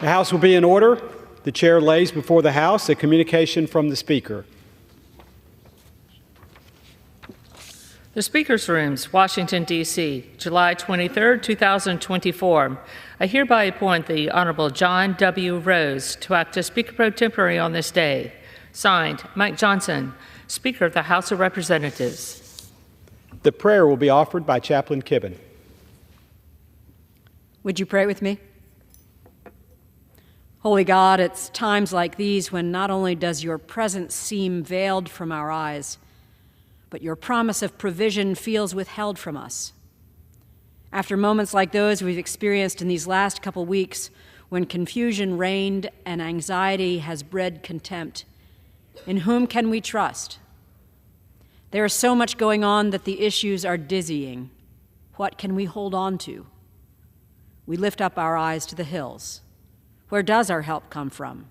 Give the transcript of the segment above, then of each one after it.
The House will be in order. The chair lays before the House a communication from the Speaker. The Speaker's Rooms, Washington, D.C., July 23, 2024. I hereby appoint the Honorable John W. Rose to act as Speaker pro tempore on this day. Signed, Mike Johnson, Speaker of the House of Representatives. The prayer will be offered by Chaplain Kibben. Would you pray with me? Holy God, it's times like these when not only does your presence seem veiled from our eyes, but your promise of provision feels withheld from us. After moments like those we've experienced in these last couple weeks, when confusion reigned and anxiety has bred contempt, in whom can we trust? There is so much going on that the issues are dizzying. What can we hold on to? We lift up our eyes to the hills. Where does our help come from?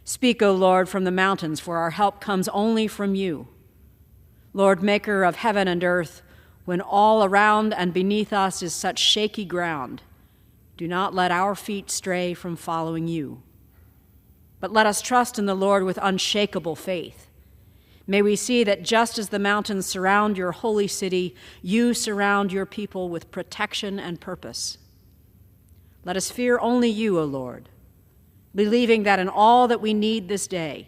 Speak, O Lord, from the mountains, for our help comes only from you. Lord, maker of heaven and earth, when all around and beneath us is such shaky ground, do not let our feet stray from following you. But let us trust in the Lord with unshakable faith. May we see that just as the mountains surround your holy city, you surround your people with protection and purpose. Let us fear only you, O Lord, believing that in all that we need this day,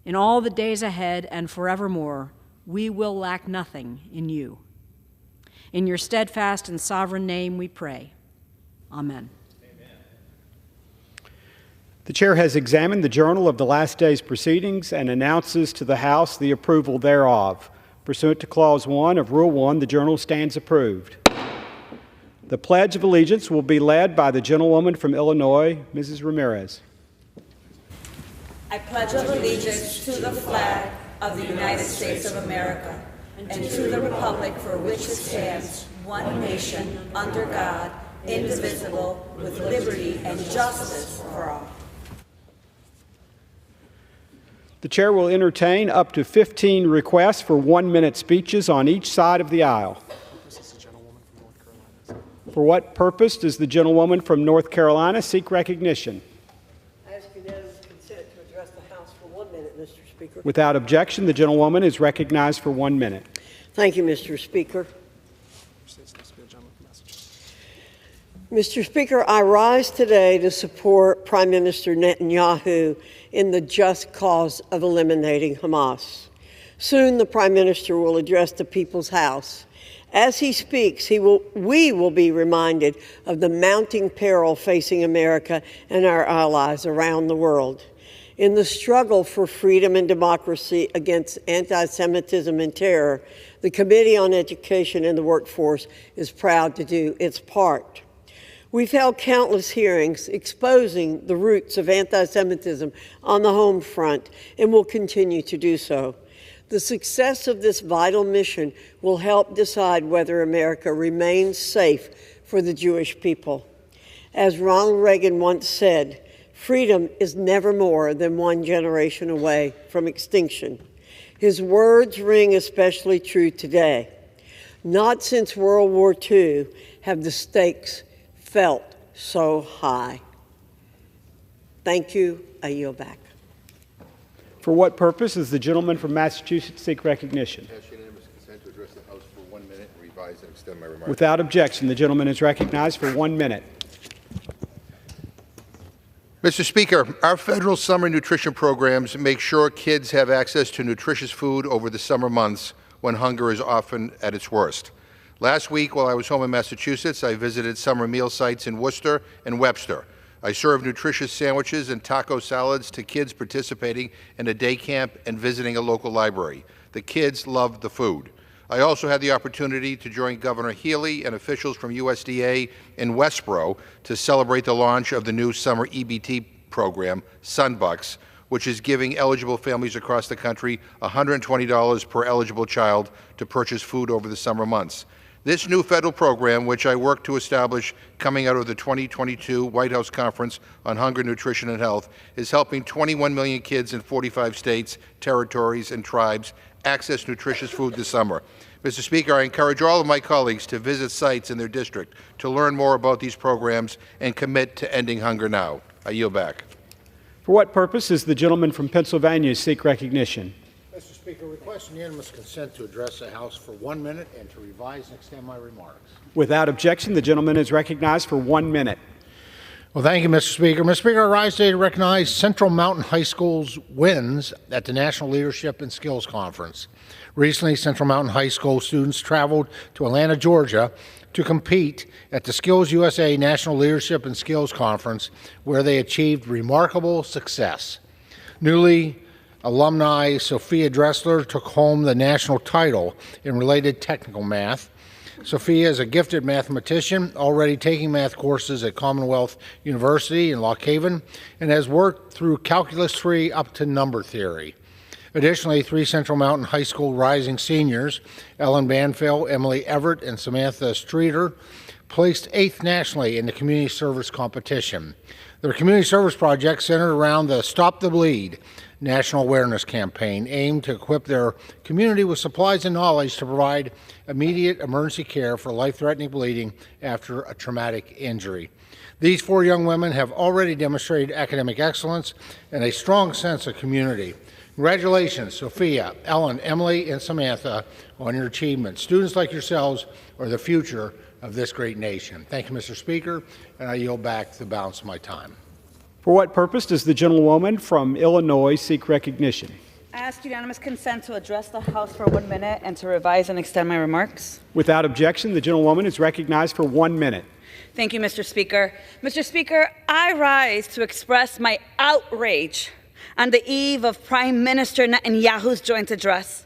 in all the days ahead and forevermore, we will lack nothing in you. In your steadfast and sovereign name we pray. Amen. The chair has examined the journal of the last day's proceedings and announces to the House the approval thereof. Pursuant to Clause 1 of Rule 1, the journal stands approved. The Pledge of Allegiance will be led by the gentlewoman from Illinois, Mrs. Ramirez. I pledge allegiance to the flag of the United States of America and to the republic for which it stands, one nation, under God, indivisible, with liberty and justice for all. The chair will entertain up to 15 requests for 1-minute speeches on each side of the aisle. For what purpose does the gentlewoman from North Carolina seek recognition? I ask unanimous consent to address the House for 1 minute, Mr. Speaker. Without objection, the gentlewoman is recognized for 1 minute. Thank you, Mr. Speaker. Mr. Speaker, I rise today to support Prime Minister Netanyahu in the just cause of eliminating Hamas. Soon the Prime Minister will address the People's House. As he speaks, we will be reminded of the mounting peril facing America and our allies around the world. In the struggle for freedom and democracy against anti-Semitism and terror, the Committee on Education and the Workforce is proud to do its part. We've held countless hearings exposing the roots of anti-Semitism on the home front and will continue to do so. The success of this vital mission will help decide whether America remains safe for the Jewish people. As Ronald Reagan once said, freedom is never more than one generation away from extinction. His words ring especially true today. Not since World War II have the stakes felt so high. Thank you. I yield back. For what purpose does the gentleman from Massachusetts seek recognition? I ask unanimous consent to address the House for 1 minute and revise and extend my remarks. Without objection, the gentleman is recognized for 1 minute. Mr. Speaker, our federal summer nutrition programs make sure kids have access to nutritious food over the summer months when hunger is often at its worst. Last week, while I was home in Massachusetts, I visited summer meal sites in Worcester and Webster. I served nutritious sandwiches and taco salads to kids participating in a day camp and visiting a local library. The kids loved the food. I also had the opportunity to join Governor Healy and officials from USDA in Westboro to celebrate the launch of the new summer EBT program, Sunbucks, which is giving eligible families across the country $120 per eligible child to purchase food over the summer months. This new federal program, which I worked to establish coming out of the 2022 White House Conference on Hunger, Nutrition, and Health, is helping 21 million kids in 45 states, territories, and tribes access nutritious food this summer. Mr. Speaker, I encourage all of my colleagues to visit sites in their district to learn more about these programs and commit to ending hunger now. I yield back. For what purpose does the gentleman from Pennsylvania seek recognition? Mr. Speaker, request unanimous consent to address the House for 1 minute and to revise and extend my remarks. Without objection, the gentleman is recognized for 1 minute. Well, thank you, Mr. Speaker. Mr. Speaker, I rise today to recognize Central Mountain High School's wins at the National Leadership and Skills Conference. Recently, Central Mountain High School students traveled to Atlanta, Georgia, to compete at the Skills USA National Leadership and Skills Conference, where they achieved remarkable success. Newly alumni Sophia Dressler took home the national title in related technical math. Sophia is a gifted mathematician, already taking math courses at Commonwealth University in Lock Haven, and has worked through Calculus 3 up to number theory. Additionally, 3 Central Mountain High School rising seniors, Ellen Banfield, Emily Everett, and Samantha Streeter, placed 8th nationally in the community service competition. Their community service project centered around the Stop the Bleed national awareness campaign, aimed to equip their community with supplies and knowledge to provide immediate emergency care for life-threatening bleeding after a traumatic injury. These 4 young women have already demonstrated academic excellence and a strong sense of community. Congratulations, Sophia, Ellen, Emily, and Samantha, on your achievements. Students like yourselves are the future of this great nation. Thank you, Mr. Speaker, and I yield back the balance of my time. For what purpose does the gentlewoman from Illinois seek recognition? I ask unanimous consent to address the House for 1 minute and to revise and extend my remarks. Without objection, the gentlewoman is recognized for 1 minute. Thank you, Mr. Speaker. Mr. Speaker, I rise to express my outrage on the eve of Prime Minister Netanyahu's joint address.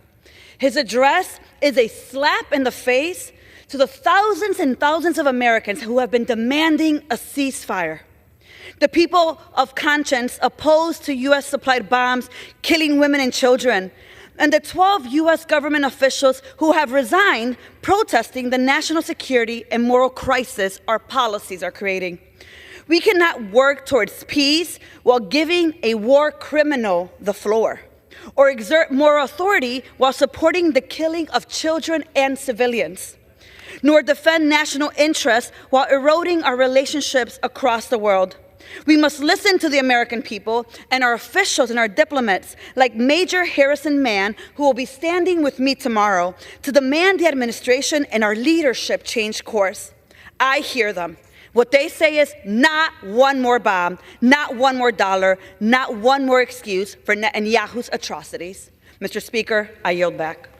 His address is a slap in the face to the thousands and thousands of Americans who have been demanding a ceasefire. The people of conscience opposed to U.S.-supplied bombs killing women and children, and the 12 U.S. government officials who have resigned protesting the national security and moral crisis our policies are creating. We cannot work towards peace while giving a war criminal the floor, or exert moral authority while supporting the killing of children and civilians, nor defend national interests while eroding our relationships across the world. We must listen to the American people and our officials and our diplomats, like Major Harrison Mann, who will be standing with me tomorrow, to demand the administration and our leadership change course. I hear them. What they say is not one more bomb, not one more dollar, not one more excuse for Netanyahu's atrocities. Mr. Speaker, I yield back.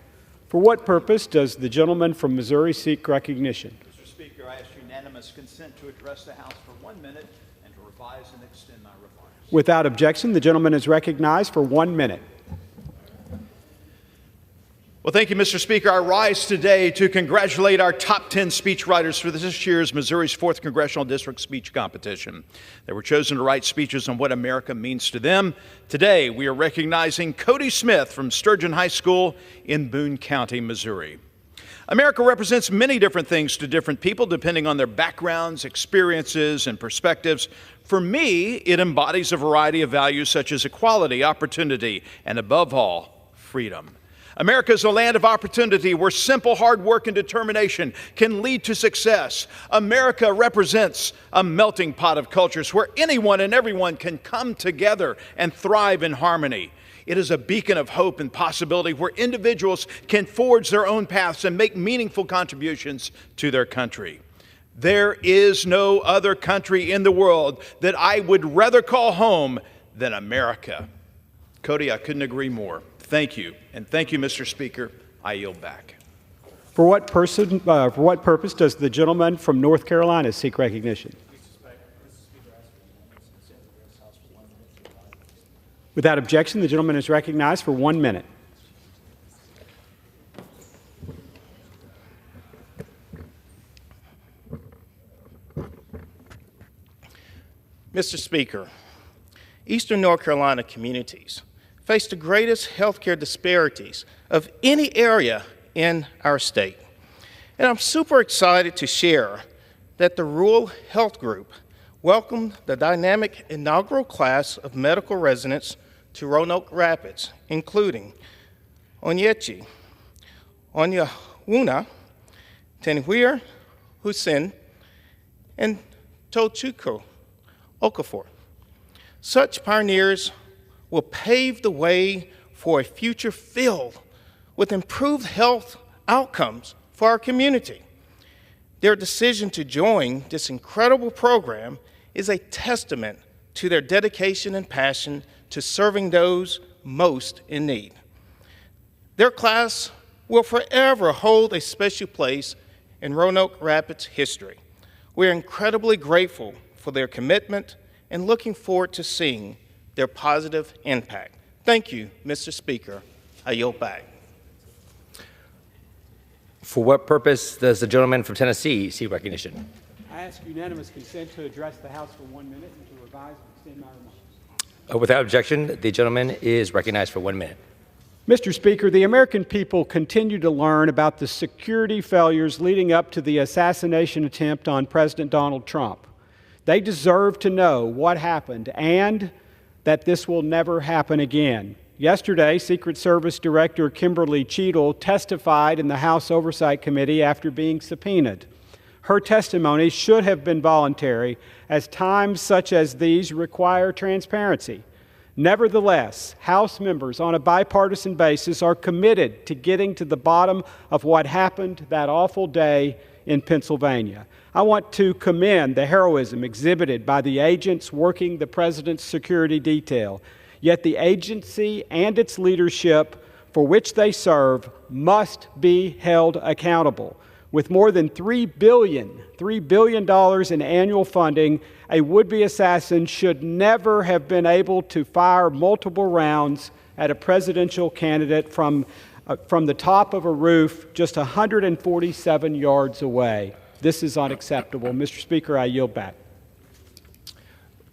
For what purpose does the gentleman from Missouri seek recognition? Mr. Speaker, I ask unanimous consent to address the House for 1 minute and to revise and extend my remarks. Without objection, the gentleman is recognized for 1 minute. Well, thank you, Mr. Speaker. I rise today to congratulate our top 10 speechwriters for this year's Missouri's 4th Congressional District Speech Competition. They were chosen to write speeches on what America means to them. Today, we are recognizing Cody Smith from Sturgeon High School in Boone County, Missouri. America represents many different things to different people, depending on their backgrounds, experiences, and perspectives. For me, it embodies a variety of values such as equality, opportunity, and above all, freedom. America is a land of opportunity where simple hard work and determination can lead to success. America represents a melting pot of cultures where anyone and everyone can come together and thrive in harmony. It is a beacon of hope and possibility where individuals can forge their own paths and make meaningful contributions to their country. There is no other country in the world that I would rather call home than America. Cody, I couldn't agree more. Thank you. And thank you, Mr. Speaker. I yield back. For what purpose does the gentleman from North Carolina seek recognition? Without objection, the gentleman is recognized for 1 minute. Mr. Speaker, Eastern North Carolina communities face the greatest healthcare disparities of any area in our state. And I'm super excited to share that the Rural Health Group welcomed the dynamic inaugural class of medical residents to Roanoke Rapids, including Onyechi, Onyawuna, Tenhuir Hussein, and Tochukwu Okafor. Such pioneers will pave the way for a future filled with improved health outcomes for our community. Their decision to join this incredible program is a testament to their dedication and passion to serving those most in need. Their class will forever hold a special place in Roanoke Rapids history. We are incredibly grateful for their commitment and looking forward to seeing their positive impact. Thank you, Mr. Speaker. I yield back. For what purpose does the gentleman from Tennessee seek recognition? I ask unanimous consent to address the House for 1 minute and to revise and extend my remarks. Without objection, the gentleman is recognized for 1 minute. Mr. Speaker, the American people continue to learn about the security failures leading up to the assassination attempt on President Donald Trump. They deserve to know what happened and that this will never happen again. Yesterday, Secret Service Director Kimberly Cheadle testified in the House Oversight Committee after being subpoenaed. Her testimony should have been voluntary, as times such as these require transparency. Nevertheless, House members on a bipartisan basis are committed to getting to the bottom of what happened that awful day in Pennsylvania. I want to commend the heroism exhibited by the agents working the president's security detail. Yet the agency and its leadership for which they serve must be held accountable. With more than $3 billion in annual funding, a would-be assassin should never have been able to fire multiple rounds at a presidential candidate from the top of a roof just 147 yards away. This is unacceptable. Mr. Speaker, I yield back.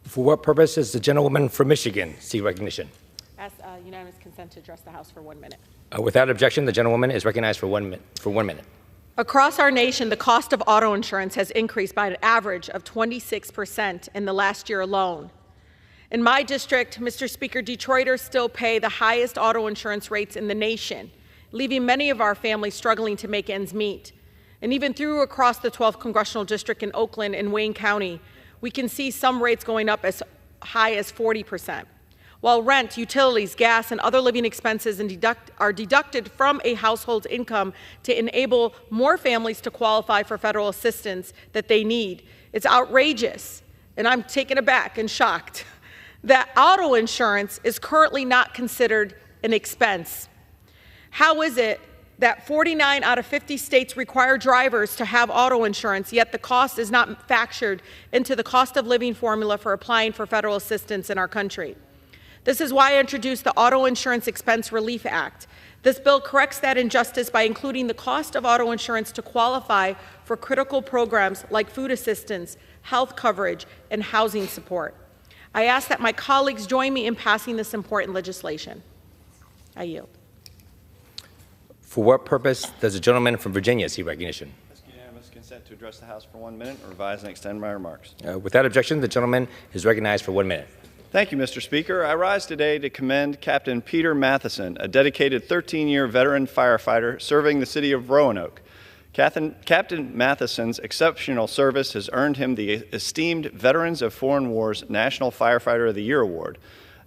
For what purpose does the gentlewoman from Michigan seek recognition? Ask unanimous consent to address the House for 1 minute. Without objection, the gentlewoman is recognized for 1 minute. Across our nation, the cost of auto insurance has increased by an average of 26% in the last year alone. In my district, Mr. Speaker, Detroiters still pay the highest auto insurance rates in the nation, leaving many of our families struggling to make ends meet. And even through across the 12th Congressional District in Oakland and Wayne County, we can see some rates going up as high as 40%. While rent, utilities, gas, and other living expenses are deducted from a household's income to enable more families to qualify for federal assistance that they need. It's outrageous, and I'm taken aback and shocked, that auto insurance is currently not considered an expense. How is it that 49 out of 50 states require drivers to have auto insurance, yet the cost is not factored into the cost of living formula for applying for federal assistance in our country? This is why I introduced the Auto Insurance Expense Relief Act. This bill corrects that injustice by including the cost of auto insurance to qualify for critical programs like food assistance, health coverage, and housing support. I ask that my colleagues join me in passing this important legislation. I yield. For what purpose does the gentleman from Virginia seek recognition? Ask unanimous consent to address the House for 1 minute and revise and extend my remarks. Without objection, the gentleman is recognized for 1 minute. Thank you, Mr. Speaker. I rise today to commend Captain Peter Matheson, a dedicated 13-year veteran firefighter serving the city of Roanoke. Captain Matheson's exceptional service has earned him the esteemed Veterans of Foreign Wars National Firefighter of the Year Award.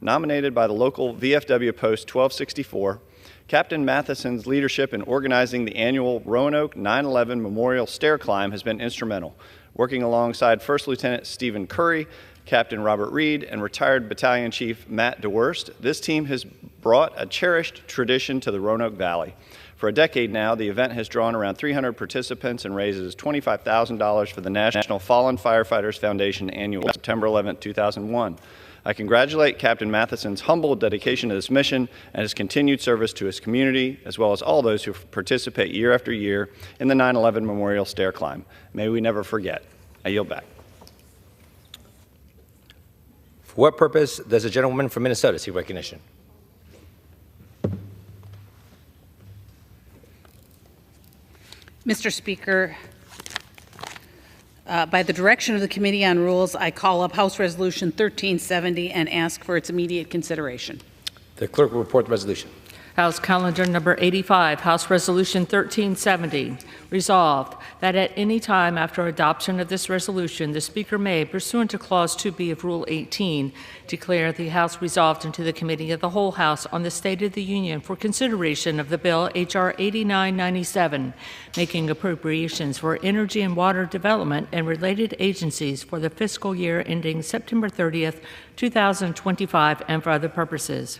Nominated by the local VFW Post 1264, Captain Matheson's leadership in organizing the annual Roanoke 9/11 Memorial Stair Climb has been instrumental, working alongside First Lieutenant Stephen Curry, Captain Robert Reed, and retired Battalion Chief Matt DeWurst. This team has brought a cherished tradition to the Roanoke Valley. For a decade now, the event has drawn around 300 participants and raises $25,000 for the National Fallen Firefighters Foundation annual September 11, 2001. I congratulate Captain Matheson's humble dedication to this mission and his continued service to his community, as well as all those who participate year after year in the 9/11 Memorial Stair Climb. May we never forget. I yield back. For what purpose does the gentlewoman from Minnesota seek recognition? Mr. Speaker, by the direction of the Committee on Rules, I call up House Resolution 1370 and ask for its immediate consideration. The clerk will report the resolution. House Calendar Number 85, House Resolution 1370. Resolved that at any time after adoption of this resolution, the Speaker may, pursuant to Clause 2B of Rule 18, declare the House resolved into the Committee of the Whole House on the State of the Union for consideration of the bill H.R. 8997, making appropriations for energy and water development and related agencies for the fiscal year ending September 30th, 2025, and for other purposes.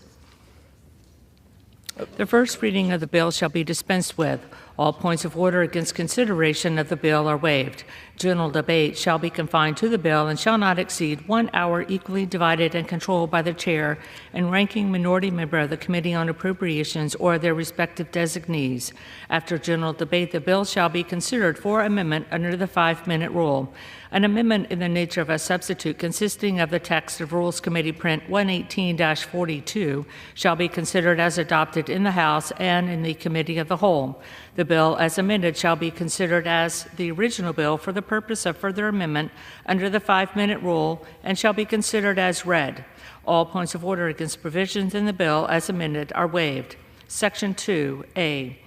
The first reading of the bill shall be dispensed with. All points of order against consideration of the bill are waived. General debate shall be confined to the bill and shall not exceed 1 hour, equally divided and controlled by the chair and ranking minority member of the Committee on Appropriations or their respective designees. After general debate, the bill shall be considered for amendment under the 5-minute rule. An amendment in the nature of a substitute consisting of the text of Rules Committee Print 118-42 shall be considered as adopted in the House and in the Committee of the Whole. The bill as amended shall be considered as the original bill for the purpose of further amendment under the 5-minute rule and shall be considered as read. All points of order against provisions in the bill as amended are waived. Section 2A.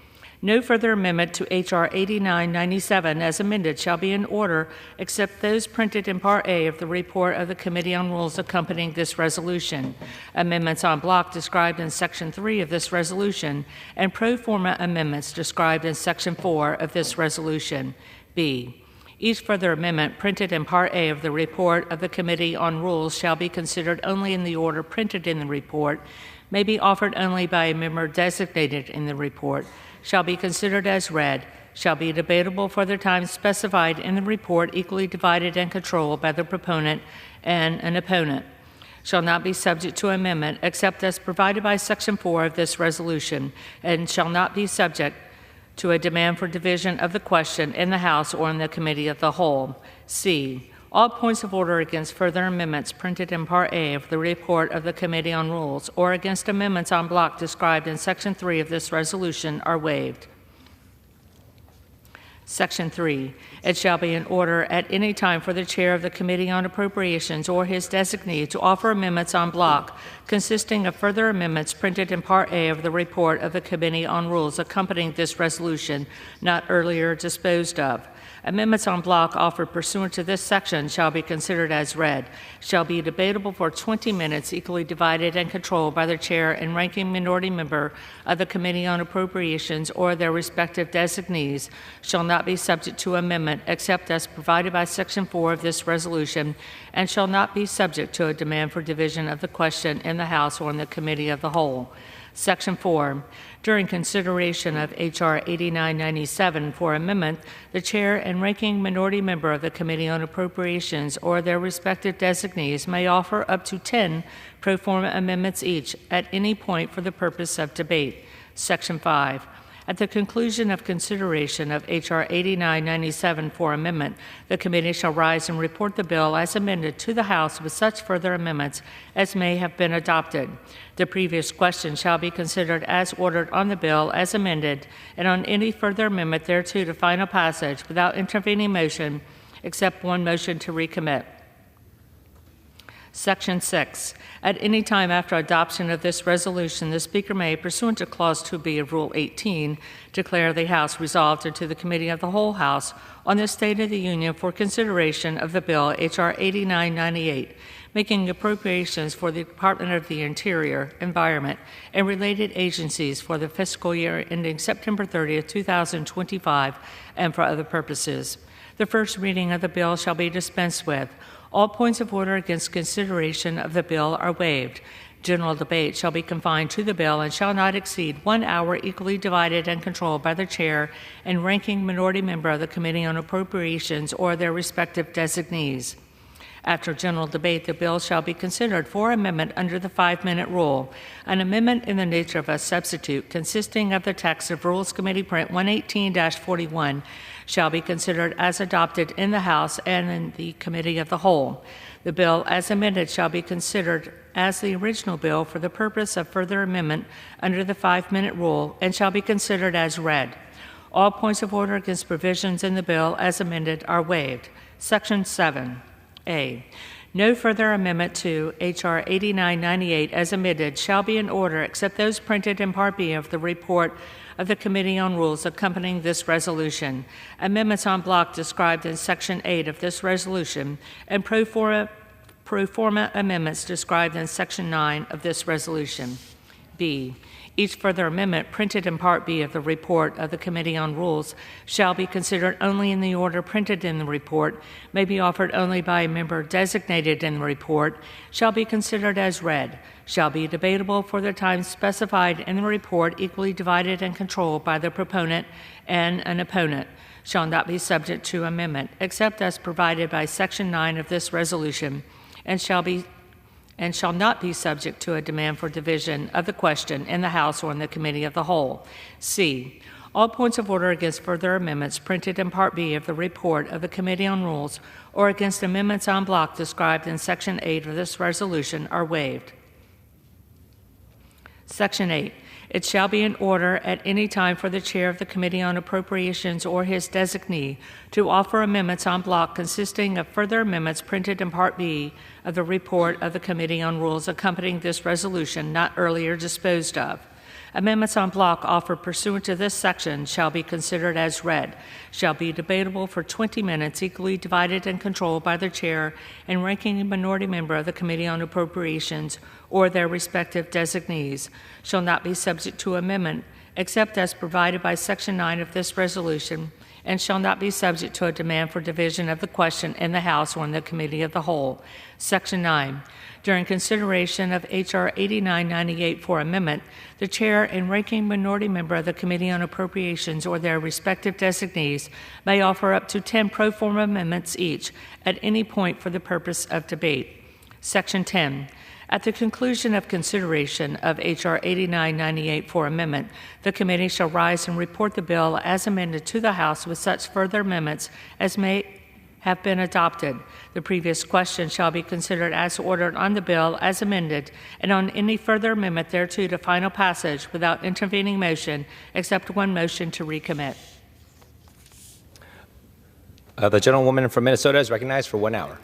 No further amendment to H.R. 8997 as amended shall be in order except those printed in Part A of the report of the Committee on Rules accompanying this resolution. Amendments en bloc described in Section 3 of this resolution and pro forma amendments described in Section 4 of this resolution. B. Each further amendment printed in Part A of the report of the Committee on Rules shall be considered only in the order printed in the report, may be offered only by a member designated in the report, shall be considered as read, shall be debatable for the time specified in the report, equally divided and controlled by the proponent and an opponent, shall not be subject to amendment except as provided by Section 4 of this resolution, and shall not be subject to a demand for division of the question in the House or in the Committee of the Whole. C. All points of order against further amendments printed in Part A of the report of the Committee on Rules or against amendments en bloc described in Section 3 of this resolution are waived. Section 3. It shall be in order at any time for the Chair of the Committee on Appropriations or his designee to offer amendments en bloc consisting of further amendments printed in Part A of the report of the Committee on Rules accompanying this resolution, not earlier disposed of. Amendments en bloc offered pursuant to this section shall be considered as read, shall be debatable for 20 minutes, equally divided and controlled by the chair and ranking minority member of the Committee on Appropriations or their respective designees, shall not be subject to amendment except as provided by Section 4 of this resolution, and shall not be subject to a demand for division of the question in the House or in the Committee of the Whole. Section 4. During consideration of H.R. 8997 for amendment, the chair and ranking minority member of the Committee on Appropriations or their respective designees may offer up to 10 pro forma amendments each at any point for the purpose of debate. Section 5. At the conclusion of consideration of H.R. 8997 for amendment, the committee shall rise and report the bill as amended to the House with such further amendments as may have been adopted. The previous question shall be considered as ordered on the bill as amended and on any further amendment thereto to final passage without intervening motion except one motion to recommit. Section 6. At any time after adoption of this resolution, the Speaker may, pursuant to Clause 2B of Rule 18, declare the House resolved into the Committee of the Whole House on the State of the Union for consideration of the bill H.R. 8998, making appropriations for the Department of the Interior, Environment, and related agencies for the fiscal year ending September 30th, 2025, and for other purposes. The first reading of the bill shall be dispensed with. All points of order against consideration of the bill are waived. General debate shall be confined to the bill and shall not exceed 1 hour, equally divided and controlled by the chair and ranking minority member of the Committee on Appropriations or their respective designees. After general debate, the bill shall be considered for amendment under the 5-minute rule. An amendment in the nature of a substitute consisting of the text of Rules Committee Print 118-41 shall be considered as adopted in the House and in the Committee of the Whole. The bill as amended shall be considered as the original bill for the purpose of further amendment under the 5-minute rule and shall be considered as read. All points of order against provisions in the bill as amended are waived. Section 7. A. No further amendment to H.R. 8998 as amended shall be in order except those printed in Part B of the report of the Committee on Rules accompanying this resolution. Amendments en bloc described in Section 8 of this resolution and pro forma amendments described in Section 9 of this resolution. B. Each further amendment printed in Part B of the report of the Committee on Rules shall be considered only in the order printed in the report, may be offered only by a member designated in the report, shall be considered as read, shall be debatable for the time specified in the report, equally divided and controlled by the proponent and an opponent, shall not be subject to amendment, except as provided by Section 9 of this resolution, and shall not be subject to a demand for division of the question in the House or in the Committee of the Whole. C. All points of order against further amendments printed in Part B of the report of the Committee on Rules or against amendments en bloc described in Section 8 of this resolution are waived. Section 8. It shall be in order at any time for the Chair of the Committee on Appropriations or his designee to offer amendments en bloc consisting of further amendments printed in Part B of the report of the Committee on Rules accompanying this resolution not earlier disposed of. Amendments en bloc offered pursuant to this section shall be considered as read, shall be debatable for 20 minutes, equally divided and controlled by the Chair and ranking minority member of the Committee on Appropriations or their respective designees, shall not be subject to amendment except as provided by Section 9 of this resolution, and shall not be subject to a demand for division of the question in the House or in the Committee of the Whole. Section 9. During consideration of H.R. 8998 for amendment, the Chair and ranking minority member of the Committee on Appropriations or their respective designees may offer up to 10 pro forma amendments each at any point for the purpose of debate. Section 10. At the conclusion of consideration of H.R. 8998 for amendment, the committee shall rise and report the bill as amended to the House with such further amendments as may have been adopted. The previous question shall be considered as ordered on the bill as amended and on any further amendment thereto to final passage without intervening motion except one motion to recommit. The gentlewoman from Minnesota is recognized for 1 hour.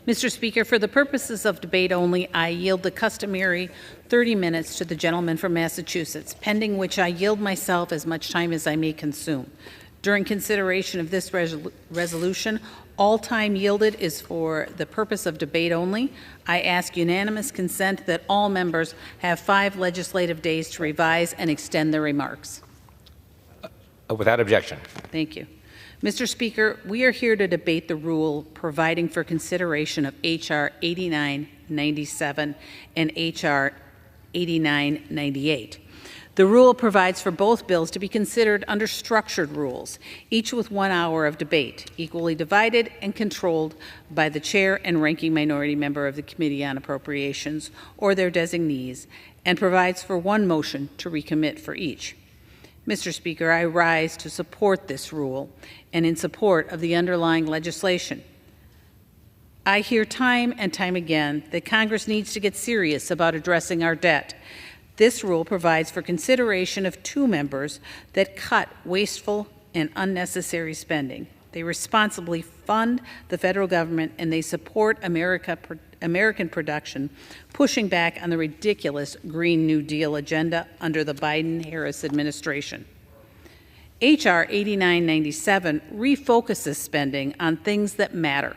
Mr. Speaker, for the purposes of debate only, I yield the customary 30 minutes to the gentleman from Massachusetts, pending which I yield myself as much time as I may consume. During consideration of this resolution, all time yielded is for the purpose of debate only. I ask unanimous consent that all members have 5 legislative days to revise and extend their remarks. Without objection. Thank you. Mr. Speaker, we are here to debate the rule providing for consideration of H.R. 8997 and H.R. 8998. The rule provides for both bills to be considered under structured rules, each with 1 hour of debate, equally divided and controlled by the Chair and ranking minority member of the Committee on Appropriations or their designees, and provides for 1 motion to recommit for each. Mr. Speaker, I rise to support this rule and in support of the underlying legislation. I hear time and time again that Congress needs to get serious about addressing our debt. This rule provides for consideration of 2 members that cut wasteful and unnecessary spending. They responsibly fund the federal government and they support American production, pushing back on the ridiculous Green New Deal agenda under the Biden-Harris administration. H.R. 8997 refocuses spending on things that matter.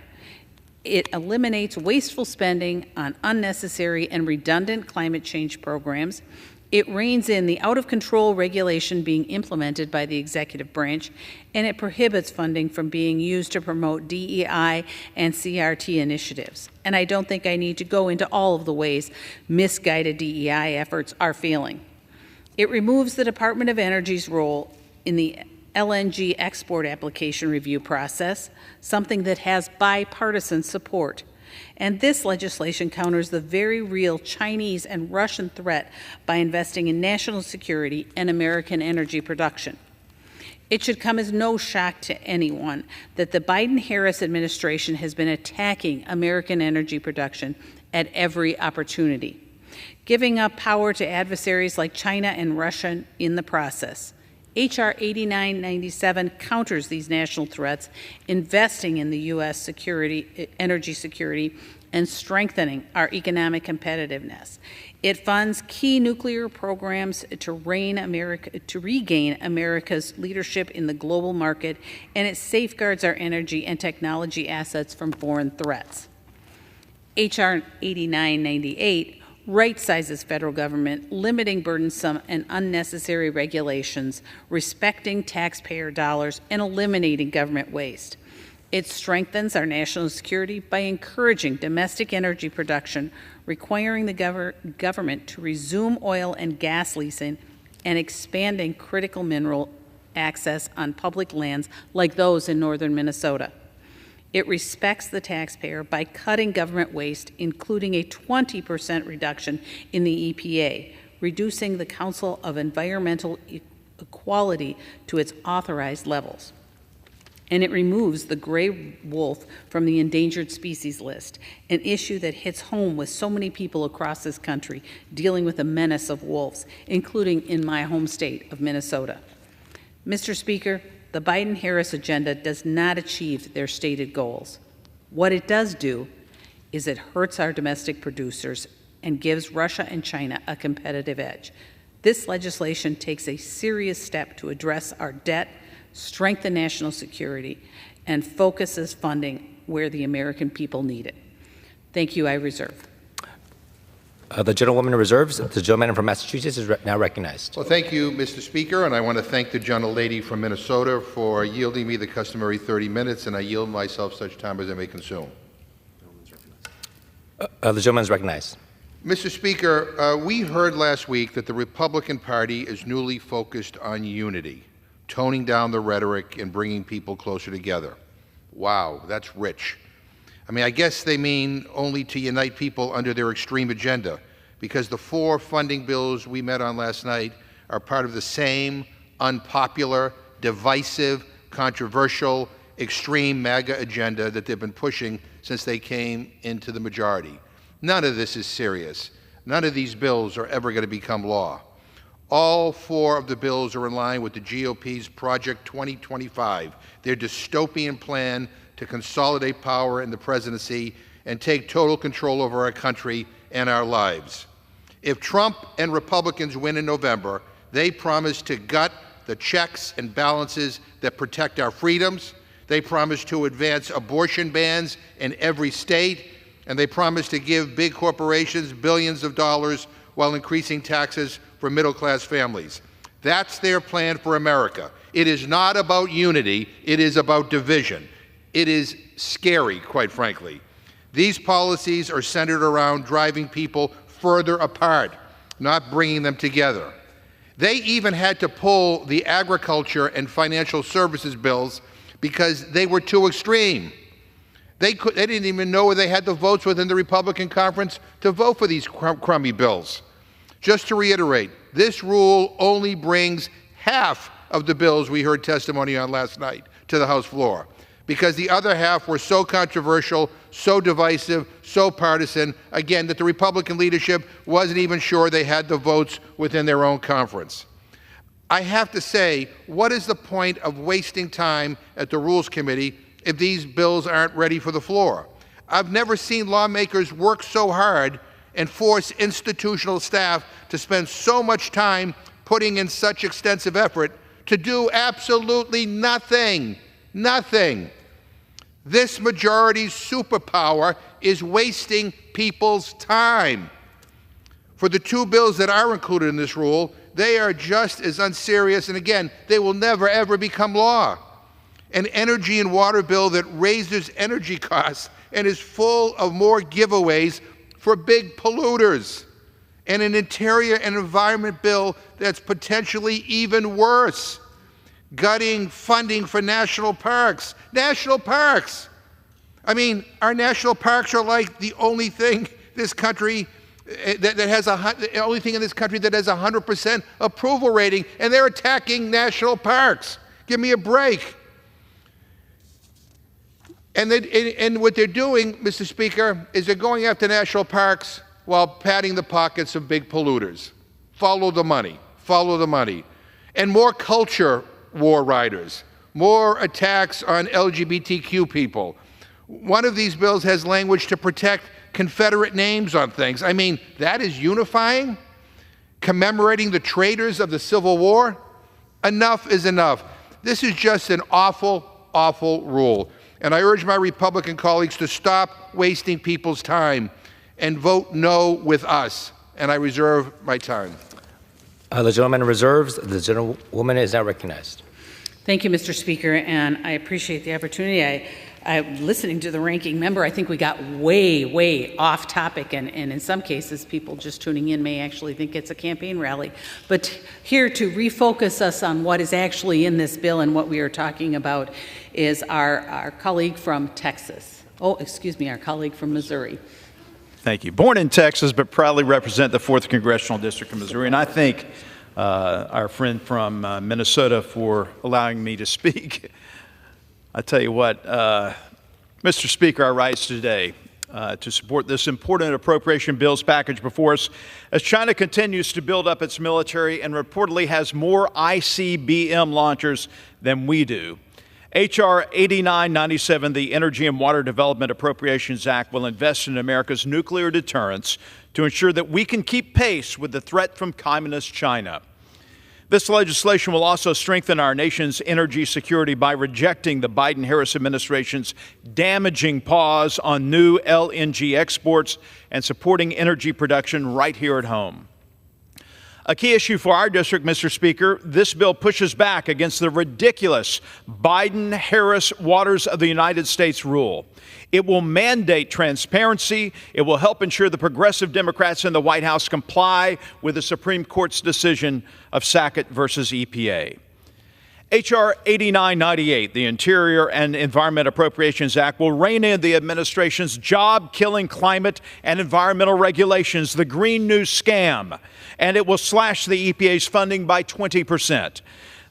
It eliminates wasteful spending on unnecessary and redundant climate change programs. It reins in the out-of-control regulation being implemented by the executive branch, and it prohibits funding from being used to promote DEI and CRT initiatives. And I don't think I need to go into all of the ways misguided DEI efforts are failing. It removes the Department of Energy's role in the LNG export application review process, something that has bipartisan support. And this legislation counters the very real Chinese and Russian threat by investing in national security and American energy production. It should come as no shock to anyone that the Biden-Harris administration has been attacking American energy production at every opportunity, giving up power to adversaries like China and Russia in the process. H.R. 8997 counters these national threats, investing in the U.S. energy security, and strengthening our economic competitiveness. It funds key nuclear programs to regain America's leadership in the global market, and it safeguards our energy and technology assets from foreign threats. H.R. 8998 right-sizes federal government, limiting burdensome and unnecessary regulations, respecting taxpayer dollars, and eliminating government waste. It strengthens our national security by encouraging domestic energy production, requiring the government to resume oil and gas leasing, and expanding critical mineral access on public lands like those in northern Minnesota. It respects the taxpayer by cutting government waste, including a 20% reduction in the EPA, reducing the Council of Environmental Equality to its authorized levels. And it removes the gray wolf from the endangered species list, an issue that hits home with so many people across this country dealing with the menace of wolves, including in my home state of Minnesota. Mr. Speaker, the Biden-Harris agenda does not achieve their stated goals. What it does do is it hurts our domestic producers and gives Russia and China a competitive edge. This legislation takes a serious step to address our debt, strengthen national security, and focuses funding where the American people need it. Thank you. I reserve. The gentlewoman reserves. The gentleman from Massachusetts is now recognized. Well, thank you, Mr. Speaker, and I want to thank the gentlelady from Minnesota for yielding me the customary 30 minutes, and I yield myself such time as I may consume. The gentleman is recognized. Mr. Speaker, we heard last week that the Republican Party is newly focused on unity, toning down the rhetoric and bringing people closer together. Wow, that's rich. I mean, I guess they mean only to unite people under their extreme agenda, because the 4 funding bills we met on last night are part of the same unpopular, divisive, controversial, extreme MAGA agenda that they've been pushing since they came into the majority. None of this is serious. None of these bills are ever going to become law. All 4 of the bills are in line with the GOP's Project 2025, their dystopian plan to consolidate power in the presidency and take total control over our country and our lives. If Trump and Republicans win in November, they promise to gut the checks and balances that protect our freedoms. They promise to advance abortion bans in every state, and they promise to give big corporations billions of dollars while increasing taxes for middle-class families. That's their plan for America. It is not about unity, it is about division. It is scary, quite frankly. These policies are centered around driving people further apart, not bringing them together. They even had to pull the agriculture and financial services bills because they were too extreme. They didn't even know whether they had the votes within the Republican conference to vote for these crummy bills. Just to reiterate, this rule only brings half of the bills we heard testimony on last night to the House floor, because the other half were so controversial, so divisive, so partisan, again, that the Republican leadership wasn't even sure they had the votes within their own conference. I have to say, what is the point of wasting time at the Rules Committee if these bills aren't ready for the floor? I've never seen lawmakers work so hard and force institutional staff to spend so much time putting in such extensive effort to do absolutely nothing. Nothing. This majority's superpower is wasting people's time. For the 2 bills that are included in this rule, they are just as unserious, and again, they will never, ever become law. An energy and water bill that raises energy costs and is full of more giveaways for big polluters, and an interior and environment bill that's potentially even worse, gutting funding for national parks. National parks! I mean, our national parks are like the only thing this country the only thing in this country that has 100% approval rating, and they're attacking national parks. Give me a break. And what they're doing, Mr. Speaker, is they're going after national parks while padding the pockets of big polluters. Follow the money. Follow the money. and more culture war riders, more attacks on LGBTQ people. One of these bills has language to protect Confederate names on things. I mean, that is unifying? Commemorating the traitors of the Civil War? Enough is enough. This is just an awful, awful rule. And I urge my Republican colleagues to stop wasting people's time and vote no with us. And I reserve my time. The gentleman reserves. The gentlewoman is now recognized. Thank you, Mr. Speaker, and I appreciate the opportunity. I'm listening to the ranking member. I think we got way, way off topic, and in some cases, people just tuning in may actually think it's a campaign rally. But here to refocus us on what is actually in this bill and what we are talking about is our colleague from Texas. Oh, excuse me, our colleague from Missouri. Thank you. Born in Texas, but proudly represent the 4th Congressional District of Missouri. And I thank our friend from Minnesota for allowing me to speak. I tell you what, Mr. Speaker, I rise today to support this important appropriation bills package before us as China continues to build up its military and reportedly has more ICBM launchers than we do. H.R. 8997, the Energy and Water Development Appropriations Act, will invest in America's nuclear deterrence to ensure that we can keep pace with the threat from communist China. This legislation will also strengthen our nation's energy security by rejecting the Biden-Harris administration's damaging pause on new LNG exports and supporting energy production right here at home. A key issue for our district, Mr. Speaker, this bill pushes back against the ridiculous Biden-Harris Waters of the United States rule. It will mandate transparency. It will help ensure the progressive Democrats in the White House comply with the Supreme Court's decision of Sackett versus EPA. H.R. 8998, the Interior and Environment Appropriations Act, will rein in the administration's job-killing climate and environmental regulations, the Green New Scam, and it will slash the EPA's funding by 20%.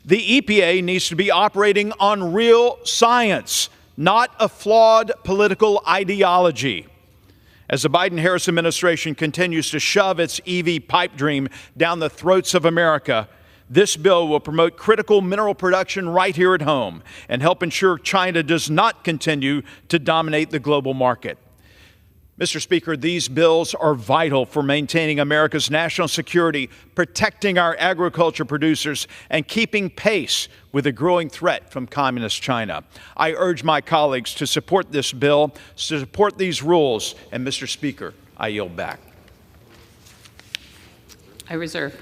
The EPA needs to be operating on real science, not a flawed political ideology. As the Biden-Harris administration continues to shove its EV pipe dream down the throats of America, this bill will promote critical mineral production right here at home and help ensure China does not continue to dominate the global market. Mr. Speaker, these bills are vital for maintaining America's national security, protecting our agriculture producers, and keeping pace with the growing threat from communist China. I urge my colleagues to support this bill, to support these rules, and Mr. Speaker, I yield back. I reserve.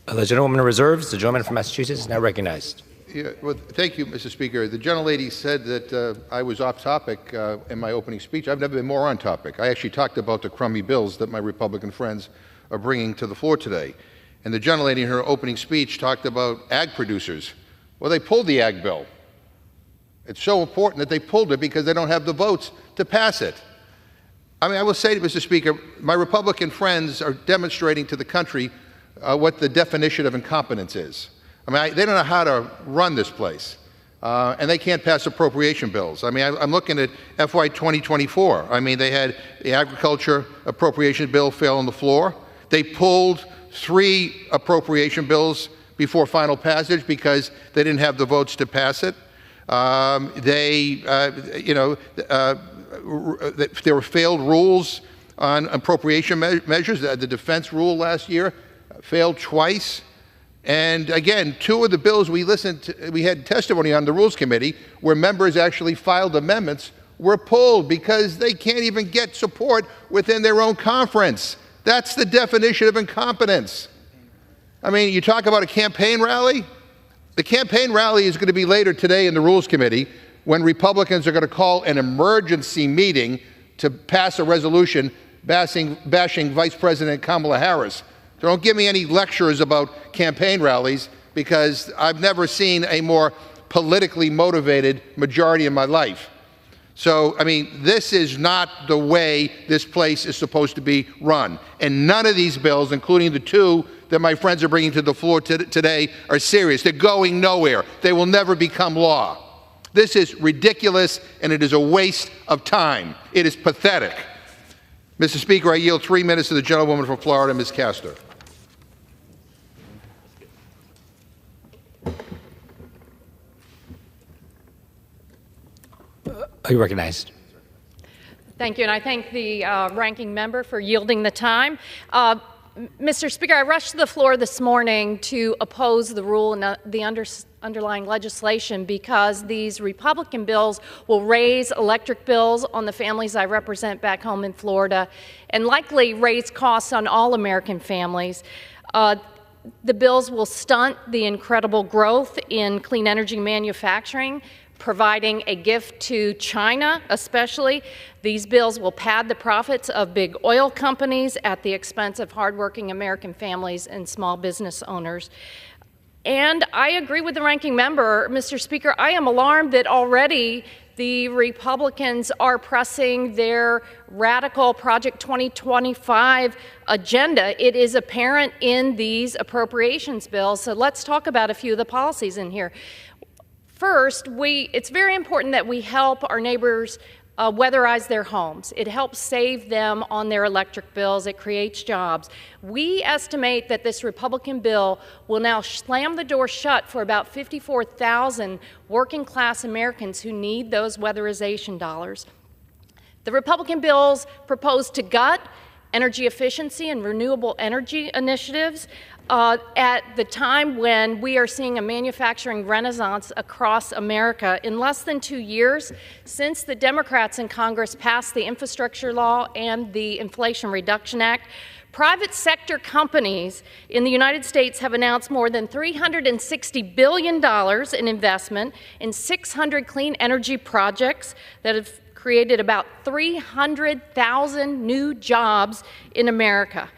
The gentlewoman reserves. The gentleman from Massachusetts is now recognized. Yeah, well, thank you, Mr. Speaker. The gentlelady said that I was off topic in my opening speech. I've never been more on topic. I actually talked about the crummy bills that my Republican friends are bringing to the floor today. And the gentlelady in her opening speech talked about ag producers. Well, they pulled the ag bill. It's so important that they pulled it because they don't have the votes to pass it. I mean, I will say to Mr. Speaker, my Republican friends are demonstrating to the country what the definition of incompetence is. I mean, they don't know how to run this place, and they can't pass appropriation bills. I mean, I'm looking at FY 2024. I mean, they had the agriculture appropriation bill fail on the floor. They pulled 3 appropriation bills before final passage because they didn't have the votes to pass it. There were failed rules on appropriation measures. The defense rule last year failed twice. And again, 2 of the bills we had testimony on the Rules Committee where members actually filed amendments were pulled because they can't even get support within their own conference. That's the definition of incompetence. I mean, you talk about a campaign rally. The campaign rally is going to be later today in the Rules Committee when Republicans are going to call an emergency meeting to pass a resolution bashing Vice President Kamala Harris. So don't give me any lectures about campaign rallies because I've never seen a more politically motivated majority in my life. So, I mean, this is not the way this place is supposed to be run. And none of these bills, including the 2 that my friends are bringing to the floor today, are serious. They're going nowhere. They will never become law. This is ridiculous, and it is a waste of time. It is pathetic. Mr. Speaker, I yield 3 minutes to the gentlewoman from Florida, Ms. Castor. Are you recognized? Thank you, and I thank the ranking member for yielding the time. Mr. Speaker, I rushed to the floor this morning to oppose the rule and the underlying legislation because these Republican bills will raise electric bills on the families I represent back home in Florida and likely raise costs on all American families. The bills will stunt the incredible growth in clean energy manufacturing, providing a gift to China especially. These bills will pad the profits of big oil companies at the expense of hardworking American families and small business owners. And I agree with the ranking member, Mr. Speaker. I am alarmed that already the Republicans are pressing their radical Project 2025 agenda. It is apparent in these appropriations bills. So let's talk about a few of the policies in here. First, it's very important that we help our neighbors weatherize their homes. It helps save them on their electric bills. It creates jobs. We estimate that this Republican bill will now slam the door shut for about 54,000 working-class Americans who need those weatherization dollars. The Republican bills propose to gut energy efficiency and renewable energy initiatives at the time when we are seeing a manufacturing renaissance across America. In less than 2 years since the Democrats in Congress passed the infrastructure law and the Inflation Reduction Act, private sector companies in the United States have announced more than $360 billion in investment in 600 clean energy projects that have created about 300,000 new jobs in America.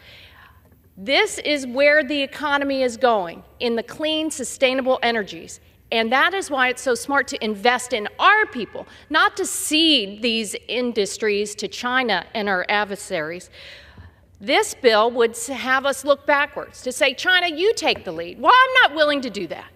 This is where the economy is going, in the clean, sustainable energies. And that is why it's so smart to invest in our people, not to cede these industries to China and our adversaries. This bill would have us look backwards, to say, China, you take the lead. Well, I'm not willing to do that.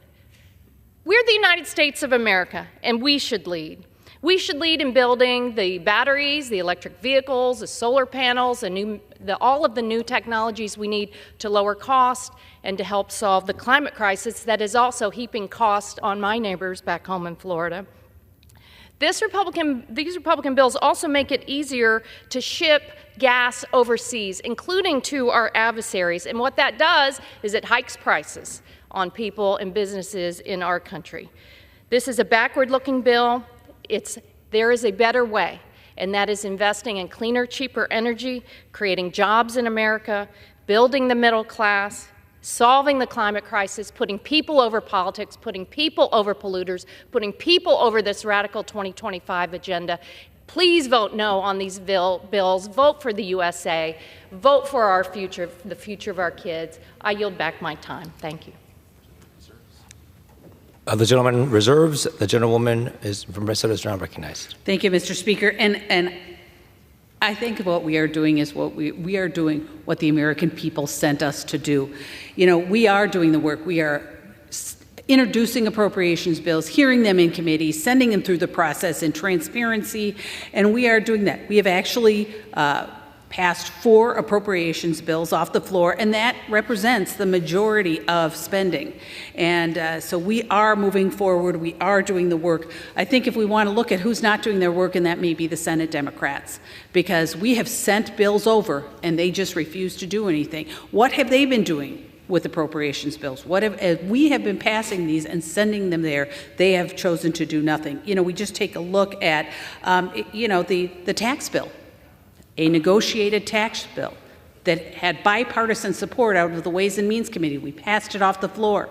We're the United States of America, and we should lead. We should lead in building the batteries, the electric vehicles, the solar panels, and all of the new technologies we need to lower cost and to help solve the climate crisis that is also heaping cost on my neighbors back home in Florida. These Republican bills also make it easier to ship gas overseas, including to our adversaries. And what that does is it hikes prices on people and businesses in our country. This is a backward-looking bill. There is a better way, and that is investing in cleaner, cheaper energy, creating jobs in America, building the middle class, solving the climate crisis, putting people over politics, putting people over polluters, putting people over this radical 2025 agenda. Please vote no on these bills. Vote for the USA. Vote for our future, the future of our kids. I yield back my time. Thank you. The gentleman reserves. The gentlewoman from Minnesota is now recognized. Thank you, Mr. Speaker. And I think what we are doing is we are doing what the American people sent us to do. You know, we are doing the work. We are introducing appropriations bills, hearing them in committee, sending them through the process in transparency, and we are doing that. We have actually passed 4 appropriations bills off the floor, and that represents the majority of spending. And so we are moving forward. We are doing the work. I think if we want to look at who's not doing their work, and that may be the Senate Democrats, because we have sent bills over, and they just refuse to do anything. What have they been doing with appropriations bills? As we have been passing these and sending them there, they have chosen to do nothing. You know, we just take a look at, the tax bill. A negotiated tax bill that had bipartisan support out of the Ways and Means Committee. We passed it off the floor,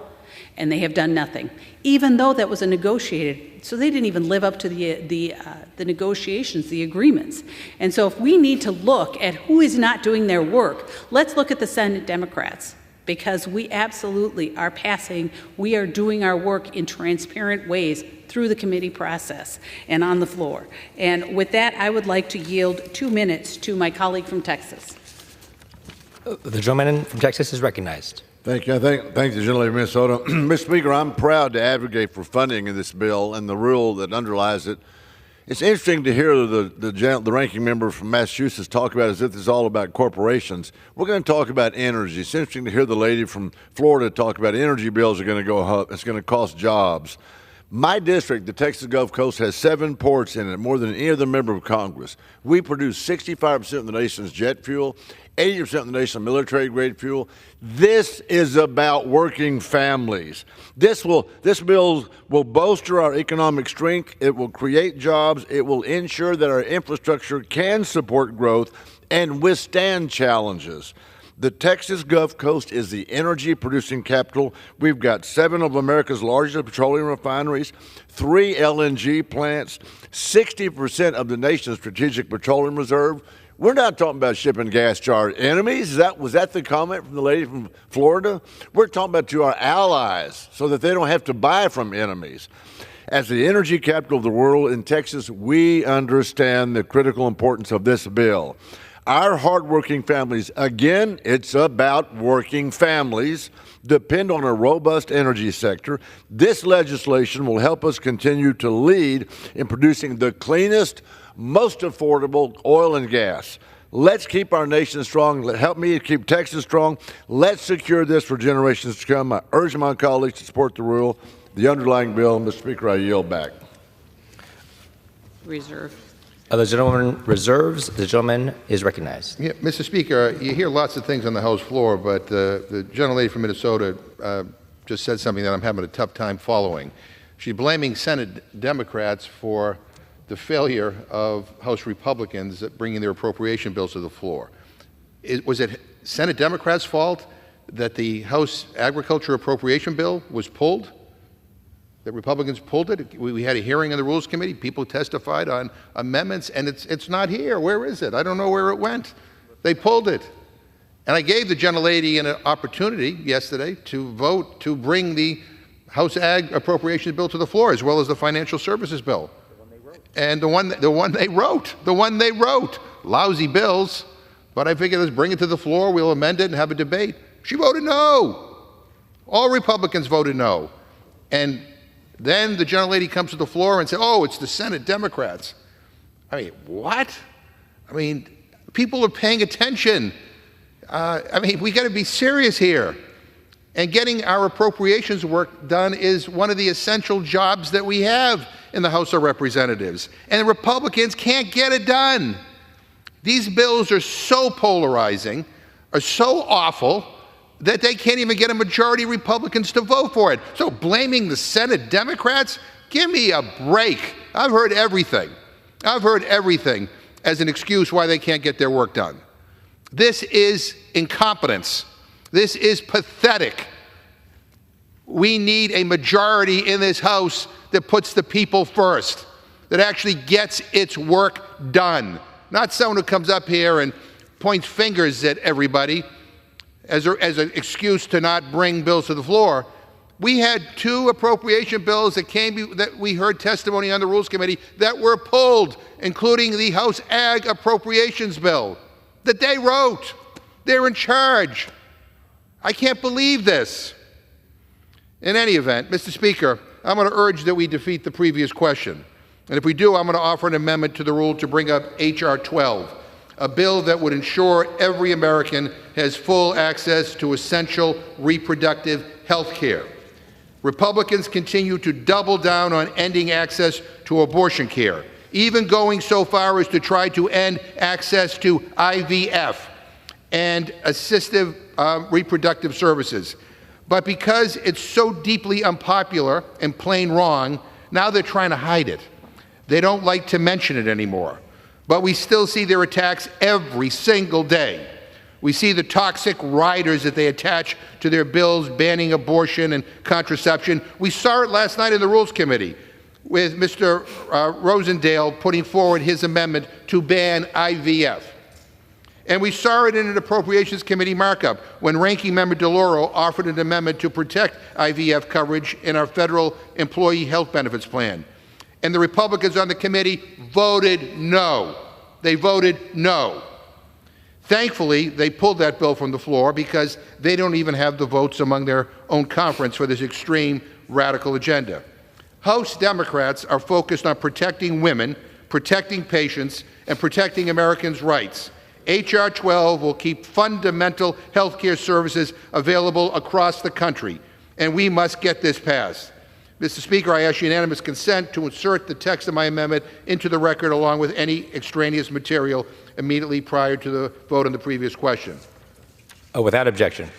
and they have done nothing, even though that was a negotiated. So they didn't even live up to the negotiations, the agreements. And so if we need to look at who is not doing their work, let's look at the Senate Democrats, because we absolutely are passing. We are doing our work in transparent ways through the committee process and on the floor. And with that, I would like to yield 2 minutes to my colleague from Texas. The gentleman from Texas is recognized. Thank you. Thank the gentleman from Minnesota. Mr. Speaker, I'm proud to advocate for funding in this bill and the rule that underlies it. It's interesting to hear the ranking member from Massachusetts talk about it as if this is all about corporations. We're going to talk about energy. It's interesting to hear the lady from Florida talk about energy bills are going to go up. It's going to cost jobs. My district, the Texas Gulf Coast, has 7 ports in it, more than any other member of Congress. We produce 65% of the nation's jet fuel, 80% of the nation's military-grade fuel. This is about working families. This bill will bolster our economic strength. It will create jobs. It will ensure that our infrastructure can support growth and withstand challenges. The Texas Gulf Coast is the energy-producing capital. We've got 7 of America's largest petroleum refineries, 3 LNG plants, 60% of the nation's strategic petroleum reserve. We're not talking about shipping gas to our enemies. Was that the comment from the lady from Florida? We're talking about to our allies so that they don't have to buy from enemies. As the energy capital of the world in Texas, we understand the critical importance of this bill. Our hardworking families, again, it's about working families, depend on a robust energy sector. This legislation will help us continue to lead in producing the cleanest, most affordable oil and gas. Let's keep our nation strong. Help me keep Texas strong. Let's secure this for generations to come. I urge my colleagues to support the underlying bill. Mr. Speaker, I yield back. Reserve. The gentleman reserves. The gentleman is recognized. Yeah, Mr. Speaker, you hear lots of things on the House floor, but the gentlelady from Minnesota just said something that I'm having a tough time following. She's blaming Senate Democrats for the failure of House Republicans at bringing their appropriation bills to the floor. Was it Senate Democrats' fault that the House Agriculture Appropriation Bill was pulled? The Republicans pulled it. We had a hearing in the Rules Committee. People testified on amendments, and it's not here. Where is it? I don't know where it went. They pulled it. And I gave the gentlelady an opportunity yesterday to vote to bring the House Ag Appropriations Bill to the floor, as well as the Financial Services Bill. And the one they wrote. Lousy bills. But I figured, let's bring it to the floor. We'll amend it and have a debate. She voted no. All Republicans voted no. And then the gentlelady comes to the floor and says, oh, it's the Senate Democrats. I mean, what? I mean, people are paying attention. We got to be serious here. And getting our appropriations work done is one of the essential jobs that we have in the House of Representatives. And the Republicans can't get it done. These bills are so polarizing, are so awful, that they can't even get a majority of Republicans to vote for it. So blaming the Senate Democrats? Give me a break. I've heard everything. I've heard everything as an excuse why they can't get their work done. This is incompetence. This is pathetic. We need a majority in this House that puts the people first, that actually gets its work done. Not someone who comes up here and points fingers at everybody as an excuse to not bring bills to the floor. We had 2 appropriation bills that we heard testimony on the Rules Committee that were pulled, including the House Ag Appropriations Bill that they wrote. They're in charge. I can't believe this. In any event, Mr. Speaker, I'm going to urge that we defeat the previous question. And if we do, I'm going to offer an amendment to the rule to bring up H.R. 12, a bill that would ensure every American has full access to essential reproductive health care. Republicans continue to double down on ending access to abortion care, even going so far as to try to end access to IVF and assistive reproductive services. But because it's so deeply unpopular and plain wrong, now they're trying to hide it. They don't like to mention it anymore. But we still see their attacks every single day. We see the toxic riders that they attach to their bills banning abortion and contraception. We saw it last night in the Rules Committee with Mr. Rosendale putting forward his amendment to ban IVF. And we saw it in an Appropriations Committee markup when Ranking Member DeLauro offered an amendment to protect IVF coverage in our federal employee health benefits plan. And the Republicans on the committee voted no. They voted no. Thankfully, they pulled that bill from the floor because they don't even have the votes among their own conference for this extreme radical agenda. House Democrats are focused on protecting women, protecting patients, and protecting Americans' rights. H.R. 12 will keep fundamental health care services available across the country, and we must get this passed. Mr. Speaker, I ask unanimous consent to insert the text of my amendment into the record along with any extraneous material immediately prior to the vote on the previous question. Without objection.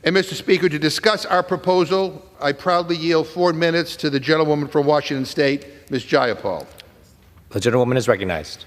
And, Mr. Speaker, to discuss our proposal, I proudly yield 4 minutes to the gentlewoman from Washington State, Ms. Jayapal. The gentlewoman is recognized.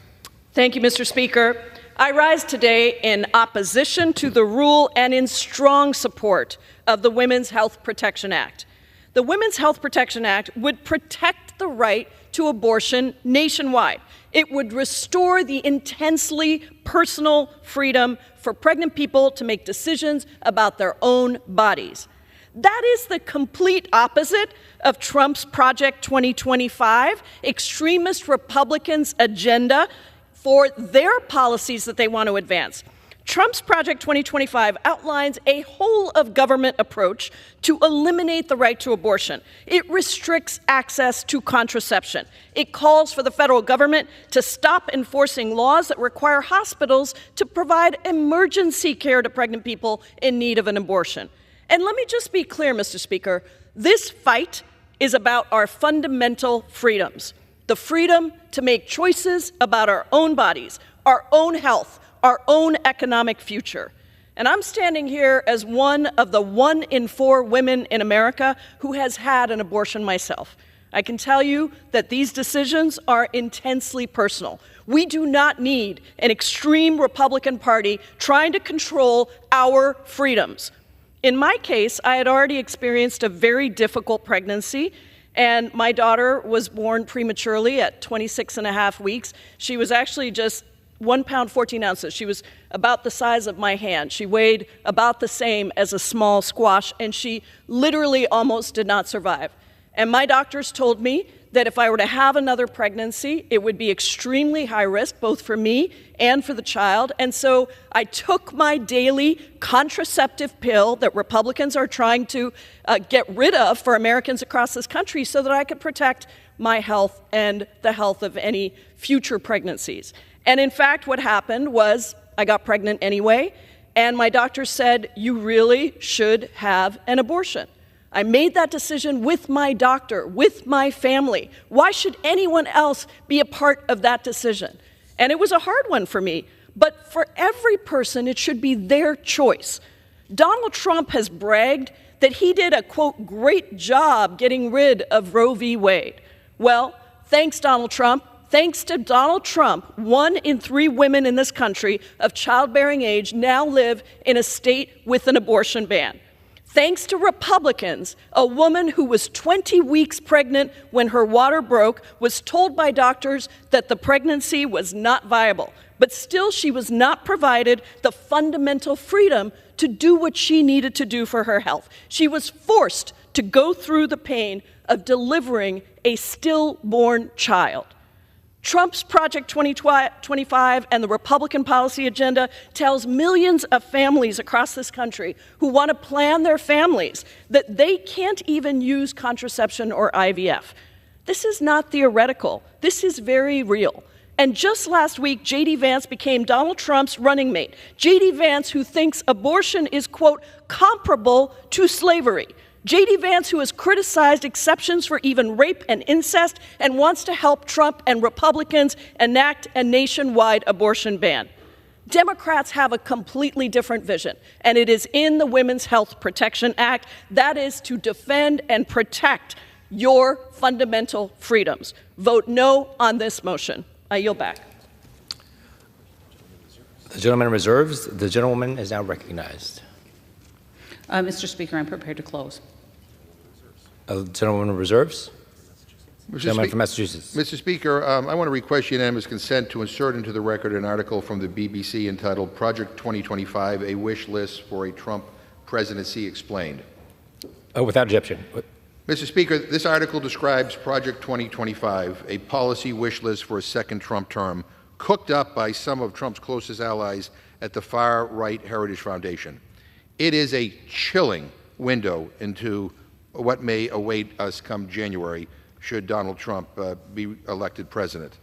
Thank you, Mr. Speaker. I rise today in opposition to the rule and in strong support of the Women's Health Protection Act. The Women's Health Protection Act would protect the right to abortion nationwide. It would restore the intensely personal freedom for pregnant people to make decisions about their own bodies. That is the complete opposite of Trump's Project 2025, extremist Republicans' agenda for their policies that they want to advance. Trump's Project 2025 outlines a whole-of-government approach to eliminate the right to abortion. It restricts access to contraception. It calls for the federal government to stop enforcing laws that require hospitals to provide emergency care to pregnant people in need of an abortion. And let me just be clear, Mr. Speaker, this fight is about our fundamental freedoms, the freedom to make choices about our own bodies, our own health, our own economic future. And I'm standing here as one of the 1 in 4 women in America who has had an abortion myself. I can tell you that these decisions are intensely personal. We do not need an extreme Republican Party trying to control our freedoms. In my case, I had already experienced a very difficult pregnancy, and my daughter was born prematurely at 26 and a half weeks. She was actually just 1 pound, 14 ounces. She was about the size of my hand. She weighed about the same as a small squash, and she literally almost did not survive. And my doctors told me that if I were to have another pregnancy, it would be extremely high risk, both for me and for the child. And so I took my daily contraceptive pill that Republicans are trying to get rid of for Americans across this country so that I could protect my health and the health of any future pregnancies. And in fact, what happened was I got pregnant anyway, and my doctor said, you really should have an abortion. I made that decision with my doctor, with my family. Why should anyone else be a part of that decision? And it was a hard one for me, but for every person, it should be their choice. Donald Trump has bragged that he did a, quote, great job getting rid of Roe v. Wade. Well, thanks, Donald Trump. Thanks to Donald Trump, 1 in 3 women in this country of childbearing age now live in a state with an abortion ban. Thanks to Republicans, a woman who was 20 weeks pregnant when her water broke was told by doctors that the pregnancy was not viable, but still she was not provided the fundamental freedom to do what she needed to do for her health. She was forced to go through the pain of delivering a stillborn child. Trump's Project 2025 and the Republican policy agenda tells millions of families across this country who want to plan their families that they can't even use contraception or IVF. This is not theoretical. This is very real. And just last week, J.D. Vance became Donald Trump's running mate. J.D. Vance, who thinks abortion is, quote, comparable to slavery. J.D. Vance, who has criticized exceptions for even rape and incest and wants to help Trump and Republicans enact a nationwide abortion ban. Democrats have a completely different vision, and it is in the Women's Health Protection Act. That is to defend and protect your fundamental freedoms. Vote no on this motion. I yield back. The gentleman reserves. The gentlewoman is now recognized. Mr. Speaker, I'm prepared to close. The gentleman reserves. Gentleman from Massachusetts. Mr. Speaker, I want to request unanimous consent to insert into the record an article from the BBC entitled Project 2025, a wish list for a Trump presidency explained. Without objection. Mr. Speaker, this article describes Project 2025, a policy wish list for a second Trump term, cooked up by some of Trump's closest allies at the far-right Heritage Foundation. It is a chilling window into what may await us come January should Donald Trump be elected president.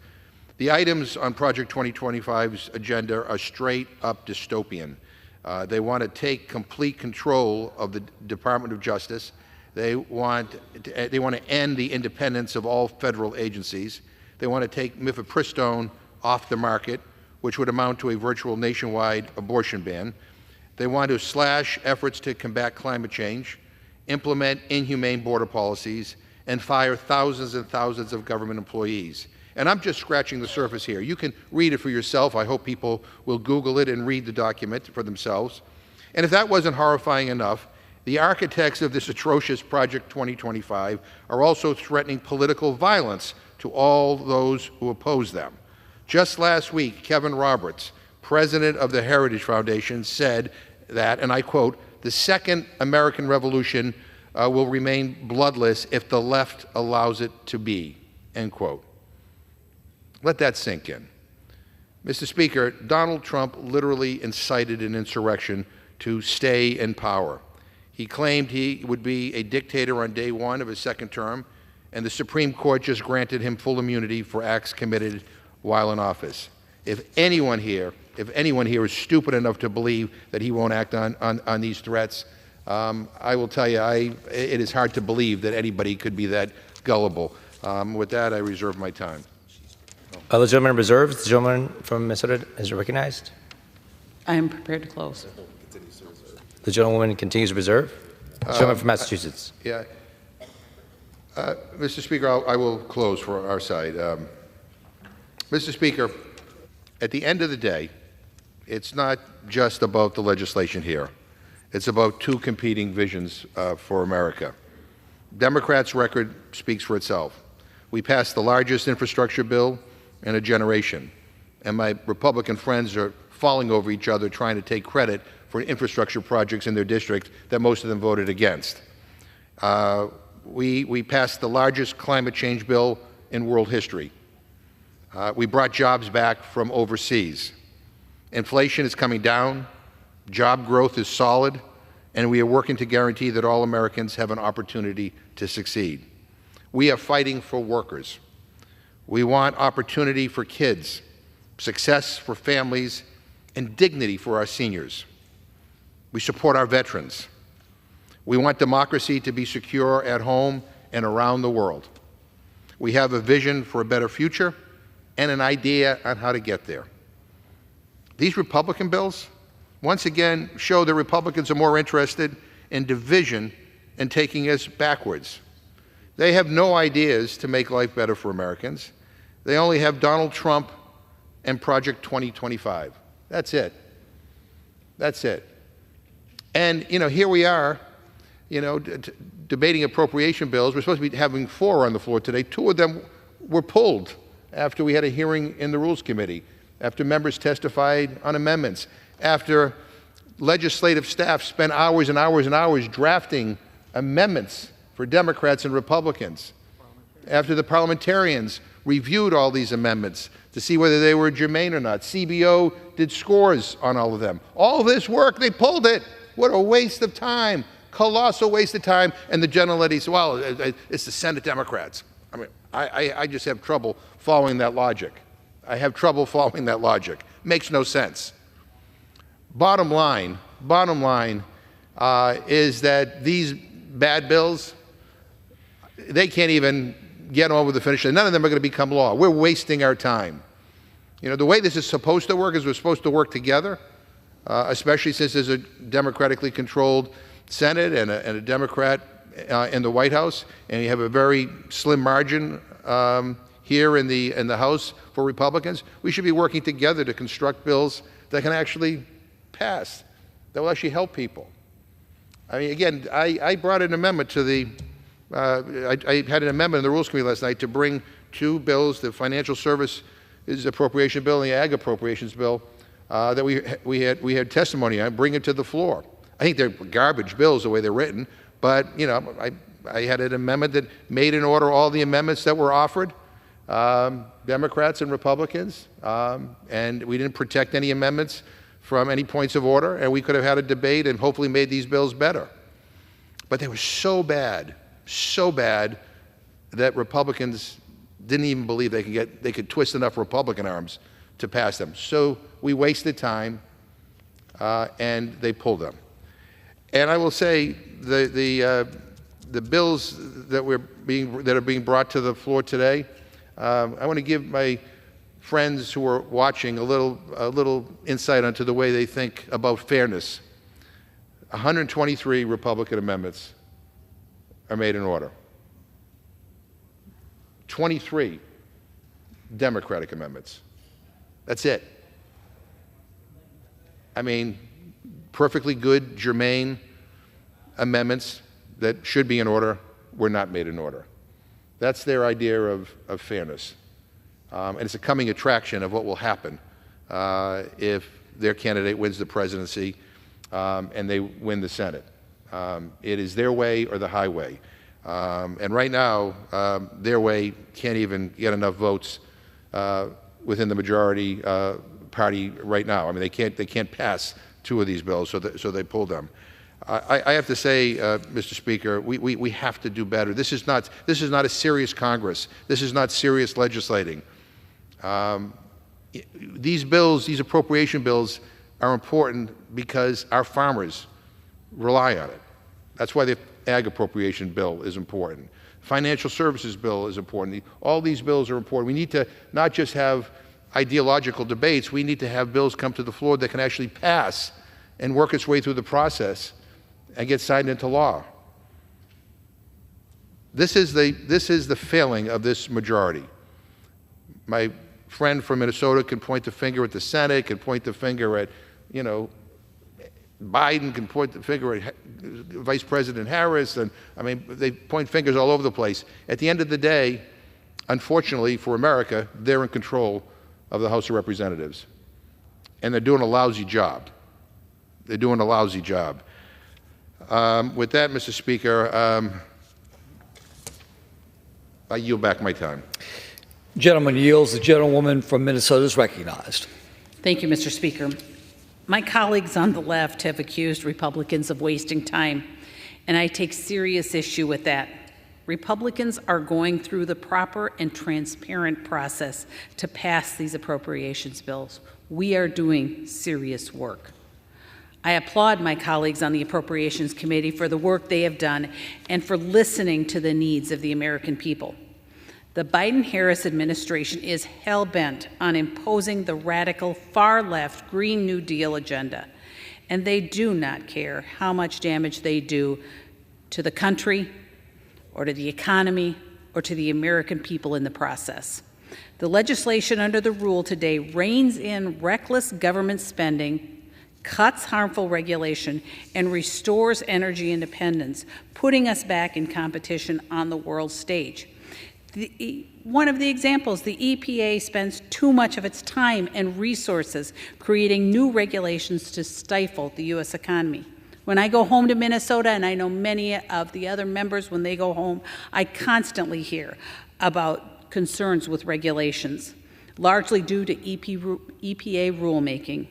The items on Project 2025's agenda are straight-up dystopian. They want to take complete control of the Department of Justice. They want to end the independence of all federal agencies. They want to take mifepristone off the market, which would amount to a virtual nationwide abortion ban. They want to slash efforts to combat climate change, implement inhumane border policies, and fire thousands and thousands of government employees. And I'm just scratching the surface here. You can read it for yourself. I hope people will Google it and read the document for themselves. And if that wasn't horrifying enough, the architects of this atrocious Project 2025 are also threatening political violence to all those who oppose them. Just last week, Kevin Roberts, president of the Heritage Foundation, said that, and I quote, "The second American Revolution will remain bloodless if the left allows it to be," end quote. Let that sink in. Mr. Speaker, Donald Trump literally incited an insurrection to stay in power. He claimed he would be a dictator on day one of his second term, and the Supreme Court just granted him full immunity for acts committed while in office. If anyone here is stupid enough to believe that he won't act on these threats, I will tell you, it is hard to believe that anybody could be that gullible. With that, I reserve my time. The gentleman reserves. The gentleman from Minnesota is recognized. I am prepared to close. The gentlewoman continues to reserve. The gentleman from Massachusetts. Yeah. Mr. Speaker, I will close for our side. Mr. Speaker, at the end of the day, it's not just about the legislation here. It's about two competing visions for America. Democrats' record speaks for itself. We passed the largest infrastructure bill in a generation, and my Republican friends are falling over each other trying to take credit for infrastructure projects in their district that most of them voted against. We passed the largest climate change bill in world history. We brought jobs back from overseas. Inflation is coming down, job growth is solid, and we are working to guarantee that all Americans have an opportunity to succeed. We are fighting for workers. We want opportunity for kids, success for families, and dignity for our seniors. We support our veterans. We want democracy to be secure at home and around the world. We have a vision for a better future and an idea on how to get there. These Republican bills, once again, show that Republicans are more interested in division and taking us backwards. They have no ideas to make life better for Americans. They only have Donald Trump and Project 2025. That's it. That's it. And, here we are, debating appropriation bills. We're supposed to be having 4 on the floor today. 2 of them were pulled after we had a hearing in the Rules Committee, after members testified on amendments, after legislative staff spent hours and hours and hours drafting amendments for Democrats and Republicans, after the parliamentarians reviewed all these amendments to see whether they were germane or not. CBO did scores on all of them. All this work, they pulled it. What a waste of time. Colossal waste of time. And the general lady said, well, it's the Senate Democrats. I mean, I just have trouble following that logic. I have trouble following that logic. Makes no sense. Bottom line is that these bad bills, they can't even get over the finish line. None of them are going to become law. We're wasting our time. The way this is supposed to work is we're supposed to work together, especially since there's a democratically controlled Senate and a Democrat in the White House, and you have a very slim margin here in the House for Republicans. We should be working together to construct bills that can actually pass, that will actually help people. I mean, again, I brought an amendment to the I had an amendment in the Rules Committee last night to bring 2 bills, the Financial Services Appropriation Bill and the Ag Appropriations Bill, that we had testimony on, bring it to the floor. I think they're garbage bills the way they're written, but I had an amendment that made in order all the amendments that were offered, Democrats and Republicans, and we didn't protect any amendments from any points of order, and we could have had a debate and hopefully made these bills better. But they were so bad that Republicans didn't even believe they could twist enough Republican arms to pass them. So we wasted time, and they pulled them. And I will say the the bills that are being brought to the floor today, I want to give my friends who are watching a little insight onto the way they think about fairness. 123 Republican amendments are made in order. 23 Democratic amendments. That's it. I mean, perfectly good, germane amendments that should be in order were not made in order. That's their idea of fairness. And it's a coming attraction of what will happen if their candidate wins the presidency and they win the Senate. It is their way or the highway. And right now, their way can't even get enough votes within the majority party right now. I mean, they can't pass two of these bills, so they pulled them. I have to say, Mr. Speaker, we have to do better. This is not a serious Congress. This is not serious legislating. These bills, these appropriation bills, are important because our farmers rely on it. That's why the Ag Appropriation Bill is important. Financial Services Bill is important. All these bills are important. We need to not just have ideological debates. We need to have bills come to the floor that can actually pass and work its way through the process and get signed into law. This is the failing of this majority. My friend from Minnesota can point the finger at the Senate, can point the finger at, Biden, can point the finger at Vice President Harris, and I mean, they point fingers all over the place. At the end of the day, unfortunately for America, they're in control of the House of Representatives, and they're doing a lousy job. They're doing a lousy job. With that, Mr. Speaker, I yield back my time. Gentleman yields. The gentlewoman from Minnesota is recognized. Thank you, Mr. Speaker. My colleagues on the left have accused Republicans of wasting time, and I take serious issue with that. Republicans are going through the proper and transparent process to pass these appropriations bills. We are doing serious work. I applaud my colleagues on the Appropriations Committee for the work they have done and for listening to the needs of the American people. The Biden-Harris administration is hell-bent on imposing the radical far-left Green New Deal agenda, and they do not care how much damage they do to the country or to the economy or to the American people in the process. The legislation under the rule today reins in reckless government spending, cuts harmful regulation, and restores energy independence, putting us back in competition on the world stage. One of the examples, the EPA spends too much of its time and resources creating new regulations to stifle the U.S. economy. When I go home to Minnesota, and I know many of the other members when they go home, I constantly hear about concerns with regulations, largely due to EPA rulemaking.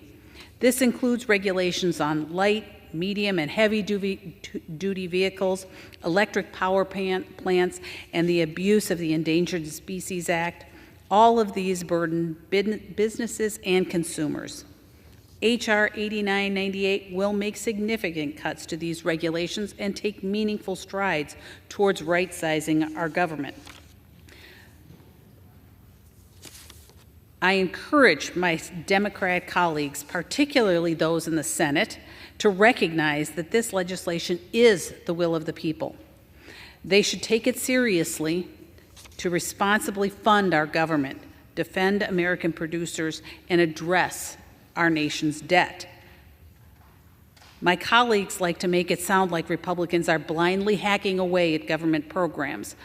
This includes regulations on light, medium, and heavy-duty vehicles, electric power plants, and the abuse of the Endangered Species Act. All of these burden businesses and consumers. H.R. 8998 will make significant cuts to these regulations and take meaningful strides towards right-sizing our government. I encourage my Democrat colleagues, particularly those in the Senate, to recognize that this legislation is the will of the people. They should take it seriously to responsibly fund our government, defend American producers, and address our nation's debt. My colleagues like to make it sound like Republicans are blindly hacking away at government programs.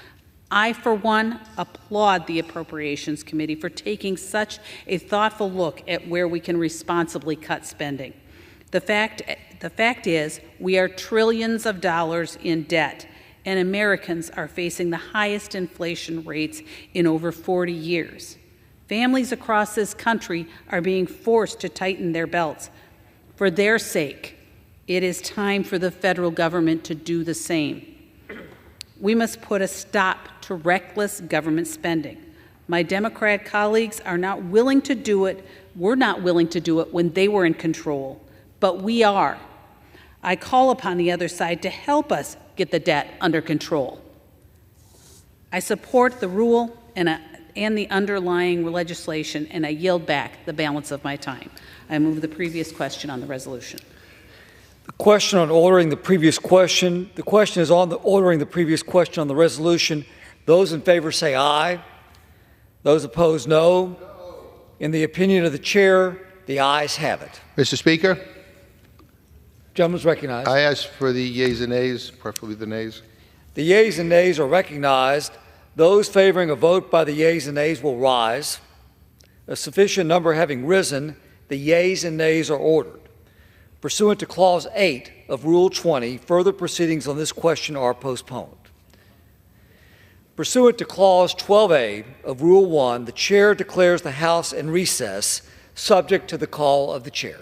I, for one, applaud the Appropriations Committee for taking such a thoughtful look at where we can responsibly cut spending. The fact is, we are trillions of dollars in debt, and Americans are facing the highest inflation rates in over 40 years. Families across this country are being forced to tighten their belts. For their sake, it is time for the federal government to do the same. We must put a stop to reckless government spending. My Democrat colleagues are not willing to do it. We're not willing to do it when they were in control, but we are. I call upon the other side to help us get the debt under control. I support the rule and the underlying legislation, and I yield back the balance of my time. I move the previous question on the resolution. The question on ordering the previous question. The question is on the ordering the previous question on the resolution. Those in favor say aye. Those opposed, no. In the opinion of the chair, the ayes have it. Mr. Speaker, Gentleman's recognized. I ask for the yeas and nays, preferably the nays. The yeas and nays are recognized. Those favoring a vote by the yeas and nays will rise. A sufficient number having risen, the yeas and nays are ordered. Pursuant to Clause 8 of Rule 20, further proceedings on this question are postponed. Pursuant to Clause 12A of Rule 1, the Chair declares the House in recess, subject to the call of the Chair.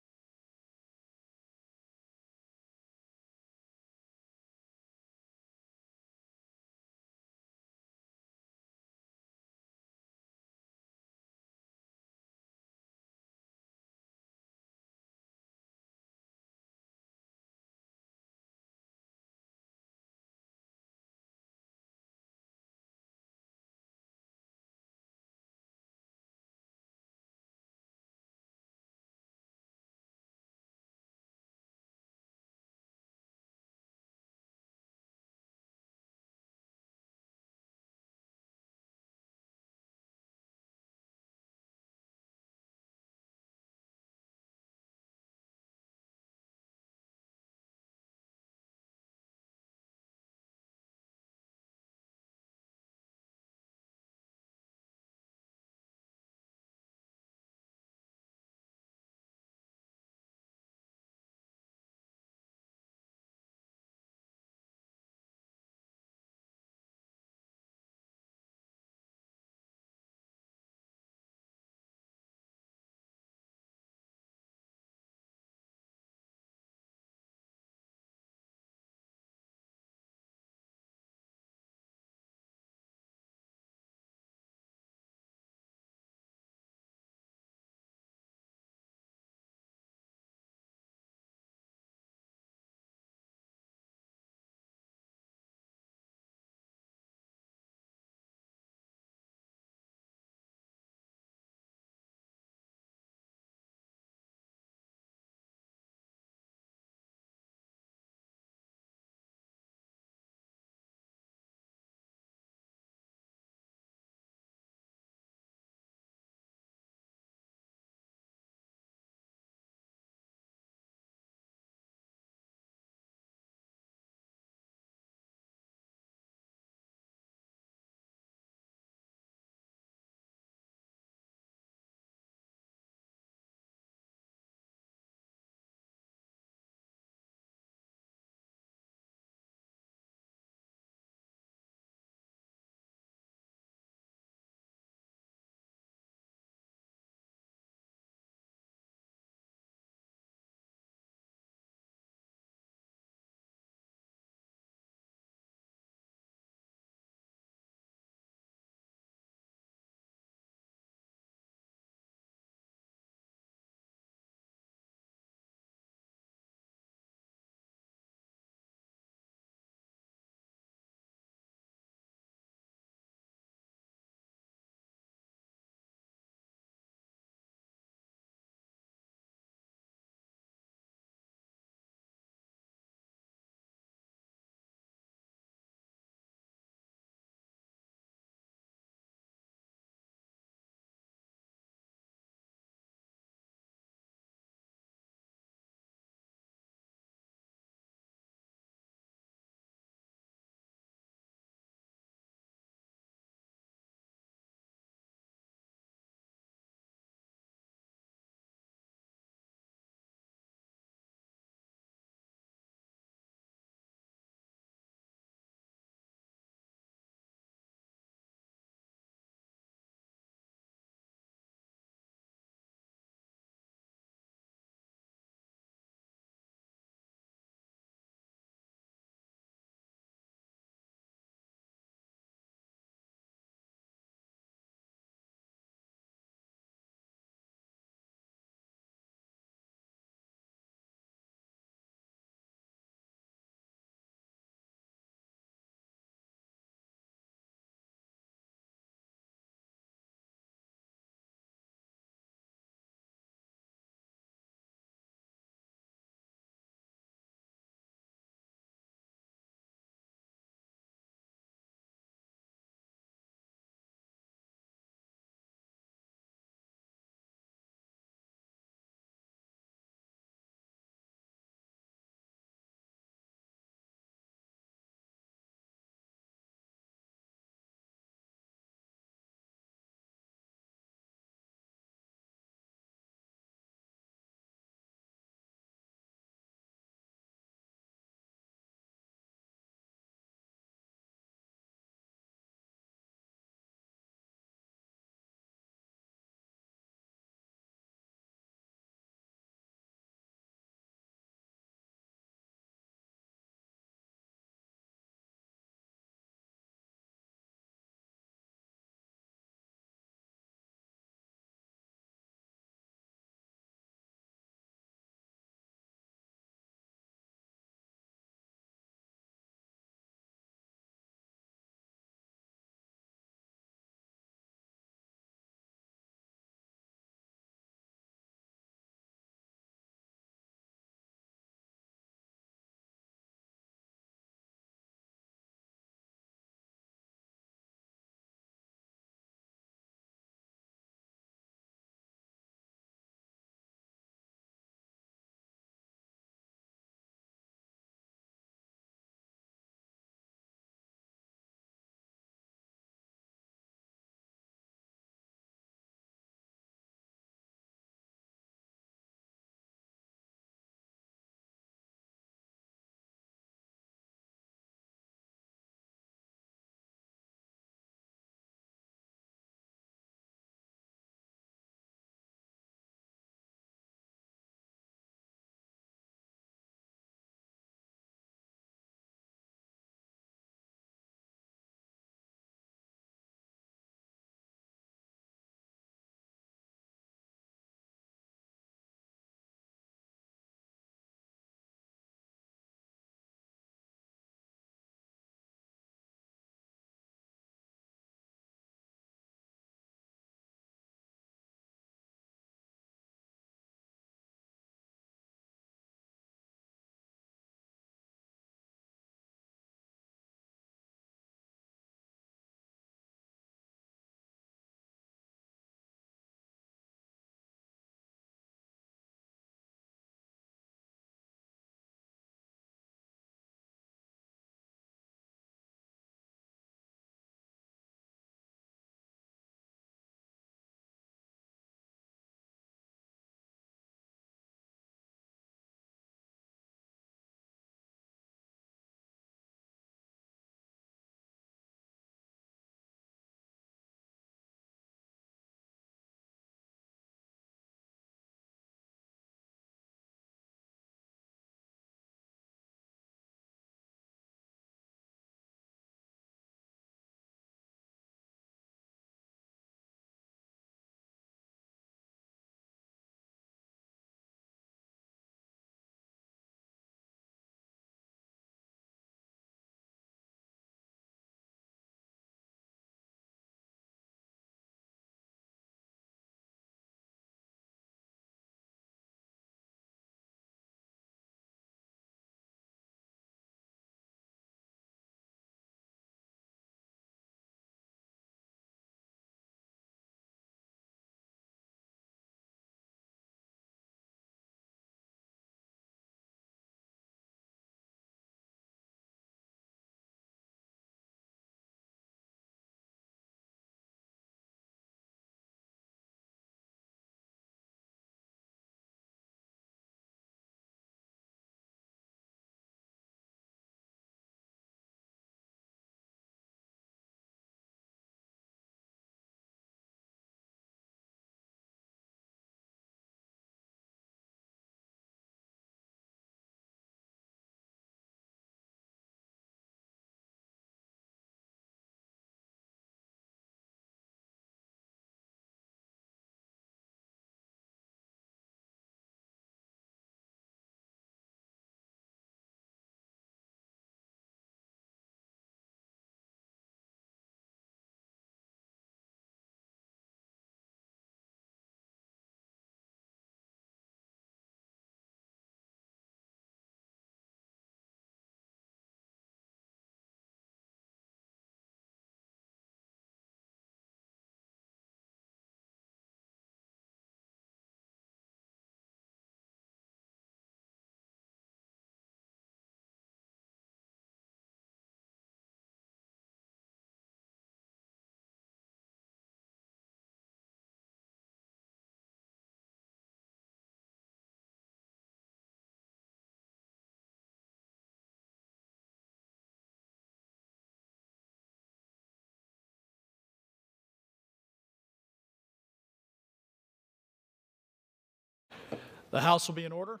The House will be in order.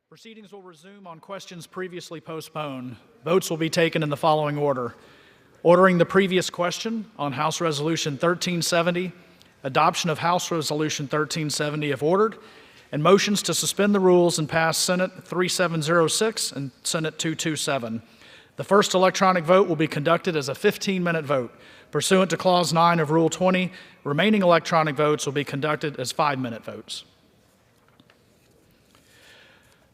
Proceedings will resume on questions previously postponed. Votes will be taken in the following order. Ordering the previous question on House Resolution 1370, adoption of House Resolution 1370 if ordered, and motions to suspend the rules and pass Senate 3706 and Senate 227. The first electronic vote will be conducted as a 15-minute vote. Pursuant to Clause 9 of Rule 20, remaining electronic votes will be conducted as 5-minute votes.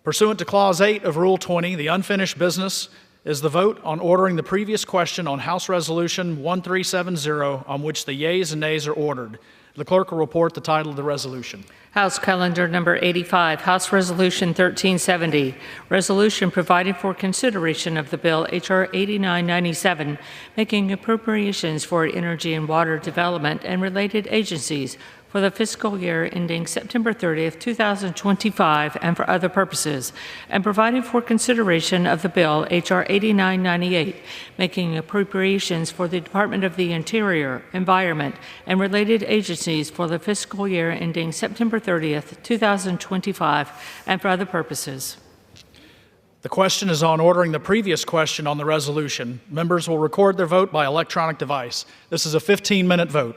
Pursuant to Clause 8 of Rule 20, the unfinished business is the vote on ordering the previous question on House Resolution 1370, on which the yeas and nays are ordered. The clerk will report the title of the resolution. House Calendar Number 85, House Resolution 1370, resolution providing for consideration of the bill H.R. 8997, making appropriations for energy and water development and related agencies for the fiscal year ending September 30th, 2025, and for other purposes, and providing for consideration of the bill H.R. 8998, making appropriations for the Department of the Interior, Environment, and related agencies for the fiscal year ending September 30th, 2025, and for other purposes. The question is on ordering the previous question on the resolution. Members will record their vote by electronic device. This is a 15-minute vote.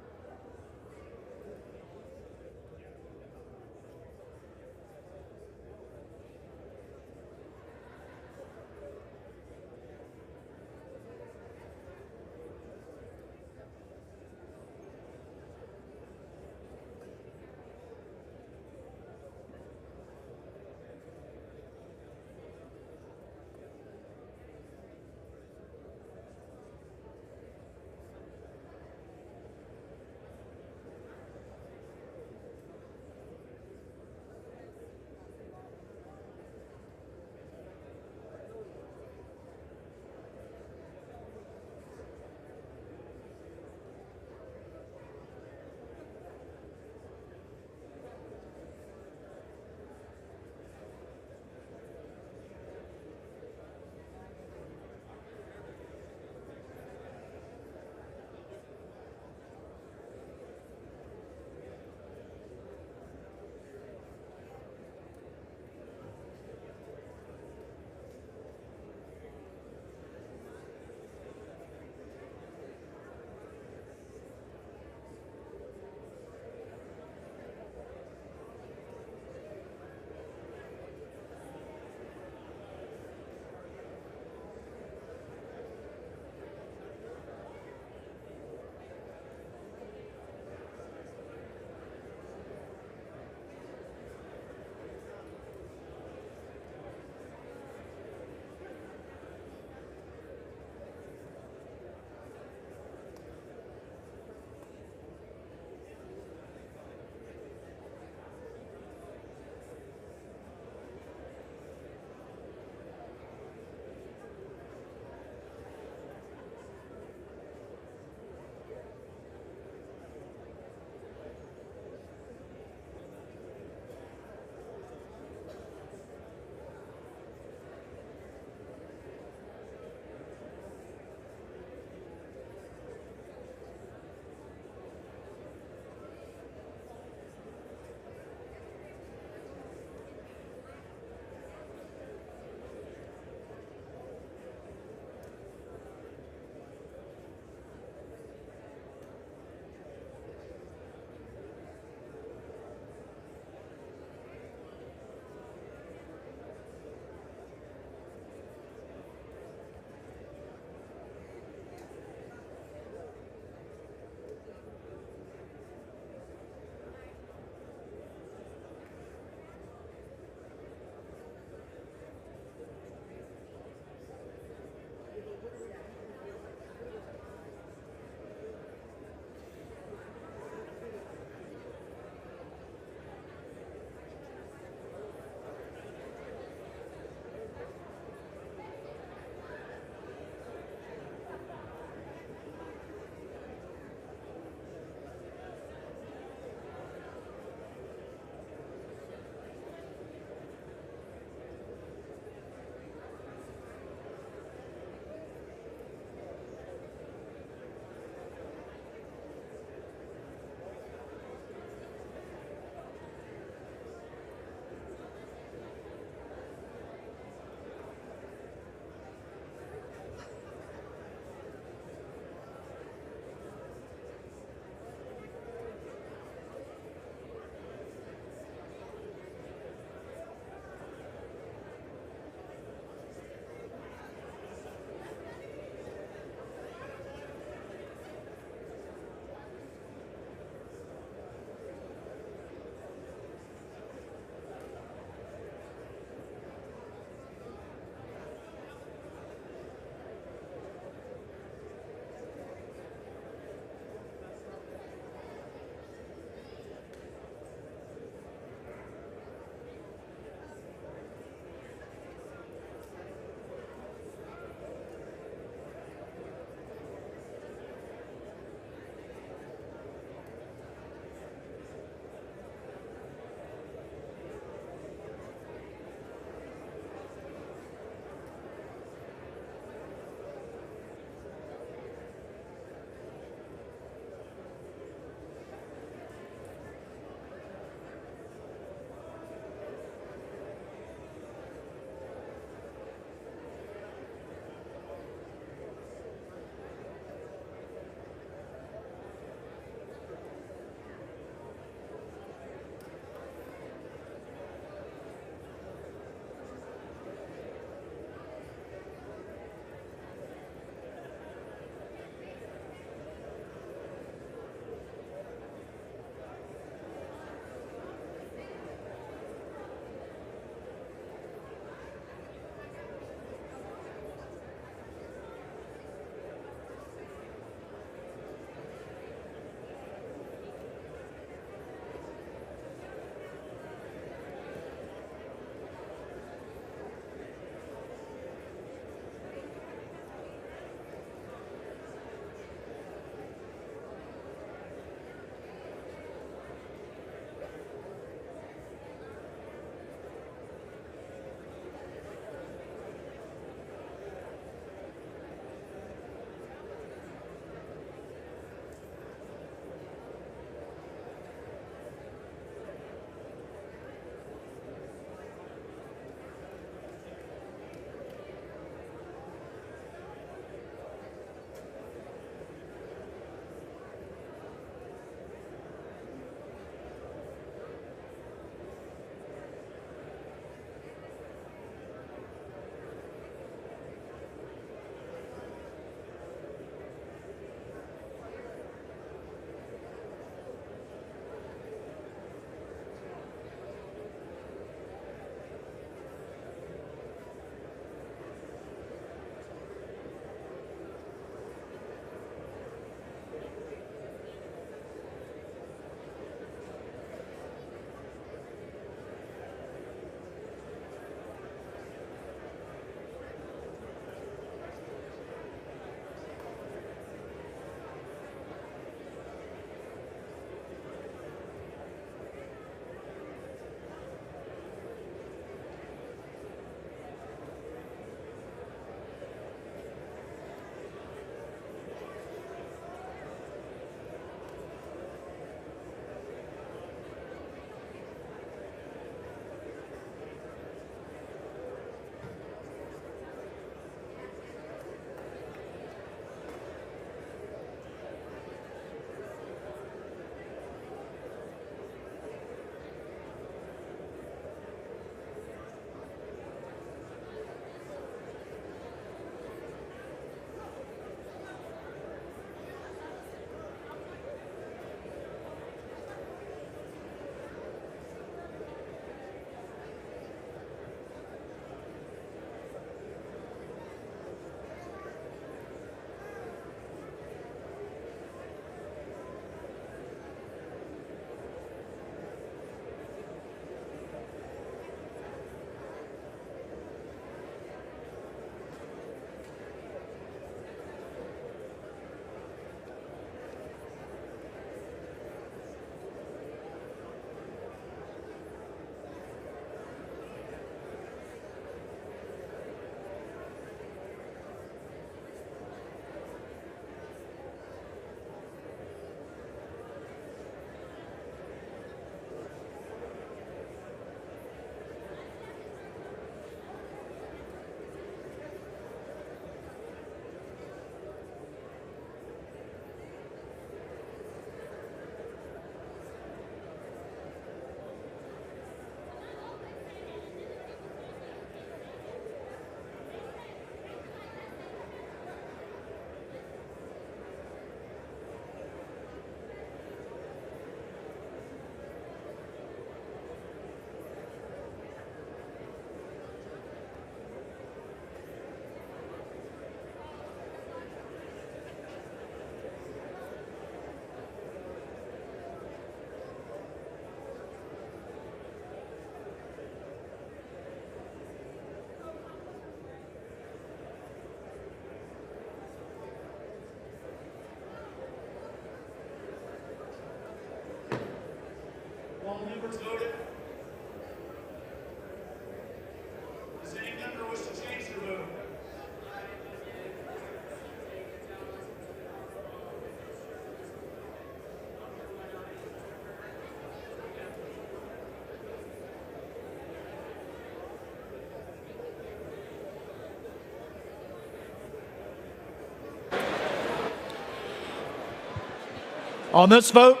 On this vote,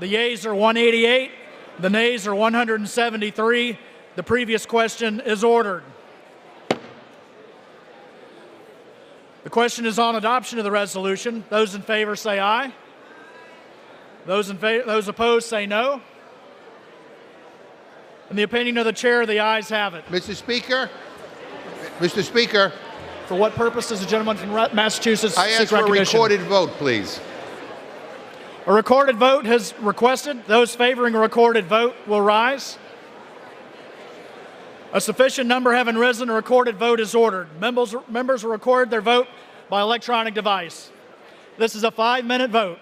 the yeas are 188, the nays are 173. The previous question is ordered. The question is on adoption of the resolution. Those in favor say aye. Those opposed say no. In the opinion of the chair, the ayes have it. Mr. Speaker. For what purpose does the gentleman from Massachusetts I seek ask for a recognition? recorded vote, please. A recorded vote has requested. Those favoring a recorded vote will rise. A sufficient number having risen, a recorded vote is ordered. Members will record their vote by electronic device. This is a 5-minute vote.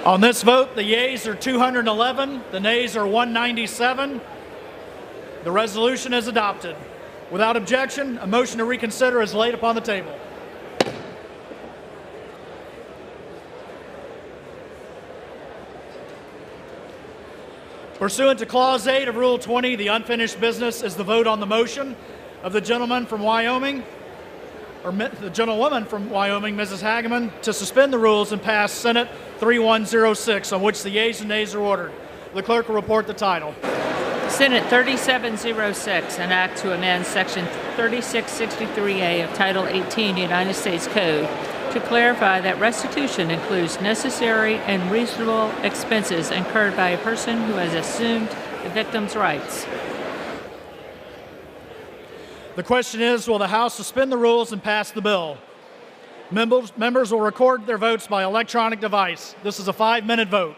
On this vote, the yeas are 211, the nays are 197. The resolution is adopted. Without objection, a motion to reconsider is laid upon the table. Pursuant to Clause 8 of Rule 20, the unfinished business is the vote on the motion of the gentleman from Wyoming, or the gentlewoman from Wyoming, Mrs. Hageman, to suspend the rules and pass Senate 3106, on which the yeas and nays are ordered. The clerk will report the title. Senate 3706, an act to amend Section 3663A of Title 18 United States Code to clarify that restitution includes necessary and reasonable expenses incurred by a person who has assumed the victim's rights. The question is, will the House suspend the rules and pass the bill? Members will record their votes by electronic device. This is a 5-minute vote.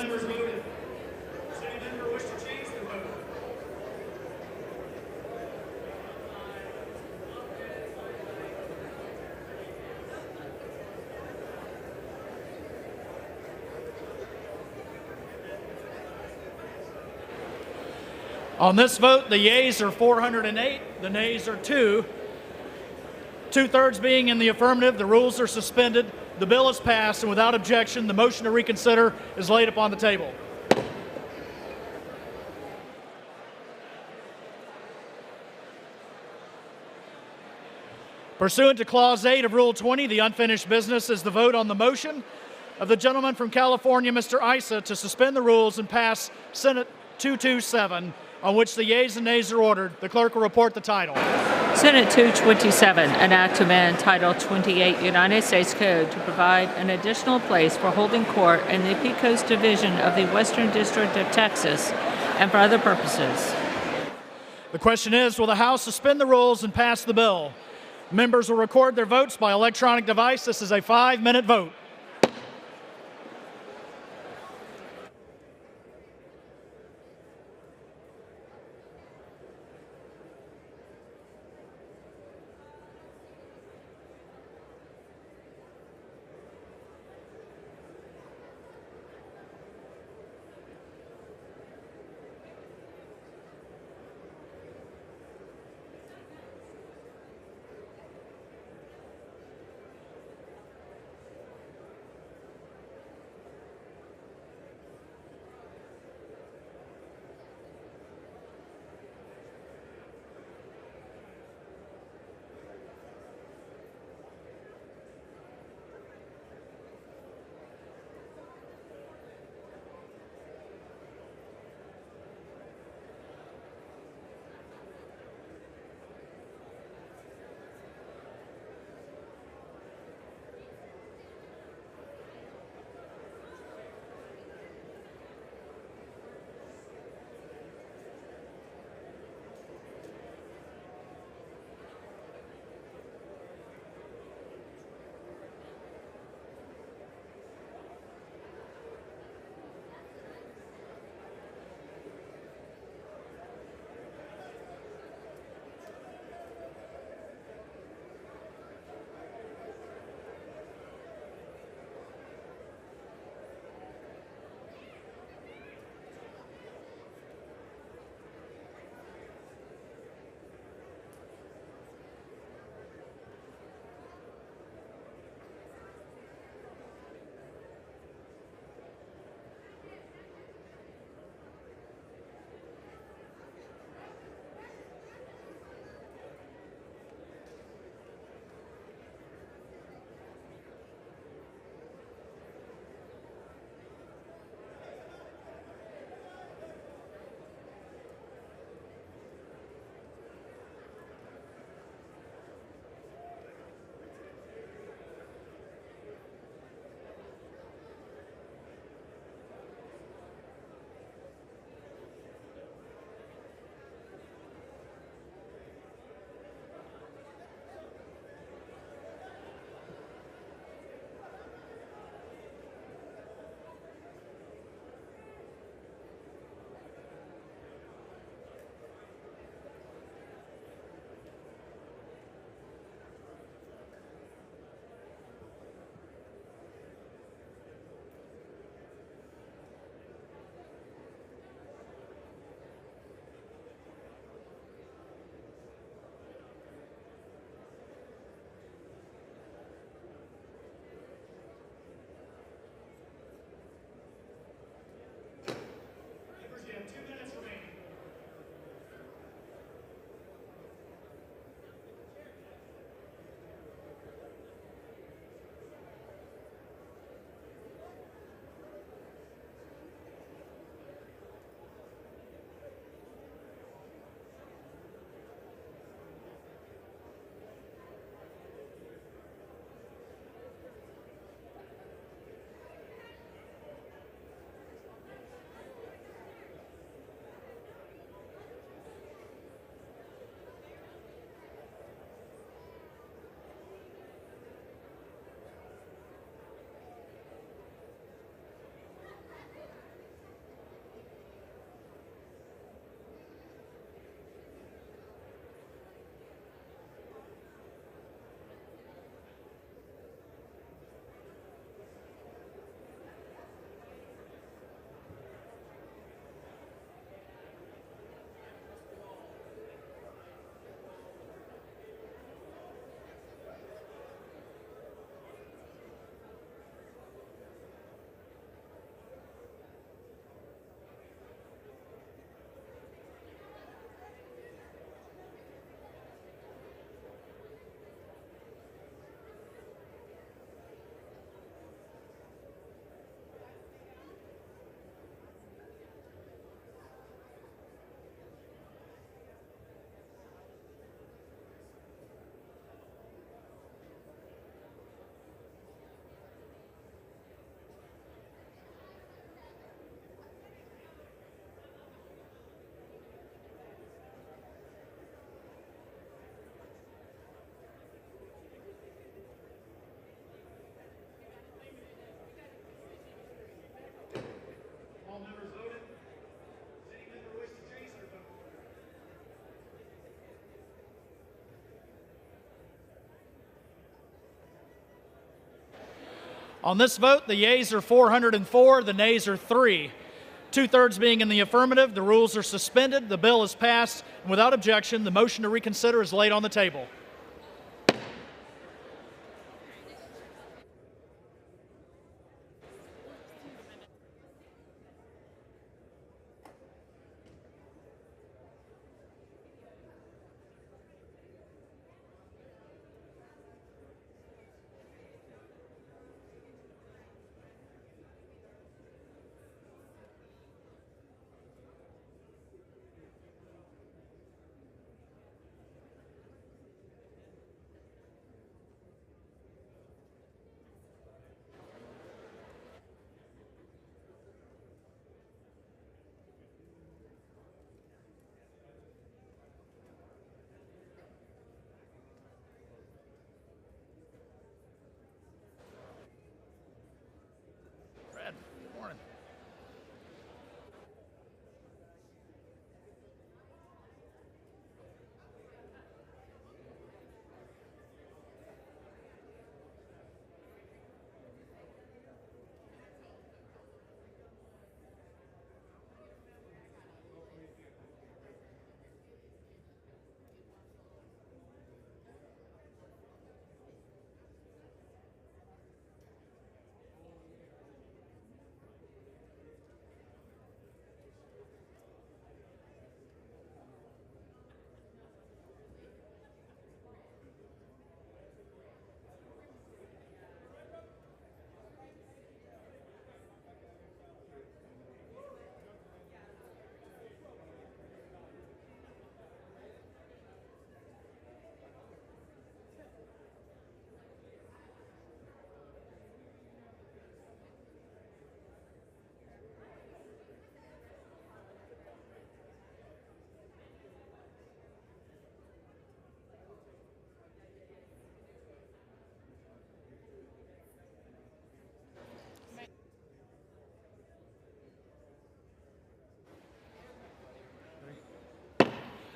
members voted. Does any member wish to change their vote? On this vote, the yeas are 408, the nays are 2. Two-thirds being in the affirmative, the rules are suspended, the bill is passed, and without objection, the motion to reconsider is laid upon the table. Pursuant to Clause 8 of Rule 20, the unfinished business is the vote on the motion of the gentleman from California, Mr. Issa, to suspend the rules and pass Senate 227, on which the yeas and nays are ordered. The clerk will report the title. Senate 227, an act to amend Title 28 United States Code to provide an additional place for holding court in the Pecos Division of the Western District of Texas and for other purposes. The question is, will the House suspend the rules and pass the bill? Members will record their votes by electronic device. This is a 5-minute vote. On this vote, the yeas are 404, the nays are 3. Two-thirds being in the affirmative, the rules are suspended, the bill is passed, and without objection, the motion to reconsider is laid on the table.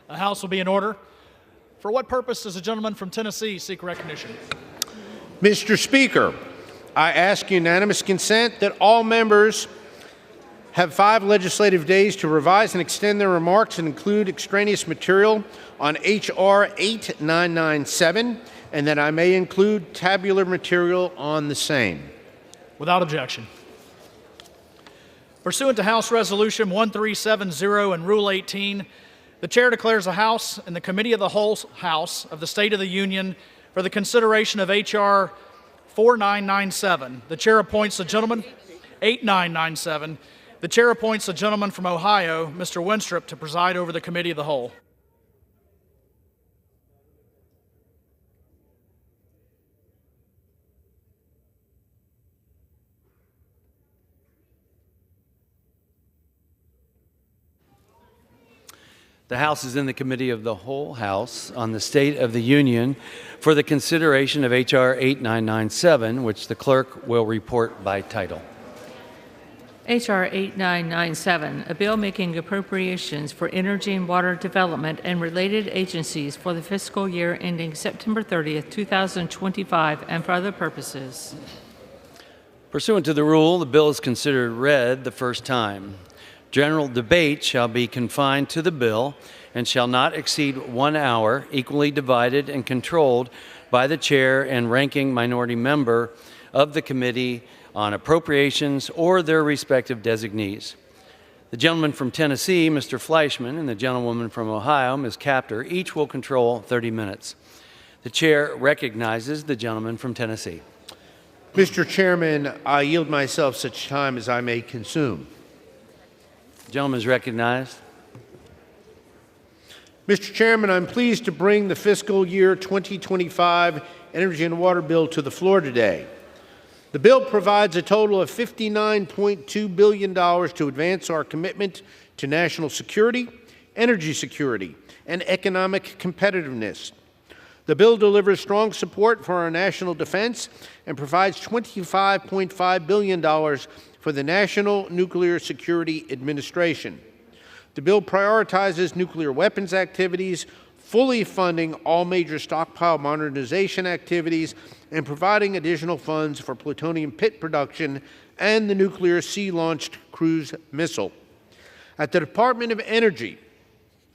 The House will be in order. For what purpose does the gentleman from Tennessee seek recognition? Mr. Speaker, I ask unanimous consent that all members have 5 legislative days to revise and extend their remarks and include extraneous material on H.R. 8997, and that I may include tabular material on the same. Without objection. Pursuant to House Resolution 1370 and Rule 18, the Chair declares the House and the Committee of the Whole House of the State of the Union for the consideration of H.R. 4997. The Chair appoints the gentleman, 8997. The Chair appoints the gentleman from Ohio, Mr. Winstrup, to preside over the Committee of the Whole. The House is in the Committee of the Whole House on the State of the Union for the consideration of H.R. 8997, which the clerk will report by title. H.R. 8997, a bill making appropriations for energy and water development and related agencies for the fiscal year ending September 30th, 2025, and for other purposes. Pursuant to the rule, the bill is considered read the first time. General debate shall be confined to the bill and shall not exceed 1 hour, equally divided and controlled by the chair and ranking minority member of the Committee on Appropriations or their respective designees. The gentleman from Tennessee, Mr. Fleischman, and the gentlewoman from Ohio, Ms. Capter, each will control 30 minutes. The chair recognizes the gentleman from Tennessee. Mr. Chairman, I yield myself such time as I may consume. The gentleman is recognized. Mr. Chairman, I'm pleased to bring the fiscal year 2025 Energy and Water Bill to the floor today. The bill provides a total of $59.2 billion to advance our commitment to national security, energy security, and economic competitiveness. The bill delivers strong support for our national defense and provides $25.5 billion for the National Nuclear Security Administration. The bill prioritizes nuclear weapons activities, fully funding all major stockpile modernization activities and providing additional funds for plutonium pit production and the nuclear sea-launched cruise missile. At the Department of Energy,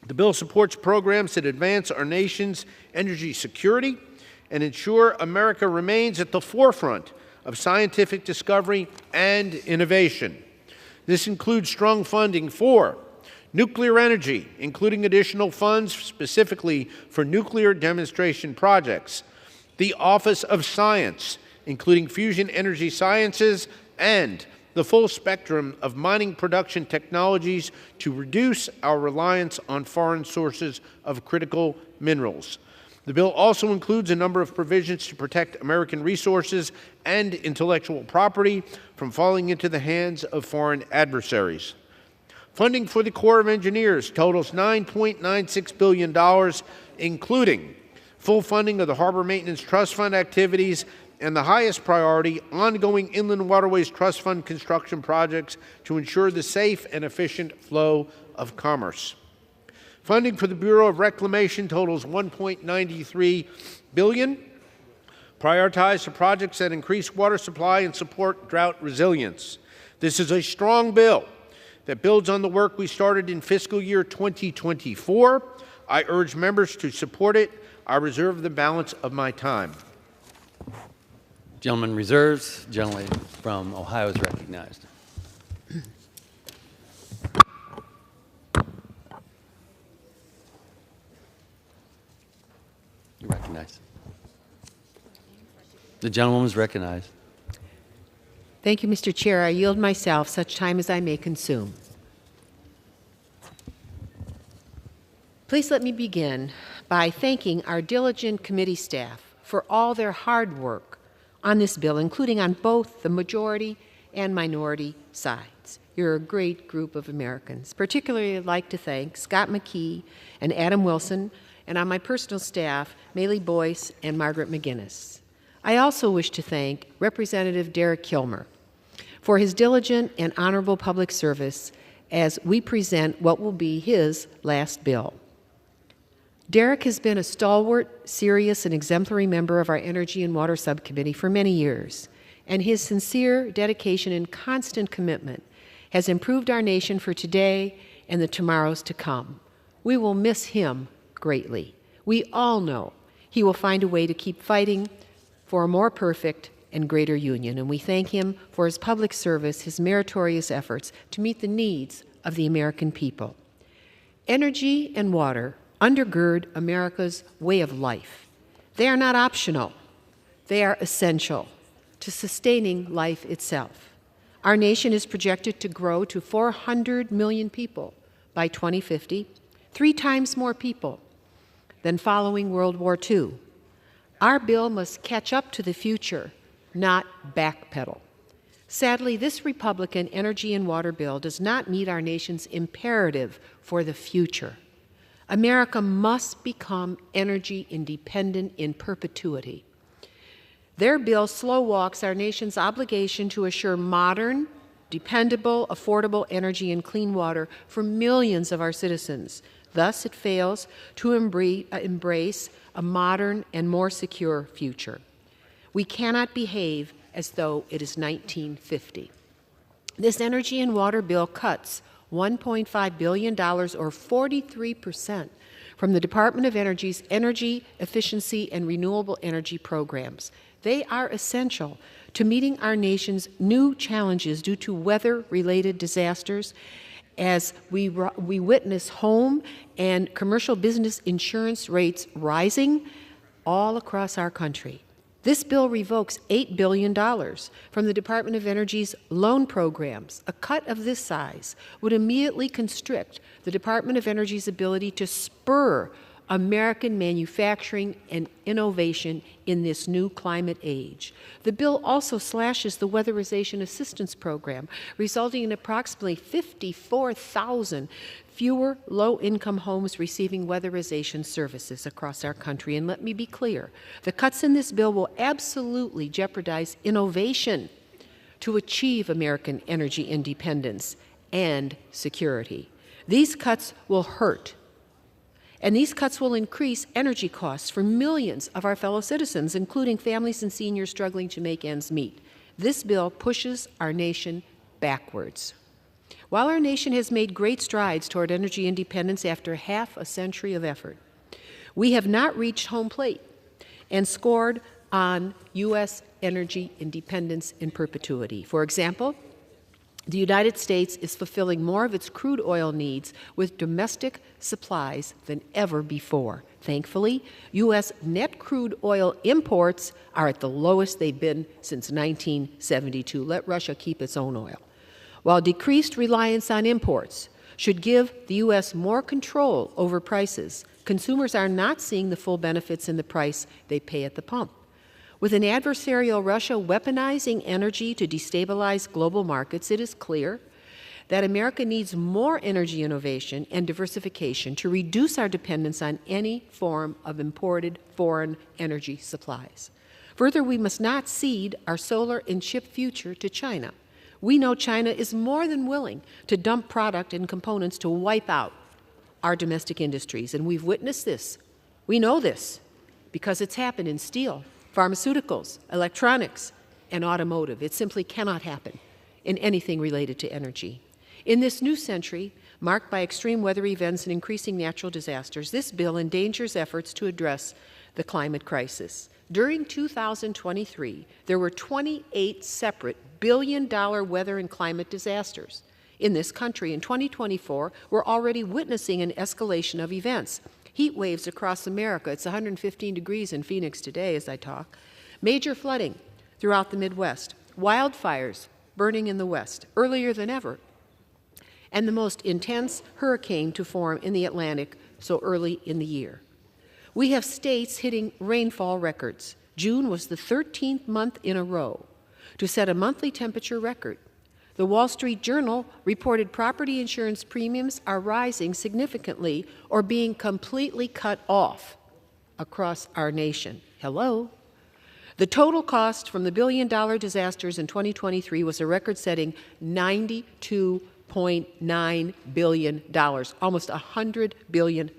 the bill supports programs that advance our nation's energy security and ensure America remains at the forefront of scientific discovery and innovation. This includes strong funding for nuclear energy, including additional funds specifically for nuclear demonstration projects, the Office of Science, including fusion energy sciences, and the full spectrum of mining production technologies to reduce our reliance on foreign sources of critical minerals. The bill also includes a number of provisions to protect American resources and intellectual property from falling into the hands of foreign adversaries. Funding for the Corps of Engineers totals $9.96 billion, including full funding of the Harbor Maintenance Trust Fund activities and the highest priority, ongoing Inland Waterways Trust Fund construction projects to ensure the safe and efficient flow of commerce. Funding for the Bureau of Reclamation totals $1.93 billion, prioritized to projects that increase water supply and support drought resilience. This is a strong bill that builds on the work we started in fiscal year 2024. I urge members to support it. I reserve the balance of my time. Gentleman reserves. Gentleman from Ohio is recognized. You're recognized. The gentleman is recognized. Thank you, Mr. Chair. I yield myself such time as I may consume. Please let me begin by thanking our diligent committee staff for all their hard work on this bill, including on both the majority and minority sides. You're a great group of Americans. Particularly, I'd like to thank Scott McKee and Adam Wilson, and on my personal staff, Maylie Boyce and Margaret McGinnis. I also wish to thank Representative Derek Kilmer for his diligent and honorable public service as we present what will be his last bill. Derek has been a stalwart, serious, and exemplary member of our Energy and Water Subcommittee for many years, and his sincere dedication and constant commitment has improved our nation for today and the tomorrows to come. We will miss him greatly. We all know he will find a way to keep fighting for a more perfect and greater union, and we thank him for his public service, his meritorious efforts to meet the needs of the American people. Energy and water undergird America's way of life. They are not optional. They are essential to sustaining life itself. Our nation is projected to grow to 400 million people by 2050, 3 times more people than following World War II. Our bill must catch up to the future, not backpedal. Sadly, this Republican energy and water bill does not meet our nation's imperative for the future. America must become energy independent in perpetuity. Their bill slow walks our nation's obligation to assure modern, dependable, affordable energy and clean water for millions of our citizens. Thus, it fails to embrace a modern and more secure future. We cannot behave as though it is 1950. This energy and water bill cuts $1.5 billion, or 43%, from the Department of Energy's energy efficiency and renewable energy programs. They are essential to meeting our nation's new challenges due to weather-related disasters, as we witness home and commercial business insurance rates rising all across our country. This bill revokes $8 billion from the Department of Energy's loan programs. A cut of this size would immediately constrict the Department of Energy's ability to spur American manufacturing and innovation in this new climate age. The bill also slashes the Weatherization Assistance Program, resulting in approximately 54,000 fewer low-income homes receiving weatherization services across our country. And let me be clear, the cuts in this bill will absolutely jeopardize innovation to achieve American energy independence and security. These cuts will hurt And these cuts will increase energy costs for millions of our fellow citizens, including families and seniors struggling to make ends meet. This bill pushes our nation backwards. While our nation has made great strides toward energy independence after half a century of effort, we have not reached home plate and scored on U.S. energy independence in perpetuity. For example, the United States is fulfilling more of its crude oil needs with domestic supplies than ever before. Thankfully, U.S. net crude oil imports are at the lowest they've been since 1972. Let Russia keep its own oil. While decreased reliance on imports should give the U.S. more control over prices, consumers are not seeing the full benefits in the price they pay at the pump. With an adversarial Russia weaponizing energy to destabilize global markets, it is clear that America needs more energy innovation and diversification to reduce our dependence on any form of imported foreign energy supplies. Further, we must not cede our solar and chip future to China. We know China is more than willing to dump product and components to wipe out our domestic industries, and we've witnessed this. We know this because it's happened in steel, pharmaceuticals, electronics, and automotive. It simply cannot happen in anything related to energy. In this new century, marked by extreme weather events and increasing natural disasters, this bill endangers efforts to address the climate crisis. During 2023, there were 28 separate billion-dollar weather and climate disasters in this country. In 2024, we're already witnessing an escalation of events. Heat waves across America. It's 115 degrees in Phoenix today as I talk. Major flooding throughout the Midwest. Wildfires burning in the West earlier than ever. And the most intense hurricane to form in the Atlantic so early in the year. We have states hitting rainfall records. June was the 13th month in a row to set a monthly temperature record. The Wall Street Journal reported property insurance premiums are rising significantly or being completely cut off across our nation. Hello? The total cost from the billion-dollar disasters in 2023 was a record-setting $92.9 billion, almost $100 billion.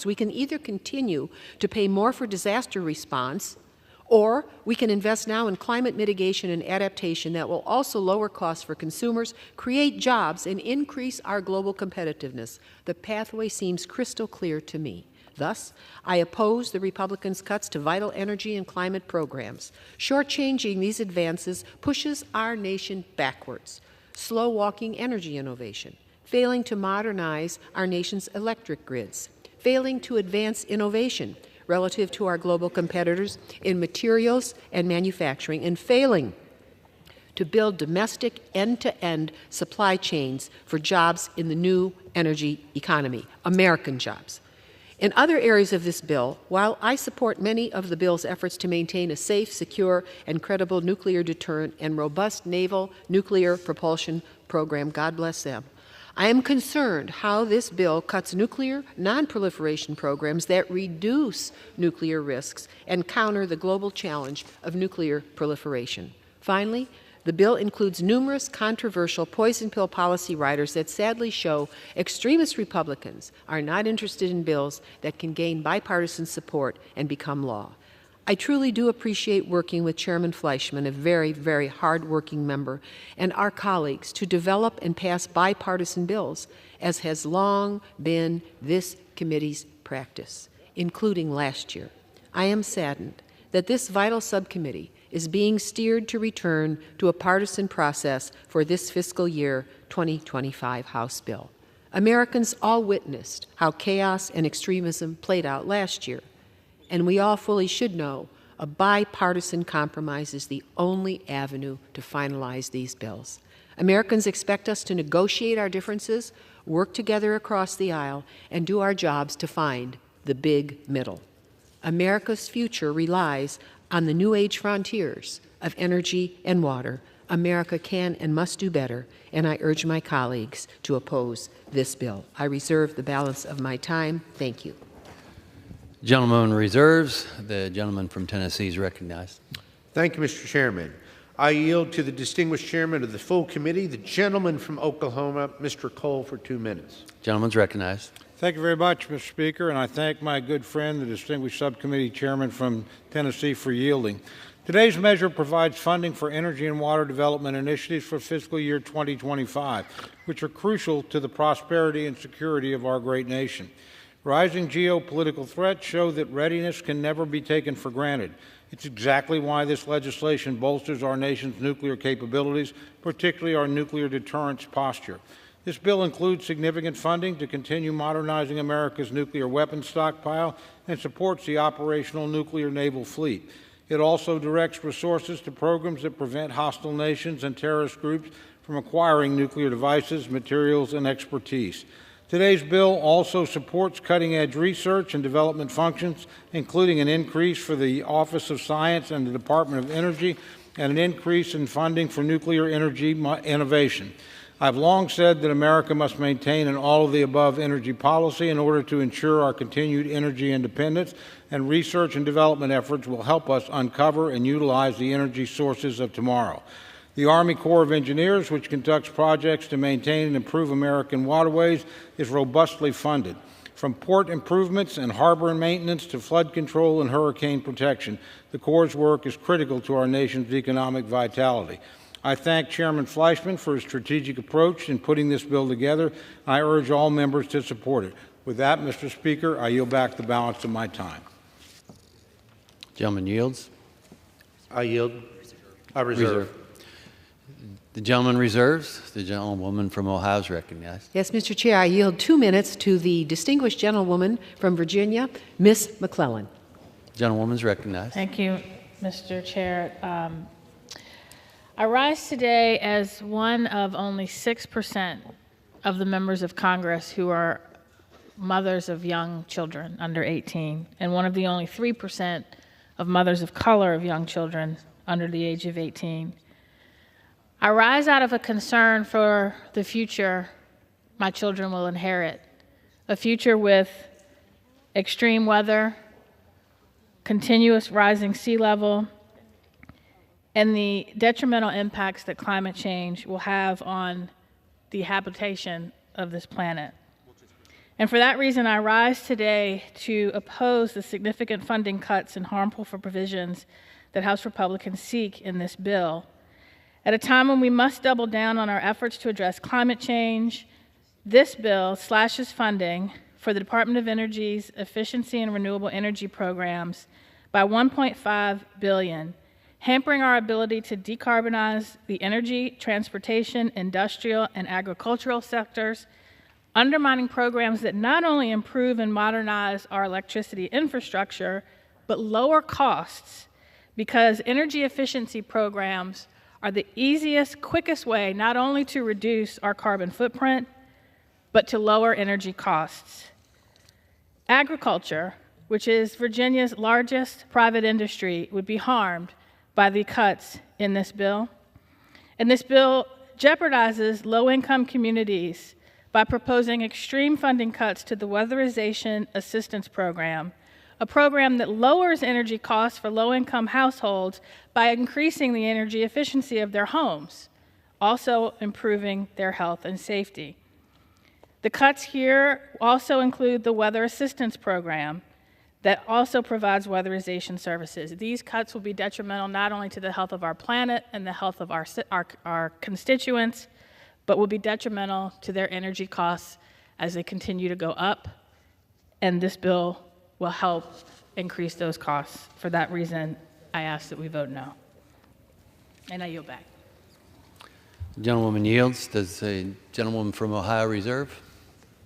We can either continue to pay more for disaster response, or we can invest now in climate mitigation and adaptation that will also lower costs for consumers, create jobs, and increase our global competitiveness. The pathway seems crystal clear to me. Thus, I oppose the Republicans' cuts to vital energy and climate programs. Shortchanging these advances pushes our nation backwards, slow-walking energy innovation, failing to modernize our nation's electric grids, failing to advance innovation relative to our global competitors in materials and manufacturing, and failing to build domestic end-to-end supply chains for jobs in the new energy economy, American jobs. In other areas of this bill, while I support many of the bill's efforts to maintain a safe, secure, and credible nuclear deterrent and robust naval nuclear propulsion program, God bless them, I am concerned how this bill cuts nuclear nonproliferation programs that reduce nuclear risks and counter the global challenge of nuclear proliferation. Finally, the bill includes numerous controversial poison pill policy riders that sadly show extremist Republicans are not interested in bills that can gain bipartisan support and become law. I truly do appreciate working with Chairman Fleischman, a very, very hard-working member, and our colleagues to develop and pass bipartisan bills, as has long been this committee's practice, including last year. I am saddened that this vital subcommittee is being steered to return to a partisan process for this fiscal year 2025 House bill. Americans all witnessed how chaos and extremism played out last year, and we all fully should know a bipartisan compromise is the only avenue to finalize these bills. Americans expect us to negotiate our differences, work together across the aisle, and do our jobs to find the big middle. America's future relies on the new age frontiers of energy and water. America can and must do better, and I urge my colleagues to oppose this bill. I reserve the balance of my time. Thank you. Gentleman reserves. The gentleman from Tennessee is recognized. Thank you, Mr. Chairman. I yield to the distinguished chairman of the full committee, the gentleman from Oklahoma, Mr. Cole, for 2 minutes. Gentleman's recognized. Thank you very much, Mr. Speaker, and I thank my good friend, the distinguished subcommittee chairman from Tennessee, for yielding. Today's measure provides funding for energy and water development initiatives for fiscal year 2025, which are crucial to the prosperity and security of our great nation. Rising geopolitical threats show that readiness can never be taken for granted. It's exactly why this legislation bolsters our nation's nuclear capabilities, particularly our nuclear deterrence posture. This bill includes significant funding to continue modernizing America's nuclear weapons stockpile and supports the operational nuclear naval fleet. It also directs resources to programs that prevent hostile nations and terrorist groups from acquiring nuclear devices, materials, and expertise. Today's bill also supports cutting-edge research and development functions, including an increase for the Office of Science and the Department of Energy, and an increase in funding for nuclear energy innovation. I've long said that America must maintain an all-of-the-above energy policy in order to ensure our continued energy independence, and research and development efforts will help us uncover and utilize the energy sources of tomorrow. The Army Corps of Engineers, which conducts projects to maintain and improve American waterways, is robustly funded. From port improvements and harbor maintenance to flood control and hurricane protection, the Corps' work is critical to our nation's economic vitality. I thank Chairman Fleischman for his strategic approach in putting this bill together. I urge all members to support it. With that, Mr. Speaker, I yield back the balance of my time. Gentleman yields. I yield. I reserve. The gentleman reserves. The gentlewoman from Ohio is recognized. Yes, Mr. Chair, I yield 2 minutes to the distinguished gentlewoman from Virginia, Ms. McClellan. Gentlewoman is recognized. Thank you, Mr. Chair. I rise today as one of only 6% of the members of Congress who are mothers of young children under 18, and one of the only 3% of mothers of color of young children under the age of 18. I rise out of a concern for the future my children will inherit, a future with extreme weather, continuous rising sea level, and the detrimental impacts that climate change will have on the habitation of this planet. And for that reason, I rise today to oppose the significant funding cuts and harmful provisions that House Republicans seek in this bill. At a time when we must double down on our efforts to address climate change, this bill slashes funding for the Department of Energy's efficiency and renewable energy programs by $1.5 billion, hampering our ability to decarbonize the energy, transportation, industrial, and agricultural sectors, undermining programs that not only improve and modernize our electricity infrastructure, but lower costs, because energy efficiency programs are the easiest, quickest way not only to reduce our carbon footprint, but to lower energy costs. Agriculture, which is Virginia's largest private industry, would be harmed by the cuts in this bill. And this bill jeopardizes low-income communities by proposing extreme funding cuts to the Weatherization Assistance Program, a program that lowers energy costs for low-income households by increasing the energy efficiency of their homes, also improving their health and safety. The cuts here also include the Weather Assistance Program that also provides weatherization services. These cuts will be detrimental not only to the health of our planet and the health of our constituents, but will be detrimental to their energy costs as they continue to go up, and this bill will help increase those costs. For that reason, I ask that we vote no. And I yield back. The gentlewoman yields. Does the gentlewoman from Ohio reserve?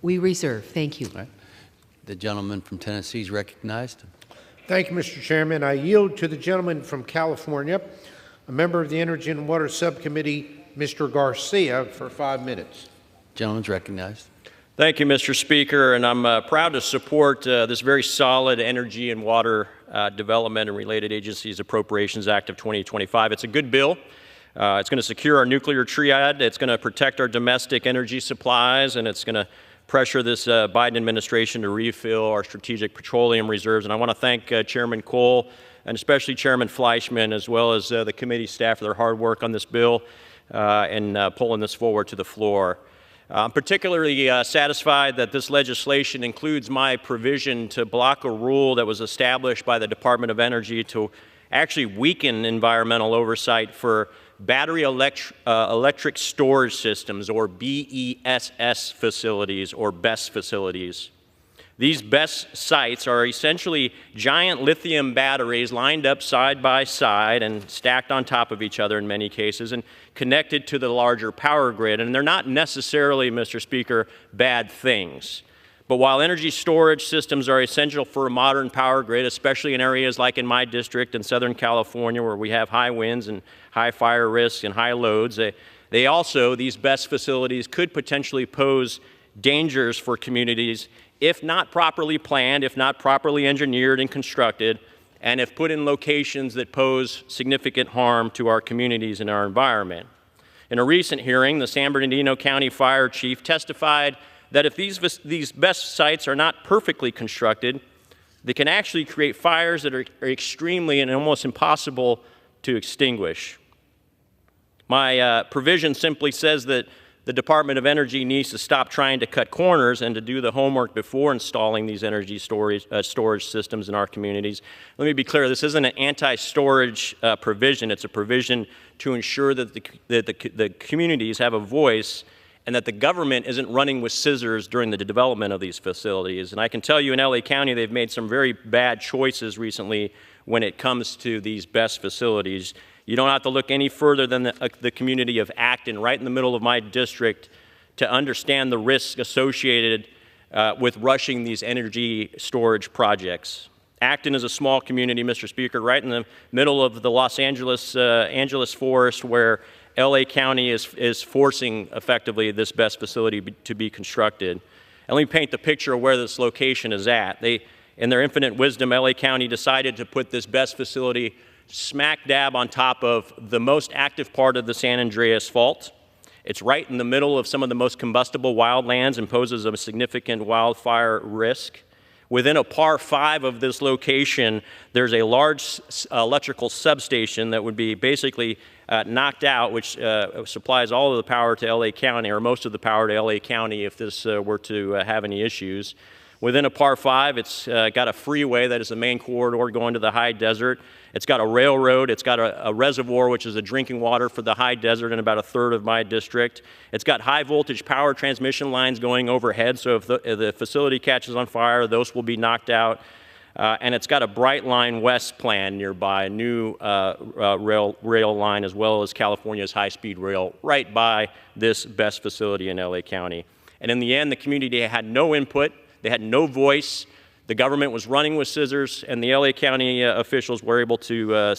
We reserve. Thank you. All right. The gentleman from Tennessee is recognized. Thank you, Mr. Chairman. I yield to the gentleman from California, a member of the Energy and Water Subcommittee, Mr. Garcia, for 5 minutes. Gentleman's recognized. Thank you, Mr. Speaker, and I'm proud to support this very solid Energy and Water Development and Related Agencies Appropriations Act of 2025. It's a good bill. It's going to secure our nuclear triad. It's going to protect our domestic energy supplies, and it's going to pressure this Biden administration to refill our strategic petroleum reserves. And I want to thank Chairman Cole and especially Chairman Fleischman, as well as the committee staff for their hard work on this bill and pulling this forward to the floor. I'm particularly satisfied that this legislation includes my provision to block a rule that was established by the Department of Energy to actually weaken environmental oversight for battery electric storage systems, or BESS facilities, or BESS facilities. These BESS sites are essentially giant lithium batteries lined up side by side and stacked on top of each other in many cases and connected to the larger power grid. And they're not necessarily, Mr. Speaker, bad things. But while energy storage systems are essential for a modern power grid, especially in areas like in my district in Southern California where we have high winds and high fire risks and high loads, they also, these BESS facilities, could potentially pose dangers for communities if not properly planned, if not properly engineered and constructed, and if put in locations that pose significant harm to our communities and our environment. In a recent hearing, the San Bernardino County Fire Chief testified that if these BESS sites are not perfectly constructed, they can actually create fires that are extremely and almost impossible to extinguish. My provision simply says that the Department of Energy needs to stop trying to cut corners and to do the homework before installing these energy storage systems in our communities. Let me be clear, this isn't an anti-storage provision. It's a provision to ensure that the communities have a voice and that the government isn't running with scissors during the development of these facilities. And I can tell you in LA County, they've made some very bad choices recently when it comes to these BESS facilities. You don't have to look any further than the community of Acton, right in the middle of my district, to understand the risks associated with rushing these energy storage projects. Acton is a small community, Mr. Speaker, right in the middle of the Los Angeles forest, where LA County is forcing effectively this BESS facility to be constructed. And let me paint the picture of where this location is at. In their infinite wisdom, LA County decided to put this BESS facility smack dab on top of the most active part of the San Andreas Fault. It's right in the middle of some of the most combustible wildlands and poses a significant wildfire risk. Within a par 5 of this location, there's a large electrical substation that would be basically knocked out, which supplies all of the power to LA County, or most of the power to LA County if this were to have any issues. Within a par 5, it's got a freeway that is the main corridor going to the high desert. It's got a railroad. It's got a reservoir, which is the drinking water for the high desert in about a third of my district. It's got high voltage power transmission lines going overhead, so if the facility catches on fire, those will be knocked out. And it's got a Brightline West plan nearby, a new rail line, as well as California's high-speed rail right by this BESS facility in LA County. And in the end, the community had no input. They had no voice. The government was running with scissors, and the LA County officials were able to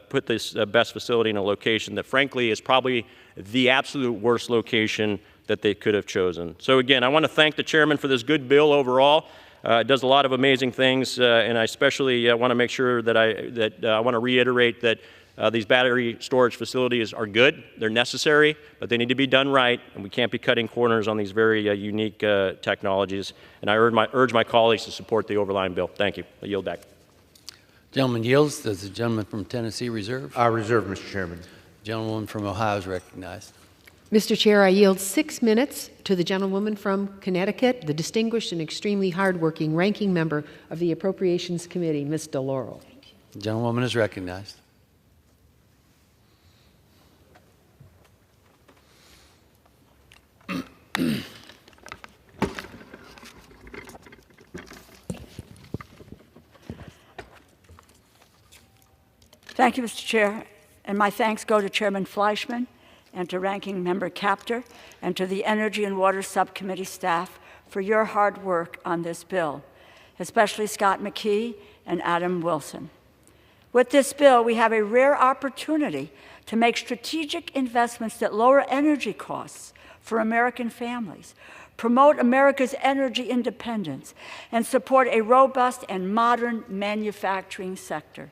put this BESS facility in a location that, frankly, is probably the absolute worst location that they could have chosen. So again, I want to thank the chairman for this good bill overall. It does a lot of amazing things, and I especially want to make sure that I want to reiterate that these battery storage facilities are good, they're necessary, but they need to be done right, and we can't be cutting corners on these very unique technologies. And I urge my colleagues to support the overlying bill. Thank you. I yield back. Gentleman yields. Does the gentleman from Tennessee reserve? I reserve, Mr. Chairman. Gentleman from Ohio is recognized. Mr. Chair, I yield 6 minutes to the gentlewoman from Connecticut, the distinguished and extremely hardworking ranking member of the Appropriations Committee, Ms. DeLauro. The gentlewoman is recognized. Thank you, Mr. Chair, and my thanks go to Chairman Fleischman and to Ranking Member Kaptur and to the Energy and Water Subcommittee staff for your hard work on this bill, especially Scott McKee and Adam Wilson. With this bill, we have a rare opportunity to make strategic investments that lower energy costs for American families, promote America's energy independence, and support a robust and modern manufacturing sector.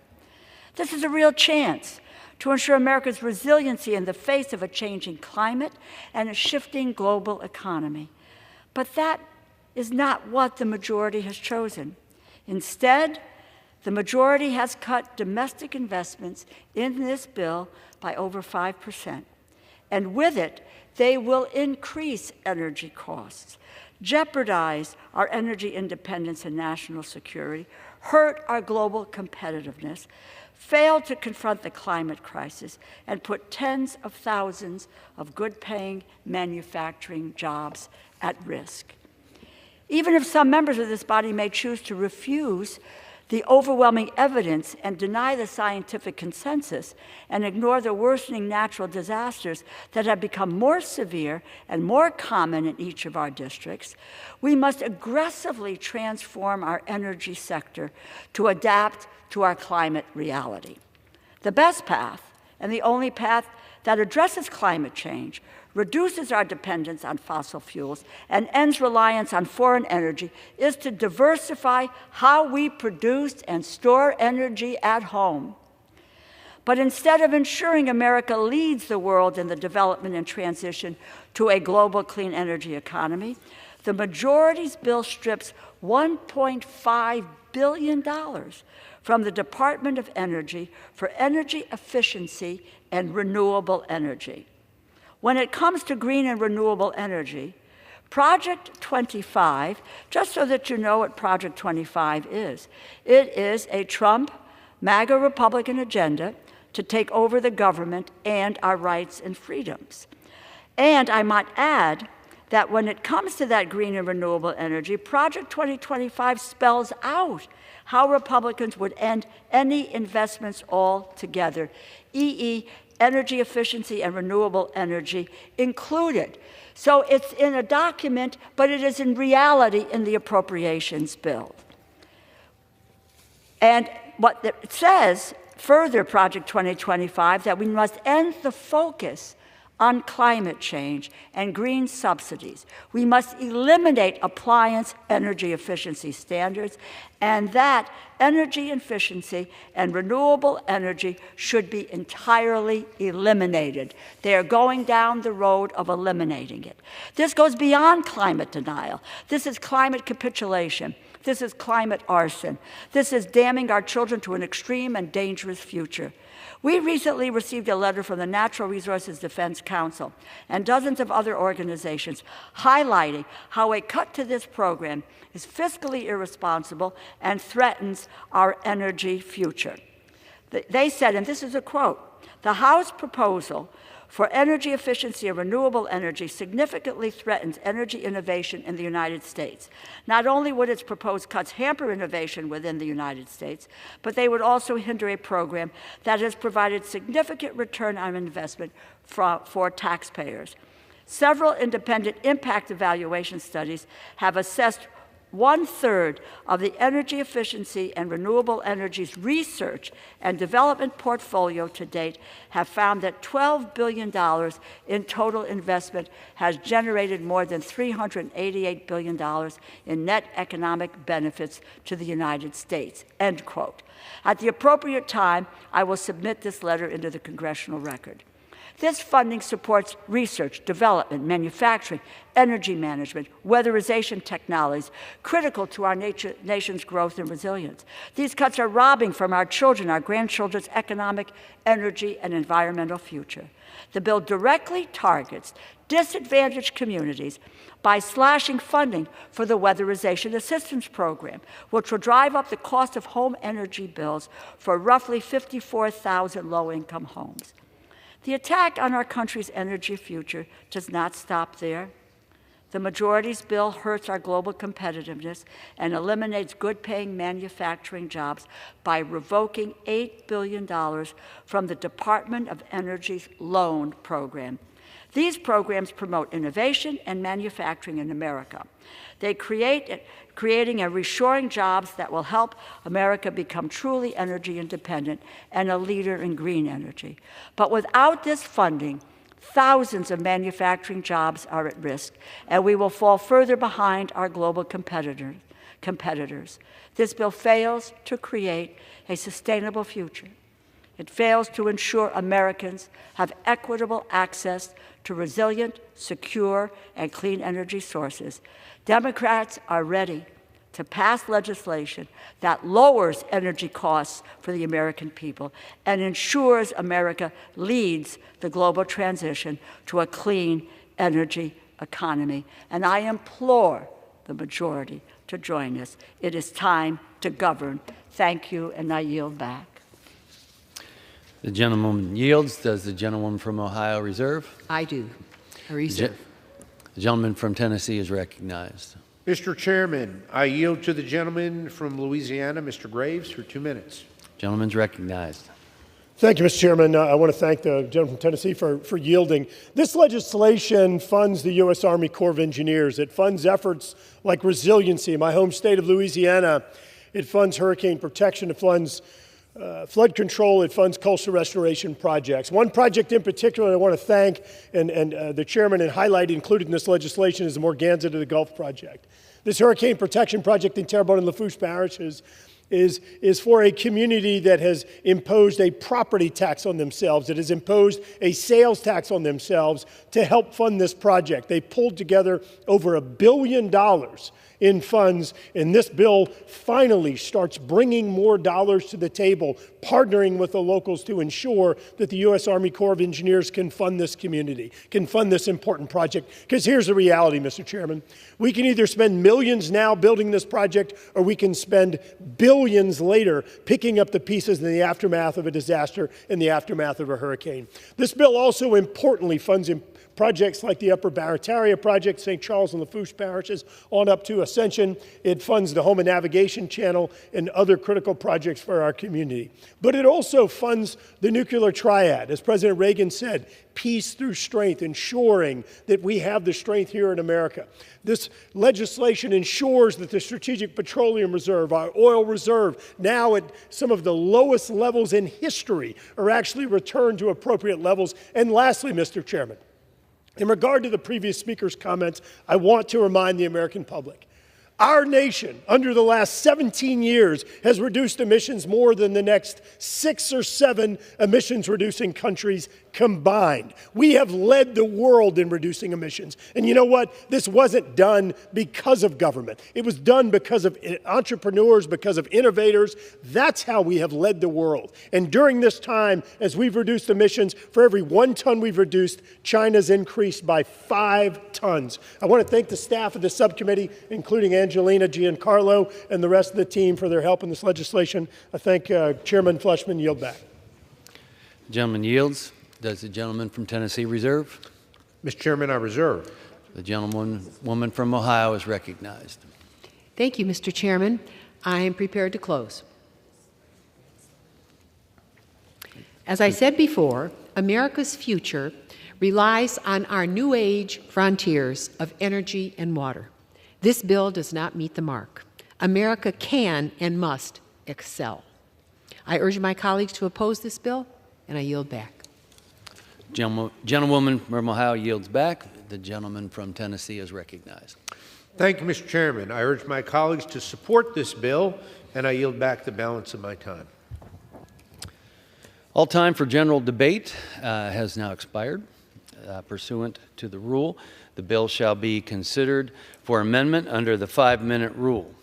This is a real chance to ensure America's resiliency in the face of a changing climate and a shifting global economy. But that is not what the majority has chosen. Instead, the majority has cut domestic investments in this bill by over 5%. and with it, they will increase energy costs, jeopardize our energy independence and national security, hurt our global competitiveness, fail to confront the climate crisis, and put tens of thousands of good-paying manufacturing jobs at risk. Even if some members of this body may choose to refuse the overwhelming evidence and deny the scientific consensus and ignore the worsening natural disasters that have become more severe and more common in each of our districts, we must aggressively transform our energy sector to adapt to our climate reality. The best path, and the only path that addresses climate change, reduces our dependence on fossil fuels, and ends reliance on foreign energy, is to diversify how we produce and store energy at home. But instead of ensuring America leads the world in the development and transition to a global clean energy economy, the majority's bill strips $1.5 billion from the Department of Energy for energy efficiency and renewable energy. When it comes to green and renewable energy, Project 25, just so that you know what Project 25 is, it is a Trump, MAGA Republican agenda to take over the government and our rights and freedoms. And I might add that when it comes to that green and renewable energy, Project 2025 spells out how Republicans would end any investments altogether, e.e., energy efficiency and renewable energy included. So it's in a document, but it is in reality in the appropriations bill. And what it says, further, Project 2025, that we must end the focus on climate change and green subsidies. We must eliminate appliance energy efficiency standards, and that energy efficiency and renewable energy should be entirely eliminated. They are going down the road of eliminating it. This goes beyond climate denial. This is climate capitulation. This is climate arson. This is damning our children to an extreme and dangerous future. We recently received a letter from the Natural Resources Defense Council and dozens of other organizations highlighting how a cut to this program is fiscally irresponsible and threatens our energy future. They said, and this is a quote, "The House proposal for energy efficiency and renewable energy significantly threatens energy innovation in the United States. Not only would its proposed cuts hamper innovation within the United States, but they would also hinder a program that has provided significant return on investment for taxpayers. Several independent impact evaluation studies have assessed 1/3 of the energy efficiency and renewable energies research and development portfolio to date have found that $12 billion in total investment has generated more than $388 billion in net economic benefits to the United States," end quote. At the appropriate time, I will submit this letter into the congressional record. This funding supports research, development, manufacturing, energy management, weatherization technologies, critical to our nation's growth and resilience. These cuts are robbing from our children, our grandchildren's economic, energy, and environmental future. The bill directly targets disadvantaged communities by slashing funding for the Weatherization Assistance Program, which will drive up the cost of home energy bills for roughly 54,000 low-income homes. The attack on our country's energy future does not stop there. The majority's bill hurts our global competitiveness and eliminates good-paying manufacturing jobs by revoking $8 billion from the Department of Energy's loan program. These programs promote innovation and manufacturing in America. They creating and reshoring jobs that will help America become truly energy independent and a leader in green energy. But without this funding, thousands of manufacturing jobs are at risk, and we will fall further behind our global competitors. This bill fails to create a sustainable future. It fails to ensure Americans have equitable access to resilient, secure, and clean energy sources. Democrats are ready to pass legislation that lowers energy costs for the American people and ensures America leads the global transition to a clean energy economy. And I implore the majority to join us. It is time to govern. Thank you, and I yield back. The gentlewoman yields. Does the gentlewoman from Ohio reserve? I do. I reserve. The gentleman from Tennessee is recognized. Mr. Chairman, I yield to the gentleman from Louisiana, Mr. Graves, for 2 minutes. Gentleman's recognized. Thank you, Mr. Chairman. I want to thank the gentleman from Tennessee for yielding. This legislation funds the U.S. Army Corps of Engineers. It funds efforts like resiliency in my home state of Louisiana. It funds hurricane protection. It funds flood control. It funds coastal restoration projects. One project in particular I want to thank and the chairman and highlight included in this legislation is the Morganza to the Gulf project. This hurricane protection project in Terrebonne and Lafourche parishes is for a community that has imposed a property tax on themselves. It has imposed a sales tax on themselves to help fund this project. They pulled together over $1 billion in funds, and this bill finally starts bringing more dollars to the table, partnering with the locals to ensure that the U.S. Army Corps of Engineers can fund this community, can fund this important project. Because here's the reality, Mr. Chairman. We can either spend millions now building this project, or we can spend billions later picking up the pieces in the aftermath of a disaster, in the aftermath of a hurricane. This bill also importantly funds projects like the Upper Barataria Project, St. Charles and Lafourche parishes, on up to Ascension. It funds the Home Navigation Channel and other critical projects for our community. But it also funds the nuclear triad. As President Reagan said, peace through strength, ensuring that we have the strength here in America. This legislation ensures that the Strategic Petroleum Reserve, our oil reserve, now at some of the lowest levels in history, are actually returned to appropriate levels. And lastly, Mr. Chairman, in regard to the previous speaker's comments, I want to remind the American public, our nation, under the last 17 years, has reduced emissions more than the next 6 or 7 emissions-reducing countries combined. We have led the world in reducing emissions. And you know what? This wasn't done because of government. It was done because of entrepreneurs, because of innovators. That's how we have led the world. And during this time, as we've reduced emissions, for every 1 ton we've reduced, China's increased by 5 tons. I want to thank the staff of the subcommittee, including Angelina, Giancarlo, and the rest of the team for their help in this legislation. I thank Chairman Fleischman. Yield back. Gentleman yields. Does the gentleman from Tennessee reserve? Mr. Chairman, I reserve. The gentlewoman from Ohio is recognized. Thank you, Mr. Chairman. I am prepared to close. As I said before, America's future relies on our new age frontiers of energy and water. This bill does not meet the mark. America can and must excel. I urge my colleagues to oppose this bill, and I yield back. Gentlewoman from Ohio yields back. The gentleman from Tennessee is recognized. Thank you, Mr. Chairman. I urge my colleagues to support this bill, and I yield back the balance of my time. All time for general debate has now expired. Pursuant to the rule, the bill shall be considered for amendment under the 5-minute rule.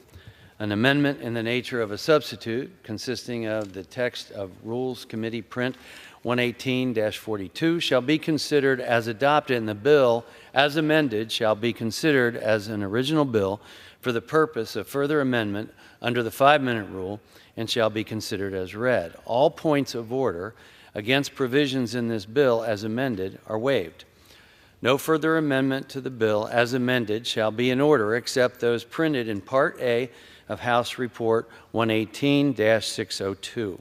An amendment in the nature of a substitute consisting of the text of Rules Committee Print 118-42 shall be considered as adopted, and the bill as amended shall be considered as an original bill for the purpose of further amendment under the 5-minute rule and shall be considered as read. All points of order against provisions in this bill as amended are waived. No further amendment to the bill as amended shall be in order except those printed in Part A of House Report 118-602.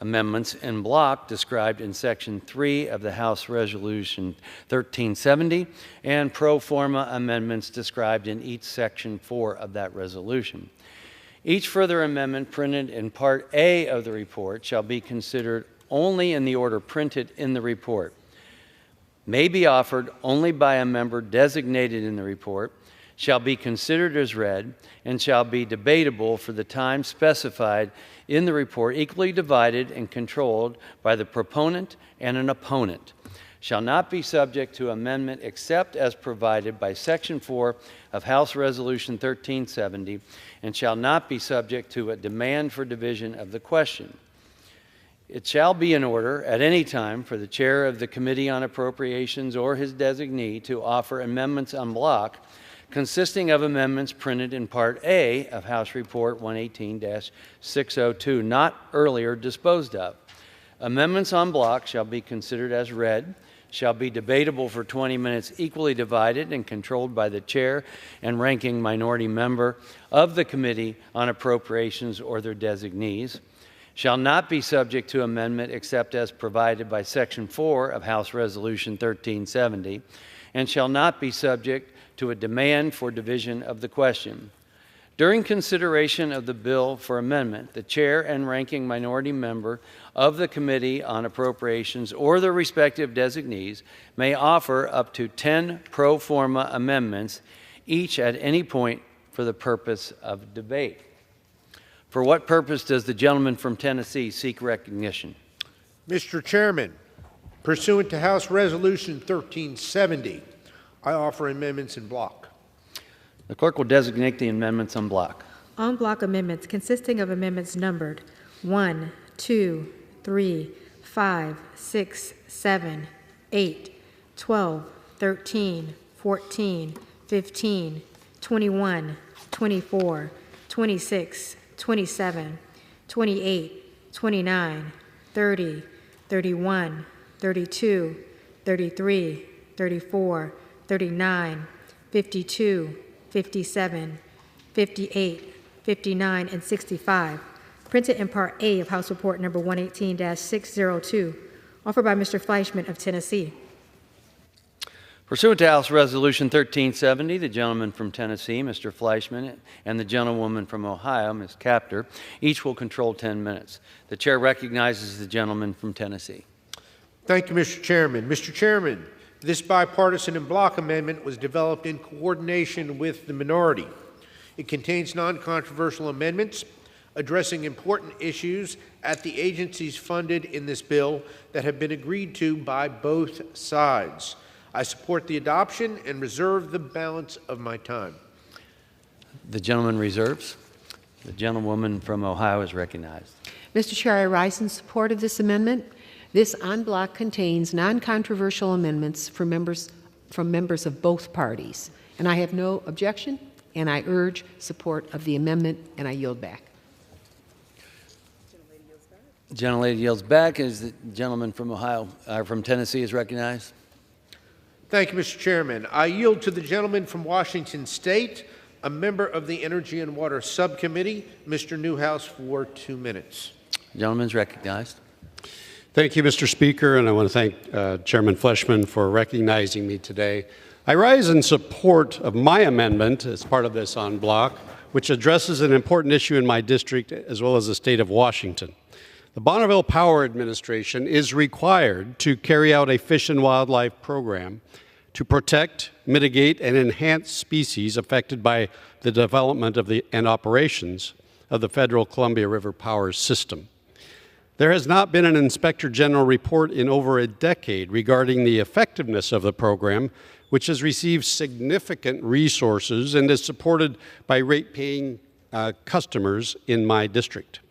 Amendments in block described in Section 3 of the House Resolution 1370 and pro forma amendments described in each Section 4 of that resolution. Each further amendment printed in Part A of the report shall be considered only in the order printed in the report, may be offered only by a member designated in the report, shall be considered as read, and shall be debatable for the time specified in the report, equally divided and controlled by the proponent and an opponent, shall not be subject to amendment except as provided by Section 4 of House Resolution 1370 and shall not be subject to a demand for division of the question. It shall be in order at any time for the chair of the Committee on Appropriations or his designee to offer amendments en bloc consisting of amendments printed in Part A of House Report 118-602, not earlier disposed of. Amendments en bloc shall be considered as read, shall be debatable for 20 minutes, equally divided and controlled by the chair and ranking minority member of the Committee on Appropriations or their designees, shall not be subject to amendment except as provided by Section 4 of House Resolution 1370, and shall not be subject to a demand for division of the question. During consideration of the bill for amendment, the chair and ranking minority member of the Committee on Appropriations or their respective designees may offer up to 10 pro forma amendments, each at any point for the purpose of debate. For what purpose does the gentleman from Tennessee seek recognition? Mr. Chairman, pursuant to House Resolution 1370, I offer amendments in bloc. The clerk will designate the amendments en bloc. En bloc amendments consisting of amendments numbered 1, 2, 3, 5, 6, 7, 8, 12, 13, 14, 15, 21, 24, 26, 27, 28, 29, 30, 31, 32, 33, 34, 39, 52, 57, 58, 59, and 65, printed in Part A of House Report number 118-602, offered by Mr. Fleischman of Tennessee. Pursuant to House Resolution 1370, the gentleman from Tennessee, Mr. Fleischman, and the gentlewoman from Ohio, Ms. Capter, each will control 10 minutes. The chair recognizes the gentleman from Tennessee. Thank you, Mr. Chairman. Mr. Chairman, this bipartisan en bloc amendment was developed in coordination with the minority. It contains non-controversial amendments addressing important issues at the agencies funded in this bill that have been agreed to by both sides. I support the adoption and reserve the balance of my time. The gentleman reserves. The gentlewoman from Ohio is recognized. Mr. Chair, I rise in support of this amendment. This en bloc contains non-controversial amendments from members of both parties, and I have no objection, and I urge support of the amendment, and I yield back. The gentlelady yields back as the gentleman from from Tennessee is recognized. Thank you, Mr. Chairman. I yield to the gentleman from Washington State, a member of the Energy and Water Subcommittee, Mr. Newhouse, for 2 minutes. The gentleman is recognized. Thank you, Mr. Speaker, and I want to thank Chairman Fleischman for recognizing me today. I rise in support of my amendment as part of this en bloc, which addresses an important issue in my district as well as the state of Washington. The Bonneville Power Administration is required to carry out a fish and wildlife program to protect, mitigate, and enhance species affected by the development of and operations of the federal Columbia River Power System. There has not been an Inspector General report in over a decade regarding the effectiveness of the program, which has received significant resources and is supported by rate-paying customers in my district.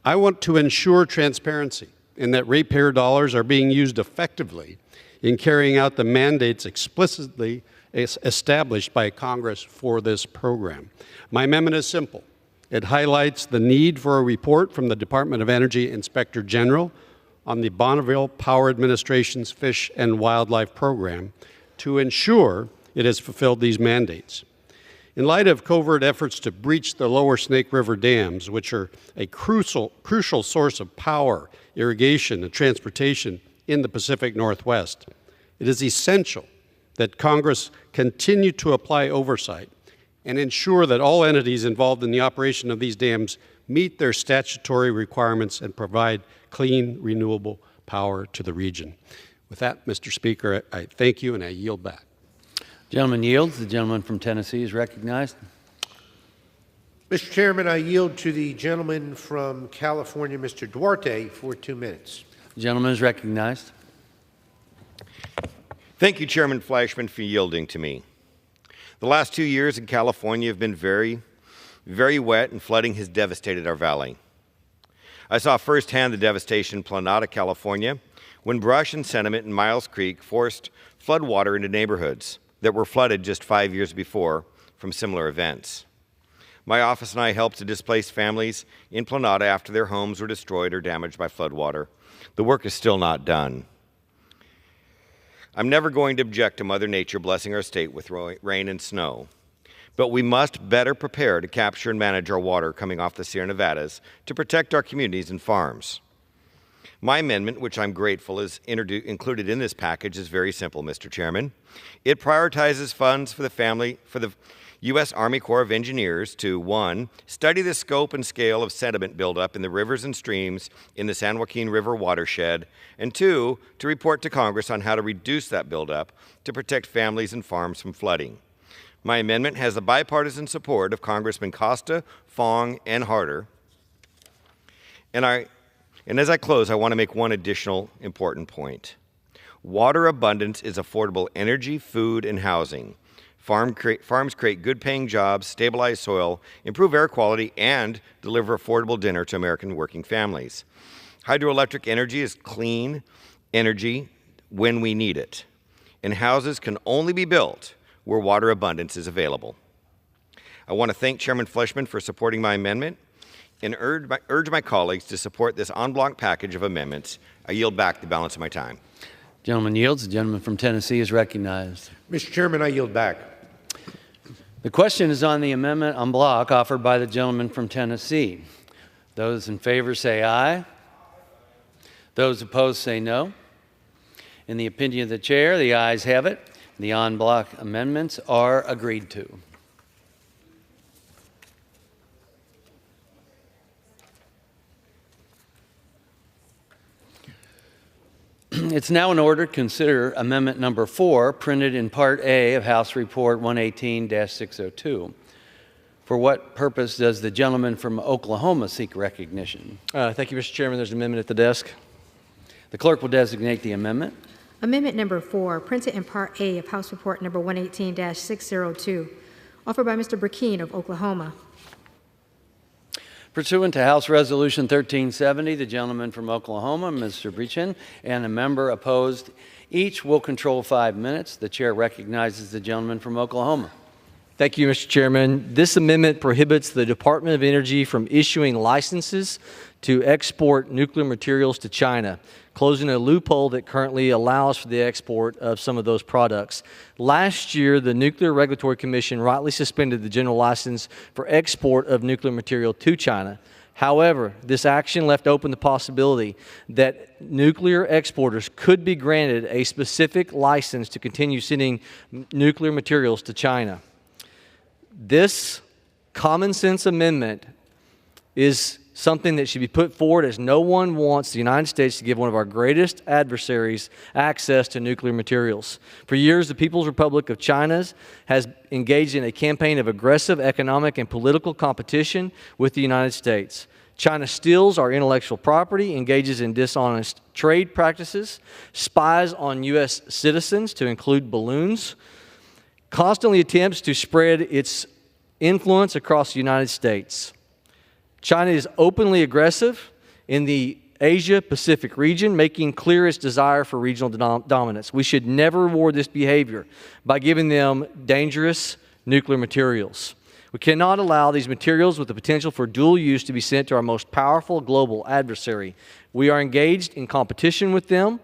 I want to ensure transparency in that ratepayer dollars are being used effectively in carrying out the mandates explicitly established by Congress for this program. My amendment is simple. It highlights the need for a report from the Department of Energy Inspector General on the Bonneville Power Administration's Fish and Wildlife Program to ensure it has fulfilled these mandates. In light of covert efforts to breach the lower Snake River dams, which are a crucial source of power, irrigation, and transportation in the Pacific Northwest, it is essential that Congress continue to apply oversight and ensure that all entities involved in the operation of these dams meet their statutory requirements and provide clean, renewable power to the region. With that, Mr. Speaker, I thank you and I yield back. Gentleman yields. The gentleman from Tennessee is recognized. Mr. Chairman, I yield to the gentleman from California, Mr. Duarte, for 2 minutes. The gentleman is recognized. Thank you, Chairman Fleischman, for yielding to me. The last 2 years in California have been very wet, and flooding has devastated our valley. I saw firsthand the devastation in Planada, California, when brush and sediment in Miles Creek forced floodwater into neighborhoods that were flooded just 5 years before from similar events. My office and I helped to displace families in Planada after their homes were destroyed or damaged by floodwater. The work is still not done. I'm never going to object to Mother Nature blessing our state with rain and snow, but we must better prepare to capture and manage our water coming off the Sierra Nevadas to protect our communities and farms. My amendment, which I'm grateful is included in this package, is very simple, Mr. Chairman. It prioritizes funds for the U.S. Army Corps of Engineers to, 1, study the scope and scale of sediment buildup in the rivers and streams in the San Joaquin River watershed, and 2, to report to Congress on how to reduce that buildup to protect families and farms from flooding. My amendment has the bipartisan support of Congressman Costa, Fong, and Harder. And as I close, I want to make one additional important point. Water abundance is affordable energy, food, and housing. Farms create good-paying jobs, stabilize soil, improve air quality, and deliver affordable dinner to American working families. Hydroelectric energy is clean energy when we need it, and houses can only be built where water abundance is available. I want to thank Chairman Fleischman for supporting my amendment and urge my colleagues to support this en bloc package of amendments. I yield back the balance of my time. Gentleman yields. The gentleman from Tennessee is recognized. Mr. Chairman, I yield back. The question is on the amendment en bloc offered by the gentleman from Tennessee. Those in favor say aye. Those opposed say no. In the opinion of the chair, the ayes have it. The en bloc amendments are agreed to. It's now in order to consider Amendment Number 4, printed in Part A of House Report 118-602. For what purpose does the gentleman from Oklahoma seek recognition? Thank you, Mr. Chairman. There's an amendment at the desk. The clerk will designate the amendment. Amendment number 4, printed in Part A of House Report number 118-602, offered by Mr. Burkeen of Oklahoma. Pursuant to House Resolution 1370, the gentleman from Oklahoma, Mr. Breachin, and a member opposed, each will control 5 minutes. The chair recognizes the gentleman from Oklahoma. Thank you, Mr. Chairman. This amendment prohibits the Department of Energy from issuing licenses to export nuclear materials to China, closing a loophole that currently allows for the export of some of those products. Last year, the Nuclear Regulatory Commission rightly suspended the general license for export of nuclear material to China. However, this action left open the possibility that nuclear exporters could be granted a specific license to continue sending nuclear materials to China. This common sense amendment is something that should be put forward, as no one wants the United States to give one of our greatest adversaries access to nuclear materials. For years, the People's Republic of China has engaged in a campaign of aggressive economic and political competition with the United States. China steals our intellectual property, engages in dishonest trade practices, spies on U.S. citizens, to include balloons, constantly attempts to spread its influence across the United States. China is openly aggressive in the Asia-Pacific region, making clear its desire for regional dominance. We should never reward this behavior by giving them dangerous nuclear materials. We cannot allow these materials with the potential for dual use to be sent to our most powerful global adversary. We are engaged in competition with them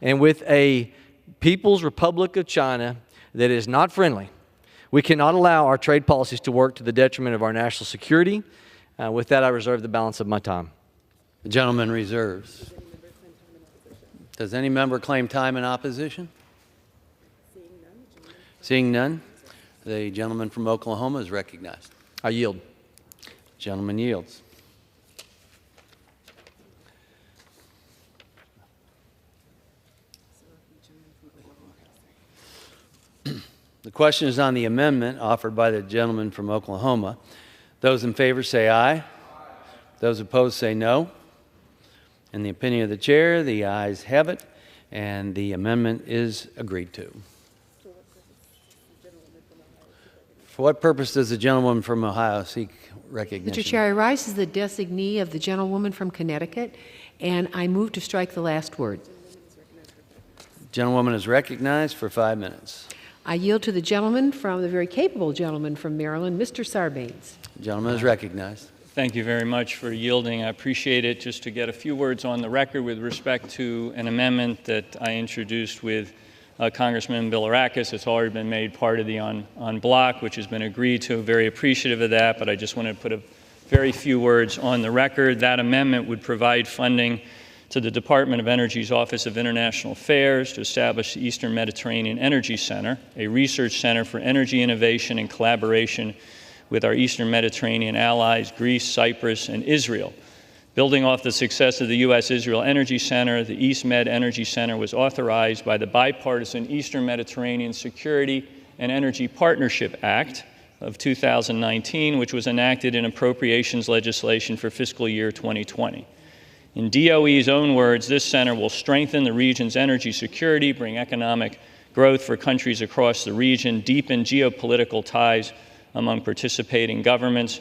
and with a People's Republic of China that is not friendly. We cannot allow our trade policies to work to the detriment of our national security. With that, I reserve the balance of my time. The gentleman reserves. Does any member claim time in opposition? Seeing none, the gentleman from Oklahoma is recognized. I yield. Gentleman yields. The question is on the amendment offered by the gentleman from Oklahoma. Those in favor say aye. Those opposed say no. In the opinion of the chair, the ayes have it. and the amendment is agreed to. For what purpose does the gentlewoman from Ohio seek recognition? Mr. Chair, I rise as the designee of the gentlewoman from Connecticut, and I move to strike the last word. Gentlewoman is recognized for 5 minutes. I yield to the gentleman from, the very capable gentleman from Maryland, Mr. Sarbanes. Gentleman is recognized. Thank you very much for yielding. I appreciate it. Just to get a few words on the record with respect to an amendment that I introduced with Congressman Bilirakis. It's already been made part of the on block, which has been agreed to. Very appreciative of that, but I just wanted to put a very few words on the record. That amendment would provide funding to the Department of Energy's Office of International Affairs to establish the Eastern Mediterranean Energy Center, a research center for energy innovation and collaboration with our Eastern Mediterranean allies, Greece, Cyprus, and Israel. Building off the success of the U.S.-Israel Energy Center, the East Med Energy Center was authorized by the bipartisan Eastern Mediterranean Security and Energy Partnership Act of 2019, which was enacted in appropriations legislation for fiscal year 2020. In DOE's own words, this center will strengthen the region's energy security, bring economic growth for countries across the region, deepen geopolitical ties among participating governments,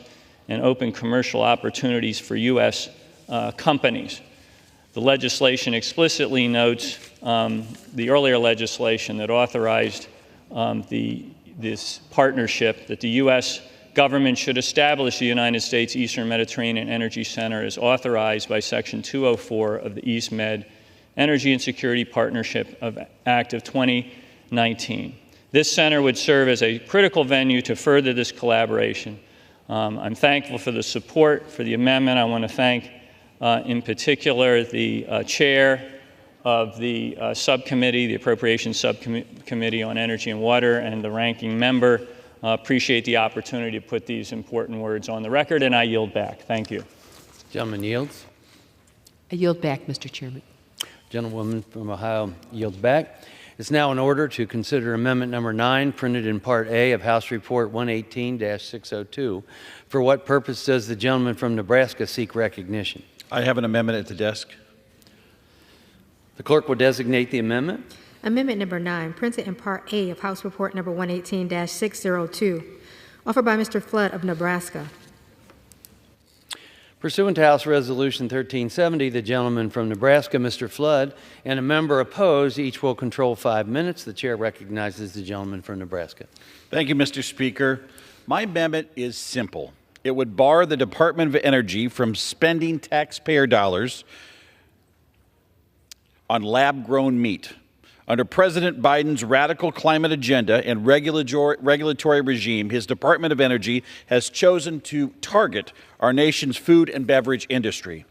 and open commercial opportunities for U.S. Companies. The legislation explicitly notes the earlier legislation that authorized this partnership, that the U.S. government should establish the United States Eastern Mediterranean Energy Center as authorized by Section 204 of the East Med Energy and Security Partnership Act of 2019. This center would serve as a critical venue to further this collaboration. I'm thankful for the support for the amendment. I want to thank, in particular, the chair of the subcommittee, the Appropriations Subcommittee on Energy and Water, and the ranking member. Appreciate the opportunity to put these important words on the record, and I yield back. Thank you. Gentleman yields. I yield back, Mr. Chairman. Gentlewoman from Ohio yields back. It's now in order to consider Amendment Number 9, printed in Part A of House Report 118-602. For what purpose does the gentleman from Nebraska seek recognition? I have an amendment at the desk. The clerk will designate the amendment. Amendment number 9, printed in Part A of House Report number 118-602, offered by Mr. Flood of Nebraska. Pursuant to House Resolution 1370, the gentleman from Nebraska, Mr. Flood, and a member opposed, each will control 5 minutes. The chair recognizes the gentleman from Nebraska. Thank you, Mr. Speaker. My amendment is simple. It would bar the Department of Energy from spending taxpayer dollars on lab-grown meat. Under President Biden's radical climate agenda and regulatory regime, his Department of Energy has chosen to target our nation's food and beverage industry.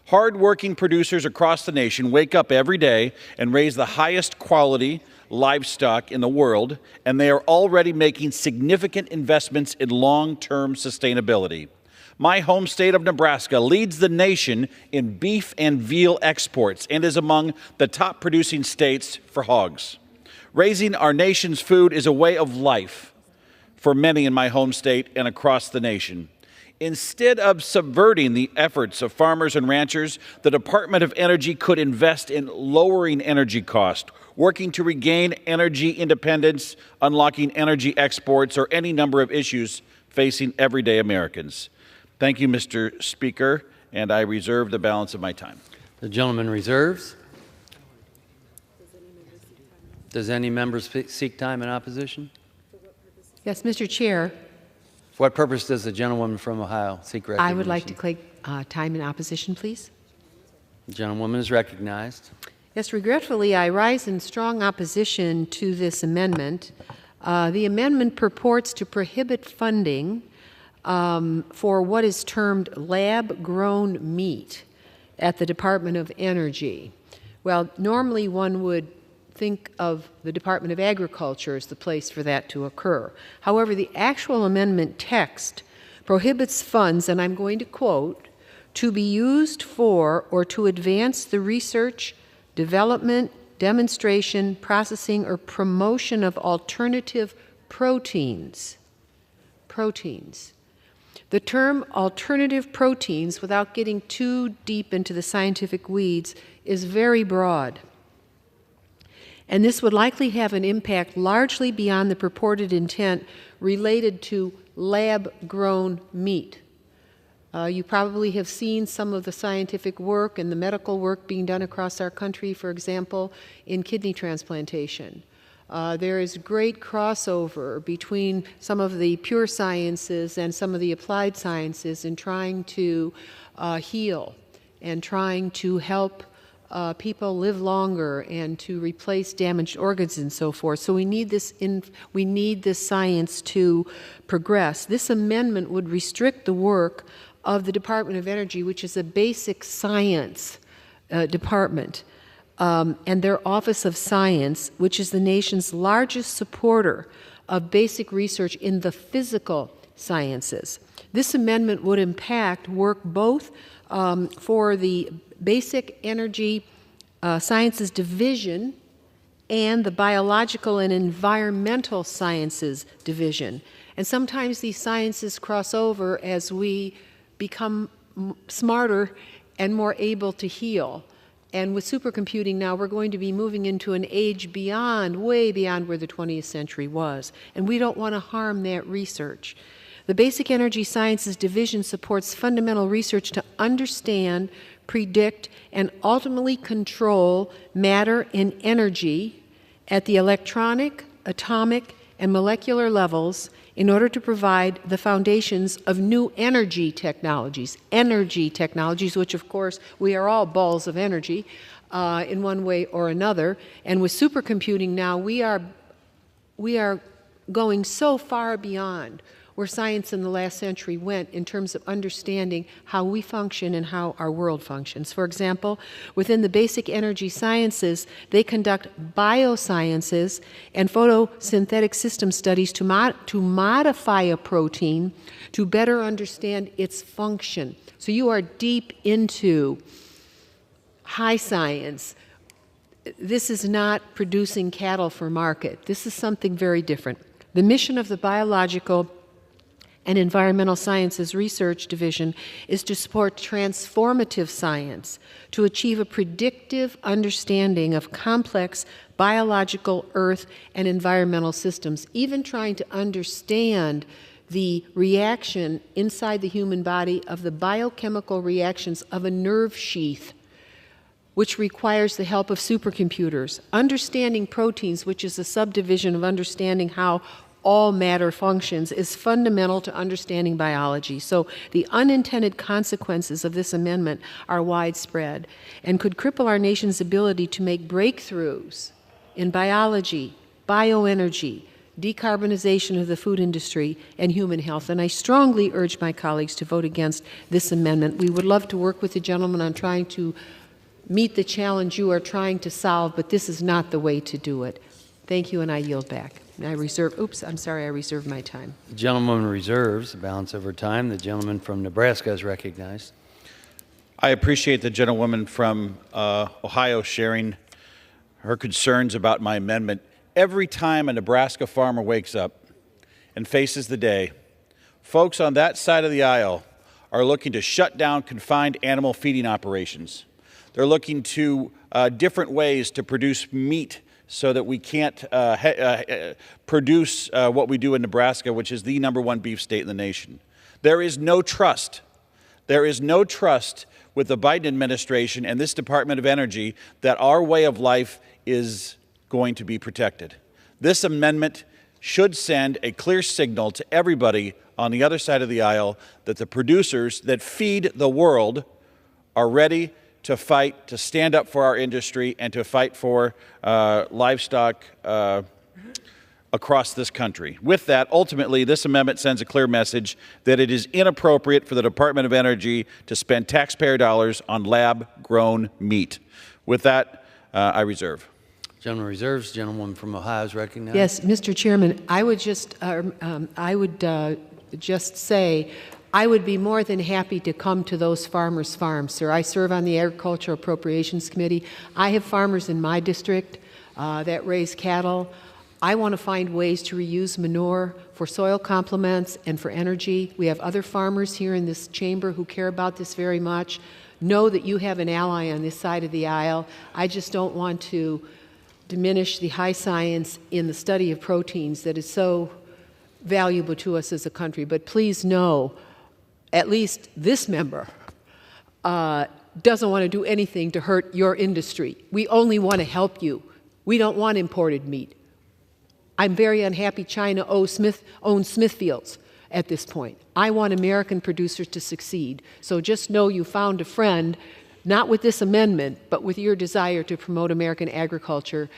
Hard-working producers across the nation wake up every day and raise the highest quality livestock in the world, and they are already making significant investments in long-term sustainability. My home state of Nebraska leads the nation in beef and veal exports and is among the top producing states for hogs. Raising our nation's food is a way of life for many in my home state and across the nation. Instead of subverting the efforts of farmers and ranchers, the Department of Energy could invest in lowering energy costs, working to regain energy independence, unlocking energy exports, or any number of issues facing everyday Americans. Thank you, Mr. Speaker, and I reserve the balance of my time. The gentleman reserves. Does any member seek time in opposition? Yes, Mr. Chair. For what purpose does the gentlewoman from Ohio seek recognition? I would like to claim time in opposition, please. The gentlewoman is recognized. Yes, regretfully, I rise in strong opposition to this amendment. The amendment purports to prohibit funding for what is termed lab-grown meat at the Department of Energy. Well, normally one would think of the Department of Agriculture as the place for that to occur. However, the actual amendment text prohibits funds, and I'm going to quote, to be used for or to advance the research, development, demonstration, processing, or promotion of alternative proteins. Proteins. The term alternative proteins, without getting too deep into the scientific weeds, is very broad. And this would likely have an impact largely beyond the purported intent related to lab-grown meat. You probably have seen some of the scientific work and the medical work being done across our country, for example, in kidney transplantation. There is great crossover between some of the pure sciences and some of the applied sciences in trying to heal and trying to help people live longer and to replace damaged organs and so forth. So we need this science to progress. This amendment would restrict the work of the Department of Energy, which is a basic science department, and their Office of Science, which is the nation's largest supporter of basic research in the physical sciences. This amendment would impact work both for the Basic Energy Sciences Division and the Biological and Environmental Sciences Division. And sometimes these sciences cross over as we become smarter and more able to heal. And with supercomputing now, we're going to be moving into an age beyond, way beyond where the 20th century was. And we don't want to harm that research. The Basic Energy Sciences Division supports fundamental research to understand, predict, and ultimately control matter and energy at the electronic, atomic, and molecular levels in order to provide the foundations of new energy technologies, which of course we are all balls of energy in one way or another. And with supercomputing now, we are going so far beyond where science in the last century went in terms of understanding how we function and how our world functions. For example, within the basic energy sciences, they conduct biosciences and photosynthetic system studies to modify a protein to better understand its function. So you are deep into high science. This is not producing cattle for market. This is something very different. The mission of the Biological and Environmental Sciences Research Division is to support transformative science to achieve a predictive understanding of complex biological, earth, and environmental systems, even trying to understand the reaction inside the human body of the biochemical reactions of a nerve sheath, which requires the help of supercomputers. Understanding proteins, which is a subdivision of understanding how all matter functions, is fundamental to understanding biology. So the unintended consequences of this amendment are widespread and could cripple our nation's ability to make breakthroughs in biology, bioenergy, decarbonization of the food industry, and human health. And I strongly urge my colleagues to vote against this amendment. We would love to work with the gentleman on trying to meet the challenge you are trying to solve, but this is not the way to do it. Thank you, and I yield back. I reserve my time. The gentleman reserves the balance of her time. The gentleman from Nebraska is recognized. I appreciate the gentlewoman from Ohio sharing her concerns about my amendment. Every time a Nebraska farmer wakes up and faces the day, folks on that side of the aisle are looking to shut down confined animal feeding operations. They're looking to different ways to produce meat so that we can't produce what we do in Nebraska, which is the #1 beef state in the nation. There is no trust. There is no trust with the Biden administration and this Department of Energy that our way of life is going to be protected. This amendment should send a clear signal to everybody on the other side of the aisle that the producers that feed the world are ready to fight, to stand up for our industry, and to fight for livestock across this country. With that, ultimately, this amendment sends a clear message that it is inappropriate for the Department of Energy to spend taxpayer dollars on lab-grown meat. With that, I reserve. Gentleman reserves. Gentlewoman from Ohio is recognized. Yes, Mr. Chairman, I would just say I would be more than happy to come to those farmers' farms, sir. I serve on the Agricultural Appropriations Committee. I have farmers in my district that raise cattle. I want to find ways to reuse manure for soil complements and for energy. We have other farmers here in this chamber who care about this very much. Know that you have an ally on this side of the aisle. I just don't want to diminish the high science in the study of proteins that is so valuable to us as a country. But please know, at least this member doesn't want to do anything to hurt your industry. We only want to help you. We don't want imported meat. I'm very unhappy China owns Smithfields at this point. I want American producers to succeed. So just know you found a friend, not with this amendment, but with your desire to promote American agriculture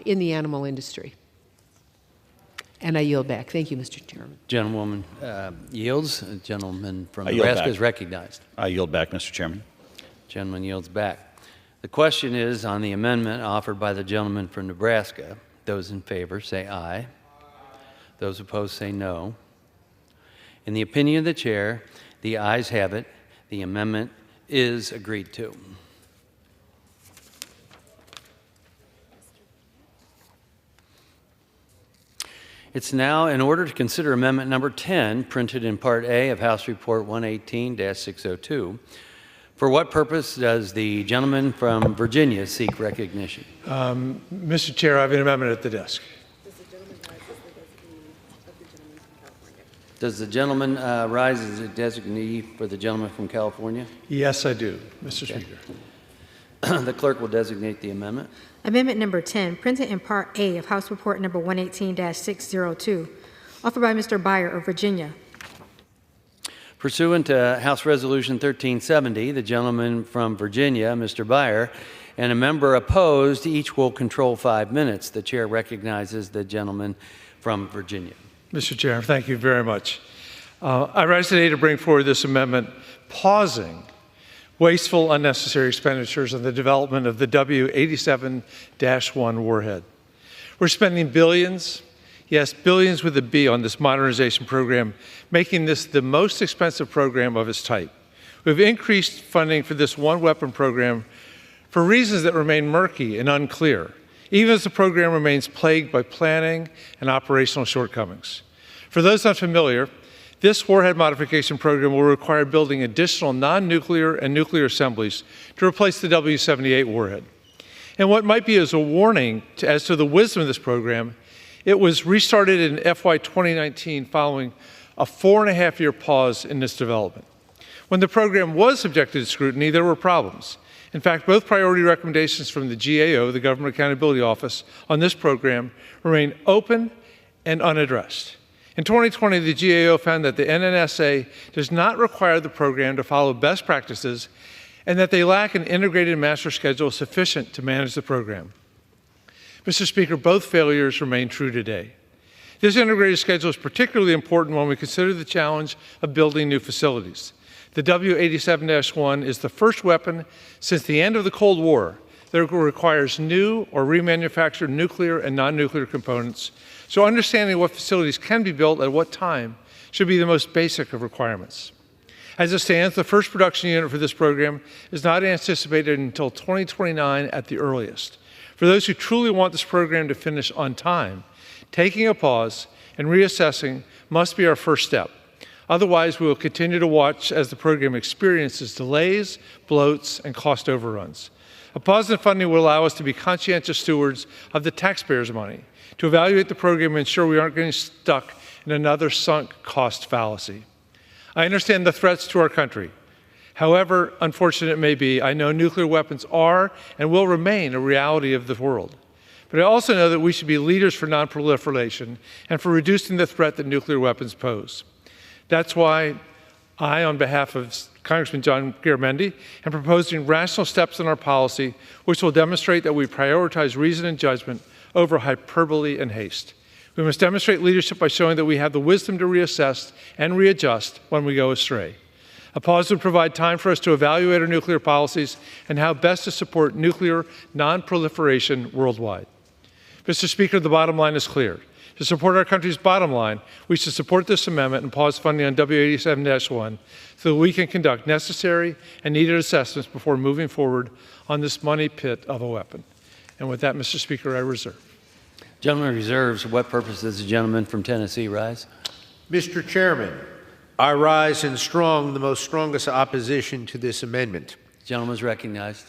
in the animal industry. And I yield back. Thank you, Mr. Chairman. Gentlewoman yields. The gentleman from Nebraska is recognized. I yield back, Mr. Chairman. Gentleman yields back. The question is on the amendment offered by the gentleman from Nebraska. Those in favor say aye. Those opposed say no. In the opinion of the chair, the ayes have it. The amendment is agreed to. It's now in order to consider amendment number 10, printed in Part A of House Report 118-602. For what purpose does the gentleman from Virginia seek recognition? Mr. Chair, I have an amendment at the desk. Does the gentleman rise as a designee for the gentleman from California? Yes, I do, Mr. Speaker. The clerk will designate the amendment. Amendment number 10, printed in Part A of House Report number 118-602, offered by Mr. Byer of Virginia. Pursuant to House Resolution 1370, the gentleman from Virginia, Mr. Byer, and a member opposed, each will control 5 minutes. The chair recognizes the gentleman from Virginia. Mr. Chair, thank you very much. I rise today to bring forward this amendment pausing wasteful, unnecessary expenditures on the development of the W-87-1 warhead. We're spending billions, yes, billions with a B on this modernization program, making this the most expensive program of its type. We've increased funding for this one weapon program for reasons that remain murky and unclear, even as the program remains plagued by planning and operational shortcomings. For those unfamiliar, this warhead modification program will require building additional non-nuclear and nuclear assemblies to replace the W-78 warhead. And what might be as a warning as to the wisdom of this program, it was restarted in FY 2019 following a 4.5-year pause in its development. When the program was subjected to scrutiny, there were problems. In fact, both priority recommendations from the GAO, the Government Accountability Office, on this program remain open and unaddressed. In 2020, the GAO found that the NNSA does not require the program to follow best practices and that they lack an integrated master schedule sufficient to manage the program. Mr. Speaker, both failures remain true today. This integrated schedule is particularly important when we consider the challenge of building new facilities. The W-87-1 is the first weapon since the end of the Cold War that requires new or remanufactured nuclear and non-nuclear components, so understanding what facilities can be built at what time should be the most basic of requirements. As it stands, the first production unit for this program is not anticipated until 2029 at the earliest. For those who truly want this program to finish on time, taking a pause and reassessing must be our first step. Otherwise, we will continue to watch as the program experiences delays, bloats, and cost overruns. A pause in funding will allow us to be conscientious stewards of the taxpayers' money, to evaluate the program and ensure we aren't getting stuck in another sunk cost fallacy. I understand the threats to our country. However unfortunate it may be, I know nuclear weapons are and will remain a reality of the world. But I also know that we should be leaders for nonproliferation and for reducing the threat that nuclear weapons pose. That's why I, on behalf of Congressman John Garamendi, am proposing rational steps in our policy which will demonstrate that we prioritize reason and judgment over hyperbole and haste. We must demonstrate leadership by showing that we have the wisdom to reassess and readjust when we go astray. A pause would provide time for us to evaluate our nuclear policies and how best to support nuclear non-proliferation worldwide. Mr. Speaker, the bottom line is clear. To support our country's bottom line, we should support this amendment and pause funding on W-87-1 so that we can conduct necessary and needed assessments before moving forward on this money pit of a weapon. And with that, Mr. Speaker, I reserve. Gentleman reserves. What purpose does the gentleman from Tennessee rise? Mr. Chairman, I rise in the strongest opposition to this amendment. The gentleman is recognized.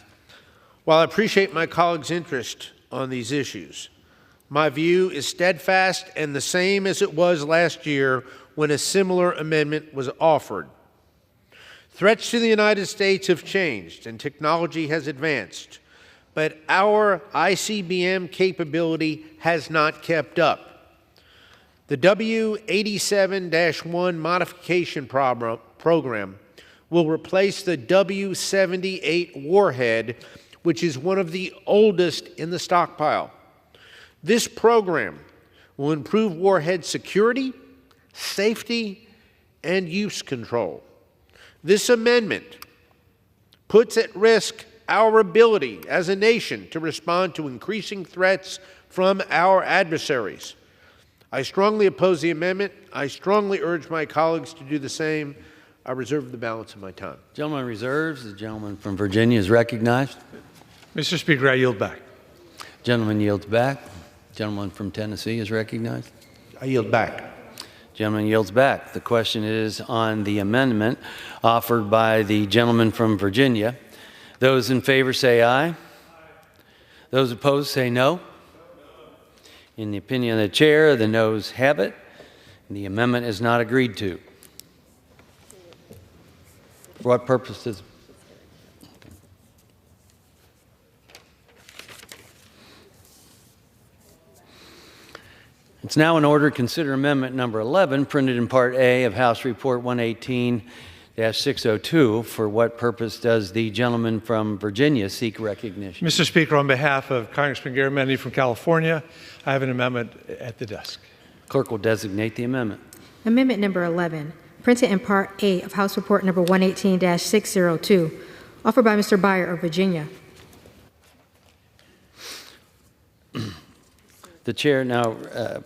While I appreciate my colleague's interest on these issues. My view is steadfast and the same as it was last year when a similar amendment was offered. Threats to the United States have changed and technology has advanced, but our ICBM capability has not kept up. The W-87-1 modification program will replace the W-78 warhead, which is one of the oldest in the stockpile. This program will improve warhead security, safety, and use control. This amendment puts at risk our ability as a nation to respond to increasing threats from our adversaries. I strongly oppose the amendment. I strongly urge my colleagues to do the same. I reserve the balance of my time. Gentleman reserves. The gentleman from Virginia is recognized. Mr. Speaker, I yield back. Gentleman yields back. Gentleman from Tennessee is recognized. I yield back. Gentleman yields back. The question is on the amendment offered by the gentleman from Virginia. Those in favor say aye. Those opposed say no. In the opinion of the chair, the noes have it. The amendment is not agreed to. For what purposes? It's now in order to consider amendment number 11, printed in Part A of House Report 118-602. For what purpose does the gentleman from Virginia seek recognition? Mr. Speaker, on behalf of Congressman Garamendi from California, I have an amendment at the desk. Clerk will designate the amendment. Amendment number 11, printed in Part A of House Report number 118-602, offered by Mr. Byer of Virginia. The chair now,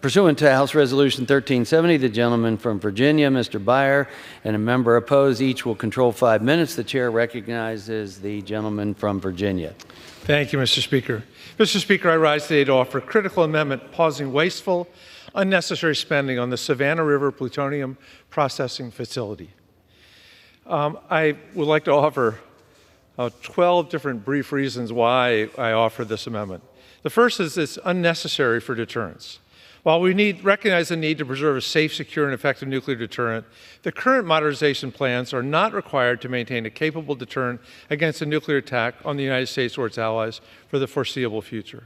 pursuant to House Resolution 1370, the gentleman from Virginia, Mr. Byer, and a member opposed, each will control 5 minutes. The chair recognizes the gentleman from Virginia. Thank you, Mr. Speaker. Mr. Speaker, I rise today to offer a critical amendment pausing wasteful, unnecessary spending on the Savannah River Plutonium Processing Facility. I would like to offer 12 different brief reasons why I offer this amendment. The first is it's unnecessary for deterrence. While we recognize the need to preserve a safe, secure, and effective nuclear deterrent, the current modernization plans are not required to maintain a capable deterrent against a nuclear attack on the United States or its allies for the foreseeable future.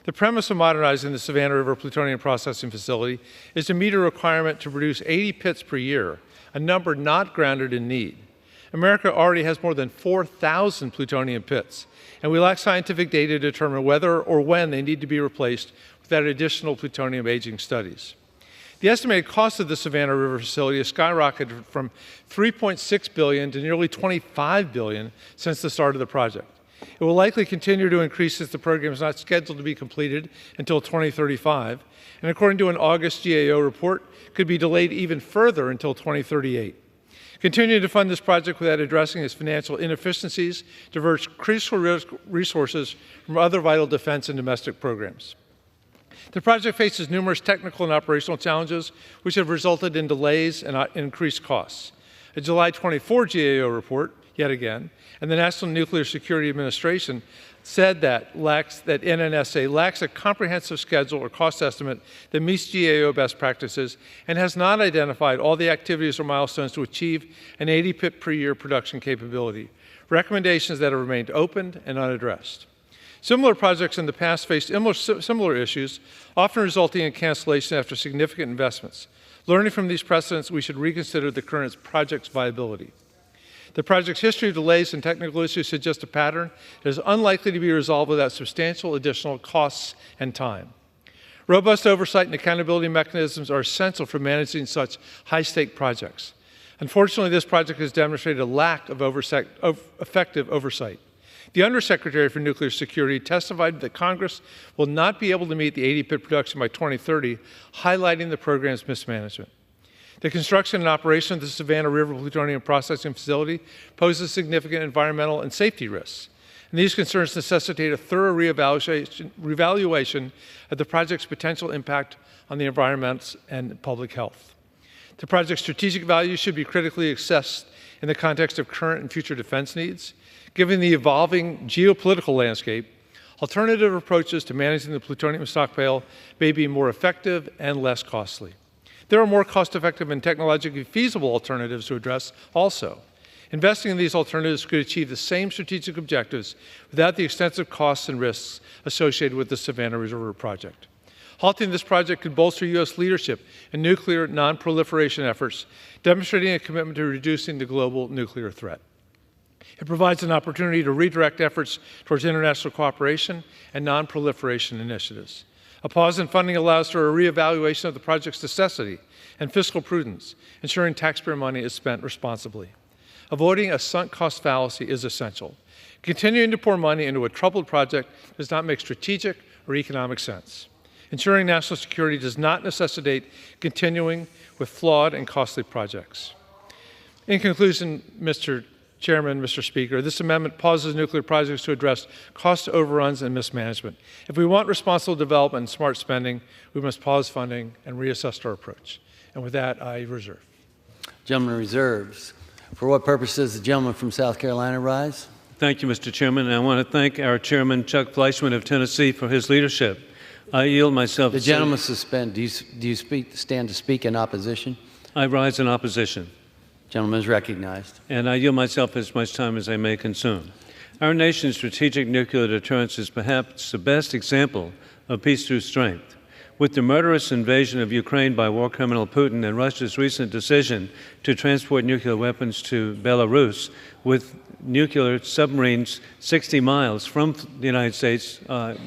The premise of modernizing the Savannah River Plutonium Processing Facility is to meet a requirement to produce 80 pits per year, a number not grounded in need. America already has more than 4,000 plutonium pits, and we lack scientific data to determine whether or when they need to be replaced without additional plutonium aging studies. The estimated cost of the Savannah River facility has skyrocketed from $3.6 billion to nearly $25 billion since the start of the project. It will likely continue to increase as the program is not scheduled to be completed until 2035, and according to an August GAO report, could be delayed even further until 2038. Continuing to fund this project without addressing its financial inefficiencies diverts critical resources from other vital defense and domestic programs. The project faces numerous technical and operational challenges, which have resulted in delays and increased costs. A July 24 GAO report, yet again, and the National Nuclear Security Administration said that NNSA lacks a comprehensive schedule or cost estimate that meets GAO best practices and has not identified all the activities or milestones to achieve an 80 pit per year production capability, recommendations that have remained open and unaddressed. Similar projects in the past faced similar issues, often resulting in cancellation after significant investments. Learning from these precedents, we should reconsider the current project's viability. The project's history of delays and technical issues suggests a pattern that is unlikely to be resolved without substantial additional costs and time. Robust oversight and accountability mechanisms are essential for managing such high-stake projects. Unfortunately, this project has demonstrated a lack of effective oversight. The Undersecretary for Nuclear Security testified that Congress will not be able to meet the 80 pit production by 2030, highlighting the program's mismanagement. The construction and operation of the Savannah River Plutonium Processing Facility poses significant environmental and safety risks, and these concerns necessitate a thorough reevaluation of the project's potential impact on the environment and public health. The project's strategic value should be critically assessed in the context of current and future defense needs. Given the evolving geopolitical landscape, Alternative approaches to managing the plutonium stockpile may be more effective and less costly. There are more cost-effective and technologically feasible alternatives to address also. Investing in these alternatives could achieve the same strategic objectives without the extensive costs and risks associated with the Savannah River project. Halting this project could bolster U.S. leadership in nuclear non-proliferation efforts, demonstrating a commitment to reducing the global nuclear threat. It provides an opportunity to redirect efforts towards international cooperation and non-proliferation initiatives. A pause in funding allows for a reevaluation of the project's necessity and fiscal prudence, ensuring taxpayer money is spent responsibly. Avoiding a sunk cost fallacy is essential. Continuing to pour money into a troubled project does not make strategic or economic sense. Ensuring national security does not necessitate continuing with flawed and costly projects. In conclusion, Mr. Chairman, Mr. Speaker, this amendment pauses nuclear projects to address cost overruns and mismanagement. If we want responsible development and smart spending, we must pause funding and reassess our approach. And with that, I reserve. Gentleman reserves. For what purpose does the gentleman from South Carolina rise? Thank you, Mr. Chairman. And I want to thank our chairman, Chuck Fleischmann of Tennessee, for his leadership. I yield myself. The gentleman suspend. Do you stand to speak in opposition? I rise in opposition. Gentleman is recognized. And I yield myself as much time as I may consume. Our nation's strategic nuclear deterrence is perhaps the best example of peace through strength. With the murderous invasion of Ukraine by war criminal Putin and Russia's recent decision to transport nuclear weapons to Belarus, with nuclear submarines 60 miles from the United States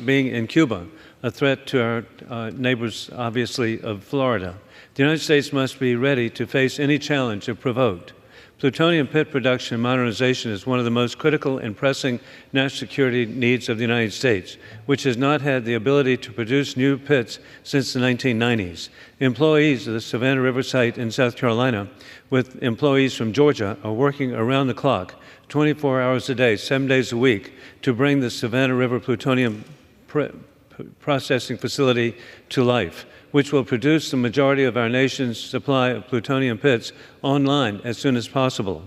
being in Cuba, a threat to our neighbors, obviously, of Florida. The United States must be ready to face any challenge if provoked. Plutonium pit production and modernization is one of the most critical and pressing national security needs of the United States, which has not had the ability to produce new pits since the 1990s. Employees of the Savannah River site in South Carolina, with employees from Georgia, are working around the clock, 24 hours a day, 7 days a week, to bring the Savannah River plutonium processing facility to life, which will produce the majority of our nation's supply of plutonium pits online as soon as possible.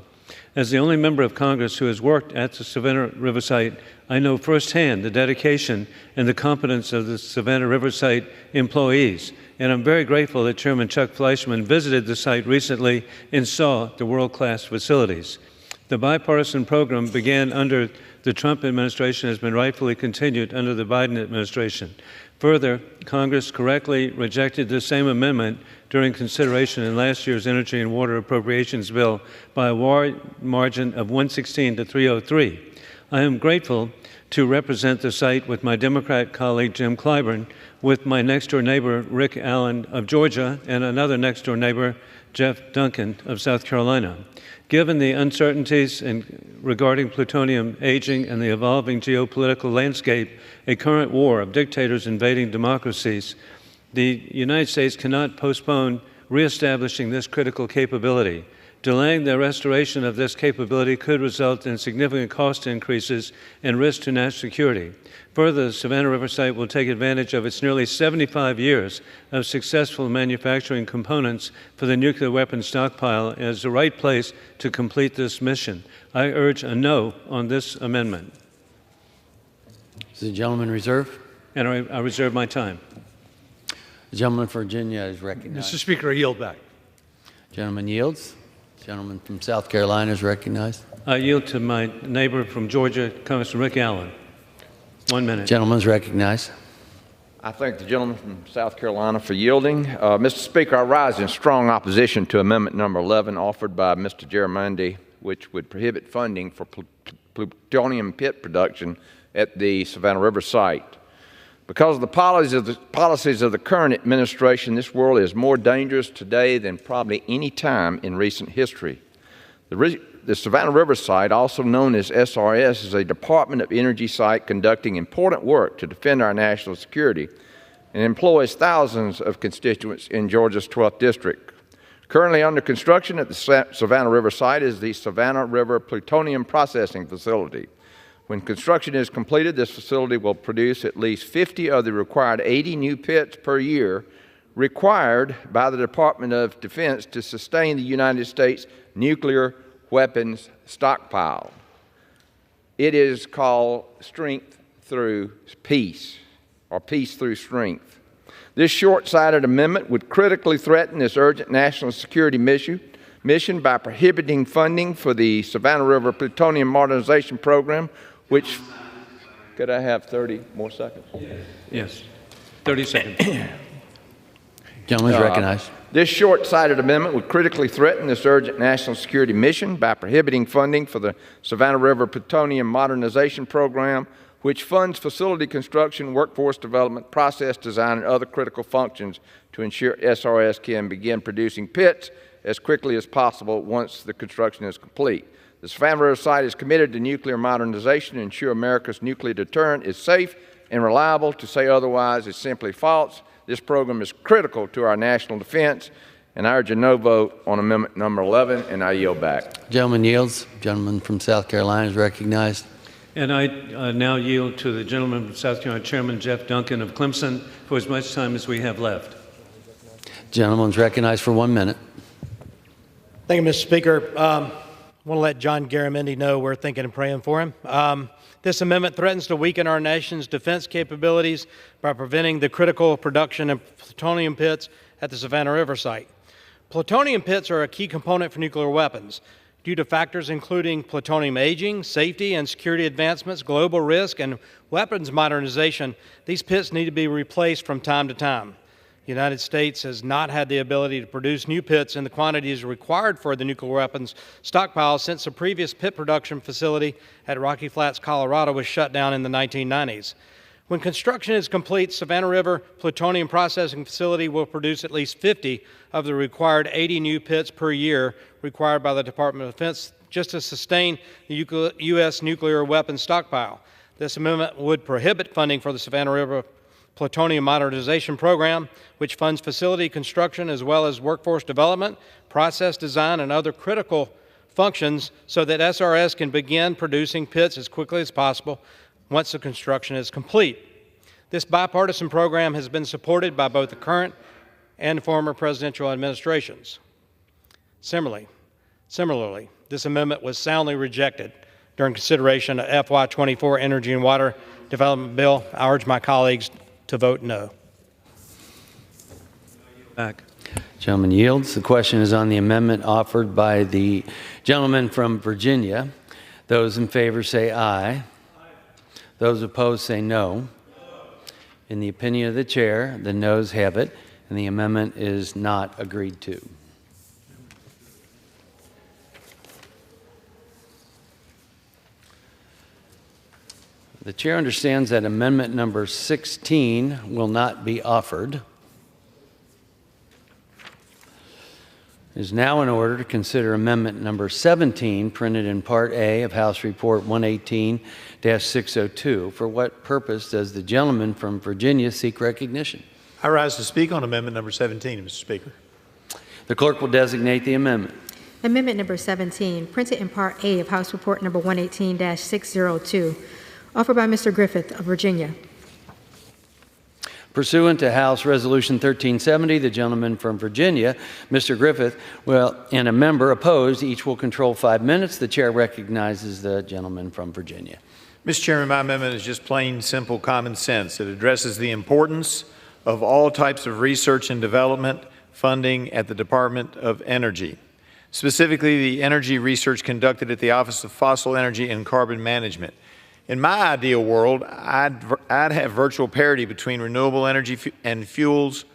As the only member of Congress who has worked at the Savannah River site, I know firsthand the dedication and the competence of the Savannah River site employees, and I'm very grateful that Chairman Chuck Fleischmann visited the site recently and saw the world-class facilities. The bipartisan program began under the Trump administration has been rightfully continued under the Biden administration. Further, Congress correctly rejected the same amendment during consideration in last year's Energy and Water Appropriations Bill by a wide margin of 116 to 303. I am grateful to represent the site with my Democrat colleague Jim Clyburn, with my next-door neighbor Rick Allen of Georgia, and another next-door neighbor, Jeff Duncan of South Carolina. Given the uncertainties regarding plutonium aging and the evolving geopolitical landscape, a current war of dictators invading democracies, the United States cannot postpone reestablishing this critical capability. Delaying the restoration of this capability could result in significant cost increases and risk to national security. Further, the Savannah River site will take advantage of its nearly 75 years of successful manufacturing components for the nuclear weapons stockpile as the right place to complete this mission. I urge a no on this amendment. Does the gentleman reserve? And I reserve my time. The gentleman from Virginia is recognized. Mr. Speaker, I yield back. Gentleman yields. Gentleman from South Carolina is recognized. I yield to my neighbor from Georgia, Congressman Rick Allen. 1 minute. Gentleman is recognized. I thank the gentleman from South Carolina for yielding. Mr. Speaker, I rise in strong opposition to Amendment Number 11 offered by Mr. Gerrymandy, which would prohibit funding for plutonium pit production at the Savannah River site. Because of the policies of the current administration, this world is more dangerous today than probably any time in recent history. The Savannah River site, also known as SRS, is a Department of Energy site conducting important work to defend our national security and employs thousands of constituents in Georgia's 12th District. Currently under construction at the Savannah River site is the Savannah River Plutonium Processing Facility. When construction is completed, this facility will produce at least 50 of the required 80 new pits per year required by the Department of Defense to sustain the United States nuclear weapons stockpile. It is called Strength through peace, or peace through strength. This short-sighted amendment would critically threaten this urgent national security mission by prohibiting funding for the Savannah River Plutonium Modernization Program, which, could I have 30 more seconds? Yes, 30 seconds. Gentleman is recognized. This short-sighted amendment would critically threaten this urgent national security mission by prohibiting funding for the Savannah River Plutonium Modernization Program, which funds facility construction, workforce development, process design, and other critical functions to ensure SRS can begin producing pits as quickly as possible once the construction is complete. The Savannah River site is committed to nuclear modernization to ensure America's nuclear deterrent is safe and reliable. To say otherwise is simply false. This program is critical to our national defense, and I urge a no vote on amendment number 11, and I yield back. Gentleman yields. Gentleman from South Carolina is recognized. And I now yield to the gentleman from South Carolina, Chairman Jeff Duncan of Clemson, for as much time as we have left. Gentleman is recognized for 1 minute. Thank you, Mr. Speaker. I want to let John Garamendi know we're thinking and praying for him. This amendment threatens to weaken our nation's defense capabilities by preventing the critical production of plutonium pits at the Savannah River site. Plutonium pits are a key component for nuclear weapons. Due to factors including plutonium aging, safety and security advancements, global risk, and weapons modernization, these pits need to be replaced from time to time. The United States has not had the ability to produce new pits in the quantities required for the nuclear weapons stockpile since the previous pit production facility at Rocky Flats, Colorado was shut down in the 1990s. When construction is complete, Savannah River Plutonium Processing Facility will produce at least 50 of the required 80 new pits per year required by the Department of Defense just to sustain the U.S. nuclear weapons stockpile. This amendment would prohibit funding for the Savannah River Plutonium Modernization Program, which funds facility construction as well as workforce development, process design, and other critical functions so that SRS can begin producing pits as quickly as possible once the construction is complete. This bipartisan program has been supported by both the current and former presidential administrations. Similarly, this amendment was soundly rejected during consideration of FY24 Energy and Water Development Bill. I urge my colleagues to vote no. Back. Gentleman yields. The question is on the amendment offered by the gentleman from Virginia. Those in favor say aye. Those opposed say no. In the opinion of the chair, the noes have it, and the amendment is not agreed to. The chair understands that amendment number 16 will not be offered. It is now in order to consider amendment number 17, printed in Part A of House Report 118-602. For what purpose does the gentleman from Virginia seek recognition? I rise to speak on amendment number 17, Mr. Speaker. The clerk will designate the amendment. Amendment number 17, printed in Part A of House Report number 118-602. Offered by Mr. Griffith of Virginia. Pursuant to House Resolution 1370, the gentleman from Virginia, Mr. Griffith, and a member opposed, each will control 5 minutes. The chair recognizes the gentleman from Virginia. Mr. Chairman, my amendment is just plain, simple common sense. It addresses the importance of all types of research and development funding at the Department of Energy, specifically the energy research conducted at the Office of Fossil Energy and Carbon Management. In my ideal world, I'd have virtual parity between renewable energy and fuels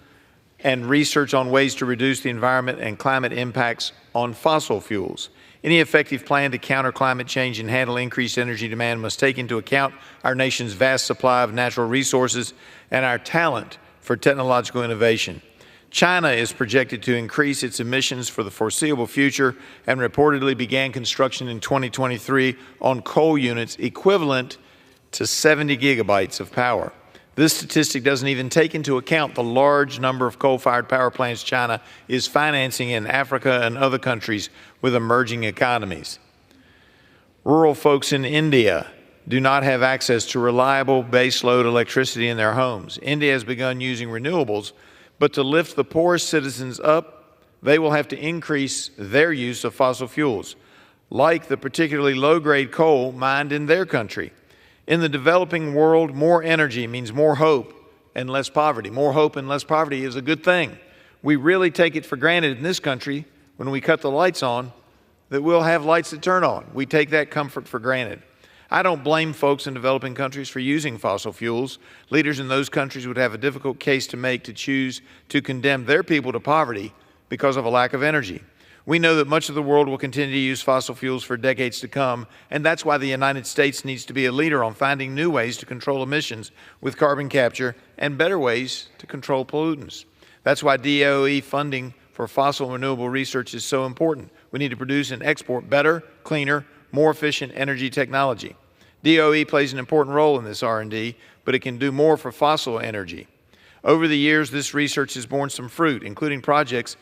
and research on ways to reduce the environment and climate impacts on fossil fuels. Any effective plan to counter climate change and handle increased energy demand must take into account our nation's vast supply of natural resources and our talent for technological innovation. China is projected to increase its emissions for the foreseeable future and reportedly began construction in 2023 on coal units equivalent to 70 gigabytes of power. This statistic doesn't even take into account the large number of coal-fired power plants China is financing in Africa and other countries with emerging economies. Rural folks in India do not have access to reliable baseload electricity in their homes. India has begun using renewables, but to lift the poorest citizens up, they will have to increase their use of fossil fuels, like the particularly low-grade coal mined in their country. In the developing world, more energy means more hope and less poverty. More hope and less poverty is a good thing. We really take it for granted in this country when we cut the lights on that we'll have lights that turn on. We take that comfort for granted. I don't blame folks in developing countries for using fossil fuels. Leaders in those countries would have a difficult case to make to choose to condemn their people to poverty because of a lack of energy. We know that much of the world will continue to use fossil fuels for decades to come, and that's why the United States needs to be a leader on finding new ways to control emissions with carbon capture and better ways to control pollutants. That's why DOE funding for fossil and renewable research is so important. We need to produce and export better, cleaner, more efficient energy technology. DOE plays an important role in this R&D, but it can do more for fossil energy. Over the years, this research has borne some fruit, including projects,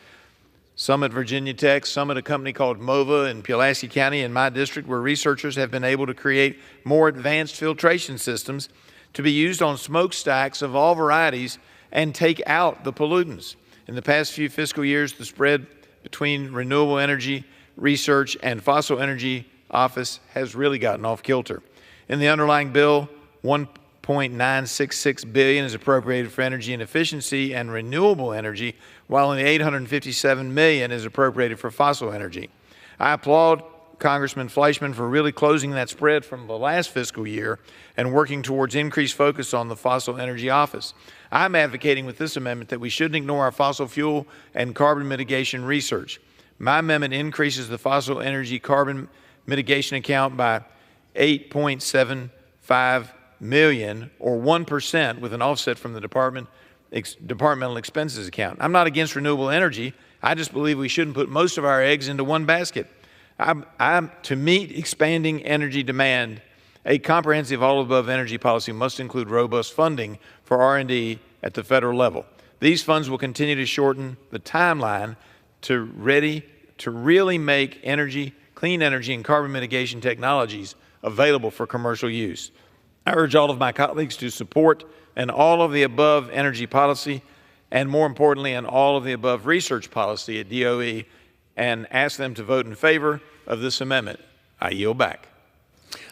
some at Virginia Tech, some at a company called MOVA in Pulaski County in my district, where researchers have been able to create more advanced filtration systems to be used on smokestacks of all varieties and take out the pollutants. In the past few fiscal years, the spread between renewable energy research and fossil energy office has really gotten off kilter. In the underlying bill, $1.966 billion is appropriated for energy and efficiency and renewable energy, while only $857 million is appropriated for fossil energy. I applaud Congressman Fleischmann for really closing that spread from the last fiscal year and working towards increased focus on the Fossil Energy Office. I'm advocating with this amendment that we shouldn't ignore our fossil fuel and carbon mitigation research. My amendment increases the fossil energy carbon mitigation account by $8.75 million, or 1%, with an offset from the departmental expenses account. I'm not against renewable energy. I just believe we shouldn't put most of our eggs into one basket. To meet expanding energy demand, a comprehensive all-above energy policy must include robust funding for R&D at the federal level. These funds will continue to shorten the timeline to really make clean energy and carbon mitigation technologies available for commercial use. I urge all of my colleagues to support an all-of-the-above energy policy and, more importantly, an all-of-the-above research policy at DOE, and ask them to vote in favor of this amendment. I yield back.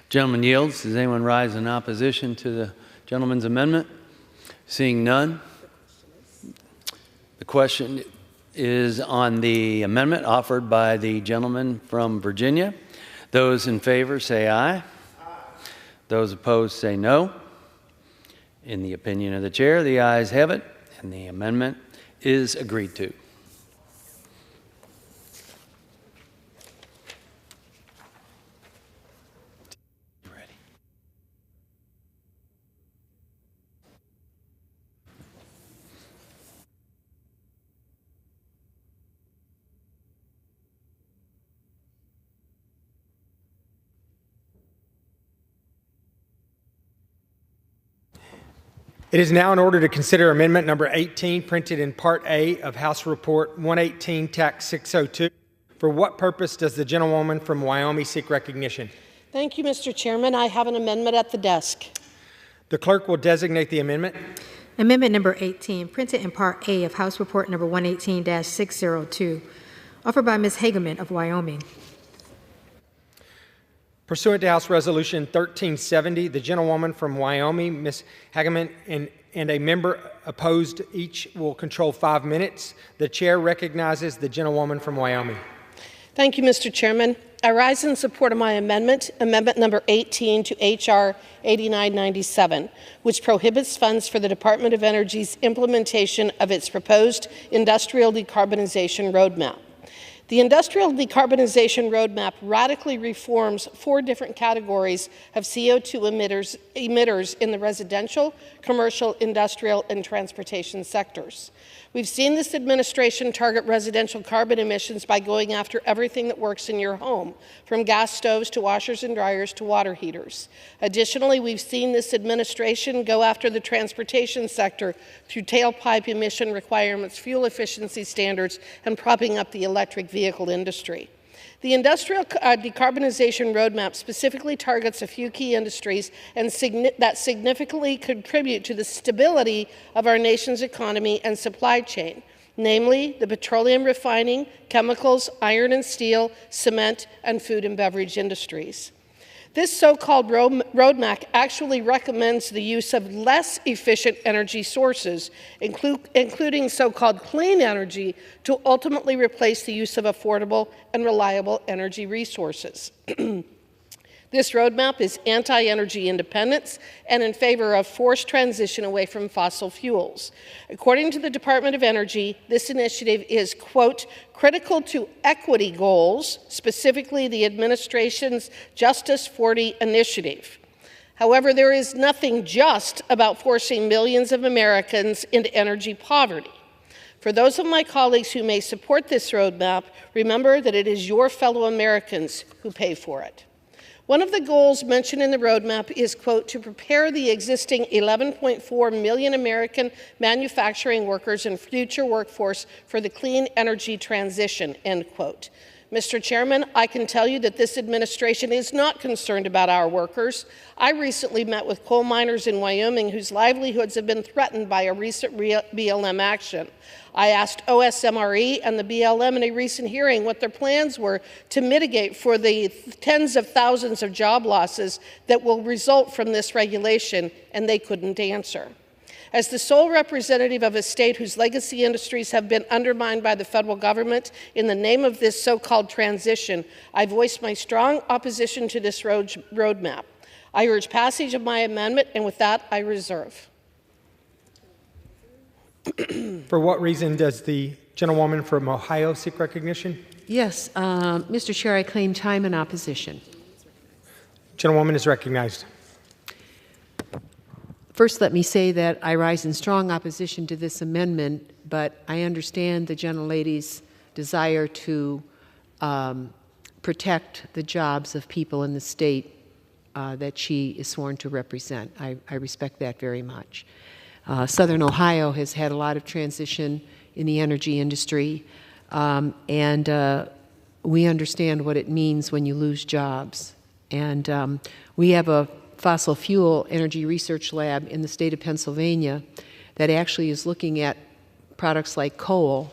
Gentleman yields. Does anyone rise in opposition to the gentleman's amendment? Seeing none, the question is on the amendment offered by the gentleman from Virginia. Those in favor say aye. Those opposed say no. In the opinion of the chair, the ayes have it, and the amendment is agreed to. It is now in order to consider amendment number 18, printed in Part A of House Report 118, Tax 602. For what purpose does the gentlewoman from Wyoming seek recognition? Thank you, Mr. Chairman. I have an amendment at the desk. The clerk will designate the amendment. Amendment number 18, printed in Part A of House Report number 118-602, offered by Ms. Hageman of Wyoming. Pursuant to House Resolution 1370, the gentlewoman from Wyoming, Ms. Hageman, and a member opposed each will control 5 minutes. The chair recognizes the gentlewoman from Wyoming. Thank you, Mr. Chairman. I rise in support of my amendment, amendment number 18 to H.R. 8997, which prohibits funds for the Department of Energy's implementation of its proposed industrial decarbonization roadmap. The Industrial Decarbonization Roadmap radically reforms 4 different categories of CO2 emitters in the residential, commercial, industrial, and transportation sectors. We've seen this administration target residential carbon emissions by going after everything that works in your home, from gas stoves to washers and dryers to water heaters. Additionally, we've seen this administration go after the transportation sector through tailpipe emission requirements, fuel efficiency standards, and propping up the electric vehicle industry. The Industrial Decarbonization Roadmap specifically targets a few key industries that significantly contribute to the stability of our nation's economy and supply chain, namely the petroleum refining, chemicals, iron and steel, cement, and food and beverage industries. This so-called roadmap actually recommends the use of less efficient energy sources, including so-called clean energy, to ultimately replace the use of affordable and reliable energy resources. This roadmap is anti-energy independence and in favor of forced transition away from fossil fuels. According to the Department of Energy, this initiative is, quote, critical to equity goals, specifically the administration's Justice 40 initiative. However, there is nothing just about forcing millions of Americans into energy poverty. For those of my colleagues who may support this roadmap, remember that it is your fellow Americans who pay for it. One of the goals mentioned in the roadmap is, quote, to prepare the existing 11.4 million American manufacturing workers and future workforce for the clean energy transition, end quote. Mr. Chairman, I can tell you that this administration is not concerned about our workers. I recently met with coal miners in Wyoming whose livelihoods have been threatened by a recent BLM action. I asked OSMRE and the BLM in a recent hearing what their plans were to mitigate for the tens of thousands of job losses that will result from this regulation, and they couldn't answer. As the sole representative of a state whose legacy industries have been undermined by the federal government in the name of this so-called transition, I voiced my strong opposition to this roadmap. I urge passage of my amendment, and with that, I reserve. For what reason does the gentlewoman from Ohio seek recognition? Yes, Mr. Chair, I claim time in opposition. Gentlewoman is recognized. First, let me say that I rise in strong opposition to this amendment, but I understand the gentlelady's desire to protect the jobs of people in the state that she is sworn to represent. I respect that very much. Southern Ohio has had a lot of transition in the energy industry, and we understand what it means when you lose jobs. And we have a fossil fuel energy research lab in the state of Pennsylvania that actually is looking at products like coal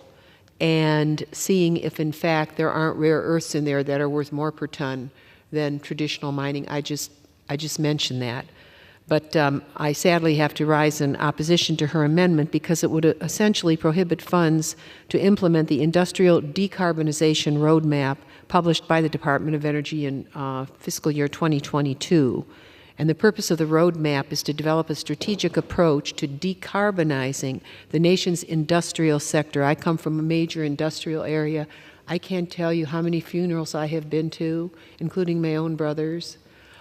and seeing if in fact there aren't rare earths in there that are worth more per ton than traditional mining. I just mentioned that. But I sadly have to rise in opposition to her amendment because it would essentially prohibit funds to implement the industrial decarbonization roadmap published by the Department of Energy in fiscal year 2022. And the purpose of the roadmap is to develop a strategic approach to decarbonizing the nation's industrial sector. I come from a major industrial area. I can't tell you how many funerals I have been to, including my own brother's,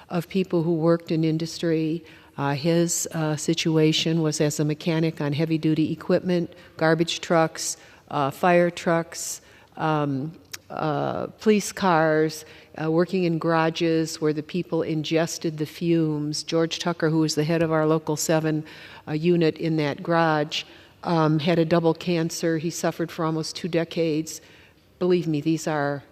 of people who worked in industry. His situation was as a mechanic on heavy-duty equipment, garbage trucks, fire trucks, police cars, working in garages where the people ingested the fumes. George Tucker, who was the head of our Local 7 unit in that garage, had a double cancer. He suffered for almost 2 decades. Believe me, these are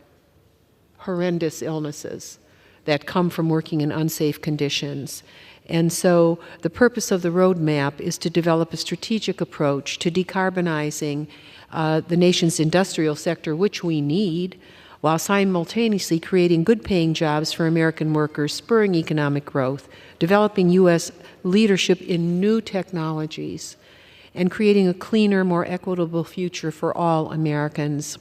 horrendous illnesses that come from working in unsafe conditions. And so the purpose of the roadmap is to develop a strategic approach to decarbonizing the nation's industrial sector, which we need, while simultaneously creating good-paying jobs for American workers, spurring economic growth, developing U.S. leadership in new technologies, and creating a cleaner, more equitable future for all Americans.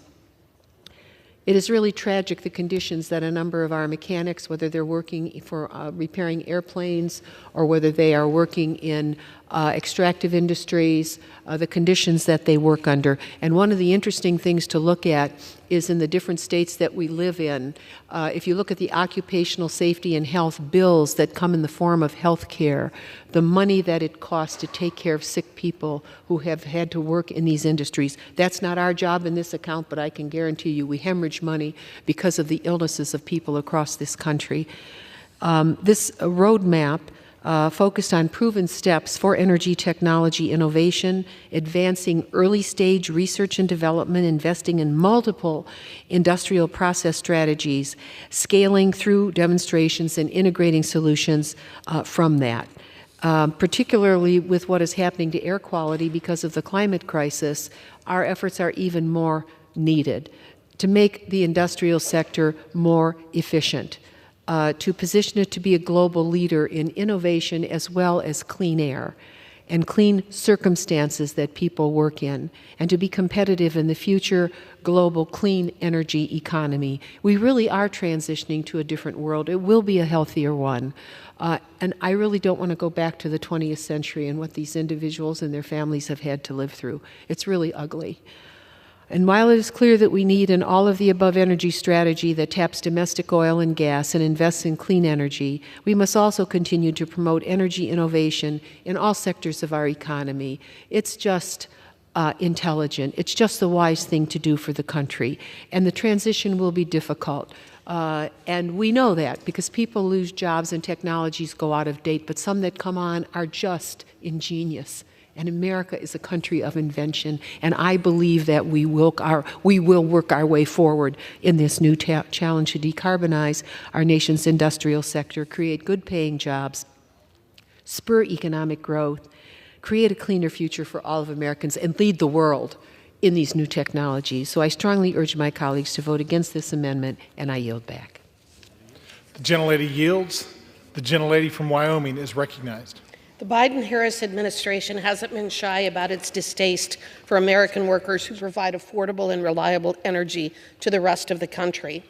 It is really tragic, the conditions that a number of our mechanics, whether they're working for repairing airplanes or whether they are working in extractive industries, the conditions that they work under. And one of the interesting things to look at is in the different states that we live in. If you look at the occupational safety and health bills that come in the form of health care, the money that it costs to take care of sick people who have had to work in these industries, that's not our job in this account, but I can guarantee you we hemorrhage money because of the illnesses of people across this country. This roadmap focused on proven steps for energy technology innovation, advancing early-stage research and development, investing in multiple industrial process strategies, scaling through demonstrations and integrating solutions from that. Particularly with what is happening to air quality because of the climate crisis, our efforts are even more needed to make the industrial sector more efficient. to position it to be a global leader in innovation as well as clean air and clean circumstances that people work in, and to be competitive in the future global clean energy economy. We really are transitioning to a different world. It will be a healthier one. And I really don't want to go back to the 20th century and what these individuals and their families have had to live through. It's really ugly. And while it is clear that we need an all-of-the-above energy strategy that taps domestic oil and gas and invests in clean energy, we must also continue to promote energy innovation in all sectors of our economy. It's just intelligent. It's just the wise thing to do for the country. And the transition will be difficult. And we know that because people lose jobs and technologies go out of date, but some that come on are just ingenious. And America is a country of invention, and I believe that we will work our way forward in this new challenge to decarbonize our nation's industrial sector, create good-paying jobs, spur economic growth, create a cleaner future for all of Americans, and lead the world in these new technologies. So I strongly urge my colleagues to vote against this amendment, and I yield back. The gentlelady yields. The gentlelady from Wyoming is recognized. The Biden-Harris administration hasn't been shy about its distaste for American workers who provide affordable and reliable energy to the rest of the country.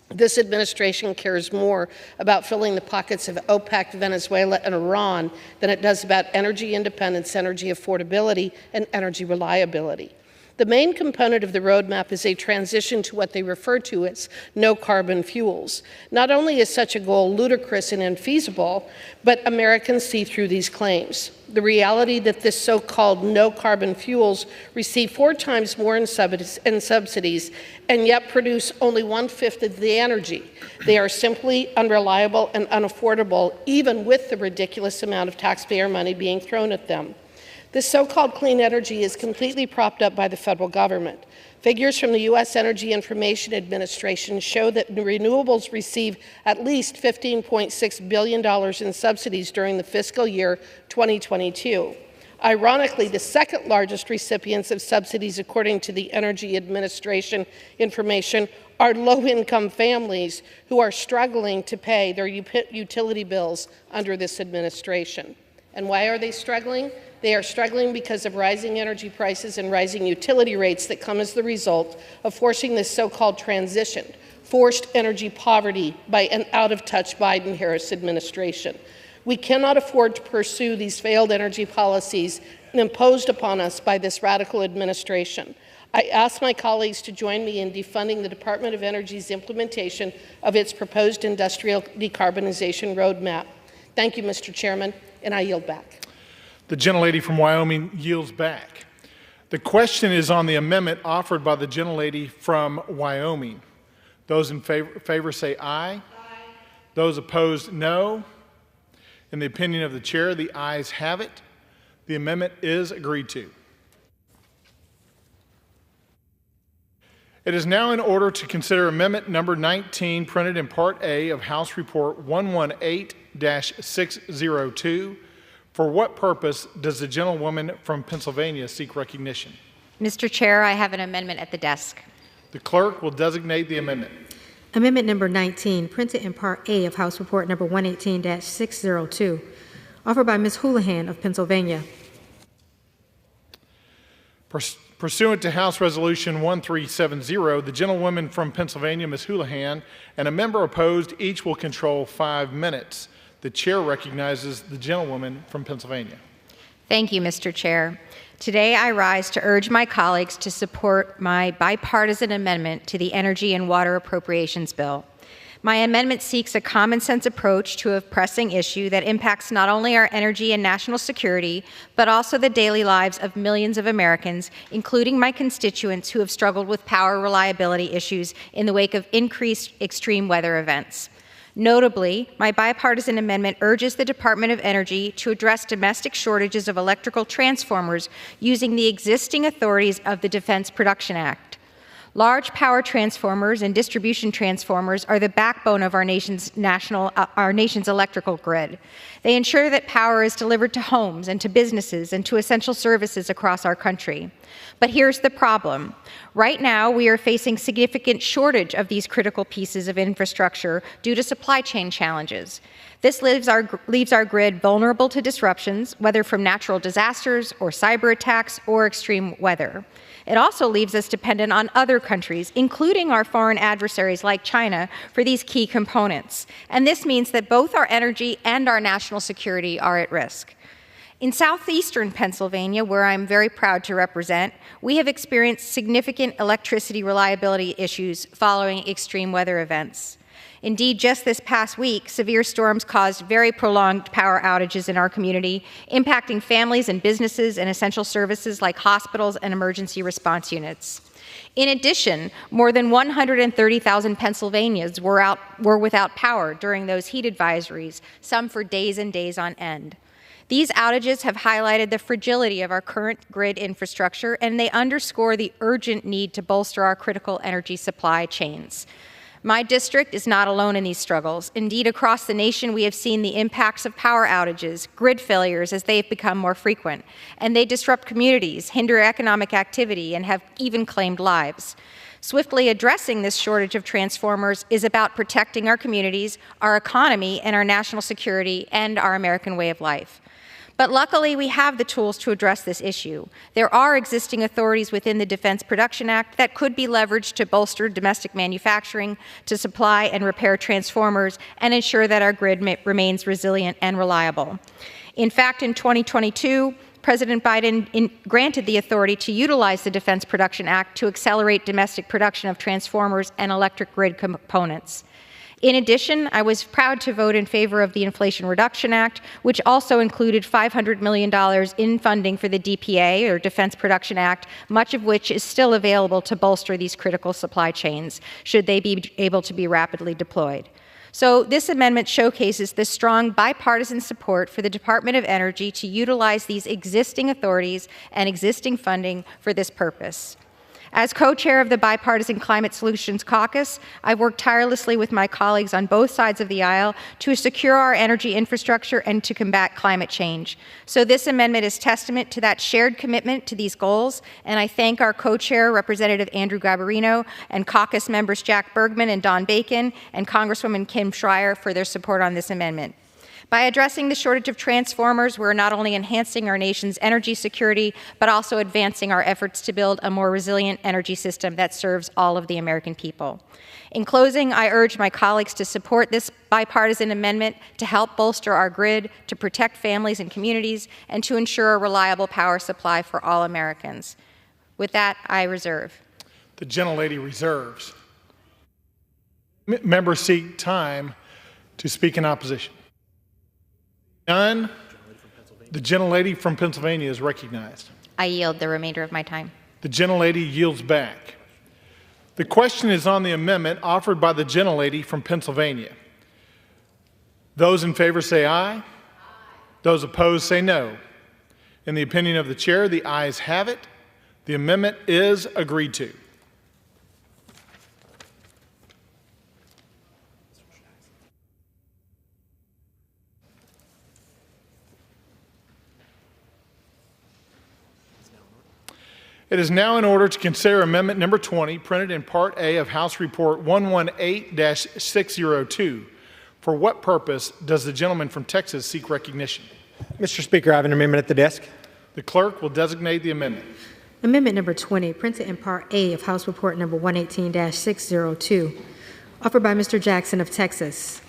This administration cares more about filling the pockets of OPEC, Venezuela, and Iran than it does about energy independence, energy affordability, and energy reliability. The main component of the roadmap is a transition to what they refer to as no-carbon fuels. Not only is such a goal ludicrous and infeasible, but Americans see through these claims. The reality that this so-called no-carbon fuels receive 4 times more in subsidies and yet produce only 1/5 of the energy. They are simply unreliable and unaffordable, even with the ridiculous amount of taxpayer money being thrown at them. This so-called clean energy is completely propped up by the federal government. Figures from the U.S. Energy Information Administration show that renewables receive at least $15.6 billion in subsidies during the fiscal year 2022. Ironically, the second largest recipients of subsidies, according to the Energy Administration information, are low-income families who are struggling to pay their utility bills under this administration. And why are they struggling? They are struggling because of rising energy prices and rising utility rates that come as the result of forcing this so-called transition, forced energy poverty by an out-of-touch Biden-Harris administration. We cannot afford to pursue these failed energy policies imposed upon us by this radical administration. I ask my colleagues to join me in defunding the Department of Energy's implementation of its proposed industrial decarbonization roadmap. Thank you, Mr. Chairman, and I yield back. The gentlelady from Wyoming yields back. The question is on the amendment offered by the gentlelady from Wyoming. Those in favor say aye. Aye. Those opposed, no. In the opinion of the chair, the ayes have it. The amendment is agreed to. It is now in order to consider amendment number 19, printed in Part A of House Report 118-602. For what purpose does the gentlewoman from Pennsylvania seek recognition? Mr. Chair, I have an amendment at the desk. The clerk will designate the amendment. Amendment number 19, printed in Part A of House Report number 118-602, offered by Ms. Houlihan of Pennsylvania. Pursuant to House Resolution 1370, the gentlewoman from Pennsylvania, Ms. Houlihan, and a member opposed each will control 5 minutes. The chair recognizes the gentlewoman from Pennsylvania. Thank you, Mr. Chair. Today I rise to urge my colleagues to support my bipartisan amendment to the Energy and Water Appropriations Bill. My amendment seeks a common-sense approach to a pressing issue that impacts not only our energy and national security, but also the daily lives of millions of Americans, including my constituents who have struggled with power reliability issues in the wake of increased extreme weather events. Notably, my bipartisan amendment urges the Department of Energy to address domestic shortages of electrical transformers using the existing authorities of the Defense Production Act. Large power transformers and distribution transformers are the backbone of our nation's electrical grid. They ensure that power is delivered to homes and to businesses and to essential services across our country. But here's the problem. Right now, we are facing significant shortage of these critical pieces of infrastructure due to supply chain challenges. This leaves our grid vulnerable to disruptions, whether from natural disasters or cyber attacks or extreme weather. It also leaves us dependent on other countries, including our foreign adversaries like China, for these key components. And this means that both our energy and our national security are at risk. In southeastern Pennsylvania, where I'm very proud to represent, we have experienced significant electricity reliability issues following extreme weather events. Indeed, just this past week, severe storms caused very prolonged power outages in our community, impacting families and businesses and essential services like hospitals and emergency response units. In addition, more than 130,000 Pennsylvanians were without power during those heat advisories, some for days and days on end. These outages have highlighted the fragility of our current grid infrastructure, and they underscore the urgent need to bolster our critical energy supply chains. My district is not alone in these struggles. Indeed, across the nation, we have seen the impacts of power outages, grid failures as they've become more frequent, and they disrupt communities, hinder economic activity, and have even claimed lives. Swiftly addressing this shortage of transformers is about protecting our communities, our economy, and our national security, and our American way of life. But luckily, we have the tools to address this issue. There are existing authorities within the Defense Production Act that could be leveraged to bolster domestic manufacturing, to supply and repair transformers, and ensure that our grid remains resilient and reliable. In fact, in 2022, President Biden granted the authority to utilize the Defense Production Act to accelerate domestic production of transformers and electric grid components. In addition, I was proud to vote in favor of the Inflation Reduction Act, which also included $500 million in funding for the DPA, or Defense Production Act, much of which is still available to bolster these critical supply chains, should they be able to be rapidly deployed. So this amendment showcases the strong bipartisan support for the Department of Energy to utilize these existing authorities and existing funding for this purpose. As co-chair of the Bipartisan Climate Solutions Caucus, I've worked tirelessly with my colleagues on both sides of the aisle to secure our energy infrastructure and to combat climate change. So this amendment is testament to that shared commitment to these goals, and I thank our co-chair, Representative Andrew Garbarino, and caucus members Jack Bergman and Don Bacon, and Congresswoman Kim Schreier for their support on this amendment. By addressing the shortage of transformers, we're not only enhancing our nation's energy security, but also advancing our efforts to build a more resilient energy system that serves all of the American people. In closing, I urge my colleagues to support this bipartisan amendment to help bolster our grid, to protect families and communities, and to ensure a reliable power supply for all Americans. With that, I reserve. The gentlelady reserves. Members seek time to speak in opposition. None. The gentlelady from Pennsylvania is recognized. I yield the remainder of my time. The gentlelady yields back. The question is on the amendment offered by the gentlelady from Pennsylvania. Those in favor say aye. Those opposed say no. In the opinion of the chair, the ayes have it. The amendment is agreed to. It is now in order to consider Amendment Number 20, printed in Part A of House Report 118-602. For what purpose does the gentleman from Texas seek recognition? Mr. Speaker, I have an amendment at the desk. The clerk will designate the amendment. Amendment Number 20, printed in Part A of House Report Number 118-602, offered by Mr. Jackson of Texas.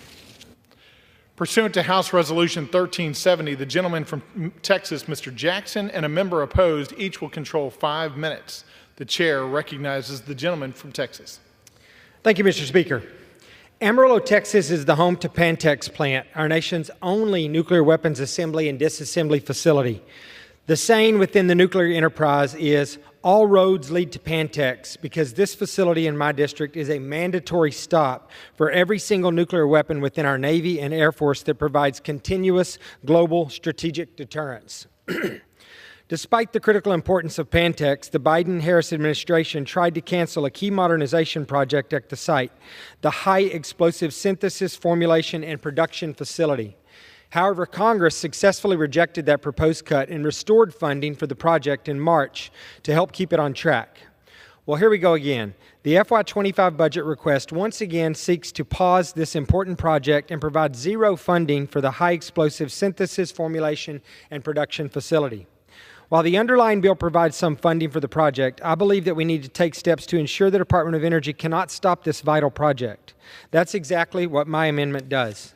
Pursuant to House Resolution 1370, the gentleman from Texas, Mr. Jackson, and a member opposed each will control 5 minutes. The chair recognizes the gentleman from Texas. Thank you, Mr. Speaker. Amarillo, Texas is the home to Pantex plant, our nation's only nuclear weapons assembly and disassembly facility. The saying within the nuclear enterprise is, all roads lead to Pantex, because this facility in my district is a mandatory stop for every single nuclear weapon within our Navy and Air Force that provides continuous global strategic deterrence. Despite the critical importance of Pantex, the Biden-Harris administration tried to cancel a key modernization project at the site, the High Explosive Synthesis, Formulation, and Production Facility. However, Congress successfully rejected that proposed cut and restored funding for the project in March to help keep it on track. Well, here we go again. The FY25 budget request once again seeks to pause this important project and provide zero funding for the high explosive synthesis, formulation, and production facility. While the underlying bill provides some funding for the project, I believe that we need to take steps to ensure the Department of Energy cannot stop this vital project. That's exactly what my amendment does.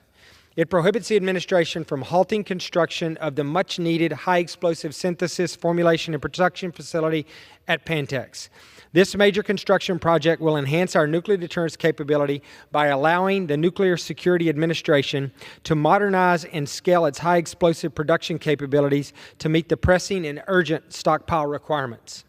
It prohibits the administration from halting construction of the much-needed high-explosive synthesis, formulation, and production facility at Pantex. This major construction project will enhance our nuclear deterrence capability by allowing the Nuclear Security Administration to modernize and scale its high-explosive production capabilities to meet the pressing and urgent stockpile requirements.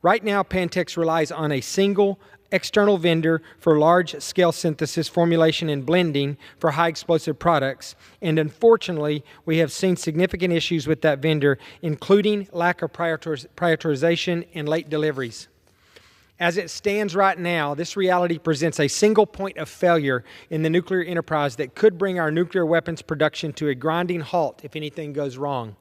Right now, Pantex relies on a single external vendor for large-scale synthesis, formulation, and blending for high-explosive products, and unfortunately, we have seen significant issues with that vendor, including lack of prioritization and late deliveries. As it stands right now, this reality presents a single point of failure in the nuclear enterprise that could bring our nuclear weapons production to a grinding halt if anything goes wrong.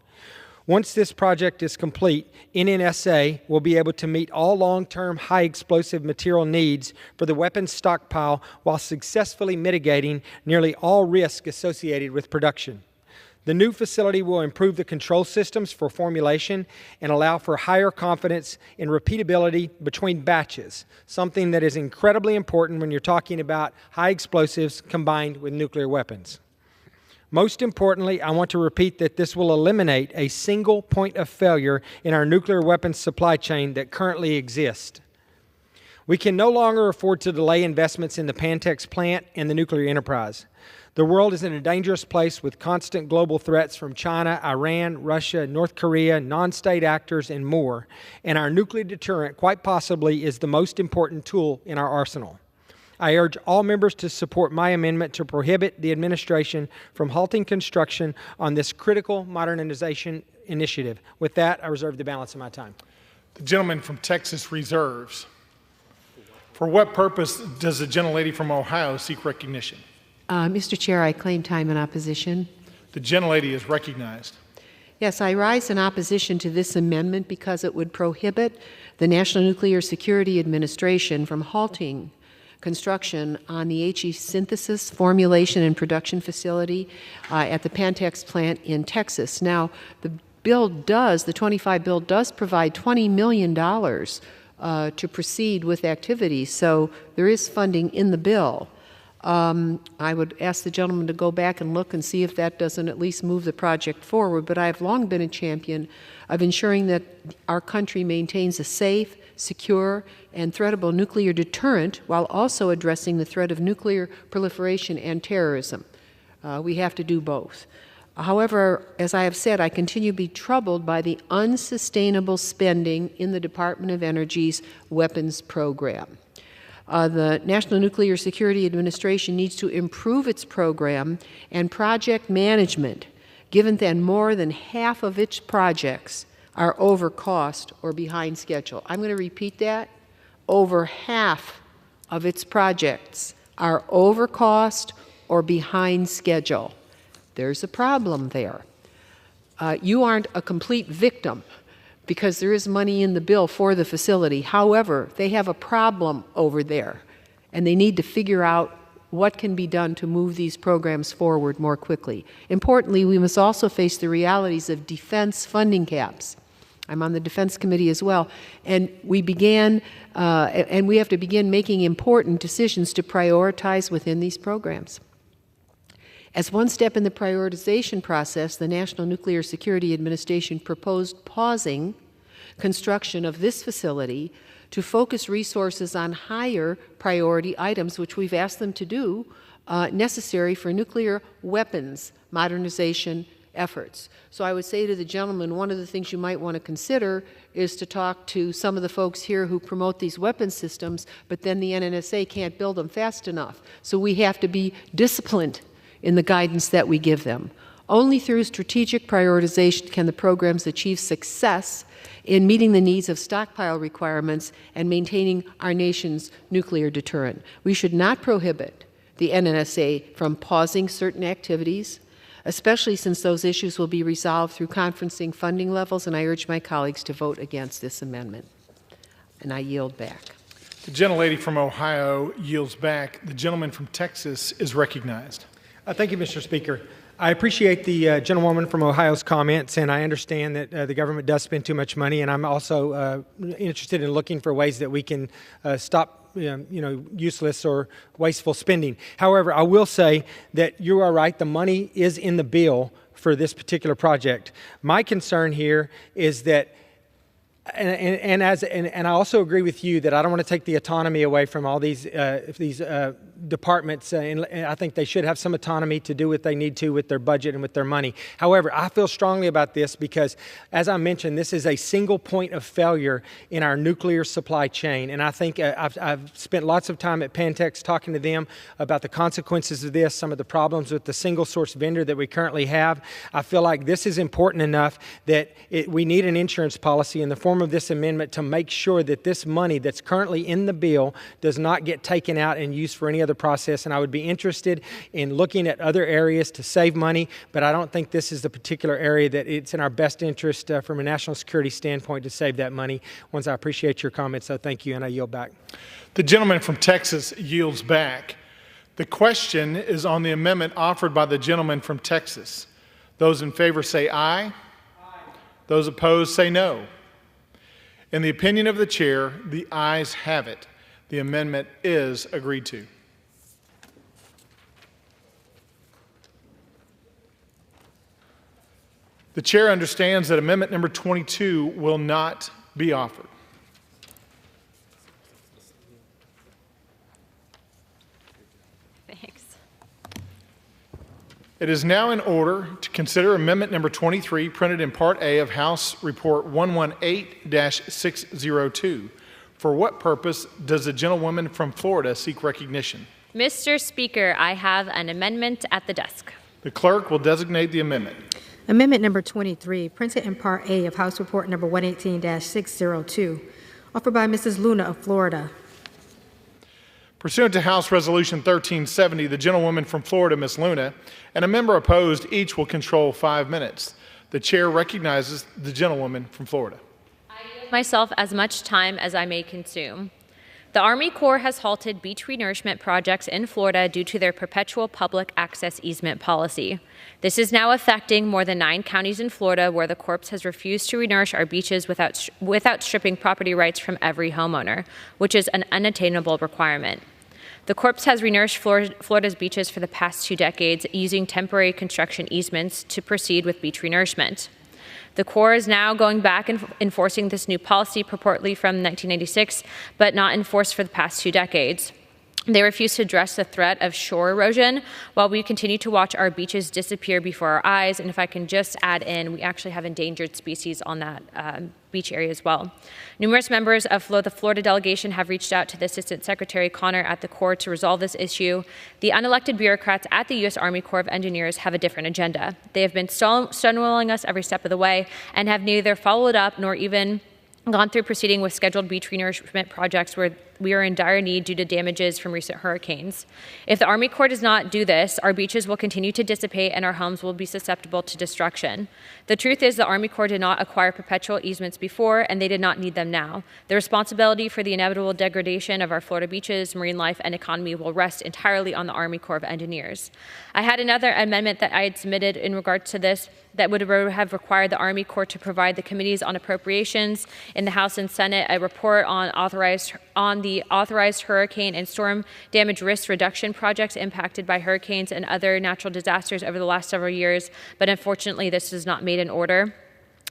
Once this project is complete, NNSA will be able to meet all long-term high-explosive material needs for the weapons stockpile while successfully mitigating nearly all risk associated with production. The new facility will improve the control systems for formulation and allow for higher confidence in repeatability between batches, something that is incredibly important when you're talking about high explosives combined with nuclear weapons. Most importantly, I want to repeat that this will eliminate a single point of failure in our nuclear weapons supply chain that currently exists. We can no longer afford to delay investments in the Pantex plant and the nuclear enterprise. The world is in a dangerous place with constant global threats from China, Iran, Russia, North Korea, non-state actors, and more. And our nuclear deterrent, quite possibly, is the most important tool in our arsenal. I urge all members to support my amendment to prohibit the administration from halting construction on this critical modernization initiative. With that, I reserve the balance of my time. The gentleman from Texas reserves. For what purpose does the gentlelady from Ohio seek recognition? Mr. Chair, I claim time in opposition. The gentlelady is recognized. Yes, I rise in opposition to this amendment because it would prohibit the National Nuclear Security Administration from halting construction on the HE synthesis, formulation, and production facility at the Pantex plant in Texas. Now, the 25 bill does provide $20 million to proceed with activities, so there is funding in the bill. I would ask the gentleman to go back and look and see if that doesn't at least move the project forward, but I have long been a champion of ensuring that our country maintains a safe, secure, and threatable nuclear deterrent while also addressing the threat of nuclear proliferation and terrorism. We have to do both. However, as I have said, I continue to be troubled by the unsustainable spending in the Department of Energy's weapons program. The National Nuclear Security Administration needs to improve its program and project management, given that more than half of its projects are over cost or behind schedule. I'm going to repeat that. Over half of its projects are over cost or behind schedule. There's a problem there. You aren't a complete victim because there is money in the bill for the facility. However, they have a problem over there, and they need to figure out what can be done to move these programs forward more quickly. Importantly, we must also face the realities of defense funding caps. I'm on the Defense Committee as well, and we have to begin making important decisions to prioritize within these programs. As one step in the prioritization process, the National Nuclear Security Administration proposed pausing construction of this facility to focus resources on higher priority items, which we've asked them to do, necessary for nuclear weapons modernization efforts. So I would say to the gentleman, one of the things you might want to consider is to talk to some of the folks here who promote these weapons systems, but then the NNSA can't build them fast enough. So we have to be disciplined in the guidance that we give them. Only through strategic prioritization can the programs achieve success in meeting the needs of stockpile requirements and maintaining our nation's nuclear deterrent. We should not prohibit the NNSA from pausing certain activities. especially since those issues will be resolved through conferencing funding levels, and I urge my colleagues to vote against this amendment. And I yield back. The gentlelady from Ohio yields back. The gentleman from Texas is recognized. Thank you, Mr. Speaker. I appreciate the gentlewoman from Ohio's comments, and I understand that the government does spend too much money, and I'm also interested in looking for ways that we can stop useless or wasteful spending. However, I will say that you are right. The money is in the bill for this particular project. My concern here is that and I also agree with you that I don't want to take the autonomy away from all these departments, and I think they should have some autonomy to do what they need to with their budget and with their money. However, I feel strongly about this because, as I mentioned, this is a single point of failure in our nuclear supply chain, and I think I've spent lots of time at Pantex talking to them about the consequences of this, some of the problems with the single source vendor that we currently have. I feel like this is important enough that we need an insurance policy in the form of this amendment to make sure that this money that's currently in the bill does not get taken out and used for any other process. And I would be interested in looking at other areas to save money, but I don't think this is the particular area that it's in our best interest from a national security standpoint to save that money. Once I appreciate your comments, so thank you, and I yield back. The gentleman from Texas yields back. The question is on the amendment offered by the gentleman from Texas. Those in favor say aye. Aye. Those opposed say no. In the opinion of the chair, the ayes have it. The amendment is agreed to. The chair understands that amendment number 22 will not be offered. Thanks. It is now in order to consider amendment number 23, printed in Part A of House Report 118-602. For what purpose does the gentlewoman from Florida seek recognition? Mr. Speaker, I have an amendment at the desk. The clerk will designate the amendment. Amendment number 23, printed in Part A of House Report number 118-602, offered by Mrs. Luna of Florida. Pursuant to House Resolution 1370, the gentlewoman from Florida, Ms. Luna, and a member opposed each will control 5 minutes. The chair recognizes the gentlewoman from Florida. I give myself as much time as I may consume. The Army Corps has halted beach renourishment projects in Florida due to their perpetual public access easement policy. This is now affecting more than 9 counties in Florida where the Corps has refused to renourish our beaches without stripping property rights from every homeowner, which is an unattainable requirement. The Corps has renourished Florida's beaches for the past 2 decades using temporary construction easements to proceed with beach renourishment. The Corps is now going back and enforcing this new policy purportedly from 1996, but not enforced for the past 2 decades. They refuse to address the threat of shore erosion while we continue to watch our beaches disappear before our eyes. And if I can just add in, we actually have endangered species on that beach area as well. Numerous members of the Florida delegation have reached out to the Assistant Secretary Connor at the Corps to resolve this issue. The unelected bureaucrats at the U.S. Army Corps of Engineers have a different agenda. They have been stonewalling us every step of the way and have neither followed up nor even gone through proceeding with scheduled beach renourishment projects where we are in dire need due to damages from recent hurricanes. If the Army Corps does not do this, our beaches will continue to dissipate and our homes will be susceptible to destruction. The truth is the Army Corps did not acquire perpetual easements before and they did not need them now. The responsibility for the inevitable degradation of our Florida beaches, marine life, and economy will rest entirely on the Army Corps of Engineers. I had another amendment that I had submitted in regard to this that would have required the Army Corps to provide the committees on appropriations in the House and Senate a report on the authorized hurricane and storm damage risk reduction projects impacted by hurricanes and other natural disasters over the last several years, but unfortunately this is not made in order.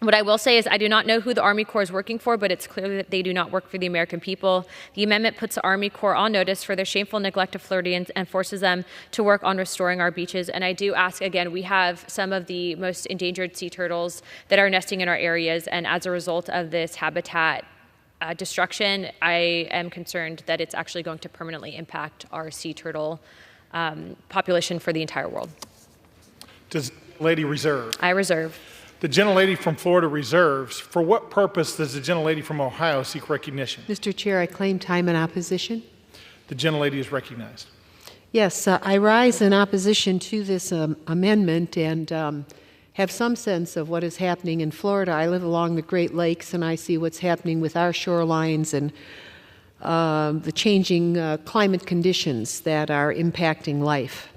What I will say is I do not know who the Army Corps is working for, but it's clear that they do not work for the American people. The amendment puts the Army Corps on notice for their shameful neglect of Floridians and forces them to work on restoring our beaches. And I do ask again, we have some of the most endangered sea turtles that are nesting in our areas, and as a result of this habitat destruction, I am concerned that it's actually going to permanently impact our sea turtle population for the entire world. Does the lady reserve? I reserve. The gentlelady from Florida reserves. For what purpose does the gentlelady from Ohio seek recognition? Mr. Chair, I claim time in opposition. The gentlelady is recognized. Yes, I rise in opposition to this amendment and have some sense of what is happening in Florida. I live along the Great Lakes, and I see what's happening with our shorelines and the changing climate conditions that are impacting life.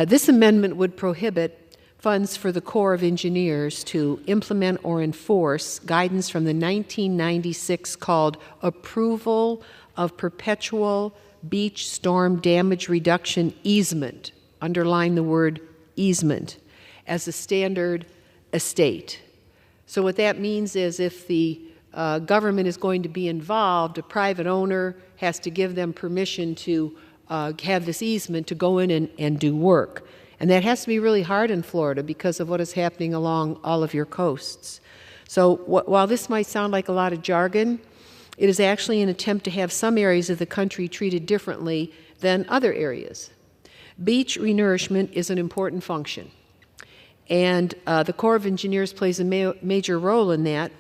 This amendment would prohibit funds for the Corps of Engineers to implement or enforce guidance from the 1996 called Approval of Perpetual Beach Storm Damage Reduction Easement, underline the word easement, as a standard estate. So what that means is if the government is going to be involved, a private owner has to give them permission to have this easement to go in and do work. And that has to be really hard in Florida because of what is happening along all of your coasts. So while this might sound like a lot of jargon, it is actually an attempt to have some areas of the country treated differently than other areas. Beach renourishment is an important function, and the Corps of Engineers plays a major role in that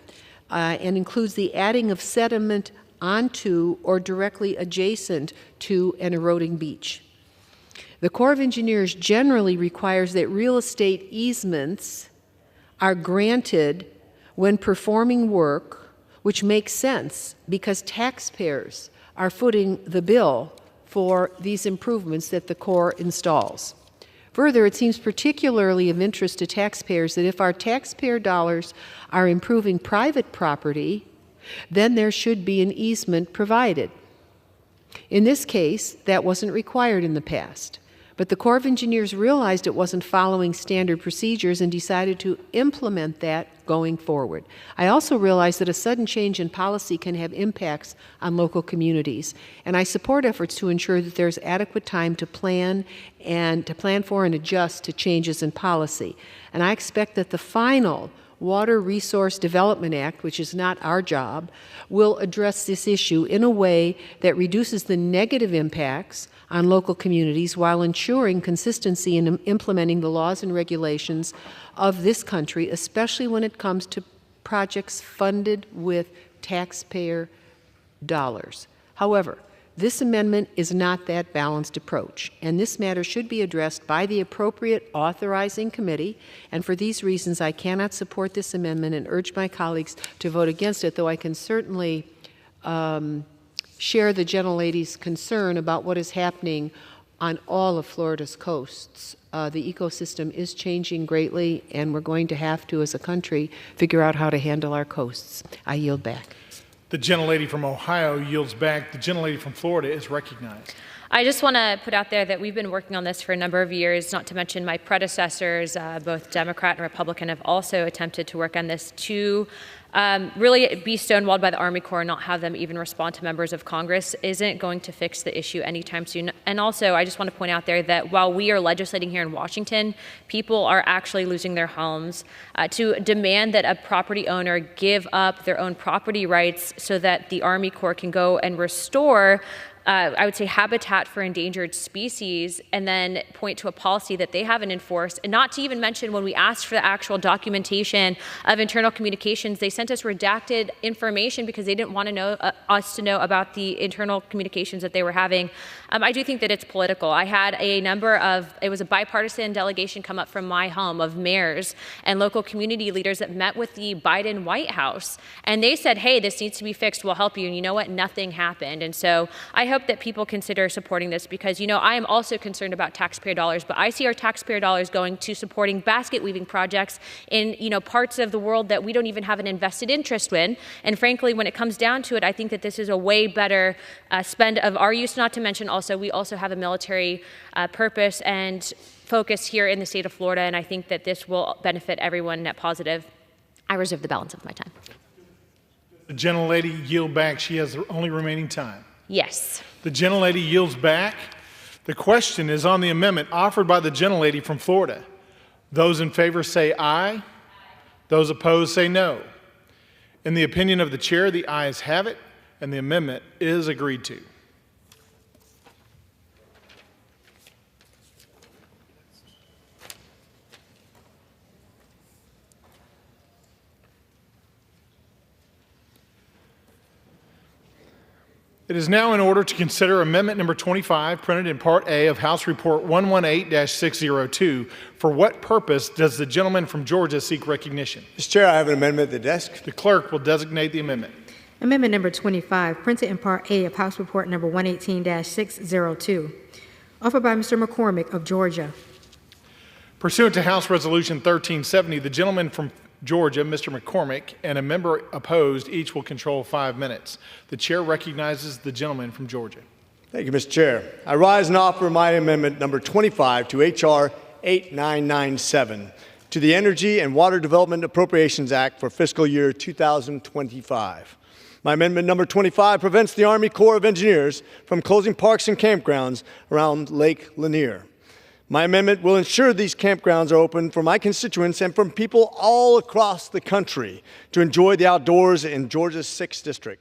and includes the adding of sediment onto or directly adjacent to an eroding beach. The Corps of Engineers generally requires that real estate easements are granted when performing work, which makes sense because taxpayers are footing the bill for these improvements that the Corps installs. Further, it seems particularly of interest to taxpayers that if our taxpayer dollars are improving private property, then there should be an easement provided. In this case, that wasn't required in the past. But the Corps of Engineers realized it wasn't following standard procedures and decided to implement that going forward. I also realize that a sudden change in policy can have impacts on local communities, and I support efforts to ensure that there's adequate time to plan for and adjust to changes in policy. And I expect that the final Water Resource Development Act, which is not our job, will address this issue in a way that reduces the negative impacts on local communities while ensuring consistency in implementing the laws and regulations of this country, especially when it comes to projects funded with taxpayer dollars. However, this amendment is not that balanced approach, and this matter should be addressed by the appropriate authorizing committee, and for these reasons I cannot support this amendment and urge my colleagues to vote against it, though I can certainly share the gentlelady's concern about what is happening on all of Florida's coasts. The ecosystem is changing greatly, and we're going to have to, as a country, figure out how to handle our coasts. I yield back. The gentlelady from Ohio yields back. The gentlelady from Florida is recognized. I just want to put out there that we've been working on this for a number of years, not to mention my predecessors, both Democrat and Republican, have also attempted to work on this to really be stonewalled by the Army Corps and not have them even respond to members of Congress isn't going to fix the issue anytime soon. And also, I just want to point out there that while we are legislating here in Washington, people are actually losing their homes. To demand that a property owner give up their own property rights so that the Army Corps can go and restore I would say habitat for endangered species, and then point to a policy that they haven't enforced. And not to even mention when we asked for the actual documentation of internal communications, they sent us redacted information because they didn't want to know us to know about the internal communications that they were having. I do think that it's political. I had it was a bipartisan delegation come up from my home of mayors and local community leaders that met with the Biden White House. And they said, hey, this needs to be fixed, we'll help you. And you know what? Nothing happened. And so I hope that people consider supporting this because, I am also concerned about taxpayer dollars, but I see our taxpayer dollars going to supporting basket weaving projects in, parts of the world that we don't even have an invested interest in. And frankly, when it comes down to it, I think that this is a way better spend of our use, not to mention also we also have a military purpose and focus here in the state of Florida, and I think that this will benefit everyone net positive. I reserve the balance of my time. The gentlelady yield back. She has the only remaining time. Yes. The gentlelady yields back. The question is on the amendment offered by the gentlelady from Florida. Those in favor say aye. Those opposed say no. In the opinion of the chair, the ayes have it, and the amendment is agreed to. It is now in order to consider Amendment Number 25, printed in Part A of House Report 118-602. For what purpose does the gentleman from Georgia seek recognition? Mr. Chair, I have an amendment at the desk. The clerk will designate the amendment. Amendment Number 25, printed in Part A of House Report Number 118-602, offered by Mr. McCormick of Georgia. Pursuant to House Resolution 1370, the gentleman from Georgia, Mr. McCormick, and a member opposed each will control 5 minutes. The chair recognizes the gentleman from Georgia. Thank you, Mr. Chair. I rise and offer my amendment number 25 to H.R. 8997 to the Energy and Water Development Appropriations Act for fiscal year 2025. My amendment number 25 prevents the Army Corps of Engineers from closing parks and campgrounds around Lake Lanier. My amendment will ensure these campgrounds are open for my constituents and from people all across the country to enjoy the outdoors in Georgia's 6th District.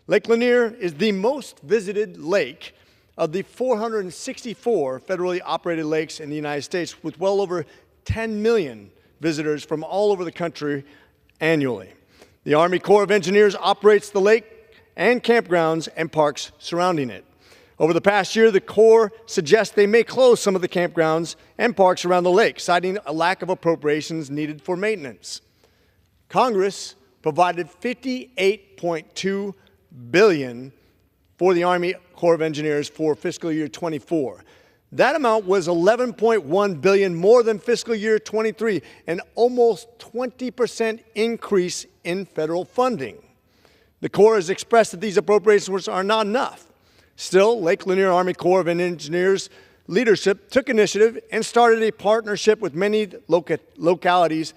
Lake Lanier is the most visited lake of the 464 federally operated lakes in the United States, with well over 10 million visitors from all over the country annually. The Army Corps of Engineers operates the lake and campgrounds and parks surrounding it. Over the past year, the Corps suggests they may close some of the campgrounds and parks around the lake, citing a lack of appropriations needed for maintenance. Congress provided $58.2 billion for the Army Corps of Engineers for fiscal year 24. That amount was $11.1 billion more than fiscal year 23, an almost 20% increase in federal funding. The Corps has expressed that these appropriations are not enough. Still, Lake Lanier Army Corps of Engineers leadership took initiative and started a partnership with many localities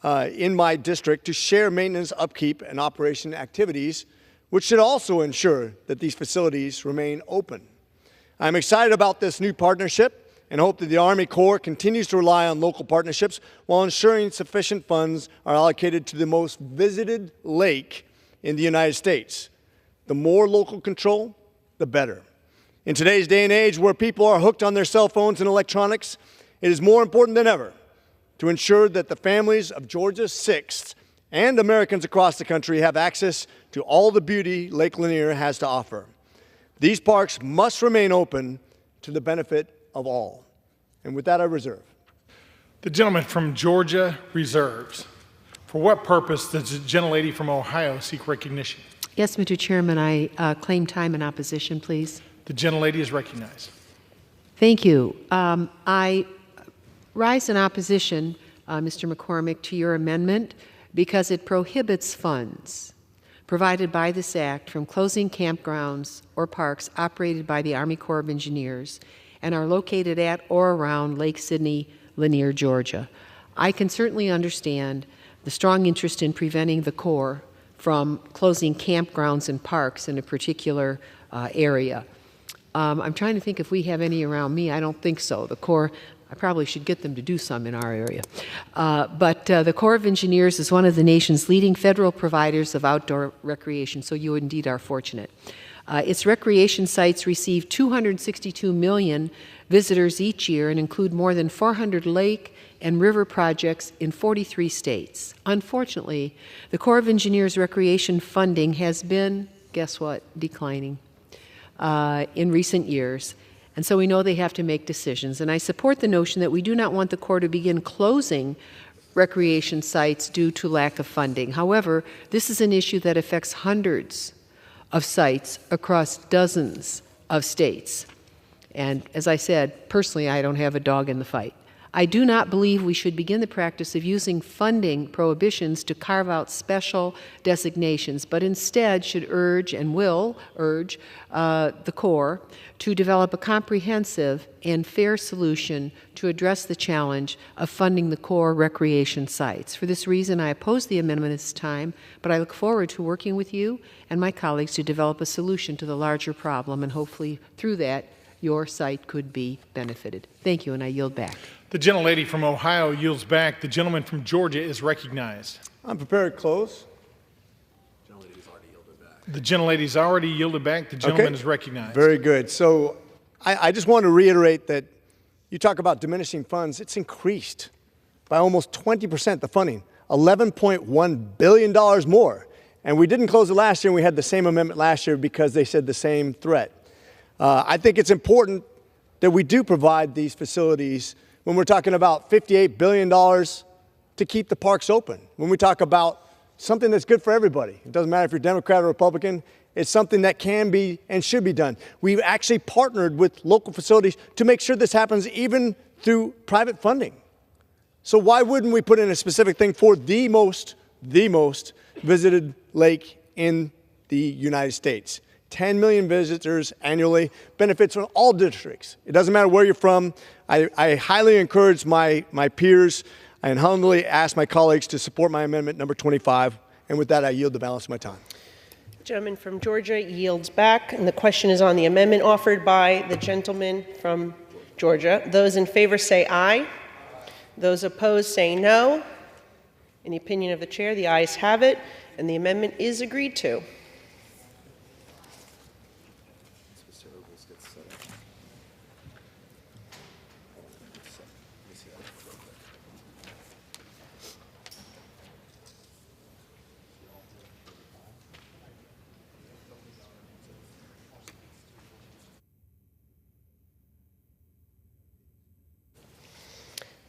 in my district to share maintenance, upkeep, and operation activities, which should also ensure that these facilities remain open. I'm excited about this new partnership and hope that the Army Corps continues to rely on local partnerships while ensuring sufficient funds are allocated to the most visited lake in the United States. The more local control, the better. In today's day and age where people are hooked on their cell phones and electronics, it is more important than ever to ensure that the families of Georgia's 6th and Americans across the country have access to all the beauty Lake Lanier has to offer. These parks must remain open to the benefit of all. And with that, I reserve. The gentleman from Georgia reserves. For what purpose does the gentlelady from Ohio seek recognition? Yes, Mr. Chairman, I claim time in opposition, please. The gentlelady is recognized. Thank you. I rise in opposition, Mr. McCormick, to your amendment because it prohibits funds provided by this act from closing campgrounds or parks operated by the Army Corps of Engineers and are located at or around Lake Sidney, Lanier, Georgia. I can certainly understand the strong interest in preventing the Corps from closing campgrounds and parks in a particular area. I'm trying to think if we have any around me. I don't think so. The Corps, I probably should get them to do some in our area. But the Corps of Engineers is one of the nation's leading federal providers of outdoor recreation, so you indeed are fortunate. Its recreation sites receive 262 million visitors each year and include more than 400 lake and river projects in 43 states. Unfortunately, the Corps of Engineers recreation funding has been, guess what, declining in recent years. And so we know they have to make decisions. And I support the notion that we do not want the Corps to begin closing recreation sites due to lack of funding. However, this is an issue that affects hundreds of sites across dozens of states. And as I said, personally, I don't have a dog in the fight. I do not believe we should begin the practice of using funding prohibitions to carve out special designations, but instead should urge and will urge the Corps to develop a comprehensive and fair solution to address the challenge of funding the Corps recreation sites. For this reason, I oppose the amendment at this time, but I look forward to working with you and my colleagues to develop a solution to the larger problem, and hopefully through that, your site could be benefited. Thank you, and I yield back. The gentlelady from Ohio yields back. The gentleman from Georgia is recognized. I'm prepared to close. The gentlelady's already yielded back. The gentleman is recognized. Very good. So I just want to reiterate that you talk about diminishing funds. It's increased by almost 20%, the funding, $11.1 billion more. And we didn't close it last year, and we had the same amendment last year because they said the same threat. I think it's important that we do provide these facilities when we're talking about $58 billion to keep the parks open. When we talk about something that's good for everybody. It doesn't matter if you're Democrat or Republican. It's something that can be and should be done. We've actually partnered with local facilities to make sure this happens even through private funding. So why wouldn't we put in a specific thing for the most visited lake in the United States? 10 million visitors annually, benefits from all districts. It doesn't matter where you're from. I highly encourage my peers and humbly ask my colleagues to support my amendment number 25. And with that, I yield the balance of my time. The gentleman from Georgia yields back, and the question is on the amendment offered by the gentleman from Georgia. Those in favor say aye. Those opposed say no. In the opinion of the chair, the ayes have it, and the amendment is agreed to.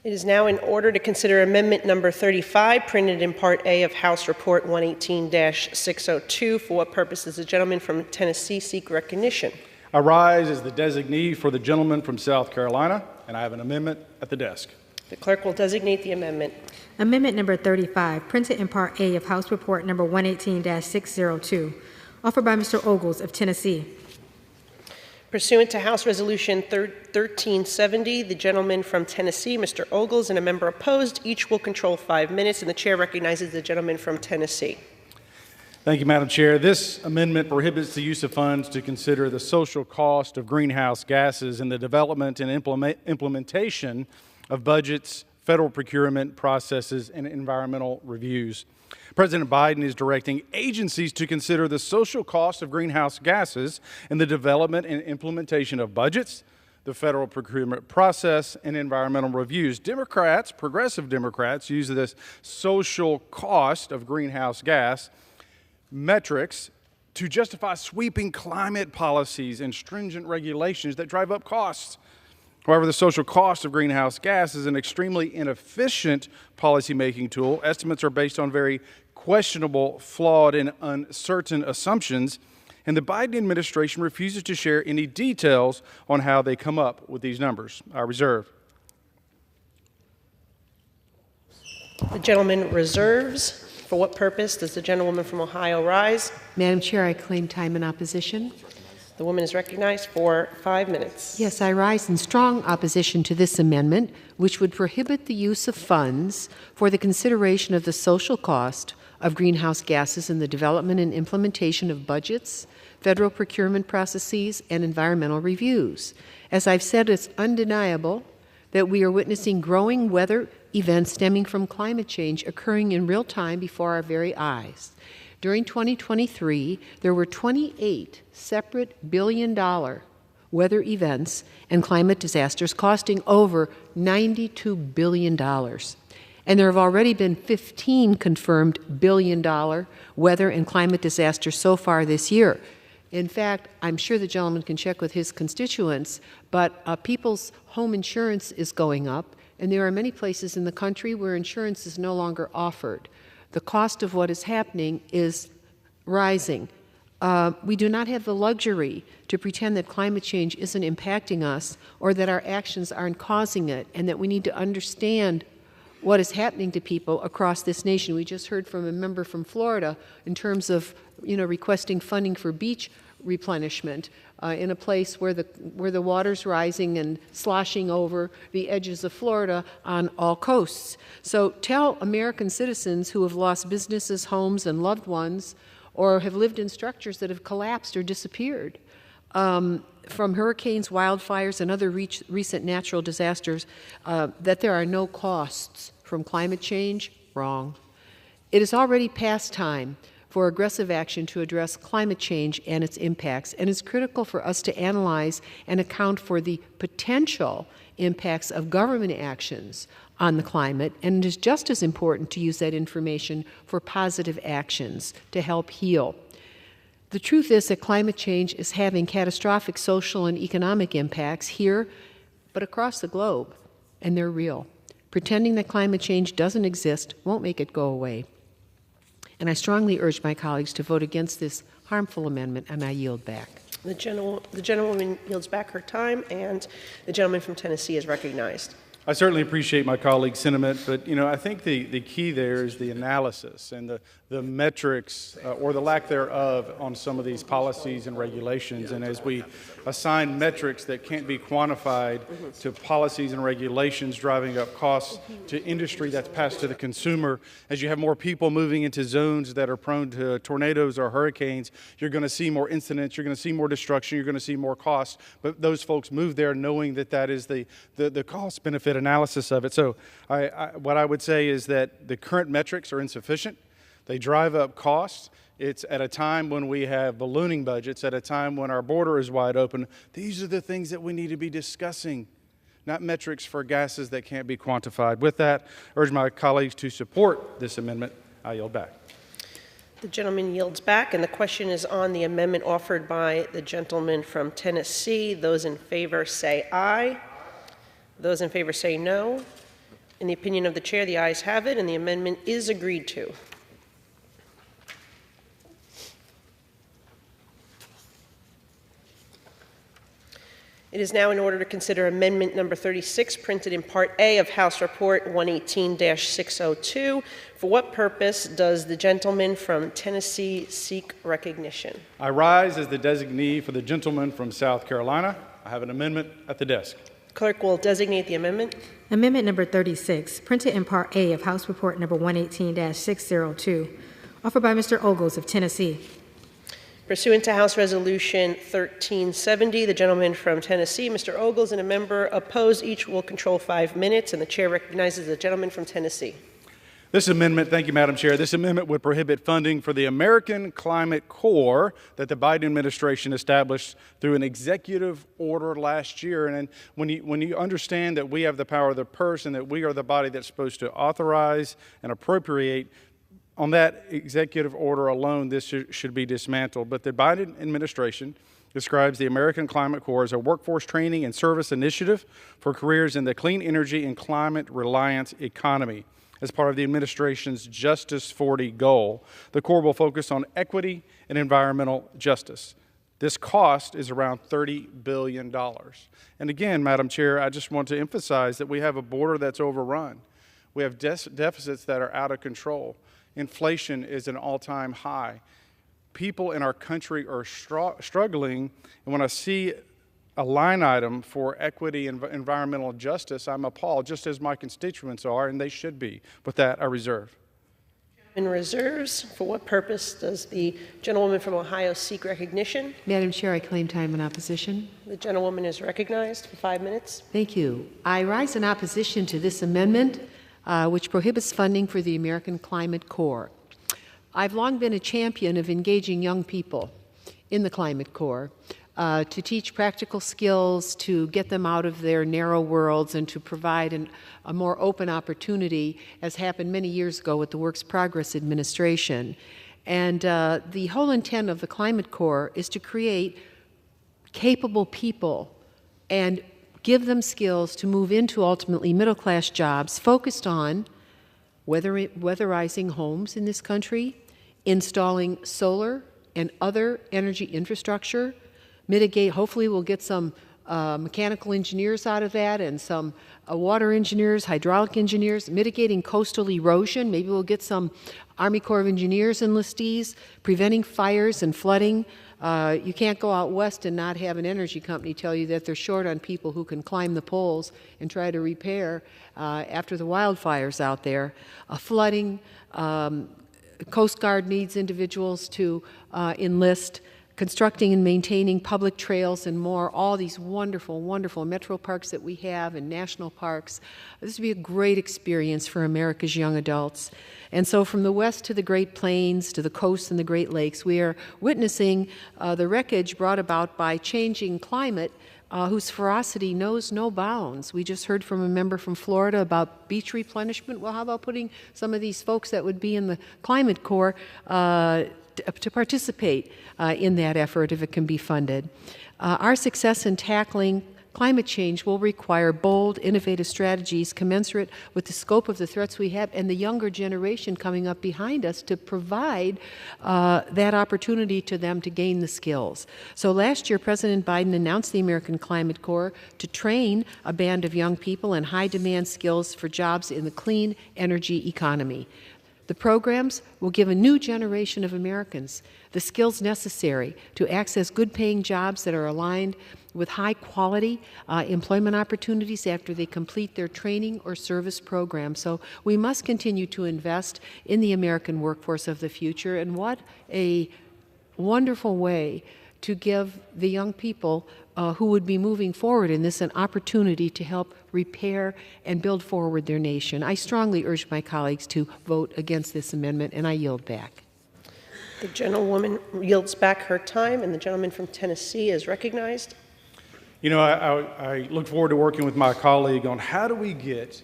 It is now in order to consider amendment number 35, printed in Part A of House Report 118-602. For what purpose does the gentleman from Tennessee seek recognition? I rise as the designee for the gentleman from South Carolina, and I have an amendment at the desk. The clerk will designate the amendment. Amendment number 35, printed in Part A of House Report number 118-602, offered by Mr. Ogles of Tennessee. Pursuant to House Resolution 1370, the gentleman from Tennessee, Mr. Ogles, and a member opposed, each will control 5 minutes, and the chair recognizes the gentleman from Tennessee. Thank you, Madam Chair. This amendment prohibits the use of funds to consider the social cost of greenhouse gases in the development and implementation of budgets, federal procurement processes, and environmental reviews. President Biden is directing agencies to consider the social cost of greenhouse gases in the development and implementation of budgets, the federal procurement process, and environmental reviews. Democrats, progressive Democrats, use this social cost of greenhouse gas metrics to justify sweeping climate policies and stringent regulations that drive up costs. However, the social cost of greenhouse gas is an extremely inefficient policymaking tool. Estimates are based on very questionable, flawed, and uncertain assumptions, and the Biden administration refuses to share any details on how they come up with these numbers. I reserve. The gentleman reserves. For what purpose does the gentlewoman from Ohio rise? Madam Chair, I claim time in opposition. The woman is recognized for 5 minutes. Yes, I rise in strong opposition to this amendment, which would prohibit the use of funds for the consideration of the social cost of greenhouse gases in the development and implementation of budgets, federal procurement processes, and environmental reviews. As I've said, it's undeniable that we are witnessing growing weather events stemming from climate change occurring in real time before our very eyes. During 2023, there were 28 separate billion-dollar weather events and climate disasters costing over $92 billion. And there have already been 15 confirmed billion-dollar weather and climate disasters so far this year. In fact, I'm sure the gentleman can check with his constituents, but people's home insurance is going up, and there are many places in the country where insurance is no longer offered. The cost of what is happening is rising. We do not have the luxury to pretend that climate change isn't impacting us or that our actions aren't causing it, and that we need to understand what is happening to people across this nation. We just heard from a member from Florida in terms of, requesting funding for beach replenishment in a place where the water's rising and sloshing over the edges of Florida on all coasts. So tell American citizens who have lost businesses, homes, and loved ones, or have lived in structures that have collapsed or disappeared from hurricanes, wildfires, and other recent natural disasters, that there are no costs from climate change. Wrong. It is already past time for aggressive action to address climate change and its impacts, and it's critical for us to analyze and account for the potential impacts of government actions on the climate, and it is just as important to use that information for positive actions to help heal. The truth is that climate change is having catastrophic social and economic impacts here, but across the globe, and they're real. Pretending that climate change doesn't exist won't make it go away. And I strongly urge my colleagues to vote against this harmful amendment, and I yield back. The gentlewoman yields back her time, and the gentleman from Tennessee is recognized. I certainly appreciate my colleague's sentiment, but I think the key there is the analysis and the metrics or the lack thereof on some of these policies and regulations. And as we assign metrics that can't be quantified to policies and regulations driving up costs to industry that's passed to the consumer, as you have more people moving into zones that are prone to tornadoes or hurricanes, you're going to see more incidents, you're going to see more destruction, you're going to see more costs. But those folks move there knowing that that is the cost benefit analysis of it. So what I would say is that the current metrics are insufficient. They drive up costs. It's at a time when we have ballooning budgets, at a time when our border is wide open. These are the things that we need to be discussing, not metrics for gases that can't be quantified. With that, I urge my colleagues to support this amendment. I yield back. The gentleman yields back, and the question is on the amendment offered by the gentleman from Tennessee. Those in favor say aye. Those in favor say no. In the opinion of the chair, the ayes have it, and the amendment is agreed to. It is now in order to consider Amendment Number 36, printed in Part A of House Report 118-602. For what purpose does the gentleman from Tennessee seek recognition? I rise as the designee for the gentleman from South Carolina. I have an amendment at the desk. Clerk will designate the amendment. Amendment number 36, printed in Part A of House Report number 118-602, offered by Mr. Ogles of Tennessee. Pursuant to House Resolution 1370, the gentleman from Tennessee, Mr. Ogles, and a member opposed, each will control 5 minutes, and the chair recognizes the gentleman from Tennessee. This amendment, thank you, Madam Chair, this amendment would prohibit funding for the American Climate Corps that the Biden administration established through an executive order last year. And when you understand that we have the power of the purse and that we are the body that's supposed to authorize and appropriate, on that executive order alone, this should be dismantled. But the Biden administration describes the American Climate Corps as a workforce training and service initiative for careers in the clean energy and climate-reliant economy. As part of the administration's Justice 40 goal, the Corps will focus on equity and environmental justice. This cost is around $30 billion. And again, Madam Chair, I just want to emphasize that we have a border that's overrun. We have deficits that are out of control. Inflation is an all-time high. People in our country are struggling, and when I see a line item for equity and environmental justice, I'm appalled, just as my constituents are, and they should be. With that, I reserve. In reserves, for what purpose does the gentlewoman from Ohio seek recognition? Madam Chair, I claim time in opposition. The gentlewoman is recognized for 5 minutes. Thank you. I rise in opposition to this amendment, which prohibits funding for the American Climate Corps. I've long been a champion of engaging young people in the Climate Corps to teach practical skills, to get them out of their narrow worlds, and to provide a more open opportunity, as happened many years ago with the Works Progress Administration. And the whole intent of the Climate Corps is to create capable people and give them skills to move into ultimately middle-class jobs focused on weatherizing homes in this country, installing solar and other energy infrastructure, hopefully we'll get some mechanical engineers out of that and some water engineers, hydraulic engineers, mitigating coastal erosion. Maybe we'll get some Army Corps of Engineers enlistees, preventing fires and flooding. You can't go out west and not have an energy company tell you that they're short on people who can climb the poles and try to repair after the wildfires out there. Flooding, Coast Guard needs individuals to enlist, constructing and maintaining public trails and more, all these wonderful, wonderful metro parks that we have and national parks. This would be a great experience for America's young adults. And so from the west to the Great Plains, to the coast and the Great Lakes, we are witnessing the wreckage brought about by changing climate, whose ferocity knows no bounds. We just heard from a member from Florida about beach replenishment. Well, how about putting some of these folks that would be in the Climate Corps to participate in that effort if it can be funded? Our success in tackling climate change will require bold, innovative strategies commensurate with the scope of the threats we have and the younger generation coming up behind us to provide that opportunity to them to gain the skills. So last year, President Biden announced the American Climate Corps to train a band of young people in high-demand skills for jobs in the clean energy economy. The programs will give a new generation of Americans the skills necessary to access good-paying jobs that are aligned with high-quality employment opportunities after they complete their training or service program. So we must continue to invest in the American workforce of the future, and what a wonderful way to give the young people who would be moving forward in this an opportunity to help repair and build forward their nation. I strongly urge my colleagues to vote against this amendment, and I yield back. The gentlewoman yields back her time, and the gentleman from Tennessee is recognized. You know, I look forward to working with my colleague on how do we get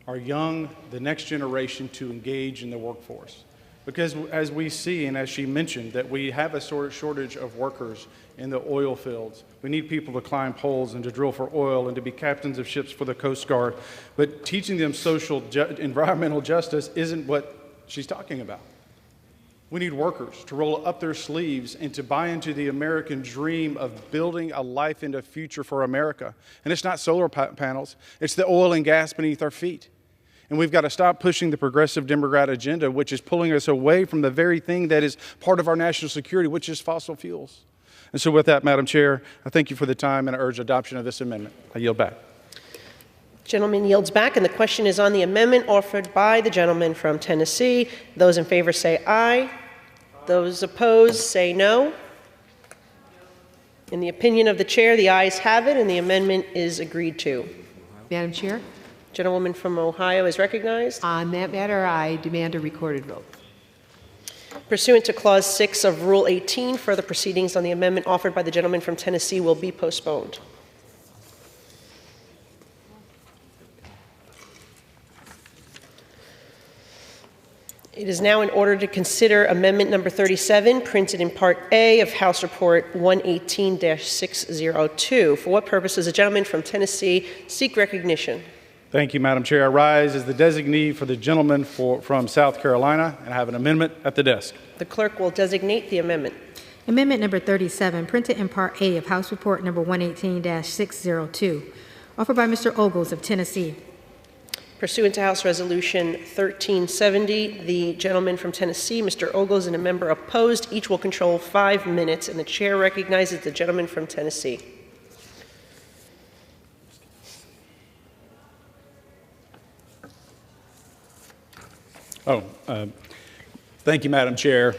our young, the next generation to engage in the workforce. Because as we see, and as she mentioned, that we have a sort of shortage of workers in the oil fields. We need people to climb poles and to drill for oil and to be captains of ships for the Coast Guard. But teaching them environmental justice isn't what she's talking about. We need workers to roll up their sleeves and to buy into the American dream of building a life and a future for America. And it's not solar panels, it's the oil and gas beneath our feet. And we've got to stop pushing the progressive Democrat agenda, which is pulling us away from the very thing that is part of our national security, which is fossil fuels. And so with that, Madam Chair, I thank you for the time and I urge adoption of this amendment. I yield back. Gentleman yields back, and the question is on the amendment offered by the gentleman from Tennessee. Those in favor say aye. Those opposed say no. In the opinion of the chair, the ayes have it, and the amendment is agreed to. Madam Chair? Gentlewoman from Ohio is recognized. On that matter, I demand a recorded vote. Pursuant to Clause 6 of Rule 18, further proceedings on the amendment offered by the gentleman from Tennessee will be postponed. It is now in order to consider Amendment Number 37, printed in Part A of House Report 118-602. For what purpose does the gentleman from Tennessee seek recognition? Thank you, Madam Chair. I rise as the designee for the gentleman from South Carolina, and I have an amendment at the desk. The clerk will designate the amendment. Amendment number 37, printed in Part A of House Report number 118-602, offered by Mr. Ogles of Tennessee. Pursuant to House Resolution 1370, the gentleman from Tennessee, Mr. Ogles, and a member opposed, each will control 5 minutes, and the chair recognizes the gentleman from Tennessee. Thank you, Madam Chair.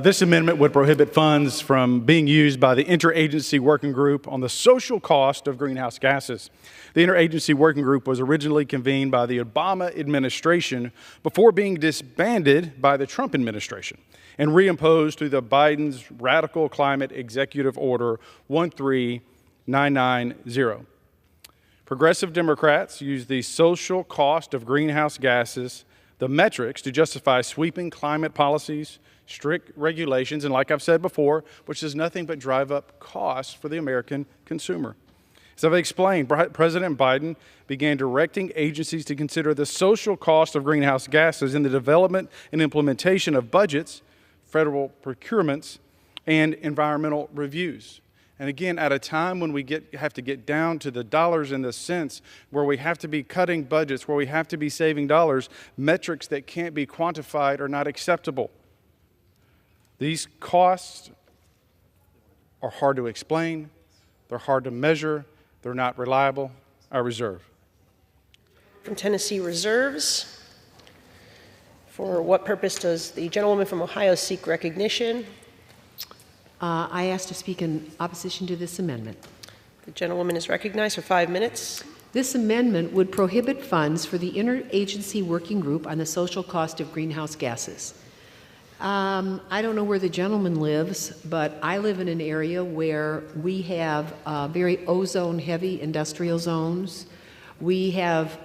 This amendment would prohibit funds from being used by the Interagency Working Group on the social cost of greenhouse gases. The Interagency Working Group was originally convened by the Obama administration before being disbanded by the Trump administration and reimposed through the Biden's Radical Climate Executive Order 13990. Progressive Democrats use the social cost of greenhouse gases, the metrics, to justify sweeping climate policies, strict regulations, and like I've said before, which does nothing but drive up costs for the American consumer. As I've explained, President Biden began directing agencies to consider the social cost of greenhouse gases in the development and implementation of budgets, federal procurements, and environmental reviews. And again, at a time when we have to get down to the dollars and the cents, where we have to be cutting budgets, where we have to be saving dollars, metrics that can't be quantified are not acceptable. These costs are hard to explain, they're hard to measure, they're not reliable. I reserve. From Tennessee reserves. For what purpose does the gentlewoman from Ohio seek recognition? I ask to speak in opposition to this amendment. The gentlewoman is recognized for 5 minutes. This amendment would prohibit funds for the Interagency Working Group on the Social Cost of Greenhouse Gases. I don't know where the gentleman lives, but I live in an area where we have very ozone-heavy industrial zones. We have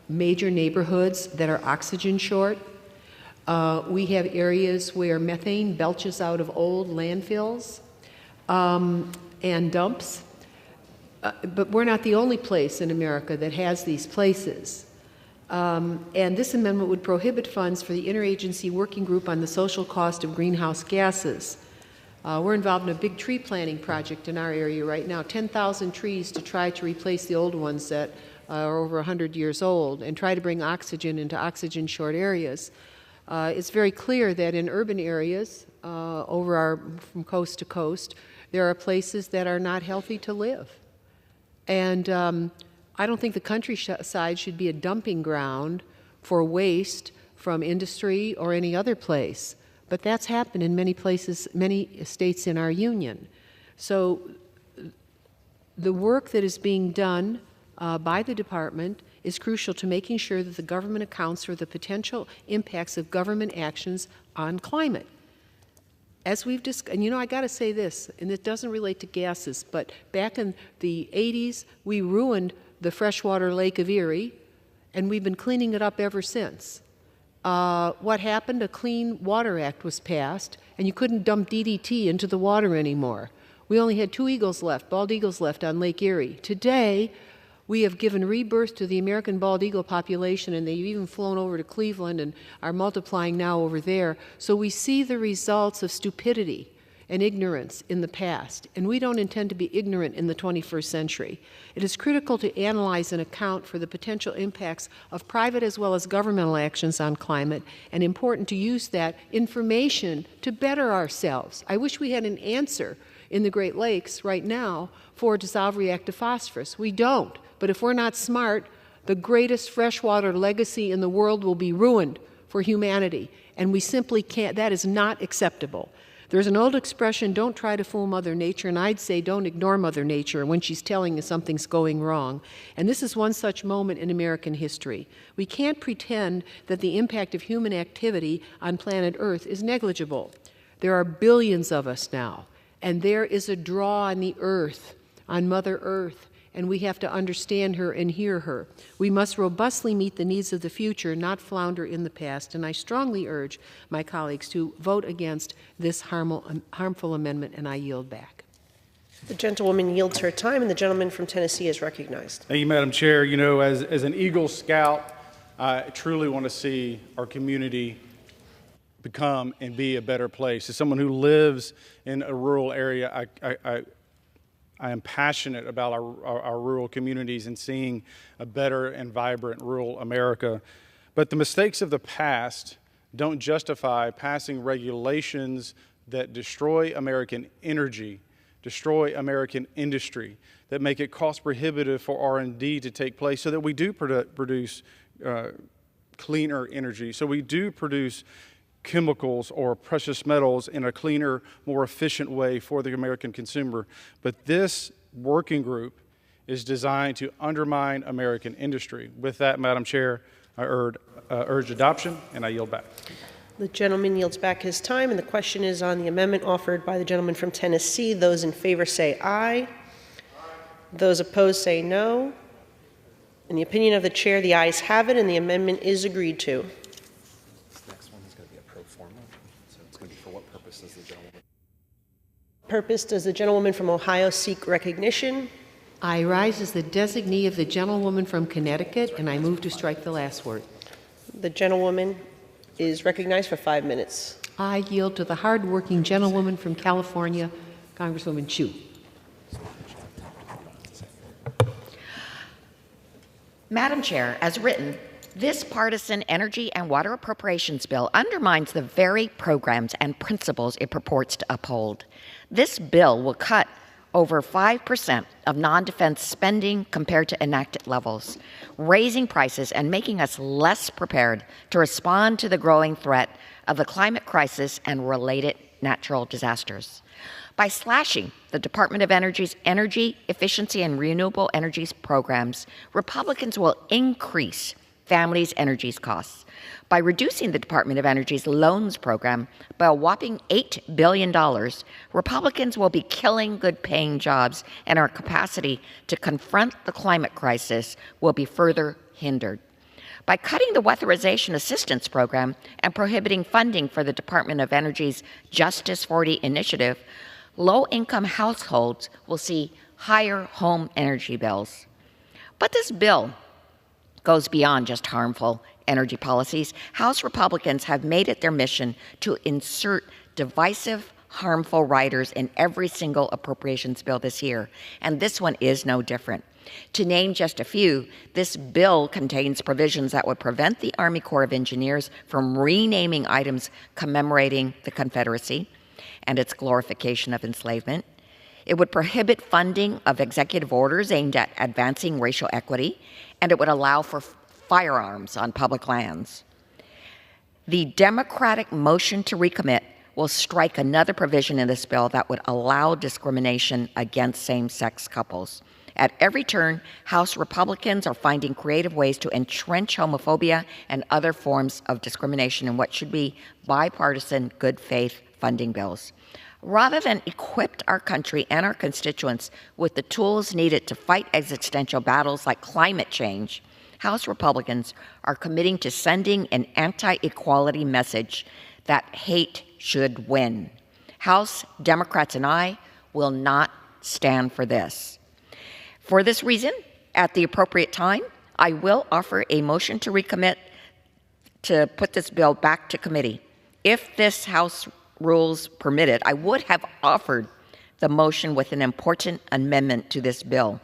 major neighborhoods that are oxygen short. We have areas where methane belches out of old landfills and dumps. But we're not the only place in America that has these places. And this amendment would prohibit funds for the Interagency Working Group on the Social Cost of Greenhouse Gases. We're involved in a big tree planting project in our area right now, 10,000 trees to try to replace the old ones that are over 100 years old and try to bring oxygen into oxygen-short areas. It's very clear that in urban areas, from coast to coast, there are places that are not healthy to live. And I don't think the countryside should be a dumping ground for waste from industry or any other place. But that's happened in many places, many states in our union. So the work that is being done by the department is crucial to making sure that the government accounts for the potential impacts of government actions on climate. As we've discussed, and I got to say this, and it doesn't relate to gases, but back in the 80s, we ruined the freshwater Lake of Erie, and we've been cleaning it up ever since. What happened? A Clean Water Act was passed, and you couldn't dump DDT into the water anymore. We only had 2 eagles left, bald eagles left on Lake Erie. Today, we have given rebirth to the American bald eagle population, and they've even flown over to Cleveland and are multiplying now over there. So we see the results of stupidity and ignorance in the past, and we don't intend to be ignorant in the 21st century. It is critical to analyze and account for the potential impacts of private as well as governmental actions on climate, and important to use that information to better ourselves. I wish we had an answer in the Great Lakes right now for dissolved reactive phosphorus. We don't. But if we're not smart, the greatest freshwater legacy in the world will be ruined for humanity. And we simply can't. That is not acceptable. There's an old expression, don't try to fool Mother Nature, and I'd say don't ignore Mother Nature when she's telling you something's going wrong. And this is one such moment in American history. We can't pretend that the impact of human activity on planet Earth is negligible. There are billions of us now, and there is a draw on the Earth, on Mother Earth, and we have to understand her and hear her. We must robustly meet the needs of the future, not flounder in the past, and I strongly urge my colleagues to vote against this harmful amendment, and I yield back. The gentlewoman yields her time, and the gentleman from Tennessee is recognized. Thank you, Madam Chair. As an Eagle Scout, I truly want to see our community become and be a better place. As someone who lives in a rural area, I am passionate about our rural communities and seeing a better and vibrant rural America. But the mistakes of the past don't justify passing regulations that destroy American energy, destroy American industry, that make it cost prohibitive for R&D to take place so that we do produce cleaner energy, so we do produce chemicals or precious metals in a cleaner, more efficient way for the American consumer. But this working group is designed to undermine American industry. With that, Madam Chair, I urge adoption, and I yield back. The gentleman yields back his time, and the question is on the amendment offered by the gentleman from Tennessee. Those in favor say aye. Those opposed say no. In the opinion of the chair, the ayes have it, and the amendment is agreed to. Purpose does the gentlewoman from Ohio seek recognition? I rise as the designee of the gentlewoman from Connecticut, and I move to strike the last word. The gentlewoman is recognized for 5 minutes. I yield to the hardworking gentlewoman from California, Congresswoman Chu. Madam Chair, as written, this partisan energy and water appropriations bill undermines the very programs and principles it purports to uphold. This bill will cut over 5% of non-defense spending compared to enacted levels, raising prices and making us less prepared to respond to the growing threat of the climate crisis and related natural disasters. By slashing the Department of Energy's energy efficiency and renewable energies programs, Republicans will increase families' energy costs. By reducing the Department of Energy's loans program by a whopping $8 billion, Republicans will be killing good-paying jobs, and our capacity to confront the climate crisis will be further hindered. By cutting the Weatherization Assistance Program and prohibiting funding for the Department of Energy's Justice 40 initiative, low-income households will see higher home energy bills. But this bill goes beyond just harmful energy policies. House Republicans have made it their mission to insert divisive, harmful riders in every single appropriations bill this year, and this one is no different. To name just a few, this bill contains provisions that would prevent the Army Corps of Engineers from renaming items commemorating the Confederacy and its glorification of enslavement. It would prohibit funding of executive orders aimed at advancing racial equity, and it would allow for firearms on public lands. The Democratic motion to recommit will strike another provision in this bill that would allow discrimination against same-sex couples. At every turn, House Republicans are finding creative ways to entrench homophobia and other forms of discrimination in what should be bipartisan, good faith funding bills. Rather than equip our country and our constituents with the tools needed to fight existential battles like climate change, House Republicans are committing to sending an anti-equality message that hate should win. House Democrats and I will not stand for this. For this reason, at the appropriate time, I will offer a motion to recommit to put this bill back to committee. If this House rules permit it, I would have offered the motion with an important amendment to this bill.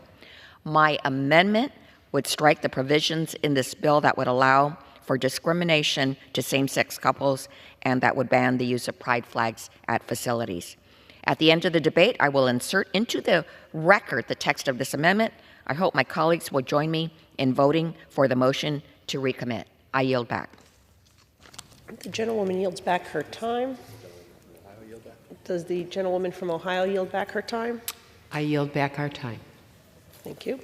My amendment would strike the provisions in this bill that would allow for discrimination to same-sex couples and that would ban the use of pride flags at facilities. At the end of the debate, I will insert into the record the text of this amendment. I hope my colleagues will join me in voting for the motion to recommit. I yield back. The gentlewoman yields back her time. Does the gentlewoman from Ohio yield back her time? I yield back our time. Thank you.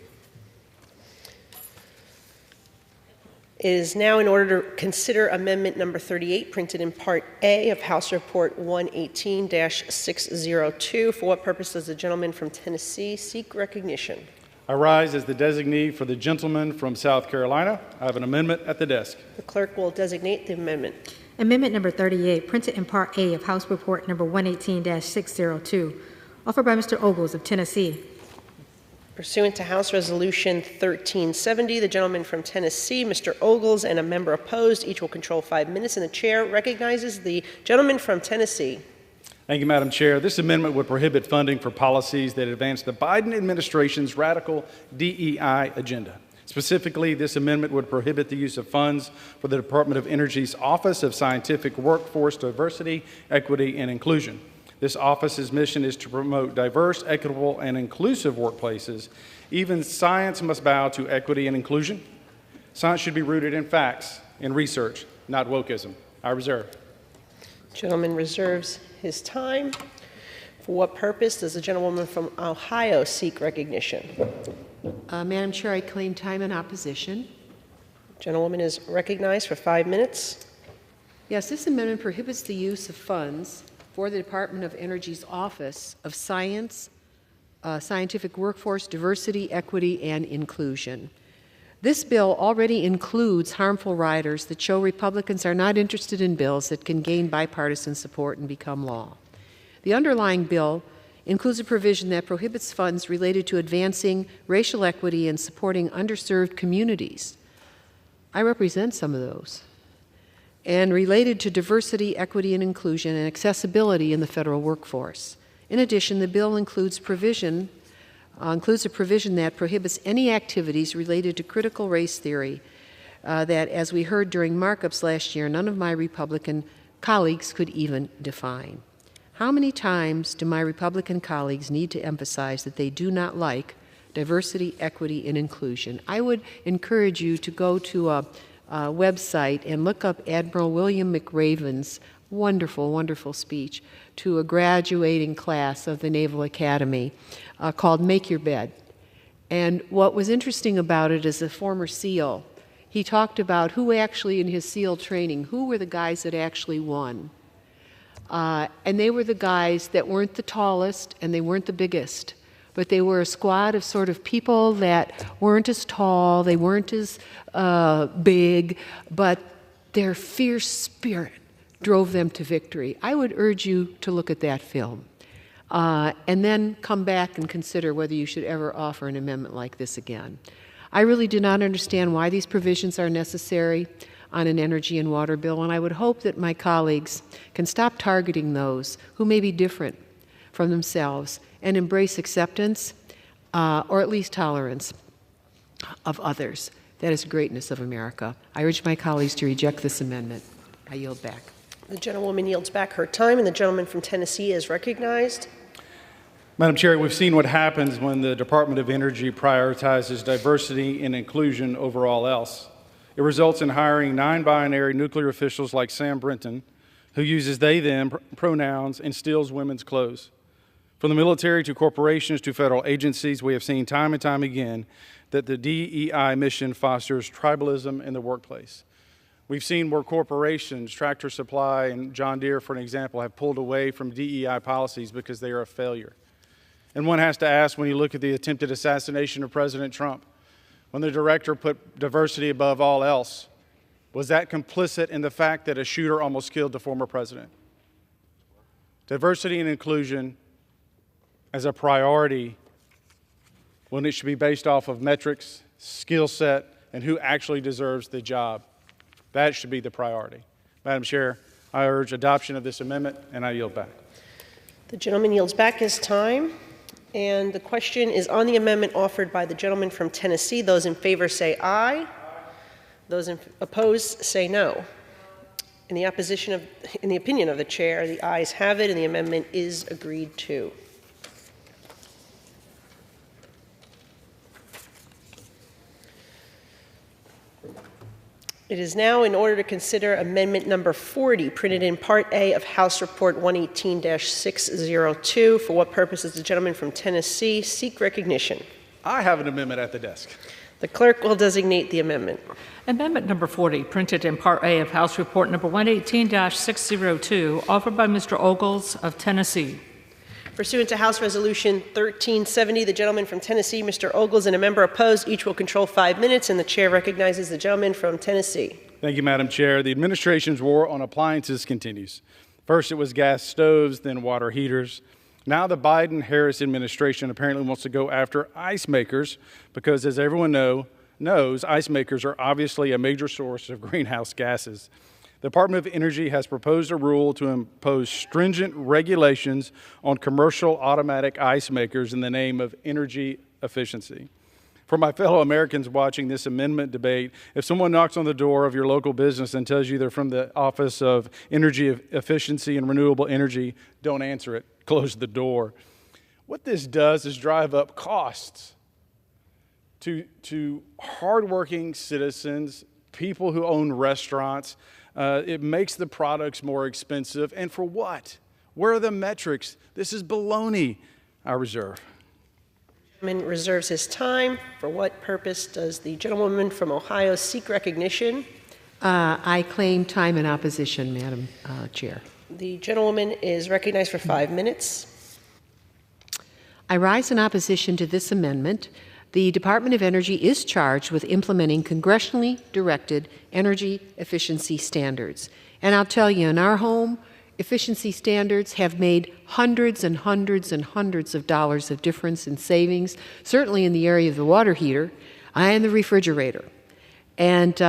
It is now in order to consider Amendment Number 38, printed in Part A of House Report 118-602. For what purpose does the gentleman from Tennessee seek recognition? I rise as the designee for the gentleman from South Carolina. I have an amendment at the desk. The clerk will designate the amendment. Amendment number 38, printed in Part A of House Report number 118-602, offered by Mr. Ogles of Tennessee. Pursuant to House Resolution 1370, the gentleman from Tennessee, Mr. Ogles, and a member opposed, each will control 5 minutes, and the chair recognizes the gentleman from Tennessee. Thank you, Madam Chair. This amendment would prohibit funding for policies that advance the Biden administration's radical DEI agenda. Specifically, this amendment would prohibit the use of funds for the Department of Energy's Office of Scientific Workforce Diversity, Equity, and Inclusion. This office's mission is to promote diverse, equitable, and inclusive workplaces. Even science must bow to equity and inclusion. Science should be rooted in facts and research, not wokeism. I reserve. Gentleman reserves his time. For what purpose does the gentlewoman from Ohio seek recognition? Madam Chair, I claim time in opposition. Gentlewoman is recognized for 5 minutes. Yes, this amendment prohibits the use of funds for the Department of Energy's Office of Science, Scientific Workforce, Diversity, Equity, and Inclusion. This bill already includes harmful riders that show Republicans are not interested in bills that can gain bipartisan support and become law. The underlying bill includes a provision that prohibits funds related to advancing racial equity and supporting underserved communities. I represent some of those. And related to diversity, equity, and inclusion and accessibility in the federal workforce. In addition, the bill includes a provision that prohibits any activities related to critical race theory that, as we heard during markups last year, none of my Republican colleagues could even define. How many times do my Republican colleagues need to emphasize that they do not like diversity, equity, and inclusion? I would encourage you to go to a website and look up Admiral William McRaven's wonderful, wonderful speech to a graduating class of the Naval Academy called Make Your Bed. And what was interesting about it as a former SEAL, he talked about who actually in his SEAL training, who were the guys that actually won. And they were the guys that weren't the tallest and they weren't the biggest, but they were a squad of sort of people that weren't as tall, they weren't as big, but their fierce spirit drove them to victory. I would urge you to look at that film and then come back and consider whether you should ever offer an amendment like this again. I really do not understand why these provisions are necessary on an energy and water bill, and I would hope that my colleagues can stop targeting those who may be different from themselves and embrace acceptance or at least tolerance of others. That is the greatness of America. I urge my colleagues to reject this amendment. I yield back. The gentlewoman yields back her time, and the gentleman from Tennessee is recognized. Madam Chair, we've seen what happens when the Department of Energy prioritizes diversity and inclusion over all else. It results in hiring non-binary nuclear officials like Sam Brinton, who uses they-them pronouns and steals women's clothes. From the military to corporations to federal agencies, we have seen time and time again that the DEI mission fosters tribalism in the workplace. We've seen where corporations, Tractor Supply and John Deere, for an example, have pulled away from DEI policies because they are a failure. And one has to ask, when you look at the attempted assassination of President Trump, when the director put diversity above all else, was that complicit in the fact that a shooter almost killed the former president? Diversity and inclusion as a priority when it should be based off of metrics, skill set, and who actually deserves the job. That should be the priority. Madam Chair, I urge adoption of this amendment, and I yield back. The gentleman yields back his time. And the question is on the amendment offered by the gentleman from Tennessee. Those in favor say aye. Those opposed say no. In the opinion of the chair, the ayes have it, and the amendment is agreed to. It is now in order to consider amendment number 40, printed in Part A of House Report 118-602. For what purpose does the gentleman from Tennessee seek recognition? I have an amendment at the desk. The clerk will designate the amendment. Amendment number 40, printed in Part A of House Report number 118-602, offered by Mr. Ogles of Tennessee. Pursuant to House Resolution 1370, the gentleman from Tennessee, Mr. Ogles, and a member opposed, each will control 5 minutes, and the chair recognizes the gentleman from Tennessee. Thank you, Madam Chair. The administration's war on appliances continues. First, it was gas stoves, then water heaters. Now the Biden-Harris administration apparently wants to go after ice makers because, as everyone knows, ice makers are obviously a major source of greenhouse gases. The Department of Energy has proposed a rule to impose stringent regulations on commercial automatic ice makers in the name of energy efficiency. For my fellow Americans watching this amendment debate, if someone knocks on the door of your local business and tells you they're from the Office of Energy Efficiency and Renewable Energy, don't answer it. Close the door. What this does is drive up costs to hardworking citizens, people who own restaurants. It makes the products more expensive. And for what? Where are the metrics? This is baloney. I reserve. The gentleman reserves his time. For what purpose does the gentlewoman from Ohio seek recognition? I claim time in opposition, Madam Chair. The gentlewoman is recognized for 5 minutes. I rise in opposition to this amendment. The Department of Energy is charged with implementing congressionally directed energy efficiency standards. And I'll tell you, in our home, efficiency standards have made hundreds and hundreds and hundreds of dollars of difference in savings, certainly in the area of the water heater and the refrigerator. And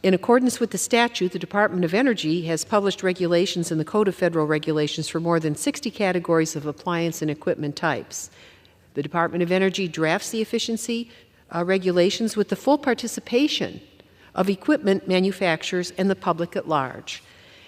in accordance with the statute, the Department of Energy has published regulations in the Code of Federal Regulations for more than 60 categories of appliance and equipment types. The Department of Energy drafts the efficiency regulations with the full participation of equipment manufacturers and the public at large.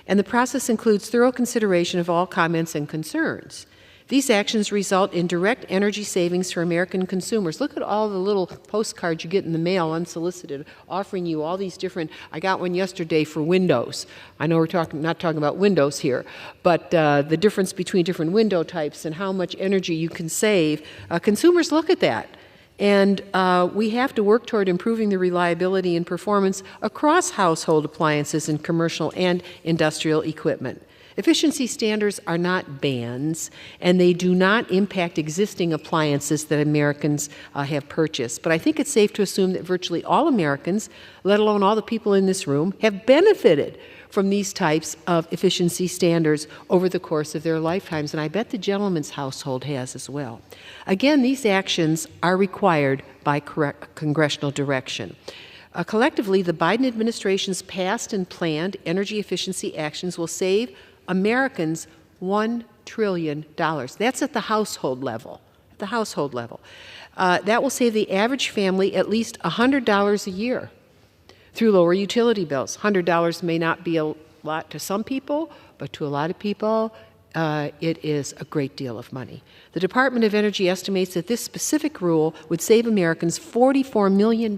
And the process includes thorough consideration of all comments and concerns. These actions result in direct energy savings for American consumers. Look at all the little postcards you get in the mail unsolicited, offering you all these different. I got one yesterday for windows. I know we're not talking about windows here, but the difference between different window types and how much energy you can save. Consumers look at that. And we have to work toward improving the reliability and performance across household appliances and commercial and industrial equipment. Efficiency standards are not bans, and they do not impact existing appliances that Americans have purchased. But I think it's safe to assume that virtually all Americans, let alone all the people in this room, have benefited from these types of efficiency standards over the course of their lifetimes, and I bet the gentleman's household has as well. Again, these actions are required by congressional direction. Collectively, the Biden administration's past and planned energy efficiency actions will save Americans $1 trillion. That's at the household level. At the household level. That will save the average family at least $100 a year through lower utility bills. $100 may not be a lot to some people, but to a lot of people, it is a great deal of money. The Department of Energy estimates that this specific rule would save Americans $44 million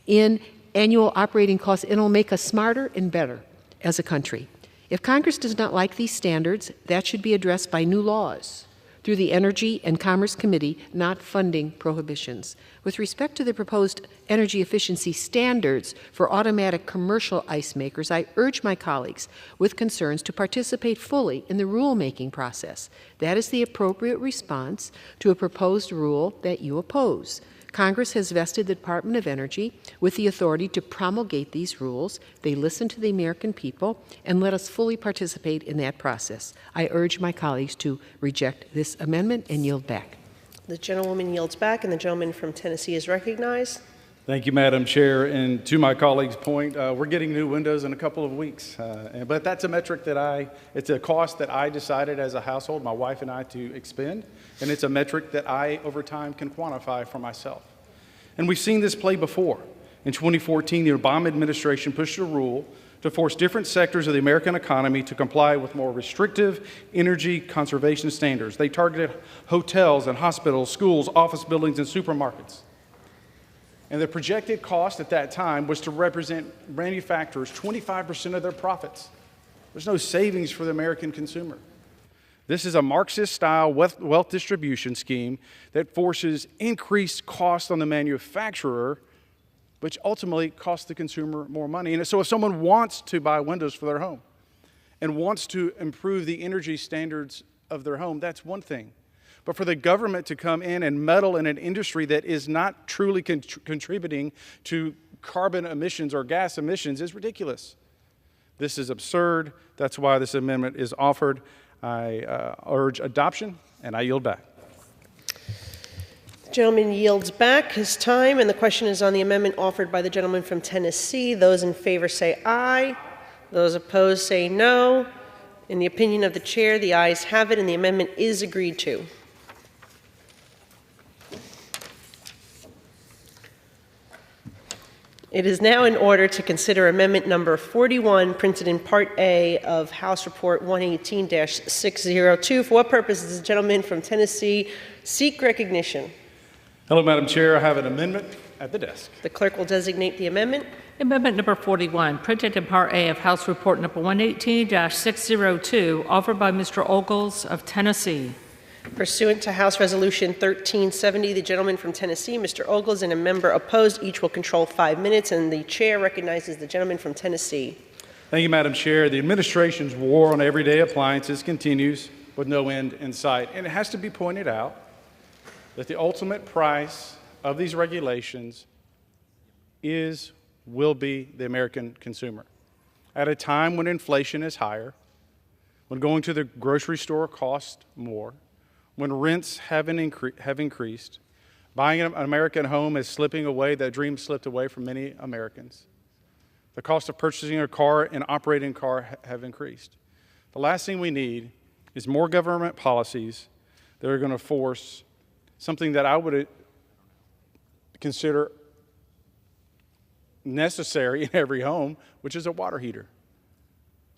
in annual operating costs, and it will make us smarter and better as a country. If Congress does not like these standards, that should be addressed by new laws through the Energy and Commerce Committee, not funding prohibitions. With respect to the proposed energy efficiency standards for automatic commercial ice makers, I urge my colleagues with concerns to participate fully in the rulemaking process. That is the appropriate response to a proposed rule that you oppose. Congress has vested the Department of Energy with the authority to promulgate these rules. They listen to the American people, and let us fully participate in that process. I urge my colleagues to reject this amendment and yield back. The gentlewoman yields back, and the gentleman from Tennessee is recognized. Thank you, Madam Chair. And to my colleague's point, we're getting new windows in a couple of weeks. But that's a metric it's a cost that I decided as a household, my wife and I, to expend. And it's a metric that I, over time, can quantify for myself. And we've seen this play before. In 2014, the Obama administration pushed a rule to force different sectors of the American economy to comply with more restrictive energy conservation standards. They targeted hotels and hospitals, schools, office buildings, and supermarkets. And the projected cost at that time was to represent manufacturers 25% of their profits. There's no savings for the American consumer. This is a Marxist-style wealth distribution scheme that forces increased cost on the manufacturer, which ultimately costs the consumer more money. And so if someone wants to buy windows for their home and wants to improve the energy standards of their home, that's one thing. But for the government to come in and meddle in an industry that is not truly contributing to carbon emissions or gas emissions is ridiculous. This is absurd. That's why this amendment is offered. I urge adoption, and I yield back. The gentleman yields back his time, and the question is on the amendment offered by the gentleman from Tennessee. Those in favor say aye. Those opposed say no. In the opinion of the chair, the ayes have it, and the amendment is agreed to. It is now in order to consider amendment number 41, printed in Part A of House Report 118-602. For what purpose does the gentleman from Tennessee seek recognition? Hello, Madam Chair. I have an amendment at the desk. The clerk will designate the amendment. Amendment number 41, printed in Part A of House Report number 118-602, offered by Mr. Ogles of Tennessee. Pursuant to House Resolution 1370, the gentleman from Tennessee, Mr. Ogles, and a member opposed, each will control 5 minutes, and the chair recognizes the gentleman from Tennessee. Thank you, Madam Chair. The administration's war on everyday appliances continues with no end in sight. And it has to be pointed out that the ultimate price of these regulations will be the American consumer. At a time when inflation is higher, when going to the grocery store costs more, when rents have increased, buying an American home is slipping away, that dream slipped away from many Americans. The cost of purchasing a car and operating a car have increased. The last thing we need is more government policies that are going to force something that I would consider necessary in every home, which is a water heater.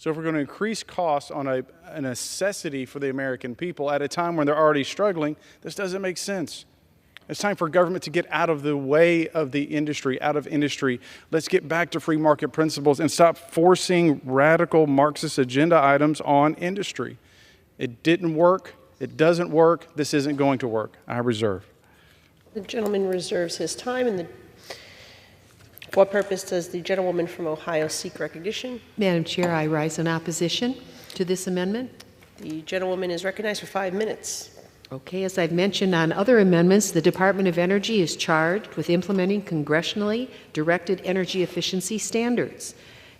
So if we're going to increase costs on a necessity for the American people at a time when they're already struggling, this doesn't make sense. It's time for government to get out of the way of the industry, out of industry. Let's get back to free market principles and stop forcing radical Marxist agenda items on industry. It didn't work. It doesn't work. This isn't going to work. I reserve. The gentleman reserves his time. And for what purpose does the gentlewoman from Ohio seek recognition? Madam Chair, I rise in opposition to this amendment. The gentlewoman is recognized for 5 minutes. Okay, as I've mentioned on other amendments, the Department of Energy is charged with implementing congressionally directed energy efficiency standards.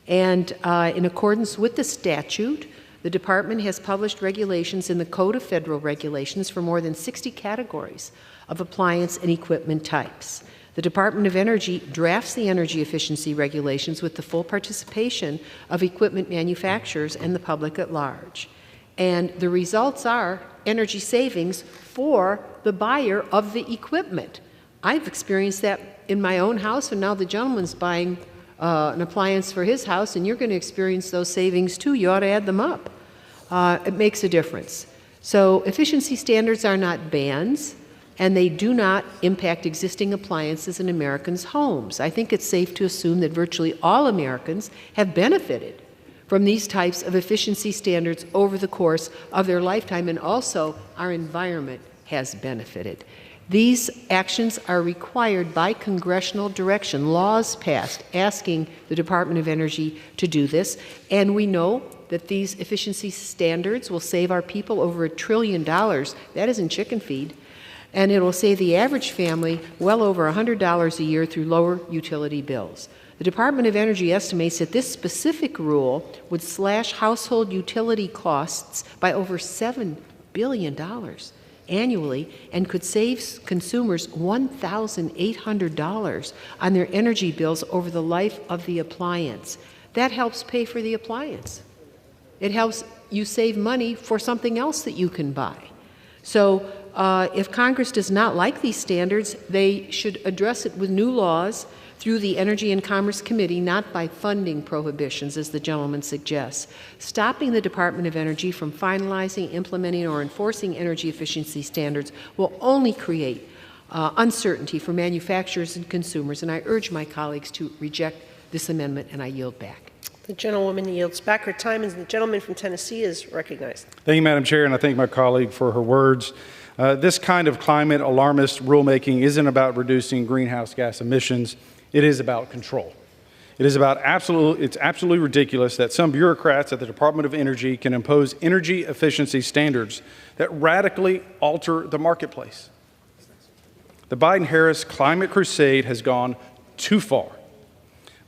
And in accordance with the statute, the department has published regulations in the Code of Federal Regulations for more than 60 categories of appliance and equipment types. The Department of Energy drafts the energy efficiency regulations with the full participation of equipment manufacturers and the public at large. And the results are energy savings for the buyer of the equipment. I've experienced that in my own house, and now the gentleman's buying an appliance for his house, and you're going to experience those savings too. You ought to add them up. It makes a difference. So efficiency standards are not bans, and they do not impact existing appliances in Americans' homes. I think it's safe to assume that virtually all Americans have benefited from these types of efficiency standards over the course of their lifetime, and also our environment has benefited. These actions are required by congressional direction, laws passed asking the Department of Energy to do this, and we know that these efficiency standards will save our people over $1 trillion. That isn't chicken feed. And it will save the average family well over $100 a year through lower utility bills. The Department of Energy estimates that this specific rule would slash household utility costs by over $7 billion annually and could save consumers $1,800 on their energy bills over the life of the appliance. That helps pay for the appliance. It helps you save money for something else that you can buy. So if Congress does not like these standards, they should address it with new laws through the Energy and Commerce Committee, not by funding prohibitions, as the gentleman suggests. Stopping the Department of Energy from finalizing, implementing, or enforcing energy efficiency standards will only create uncertainty for manufacturers and consumers, and I urge my colleagues to reject this amendment, and I yield back. The gentlewoman yields back her time, and the gentleman from Tennessee is recognized. Thank you, Madam Chair, and I thank my colleague for her words. This kind of climate alarmist rulemaking isn't about reducing greenhouse gas emissions. It is about control. It's absolutely ridiculous that some bureaucrats at the Department of Energy can impose energy efficiency standards that radically alter the marketplace. The Biden-Harris climate crusade has gone too far.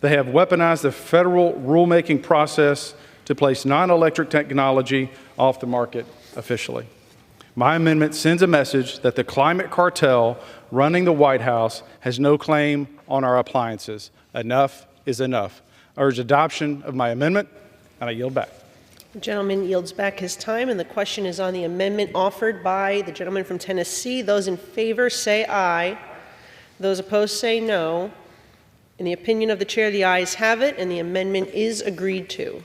They have weaponized the federal rulemaking process to place non-electric technology off the market officially. My amendment sends a message that the climate cartel running the White House has no claim on our appliances. Enough is enough. I urge adoption of my amendment, and I yield back. The gentleman yields back his time, and the question is on the amendment offered by the gentleman from Tennessee. Those in favor say aye. Those opposed say no. In the opinion of the chair, the ayes have it, and the amendment is agreed to.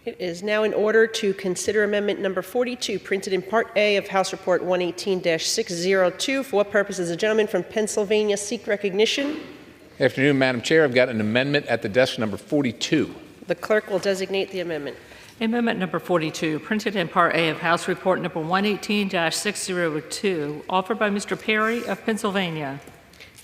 It is now in order to consider amendment number 42, printed in Part A of House Report 118-602. For what purpose does the gentleman from Pennsylvania seek recognition? Afternoon, Madam Chair. I've got an amendment at the desk number 42. The clerk will designate the amendment. Amendment number 42, printed in Part A of House Report number 118-602, offered by Mr. Perry of Pennsylvania.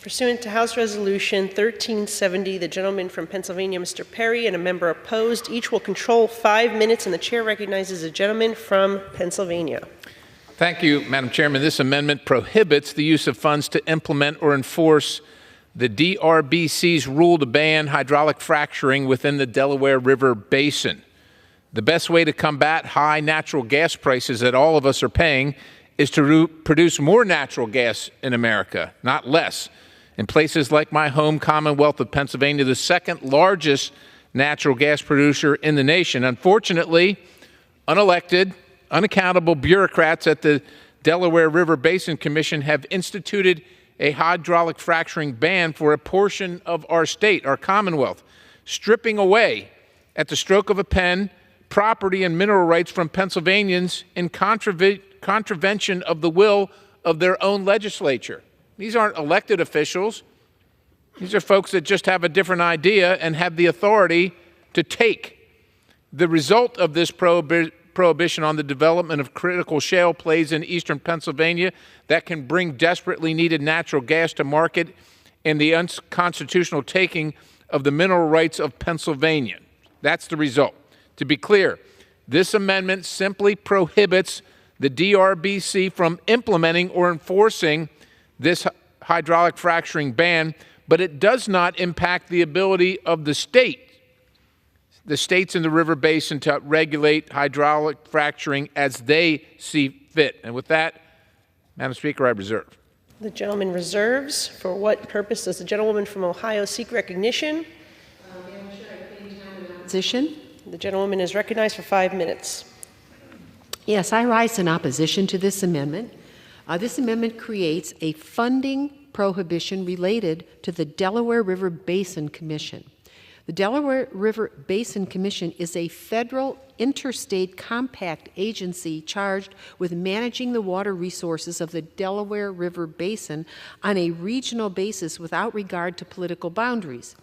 Pursuant to House Resolution 1370, the gentleman from Pennsylvania, Mr. Perry, and a member opposed, each will control 5 minutes, and the chair recognizes the gentleman from Pennsylvania. Thank you, Madam Chairman. This amendment prohibits the use of funds to implement or enforce the DRBC's rule to ban hydraulic fracturing within the Delaware River Basin. The best way to combat high natural gas prices that all of us are paying is to produce more natural gas in America, not less. In places like my home Commonwealth of Pennsylvania, the second largest natural gas producer in the nation. Unfortunately, unelected, unaccountable bureaucrats at the Delaware River Basin Commission have instituted a hydraulic fracturing ban for a portion of our state, our Commonwealth, stripping away at the stroke of a pen property and mineral rights from Pennsylvanians in contravention of the will of their own legislature. These aren't elected officials. These are folks that just have a different idea and have the authority to take. The result of this prohibition on the development of critical shale plays in eastern Pennsylvania that can bring desperately needed natural gas to market and the unconstitutional taking of the mineral rights of Pennsylvania. That's the result. To be clear, this amendment simply prohibits the DRBC from implementing or enforcing this hydraulic fracturing ban, but it does not impact the ability of the states in the river basin to regulate hydraulic fracturing as they see fit. And with that, Madam Speaker, I reserve. The gentleman reserves. For what purpose does the gentlewoman from Ohio seek recognition? Opposition? The gentlewoman is recognized for 5 minutes. Yes, I rise in opposition to this amendment. This amendment creates a funding prohibition related to the Delaware River Basin Commission. The Delaware River Basin Commission is a federal interstate compact agency charged with managing the water resources of the Delaware River Basin on a regional basis without regard to political boundaries.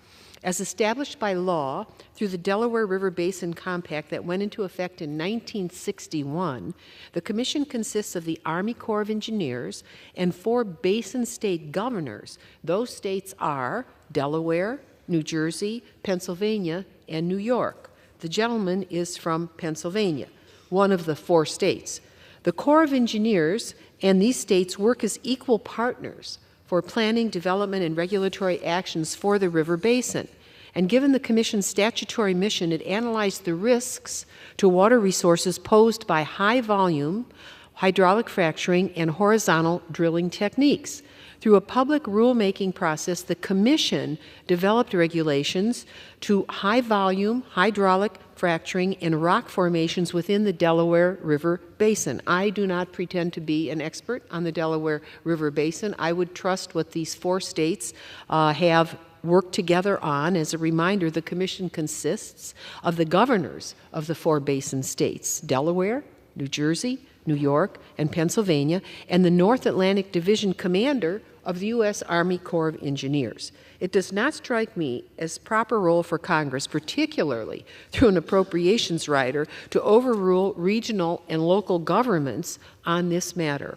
As established by law through the Delaware River Basin Compact that went into effect in 1961, the Commission consists of the Army Corps of Engineers and 4 basin state governors. Those states are Delaware, New Jersey, Pennsylvania, and New York. The gentleman is from Pennsylvania, one of the 4 states. The Corps of Engineers and these states work as equal partners for planning, development, and regulatory actions for the river basin. And given the Commission's statutory mission, it analyzed the risks to water resources posed by high-volume hydraulic fracturing and horizontal drilling techniques. Through a public rulemaking process, the Commission developed regulations to high-volume hydraulic fracturing and rock formations within the Delaware River Basin. I do not pretend to be an expert on the Delaware River Basin. I would trust what these 4 states have worked together on. As a reminder, the Commission consists of the governors of the 4 basin states, Delaware, New Jersey, New York, and Pennsylvania, and the North Atlantic Division Commander of the U.S. Army Corps of Engineers. It does not strike me as proper role for Congress, particularly through an appropriations rider, to overrule regional and local governments on this matter,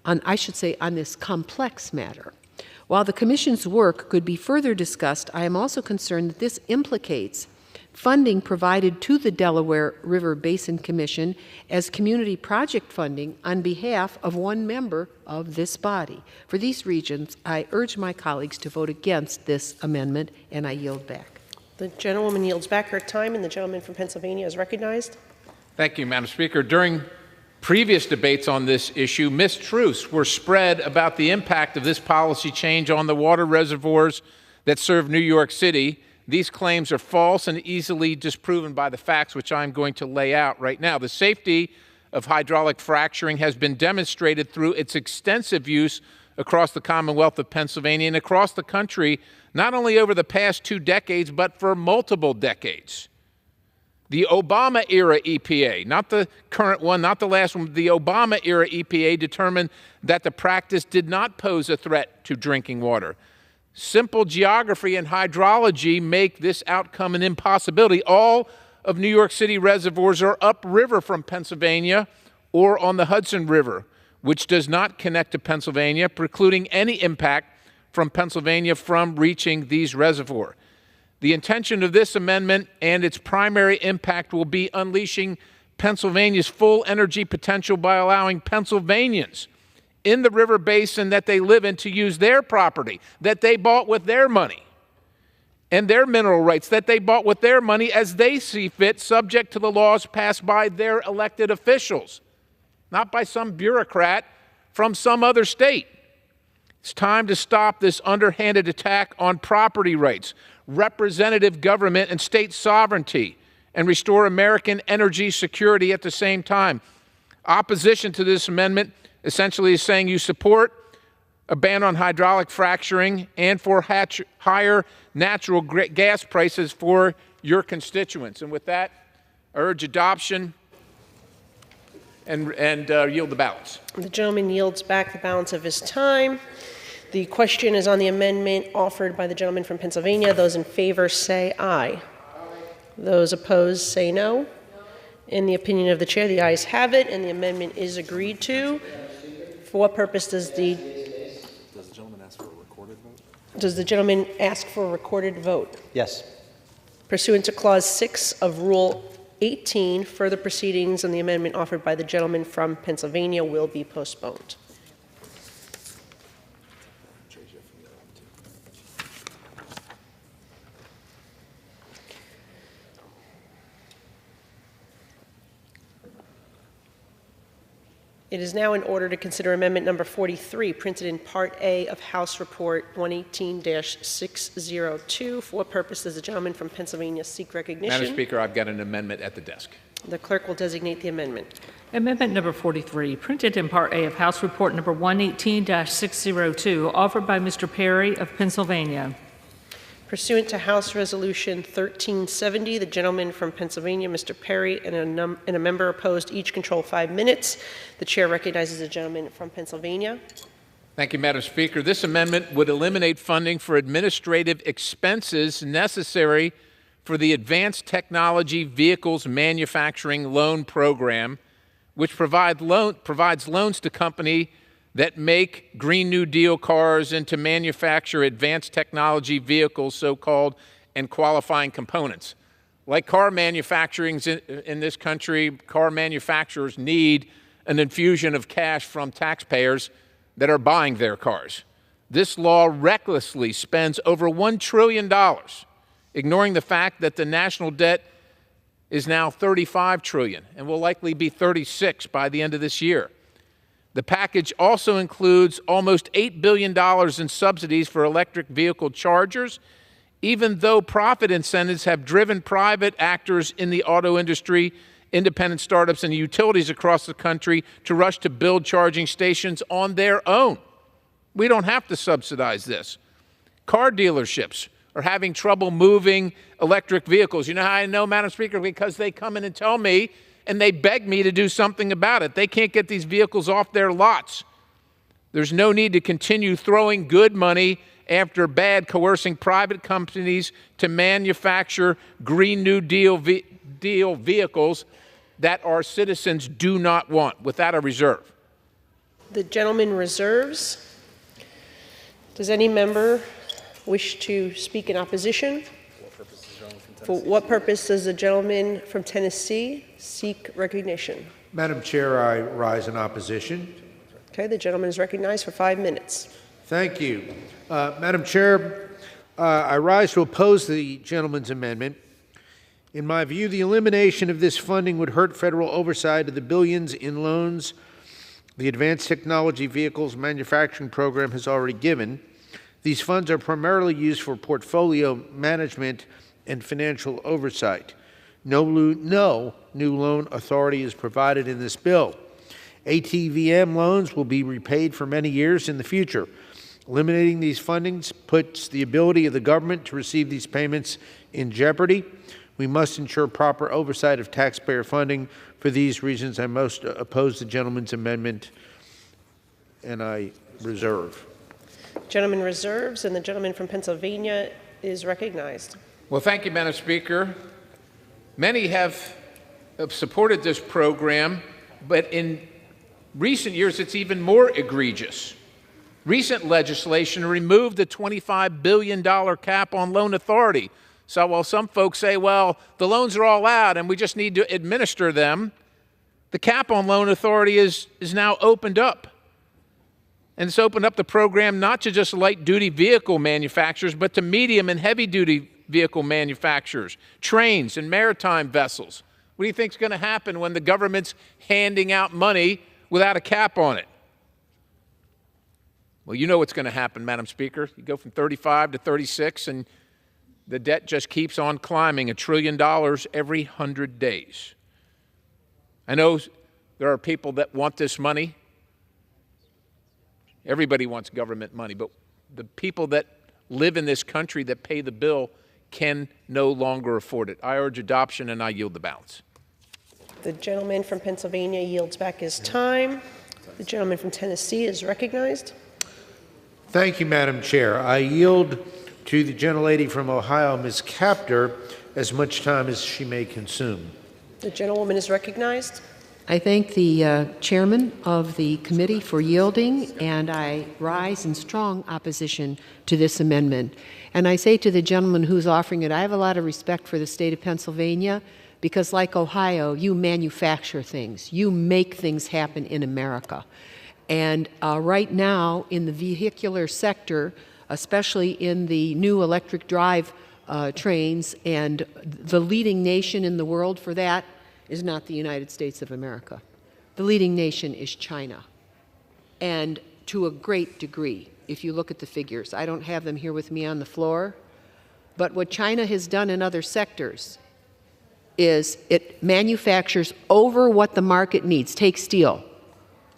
on this complex matter. While the Commission's work could be further discussed, I am also concerned that this implicates funding provided to the Delaware River Basin Commission as community project funding on behalf of one member of this body. For these reasons, I urge my colleagues to vote against this amendment, and I yield back. The gentlewoman yields back her time, and the gentleman from Pennsylvania is recognized. Thank you, Madam Speaker. During previous debates on this issue, mistruths were spread about the impact of this policy change on the water reservoirs that serve New York City. These claims are false and easily disproven by the facts, which I'm going to lay out right now. The safety of hydraulic fracturing has been demonstrated through its extensive use across the Commonwealth of Pennsylvania and across the country, not only over the past 2 decades, but for multiple decades. The Obama-era EPA, not the current one, not the last one, the Obama-era EPA determined that the practice did not pose a threat to drinking water. Simple geography and hydrology make this outcome an impossibility. All of New York City reservoirs are upriver from Pennsylvania or on the Hudson River, which does not connect to Pennsylvania, precluding any impact from Pennsylvania from reaching these reservoirs. The intention of this amendment and its primary impact will be unleashing Pennsylvania's full energy potential by allowing Pennsylvanians in the river basin that they live in to use their property that they bought with their money and their mineral rights that they bought with their money as they see fit, subject to the laws passed by their elected officials, not by some bureaucrat from some other state. It's time to stop this underhanded attack on property rights, representative government, and state sovereignty, and restore American energy security at the same time. Opposition to this amendment essentially is saying you support a ban on hydraulic fracturing and for higher natural gas prices for your constituents. And with that, I urge adoption and yield the balance. The gentleman yields back the balance of his time. The question is on the amendment offered by the gentleman from Pennsylvania. Those in favor say aye. Those opposed say no. In the opinion of the chair, the ayes have it, and the amendment is agreed to. For what purpose does the gentleman ask for a recorded vote? Does the gentleman ask for a recorded vote? Yes. Pursuant to Clause 6 of Rule 18, further proceedings on the amendment offered by the gentleman from Pennsylvania will be postponed. It is now in order to consider amendment number 43, printed in Part A of House Report 118-602. For what purpose does the gentleman from Pennsylvania seek recognition? Madam Speaker, I've got an amendment at the desk. The clerk will designate the amendment. Amendment number 43, printed in Part A of House Report number 118-602, offered by Mr. Perry of Pennsylvania. Pursuant to House Resolution 1370, the gentleman from Pennsylvania, Mr. Perry, and a member opposed each control 5 minutes. The chair recognizes the gentleman from Pennsylvania. Thank you, Madam Speaker. This amendment would eliminate funding for administrative expenses necessary for the Advanced Technology Vehicles Manufacturing Loan Program, which provides loans to companies that make Green New Deal cars and to manufacture advanced technology vehicles, so-called, and qualifying components. Like car manufacturing in this country, car manufacturers need an infusion of cash from taxpayers that are buying their cars. This law recklessly spends over $1 trillion, ignoring the fact that the national debt is now $35 trillion and will likely be $36 by the end of this year. The package also includes almost $8 billion in subsidies for electric vehicle chargers, even though profit incentives have driven private actors in the auto industry, independent startups, and utilities across the country to rush to build charging stations on their own. We don't have to subsidize this. Car dealerships are having trouble moving electric vehicles. You know how I know, Madam Speaker? Because they come in and tell me, and they beg me to do something about it. They can't get these vehicles off their lots. There's no need to continue throwing good money after bad, coercing private companies to manufacture Green New Deal vehicles that our citizens do not want, without a reserve. The gentleman reserves. Does any member wish to speak in opposition? For what purpose does the gentleman from Tennessee seek recognition? Madam Chair, I rise in opposition. Okay, the gentleman is recognized for 5 minutes. Thank you. Madam Chair, I rise to oppose the gentleman's amendment. In my view, the elimination of this funding would hurt federal oversight of the billions in loans the Advanced Technology Vehicles Manufacturing Program has already given. These funds are primarily used for portfolio management and financial oversight. No new loan authority is provided in this bill. ATVM loans will be repaid for many years in the future. Eliminating these fundings puts the ability of the government to receive these payments in jeopardy. We must ensure proper oversight of taxpayer funding. For these reasons, I most oppose the gentleman's amendment, and I reserve. Gentleman reserves, and the gentleman from Pennsylvania is recognized. Well, thank you, Madam Speaker. Many have supported this program, but in recent years, it's even more egregious. Recent legislation removed the $25 billion cap on loan authority. So while some folks say, well, the loans are all out and we just need to administer them, the cap on loan authority is now opened up. And it's opened up the program not to just light-duty vehicle manufacturers, but to medium and heavy-duty vehicle manufacturers, trains and maritime vessels. What do you think is going to happen when the government's handing out money without a cap on it? Well, you know what's going to happen, Madam Speaker. You go from 35 to 36, and the debt just keeps on climbing, $1 trillion every 100 days. I know there are people that want this money. Everybody wants government money, but the people that live in this country that pay the bill can no longer afford it. I urge adoption, and I yield the balance. The gentleman from Pennsylvania yields back his time. The gentleman from Tennessee is recognized. Thank you, Madam Chair. I yield to the gentlelady from Ohio, Ms. Kaptur, as much time as she may consume. The gentlewoman is recognized. I thank the chairman of the committee for yielding, and I rise in strong opposition to this amendment. And I say to the gentleman who's offering it, I have a lot of respect for the state of Pennsylvania because, like Ohio, you manufacture things. You make things happen in America. And right now, in the vehicular sector, especially in the new electric drive trains, and the leading nation in the world for that is not the United States of America. The leading nation is China. And to a great degree, if you look at the figures, I don't have them here with me on the floor, but what China has done in other sectors is it manufactures over what the market needs. Take steel.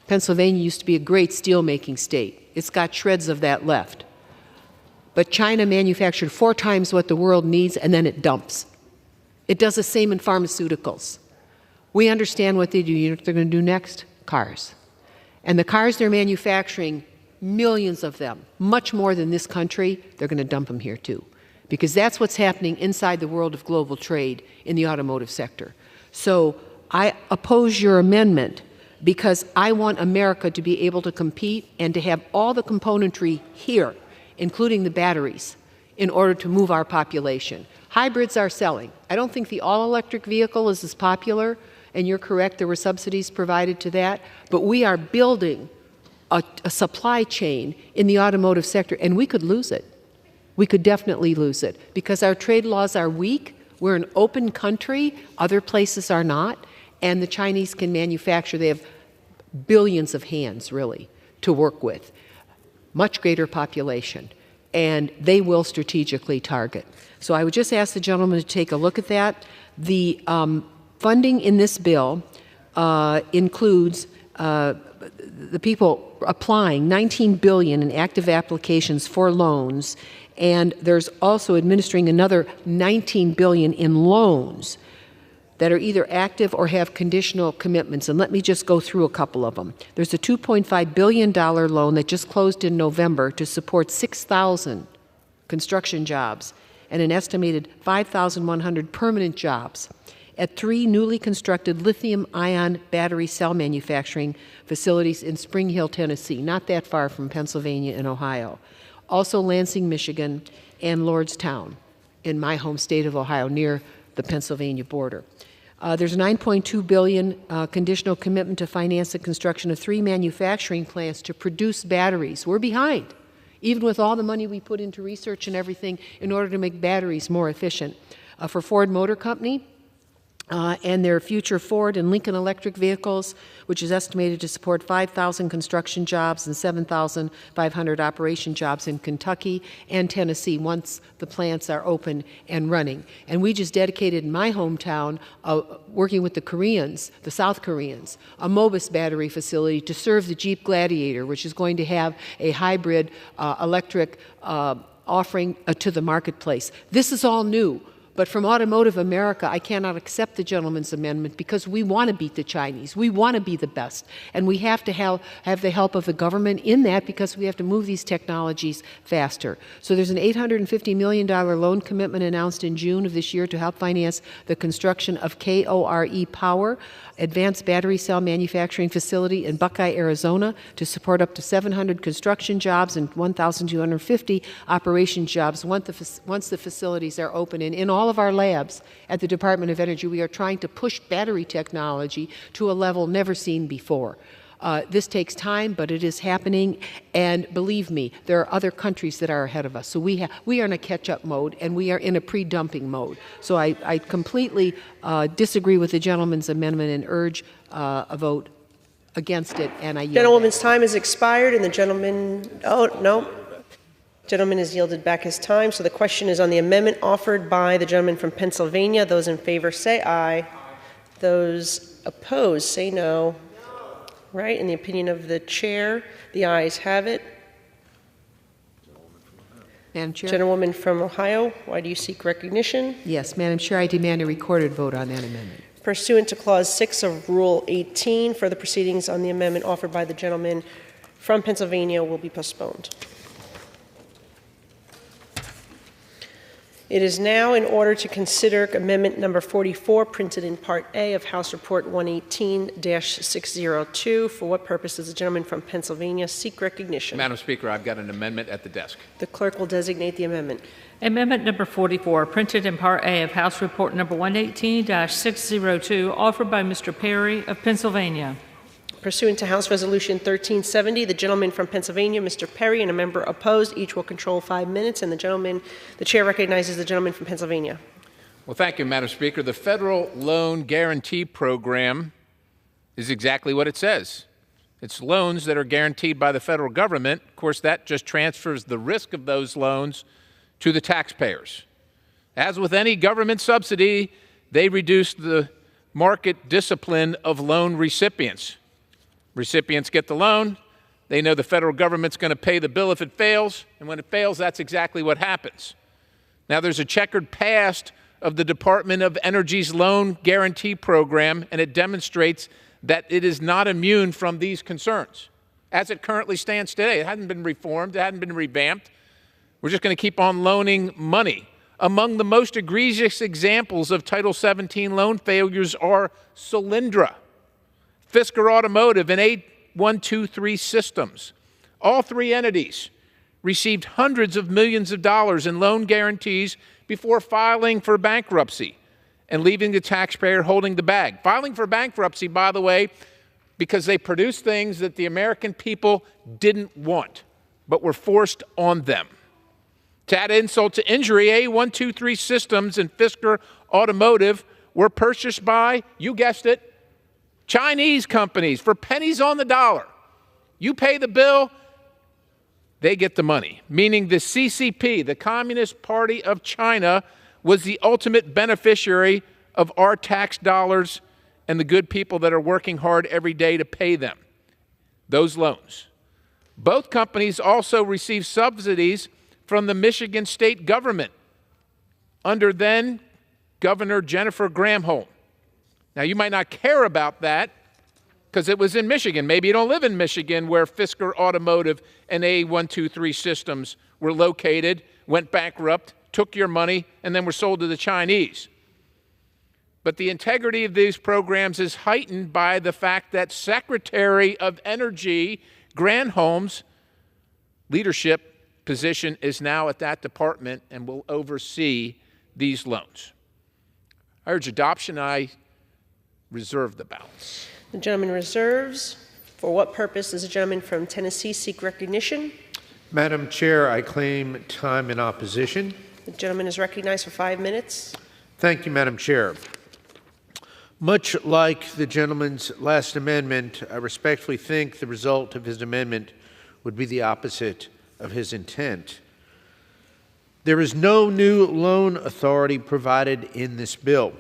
Pennsylvania used to be a great steel-making state. It's got shreds of that left. But China manufactured 4 times what the world needs, and then it dumps. It does the same in pharmaceuticals. We understand what they do. You know what they're going to do next? Cars. And the cars they're manufacturing, millions of them, much more than this country, they're going to dump them here too. Because that's what's happening inside the world of global trade in the automotive sector. So I oppose your amendment because I want America to be able to compete and to have all the componentry here, including the batteries, in order to move our population. Hybrids are selling. I don't think the all-electric vehicle is as popular, and you're correct, there were subsidies provided to that, but we are building a supply chain in the automotive sector, and we could lose it. We could definitely lose it because our trade laws are weak. We're an open country. Other places are not, and the Chinese can manufacture. They have billions of hands, really, to work with, much greater population, and they will strategically target. So I would just ask the gentleman to take a look at that. The funding in this bill includes the people applying $19 billion in active applications for loans, and there's also administering another $19 billion in loans that are either active or have conditional commitments. And let me just go through a couple of them. There's a $2.5 billion loan that just closed in November to support 6,000 construction jobs and an estimated 5,100 permanent jobs at 3 newly constructed lithium-ion battery cell manufacturing facilities in Spring Hill, Tennessee, not that far from Pennsylvania and Ohio. Also Lansing, Michigan, and Lordstown in my home state of Ohio, near the Pennsylvania border. There's a $9.2 billion conditional commitment to finance the construction of 3 manufacturing plants to produce batteries. We're behind, even with all the money we put into research and everything in order to make batteries more efficient. For Ford Motor Company, and their future Ford and Lincoln electric vehicles, which is estimated to support 5,000 construction jobs and 7,500 operation jobs in Kentucky and Tennessee once the plants are open and running. And we just dedicated in my hometown, working with the Koreans, the South Koreans, a Mobis battery facility to serve the Jeep Gladiator, which is going to have a hybrid electric offering to the marketplace. This is all new. But from Automotive America, I cannot accept the gentleman's amendment because we want to beat the Chinese. We want to be the best. And we have to have the help of the government in that because we have to move these technologies faster. So there's an $850 million loan commitment announced in June of this year to help finance the construction of KORE Power, advanced battery cell manufacturing facility in Buckeye, Arizona, to support up to 700 construction jobs and 1,250 operation jobs once the facilities are open. And in all of our labs at the Department of Energy, we are trying to push battery technology to a level never seen before. This takes time, but it is happening, and believe me, there are other countries that are ahead of us. So we are in a catch-up mode, and we are in a pre-dumping mode. So I completely disagree with the gentleman's amendment and urge a vote against it, and I yield. Gentlewoman's time has expired, and the gentleman, gentleman has yielded back his time. So the question is on the amendment offered by the gentleman from Pennsylvania. Those in favor say aye. Those opposed say no. Right, in the opinion of the chair, the ayes have it. Madam Chair? Gentlewoman from Ohio, why do you seek recognition? Yes, Madam Chair, I demand a recorded vote on that amendment. Pursuant to Clause 6 of Rule 18, further proceedings on the amendment offered by the gentleman from Pennsylvania will be postponed. It is now in order to consider Amendment Number 44, printed in Part A of House Report 118-602. For what purpose does the gentleman from Pennsylvania seek recognition? Madam Speaker, I've got an amendment at the desk. The clerk will designate the amendment. Amendment number 44, printed in Part A of House Report number 118-602, offered by Mr. Perry of Pennsylvania. Pursuant to House Resolution 1370, the gentleman from Pennsylvania, Mr. Perry, and a member opposed, each will control 5 minutes, and the chair recognizes the gentleman from Pennsylvania. Well, thank you, Madam Speaker. The Federal Loan Guarantee Program is exactly what it says. It's loans that are guaranteed by the federal government. Of course, that just transfers the risk of those loans to the taxpayers. As with any government subsidy, they reduce the market discipline of loan recipients. Recipients get the loan. They know the federal government's going to pay the bill if it fails, and when it fails, that's exactly what happens. Now, there's a checkered past of the Department of Energy's loan guarantee program, and it demonstrates that it is not immune from these concerns. As it currently stands today, it hasn't been reformed, it hasn't been revamped. We're just going to keep on loaning money. Among the most egregious examples of Title 17 loan failures are Solyndra, Fisker Automotive, and A123 Systems. All three entities received hundreds of millions of dollars in loan guarantees before filing for bankruptcy and leaving the taxpayer holding the bag. Filing for bankruptcy, by the way, because they produced things that the American people didn't want, but were forced on them. To add insult to injury, A123 Systems and Fisker Automotive were purchased by, you guessed it, Chinese companies for pennies on the dollar. You pay the bill, they get the money. Meaning the CCP, the Communist Party of China, was the ultimate beneficiary of our tax dollars and the good people that are working hard every day to pay them those loans. Both companies also received subsidies from the Michigan state government under then Governor Jennifer Granholm. Now, you might not care about that because it was in Michigan. Maybe you don't live in Michigan where Fisker Automotive and A123 Systems were located, went bankrupt, took your money, and then were sold to the Chinese. But the integrity of these programs is heightened by the fact that Secretary of Energy Granholm's leadership position is now at that department and will oversee these loans. I urge adoption. I reserve the balance. The gentleman reserves. For what purpose does the gentleman from Tennessee seek recognition? Madam Chair, I claim time in opposition. The gentleman is recognized for 5 minutes. Thank you, Madam Chair. Much like the gentleman's last amendment, I respectfully think the result of his amendment would be the opposite of his intent. There is no new loan authority provided in this bill.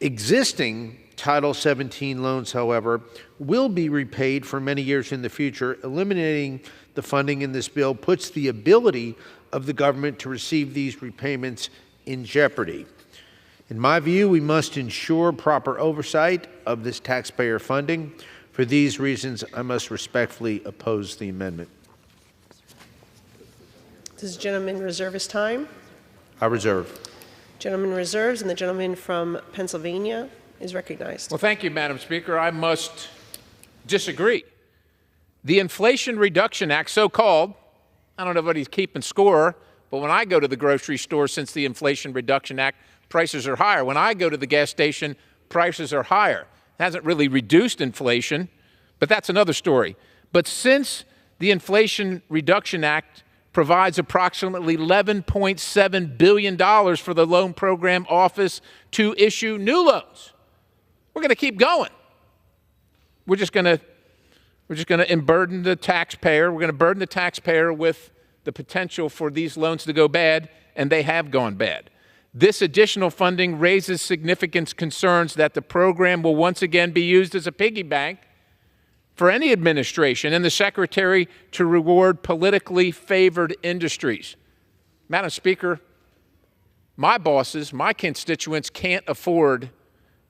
Existing Title 17 loans, however, will be repaid for many years in the future. Eliminating the funding in this bill puts the ability of the government to receive these repayments in jeopardy. In my view, we must ensure proper oversight of this taxpayer funding. For these reasons, I must respectfully oppose the amendment. Does the gentleman reserve his time? I reserve. Gentleman reserves, and the gentleman from Pennsylvania is recognized. Well, thank you, Madam Speaker. I must disagree. The Inflation Reduction Act, so-called, I don't know if anybody's keeping score, but when I go to the grocery store since the Inflation Reduction Act, prices are higher. When I go to the gas station, prices are higher. It hasn't really reduced inflation, but that's another story. But since the Inflation Reduction Act provides approximately $11.7 billion for the Loan Program Office to issue new loans, we're going to keep going. We're just going to burden the taxpayer. We're going to burden the taxpayer with the potential for these loans to go bad, and they have gone bad. This additional funding raises significant concerns that the program will once again be used as a piggy bank for any administration and the Secretary to reward politically favored industries. Madam Speaker, my bosses, my constituents can't afford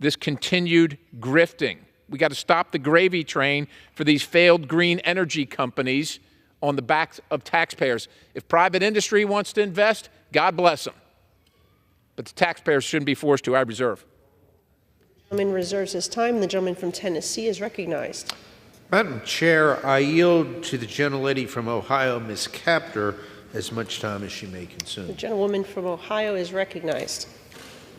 this continued grifting. We got to stop the gravy train for these failed green energy companies on the backs of taxpayers. If private industry wants to invest, God bless them. But the taxpayers shouldn't be forced to. I reserve. The gentleman reserves his time. The gentleman from Tennessee is recognized. Madam Chair, I yield to the gentlelady from Ohio, Ms. Kaptur, as much time as she may consume. The gentlewoman from Ohio is recognized.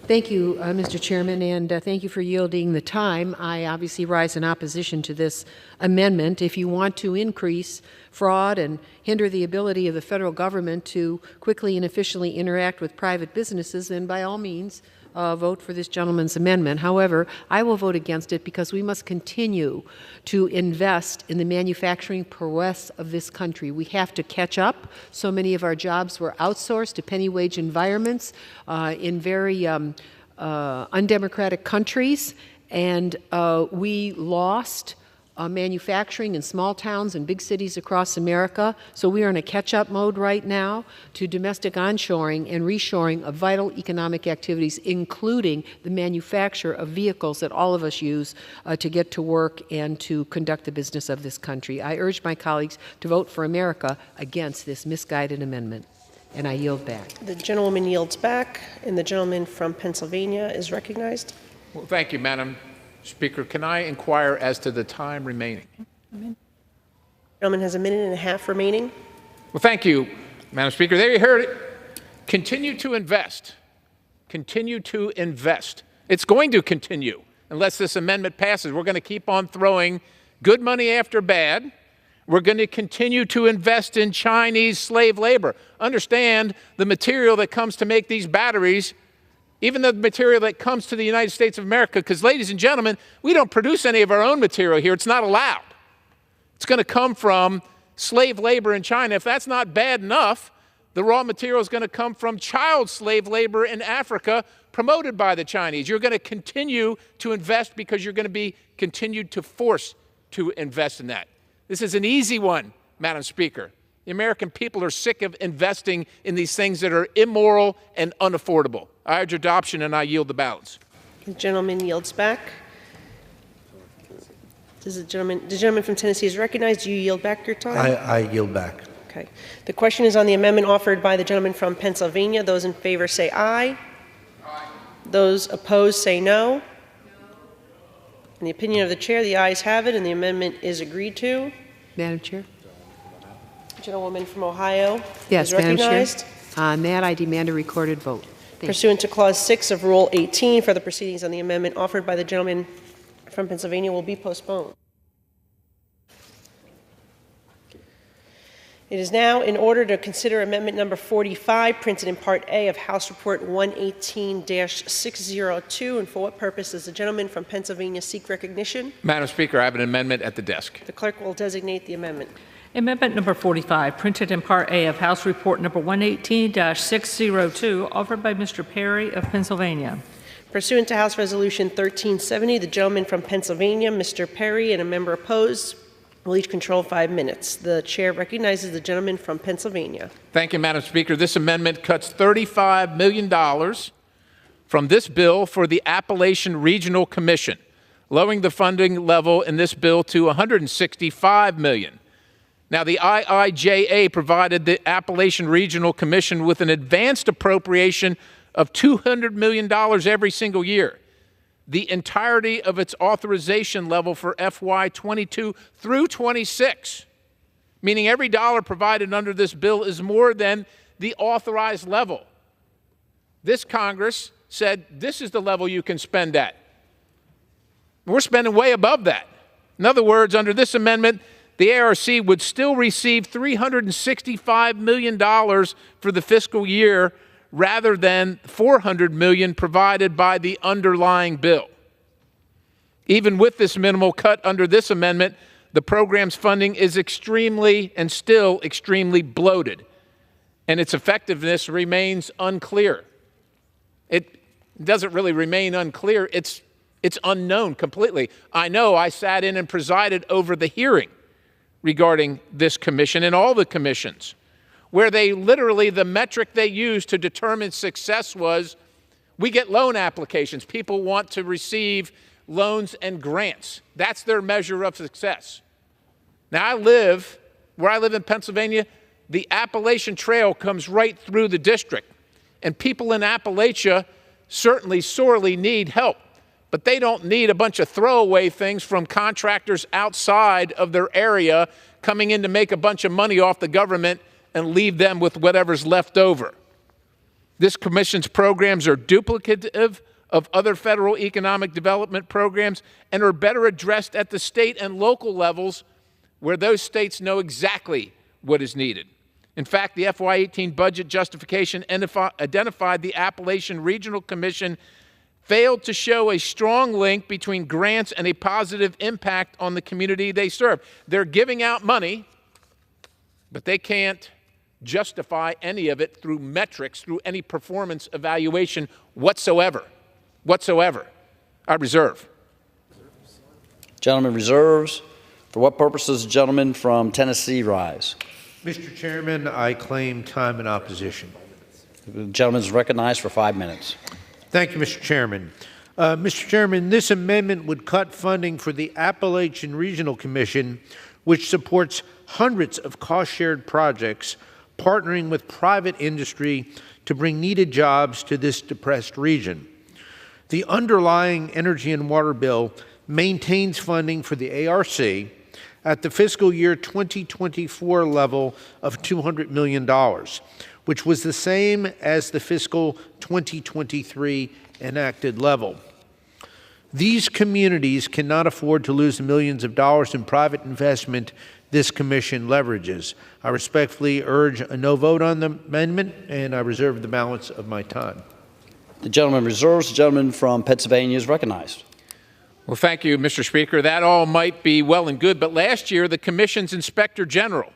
Thank you, Mr. Chairman, and thank you for yielding the time. I obviously rise in opposition to this amendment. If you want to increase fraud and hinder the ability of the federal government to quickly and efficiently interact with private businesses, then by all means, vote for this gentleman's amendment. However, I will vote against it because we must continue to invest in the manufacturing prowess of this country. We have to catch up. So many of our jobs were outsourced to penny wage environments in very undemocratic countries, and we lost manufacturing in small towns and big cities across America. So we are in a catch-up mode right now to domestic onshoring and reshoring of vital economic activities, including the manufacture of vehicles that all of us use to get to work and to conduct the business of this country. I urge my colleagues to vote for America against this misguided amendment. And I yield back. The gentlewoman yields back, and the gentleman from Pennsylvania is recognized. Well, thank you, Madam Speaker. Can I inquire as to the time remaining? The gentleman has a minute and a half remaining. Well, thank you, Madam Speaker. There you heard it. Continue to invest. Continue to invest. It's going to continue unless this amendment passes. We're going to keep on throwing good money after bad. We're going to continue to invest in Chinese slave labor. Understand the material that comes to make these batteries, even the material that comes to the United States of America, because, ladies and gentlemen, we don't produce any of our own material here. It's not allowed. It's going to come from slave labor in China. If that's not bad enough, the raw material is going to come from child slave labor in Africa promoted by the Chinese. You're going to continue to invest because you're going to be continued to force to invest in that. This is an easy one, Madam Speaker. The American people are sick of investing in these things that are immoral and unaffordable. I urge adoption, and I yield the balance. The gentleman yields back. The gentleman from Tennessee is recognized. Do you yield back your time? I yield back. Okay. The question is on the amendment offered by the gentleman from Pennsylvania. Those in favor say aye. Aye. Those opposed say no. In the opinion of the chair, the ayes have it, and the amendment is agreed to. Madam Chair? Gentlewoman from Ohio Yes, is recognized. Madam Chair. On that, I demand a recorded vote. Pursuant to Clause 6 of Rule 18, further proceedings on the amendment offered by the gentleman from Pennsylvania will be postponed. It is now in order to consider amendment number 45, printed in Part A of House Report 118-602. And for what purpose does the gentleman from Pennsylvania seek recognition? Madam Speaker, I have an amendment at the desk. The clerk will designate the amendment. Amendment number 45, printed in Part A of House Report number 118-602, offered by Mr. Perry of Pennsylvania. Pursuant to House Resolution 1370, the gentleman from Pennsylvania, Mr. Perry, and a member opposed, will each control 5 minutes. The chair recognizes the gentleman from Pennsylvania. Thank you, Madam Speaker. This amendment cuts $35 million from this bill for the Appalachian Regional Commission, lowering the funding level in this bill to $165 million. Now, the IIJA provided the Appalachian Regional Commission with an advanced appropriation of $200 million every single year. The entirety of its authorization level for FY 22 through 26, meaning every dollar provided under this bill is more than the authorized level. This Congress said this is the level you can spend at. We're spending way above that. In other words, under this amendment, the ARC would still receive $365 million for the fiscal year rather than $400 million provided by the underlying bill. Even with this minimal cut under this amendment, the program's funding is extremely and still extremely bloated, and its effectiveness remains unclear. It doesn't really remain unclear. It's unknown completely. I know I sat in and presided over the hearing regarding this commission and all the commissions, where they literally, the metric they used to determine success was, we get loan applications. People want to receive loans and grants. That's their measure of success. Now, where I live in Pennsylvania, the Appalachian Trail comes right through the district, and people in Appalachia certainly sorely need help, but they don't need a bunch of throwaway things from contractors outside of their area coming in to make a bunch of money off the government and leave them with whatever's left over. This commission's programs are duplicative of other federal economic development programs and are better addressed at the state and local levels where those states know exactly what is needed. In fact, the FY18 budget justification identified the Appalachian Regional Commission failed to show a strong link between grants and a positive impact on the community they serve. They're giving out money, but they can't justify any of it through metrics, through any performance evaluation whatsoever. I reserve. Gentleman reserves. For what purpose does the gentleman from Tennessee rise? Mr. Chairman, I claim time in opposition. The gentleman is recognized for 5 minutes. Thank you, Mr. Chairman. Mr. Chairman, this amendment would cut funding for the Appalachian Regional Commission, which supports hundreds of cost-shared projects partnering with private industry to bring needed jobs to this depressed region. The underlying energy and water bill maintains funding for the ARC at the fiscal year 2024 level of $200 million, which was the same as the fiscal 2023 enacted level. These communities cannot afford to lose the millions of dollars in private investment this commission leverages. I respectfully urge a no vote on the amendment, and I reserve the balance of my time. The gentleman reserves. The gentleman from Pennsylvania is recognized. Well, thank you, Mr. Speaker. That all might be well and good, but last year the Commission's Inspector General,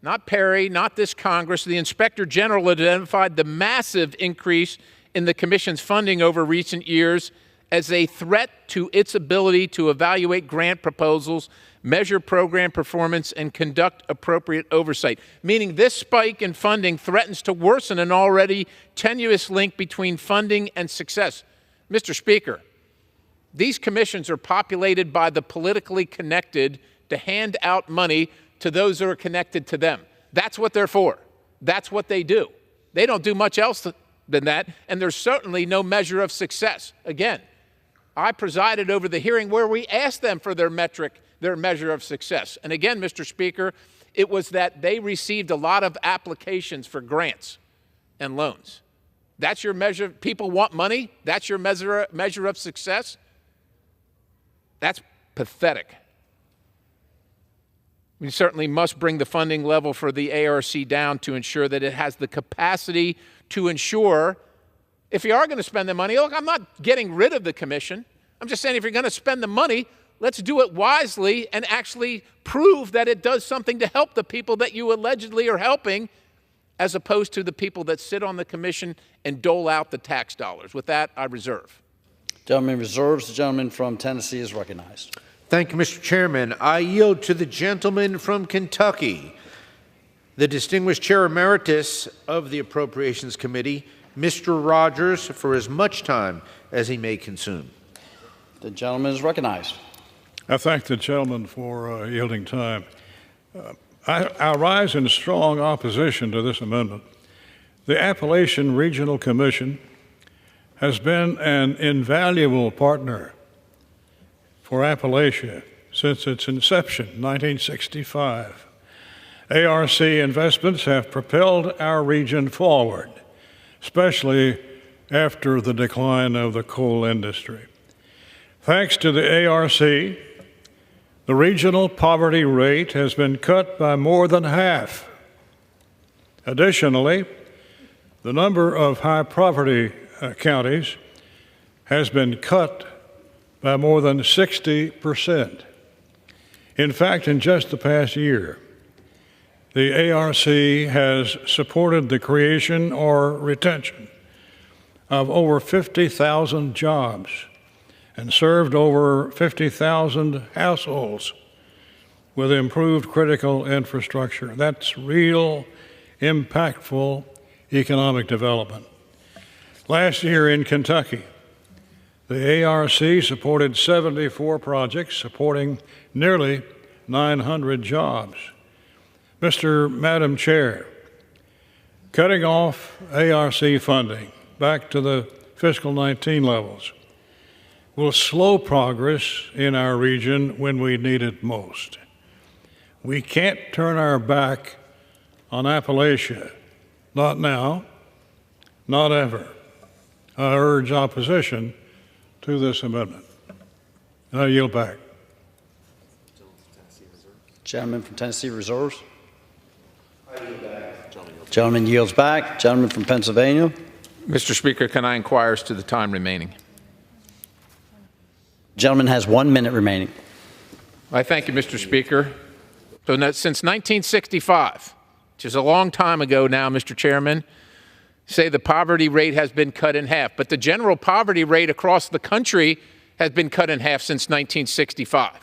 not Perry, not this Congress, the Inspector General identified the massive increase in the Commission's funding over recent years as a threat to its ability to evaluate grant proposals, measure program performance, and conduct appropriate oversight, meaning this spike in funding threatens to worsen an already tenuous link between funding and success. Mr. Speaker, these commissions are populated by the politically connected to hand out money to those who are connected to them. That's what they're for. That's what they do. They don't do much else than that, and there's certainly no measure of success. Again, I presided over the hearing where we asked them for their metric, their measure of success. And again, Mr. Speaker, it was that they received a lot of applications for grants and loans. That's your measure. People want money. That's your measure of success. That's pathetic. We certainly must bring the funding level for the ARC down to ensure that it has the capacity to ensure, if you are going to spend the money, look, I'm not getting rid of the commission. I'm just saying if you're going to spend the money, let's do it wisely and actually prove that it does something to help the people that you allegedly are helping, as opposed to the people that sit on the commission and dole out the tax dollars. With that, I reserve. Gentleman reserves. The gentleman from Tennessee is recognized. Thank you, Mr. Chairman. I yield to the gentleman from Kentucky, the distinguished Chair Emeritus of the Appropriations Committee, Mr. Rogers, for as much time as he may consume. The gentleman is recognized. I thank the gentleman for yielding time. I rise in strong opposition to this amendment. The Appalachian Regional Commission has been an invaluable partner for Appalachia since its inception, 1965. ARC investments have propelled our region forward, especially after the decline of the coal industry. Thanks to the ARC, the regional poverty rate has been cut by more than half. Additionally, the number of high poverty counties has been cut by more than 60%. In fact, in just the past year, the ARC has supported the creation or retention of over 50,000 jobs and served over 50,000 households with improved critical infrastructure. That's real, impactful economic development. Last year in Kentucky, the ARC supported 74 projects supporting nearly 900 jobs. Madam Chair, cutting off ARC funding back to the fiscal 19 levels will slow progress in our region when we need it most. We can't turn our back on Appalachia, not now, not ever. I urge opposition to this amendment. And I yield back. Gentleman from Tennessee reserves. Gentleman yields back. Gentleman from Pennsylvania. Mr. Speaker, can I inquire as to the time remaining? Gentleman has 1 minute remaining. I thank you, Mr. Speaker. So since 1965, which is a long time ago now, Mr. Chairman, say the poverty rate has been cut in half, but the general poverty rate across the country has been cut in half since 1965.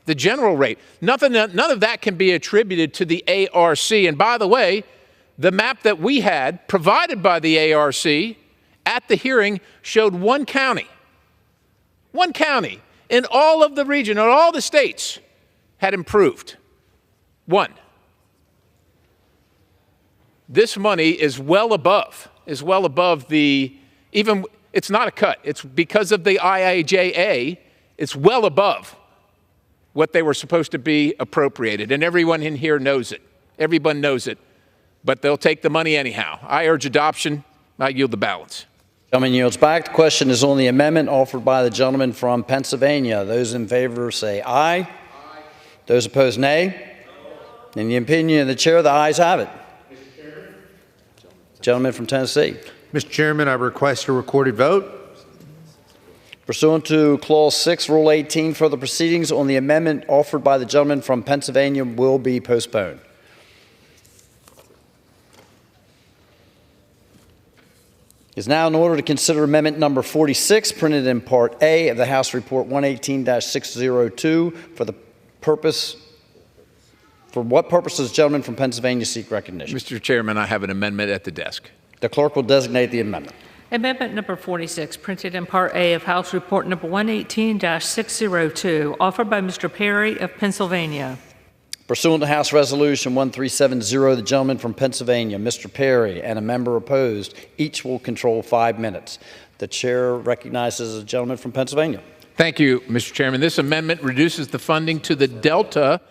The general rate. None of that can be attributed to the ARC. And by the way, the map that we had provided by the ARC at the hearing showed one county in all of the region, in all the states, had improved. One. This money is well above the, even, it's not a cut. It's because of the IIJA, it's well above what they were supposed to be appropriated. And everyone in here knows it. Everyone knows it. But they'll take the money anyhow. I urge adoption. I yield the balance. Gentleman yields back. The question is on the amendment offered by the gentleman from Pennsylvania. Those in favor say aye. Aye. Those opposed, nay. In the opinion of the chair, the ayes have it. Gentleman from Tennessee. Mr. Chairman, I request a recorded vote. Pursuant to Clause 6, Rule 18, further proceedings on the amendment offered by the gentleman from Pennsylvania will be postponed. It is now in order to consider amendment number 46, printed in Part A of the House Report 118-602 for what purpose does the gentleman from Pennsylvania seek recognition? Mr. Chairman, I have an amendment at the desk. The clerk will designate the amendment. Amendment number 46, printed in Part A of House Report number 118-602, offered by Mr. Perry of Pennsylvania. Pursuant to House Resolution 1370, the gentleman from Pennsylvania, Mr. Perry, and a member opposed, each will control 5 minutes. The chair recognizes the gentleman from Pennsylvania. Thank you, Mr. Chairman. This amendment reduces the funding to the Delta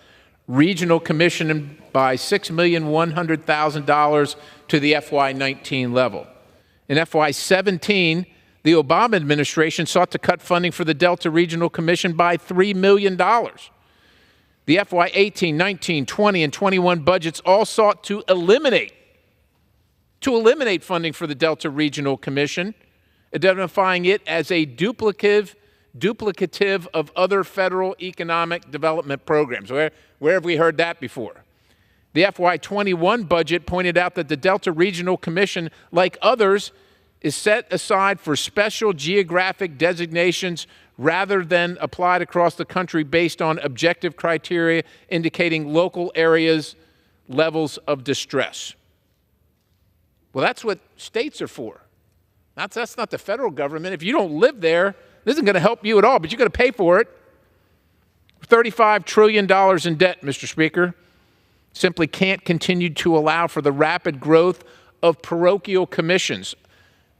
Regional Commission by $6,100,000 to the FY19 level. In FY17, the Obama administration sought to cut funding for the Delta Regional Commission by $3 million. The FY18, 19, 20, and 21 budgets all sought to eliminate funding for the Delta Regional Commission, identifying it as a duplicative of other federal economic development programs. Where have we heard that before? The FY21 budget pointed out that the Delta Regional Commission, like others, is set aside for special geographic designations rather than applied across the country based on objective criteria indicating local areas' levels of distress. Well, that's what states are for. That's not the federal government. If you don't live there, this isn't going to help you at all, but you're going to pay for it. $35 trillion in debt, Mr. Speaker, simply can't continue to allow for the rapid growth of parochial commissions.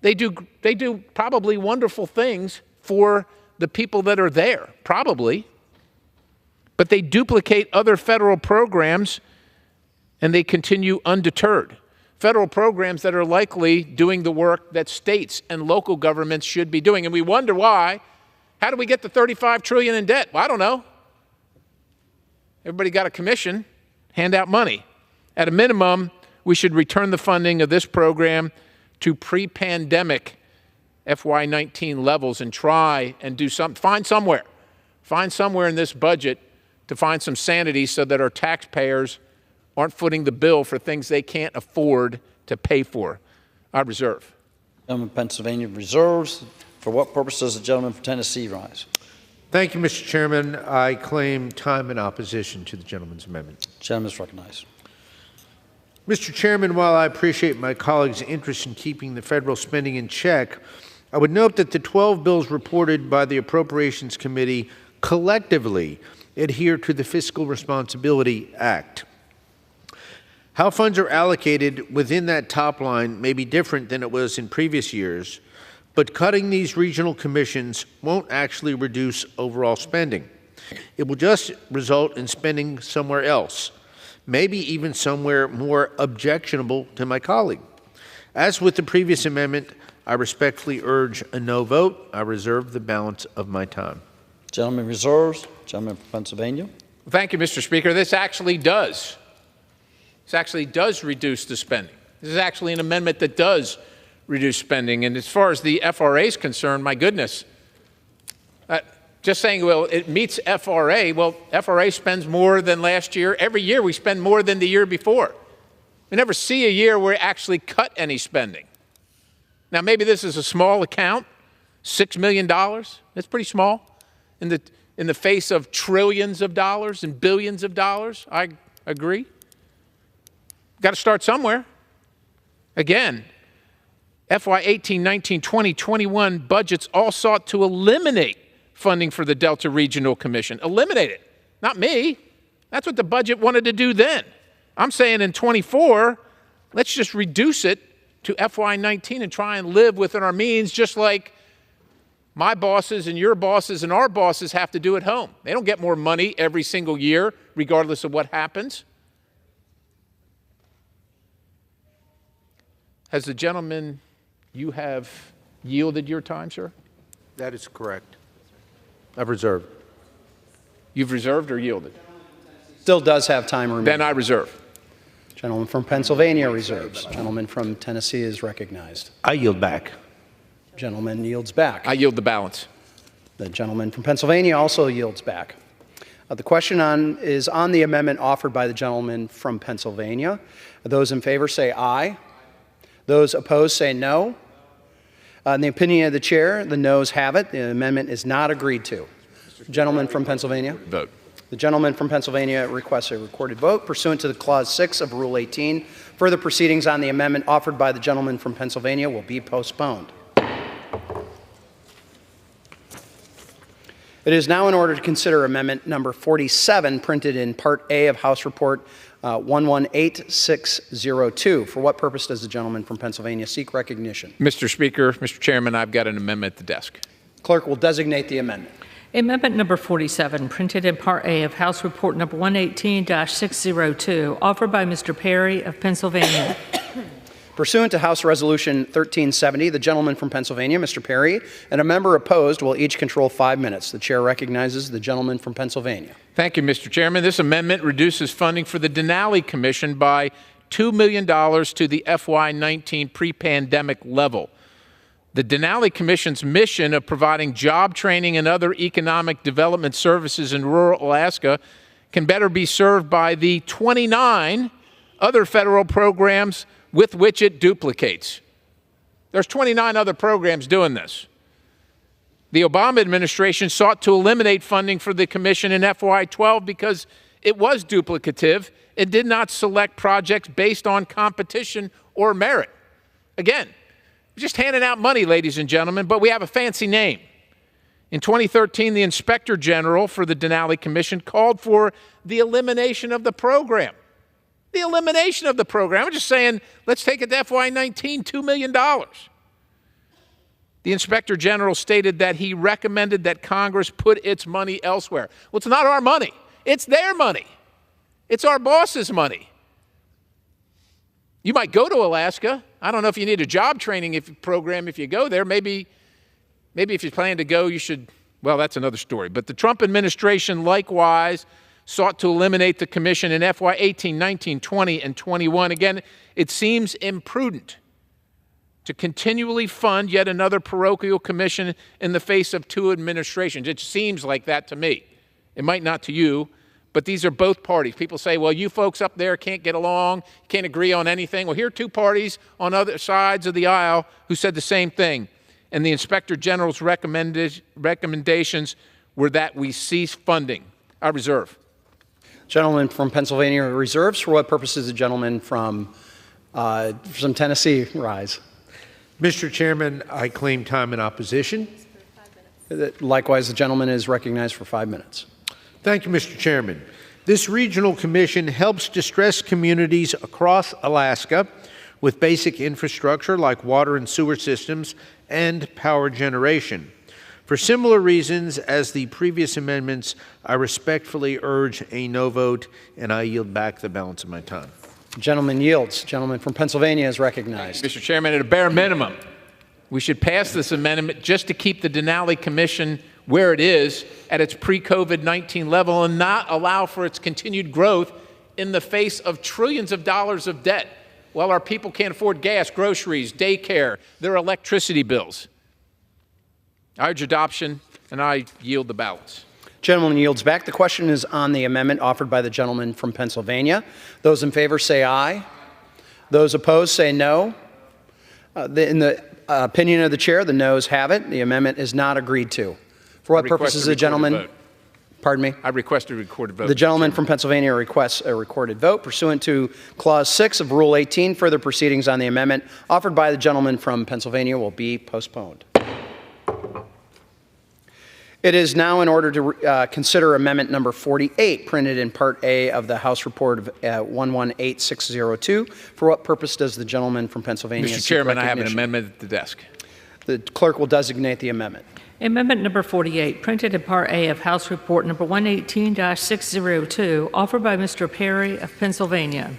They do probably wonderful things for the people that are there, probably, but they duplicate other federal programs and they continue undeterred. Federal programs that are likely doing the work that states and local governments should be doing. And we wonder why. How do we get the $35 trillion in debt? Well, I don't know. Everybody got a commission, hand out money. At a minimum, we should return the funding of this program to pre-pandemic FY19 levels and try and do something. Find somewhere in this budget to find some sanity so that our taxpayers aren't footing the bill for things they can't afford to pay for. I reserve. Gentleman from Pennsylvania reserves. For what purpose does the gentleman from Tennessee rise? Thank you, Mr. Chairman. I claim time in opposition to the gentleman's amendment. The gentleman is recognized. Mr. Chairman, while I appreciate my colleagues' interest in keeping the federal spending in check, I would note that the 12 bills reported by the Appropriations Committee collectively adhere to the Fiscal Responsibility Act. How funds are allocated within that top line may be different than it was in previous years, but cutting these regional commissions won't actually reduce overall spending. It will just result in spending somewhere else, maybe even somewhere more objectionable to my colleague. As with the previous amendment, I respectfully urge a no vote. I reserve the balance of my time. Gentleman reserves. Gentleman from Pennsylvania. Thank you, Mr. Speaker. This actually does reduce the spending. This is actually an amendment that does reduce spending. And as far as the FRA is concerned, my goodness, just saying, well, it meets FRA. Well, FRA spends more than last year. Every year we spend more than the year before. We never see a year where we actually cut any spending. Now, maybe this is a small account, $6 million. That's pretty small in the face of trillions of dollars and billions of dollars. I agree. Got to start somewhere. Again, FY 18, 19, 20, 21 budgets all sought to eliminate funding for the Delta Regional Commission. Eliminate it. Not me. That's what the budget wanted to do then. I'm saying in 24, let's just reduce it to FY 19 and try and live within our means, just like my bosses and your bosses and our bosses have to do at home. They don't get more money every single year, regardless of what happens. Has the gentleman, you have yielded your time, sir? That is correct. I've reserved. You've reserved or yielded? Still does have time remaining. Then I reserve. Gentleman from Pennsylvania reserves. Gentleman from Tennessee is recognized. I yield back. Gentleman yields back. I yield the balance. The gentleman from Pennsylvania also yields back. The question is on the amendment offered by the gentleman from Pennsylvania. Those in favor say aye. Those opposed say no. In the opinion of the chair, the noes have it. The amendment is not agreed to. Gentleman from Pennsylvania. Vote. The gentleman from Pennsylvania requests a recorded vote pursuant to the Clause 6 of Rule 18. Further proceedings on the amendment offered by the gentleman from Pennsylvania will be postponed. It is now in order to consider amendment number 47, printed in Part A of House Report 118602. For what purpose does the gentleman from Pennsylvania seek recognition? Mr. Speaker, Mr. Chairman, I've got an amendment at the desk. Clerk will designate the amendment. Amendment number 47, printed in Part A of House Report number 118-602, offered by Mr. Perry of Pennsylvania. Pursuant to House Resolution 1370, the gentleman from Pennsylvania, Mr. Perry, and a member opposed will each control 5 minutes. The chair recognizes the gentleman from Pennsylvania. Thank you, Mr. Chairman. This amendment reduces funding for the Denali Commission by $2 million to the FY19 pre-pandemic level. The Denali Commission's mission of providing job training and other economic development services in rural Alaska can better be served by the 29 other federal programs with which it duplicates. There's 29 other programs doing this. The Obama administration sought to eliminate funding for the commission in FY12 because it was duplicative. It did not select projects based on competition or merit. Again, we're just handing out money, ladies and gentlemen, but we have a fancy name. In 2013, the Inspector General for the Denali Commission called for the elimination of the program. The elimination of the program. I'm just saying, let's take it to FY19, $2 million. The Inspector General stated that he recommended that Congress put its money elsewhere. Well, it's not our money. It's their money. It's our boss's money. You might go to Alaska. I don't know if you need a job training program if you go there. Maybe if you plan to go, you should, well, that's another story. But the Trump administration likewise sought to eliminate the commission in FY 18, 19, 20, and 21. Again, it seems imprudent to continually fund yet another parochial commission in the face of two administrations. It seems like that to me. It might not to you, but these are both parties. People say, well, you folks up there can't get along, can't agree on anything. Well, here are two parties on other sides of the aisle who said the same thing. And the Inspector General's recommendations were that we cease funding. I reserve. Gentleman from Pennsylvania reserves. For what purpose does the gentleman from Tennessee rise? Mr. Chairman, I claim time in opposition. Likewise, the gentleman is recognized for 5 minutes. Thank you, Mr. Chairman. This regional commission helps distressed communities across Alaska with basic infrastructure like water and sewer systems and power generation. For similar reasons as the previous amendments, I respectfully urge a no vote, and I yield back the balance of my time. Gentleman yields. Gentleman from Pennsylvania is recognized. Mr. Chairman, at a bare minimum, we should pass this amendment just to keep the Denali Commission where it is at its pre-COVID-19 level and not allow for its continued growth in the face of trillions of dollars of debt while our people can't afford gas, groceries, daycare, their electricity bills. I urge adoption, and I yield the balance. Gentleman yields back. The question is on the amendment offered by the gentleman from Pennsylvania. Those in favor say aye. Those opposed say no. In the opinion of the chair, the noes have it. The amendment is not agreed to. For what purposes the gentleman? Pardon me? I request a recorded vote. The gentleman from Pennsylvania requests a recorded vote pursuant to Clause 6 of Rule 18. Further proceedings on the amendment offered by the gentleman from Pennsylvania will be postponed. It is now in order to consider amendment number 48, printed in Part A of the House Report of 118602. For what purpose does the gentleman from Pennsylvania Mr. Chairman, I have an amendment at the desk. The clerk will designate the amendment. Amendment number 48, printed in Part A of House Report number 118-602, offered by Mr. Perry of Pennsylvania.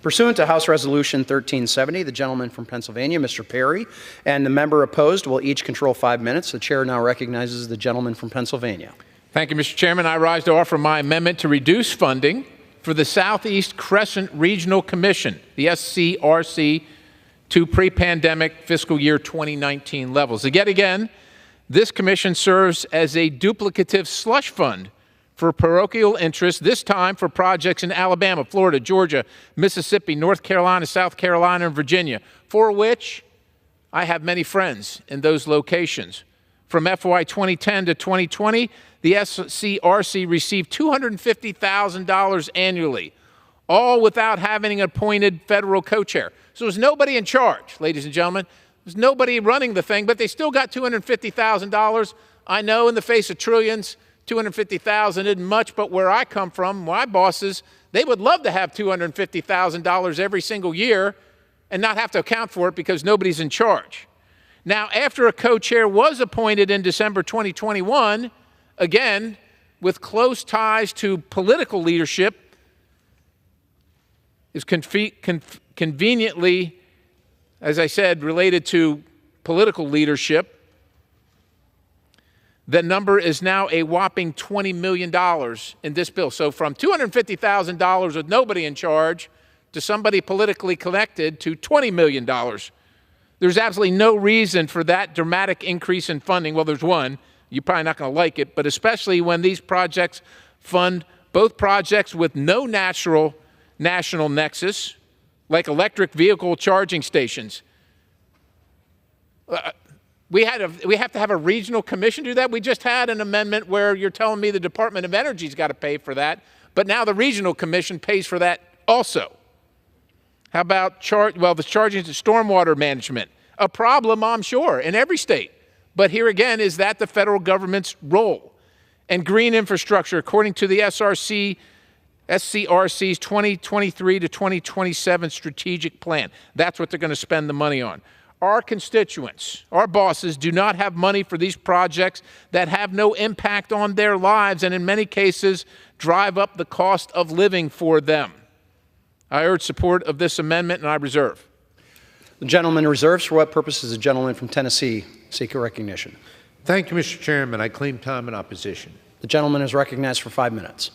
Pursuant to House Resolution 1370, the gentleman from Pennsylvania, Mr. Perry, and the member opposed will each control 5 minutes. The chair now recognizes the gentleman from Pennsylvania. Thank you, Mr. Chairman. I rise to offer my amendment to reduce funding for the Southeast Crescent Regional Commission, the SCRC, to pre-pandemic fiscal year 2019 levels. Yet again, this commission serves as a duplicative slush fund for parochial interests, this time for projects in Alabama, Florida, Georgia, Mississippi, North Carolina, South Carolina, and Virginia, for which I have many friends in those locations. From FY 2010 to 2020, the SCRC received $250,000 annually, all without having an appointed federal co-chair. So there's nobody in charge, ladies and gentlemen. There's nobody running the thing, but they still got $250,000. I know in the face of trillions, $250,000 isn't much, but where I come from, my bosses, they would love to have $250,000 every single year and not have to account for it because nobody's in charge. Now, after a co-chair was appointed in December 2021, again, with close ties to political leadership, is conveniently, as I said, related to political leadership. The number is now a whopping $20 million in this bill. So from $250,000 with nobody in charge to somebody politically connected to $20 million. There's absolutely no reason for that dramatic increase in funding. Well, there's one. You're probably not going to like it, but especially when these projects fund both projects with no national nexus, like electric vehicle charging stations. We have to have a regional commission do that. We just had an amendment where you're telling me the Department of Energy's got to pay for that, but now the regional commission pays for that also. How about the charging to stormwater management? A problem, I'm sure, in every state. But here again, is that the federal government's role? And green infrastructure, according to the SCRC's 2023 to 2027 strategic plan. That's what they're going to spend the money on. Our constituents, our bosses, do not have money for these projects that have no impact on their lives and in many cases drive up the cost of living for them. I urge support of this amendment and I reserve. The gentleman reserves. For what purpose does the gentleman from Tennessee seek a recognition? Thank you, Mr. Chairman. I claim time in opposition. The gentleman is recognized for 5 minutes.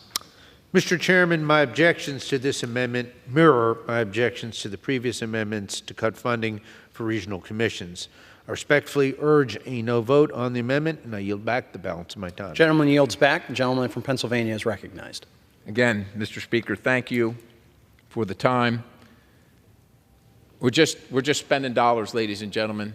Mr. Chairman, my objections to this amendment mirror my objections to the previous amendments to cut funding for regional commissions. I respectfully urge a no vote on the amendment, and I yield back the balance of my time. Gentleman yields back. The gentleman from Pennsylvania is recognized. Again, Mr. Speaker, thank you for the time. We're just spending dollars, ladies and gentlemen.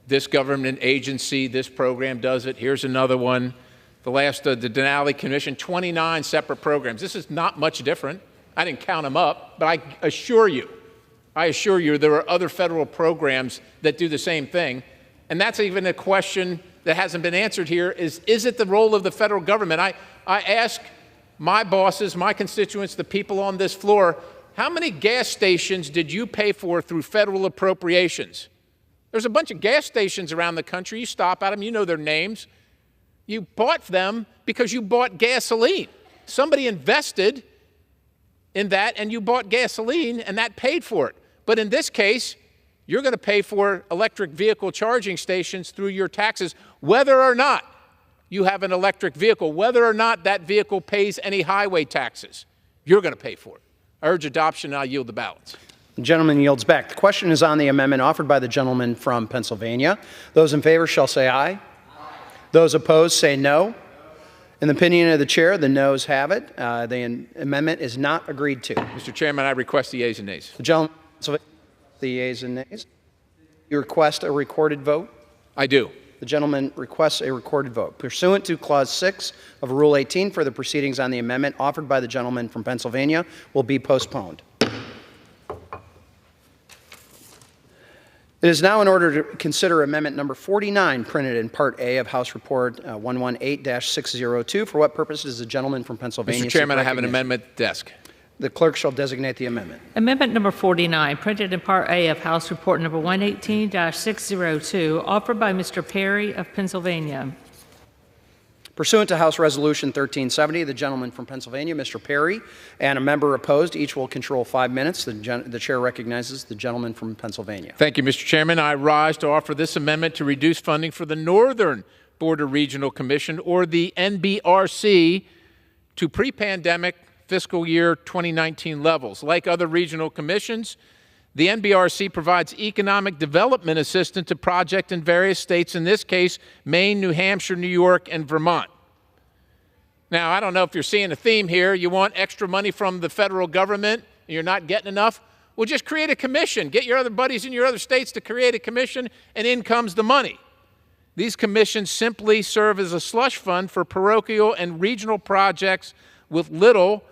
This government agency, this program does it. Here's another one. The Denali Commission, 29 separate programs. This is not much different. I didn't count them up, but I assure you there are other federal programs that do the same thing. And that's even a question that hasn't been answered here is it the role of the federal government? I ask my bosses, my constituents, the people on this floor, how many gas stations did you pay for through federal appropriations? There's a bunch of gas stations around the country. You stop at them, you know their names. You bought them because you bought gasoline. Somebody invested in that and you bought gasoline and that paid for it. But in this case, you're going to pay for electric vehicle charging stations through your taxes, whether or not you have an electric vehicle, whether or not that vehicle pays any highway taxes. You're going to pay for it. I urge adoption and I yield the balance. The gentleman yields back. The question is on the amendment offered by the gentleman from Pennsylvania. Those in favor shall say aye. Aye. Those opposed say no. In the opinion of the chair, the noes have it. The amendment is not agreed to. Mr. Chairman, I request the yeas and nays. The gentleman, the yeas and nays. You request a recorded vote? I do. The gentleman requests a recorded vote. Pursuant to Clause 6 of Rule 18, further proceedings on the amendment offered by the gentleman from Pennsylvania will be postponed. It is now in order to consider Amendment Number 49, printed in Part A of House Report 118-602. For what purpose does the gentleman from Pennsylvania Mr. Chairman, I have an amendment desk. The clerk shall designate the amendment. Amendment number 49, printed in Part A of House Report number 118-602, offered by Mr. Perry of Pennsylvania. Pursuant to House Resolution 1370, the gentleman from Pennsylvania, Mr. Perry, and a member opposed, each will control 5 minutes. The chair recognizes the gentleman from Pennsylvania. Thank you, Mr. Chairman. I rise to offer this amendment to reduce funding for the Northern Border Regional Commission, or the NBRC, to pre-pandemic fiscal year 2019 levels. Like other regional commissions, the NBRC provides economic development assistance to projects in various states, in this case, Maine, New Hampshire, New York, and Vermont. Now, I don't know if you're seeing a theme here. You want extra money from the federal government and you're not getting enough? Well, just create a commission. Get your other buddies in your other states to create a commission, and in comes the money. These commissions simply serve as a slush fund for parochial and regional projects with little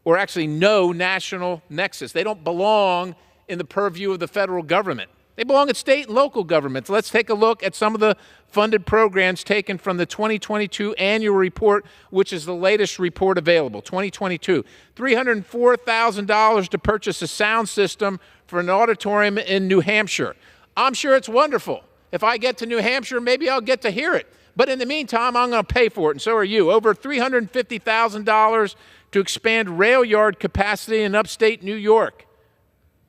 or actually no national nexus. They don't belong in the purview of the federal government. They belong at state and local governments. Let's take a look at some of the funded programs taken from the 2022 annual report, which is the latest report available. 2022, $304,000 to purchase a sound system for an auditorium in New Hampshire. I'm sure it's wonderful. If I get to New Hampshire, maybe I'll get to hear it. But in the meantime, I'm going to pay for it, and so are you. Over $350,000 to expand rail yard capacity in upstate New York.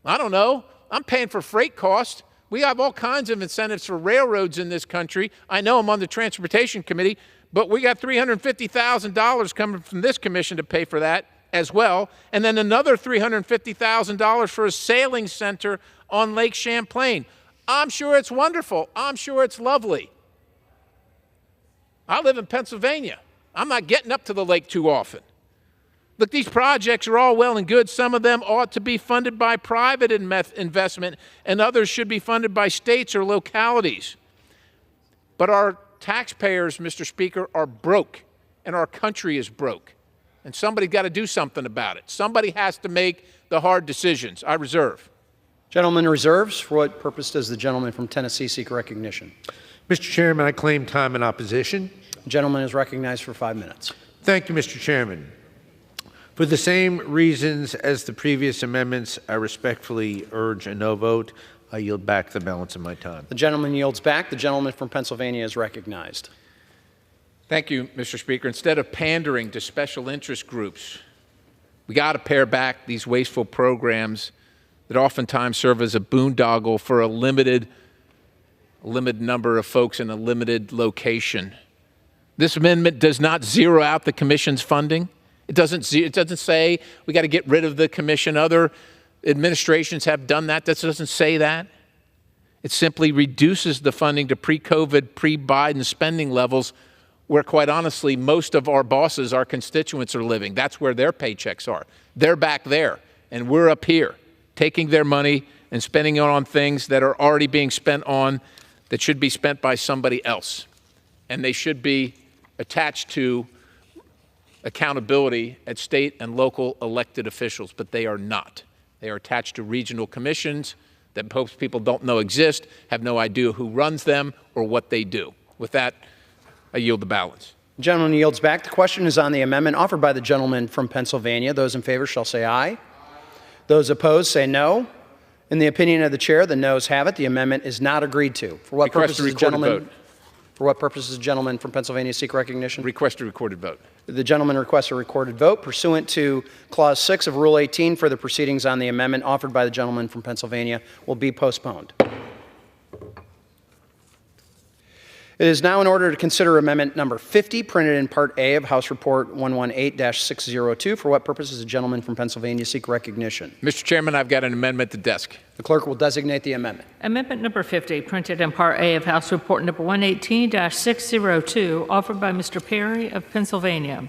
I don't know. I'm paying for freight costs. We have all kinds of incentives for railroads in this country. I know I'm on the Transportation Committee, but we got $350,000 coming from this commission to pay for that as well. And then another $350,000 for a sailing center on Lake Champlain. I'm sure it's wonderful. I'm sure it's lovely. I live in Pennsylvania. I'm not getting up to the lake too often. Look, these projects are all well and good. Some of them ought to be funded by private investment, and others should be funded by states or localities. But our taxpayers, Mr. Speaker, are broke, and our country is broke. And somebody got to do something about it. Somebody has to make the hard decisions. I reserve. Gentleman reserves. For what purpose does the gentleman from Tennessee seek recognition? Mr. Chairman, I claim time in opposition. The gentleman is recognized for 5 minutes. Thank you, Mr. Chairman. For the same reasons as the previous amendments, I respectfully urge a no vote. I yield back the balance of my time. The gentleman yields back. The gentleman from Pennsylvania is recognized. Thank you, Mr. Speaker. Instead of pandering to special interest groups, we got to pare back these wasteful programs that oftentimes serve as a boondoggle for a limited number of folks in a limited location. This amendment does not zero out the commission's funding. It doesn't say we got to get rid of the commission. Other administrations have done that. That doesn't say that. It simply reduces the funding to pre-COVID, pre-Biden spending levels where, quite honestly, most of our bosses, our constituents are living. That's where their paychecks are. They're back there, and we're up here taking their money and spending it on things that are already being spent on that should be spent by somebody else. And they should be attached to accountability at state and local elected officials, but they are not. They are attached to regional commissions that most people don't know exist, have no idea who runs them or what they do. With that, I yield the balance. The gentleman yields back. The question is on the amendment offered by the gentleman from Pennsylvania. Those in favor shall say aye. Those opposed say no. In the opinion of the chair, the noes have it. The amendment is not agreed to. For what purpose does the gentleman from Pennsylvania seek recognition? Request a recorded vote. The gentleman requests a recorded vote pursuant to Clause 6 of Rule 18. For the proceedings on the amendment offered by the gentleman from Pennsylvania will be postponed. It is now in order to consider amendment number 50, printed in Part A of House Report 118-602. For what purpose does the gentleman from Pennsylvania seek recognition? Mr. Chairman, I've got an amendment to desk. The clerk will designate the amendment. Amendment number 50, printed in Part A of House Report number 118-602, offered by Mr. Perry of Pennsylvania.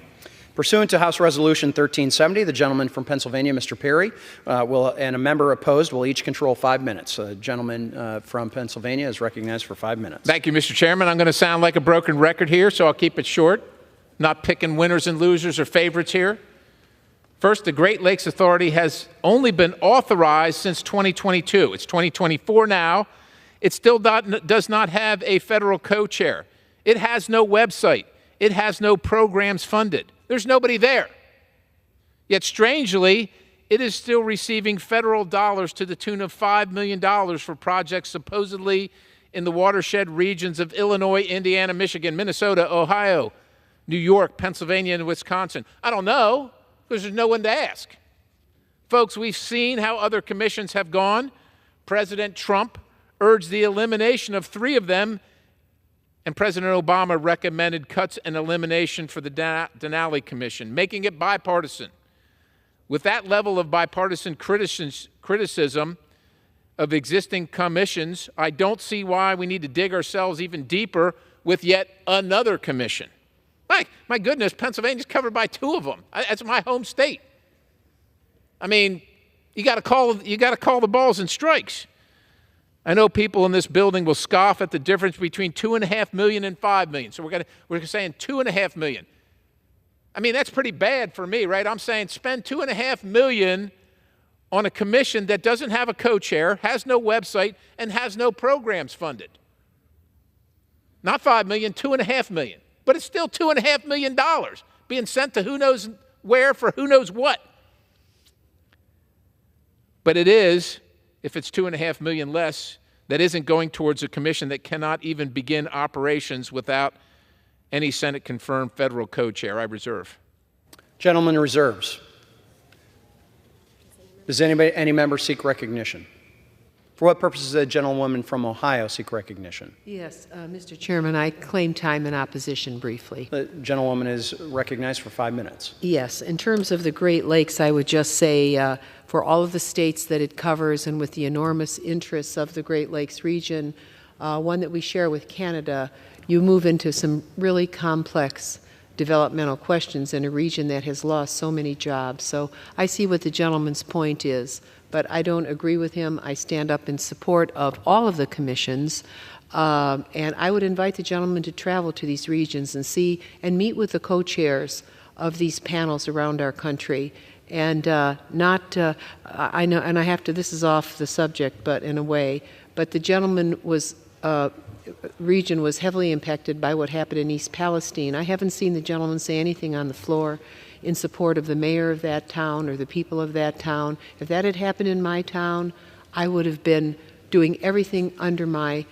Pursuant to House Resolution 1370, the gentleman from Pennsylvania, Mr. Perry, and a member opposed will each control 5 minutes. The gentleman from Pennsylvania is recognized for 5 minutes. Thank you, Mr. Chairman. I'm going to sound like a broken record here, so I'll keep it short. Not picking winners and losers or favorites here. First, the Great Lakes Authority has only been authorized since 2022. It's 2024 now. It still does not have a federal co-chair. It has no website. It has no programs funded. There's nobody there. Yet, strangely, it is still receiving federal dollars to the tune of $5 million for projects supposedly in the watershed regions of Illinois, Indiana, Michigan, Minnesota, Ohio, New York, Pennsylvania, and Wisconsin. I don't know, because there's no one to ask. Folks, we've seen how other commissions have gone. President Trump urged the elimination of 3 of them, and President Obama recommended cuts and elimination for the Denali Commission, making it bipartisan. With that level of bipartisan criticism of existing commissions, I don't see why we need to dig ourselves even deeper with yet another commission. My goodness, Pennsylvania's covered by 2 of them. That's my home state. I mean, you got to call the balls and strikes. I know people in this building will scoff at the difference between $2.5 million and $5 million. So we're saying $2.5 million. I mean, that's pretty bad for me, right? I'm saying spend $2.5 million on a commission that doesn't have a co-chair, has no website, and has no programs funded. Not $5 million, $2.5 million. But it's still $2.5 million being sent to who knows where for who knows what. But it is, if it's $2.5 million less, that isn't going towards a commission that cannot even begin operations without any Senate-confirmed federal co-chair. I reserve. Gentleman reserves. Does any member seek recognition? For what purpose does the gentlewoman from Ohio seek recognition? Yes, Mr. Chairman, I claim time in opposition briefly. The gentlewoman is recognized for 5 minutes. Yes, in terms of the Great Lakes, I would just say for all of the states that it covers and with the enormous interests of the Great Lakes region, one that we share with Canada, you move into some really complex developmental questions in a region that has lost so many jobs. So I see what the gentleman's point is, but I don't agree with him. I stand up in support of all of the commissions, and I would invite the gentleman to travel to these regions and see and meet with the co-chairs of these panels around our country. And I know, and I have to, this is off the subject, but in a way, but the gentleman was, region was heavily impacted by what happened in East Palestine. I haven't seen the gentleman say anything on the floor in support of the mayor of that town or the people of that town. If that had happened in my town, I would have been doing everything under my,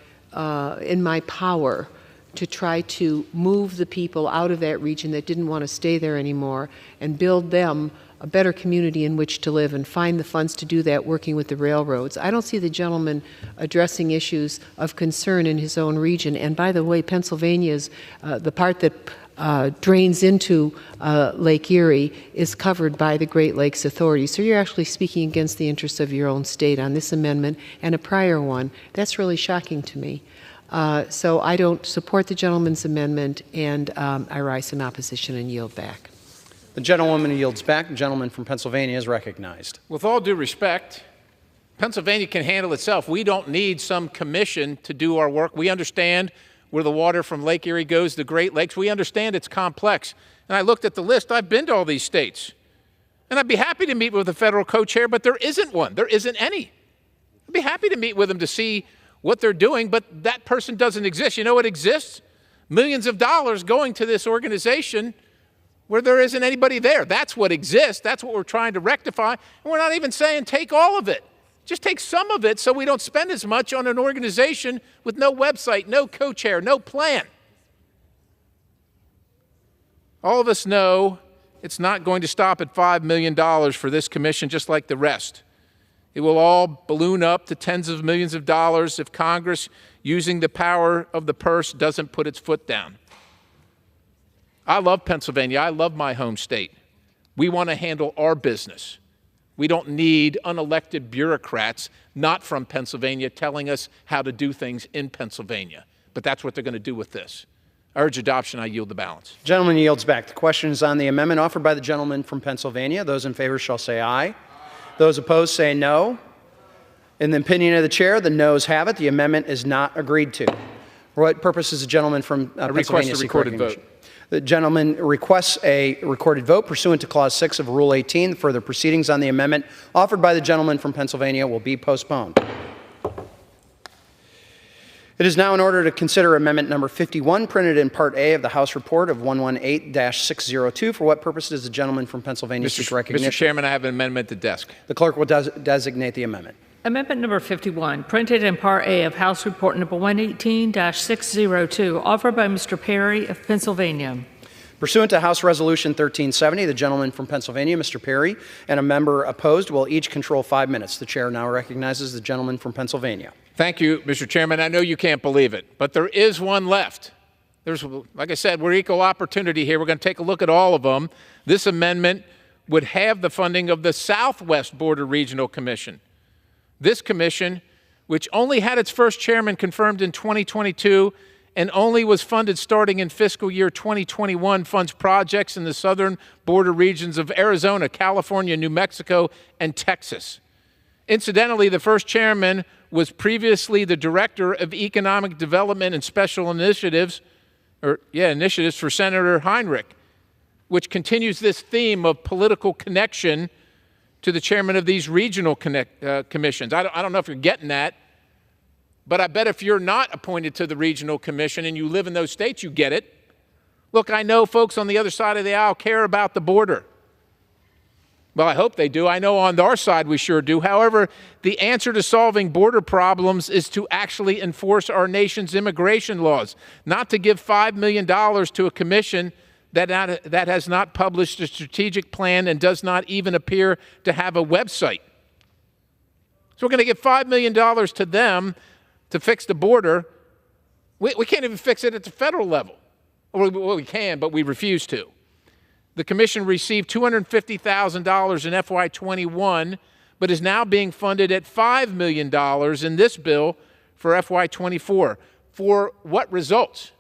in my power to try to move the people out of that region that didn't want to stay there anymore and build them a better community in which to live and find the funds to do that working with the railroads. I don't see the gentleman addressing issues of concern in his own region. And by the way, Pennsylvania's, the part that drains into Lake Erie is covered by the Great Lakes Authority. So you're actually speaking against the interests of your own state on this amendment and a prior one. That's really shocking to me. So I don't support the gentleman's amendment, and I rise in opposition and yield back. The gentlewoman yields back. The gentleman from Pennsylvania is recognized. With all due respect, Pennsylvania can handle itself. We don't need some commission to do our work. We understand where the water from Lake Erie goes to the Great Lakes. We understand it's complex. And I looked at the list. I've been to all these states. And I'd be happy to meet with a federal co-chair, but there isn't one. There isn't any. I'd be happy to meet with them to see what they're doing, but that person doesn't exist. You know what exists? Millions of dollars going to this organization where there isn't anybody there. That's what exists. That's what we're trying to rectify. And we're not even saying take all of it. Just take some of it so we don't spend as much on an organization with no website, no co-chair, no plan. All of us know it's not going to stop at $5 million for this commission, just like the rest. It will all balloon up to tens of millions of dollars if Congress, using the power of the purse, doesn't put its foot down. I love Pennsylvania. I love my home state. We want to handle our business. We don't need unelected bureaucrats not from Pennsylvania telling us how to do things in Pennsylvania. But that's what they're going to do with this. I urge adoption. I yield the balance. Gentleman yields back. The question is on the amendment offered by the gentleman from Pennsylvania. Those in favor shall say aye. Those opposed say no. In the opinion of the chair, the noes have it. The amendment is not agreed to. For what purpose does the gentleman from Pennsylvania seek recognition? The gentleman requests a recorded vote pursuant to Clause 6 of Rule 18. Further proceedings on the amendment offered by the gentleman from Pennsylvania will be postponed. It is now in order to consider Amendment Number 51, printed in Part A of the House Report of 118-602. For what purpose does the gentleman from Pennsylvania seek recognition? Mr. Chairman, I have an amendment at the desk. The clerk will designate the amendment. Amendment number 51, printed in Part A of House Report number 118-602, offered by Mr. Perry of Pennsylvania. Pursuant to House Resolution 1370, the gentleman from Pennsylvania, Mr. Perry, and a member opposed will each control 5 minutes. The chair now recognizes the gentleman from Pennsylvania. Thank you, Mr. Chairman. I know you can't believe it, but there is one left. There's, like I said, we're equal opportunity here. We're going to take a look at all of them. This amendment would have the funding of the Southwest Border Regional Commission. This commission, which only had its first chairman confirmed in 2022 and only was funded starting in fiscal year 2021, funds projects in the southern border regions of Arizona, California, New Mexico, and Texas. Incidentally, the first chairman was previously the Director of Economic Development and Special Initiatives, initiatives for Senator Heinrich, which continues this theme of political connection to the chairman of these regional commissions. I don't know if you're getting that, but I bet if you're not appointed to the regional commission and you live in those states, you get it. Look, I know folks on the other side of the aisle care about the border. Well, I hope they do. I know on our side we sure do. However, the answer to solving border problems is to actually enforce our nation's immigration laws, not to give $5 million to a commission that has not published a strategic plan and does not even appear to have a website. So we're going to give $5 million to them to fix the border. We can't even fix it at the federal level. Well, we can, but we refuse to. The commission received $250,000 in FY21, but is now being funded at $5 million in this bill for FY24. For what results?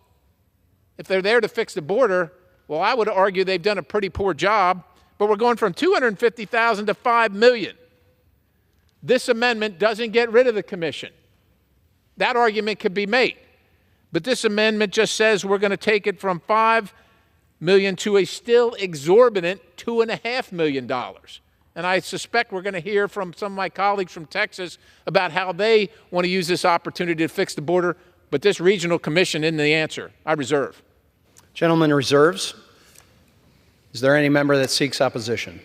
If they're there to fix the border, Well, I would argue they've done a pretty poor job, but we're going from $250,000 to $5 million. This amendment doesn't get rid of the commission. That argument could be made. But this amendment just says we're going to take it from $5 million to a still exorbitant $2.5 million. And I suspect we're going to hear from some of my colleagues from Texas about how they want to use this opportunity to fix the border, but this regional commission isn't the answer. I reserve. Gentleman reserves. Is there any member that seeks opposition?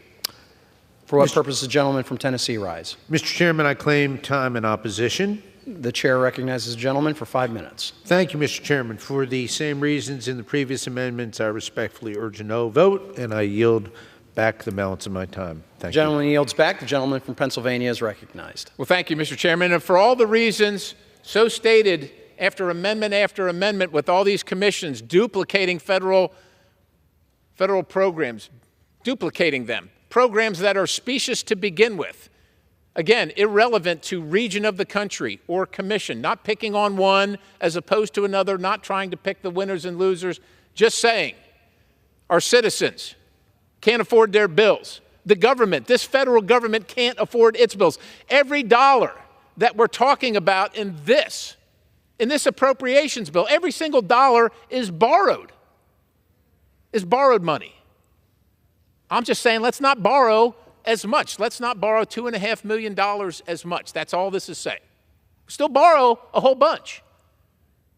For what purpose does the gentleman from Tennessee rise? Mr. Chairman, I claim time in opposition. The chair recognizes the gentleman for 5 minutes. Thank you, Mr. Chairman. For the same reasons in the previous amendments, I respectfully urge a no vote, and I yield back the balance of my time. Thank you. Gentleman yields back. The gentleman from Pennsylvania is recognized. Well, thank you, Mr. Chairman. And for all the reasons so stated after amendment with all these commissions duplicating federal programs, duplicating them, programs that are specious to begin with, again, irrelevant to region of the country or commission, not picking on one as opposed to another, not trying to pick the winners and losers, just saying our citizens can't afford their bills. The government, this federal government, can't afford its bills. Every dollar that we're talking about in this appropriations bill, every single dollar is borrowed money. I'm just saying, let's not borrow as much. Let's not borrow $2.5 million as much. That's all this is saying. Still borrow a whole bunch.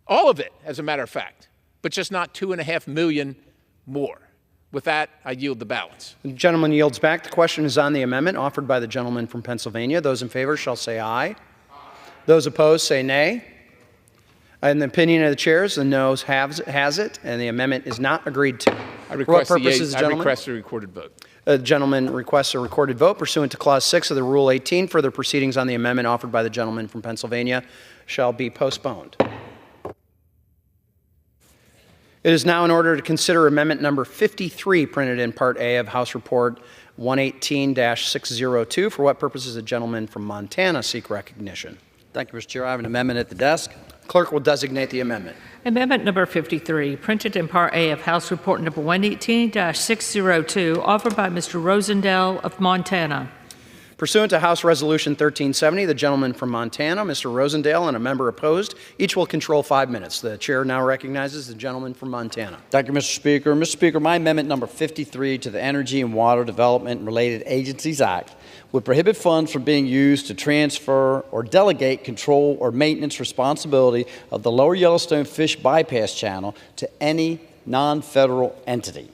All of it, as a matter of fact, but just not $2.5 million more. With that, I yield the balance. The gentleman yields back. The question is on the amendment offered by the gentleman from Pennsylvania. Those in favor shall say aye. Those opposed say nay. In the opinion of the chairs, the noes has it, and the amendment is not agreed to. I request, For what purposes, I request a recorded vote. The gentleman requests a recorded vote pursuant to Clause 6 of the Rule 18. Further proceedings on the amendment offered by the gentleman from Pennsylvania shall be postponed. It is now in order to consider amendment number 53, printed in Part A of House Report 118-602. For what purposes does the gentleman from Montana seek recognition? Thank you, Mr. Chair. I have an amendment at the desk. Clerk will designate the amendment. Amendment number 53, printed in Part A of House Report number 118-602, offered by Mr. Rosendale of Montana. Pursuant to House Resolution 1370, the gentleman from Montana, Mr. Rosendale, and a member opposed, each will control 5 minutes. The chair now recognizes the gentleman from Montana. Thank you, Mr. Speaker. Mr. Speaker, my amendment number 53 to the Energy and Water Development and Related Agencies Act would prohibit funds from being used to transfer or delegate control or maintenance responsibility of the Lower Yellowstone Fish Bypass Channel to any non-federal entity.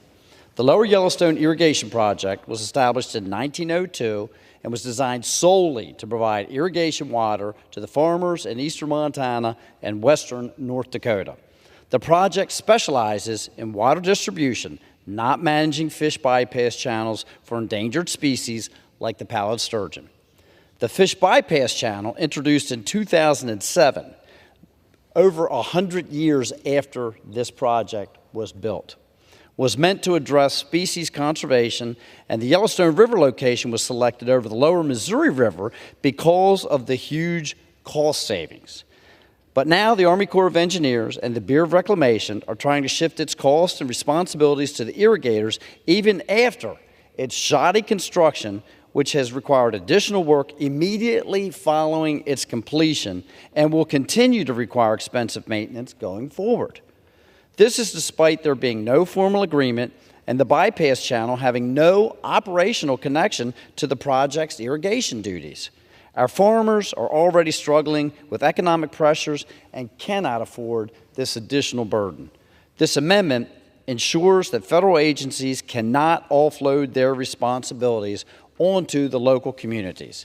The Lower Yellowstone Irrigation Project was established in 1902 and was designed solely to provide irrigation water to the farmers in eastern Montana and western North Dakota. The project specializes in water distribution, not managing fish bypass channels for endangered species like the pallid sturgeon. The Fish Bypass Channel, introduced in 2007, over 100 years after this project was built, was meant to address species conservation, and the Yellowstone River location was selected over the lower Missouri River because of the huge cost savings. But now the Army Corps of Engineers and the Bureau of Reclamation are trying to shift its costs and responsibilities to the irrigators even after its shoddy construction, which has required additional work immediately following its completion and will continue to require expensive maintenance going forward. This is despite there being no formal agreement and the bypass channel having no operational connection to the project's irrigation duties. Our farmers are already struggling with economic pressures and cannot afford this additional burden. This amendment ensures that federal agencies cannot offload their responsibilities onto the local communities.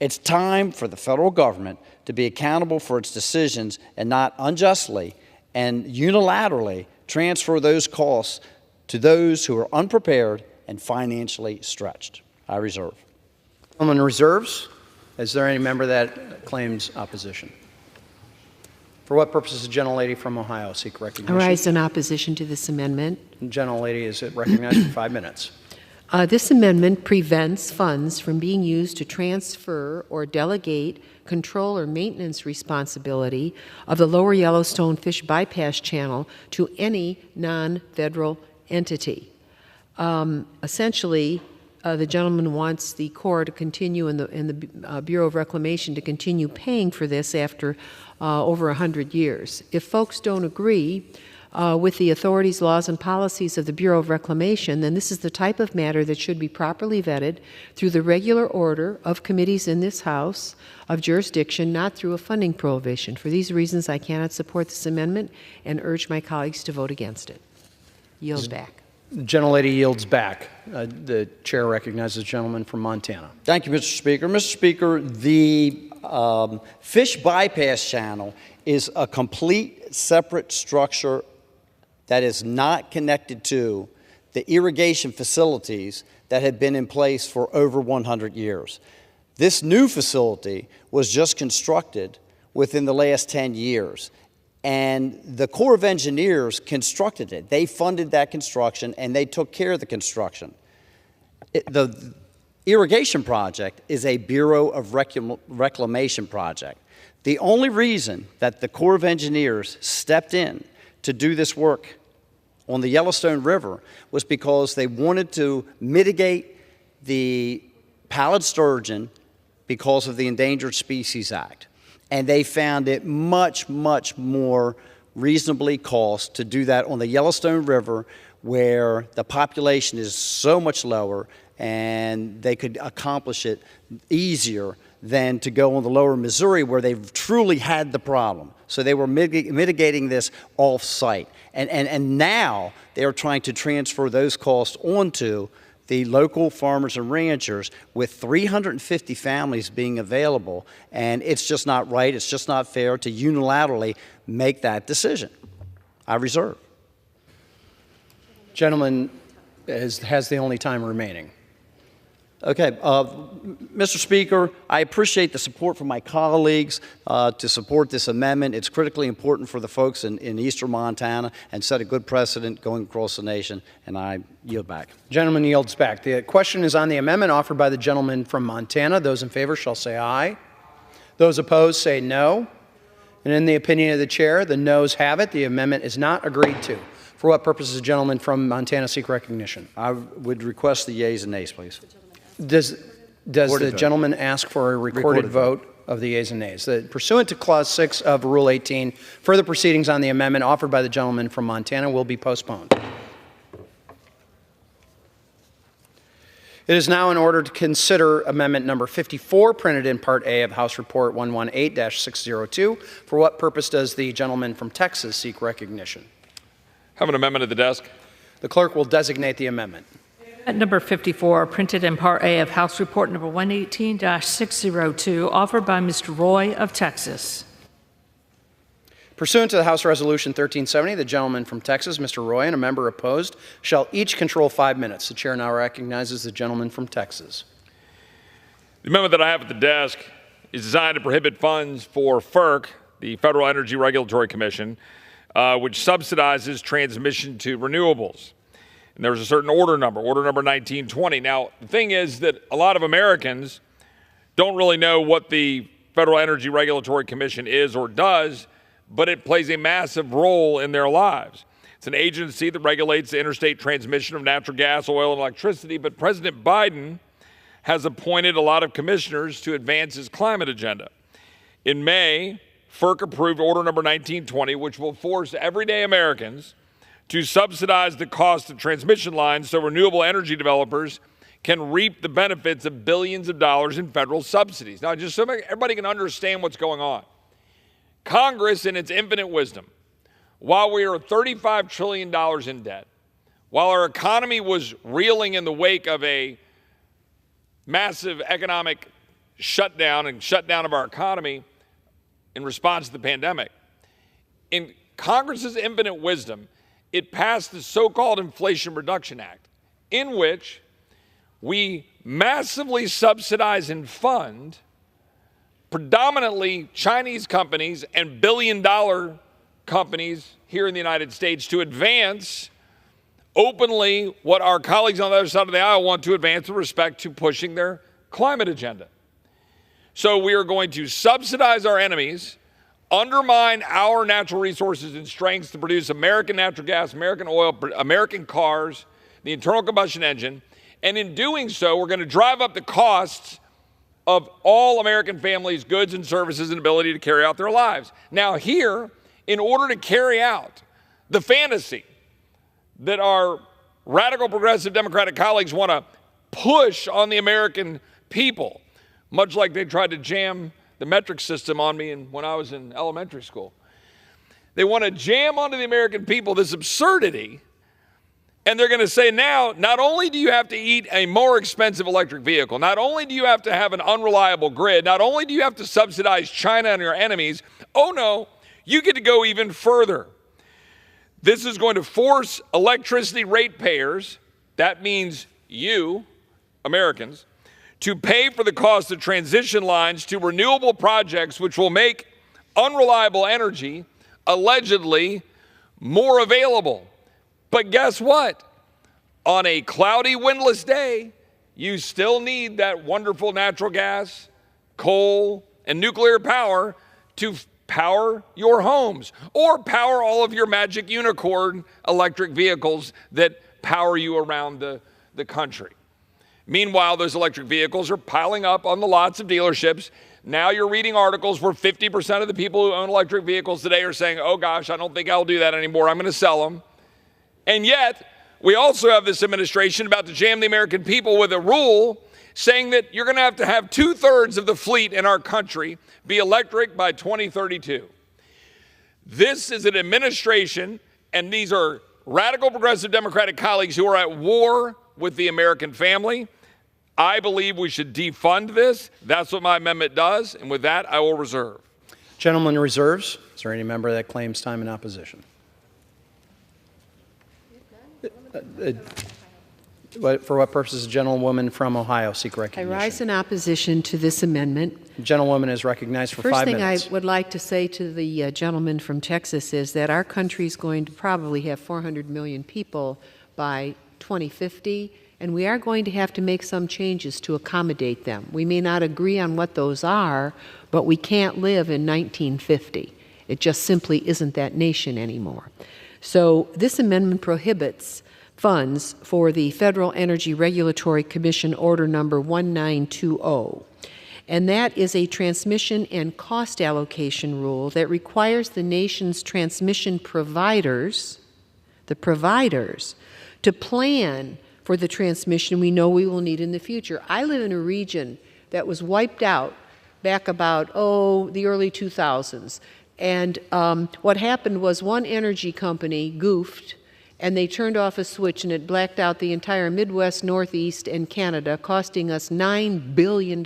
It's time for the federal government to be accountable for its decisions and not unjustly and unilaterally transfer those costs to those who are unprepared and financially stretched. I reserve. Gentleman reserves. Is there any member that claims opposition? For what purpose does the gentlelady from Ohio seek recognition? I rise in opposition to this amendment. The gentlelady is recognized for 5 minutes. This amendment prevents funds from being used to transfer or delegate control or maintenance responsibility of the Lower Yellowstone Fish Bypass Channel to any non-federal entity. Essentially, the gentleman wants the Corps to continue and the Bureau of Reclamation to continue paying for this after over 100 years. If folks don't agree with the authorities, laws, and policies of the Bureau of Reclamation, then this is the type of matter that should be properly vetted through the regular order of committees in this House of jurisdiction, not through a funding prohibition. For these reasons, I cannot support this amendment and urge my colleagues to vote against it. Yield back. Gentlelady yields back. The chair recognizes the gentleman from Montana. Thank you, Mr. Speaker. Mr. Speaker, the fish bypass channel is a complete separate structure that is not connected to the irrigation facilities that have been in place for over 100 years. This new facility was just constructed within the last 10 years. And the Corps of Engineers constructed it. They funded that construction, and they took care of the construction. The irrigation project is a Bureau of Reclamation project. The only reason that the Corps of Engineers stepped in to do this work on the Yellowstone River was because they wanted to mitigate the pallid sturgeon because of the Endangered Species Act. And they found it much, much more reasonably cost to do that on the Yellowstone River, where the population is so much lower, and they could accomplish it easier than to go on the lower Missouri, where they truly had the problem. So they were mitigating this off-site. And now they are trying to transfer those costs onto the local farmers and ranchers, with 350 families being available, and it's just not right, it's just not fair to unilaterally make that decision. I reserve. Gentleman has the only time remaining. Okay, Mr. Speaker, I appreciate the support from my colleagues to support this amendment. It's critically important for the folks in eastern Montana and set a good precedent going across the nation, and I yield back. Gentleman yields back. The question is on the amendment offered by the gentleman from Montana. Those in favor shall say aye. Those opposed say no. And in the opinion of the chair, the noes have it. The amendment is not agreed to. For what purpose does the gentleman from Montana seek recognition? I would request the yeas and nays, please. Does the gentleman ask for a recorded vote of the yeas and nays? Pursuant to Clause 6 of Rule 18, further proceedings on the amendment offered by the gentleman from Montana will be postponed. It is now in order to consider Amendment Number 54, printed in Part A of House Report 118-602. For what purpose does the gentleman from Texas seek recognition? Have an amendment at the desk. The clerk will designate the amendment. Number 54, printed in Part A of House Report Number 118-602, offered by Mr. Roy of Texas. Pursuant to the House Resolution 1370, the gentleman from Texas, Mr. Roy, and a member opposed shall each control 5 minutes. The chair now recognizes the gentleman from Texas. The amendment that I have at the desk is designed to prohibit funds for FERC, the Federal Energy Regulatory Commission, which subsidizes transmission to renewables. And there's a certain order number 1920. Now, the thing is that a lot of Americans don't really know what the Federal Energy Regulatory Commission is or does, but it plays a massive role in their lives. It's an agency that regulates the interstate transmission of natural gas, oil, and electricity, but President Biden has appointed a lot of commissioners to advance his climate agenda. In May, FERC approved order number 1920, which will force everyday Americans to subsidize the cost of transmission lines so renewable energy developers can reap the benefits of billions of dollars in federal subsidies. Now, just so everybody can understand what's going on. Congress, in its infinite wisdom, while we are $35 trillion in debt, while our economy was reeling in the wake of a massive economic shutdown of our economy in response to the pandemic, in Congress's infinite wisdom, it passed the so-called Inflation Reduction Act, in which we massively subsidize and fund predominantly Chinese companies and billion-dollar companies here in the United States to advance openly what our colleagues on the other side of the aisle want to advance with respect to pushing their climate agenda. So we are going to subsidize our enemies undermine our natural resources and strengths to produce American natural gas, American oil, American cars, the internal combustion engine. And in doing so, we're going to drive up the costs of all American families' goods and services and ability to carry out their lives. Now here, in order to carry out the fantasy that our radical progressive Democratic colleagues want to push on the American people, much like they tried to jam the metric system on me when I was in elementary school. They want to jam onto the American people this absurdity, and they're going to say now, not only do you have to eat a more expensive electric vehicle, not only do you have to have an unreliable grid, not only do you have to subsidize China and your enemies, oh no, you get to go even further. This is going to force electricity ratepayers, that means you, Americans, to pay for the cost of transition lines to renewable projects which will make unreliable energy allegedly more available. But guess what? On a cloudy, windless day, you still need that wonderful natural gas, coal, and nuclear power to power your homes or power all of your magic unicorn electric vehicles that power you around the country. Meanwhile, those electric vehicles are piling up on the lots of dealerships. Now you're reading articles where 50% of the people who own electric vehicles today are saying, oh gosh, I don't think I'll do that anymore. I'm going to sell them. And yet, we also have this administration about to jam the American people with a rule saying that you're going to have 2/3 of the fleet in our country be electric by 2032. This is an administration, and these are radical progressive Democratic colleagues who are at war with the American family. I believe we should defund this. That's what my amendment does. And with that, I will reserve. Gentleman reserves. Is there any member that claims time in opposition? For what purposes, the gentlewoman from Ohio seek recognition? I rise in opposition to this amendment. The gentlewoman is recognized for 5 minutes. First thing I would like to say to the gentleman from Texas is that our country is going to probably have 400 million people by 2050, and we are going to have to make some changes to accommodate them. We may not agree on what those are, but we can't live in 1950. It just simply isn't that nation anymore. So this amendment prohibits funds for the Federal Energy Regulatory Commission Order Number 1920. And that is a transmission and cost allocation rule that requires the nation's transmission providers, the providers, to plan for the transmission we know we will need in the future. I live in a region that was wiped out back about, the early 2000s. And what happened was one energy company goofed, and they turned off a switch, and it blacked out the entire Midwest, Northeast, and Canada, costing us $9 billion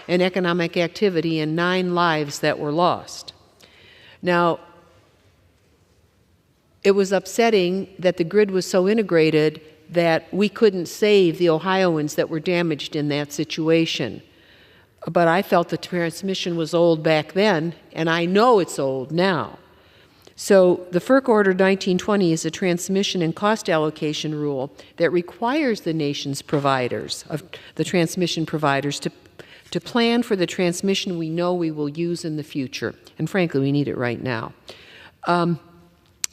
in economic activity and 9 lives that were lost. Now, it was upsetting that the grid was so integrated that we couldn't save the Ohioans that were damaged in that situation. But I felt the transmission was old back then, and I know it's old now. So the FERC Order 1920 is a transmission and cost allocation rule that requires the nation's providers, of the transmission providers, to plan for the transmission we know we will use in the future. And frankly, we need it right now.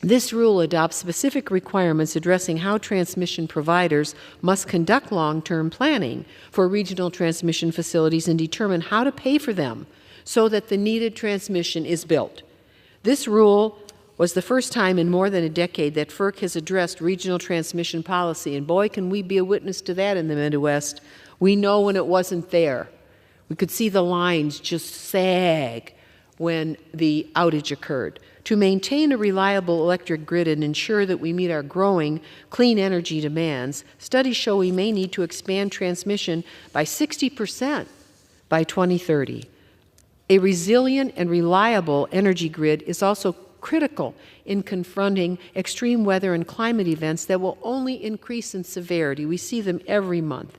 This rule adopts specific requirements addressing how transmission providers must conduct long-term planning for regional transmission facilities and determine how to pay for them so that the needed transmission is built. This rule was the first time in more than a decade that FERC has addressed regional transmission policy, and boy, can we be a witness to that in the Midwest. We know when it wasn't there. We could see the lines just sag when the outage occurred. To maintain a reliable electric grid and ensure that we meet our growing clean energy demands, studies show we may need to expand transmission by 60% by 2030. A resilient and reliable energy grid is also critical in confronting extreme weather and climate events that will only increase in severity. We see them every month.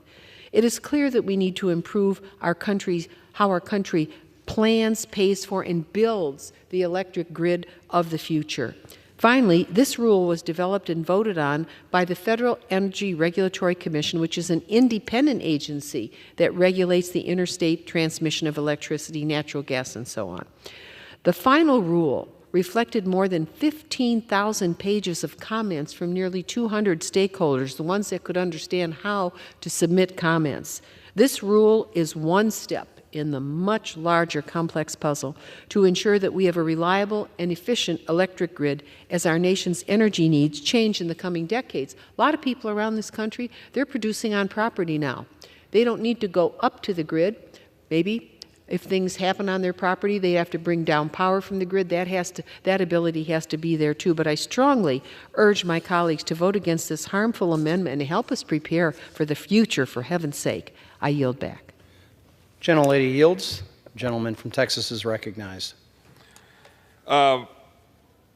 It is clear that we need to improve how our country plans, pays for, and builds the electric grid of the future. Finally, this rule was developed and voted on by the Federal Energy Regulatory Commission, which is an independent agency that regulates the interstate transmission of electricity, natural gas, and so on. The final rule reflected more than 15,000 pages of comments from nearly 200 stakeholders, the ones that could understand how to submit comments. This rule is one step in the much larger complex puzzle to ensure that we have a reliable and efficient electric grid as our nation's energy needs change in the coming decades. A lot of people around this country, they're producing on property now. They don't need to go up to the grid. Maybe if things happen on their property, they have to bring down power from the grid. That ability has to be there too. But I strongly urge my colleagues to vote against this harmful amendment and help us prepare for the future, for heaven's sake. I yield back. Gentlelady yields. Gentleman from Texas is recognized. I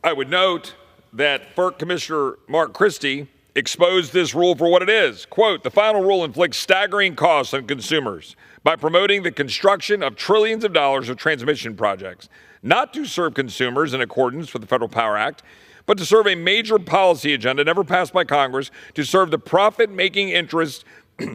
would note that FERC Commissioner Mark Christie exposed this rule for what it is. Quote, the final rule inflicts staggering costs on consumers by promoting the construction of trillions of dollars of transmission projects, not to serve consumers in accordance with the Federal Power Act, but to serve a major policy agenda never passed by Congress to serve the profit-making interests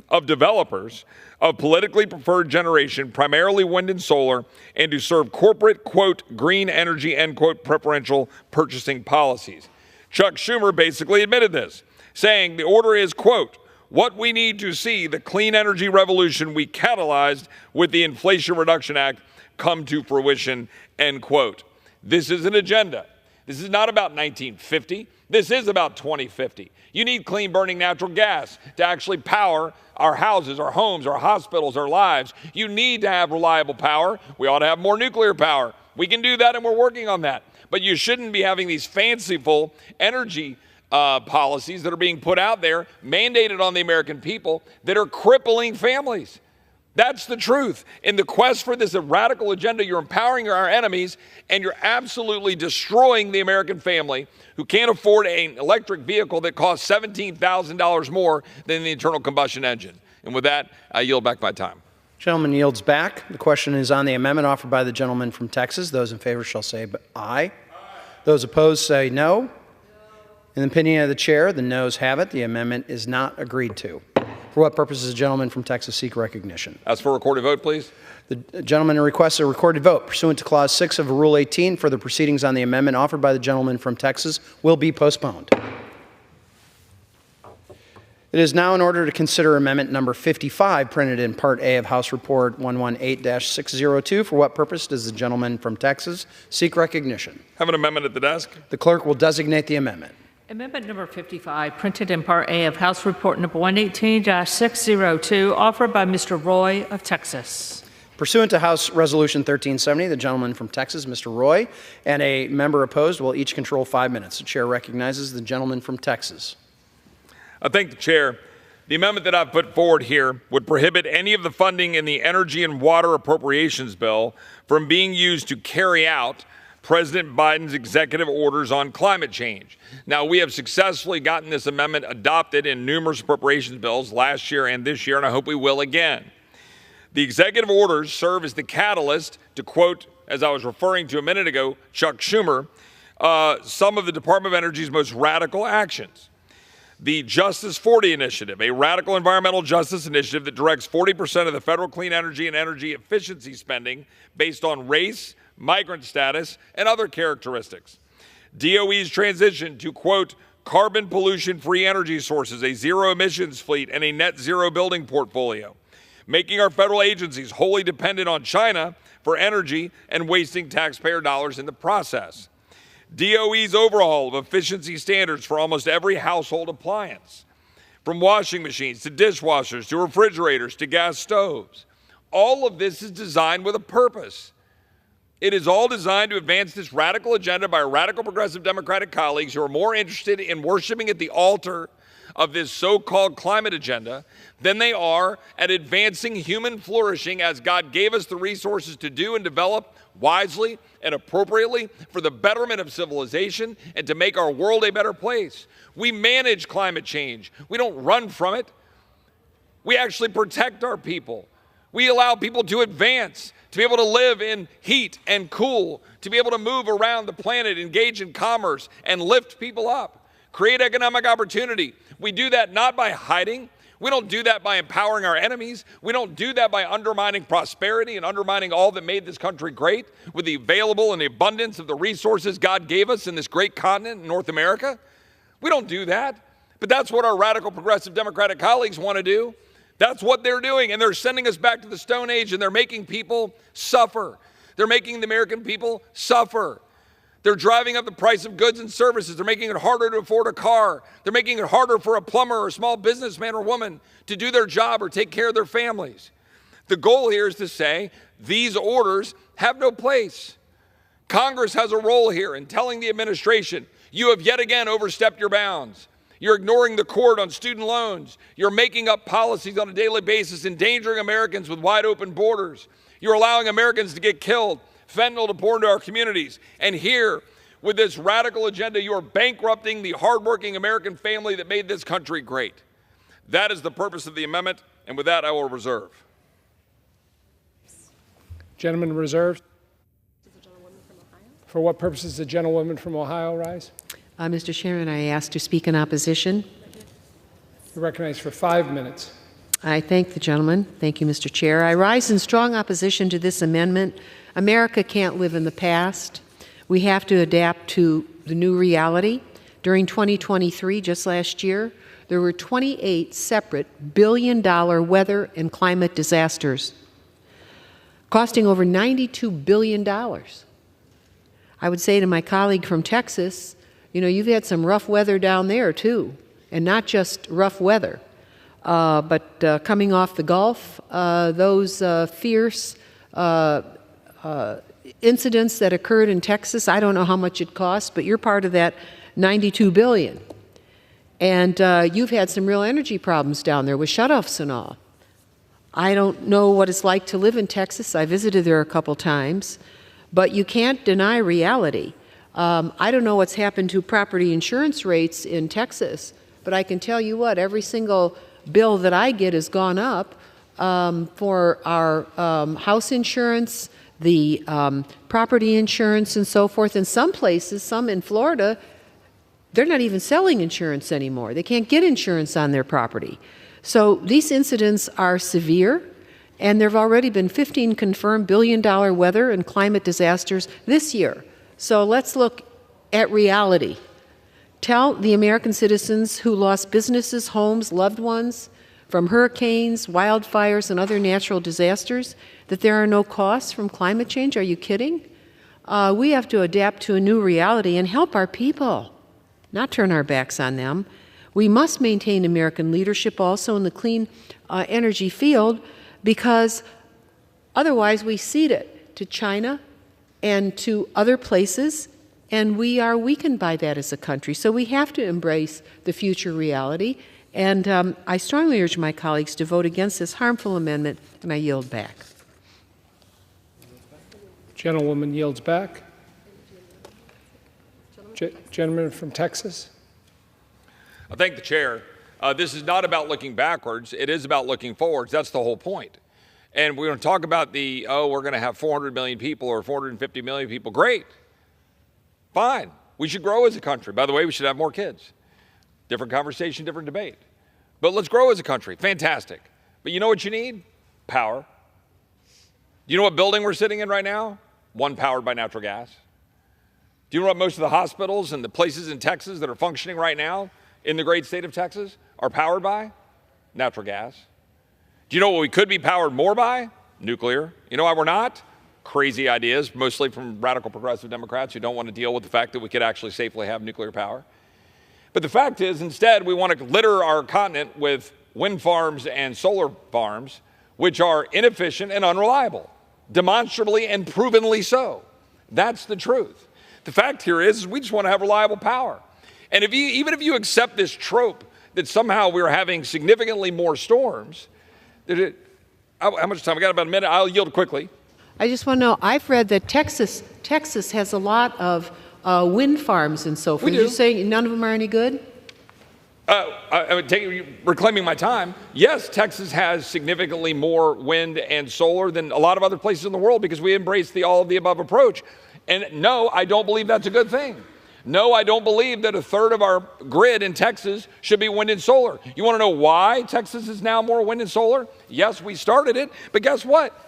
of developers of politically preferred generation, primarily wind and solar, and to serve corporate, quote, green energy, end quote, preferential purchasing policies. Chuck Schumer basically admitted this, saying the order is, quote, what we need to see the clean energy revolution we catalyzed with the Inflation Reduction Act come to fruition, end quote. This is an agenda. This is not about 1950. This is about 2050. You need clean burning natural gas to actually power our houses, our homes, our hospitals, our lives. You need to have reliable power. We ought to have more nuclear power. We can do that, and we're working on that. But you shouldn't be having these fanciful energy policies that are being put out there, mandated on the American people, that are crippling families. That's the truth. In the quest for this radical agenda, you're empowering our enemies, and you're absolutely destroying the American family who can't afford an electric vehicle that costs $17,000 more than the internal combustion engine. And with that, I yield back my time. Gentleman yields back. The question is on the amendment offered by the gentleman from Texas. Those in favor shall say aye. Those opposed say no. In the opinion of the chair, the noes have it. The amendment is not agreed to. For what purpose does the gentleman from Texas seek recognition? Ask for a recorded vote, please. The gentleman requests a recorded vote. Pursuant to Clause 6 of Rule 18, further proceedings on the amendment offered by the gentleman from Texas will be postponed. It is now in order to consider amendment number 55, printed in Part A of House Report 118-602. For what purpose does the gentleman from Texas seek recognition? Have an amendment at the desk. The clerk will designate the amendment. Amendment number 55, printed in Part A of House Report number 118-602, offered by Mr. Roy of Texas. Pursuant to House Resolution 1370, the gentleman from Texas, Mr. Roy, and a member opposed will each control 5 minutes. The chair recognizes the gentleman from Texas. I thank the chair. The amendment that I've put forward here would prohibit any of the funding in the Energy and Water Appropriations Bill from being used to carry out President Biden's executive orders on climate change. Now, we have successfully gotten this amendment adopted in numerous appropriations bills last year and this year, and I hope we will again. The executive orders serve as the catalyst to quote, as I was referring to a minute ago, Chuck Schumer, some of the Department of Energy's most radical actions. The Justice 40 Initiative, a radical environmental justice initiative that directs 40% of the federal clean energy and energy efficiency spending based on race, migrant status, and other characteristics. DOE's transition to, quote, carbon pollution-free energy sources, a zero emissions fleet, and a net zero building portfolio, making our federal agencies wholly dependent on China for energy and wasting taxpayer dollars in the process. DOE's overhaul of efficiency standards for almost every household appliance, from washing machines to dishwashers to refrigerators to gas stoves. All of this is designed with a purpose. It is all designed to advance this radical agenda by our radical progressive Democratic colleagues who are more interested in worshiping at the altar of this so-called climate agenda than they are at advancing human flourishing as God gave us the resources to do and develop wisely and appropriately for the betterment of civilization and to make our world a better place. We manage climate change. We don't run from it. We actually protect our people. We allow people to advance, to be able to live in heat and cool, to be able to move around the planet, engage in commerce, and lift people up, create economic opportunity. We do that not by hiding. We don't do that by empowering our enemies. We don't do that by undermining prosperity and undermining all that made this country great with the available and the abundance of the resources God gave us in this great continent in North America. We don't do that. But that's what our radical progressive Democratic colleagues want to do. That's what they're doing. And they're sending us back to the Stone Age, and they're making people suffer. They're making the American people suffer. They're driving up the price of goods and services. They're making it harder to afford a car. They're making it harder for a plumber or a small businessman or woman to do their job or take care of their families. The goal here is to say these orders have no place. Congress has a role here in telling the administration, you have yet again overstepped your bounds. You're ignoring the court on student loans. You're making up policies on a daily basis, endangering Americans with wide open borders. You're allowing Americans to get killed, fentanyl to pour into our communities. And here, with this radical agenda, you are bankrupting the hardworking American family that made this country great. That is the purpose of the amendment, and with that, I will reserve. Gentleman reserved. For what purpose does the gentlewoman from Ohio rise? Mr. Chairman, I ask to speak in opposition. You're recognized for 5 minutes. I thank the gentleman. Thank you, Mr. Chair. I rise in strong opposition to this amendment. America can't live in the past. We have to adapt to the new reality. During 2023, just last year, there were 28 separate billion-dollar weather and climate disasters, costing over $92 billion. I would say to my colleague from Texas, you know, you've had some rough weather down there, too, and not just rough weather, but coming off the Gulf, those fierce incidents that occurred in Texas, I don't know how much it cost, but you're part of that $92 billion. And you've had some real energy problems down there with shutoffs and all. I don't know what it's like to live in Texas. I visited there a couple times, but you can't deny reality. I don't know what's happened to property insurance rates in Texas, but I can tell you what, every single bill that I get has gone up for our house insurance, the property insurance, and so forth. In some places, some in Florida, they're not even selling insurance anymore. They can't get insurance on their property. So these incidents are severe, and there have already been 15 confirmed billion-dollar weather and climate disasters this year. So let's look at reality. Tell the American citizens who lost businesses, homes, loved ones from hurricanes, wildfires, and other natural disasters that there are no costs from climate change. Are you kidding? We have to adapt to a new reality and help our people, not turn our backs on them. We must maintain American leadership also in the clean energy field, because otherwise we cede it to China and to other places, and we are weakened by that as a country. So we have to embrace the future reality, and I strongly urge my colleagues to vote against this harmful amendment, and I yield back. Gentlewoman yields back. Gentleman from Texas. I thank the chair. This is not about looking backwards. It is about looking forwards. That's the whole point. And we're going to talk about we're going to have 400 million people or 450 million people. Great. Fine. We should grow as a country. By the way, we should have more kids. Different conversation, different debate. But let's grow as a country. Fantastic. But you know what you need? Power. Do you know what building we're sitting in right now? One powered by natural gas. Do you know what most of the hospitals and the places in Texas that are functioning right now in the great state of Texas are powered by? Natural gas. Do you know what we could be powered more by? Nuclear. You know why we're not? Crazy ideas, mostly from radical progressive Democrats who don't want to deal with the fact that we could actually safely have nuclear power. But the fact is, instead, we want to litter our continent with wind farms and solar farms, which are inefficient and unreliable, demonstrably and provenly so. That's the truth. The fact here is we just want to have reliable power. And even if you accept this trope that somehow we're having significantly more storms, how much time? I got about a minute. I'll yield quickly. I just want to know, I've read that Texas has a lot of wind farms and so forth. You're saying none of them are any good? Reclaiming my time. Yes, Texas has significantly more wind and solar than a lot of other places in the world because we embrace the all of the above approach. And no, I don't believe that's a good thing. No, I don't believe that a third of our grid in Texas should be wind and solar. You want to know why Texas is now more wind and solar? Yes, we started it, but guess what?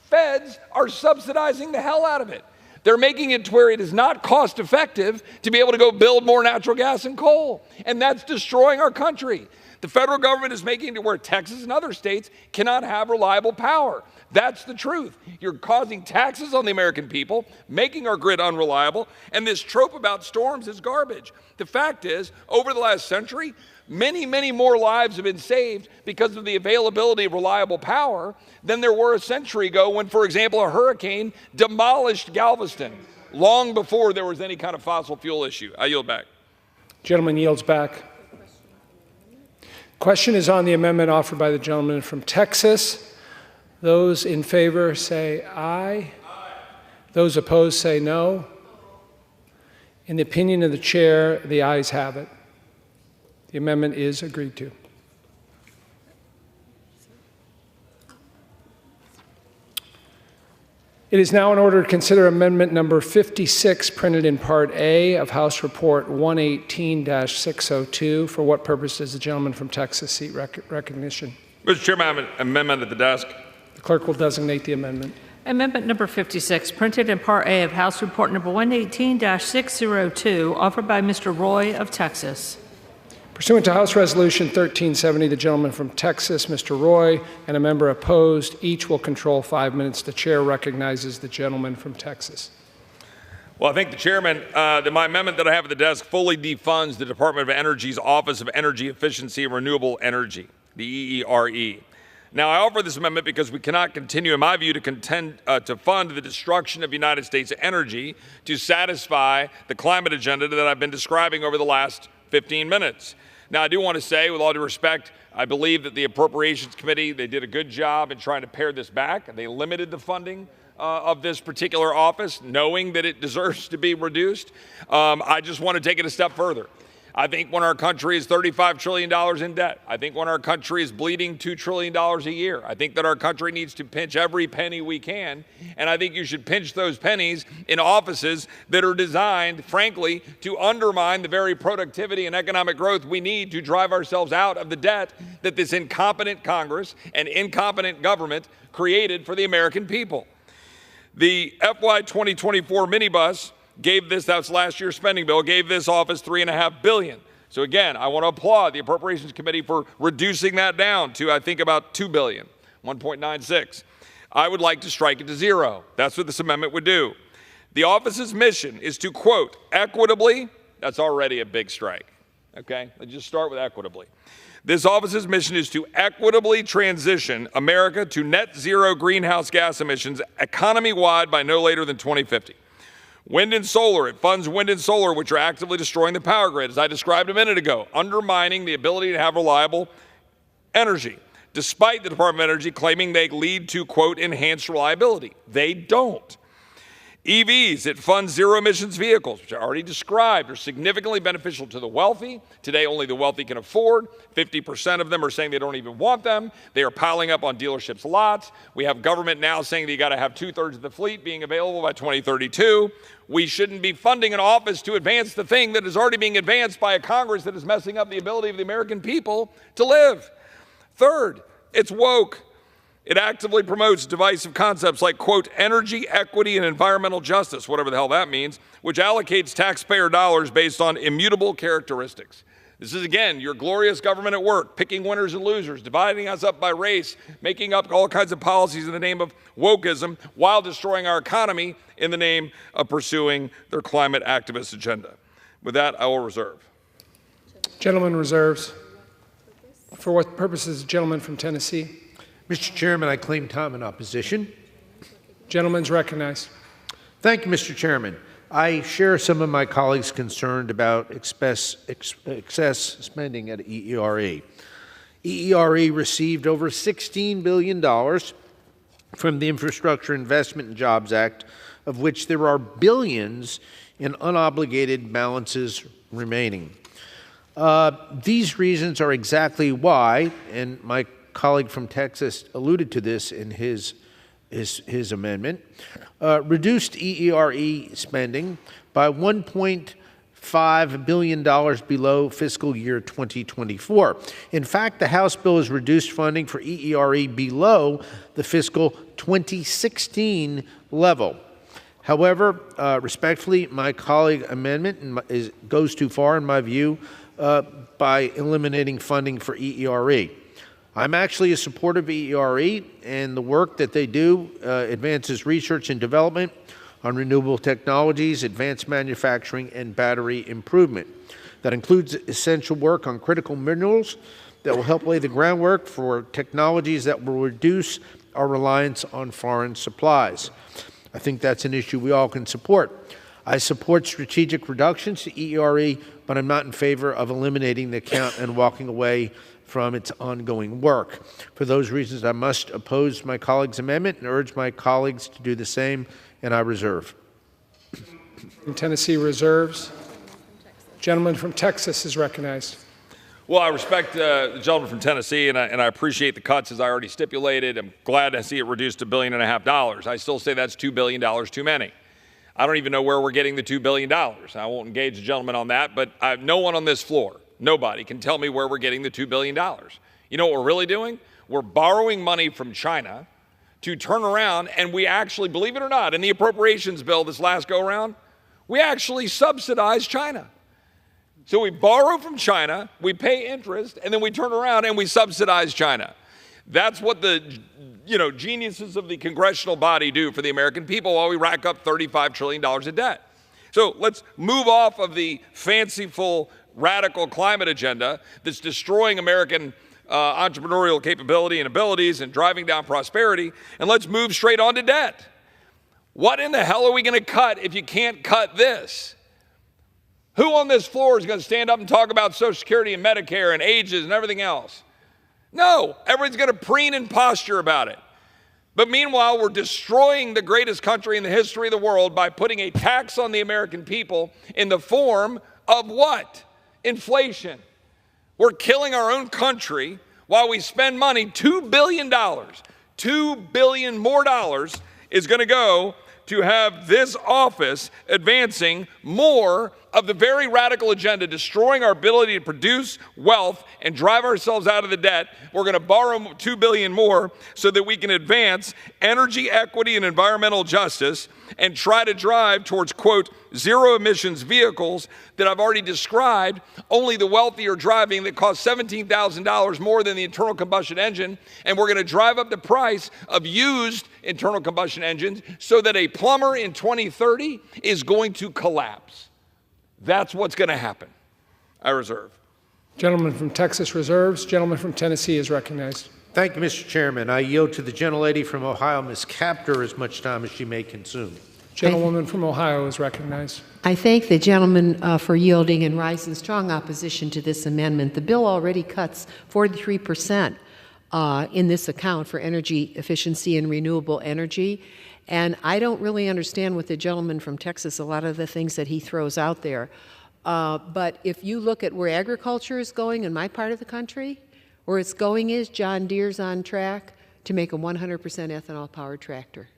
Feds are subsidizing the hell out of it. They're making it to where it is not cost effective to be able to go build more natural gas and coal, and that's destroying our country. The federal government is making it to where Texas and other states cannot have reliable power. That's the truth. You're causing taxes on the American people, making our grid unreliable, and this trope about storms is garbage. The fact is, over the last century, many, many more lives have been saved because of the availability of reliable power than there were a century ago when, for example, a hurricane demolished Galveston long before there was any kind of fossil fuel issue. I yield back. Gentleman yields back. Question is on the amendment offered by the gentleman from Texas. Those in favor say aye. Those opposed say no. In the opinion of the chair, the ayes have it. The amendment is agreed to. It is now in order to consider amendment number 56, printed in Part A of House Report 118-602. For what purpose does the gentleman from Texas seek recognition? Mr. Chairman, I have an amendment at the desk. The clerk will designate the amendment. Amendment number 56, printed in Part A of House Report number 118-602, offered by Mr. Roy of Texas. Pursuant to House Resolution 1370, the gentleman from Texas, Mr. Roy, and a member opposed, each will control 5 minutes. The chair recognizes the gentleman from Texas. Well, I thank the chairman. My amendment that I have at the desk fully defunds the Department of Energy's Office of Energy Efficiency and Renewable Energy, the EERE. Now, I offer this amendment because we cannot continue, in my view, to fund the destruction of United States energy to satisfy the climate agenda that I've been describing over the last 15 minutes. Now, I do want to say, with all due respect, I believe that the Appropriations Committee, they did a good job in trying to pare this back. They limited the funding of this particular office, knowing that it deserves to be reduced. I just want to take it a step further. I think when our country is $35 trillion in debt, I think when our country is bleeding $2 trillion a year, I think that our country needs to pinch every penny we can, and I think you should pinch those pennies in offices that are designed, frankly, to undermine the very productivity and economic growth we need to drive ourselves out of the debt that this incompetent Congress and incompetent government created for the American people. The FY 2024 minibus gave this, that's last year's spending bill, gave this office $3.5 billion. So again, I want to applaud the Appropriations Committee for reducing that down to, I think, about $2 billion, 1.96. I would like to strike it to zero. That's what this amendment would do. The office's mission is to, quote, equitably, that's already a big strike, okay? Let's just start with equitably. This office's mission is to equitably transition America to net zero greenhouse gas emissions economy-wide by no later than 2050. Wind and solar, it funds wind and solar, which are actively destroying the power grid, as I described a minute ago, undermining the ability to have reliable energy, despite the Department of Energy claiming they lead to, quote, enhanced reliability. They don't. EVs, it funds zero emissions vehicles, which I already described, are significantly beneficial to the wealthy. Today, only the wealthy can afford. 50% of them are saying they don't even want them. They are piling up on dealerships' lots. We have government now saying that you got to have 2/3 of the fleet being available by 2032. We shouldn't be funding an office to advance the thing that is already being advanced by a Congress that is messing up the ability of the American people to live. Third, it's woke. It actively promotes divisive concepts like, quote, energy equity and environmental justice, whatever the hell that means, which allocates taxpayer dollars based on immutable characteristics. This is, again, your glorious government at work, picking winners and losers, dividing us up by race, making up all kinds of policies in the name of wokeism while destroying our economy in the name of pursuing their climate activist agenda. With that, I will reserve. Gentleman reserves. For what purposes, the gentleman from Tennessee? Mr. Chairman, I claim time in opposition. Gentleman's recognized. Thank you, Mr. Chairman. I share some of my colleagues' concerned about excess spending at EERE. EERE received over $16 billion from the Infrastructure Investment and Jobs Act, of which there are billions in unobligated balances remaining. These reasons are exactly why, and my colleague from Texas alluded to this in his amendment, reduced EERE spending by $1.5 $5 billion below fiscal year 2024. In fact, the House bill has reduced funding for EERE below the fiscal 2016 level. However, respectfully, my colleague amendment goes too far, in my view, by eliminating funding for EERE. I'm actually a supporter of EERE, and the work that they do advances research and development on renewable technologies, advanced manufacturing, and battery improvement. That includes essential work on critical minerals that will help lay the groundwork for technologies that will reduce our reliance on foreign supplies. I think that's an issue we all can support. I support strategic reductions to EERE, but I'm not in favor of eliminating the account and walking away from its ongoing work. For those reasons, I must oppose my colleague's amendment and urge my colleagues to do the same, and I reserve. From Tennessee reserves. Gentleman from Texas is recognized. Well, I respect the gentleman from Tennessee, and I appreciate the cuts as I already stipulated. I'm glad to see it reduced to $1.5 billion. I still say that's $2 billion too many. I don't even know where we're getting the $2 billion. I won't engage the gentleman on that, but no one on this floor, nobody, can tell me where we're getting the $2 billion. You know what we're really doing? We're borrowing money from China to turn around, and we actually, believe it or not, in the appropriations bill this last go-around, we actually subsidize China. So we borrow from China, we pay interest, and then we turn around and we subsidize China. That's what the geniuses of the congressional body do for the American people while we rack up $35 trillion of debt. So let's move off of the fanciful, radical climate agenda that's destroying American entrepreneurial capability and abilities and driving down prosperity, and let's move straight on to debt. What in the hell are we going to cut if you can't cut this? Who on this floor is going to stand up and talk about Social Security and Medicare and ages and everything else? No, everyone's going to preen and posture about it. But meanwhile, we're destroying the greatest country in the history of the world by putting a tax on the American people in the form of what? Inflation. We're killing our own country while we spend money, $2 billion. $2 billion more dollars is going to go to have this office advancing more of the very radical agenda, destroying our ability to produce wealth and drive ourselves out of the debt. We're going to borrow $2 billion more so that we can advance energy equity and environmental justice and try to drive towards, quote, zero emissions vehicles that I've already described, only the wealthy are driving, that cost $17,000 more than the internal combustion engine. And we're going to drive up the price of used internal combustion engines so that a plumber in 2030 is going to collapse. That's what's going to happen. I reserve. Gentleman from Texas reserves. Gentleman from Tennessee is recognized. Thank you, Mr. Chairman. I yield to the gentlelady from Ohio, Ms. Kaptur, as much time as she may consume. Gentlewoman from Ohio is recognized. I thank the gentleman for yielding and rise in strong opposition to this amendment. The bill already cuts 43% in this account for energy efficiency and renewable energy. And I don't really understand with the gentleman from Texas, a lot of the things that he throws out there. But if you look at where agriculture is going in my part of the country, where it's going is John Deere's on track to make a 100% ethanol-powered tractor.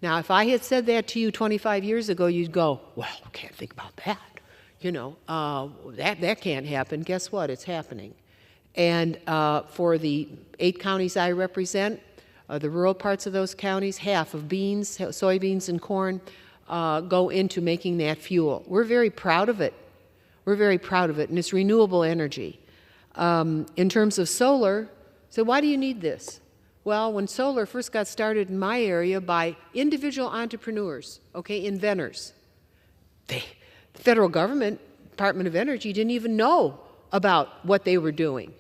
Now, if I had said that to you 25 years ago, you'd go, well, I can't think about that. That can't happen. Guess what? It's happening. And for the 8 counties I represent, the rural parts of those counties, half of beans, soybeans, and corn go into making that fuel. We're very proud of it. We're very proud of it, and it's renewable energy. In terms of solar, so why do you need this? Well, when solar first got started in my area by individual entrepreneurs, inventors, the federal government, Department of Energy, didn't even know about what they were doing.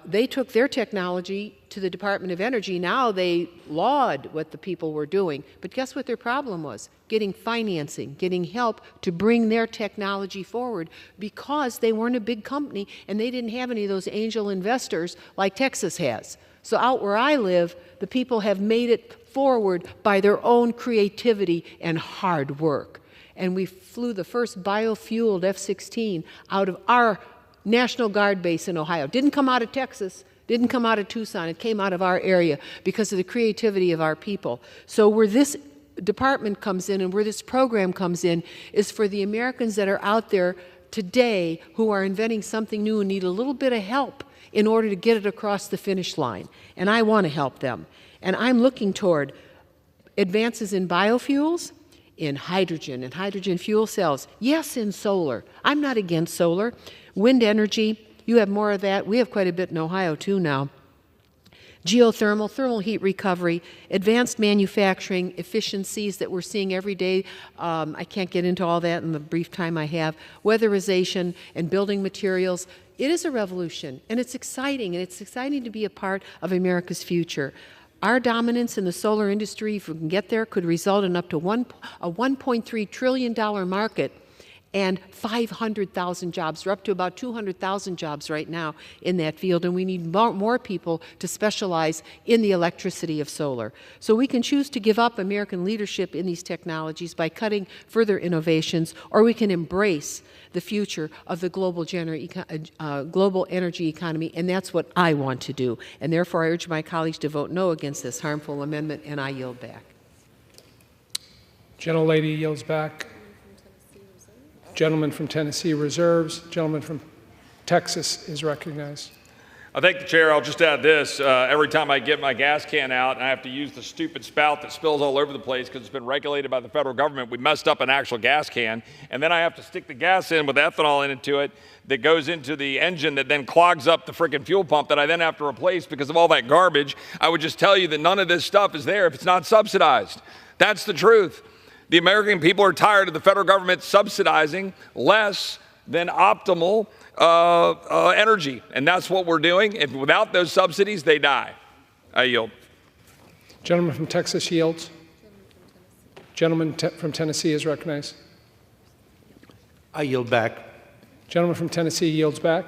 They took their technology to the Department of Energy. Now they laud what the people were doing. But guess what their problem was? Getting financing, getting help to bring their technology forward because they weren't a big company and they didn't have any of those angel investors like Texas has. So out where I live, the people have made it forward by their own creativity and hard work. And we flew the first biofueled F-16 out of our National Guard base in Ohio. Didn't come out of Texas, didn't come out of Tucson. It came out of our area because of the creativity of our people. So where this department comes in and where this program comes in is for the Americans that are out there today who are inventing something new and need a little bit of help in order to get it across the finish line. And I want to help them. And I'm looking toward advances in biofuels, in hydrogen fuel cells, yes, in solar. I'm not against solar. Wind energy, you have more of that. We have quite a bit in Ohio, too, now. Geothermal, thermal heat recovery, advanced manufacturing efficiencies that we're seeing every day. I can't get into all that in the brief time I have. Weatherization and building materials. It is a revolution, and it's exciting to be a part of America's future. Our dominance in the solar industry, if we can get there, could result in up to a $1.3 trillion market and 500,000 jobs. We're up to about 200,000 jobs right now in that field, and we need more people to specialize in the electricity of solar. So we can choose to give up American leadership in these technologies by cutting further innovations, or we can embrace the future of the global energy economy, and that's what I want to do. And therefore, I urge my colleagues to vote no against this harmful amendment, and I yield back. Gentlelady yields back. Gentleman from Tennessee reserves. Gentleman from Texas is recognized. I thank the chair. I'll just add this. Every time I get my gas can out and I have to use the stupid spout that spills all over the place because it's been regulated by the federal government, we messed up an actual gas can, and then I have to stick the gas in with ethanol into it that goes into the engine that then clogs up the freaking fuel pump that I then have to replace because of all that garbage. I would just tell you that none of this stuff is there if it's not subsidized. That's the truth. The American people are tired of the federal government subsidizing less than optimal energy, and that's what we're doing. If without those subsidies, they die. I yield. Gentleman from Texas yields. Gentleman from Tennessee is recognized. I yield back. Gentleman from Tennessee yields back.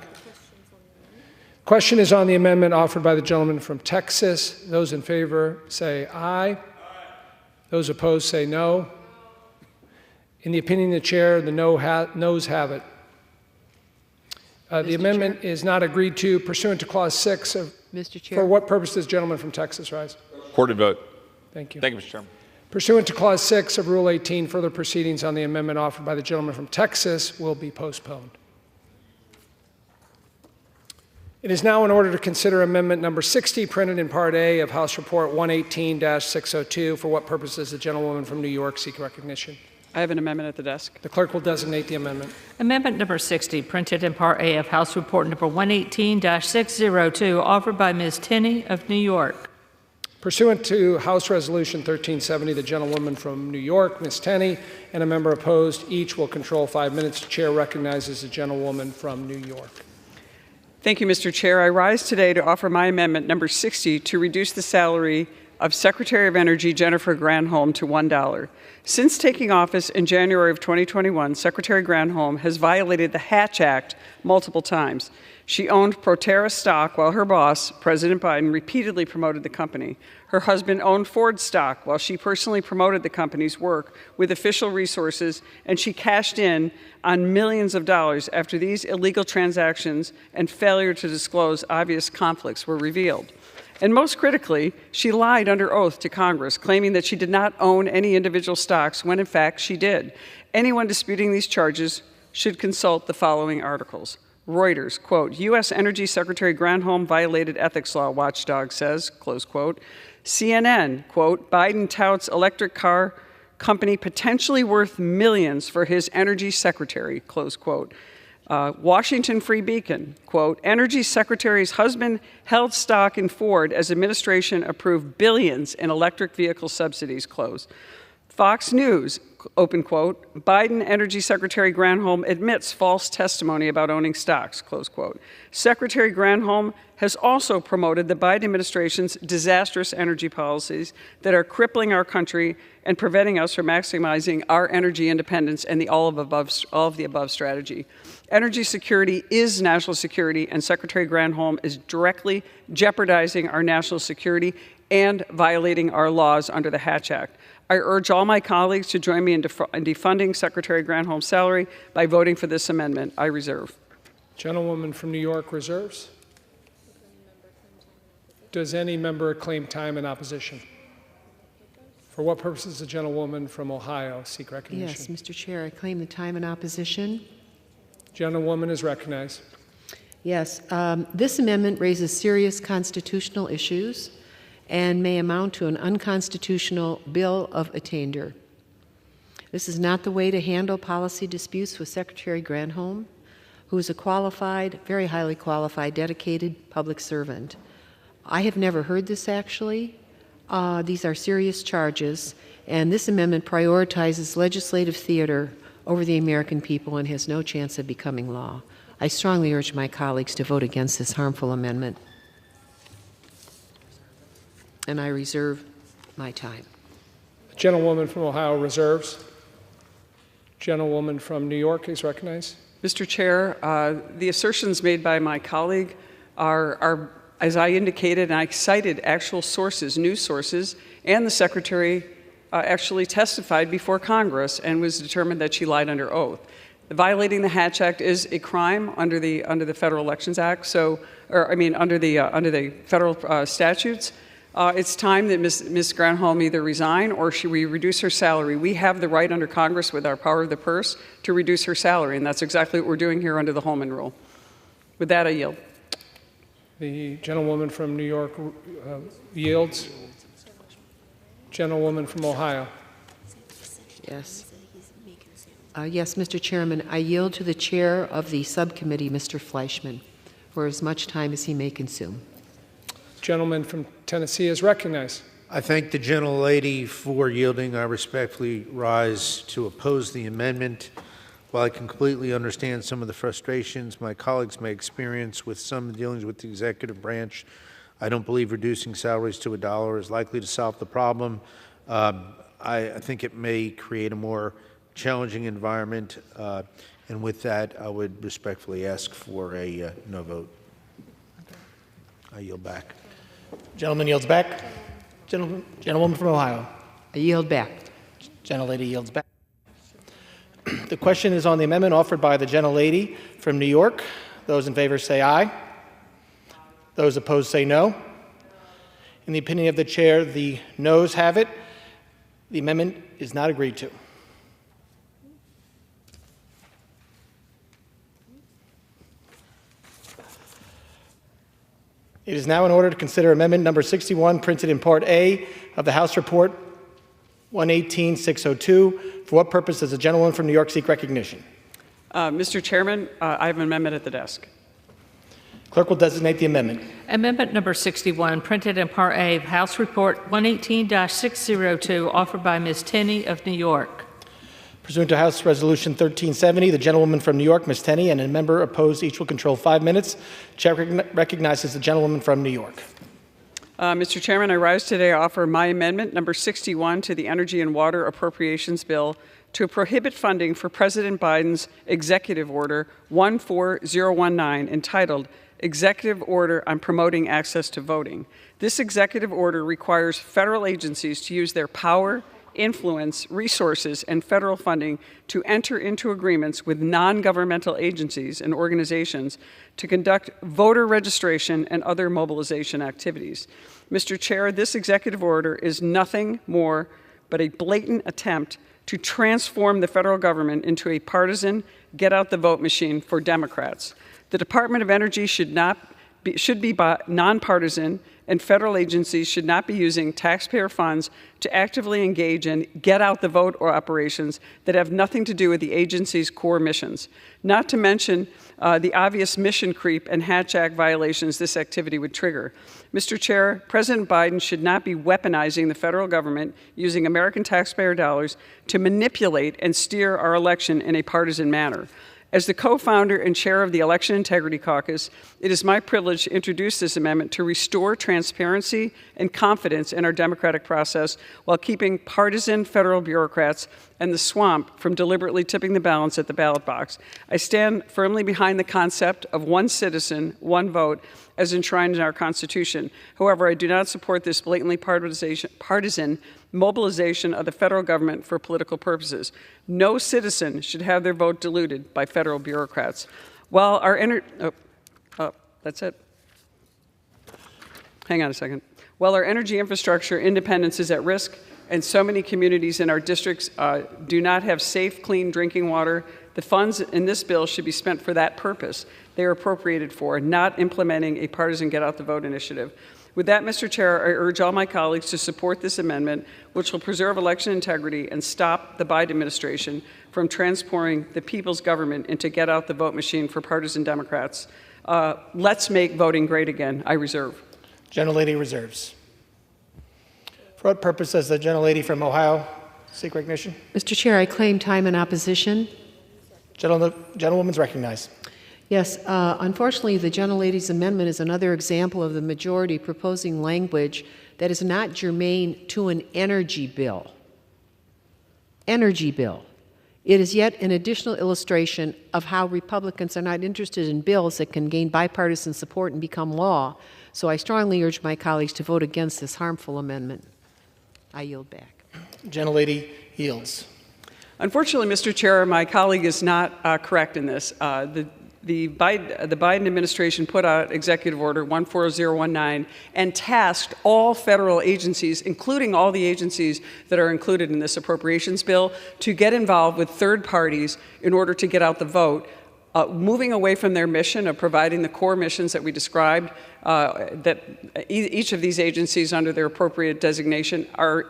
Question is on the amendment offered by the gentleman from Texas. Those in favor say aye. Those opposed say no. In the opinion of the chair, the noes have it. The amendment is not agreed to pursuant to Clause 6 of... Mr. Chair. For what purpose does the gentleman from Texas rise? Recorded vote. Thank you. Thank you, Mr. Chairman. Pursuant to Clause 6 of Rule 18, further proceedings on the amendment offered by the gentleman from Texas will be postponed. It is now in order to consider amendment number 60, printed in Part A of House Report 118-602. For what purpose does the gentlewoman from New York seek recognition? I have an amendment at the desk. The clerk will designate the amendment. Amendment number 60, printed in Part A of House Report number 118-602, offered by Ms. Tenney of New York. Pursuant to House Resolution 1370, the gentlewoman from New York, Ms. Tenney, and a member opposed, each will control 5 minutes. The chair recognizes the gentlewoman from New York. Thank you, Mr. Chair. I rise today to offer my amendment number 60 to reduce the salary of Secretary of Energy Jennifer Granholm to $1. Since taking office in January of 2021, Secretary Granholm has violated the Hatch Act multiple times. She owned Proterra stock while her boss, President Biden, repeatedly promoted the company. Her husband owned Ford stock while she personally promoted the company's work with official resources, and she cashed in on millions of dollars after these illegal transactions and failure to disclose obvious conflicts were revealed. And most critically, she lied under oath to Congress, claiming that she did not own any individual stocks when in fact she did. Anyone disputing these charges should consult the following articles. Reuters, quote, U.S. Energy Secretary Granholm violated ethics law, watchdog says, close quote. CNN, quote, Biden touts electric car company potentially worth millions for his energy secretary, close quote. Washington Free Beacon, quote, Energy Secretary's husband held stock in Ford as administration approved billions in electric vehicle subsidies, close. Fox News, open quote, Biden Energy Secretary Granholm admits false testimony about owning stocks, close quote. Secretary Granholm has also promoted the Biden administration's disastrous energy policies that are crippling our country and preventing us from maximizing our energy independence and the all of the above strategy. Energy security is national security, and Secretary Granholm is directly jeopardizing our national security and violating our laws under the Hatch Act. I urge all my colleagues to join me in defunding Secretary Granholm's salary by voting for this amendment. I reserve. Gentlewoman from New York reserves. Does any member claim time in opposition? For what purpose does the gentlewoman from Ohio seek recognition? Yes, Mr. Chair, I claim the time in opposition. Gentlewoman is recognized. Yes, this amendment raises serious constitutional issues and may amount to an unconstitutional bill of attainder. This is not the way to handle policy disputes with Secretary Granholm, who is a qualified, very highly qualified, dedicated public servant. I have never heard this actually. These are serious charges, and this amendment prioritizes legislative theater over the American people and has no chance of becoming law. I strongly urge my colleagues to vote against this harmful amendment, and I reserve my time. The gentlewoman from Ohio reserves. Gentlewoman from New York is recognized. Mr. Chair, the assertions made by my colleague are, as I indicated, and I cited actual sources, news sources, and the Secretary actually testified before Congress and was determined that she lied under oath. Violating the Hatch Act is a crime under the Federal Elections Act. Under the federal statutes. It's time that Ms. Granholm either resign or should we reduce her salary. We have the right under Congress with our power of the purse to reduce her salary, and that's exactly what we're doing here under the Holman Rule. With that, I yield. The gentlewoman from New York yields. Gentlewoman from Ohio. Yes. Yes, Mr. Chairman, I yield to the chair of the subcommittee, Mr. Fleischman, for as much time as he may consume. Gentleman from Tennessee is recognized. I thank the gentlelady for yielding. I respectfully rise to oppose the amendment. While I can completely understand some of the frustrations my colleagues may experience with some dealings with the executive branch, I don't believe reducing salaries to $1 is likely to solve the problem. I think it may create a more challenging environment, and with that, I would respectfully ask for a no vote. I yield back. Gentleman yields back. Gentlewoman from Ohio. I yield back. Gentlelady yields back. The question is on the amendment offered by the gentlelady from New York. Those in favor say aye. Those opposed say no. In the opinion of the chair, the noes have it. The amendment is not agreed to. It is now in order to consider amendment number 61, printed in Part A of the House Report 118-602. For what purpose does the gentlewoman from New York seek recognition? Mr. Chairman, I have an amendment at the desk. Clerk will designate the amendment. Amendment number 61, printed in Part A of House Report 118-602, offered by Ms. Tenney of New York. Pursuant to House Resolution 1370, the gentlewoman from New York, Ms. Tenney, and a member opposed each will control 5 minutes. Chair recognizes the gentlewoman from New York. Mr. Chairman, I rise today to offer my amendment number 61 to the Energy and Water Appropriations Bill to prohibit funding for President Biden's Executive Order 14019 entitled Executive Order on Promoting Access to Voting. This executive order requires federal agencies to use their power, influence, resources, and federal funding to enter into agreements with non-governmental agencies and organizations to conduct voter registration and other mobilization activities. Mr. Chair, this executive order is nothing more but a blatant attempt to transform the federal government into a partisan, get-out-the-vote machine for Democrats. The Department of Energy should be nonpartisan, and federal agencies should not be using taxpayer funds to actively engage in get-out-the-vote operations that have nothing to do with the agency's core missions, not to mention the obvious mission creep and Hatch Act violations this activity would trigger. Mr. Chair, President Biden should not be weaponizing the federal government using American taxpayer dollars to manipulate and steer our election in a partisan manner. As the co-founder and chair of the Election Integrity Caucus, it is my privilege to introduce this amendment to restore transparency and confidence in our democratic process while keeping partisan federal bureaucrats and the swamp from deliberately tipping the balance at the ballot box. I stand firmly behind the concept of one citizen, one vote, as enshrined in our Constitution. However, I do not support this blatantly partisan mobilization of the federal government for political purposes. No citizen should have their vote diluted by federal bureaucrats. While our that's it. Hang on a second. While our energy infrastructure independence is at risk, and so many communities in our districts do not have safe, clean drinking water. The funds in this bill should be spent for that purpose. They are appropriated for, not implementing a partisan get-out-the-vote initiative. With that, Mr. Chair, I urge all my colleagues to support this amendment, which will preserve election integrity and stop the Biden administration from transforming the people's government into get-out-the-vote machine for partisan Democrats. Let's make voting great again. I reserve. Gentlelady reserves. For what purpose does the gentlelady from Ohio seek recognition? Mr. Chair, I claim time in opposition. Gentlewoman's recognized. Yes, unfortunately, the gentlelady's amendment is another example of the majority proposing language that is not germane to an energy bill. Energy bill. It is yet an additional illustration of how Republicans are not interested in bills that can gain bipartisan support and become law. So I strongly urge my colleagues to vote against this harmful amendment. I yield back. Gentlelady yields. Unfortunately, Mr. Chair, my colleague is not correct in this. The Biden administration put out Executive Order 14019 and tasked all federal agencies, including all the agencies that are included in this appropriations bill, to get involved with third parties in order to get out the vote, moving away from their mission of providing the core missions that we described, that each of these agencies under their appropriate designation are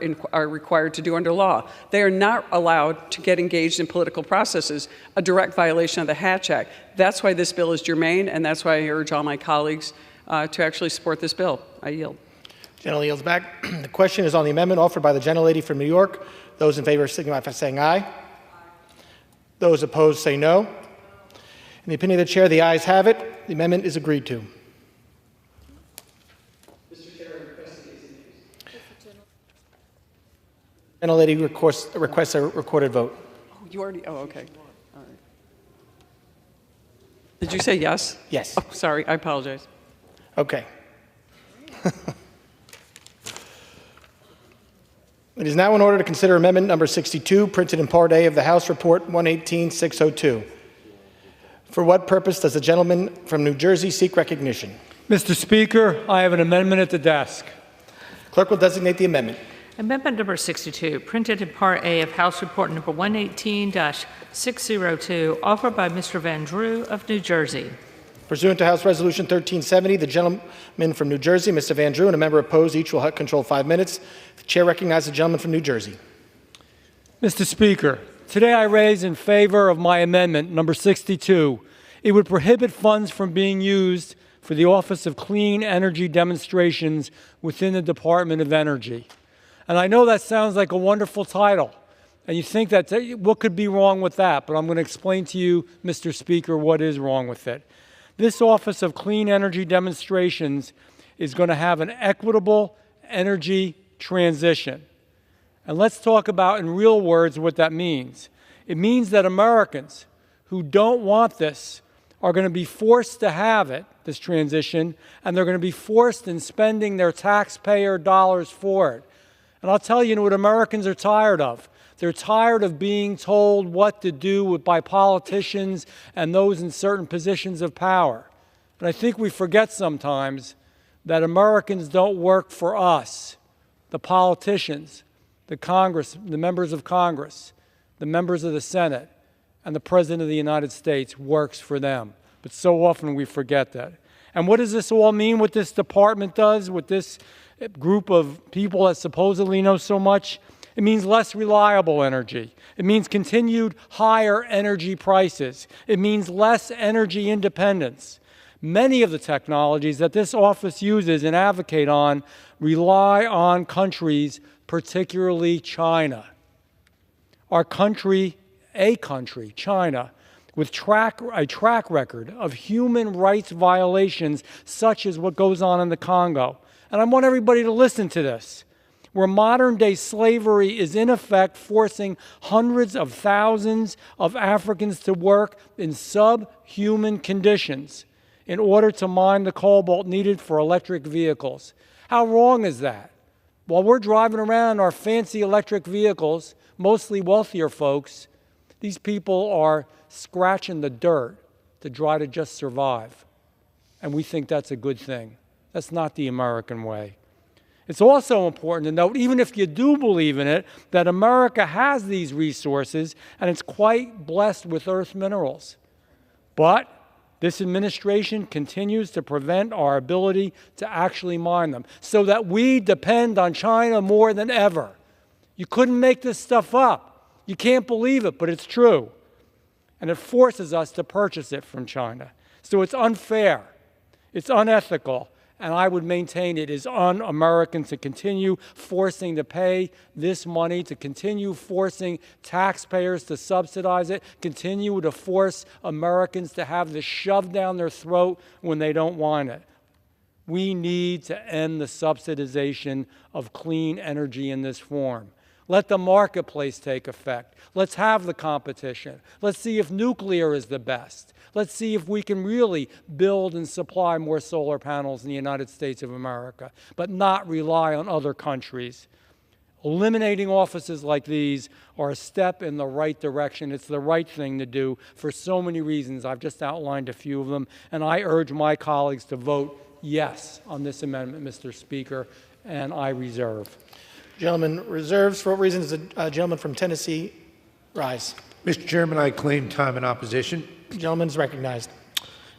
required to do under law. They are not allowed to get engaged in political processes, a direct violation of the Hatch Act. That's why this bill is germane, and that's why I urge all my colleagues to actually support this bill. I yield. Gentlelady yields back. The question is on the amendment offered by the gentlelady from New York. Those in favor signify by saying aye. Those opposed say no. In the opinion of the chair, the ayes have it. The amendment is agreed to. Mr. Chair, I request the Gentlelady requests a recorded vote. Oh, you already, okay. All right. Did you say yes? Yes. Oh, sorry, I apologize. Okay. It is now in order to consider amendment number 62, printed in Part A of the House Report 118-602. For what purpose does the gentleman from New Jersey seek recognition? Mr. Speaker, I have an amendment at the desk. Clerk will designate the amendment. Amendment number 62, printed in Part A of House Report number 118-602, offered by Mr. Van Drew of New Jersey. Pursuant to House Resolution 1370, the gentleman from New Jersey, Mr. Van Drew, and a member opposed, each will control 5 minutes. The chair recognizes the gentleman from New Jersey. Mr. Speaker, today I raise in favor of my amendment, number 62. It would prohibit funds from being used for the Office of Clean Energy demonstrations within the Department of Energy. And I know that sounds like a wonderful title, and you think that what could be wrong with that? But I'm going to explain to you, Mr. Speaker, what is wrong with it. This Office of Clean Energy demonstrations is going to have an equitable energy transition. And let's talk about in real words what that means. It means that Americans who don't want this are going to be forced to have it, this transition, and they're going to be forced in spending their taxpayer dollars for it. And I'll tell you what Americans are tired of. They're tired of being told what to do by politicians and those in certain positions of power. But I think we forget sometimes that Americans don't work for us, the politicians, the Congress, the members of Congress, the members of the Senate, and the President of the United States works for them. But so often we forget that. And what does this all mean, what this department does, with this group of people that supposedly know so much? It means less reliable energy. It means continued higher energy prices. It means less energy independence. Many of the technologies that this office uses and advocate on rely on countries, particularly China. Our country, China, with a track record of human rights violations such as what goes on in the Congo. And I want everybody to listen to this, where modern-day slavery is in effect forcing hundreds of thousands of Africans to work in subhuman conditions in order to mine the cobalt needed for electric vehicles. How wrong is that? While we're driving around in our fancy electric vehicles, mostly wealthier folks, these people are scratching the dirt to try to just survive. And we think that's a good thing. That's not the American way. It's also important to note, even if you do believe in it, that America has these resources and it's quite blessed with earth minerals. But this administration continues to prevent our ability to actually mine them, so that we depend on China more than ever. You couldn't make this stuff up. You can't believe it, but it's true. And it forces us to purchase it from China. So it's unfair, it's unethical, and I would maintain it is un-American to continue forcing to pay this money, to continue forcing taxpayers to subsidize it, continue to force Americans to have this shoved down their throat when they don't want it. We need to end the subsidization of clean energy in this form. Let the marketplace take effect. Let's have the competition. Let's see if nuclear is the best. Let's see if we can really build and supply more solar panels in the United States of America, but not rely on other countries. Eliminating offices like these are a step in the right direction. It's the right thing to do for so many reasons. I've just outlined a few of them, and I urge my colleagues to vote yes on this amendment, Mr. Speaker, and I reserve. Gentleman reserves. For what reasons does the gentleman from Tennessee rise? Mr. Chairman, I claim time in opposition. The gentleman is recognized.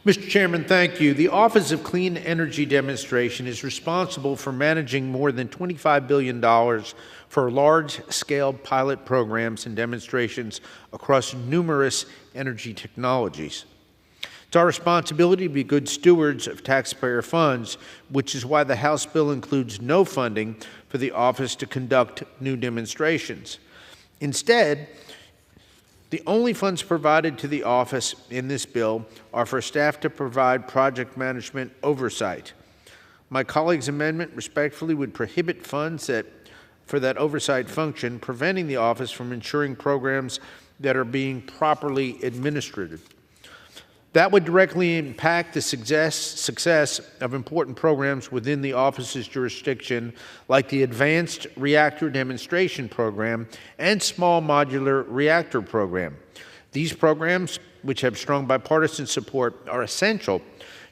Mr. Chairman, thank you. The Office of Clean Energy Demonstration is responsible for managing more than $25 billion for large-scale pilot programs and demonstrations across numerous energy technologies. It's our responsibility to be good stewards of taxpayer funds, which is why the House bill includes no funding for the office to conduct new demonstrations. Instead, the only funds provided to the office in this bill are for staff to provide project management oversight. My colleague's amendment respectfully would prohibit funds for that oversight function, preventing the office from ensuring programs that are being properly administered. That would directly impact the success of important programs within the office's jurisdiction, like the Advanced Reactor Demonstration Program and Small Modular Reactor Program. These programs, which have strong bipartisan support, are essential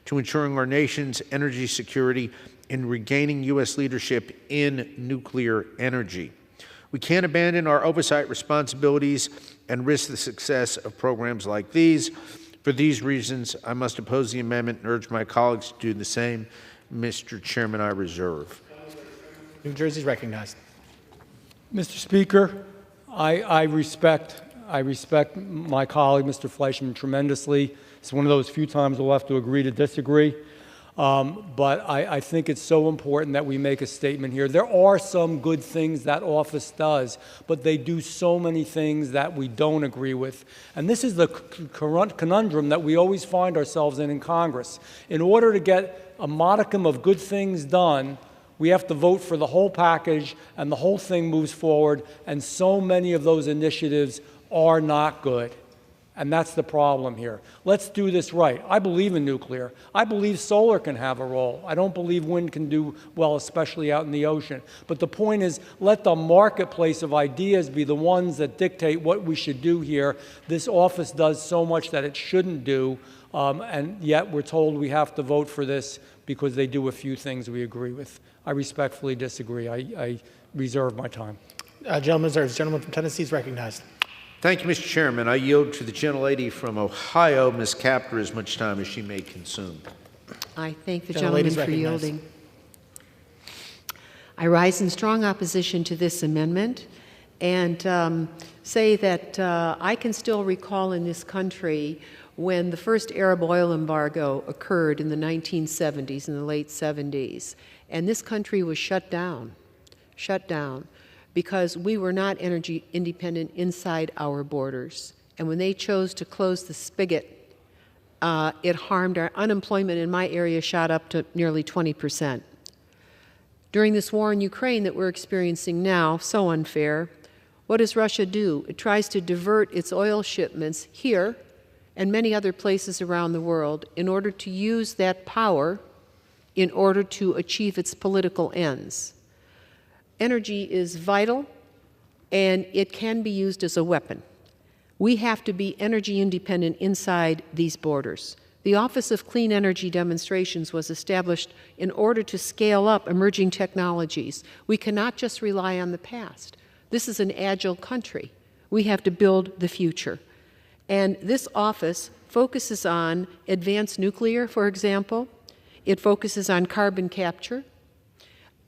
to ensuring our nation's energy security and regaining U.S. leadership in nuclear energy. We can't abandon our oversight responsibilities and risk the success of programs like these. For these reasons, I must oppose the amendment and urge my colleagues to do the same. Mr. Chairman, I reserve. New Jersey is recognized. Mr. Speaker, I respect my colleague, Mr. Fleischman, tremendously. It's one of those few times we'll have to agree to disagree. But I think it's so important that we make a statement here. There are some good things that office does, but they do so many things that we don't agree with. And this is the conundrum that we always find ourselves in Congress. In order to get a modicum of good things done, we have to vote for the whole package, and the whole thing moves forward, and so many of those initiatives are not good. And that's the problem here. Let's do this right. I believe in nuclear. I believe solar can have a role. I don't believe wind can do well, especially out in the ocean. But the point is, let the marketplace of ideas be the ones that dictate what we should do here. This office does so much that it shouldn't do, and yet we're told we have to vote for this because they do a few things we agree with. I respectfully disagree. I reserve my time. Gentleman reserves. Gentleman from Tennessee is recognized. Thank you, Mr. Chairman. I yield to the gentlelady from Ohio, Ms. Kaptur, as much time as she may consume. I thank the gentleman for yielding. I rise in strong opposition to this amendment and say that I can still recall in this country when the first Arab oil embargo occurred in the 1970s, in the late 70s, and this country was shut down, because we were not energy independent inside our borders. And when they chose to close the spigot, it harmed our unemployment in my area shot up to nearly 20%. During this war in Ukraine that we're experiencing now, so unfair, what does Russia do? It tries to divert its oil shipments here and many other places around the world in order to use that power in order to achieve its political ends. Energy is vital, and it can be used as a weapon. We have to be energy independent inside these borders. The Office of Clean Energy Demonstrations was established in order to scale up emerging technologies. We cannot just rely on the past. This is an agile country. We have to build the future. And this office focuses on advanced nuclear, for example. It focuses on carbon capture,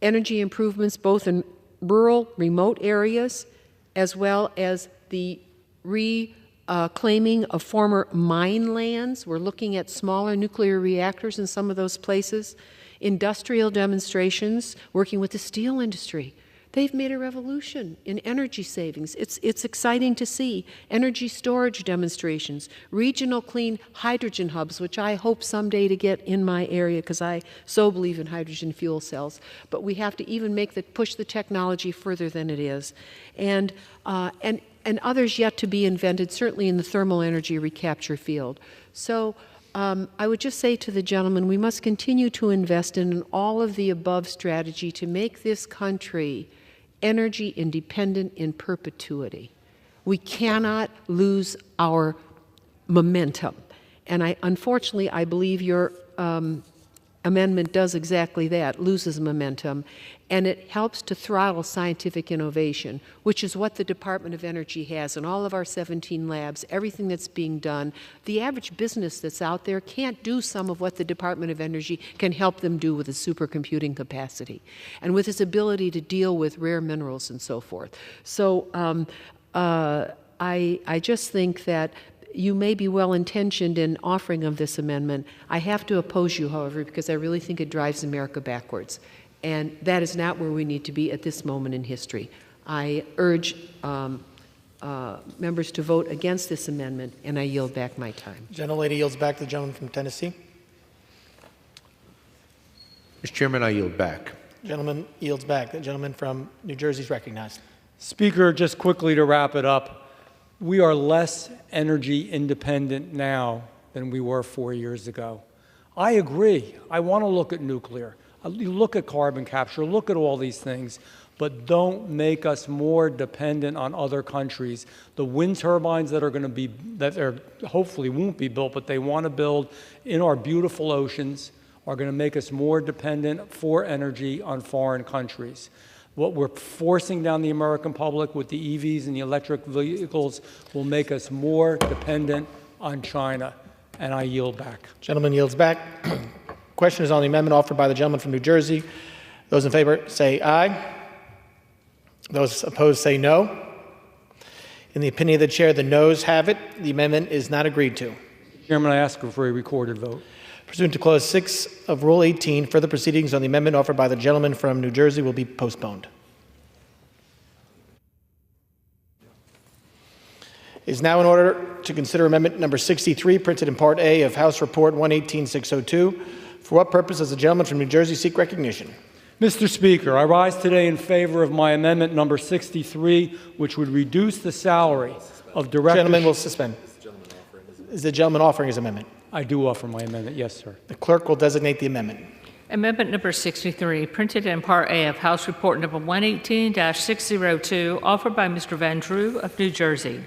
energy improvements both in rural, remote areas, as well as the reclaiming of former mine lands. We're looking at smaller nuclear reactors in some of those places. Industrial demonstrations, working with the steel industry. They've made a revolution in energy savings. It's exciting to see. Energy storage demonstrations, regional clean hydrogen hubs, which I hope someday to get in my area because I so believe in hydrogen fuel cells. But we have to even push the technology further than it is. And others yet to be invented, certainly in the thermal energy recapture field. So I would just say to the gentleman, we must continue to invest in an all of the above strategy to make this country energy independent in perpetuity. We cannot lose our momentum. And unfortunately, I believe your amendment does exactly that, loses momentum, and it helps to throttle scientific innovation, which is what the Department of Energy has in all of our 17 labs, everything that's being done. The average business that's out there can't do some of what the Department of Energy can help them do with its supercomputing capacity and with its ability to deal with rare minerals and so forth. So I just think that you may be well-intentioned in offering of this amendment. I have to oppose you, however, because I really think it drives America backwards. And that is not where we need to be at this moment in history. I urge members to vote against this amendment, and I yield back my time. Gentlelady yields back to the gentleman from Tennessee. Mr. Chairman, I yield back. Gentleman yields back. The gentleman from New Jersey is recognized. Speaker, just quickly to wrap it up, we are less energy independent now than we were 4 years ago. I agree. I want to look at nuclear. You look at carbon capture, look at all these things, but don't make us more dependent on other countries. The wind turbines that are going to be, that are hopefully won't be built, but they want to build in our beautiful oceans are going to make us more dependent for energy on foreign countries. What we're forcing down the American public with the EVs and the electric vehicles will make us more dependent on China. And I yield back. Gentleman yields back. Question is on the amendment offered by the gentleman from New Jersey. Those in favor say aye. Those opposed say no. In the opinion of the chair, the noes have it. The amendment is not agreed to. Chairman, I ask for a recorded vote. Pursuant to Clause 6 of Rule 18, further proceedings on the amendment offered by the gentleman from New Jersey will be postponed. It is now in order to consider amendment number 63, printed in Part A of House Report 118-602. For what purpose does the gentleman from New Jersey seek recognition? Mr. Speaker, I rise today in favor of my amendment number 63, which would reduce the salary of directors. Gentleman will suspend. Is the gentleman offering his amendment? I do offer my amendment, yes, sir. The clerk will designate the amendment. Amendment number 63, printed in Part A of House Report number 118-602, offered by Mr. Van Drew of New Jersey.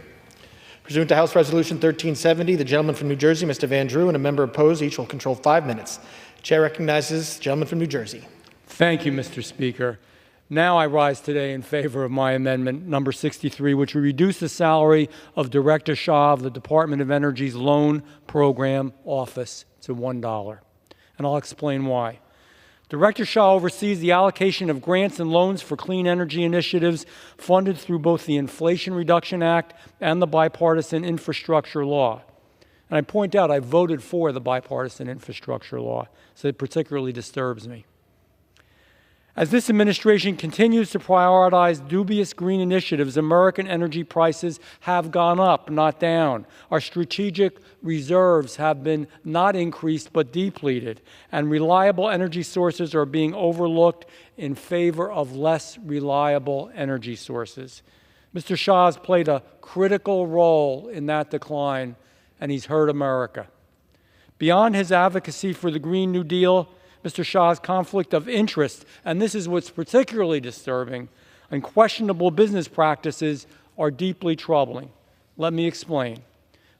Pursuant to House Resolution 1370, the gentleman from New Jersey, Mr. Van Drew, and a member opposed, each will control 5 minutes. Chair recognizes the gentleman from New Jersey. Thank you, Mr. Speaker. Now I rise today in favor of my amendment number 63, which would reduce the salary of Director Shah of the Department of Energy's Loan Program Office to $1. And I'll explain why. Director Shah oversees the allocation of grants and loans for clean energy initiatives funded through both the Inflation Reduction Act and the Bipartisan Infrastructure Law. And I point out I voted for the Bipartisan Infrastructure Law, so it particularly disturbs me. As this administration continues to prioritize dubious green initiatives, American energy prices have gone up, not down. Our strategic reserves have been not increased but depleted, and reliable energy sources are being overlooked in favor of less reliable energy sources. Mr. Shah has played a critical role in that decline, and he's hurt America. Beyond his advocacy for the Green New Deal, Mr. Shah's conflict of interest, and this is what's particularly disturbing, and questionable business practices are deeply troubling. Let me explain.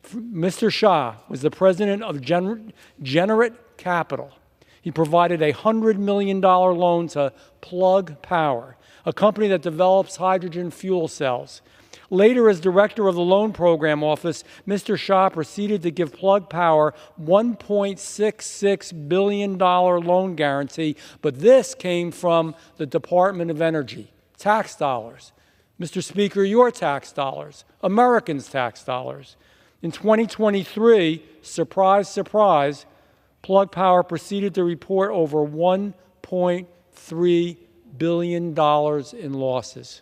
Mr. Shah was the president of Generate Capital. He provided a $100 million loan to Plug Power, a company that develops hydrogen fuel cells. Later, as director of the Loan Program Office, Mr. Shah proceeded to give Plug Power $1.66 billion loan guarantee, but this came from the Department of Energy, tax dollars. Mr. Speaker, your tax dollars, Americans' tax dollars. In 2023, surprise, surprise, Plug Power proceeded to report over $1.3 billion in losses.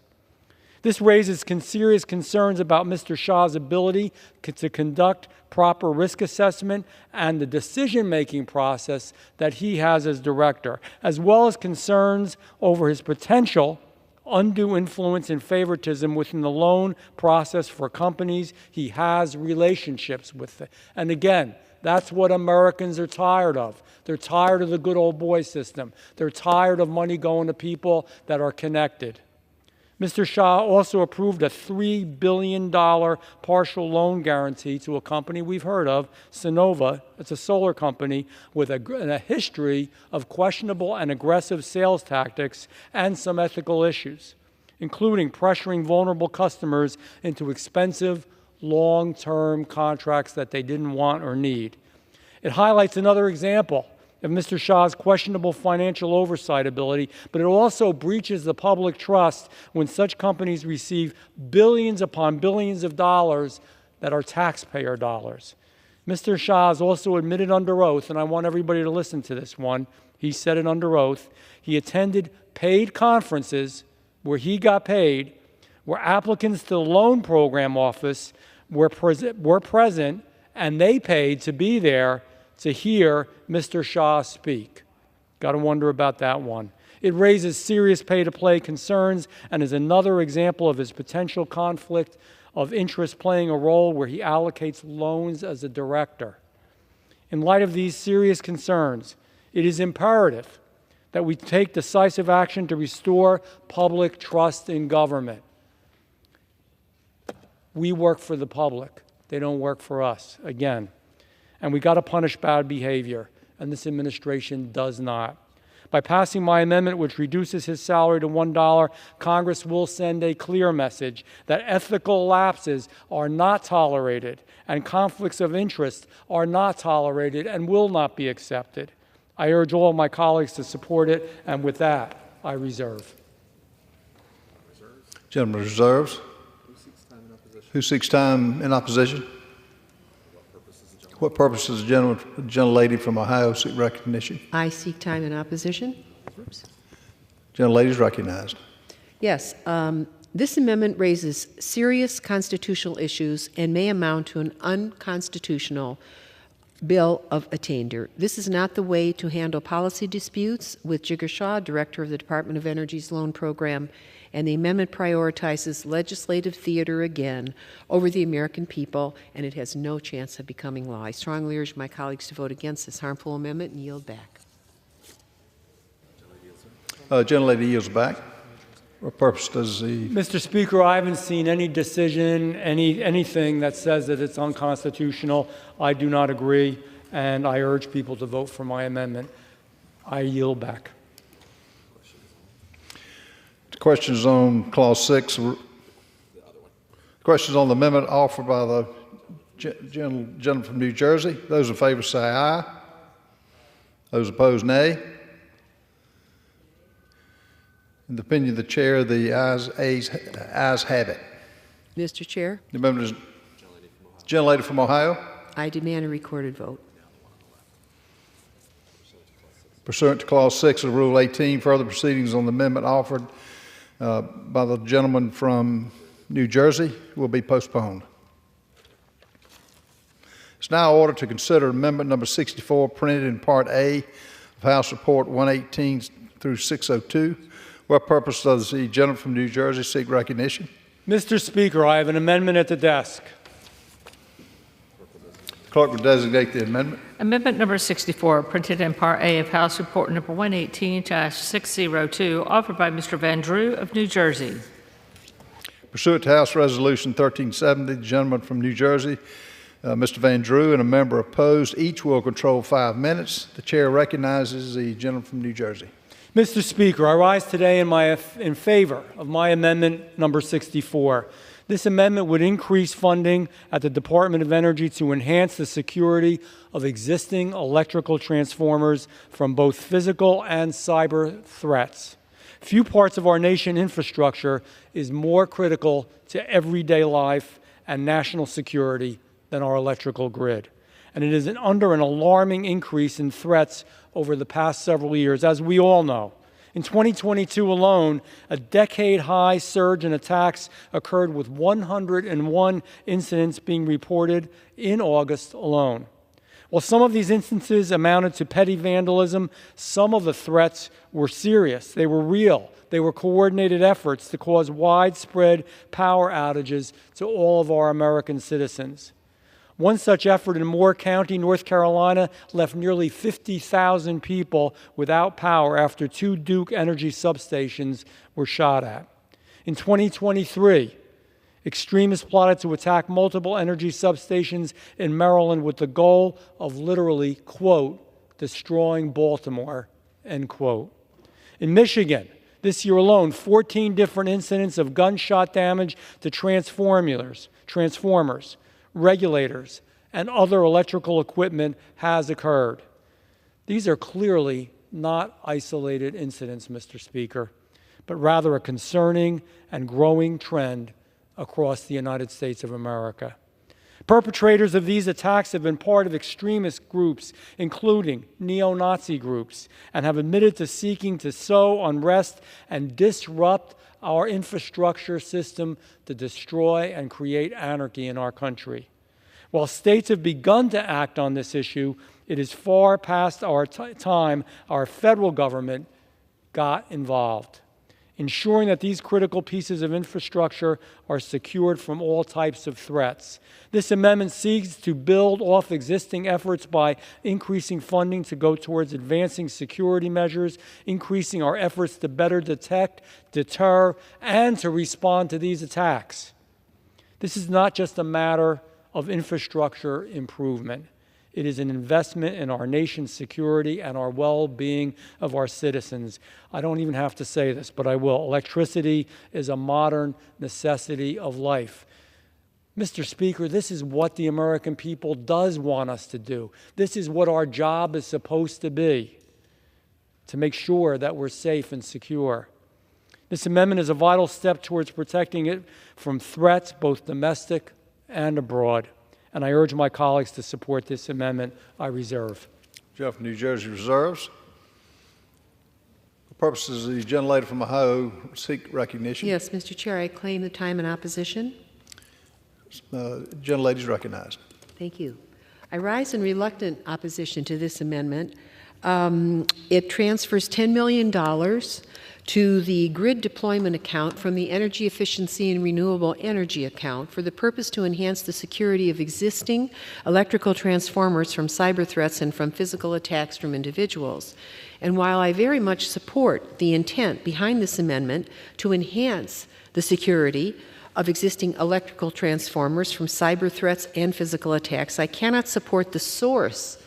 This raises serious concerns about Mr. Shah's ability to conduct proper risk assessment and the decision-making process that he has as director, as well as concerns over his potential undue influence and favoritism within the loan process for companies he has relationships with. And again, that's what Americans are tired of. They're tired of the good old boy system. They're tired of money going to people that are connected. Mr. Shah also approved a $3 billion partial loan guarantee to a company we've heard of, Sonova. It's a solar company with a history of questionable and aggressive sales tactics and some ethical issues, including pressuring vulnerable customers into expensive, long-term contracts that they didn't want or need. It highlights another example of Mr. Shah's questionable financial oversight ability, but it also breaches the public trust when such companies receive billions upon billions of dollars that are taxpayer dollars. Mr. Shah has also admitted under oath, and I want everybody to listen to this one, he said it under oath, he attended paid conferences where he got paid, where applicants to the Loan Program Office were present, and they paid to be there to hear Mr. Shah speak. Got to wonder about that one. It raises serious pay-to-play concerns and is another example of his potential conflict of interest playing a role where he allocates loans as a director. In light of these serious concerns, it is imperative that we take decisive action to restore public trust in government. We work for the public. They don't work for us, again. And we got to punish bad behavior, and this administration does not. By passing my amendment, which reduces his salary to $1, Congress will send a clear message that ethical lapses are not tolerated and conflicts of interest are not tolerated and will not be accepted. I urge all of my colleagues to support it, and with that, I reserve. Gentleman reserves. Who seeks time in opposition? What purpose does the gentlelady from Ohio seek recognition? I seek time in opposition. Gentlelady is recognized. Yes, this amendment raises serious constitutional issues and may amount to an unconstitutional bill of attainder. This is not the way to handle policy disputes with Jigar Shah, Director of the Department of Energy's Loan Program, and the amendment prioritizes legislative theater again over the American people, and it has no chance of becoming law. I strongly urge my colleagues to vote against this harmful amendment and yield back. Gentlelady yields back. What purpose does the... Mr. Speaker, I haven't seen any decision, anything that says that it's unconstitutional. I do not agree, and I urge people to vote for my amendment. I yield back. Questions on Clause 6. Questions on the amendment offered by the gentleman from New Jersey. Those in favor say aye. Those opposed, nay. In the opinion of the chair, the ayes have it. Mr. Chair? The amendment is gentlelady from Ohio. I demand a recorded vote. Pursuant to Clause 6 of Rule 18, further proceedings on the amendment offered by the gentleman from New Jersey will be postponed. It's now ordered to consider Amendment Number 64, printed in Part A of House Report 118 through 602. What purpose does the gentleman from New Jersey seek recognition? Mr. Speaker, I have an amendment at the desk. Clerk will designate the amendment. Amendment number 64, printed in Part A of House Report number 118-602, offered by Mr. Van Drew of New Jersey. Pursuant to House Resolution 1370, the gentleman from New Jersey Mr. Van Drew and a member opposed. Each will control 5 minutes. The chair recognizes the gentleman from New Jersey. Mr. Speaker, I rise today in favor of my amendment number 64. This amendment would increase funding at the Department of Energy to enhance the security of existing electrical transformers from both physical and cyber threats. Few parts of our nation infrastructure is more critical to everyday life and national security than our electrical grid. And it is under an alarming increase in threats over the past several years, as we all know. In 2022 alone, a decade-high surge in attacks occurred with 101 incidents being reported in August alone. While some of these instances amounted to petty vandalism, some of the threats were serious. They were real. They were coordinated efforts to cause widespread power outages to all of our American citizens. One such effort in Moore County, North Carolina, left nearly 50,000 people without power after 2 Duke Energy substations were shot at. In 2023, extremists plotted to attack multiple energy substations in Maryland with the goal of literally, quote, destroying Baltimore, end quote. In Michigan, this year alone, 14 different incidents of gunshot damage to transformers, regulators, and other electrical equipment has occurred. These are clearly not isolated incidents, Mr. Speaker, but rather a concerning and growing trend across the United States of America. Perpetrators of these attacks have been part of extremist groups, including neo-Nazi groups, and have admitted to seeking to sow unrest and disrupt our infrastructure system to destroy and create anarchy in our country. While states have begun to act on this issue, it is far past our time our federal government got involved, ensuring that these critical pieces of infrastructure are secured from all types of threats. This amendment seeks to build off existing efforts by increasing funding to go towards advancing security measures, increasing our efforts to better detect, deter, and to respond to these attacks. This is not just a matter of infrastructure improvement. It is an investment in our nation's security and our well-being of our citizens. I don't even have to say this, but I will. Electricity is a modern necessity of life. Mr. Speaker, this is what the American people does want us to do. This is what our job is supposed to be, to make sure that we're safe and secure. This amendment is a vital step towards protecting it from threats, both domestic and abroad. And I urge my colleagues to support this amendment. I reserve. Gentleman from New Jersey reserves. For purposes of the gentlelady from Ohio, seek recognition. Yes, Mr. Chair, I claim the time in opposition. Gentlelady is recognized. Thank you. I rise in reluctant opposition to this amendment. It transfers $10 million to the grid deployment account from the Energy Efficiency and Renewable Energy account for the purpose to enhance the security of existing electrical transformers from cyber threats and from physical attacks from individuals. And while I very much support the intent behind this amendment to enhance the security of existing electrical transformers from cyber threats and physical attacks, I cannot support the source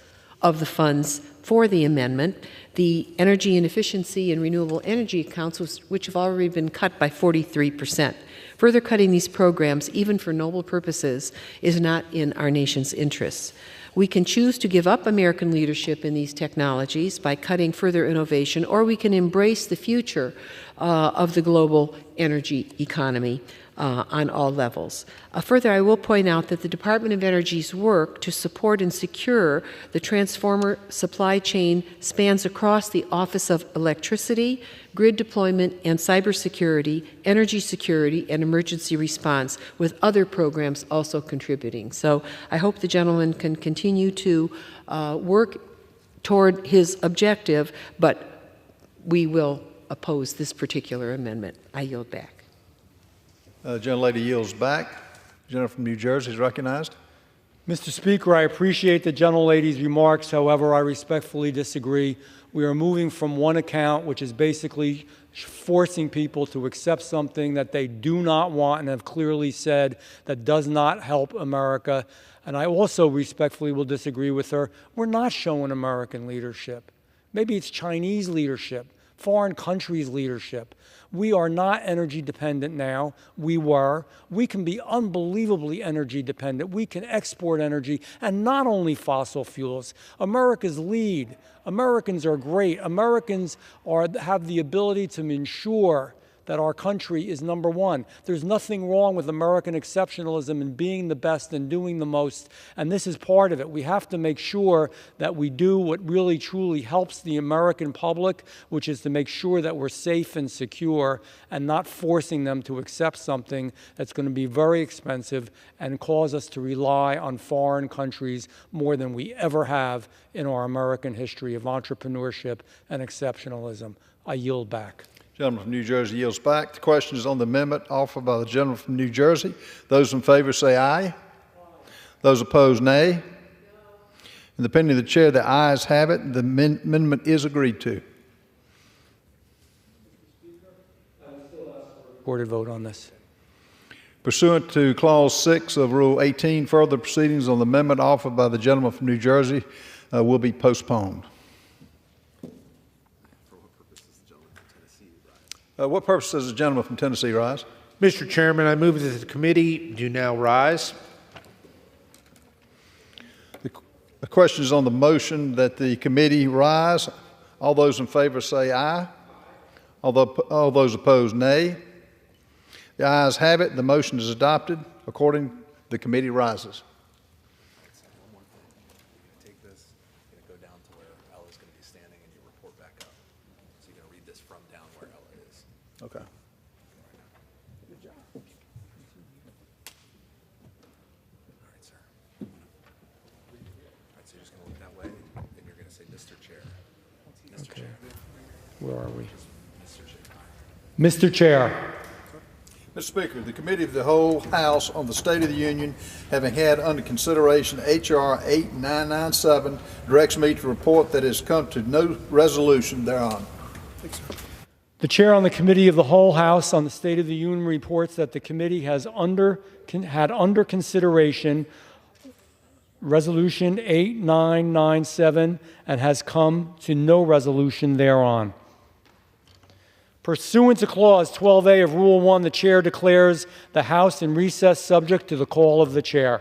of the funds for the amendment, the Energy and Efficiency and Renewable Energy accounts, which have already been cut by 43%. Further cutting these programs, even for noble purposes, is not in our nation's interests. We can choose to give up American leadership in these technologies by cutting further innovation, or we can embrace the future of the global energy economy on all levels. Further, I will point out that the Department of Energy's work to support and secure the transformer supply chain spans across the Office of Electricity, Grid Deployment and Cybersecurity, Energy Security, and Emergency Response, with other programs also contributing. So I hope the gentleman can continue to work toward his objective, but we will oppose this particular amendment. I yield back. Gentlelady yields back. Gentleman from New Jersey is recognized. Mr. Speaker, I appreciate the gentlelady's remarks. However, I respectfully disagree. We are moving from one account, which is basically forcing people to accept something that they do not want and have clearly said that does not help America. And I also respectfully will disagree with her. We're not showing American leadership. Maybe it's Chinese leadership, foreign countries' leadership. We are not energy dependent now. We were. We can be unbelievably energy dependent. We can export energy, and not only fossil fuels. America's lead. Americans are great. Americans have the ability to ensure that our country is number one. There's nothing wrong with American exceptionalism and being the best and doing the most, and this is part of it. We have to make sure that we do what really truly helps the American public, which is to make sure that we're safe and secure and not forcing them to accept something that's going to be very expensive and cause us to rely on foreign countries more than we ever have in our American history of entrepreneurship and exceptionalism. I yield back. Gentleman from New Jersey yields back. The question is on the amendment offered by the gentleman from New Jersey. Those in favor say aye. Those opposed, nay. In the opinion of the chair, the ayes have it. The amendment is agreed to. Recorded vote on this. Pursuant to Clause 6 of Rule 18, further proceedings on the amendment offered by the gentleman from New Jersey will be postponed. What purpose does the gentleman from Tennessee rise? Mr. Chairman, I move that the committee do now rise. The question is on the motion that the committee rise. All those in favor say aye. All those opposed, nay. The ayes have it. The motion is adopted. According, the committee rises. Okay. Good job. All right, sir. All right, so you're just going to look that way, and you're going to say, Mr. Chair. Mr. Okay. Chair. Where are we? Mr. Chair. Mr. Chair. Mr. Speaker, the Committee of the Whole House on the State of the Union, having had under consideration H.R. 8997, directs me to report that it has come to no resolution thereon. Thanks, sir. The chair on the Committee of the Whole House on the State of the Union reports that the committee has had under consideration Resolution 8997 and has come to no resolution thereon. Pursuant to Clause 12A of Rule 1, the chair declares the House in recess subject to the call of the chair.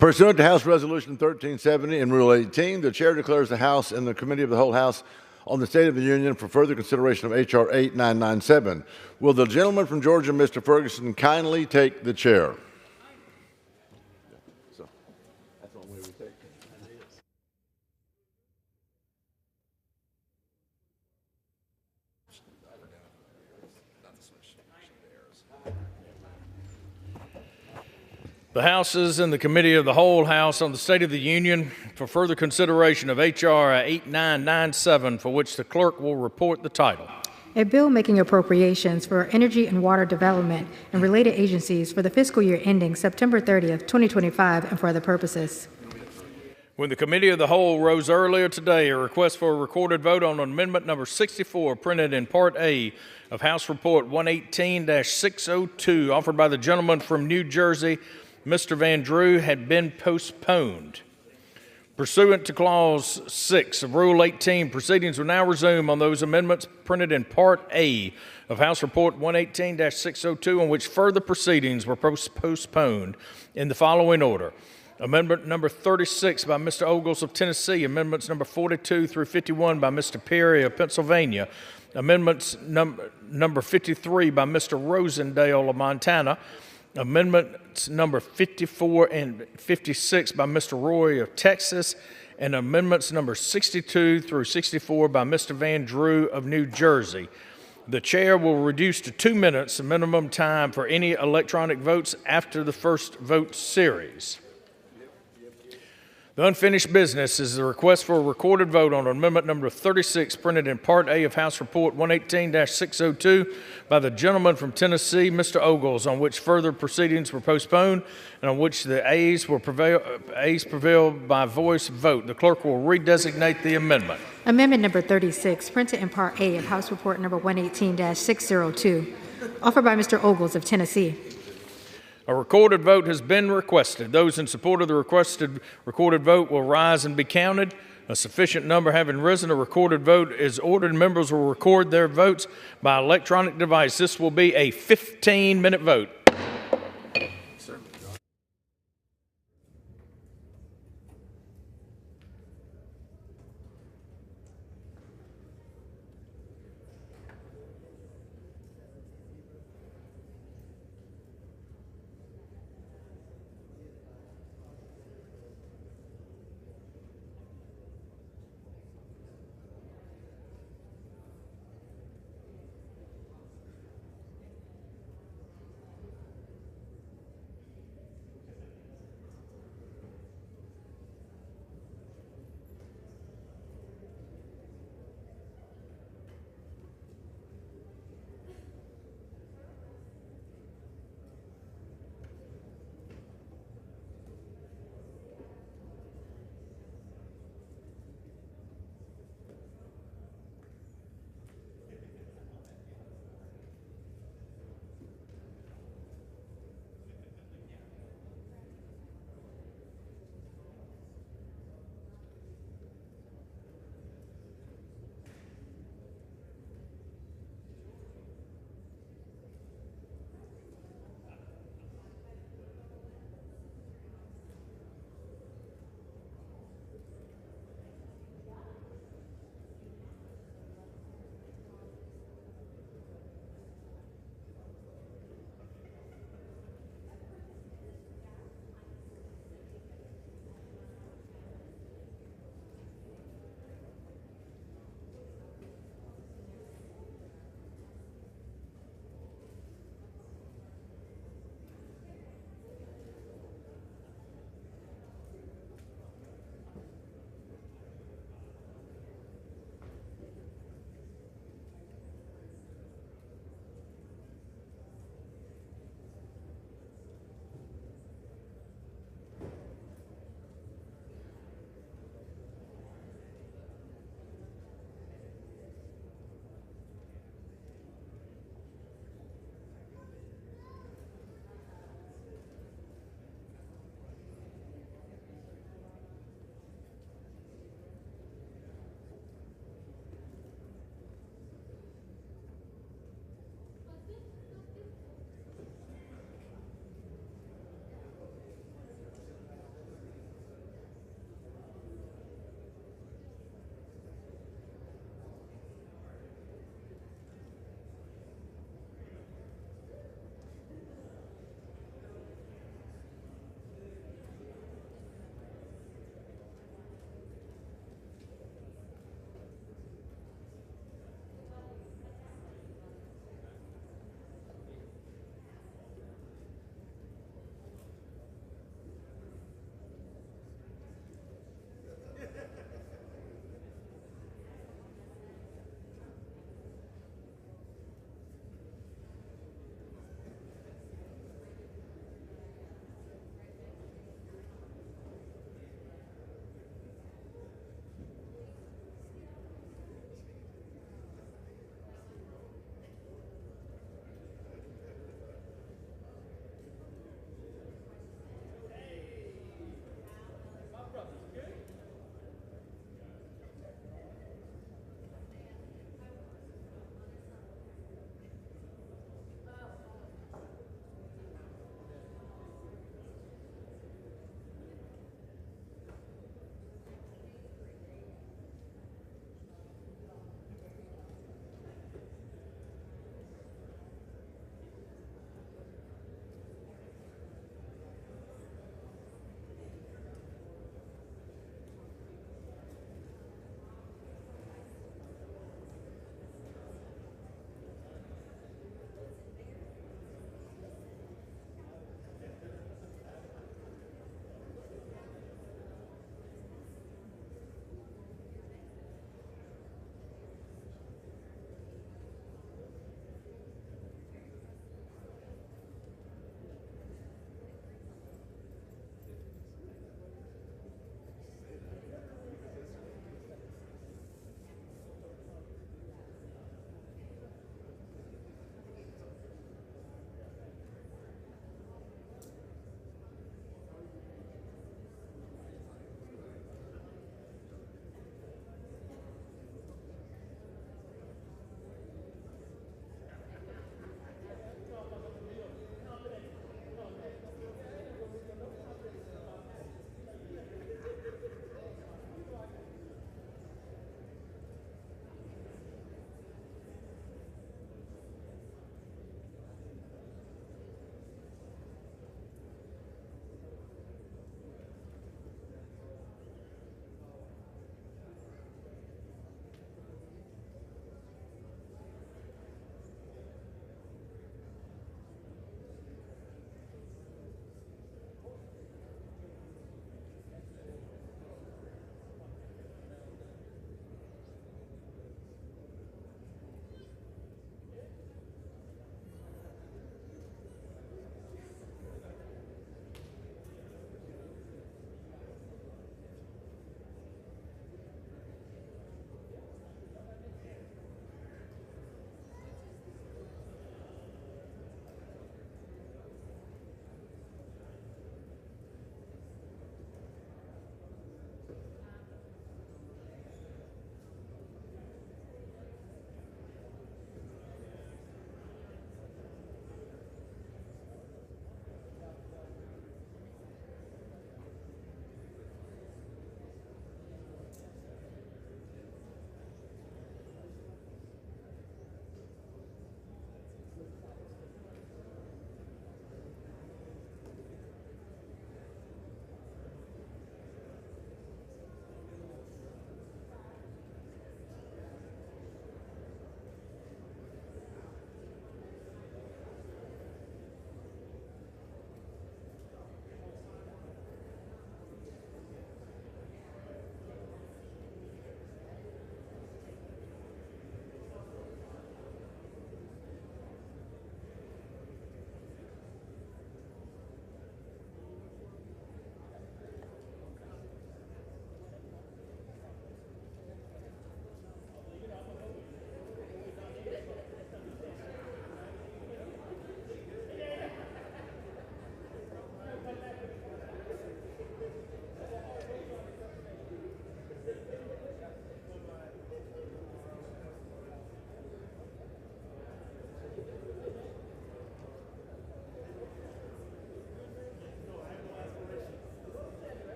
Pursuant to House Resolution 1370 and Rule 18, the Chair declares the House and the Committee of the Whole House on the State of the Union for further consideration of H.R. 8997. Will the gentleman from Georgia, Mr. Ferguson, kindly take the chair? The House is in the Committee of the Whole House on the State of the Union for further consideration of H.R. 8997, for which the clerk will report the title. A bill making appropriations for energy and water development and related agencies for the fiscal year ending September 30th, 2025, and for other purposes. When the Committee of the Whole rose earlier today, a request for a recorded vote on Amendment Number 64, printed in Part A of House Report 118-602, offered by the gentleman from New Jersey, Mr. Van Drew, had been postponed. Pursuant to Clause 6 of Rule 18, proceedings will now resume on those amendments printed in Part A of House Report 118-602, on which further proceedings were postponed in the following order. Amendment number 36 by Mr. Ogles of Tennessee. Amendments number 42 through 51 by Mr. Perry of Pennsylvania. Amendments number 53 by Mr. Rosendale of Montana. Amendments number 54 and 56 by Mr. Roy of Texas, and amendments number 62 through 64 by Mr. Van Drew of New Jersey. The chair will reduce to 2 minutes the minimum time for any electronic votes after the first vote series. The unfinished business is the request for a recorded vote on Amendment number 36, printed in Part A of House Report 118-602 by the gentleman from Tennessee, Mr. Ogles, on which further proceedings were postponed and on which the ayes prevailed by voice vote. The clerk will redesignate the amendment. Amendment number 36, printed in Part A of House Report number 118-602, offered by Mr. Ogles of Tennessee. A recorded vote has been requested. Those in support of the requested recorded vote will rise and be counted. A sufficient number having risen, a recorded vote is ordered. Members will record their votes by electronic device. This will be a 15-minute vote.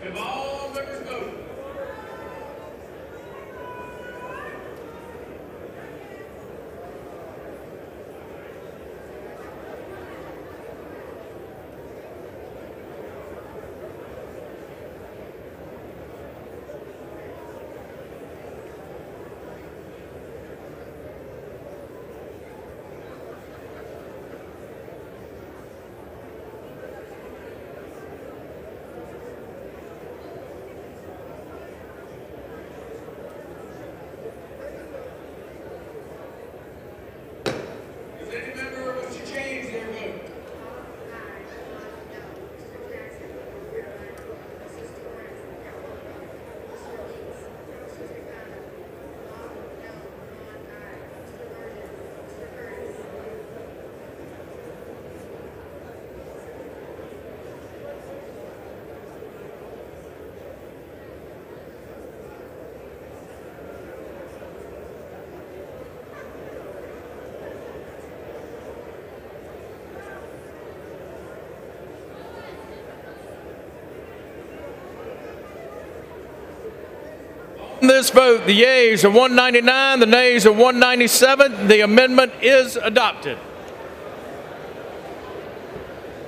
Have all members voted? Does any member wish to change their vote? On this vote, the yeas are 199, the nays are 197. The amendment is adopted.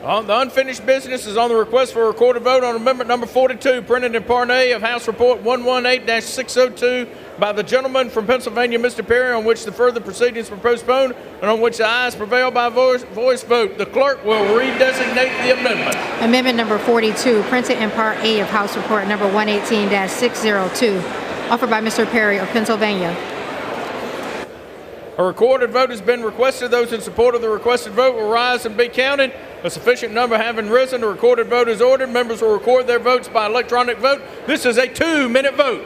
The unfinished business is on the request for a recorded vote on amendment number 42, printed in Part A of House Report 118-602 by the gentleman from Pennsylvania, Mr. Perry, on which the further proceedings were postponed and on which the ayes prevail by voice vote. The clerk will redesignate the amendment. Amendment number 42, printed in Part A of House Report number 118-602, offered by Mr. Perry of Pennsylvania. A recorded vote has been requested. Those in support of the requested vote will rise and be counted. A sufficient number having risen, a recorded vote is ordered. Members will record their votes by electronic vote. This is a 2-minute vote.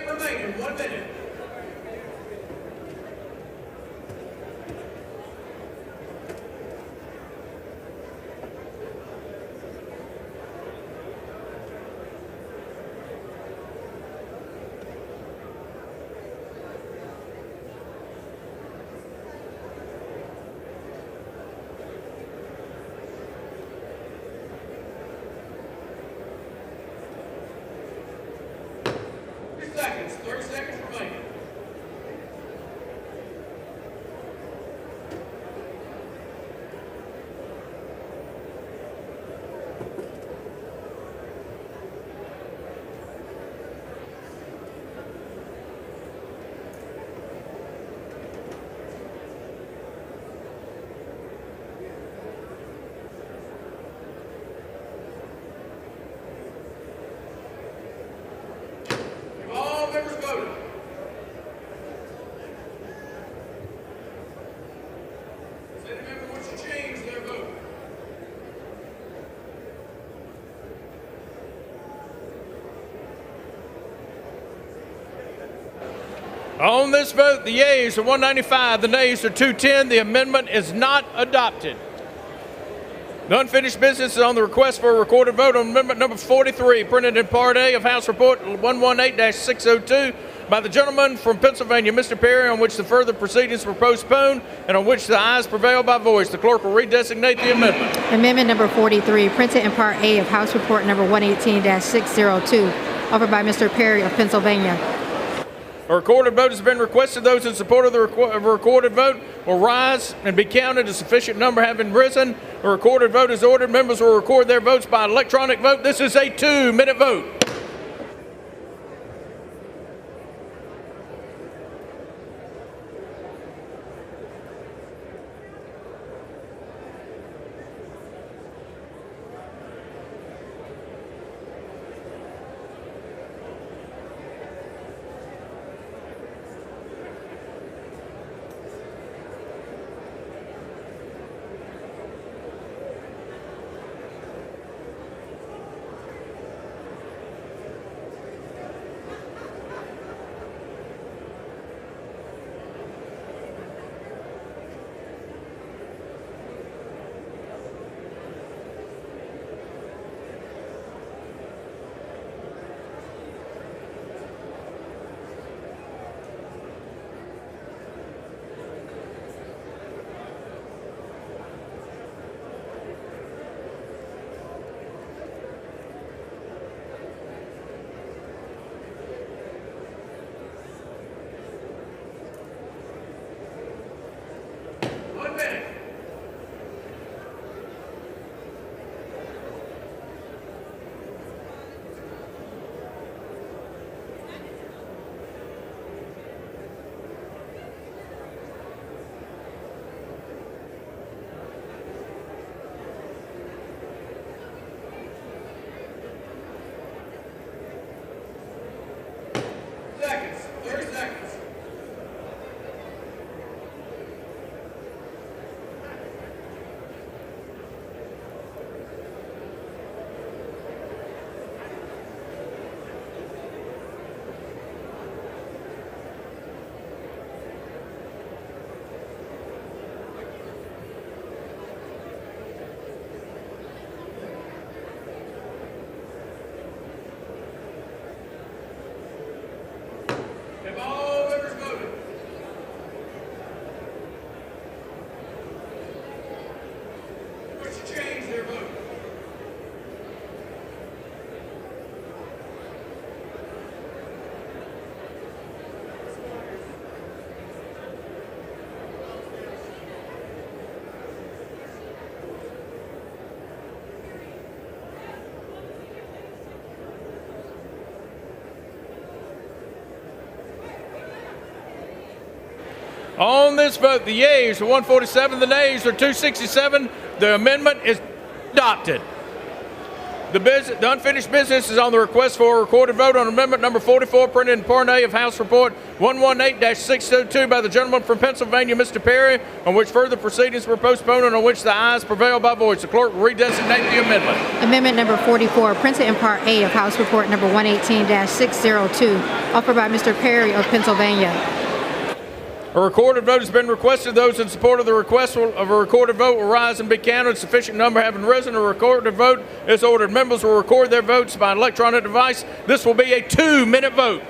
Remaining 1 minute. Seconds, 30 seconds remaining. Have all members voted? Does any member wish to change their vote? On this vote, the yeas are 195, the nays are 210. The amendment is not adopted. The unfinished business is on the request for a recorded vote on amendment number 43, printed in Part A of House Report 118-602 by the gentleman from Pennsylvania, Mr. Perry, on which the further proceedings were postponed and on which the ayes prevail by voice. The clerk will redesignate the amendment. Amendment number 43, printed in Part A of House Report number 118-602, offered by Mr. Perry of Pennsylvania. A recorded vote has been requested. Those in support of the recorded vote will rise and be counted. A sufficient number having risen, a recorded vote is ordered. Members will record their votes by electronic vote. This is a 2-minute vote. On this vote, the yeas are 147, the nays are 267. The amendment is adopted. The unfinished business is on the request for a recorded vote on amendment number 44, printed in Part A of House Report 118-602 by the gentleman from Pennsylvania, Mr. Perry, on which further proceedings were postponed and on which the ayes prevail by voice. The clerk will redesignate the amendment. Amendment number 44, printed in Part A of House Report number 118-602, offered by Mr. Perry of Pennsylvania. A recorded vote has been requested. Those in support of the request of a recorded vote will rise and be counted. Sufficient number having risen, a recorded vote is ordered. Members will record their votes by an electronic device. This will be a 2-minute vote.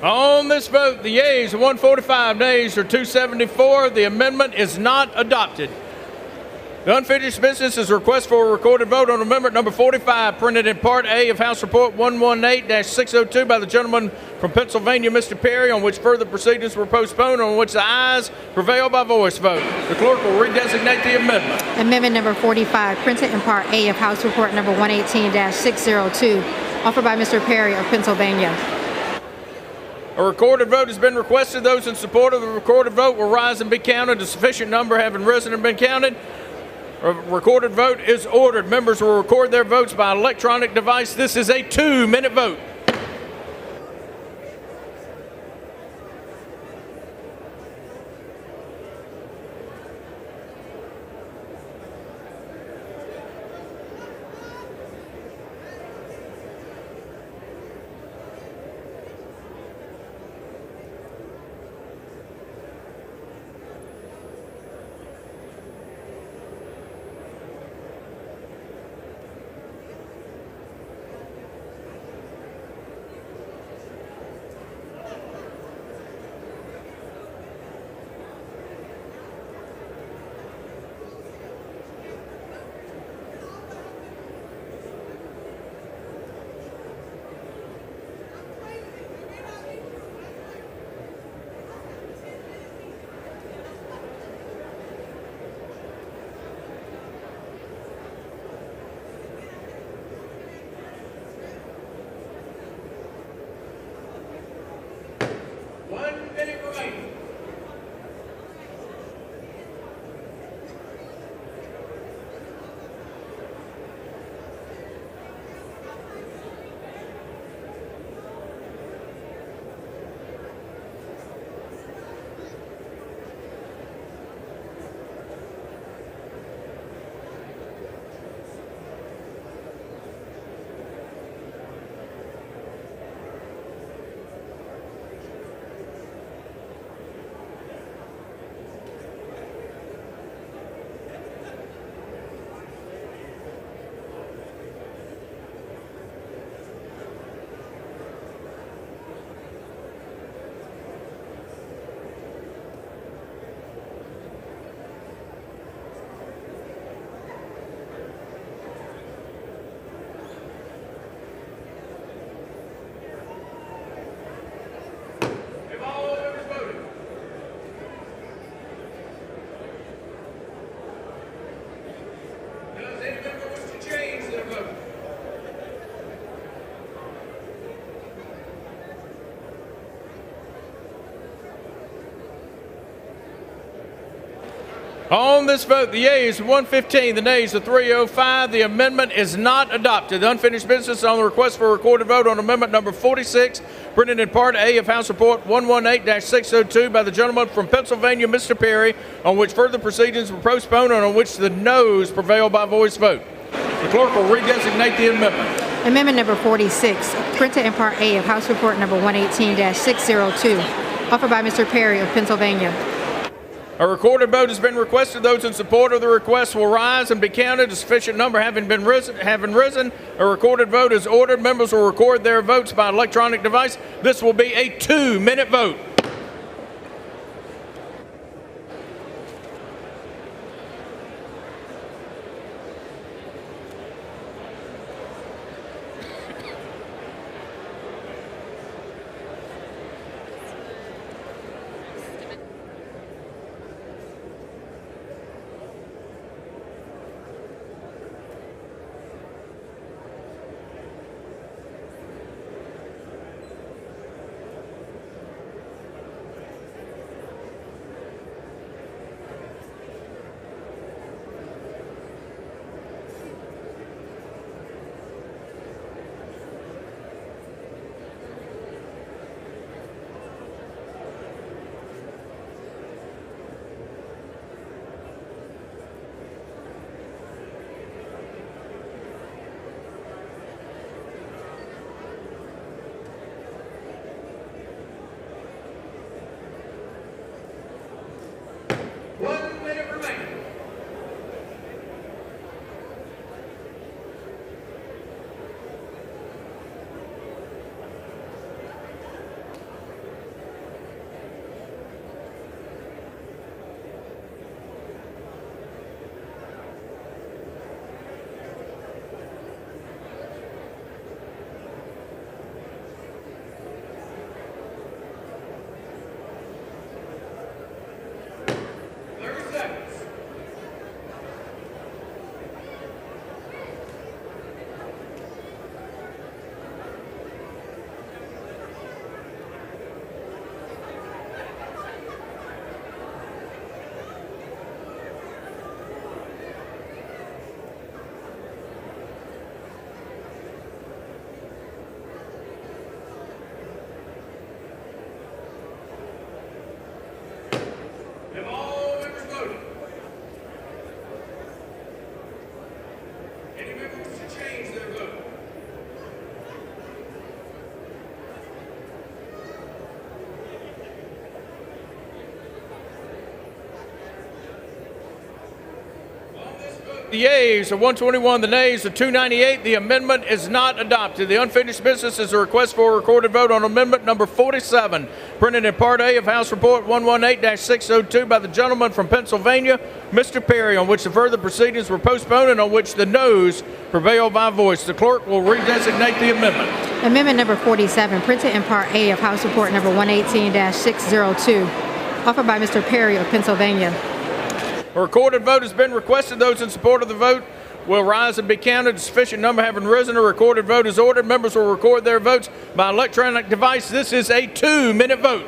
On this vote, the yeas are 145, nays are 274. The amendment is not adopted. The unfinished business is a request for a recorded vote on amendment number 45, printed in Part A of House Report 118-602 by the gentleman from Pennsylvania, Mr. Perry, on which further proceedings were postponed, on which the ayes prevail by voice vote. The clerk will redesignate the amendment. Amendment number 45, printed in Part A of House Report number 118-602, offered by Mr. Perry of Pennsylvania. A recorded vote has been requested. Those in support of the recorded vote will rise and be counted. A sufficient number having risen and been counted. A recorded vote is ordered. Members will record their votes by electronic device. This is a 2-minute vote. On this vote, the yeas are 115, the nays are 305. The amendment is not adopted. The unfinished business on the request for a recorded vote on amendment number 46, printed in Part A of House Report 118-602 by the gentleman from Pennsylvania, Mr. Perry, on which further proceedings were postponed and on which the noes prevail by voice vote. The clerk will redesignate the amendment. Amendment number 46, printed in Part A of House Report number 118-602, offered by Mr. Perry of Pennsylvania. A recorded vote has been requested. Those in support of the request will rise and be counted. A sufficient number having risen, a recorded vote is ordered. Members will record their votes by electronic device. This will be a 2-minute vote. Have all members voted? Any members wish to change their vote? The yeas are 121, the nays are 298. The amendment is not adopted. The unfinished business is a request for a recorded vote on amendment number 47, printed in Part A of House Report 118-602 by the gentleman from Pennsylvania, Mr. Perry, on which the further proceedings were postponed and on which the noes prevailed by voice. The clerk will redesignate the amendment. Amendment number 47, printed in Part A of House Report number 118-602, offered by Mr. Perry of Pennsylvania. A recorded vote has been requested. Those in support of the vote will rise and be counted. A sufficient number having risen, a recorded vote is ordered. Members will record their votes by electronic device. This is a 2-minute vote.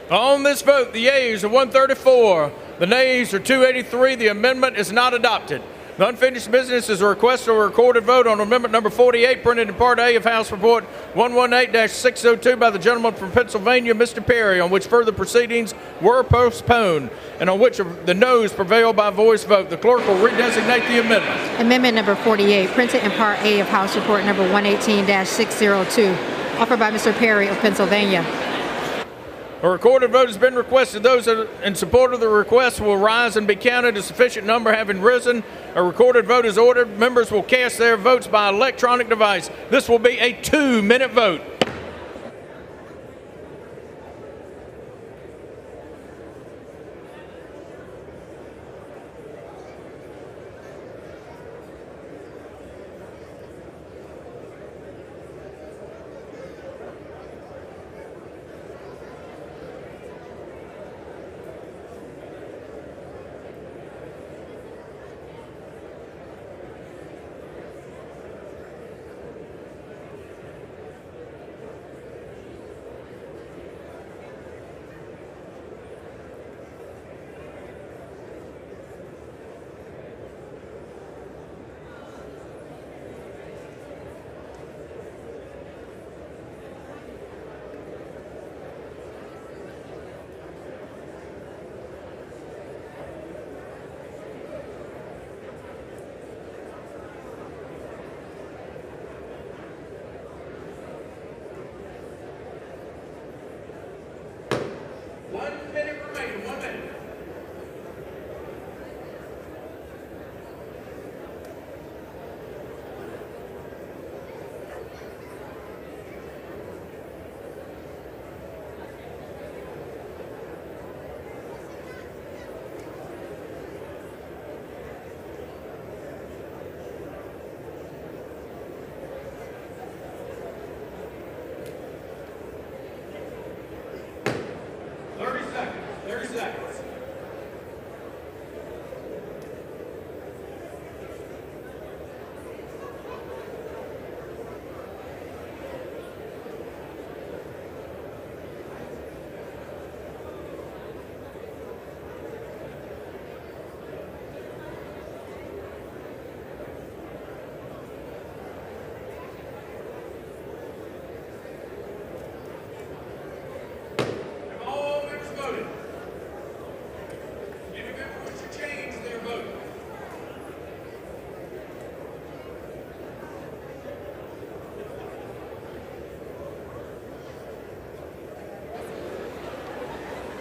On this vote, the yeas are 134, the nays are 283. The amendment is not adopted. The unfinished business is a request for a recorded vote on amendment number 48, printed in Part A of House Report 118-602 by the gentleman from Pennsylvania, Mr. Perry, on which further proceedings were postponed and on which the noes prevailed by voice vote. The clerk will redesignate the amendment. Amendment number 48, printed in Part A of House Report number 118-602, offered by Mr. Perry of Pennsylvania. A recorded vote has been requested. Those in support of the request will rise and be counted. A sufficient number having risen, a recorded vote is ordered. Members will cast their votes by electronic device. This will be a 2-minute vote.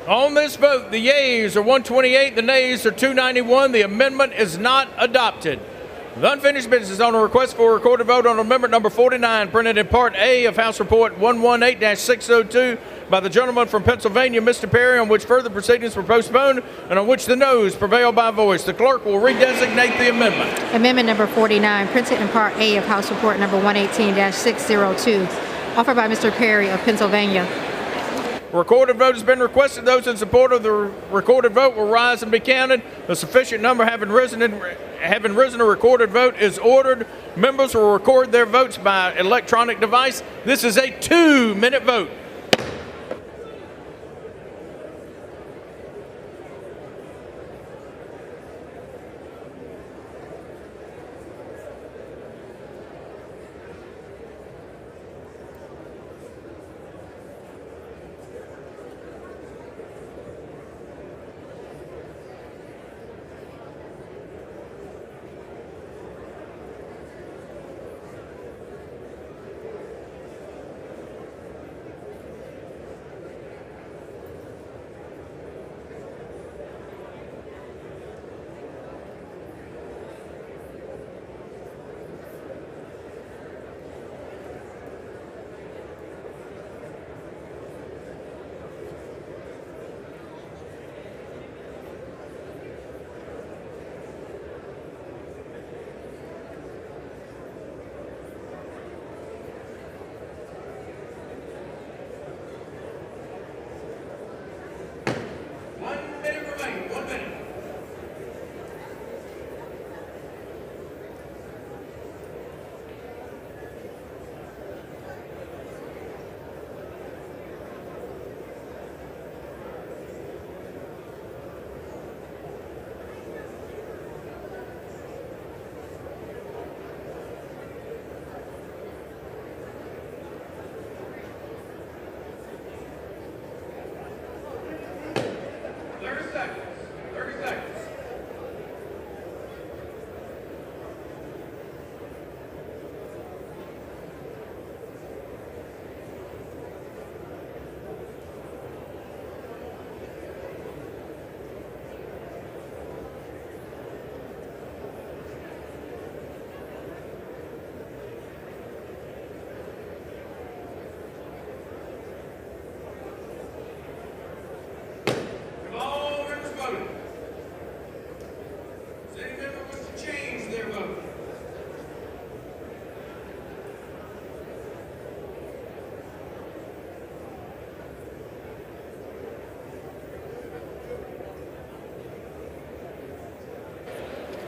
On this vote, the yeas are 128, the nays are 291. The amendment is not adopted. The unfinished business is on a request for a recorded vote on amendment number 49, printed in Part A of House Report 118-602 by the gentleman from Pennsylvania, Mr. Perry, on which further proceedings were postponed and on which the noes prevail by voice. The clerk will redesignate the amendment. Amendment number 49, printed in Part A of House Report number 118-602, offered by Mr. Perry of Pennsylvania. Recorded vote has been requested. Those in support of the recorded vote will rise and be counted. A sufficient number having risen, a recorded vote is ordered. Members will record their votes by electronic device. This is a 2-minute vote.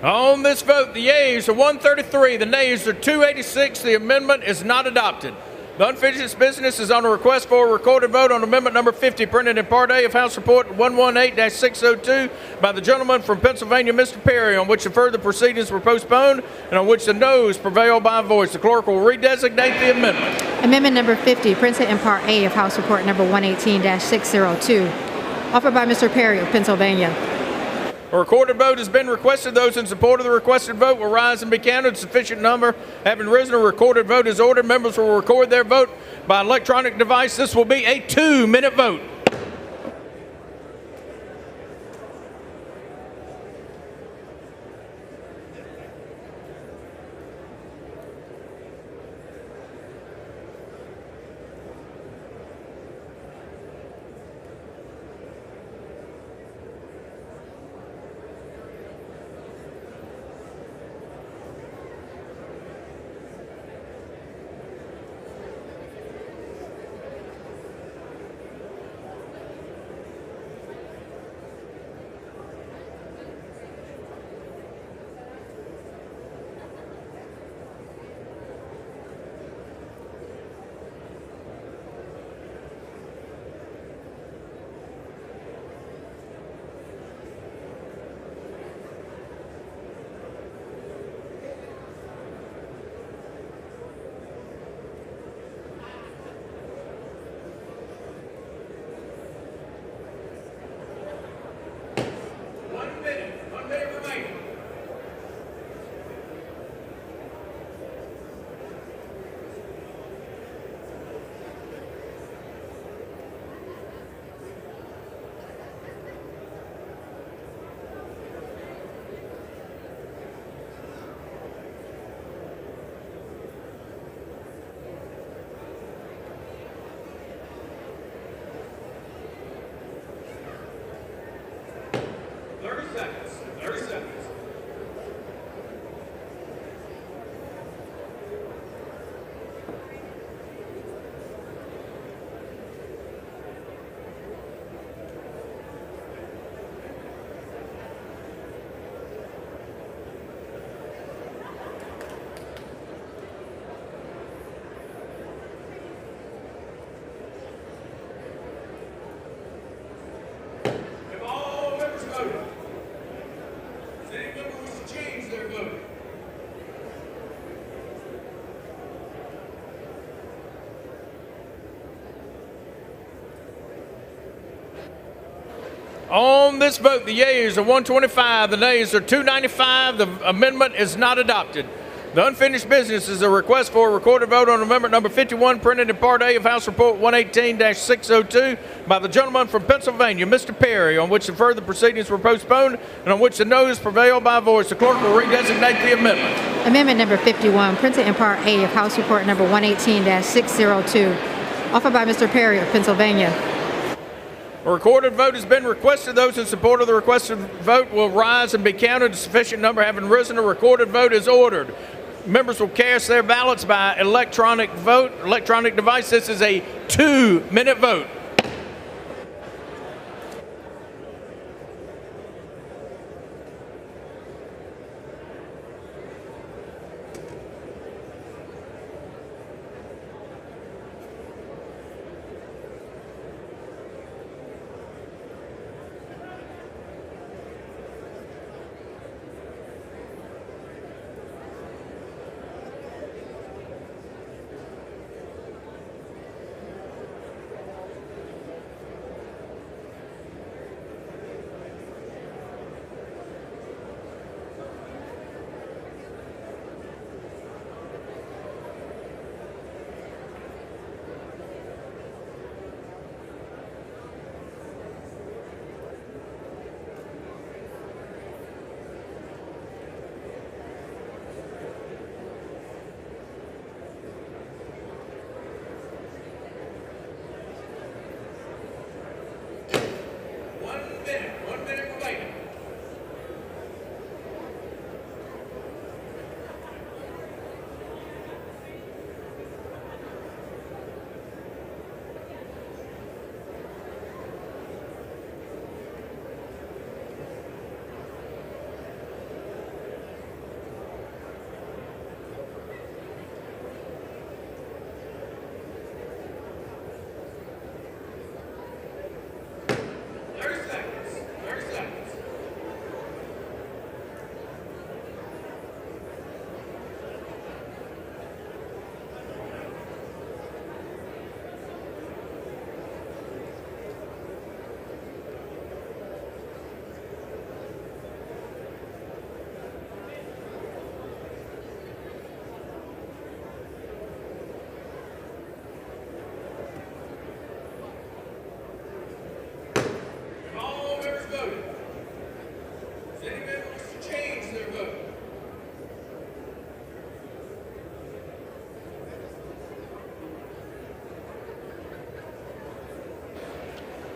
On this vote, the yeas are 133, the nays are 286. The amendment is not adopted. The unfinished business is on a request for a recorded vote on amendment number 50, printed in Part A of House Report 118-602 by the gentleman from Pennsylvania, Mr. Perry, on which the further proceedings were postponed and on which the noes prevail by voice. The clerk will redesignate the amendment. Amendment number 50, printed in Part A of House Report number 118-602, offered by Mr. Perry of Pennsylvania. A recorded vote has been requested. Those in support of the requested vote will rise and be counted. Sufficient number having risen, a recorded vote is ordered. Members will record their vote by electronic device. This will be a 2-minute vote. On this vote, the yeas are 125, the nays are 295. The amendment is not adopted. The unfinished business is a request for a recorded vote on amendment number 51, printed in Part A of House Report 118-602 by the gentleman from Pennsylvania, Mr. Perry, on which the further proceedings were postponed and on which the noes prevailed by voice. The clerk will redesignate the amendment. Amendment number 51, printed in Part A of House Report number 118-602, offered by Mr. Perry of Pennsylvania. A recorded vote has been requested. Those in support of the requested vote will rise and be counted. A sufficient number having risen, a recorded vote is ordered. Members will cast their ballots by electronic device. This is a 2-minute vote.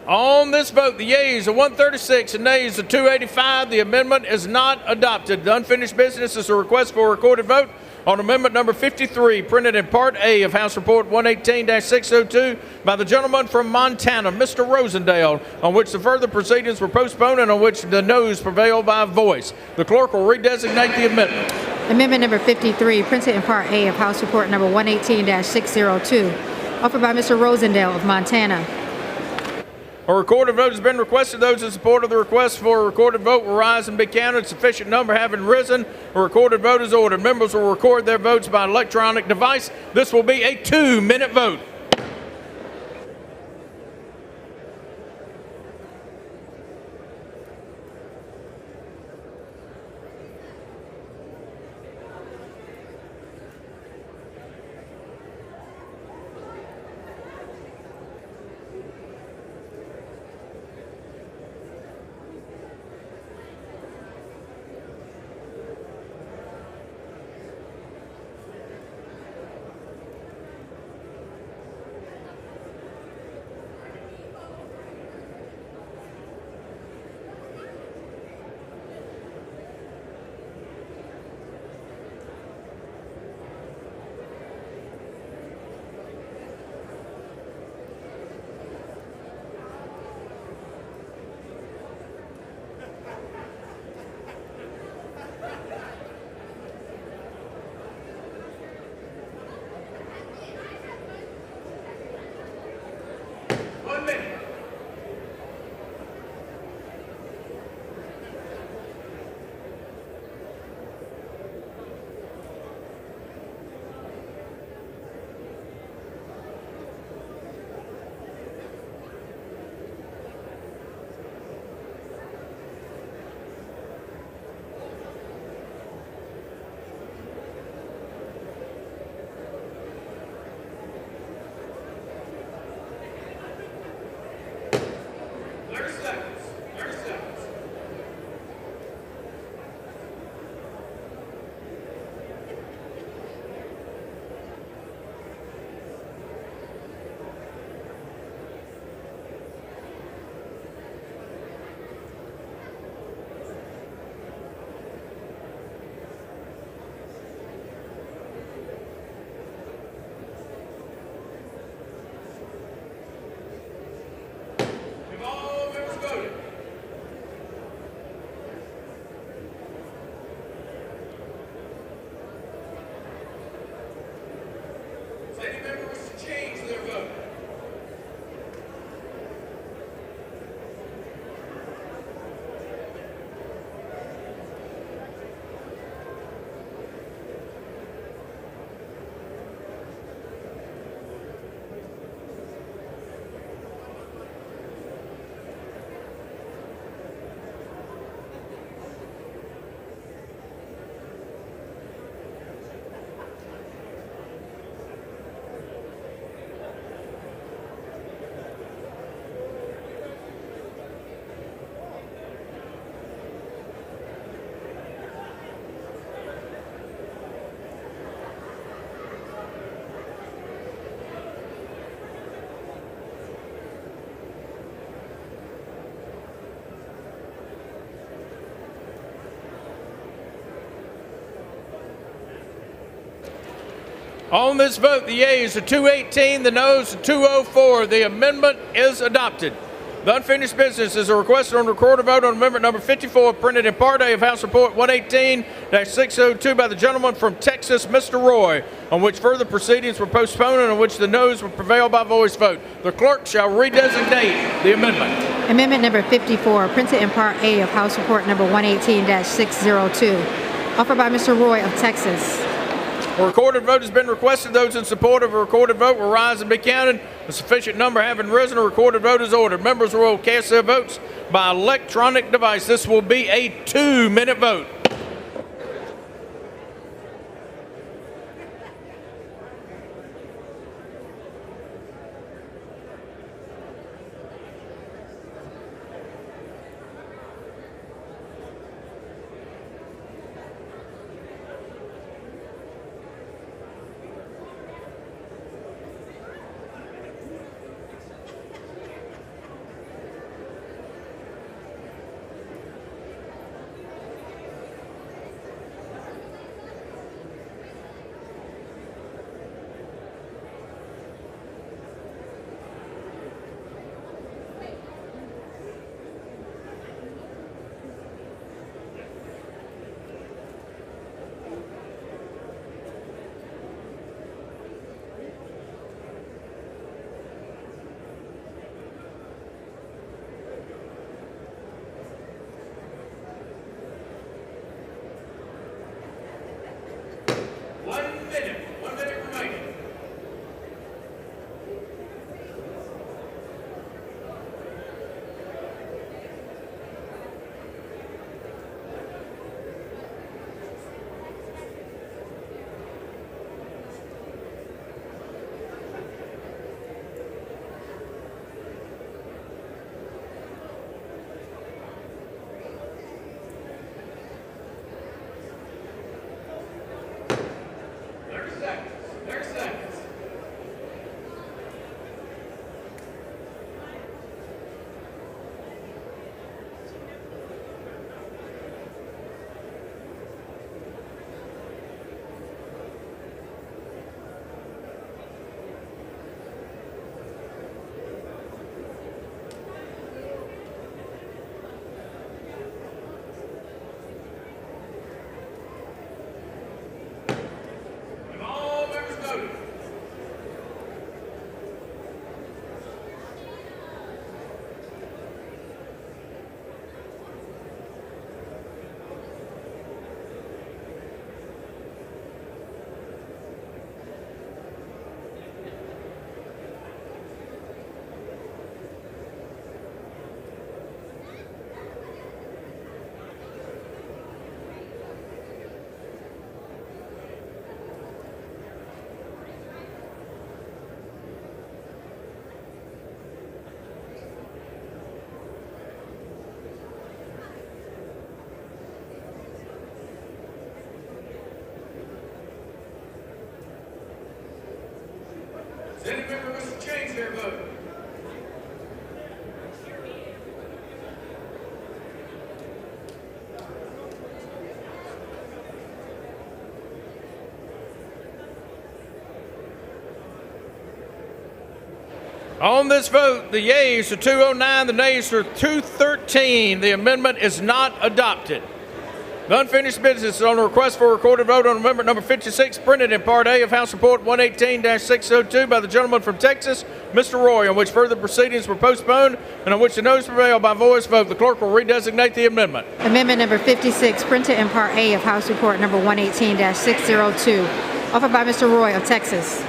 On this vote, the yeas are 136 and nays are 285. The amendment is not adopted. The unfinished business is a request for a recorded vote on amendment number 53, printed in Part A of House Report 118-602 by the gentleman from Montana, Mr. Rosendale, on which the further proceedings were postponed and on which the noes prevailed by voice. The clerk will redesignate the amendment. Amendment number 53, printed in Part A of House Report number 118-602, offered by Mr. Rosendale of Montana. A recorded vote has been requested. Those in support of the request for a recorded vote will rise and be counted. Sufficient number having risen, a recorded vote is ordered. Members will record their votes by electronic device. This will be a 2-minute vote. On this vote, the yeas are 218, the noes are 204. The amendment is adopted. The unfinished business is a request on recorded vote on amendment number 54, printed in Part A of House Report 118-602 by the gentleman from Texas, Mr. Roy, on which further proceedings were postponed and on which the noes will prevail by voice vote. The clerk shall redesignate the amendment. Amendment number 54, printed in Part A of House Report number 118-602, offered by Mr. Roy of Texas. A recorded vote has been requested. Those in support of a recorded vote will rise and be counted. A sufficient number having risen, a recorded vote is ordered. Members will cast their votes by electronic device. This will be a 2-minute vote. Does any member wish to change their vote? On this vote, the yeas are 209, the nays are 213. The amendment is not adopted. The unfinished business is on a request for a recorded vote on amendment number 56, printed in Part A of House Report 118-602 by the gentleman from Texas, Mr. Roy, on which further proceedings were postponed and on which the noes prevail by voice vote. The clerk will redesignate the amendment. Amendment number 56, printed in Part A of House Report number 118-602, offered by Mr. Roy of Texas.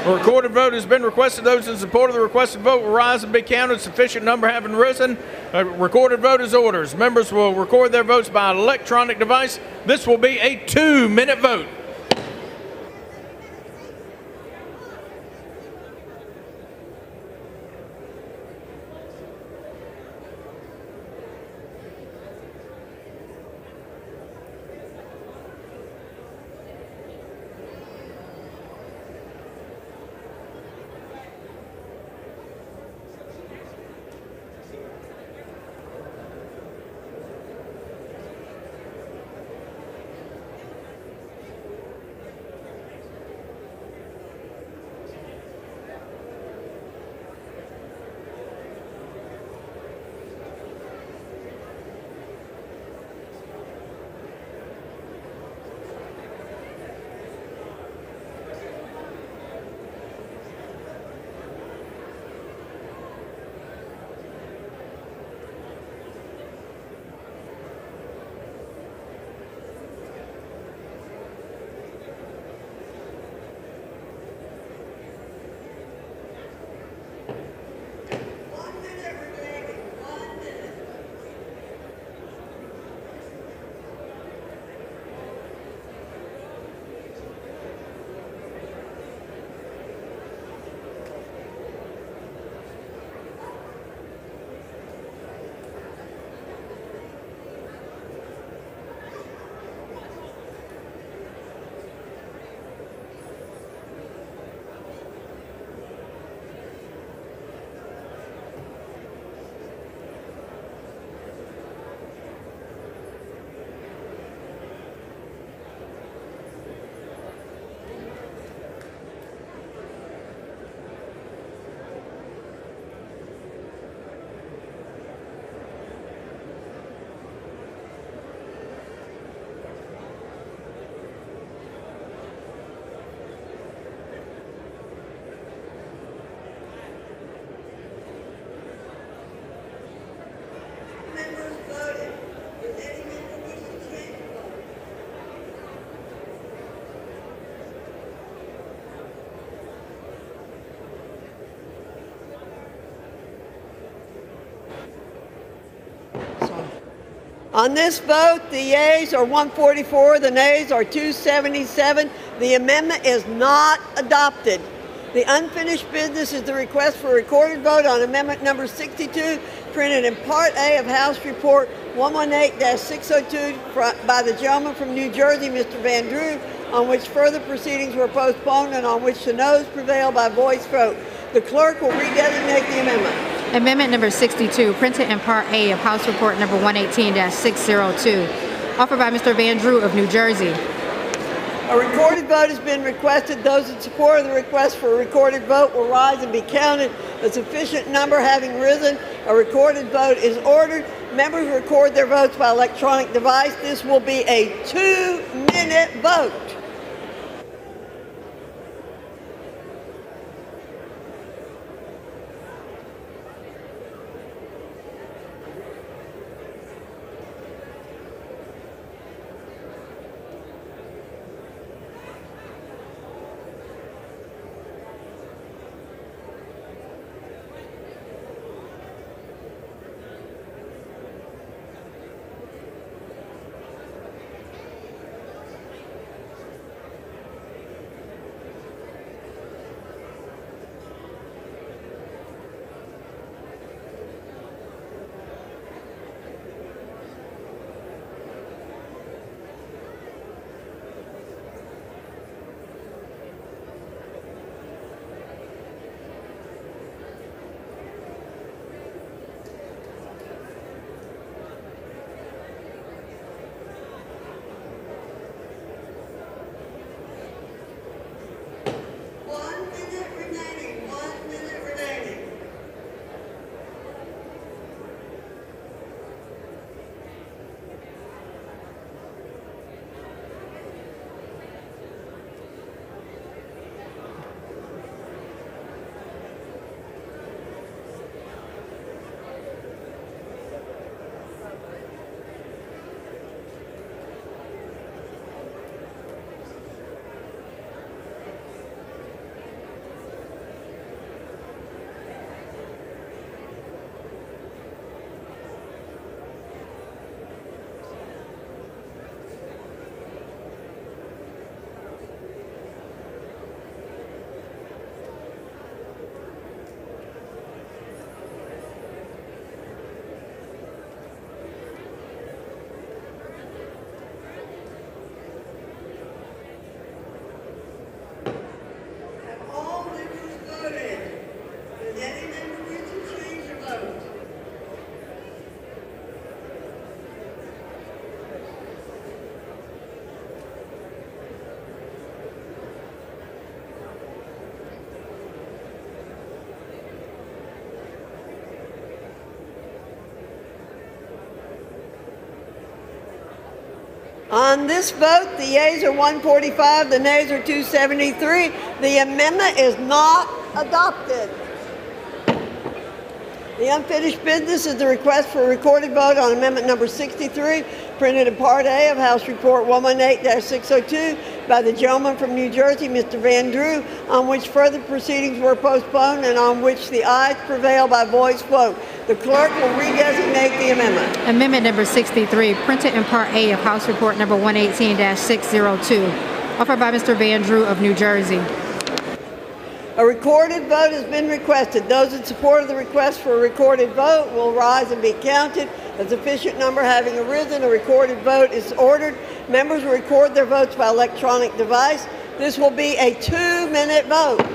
A recorded vote has been requested. Those in support of the requested vote will rise and be counted. Sufficient number having risen. A recorded vote is orders. Members will record their votes by electronic device. This will be a 2-minute vote. On this vote, the yeas are 144, the nays are 277. The amendment is not adopted. The unfinished business is the request for a recorded vote on amendment number 62, printed in Part A of House Report 118-602 by the gentleman from New Jersey, Mr. Van Drew, on which further proceedings were postponed and on which the noes prevail by voice vote. The clerk will redesignate the amendment. Amendment number 62, printed in Part A of House Report number 118-602, offered by Mr. Van Drew of New Jersey. A recorded vote has been requested. Those in support of the request for a recorded vote will rise and be counted. A sufficient number having risen, a recorded vote is ordered. Members record their votes by electronic device. This will be a 2-minute vote. On this vote, the yeas are 145, the nays are 273. The amendment is not adopted. The unfinished business is the request for a recorded vote on amendment number 63, printed in Part A of House Report 118-602 by the gentleman from New Jersey, Mr. Van Drew, on which further proceedings were postponed and on which the ayes prevail by voice vote. The clerk will redesignate the amendment. Amendment number 63, printed in Part A of House Report number 118-602, offered by Mr. Van Drew of New Jersey. A recorded vote has been requested. Those in support of the request for a recorded vote will rise and be counted. A sufficient number having arisen, a recorded vote is ordered. Members will record their votes by electronic device. This will be a 2-minute vote.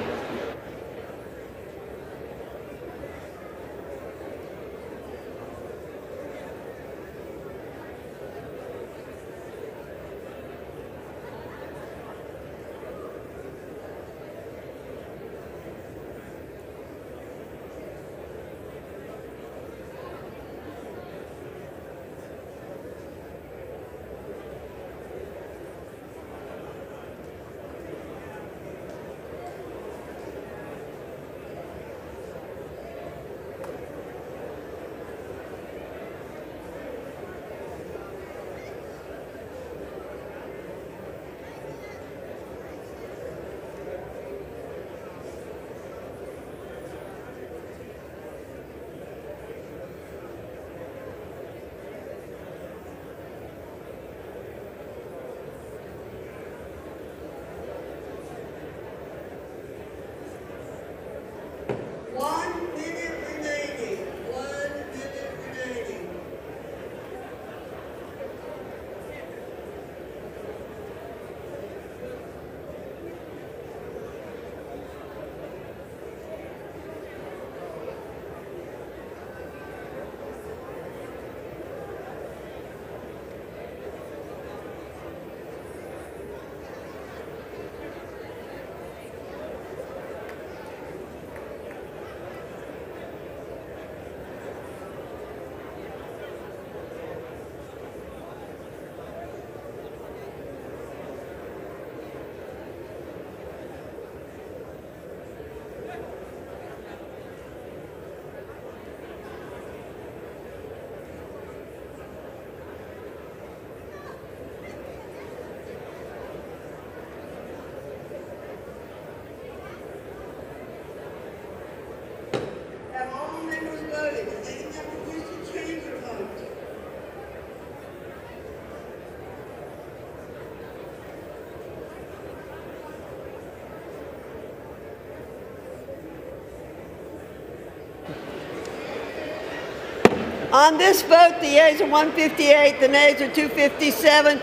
On this vote, the yeas are 158, the nays are 257.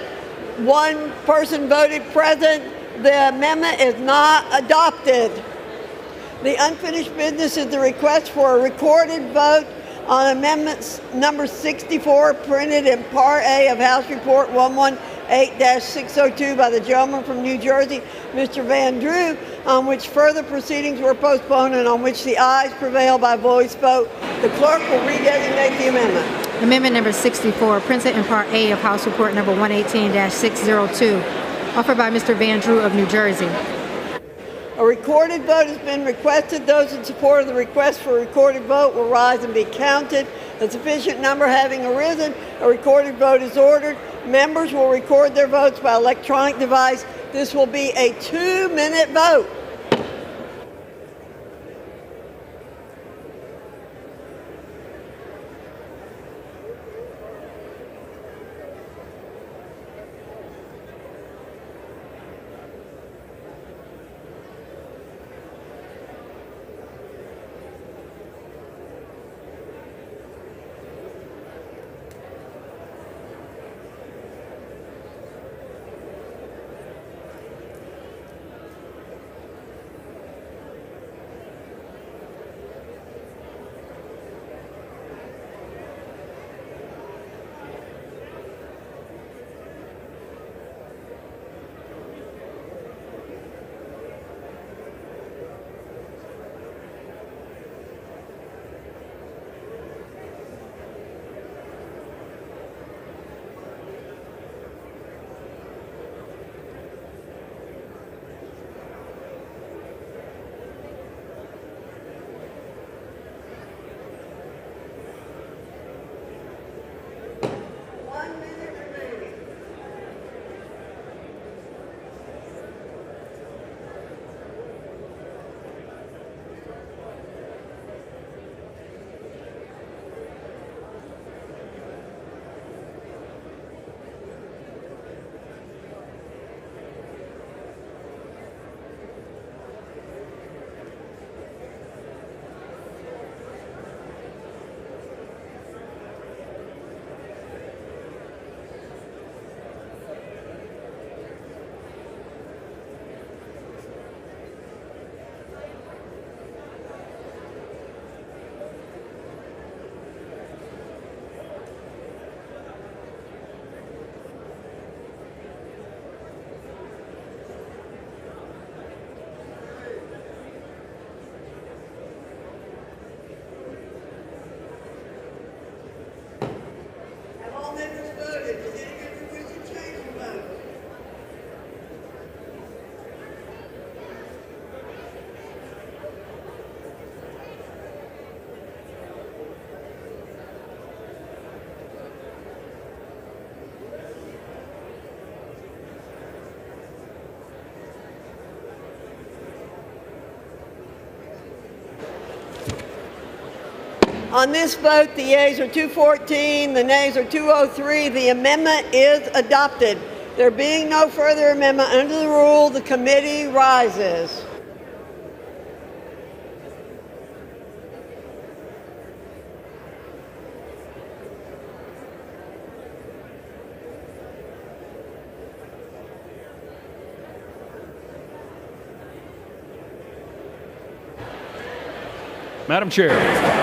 One person voted present. The amendment is not adopted. The unfinished business is the request for a recorded vote on amendments number 64, printed in Part A of House Report 118-602 by the gentleman from New Jersey, Mr. Van Drew, on which further proceedings were postponed and on which the ayes prevail by voice vote. The clerk will redesignate the amendment. Amendment number 64, printed in Part A of House Report number 118-602, offered by Mr. Van Drew of New Jersey. A recorded vote has been requested. Those in support of the request for a recorded vote will rise and be counted. A sufficient number having arisen, a recorded vote is ordered. Members will record their votes by electronic device. This will be a 2-minute vote. On this vote, the yeas are 214, the nays are 203. The amendment is adopted. There being no further amendment under the rule, the committee rises. Madam Chair.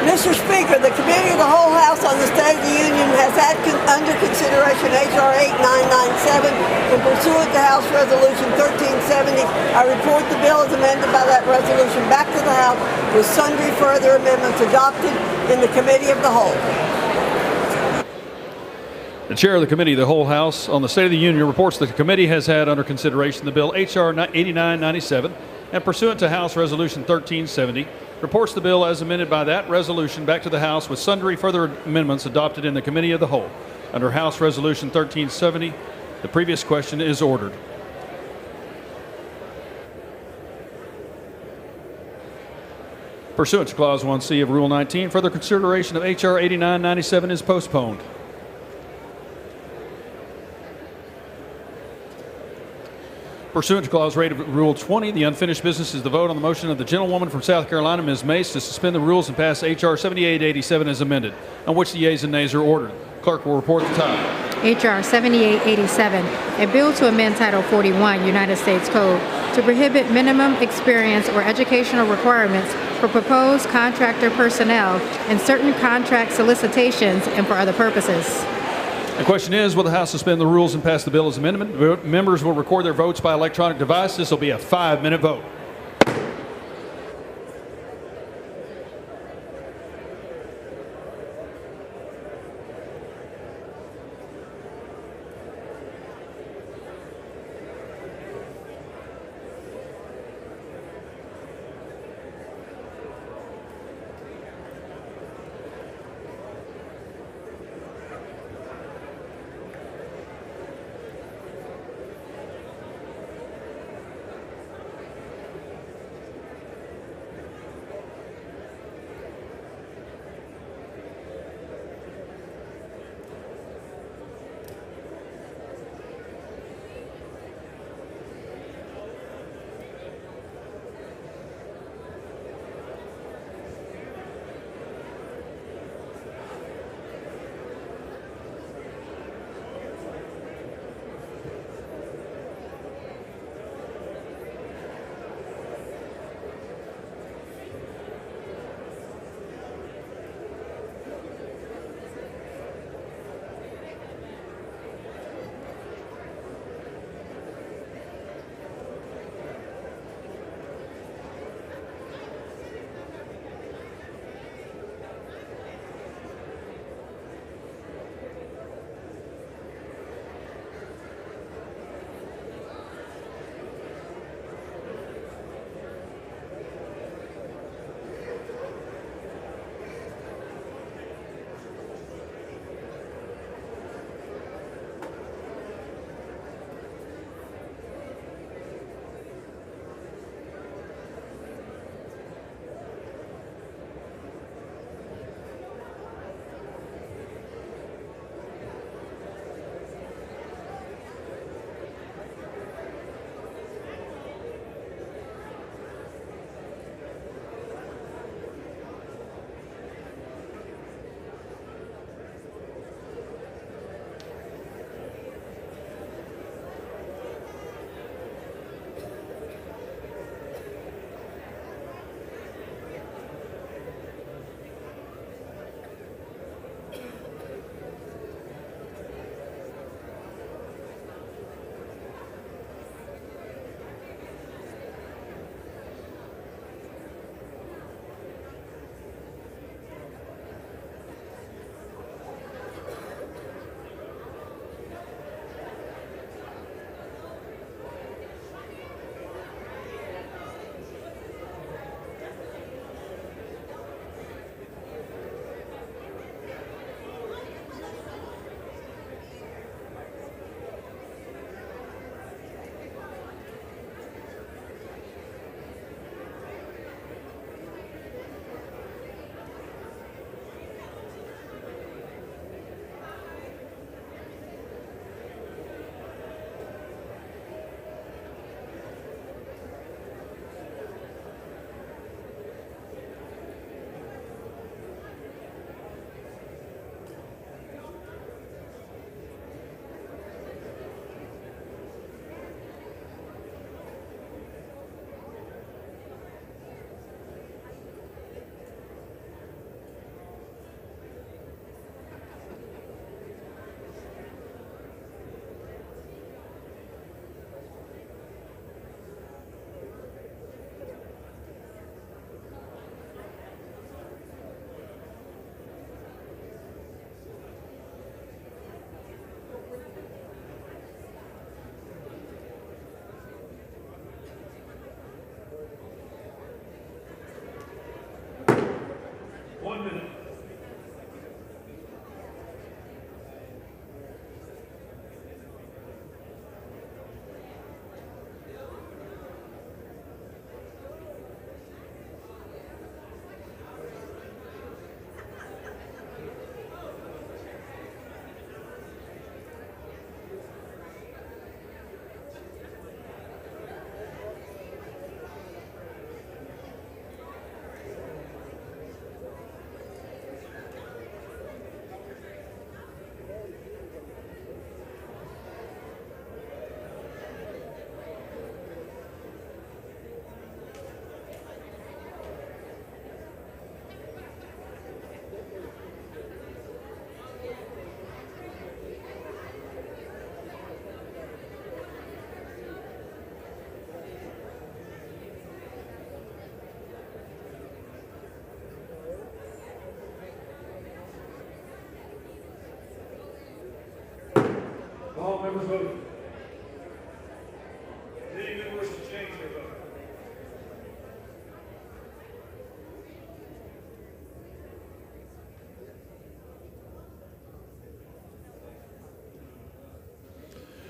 Mr. Speaker, the Committee of the Whole House on the State of the Union has had under consideration H.R. 8997 and pursuant to House Resolution 1370. I report the bill as amended by that resolution back to the House with sundry further amendments adopted in the Committee of the Whole. The Chair of the Committee of the Whole House on the State of the Union reports that the committee has had under consideration the bill H.R. 8997 and pursuant to House Resolution 1370, reports the bill as amended by that resolution back to the House with sundry further amendments adopted in the Committee of the Whole. Under House Resolution 1370, the previous question is ordered. Pursuant to Clause 1C of Rule 19, further consideration of H.R. 8997 is postponed. Pursuant to Clause 8 of Rule 20, the unfinished business is the vote on the motion of the gentlewoman from South Carolina, Ms. Mace, to suspend the rules and pass H.R. 7887 as amended, on which the yeas and nays are ordered. Clerk will report the title. H.R. 7887, a bill to amend Title 41 United States Code to prohibit minimum experience or educational requirements for proposed contractor personnel and certain contract solicitations and for other purposes. The question is, will the House suspend the rules and pass the bill as amendment? Members will record their votes by electronic device. This will be a 5-minute vote.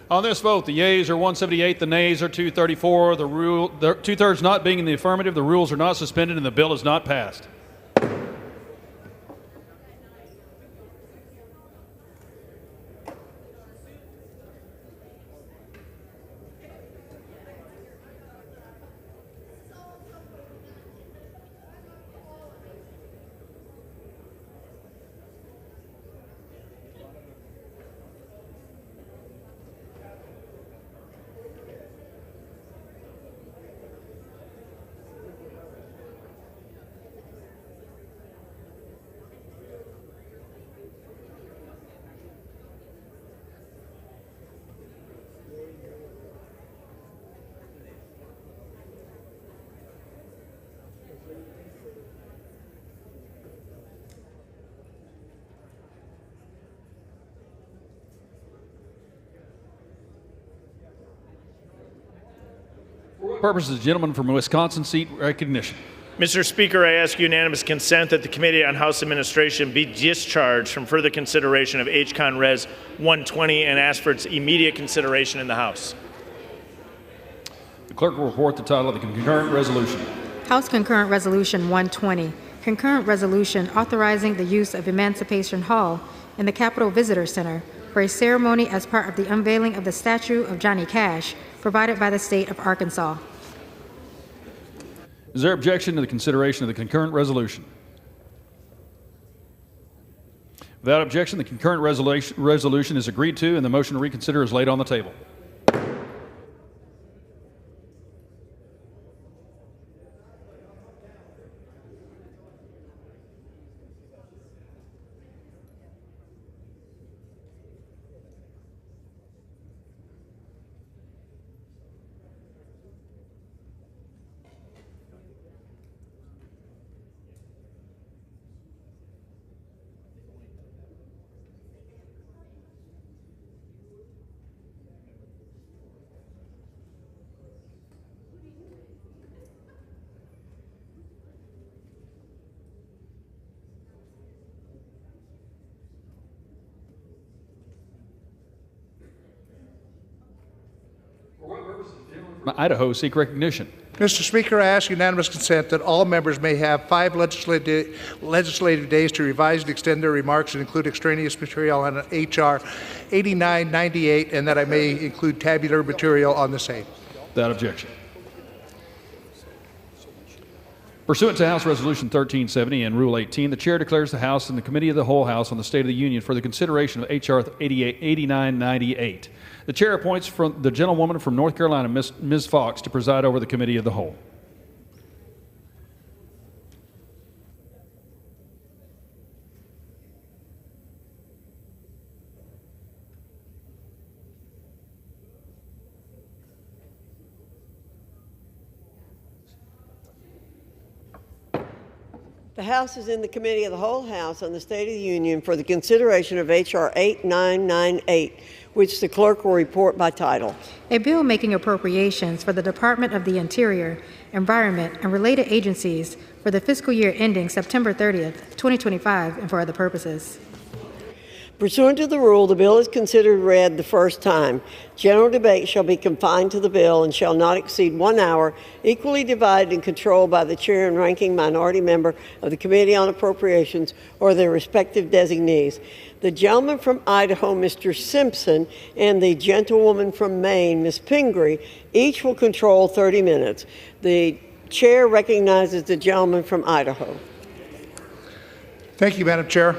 On this vote, the yeas are 178, the nays are 234. The two-thirds not being in the affirmative, the rules are not suspended, and the bill is not passed. Purposes, the gentleman from Wisconsin seat recognition. Mr. Speaker, I ask unanimous consent that the Committee on House Administration be discharged from further consideration of H-Con Res 120 and ask for its immediate consideration in the House. The clerk will report the title of the concurrent resolution. House Concurrent Resolution 120, concurrent resolution authorizing the use of Emancipation Hall in the Capitol Visitor Center for a ceremony as part of the unveiling of the statue of Johnny Cash, provided by the state of Arkansas. Is there objection to the consideration of the concurrent resolution? Without objection, the concurrent resolution is agreed to, and the motion to reconsider is laid on the table. Idaho seek recognition. Mr. Speaker, I ask unanimous consent that all members may have 5 legislative days to revise and extend their remarks and include extraneous material on H.R. 8998, and that I may include tabular material on the same. Without objection. Pursuant to House Resolution 1370 and Rule 18, the Chair declares the House and the Committee of the Whole House on the State of the Union for the consideration of H.R. 8998. The Chair appoints from the gentlewoman from North Carolina, Ms. Fox, to preside over the Committee of the Whole. The House is in the Committee of the Whole House on the State of the Union for the consideration of H.R. 8998, which the clerk will report by title. A bill making appropriations for the Department of the Interior, Environment, and related agencies for the fiscal year ending September 30th, 2025, and for other purposes. Pursuant to the rule, the bill is considered read the first time. General debate shall be confined to the bill and shall not exceed 1 hour, equally divided and controlled by the chair and ranking minority member of the Committee on Appropriations or their respective designees. The gentleman from Idaho, Mr. Simpson, and the gentlewoman from Maine, Ms. Pingree, each will control 30 minutes. The chair recognizes the gentleman from Idaho. Thank you, Madam Chair.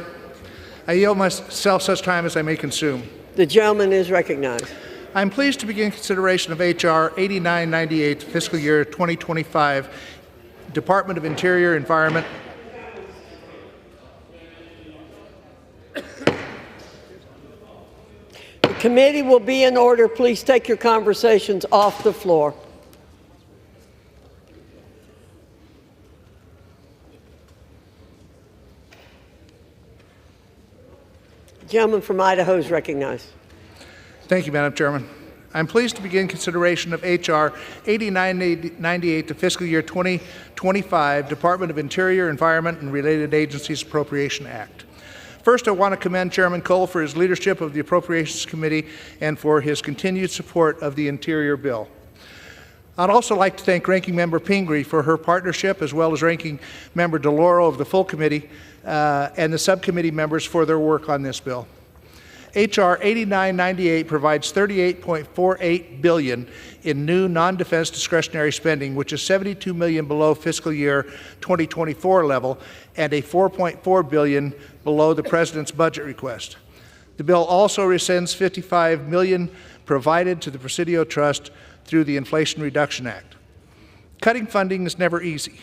I yield myself such time as I may consume. The gentleman is recognized. I'm pleased to begin consideration of H.R. 8998, fiscal year 2025, Department of Interior, Environment. The committee will be in order. Please take your conversations off the floor. Gentleman from Idaho is recognized. Thank you, Madam Chairman. I'm pleased to begin consideration of H.R. 8998, the fiscal year 2025 Department of Interior, Environment, and Related Agencies Appropriation Act. First, I want to commend Chairman Cole for his leadership of the Appropriations Committee and for his continued support of the Interior bill. I'd also like to thank Ranking Member Pingree for her partnership, as well as Ranking Member DeLauro of the full committee and the subcommittee members for their work on this bill. H.R. 8998 provides $38.48 billion in new non-defense discretionary spending, which is $72 million below fiscal year 2024 level and a $4.4 billion below the President's budget request. The bill also rescinds $55 million provided to the Presidio Trust through the Inflation Reduction Act. Cutting funding is never easy,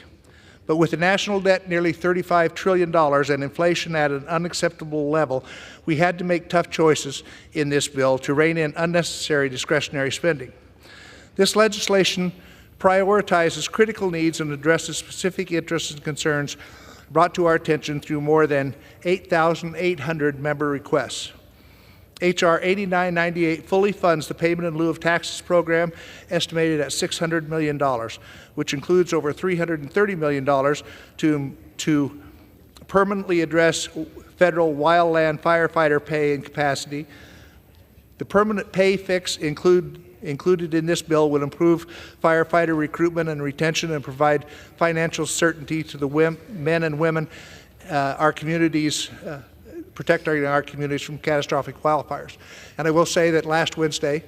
but with the national debt nearly $35 trillion and inflation at an unacceptable level, we had to make tough choices in this bill to rein in unnecessary discretionary spending. This legislation prioritizes critical needs and addresses specific interests and concerns brought to our attention through more than 8,800 member requests. H.R. 8998 fully funds the Payment in lieu of taxes program, estimated at $600 million, which includes over $330 million to permanently address federal wildland firefighter pay and capacity. The permanent pay fix included in this bill would improve firefighter recruitment and retention and provide financial certainty to the men and women, our communities, protecting our communities from catastrophic wildfires. And I will say that last Wednesday,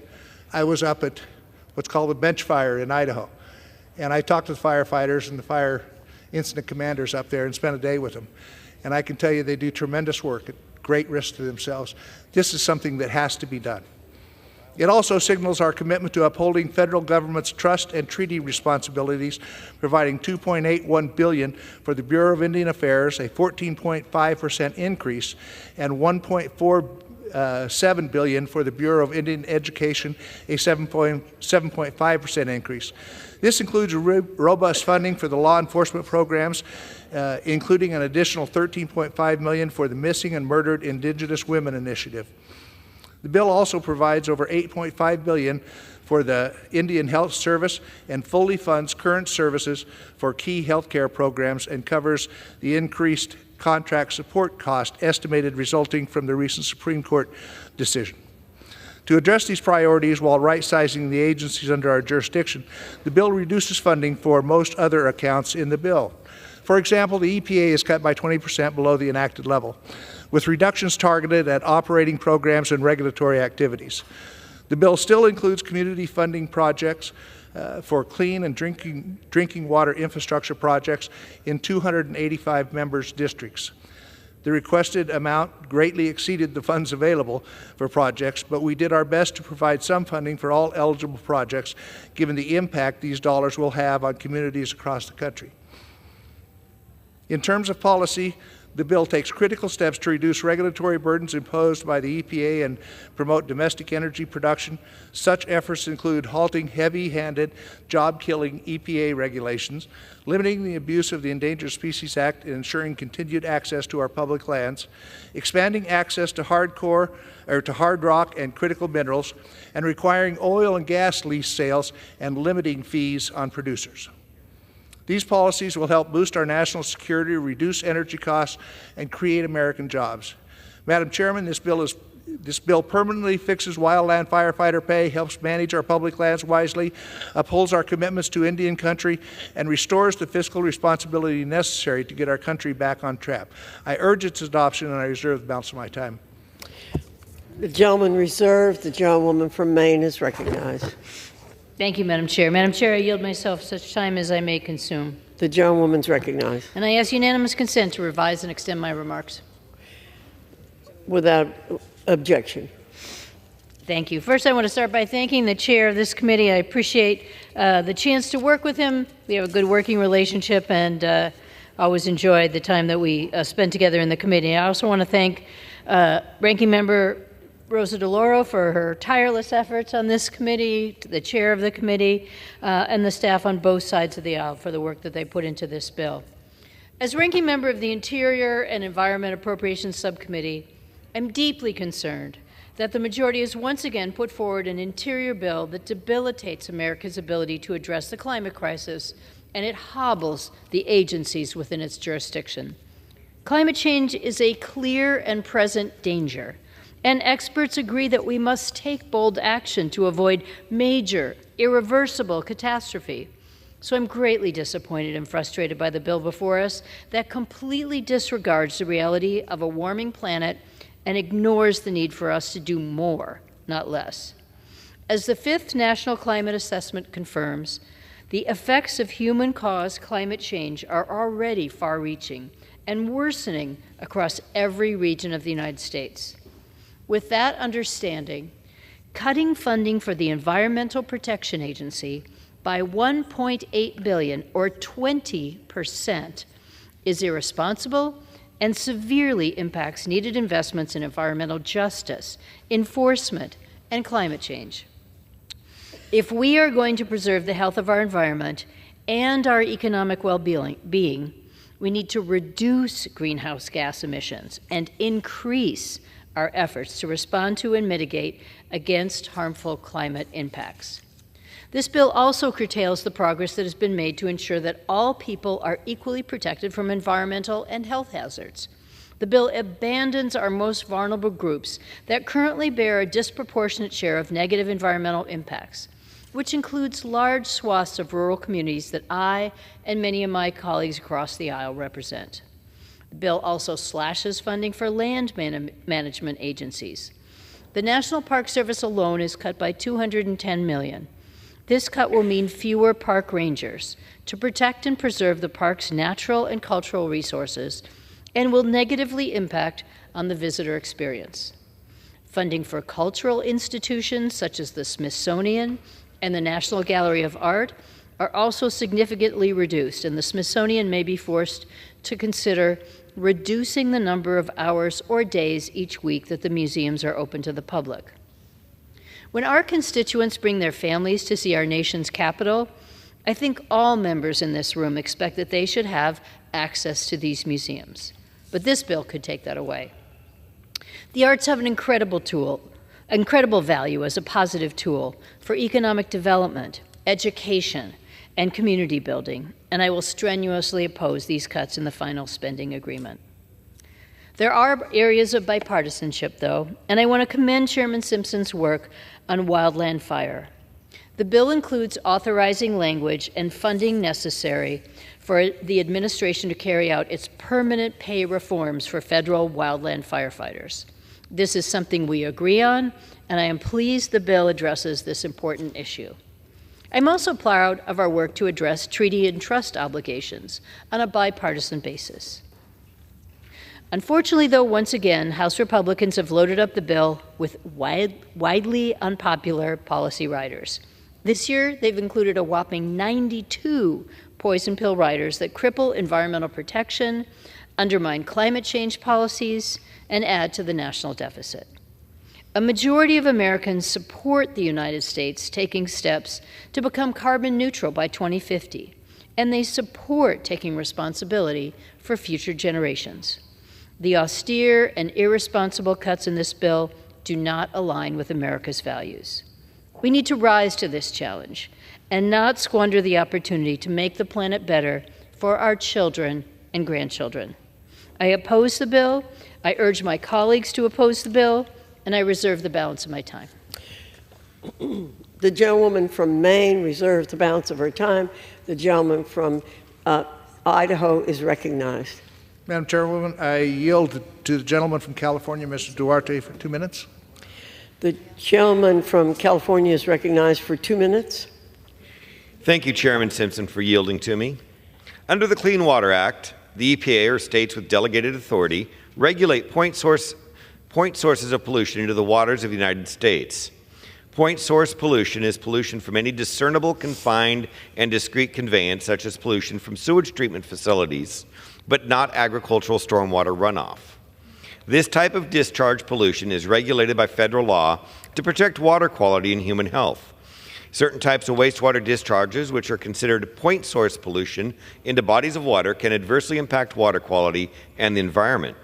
I was up at what's called a bench fire in Idaho. And I talked to the firefighters and the fire incident commanders up there and spent a day with them. And I can tell you they do tremendous work at great risk to themselves. This is something that has to be done. It also signals our commitment to upholding federal government's trust and treaty responsibilities, providing $2.81 billion for the Bureau of Indian Affairs, a 14.5% increase, and $1.47 billion for the Bureau of Indian Education, a 7.5% increase. This includes robust funding for the law enforcement programs, including an additional $13.5 million for the Missing and Murdered Indigenous Women Initiative. The bill also provides over $8.5 billion for the Indian Health Service and fully funds current services for key health care programs and covers the increased contract support cost estimated resulting from the recent Supreme Court decision. To address these priorities while right-sizing the agencies under our jurisdiction, the bill reduces funding for most other accounts in the bill. For example, the EPA is cut by 20% below the enacted level, with reductions targeted at operating programs and regulatory activities. The bill still includes community funding projects for clean and drinking water infrastructure projects in 285 members' districts. The requested amount greatly exceeded the funds available for projects, but we did our best to provide some funding for all eligible projects, given the impact these dollars will have on communities across the country. In terms of policy, the bill takes critical steps to reduce regulatory burdens imposed by the EPA and promote domestic energy production. Such efforts include halting heavy-handed, job-killing EPA regulations, limiting the abuse of the Endangered Species Act and ensuring continued access to our public lands, expanding access to hard rock and critical minerals, and requiring oil and gas lease sales and limiting fees on producers. These policies will help boost our national security, reduce energy costs, and create American jobs. Madam Chairman, this bill permanently fixes wildland firefighter pay, helps manage our public lands wisely, upholds our commitments to Indian country, and restores the fiscal responsibility necessary to get our country back on track. I urge its adoption, and I reserve the balance of my time. The gentleman reserved. The gentlewoman from Maine is recognized. Thank you, Madam Chair. Madam Chair, I yield myself such time as I may consume. The gentlewoman's recognized. And I ask unanimous consent to revise and extend my remarks. Without objection. Thank you. First, I want to start by thanking the chair of this committee. I appreciate the chance to work with him. We have a good working relationship, and always enjoyed the time that we spent together in the committee. I also want to thank Ranking Member Rosa DeLauro for her tireless efforts on this committee, to the chair of the committee, and the staff on both sides of the aisle for the work that they put into this bill. As Ranking Member of the Interior and Environment Appropriations Subcommittee, I'm deeply concerned that the majority has once again put forward an interior bill that debilitates America's ability to address the climate crisis, and it hobbles the agencies within its jurisdiction. Climate change is a clear and present danger, and experts agree that we must take bold action to avoid major, irreversible catastrophe. So I'm greatly disappointed and frustrated by the bill before us that completely disregards the reality of a warming planet and ignores the need for us to do more, not less. As the 5th National Climate Assessment confirms, the effects of human-caused climate change are already far-reaching and worsening across every region of the United States. With that understanding, cutting funding for the Environmental Protection Agency by $1.8 billion, or 20%, is irresponsible and severely impacts needed investments in environmental justice, enforcement, and climate change. If we are going to preserve the health of our environment and our economic well-being, we need to reduce greenhouse gas emissions and increase our efforts to respond to and mitigate against harmful climate impacts. This bill also curtails the progress that has been made to ensure that all people are equally protected from environmental and health hazards. The bill abandons our most vulnerable groups that currently bear a disproportionate share of negative environmental impacts, which includes large swaths of rural communities that I and many of my colleagues across the aisle represent. The bill also slashes funding for land management agencies. The National Park Service alone is cut by $210 million. This cut will mean fewer park rangers to protect and preserve the park's natural and cultural resources and will negatively impact on the visitor experience. Funding for cultural institutions such as the Smithsonian and the National Gallery of Art are also significantly reduced, and the Smithsonian may be forced to consider reducing the number of hours or days each week that the museums are open to the public. When our constituents bring their families to see our nation's capital, I think all members in this room expect that they should have access to these museums. But this bill could take that away. The arts have an incredible value as a positive tool for economic development, education, and community building, and I will strenuously oppose these cuts in the final spending agreement. There are areas of bipartisanship, though, and I want to commend Chairman Simpson's work on wildland fire. The bill includes authorizing language and funding necessary for the administration to carry out its permanent pay reforms for federal wildland firefighters. This is something we agree on, and I am pleased the bill addresses this important issue. I'm also proud of our work to address treaty and trust obligations on a bipartisan basis. Unfortunately, though, once again, House Republicans have loaded up the bill with widely unpopular policy riders. This year, they've included a whopping 92 poison pill riders that cripple environmental protection, undermine climate change policies, and add to the national deficit. A majority of Americans support the United States taking steps to become carbon neutral by 2050, and they support taking responsibility for future generations. The austere and irresponsible cuts in this bill do not align with America's values. We need to rise to this challenge and not squander the opportunity to make the planet better for our children and grandchildren. I oppose the bill, I urge my colleagues to oppose the bill, and I reserve the balance of my time. The gentlewoman from Maine reserves the balance of her time. The gentleman from Idaho is recognized. Madam Chairwoman, I yield to the gentleman from California, Mr. Duarte, for 2 minutes. The gentleman from California is recognized for 2 minutes. Thank you, Chairman Simpson, for yielding to me. Under the Clean Water Act, the EPA, or states with delegated authority, regulate point sources of pollution into the waters of the United States. Point source pollution is pollution from any discernible, confined, and discrete conveyance, such as pollution from sewage treatment facilities, but not agricultural stormwater runoff. This type of discharge pollution is regulated by federal law to protect water quality and human health. Certain types of wastewater discharges, which are considered point source pollution into bodies of water, can adversely impact water quality and the environment.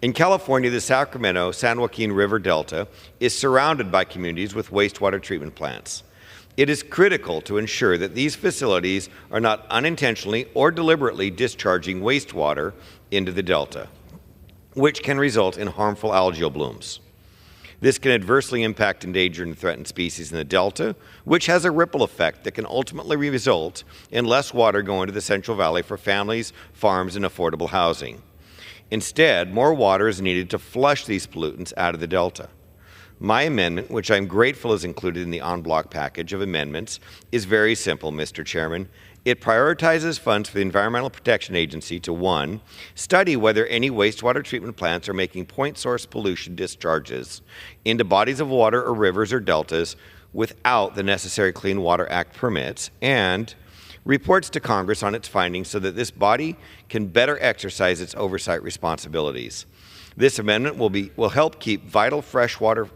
In California, the Sacramento-San Joaquin River Delta is surrounded by communities with wastewater treatment plants. It is critical to ensure that these facilities are not unintentionally or deliberately discharging wastewater into the delta, which can result in harmful algal blooms. This can adversely impact endangered and threatened species in the delta, which has a ripple effect that can ultimately result in less water going to the Central Valley for families, farms, and affordable housing. Instead, more water is needed to flush these pollutants out of the delta. My amendment, which I'm grateful is included in the en bloc package of amendments, is very simple, Mr. Chairman. It prioritizes funds for the Environmental Protection Agency to 1, study whether any wastewater treatment plants are making point source pollution discharges into bodies of water or rivers or deltas without the necessary Clean Water Act permits, and reports to Congress on its findings so that this body can better exercise its oversight responsibilities. This amendment will help keep vital fresh water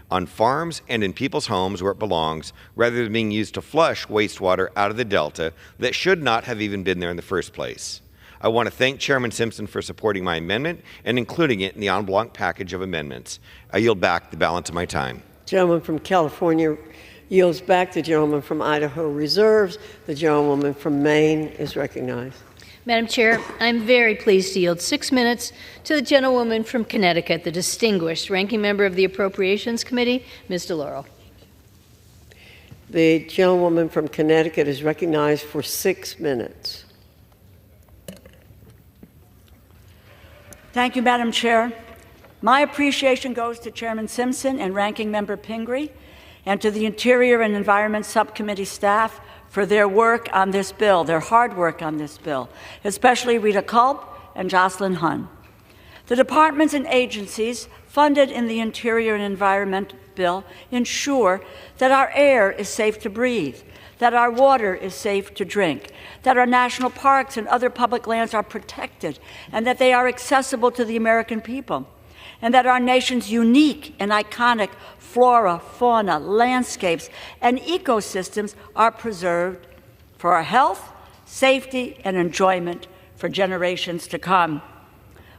on farms and in people's homes where it belongs, rather than being used to flush wastewater out of the delta that should not have even been there in the first place. I want to thank Chairman Simpson for supporting my amendment and including it in the en bloc package of amendments. I yield back the balance of my time. Gentleman from California yields back. The gentleman from Idaho reserves. The gentlewoman from Maine is recognized. Madam Chair, I'm very pleased to yield 6 minutes to the gentlewoman from Connecticut, the distinguished ranking member of the Appropriations Committee, Ms. DeLauro. The gentlewoman from Connecticut is recognized for 6 minutes. Thank you, Madam Chair. My appreciation goes to Chairman Simpson and Ranking Member Pingree, and to the Interior and Environment Subcommittee staff for their work on this bill, their hard work on this bill, especially Rita Culp and Jocelyn Hunn. The departments and agencies funded in the Interior and Environment bill ensure that our air is safe to breathe, that our water is safe to drink, that our national parks and other public lands are protected, and that they are accessible to the American people, and that our nation's unique and iconic flora, fauna, landscapes, and ecosystems are preserved for our health, safety, and enjoyment for generations to come.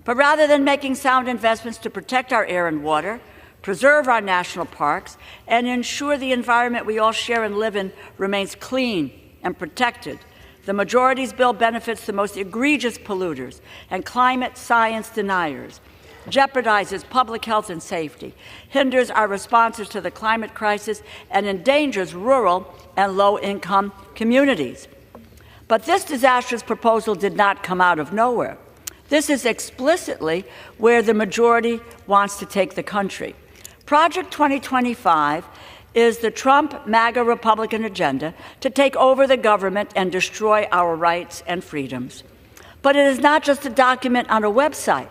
But rather than making sound investments to protect our air and water, preserve our national parks, and ensure the environment we all share and live in remains clean and protected, the majority's bill benefits the most egregious polluters and climate science deniers, jeopardizes public health and safety, hinders our responses to the climate crisis, and endangers rural and low-income communities. But this disastrous proposal did not come out of nowhere. This is explicitly where the majority wants to take the country. Project 2025 is the Trump MAGA Republican agenda to take over the government and destroy our rights and freedoms. But it is not just a document on a website.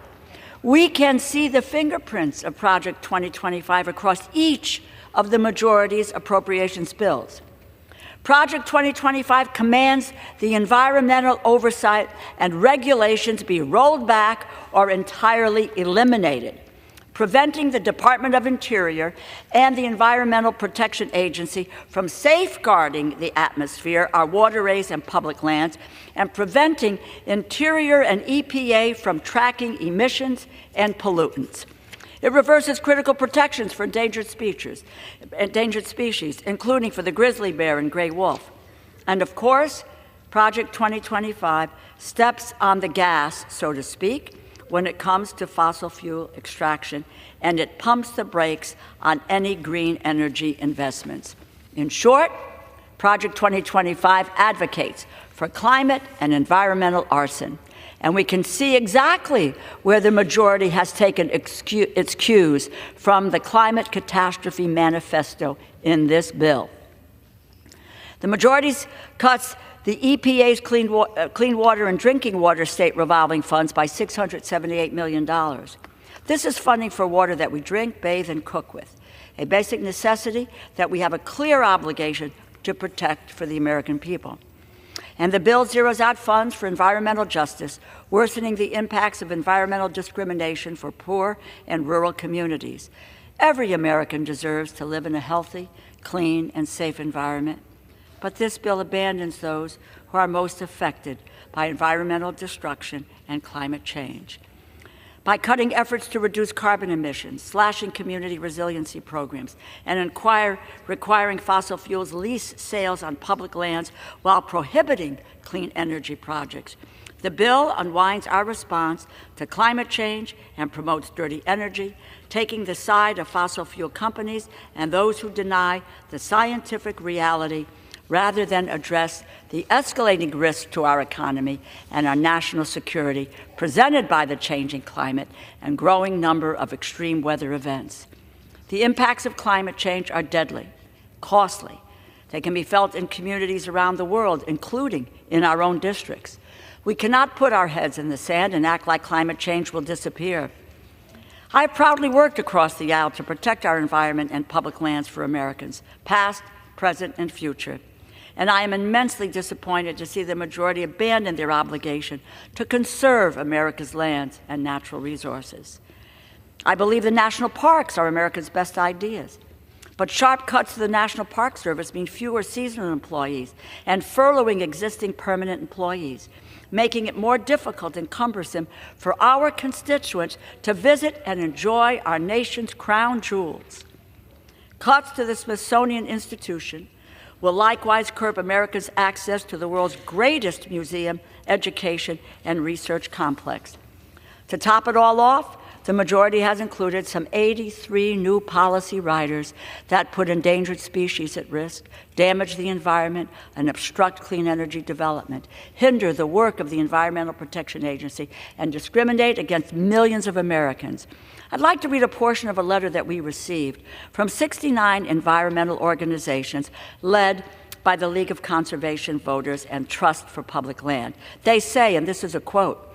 We can see the fingerprints of Project 2025 across each of the majority's appropriations bills. Project 2025 commands the environmental oversight and regulations be rolled back or entirely eliminated, preventing the Department of Interior and the Environmental Protection Agency from safeguarding the atmosphere, our waterways and public lands, and preventing Interior and EPA from tracking emissions and pollutants. It reverses critical protections for endangered species, including for the grizzly bear and gray wolf. And of course, Project 2025 steps on the gas, so to speak, when it comes to fossil fuel extraction, and it pumps the brakes on any green energy investments. In short, Project 2025 advocates for climate and environmental arson. And we can see exactly where the majority has taken its cues from the Climate Catastrophe Manifesto in this bill. The majority cuts the EPA's Clean Water and Drinking Water State Revolving Funds by $678 million. This is funding for water that we drink, bathe, and cook with, a basic necessity that we have a clear obligation to protect for the American people. And the bill zeroes out funds for environmental justice, worsening the impacts of environmental discrimination for poor and rural communities. Every American deserves to live in a healthy, clean, and safe environment. But this bill abandons those who are most affected by environmental destruction and climate change. by cutting efforts to reduce carbon emissions, slashing community resiliency programs, and requiring fossil fuels lease sales on public lands while prohibiting clean energy projects. The bill unwinds our response to climate change and promotes dirty energy, taking the side of fossil fuel companies and those who deny the scientific reality rather than address the escalating risks to our economy and our national security presented by the changing climate and growing number of extreme weather events. The impacts of climate change are deadly, costly. They can be felt in communities around the world, including in our own districts. We cannot put our heads in the sand and act like climate change will disappear. I've proudly worked across the aisle to protect our environment and public lands for Americans, past, present, and future. And I am immensely disappointed to see the majority abandon their obligation to conserve America's lands and natural resources. I believe the national parks are America's best ideas. But sharp cuts to the National Park Service mean fewer seasonal employees and furloughing existing permanent employees, making it more difficult and cumbersome for our constituents to visit and enjoy our nation's crown jewels. Cuts to the Smithsonian Institution will likewise curb America's access to the world's greatest museum, education, and research complex. To top it all off, the majority has included some 83 new policy riders that put endangered species at risk, damage the environment, and obstruct clean energy development, hinder the work of the Environmental Protection Agency, and discriminate against millions of Americans. I'd like to read a portion of a letter that we received from 69 environmental organizations led by the League of Conservation Voters and Trust for Public Land. They say, and this is a quote,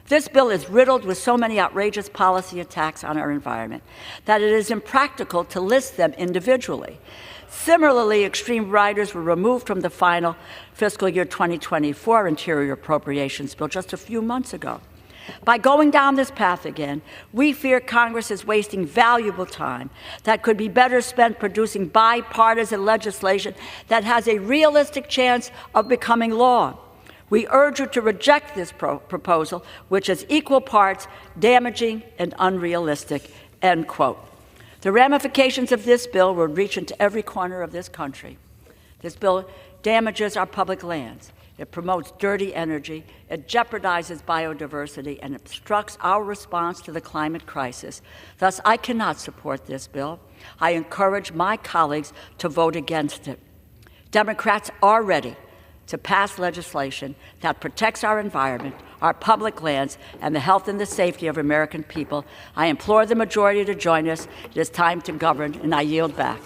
"This bill is riddled with so many outrageous policy attacks on our environment that it is impractical to list them individually. Similarly, extreme riders were removed from the final fiscal year 2024 Interior Appropriations Bill just a few months ago. By going down this path again, we fear Congress is wasting valuable time that could be better spent producing bipartisan legislation that has a realistic chance of becoming law. We urge you to reject this proposal, which is equal parts damaging and unrealistic," end quote. The ramifications of this bill will reach into every corner of this country. This bill damages our public lands. It promotes dirty energy. It jeopardizes biodiversity and obstructs our response to the climate crisis. Thus, I cannot support this bill. I encourage my colleagues to vote against it. Democrats are ready to pass legislation that protects our environment, our public lands, and the health and the safety of American people. I implore the majority to join us. It is time to govern, and I yield back.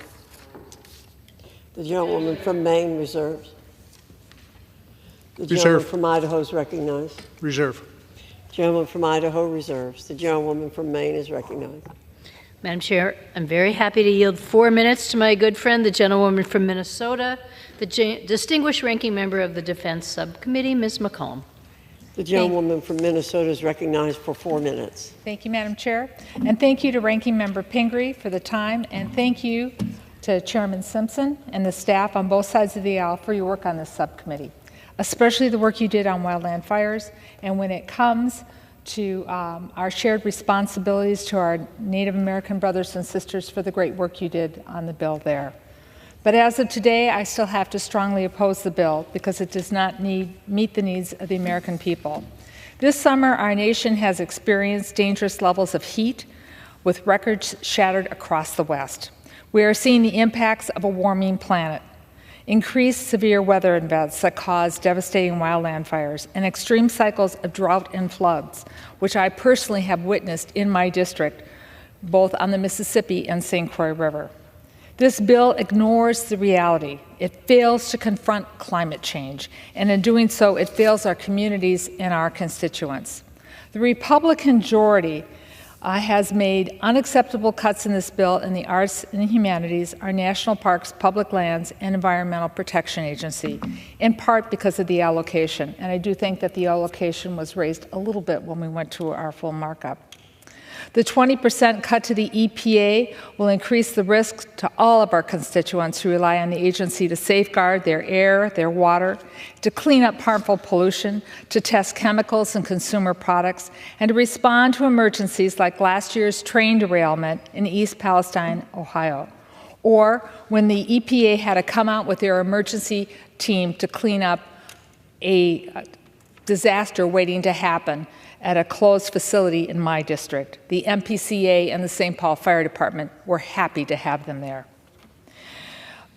The gentlewoman from Maine reserves. The Reserve. gentleman from Idaho is recognized. Reserve. Gentleman from Idaho reserves. The gentlewoman from Maine is recognized. Madam Chair, I'm very happy to yield 4 minutes to my good friend, the gentlewoman from Minnesota, the distinguished ranking member of the Defense Subcommittee, Ms. McCollum. The gentlewoman from Minnesota is recognized for 4 minutes. Thank you, Madam Chair. And thank you to Ranking Member Pingree for the time, and thank you to Chairman Simpson and the staff on both sides of the aisle for your work on this subcommittee, especially the work you did on wildland fires. And when it comes to our shared responsibilities to our Native American brothers and sisters for the great work you did on the bill there. But as of today, I still have to strongly oppose the bill because it does not meet the needs of the American people. This summer, our nation has experienced dangerous levels of heat with records shattered across the West. We are seeing the impacts of a warming planet, increased severe weather events that cause devastating wildland fires, and extreme cycles of drought and floods, which I personally have witnessed in my district, both on the Mississippi and St. Croix River. This bill ignores the reality. It fails to confront climate change, and in doing so, it fails our communities and our constituents. The Republican majority has made unacceptable cuts in this bill in the arts and the humanities, our national parks, public lands, and Environmental Protection Agency, in part because of the allocation. And I do think that the allocation was raised a little bit when we went to our full markup. The 20% cut to the EPA will increase the risk to all of our constituents who rely on the agency to safeguard their air, their water, to clean up harmful pollution, to test chemicals in consumer products, and to respond to emergencies like last year's train derailment in East Palestine, Ohio, or when the EPA had to come out with their emergency team to clean up a disaster waiting to happen at a closed facility in my district. The MPCA and the St. Paul Fire Department were happy to have them there.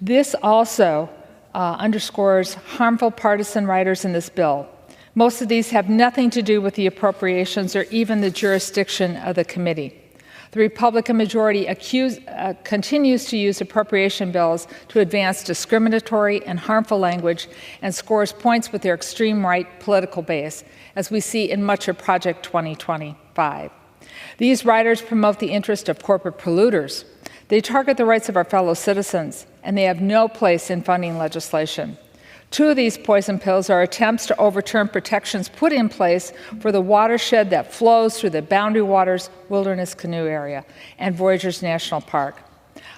This also underscores harmful partisan riders in this bill. Most of these have nothing to do with the appropriations or even the jurisdiction of the committee. The Republican majority continues to use appropriation bills to advance discriminatory and harmful language and scores points with their extreme right political base, as we see in much of Project 2025. These riders promote the interest of corporate polluters. They target the rights of our fellow citizens, and they have no place in funding legislation. Two of these poison pills are attempts to overturn protections put in place for the watershed that flows through the Boundary Waters Wilderness Canoe Area and Voyageurs National Park.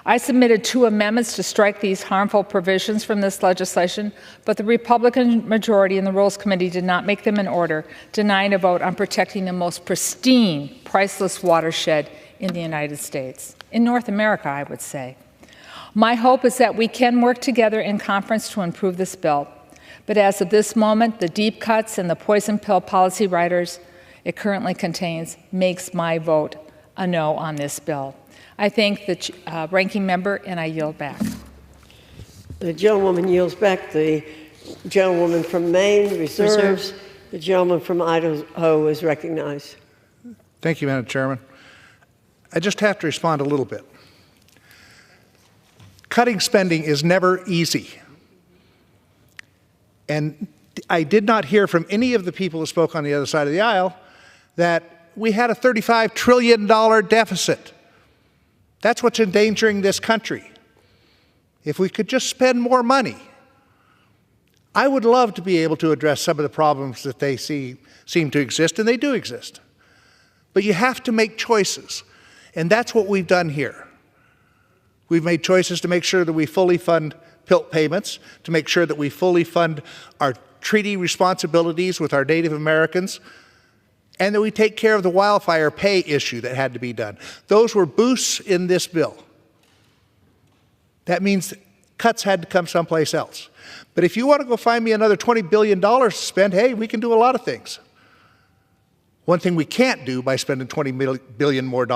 I submitted 2 amendments to strike these harmful provisions from this legislation, but the Republican majority in the Rules Committee did not make them in order, denying a vote on protecting the most pristine, priceless watershed in the United States, in North America, I would say. My hope is that we can work together in conference to improve this bill. But as of this moment, the deep cuts and the poison pill policy riders it currently contains makes my vote a no on this bill. I thank the ranking member, and I yield back. The gentlewoman yields back. The gentlewoman from Maine reserves. The gentleman from Idaho is recognized. Thank you, Madam Chairman. I just have to respond a little bit. Cutting spending is never easy. And I did not hear from any of the people who spoke on the other side of the aisle that we had a $35 trillion deficit. That's what's endangering this country. If we could just spend more money, I would love to be able to address some of the problems that they seem to exist, and they do exist. But you have to make choices, and that's what we've done here. We've made choices to make sure that we fully fund PILT payments, to make sure that we fully fund our treaty responsibilities with our Native Americans, and that we take care of the wildfire pay issue that had to be done. Those were boosts in this bill. That means cuts had to come someplace else. But if you want to go find me another $20 billion to spend, hey, we can do a lot of things. One thing we can't do by spending $20 billion more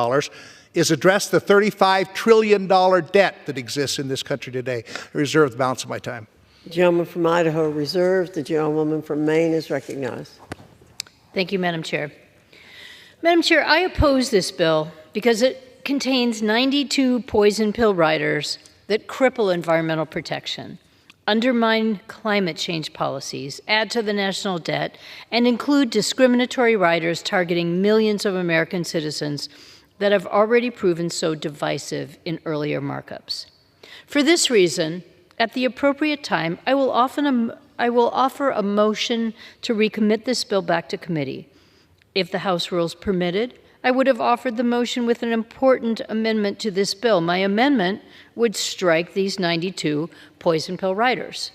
is address the $35 trillion debt that exists in this country today. I reserve the balance of my time. The gentleman from Idaho reserves. The gentlewoman from Maine is recognized. Thank you, Madam Chair. Madam Chair, I oppose this bill because it contains 92 poison pill riders that cripple environmental protection, undermine climate change policies, add to the national debt, and include discriminatory riders targeting millions of American citizens that have already proven so divisive in earlier markups. For this reason, at the appropriate time, I will offer a motion to recommit this bill back to committee. If the House rules permitted, I would have offered the motion with an important amendment to this bill. My amendment would strike these 92 poison pill riders.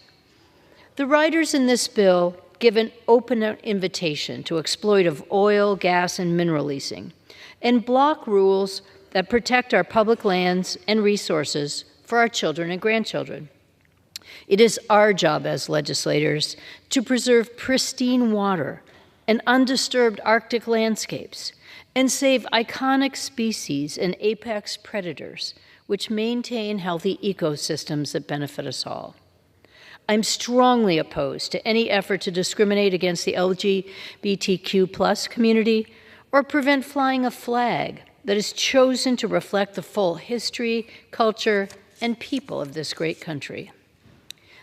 The riders in this bill give an open invitation to exploitive oil, gas, and mineral leasing, and block rules that protect our public lands and resources for our children and grandchildren. It is our job as legislators to preserve pristine water and undisturbed Arctic landscapes and save iconic species and apex predators, which maintain healthy ecosystems that benefit us all. I'm strongly opposed to any effort to discriminate against the LGBTQ+ community or prevent flying a flag that is chosen to reflect the full history, culture, and people of this great country.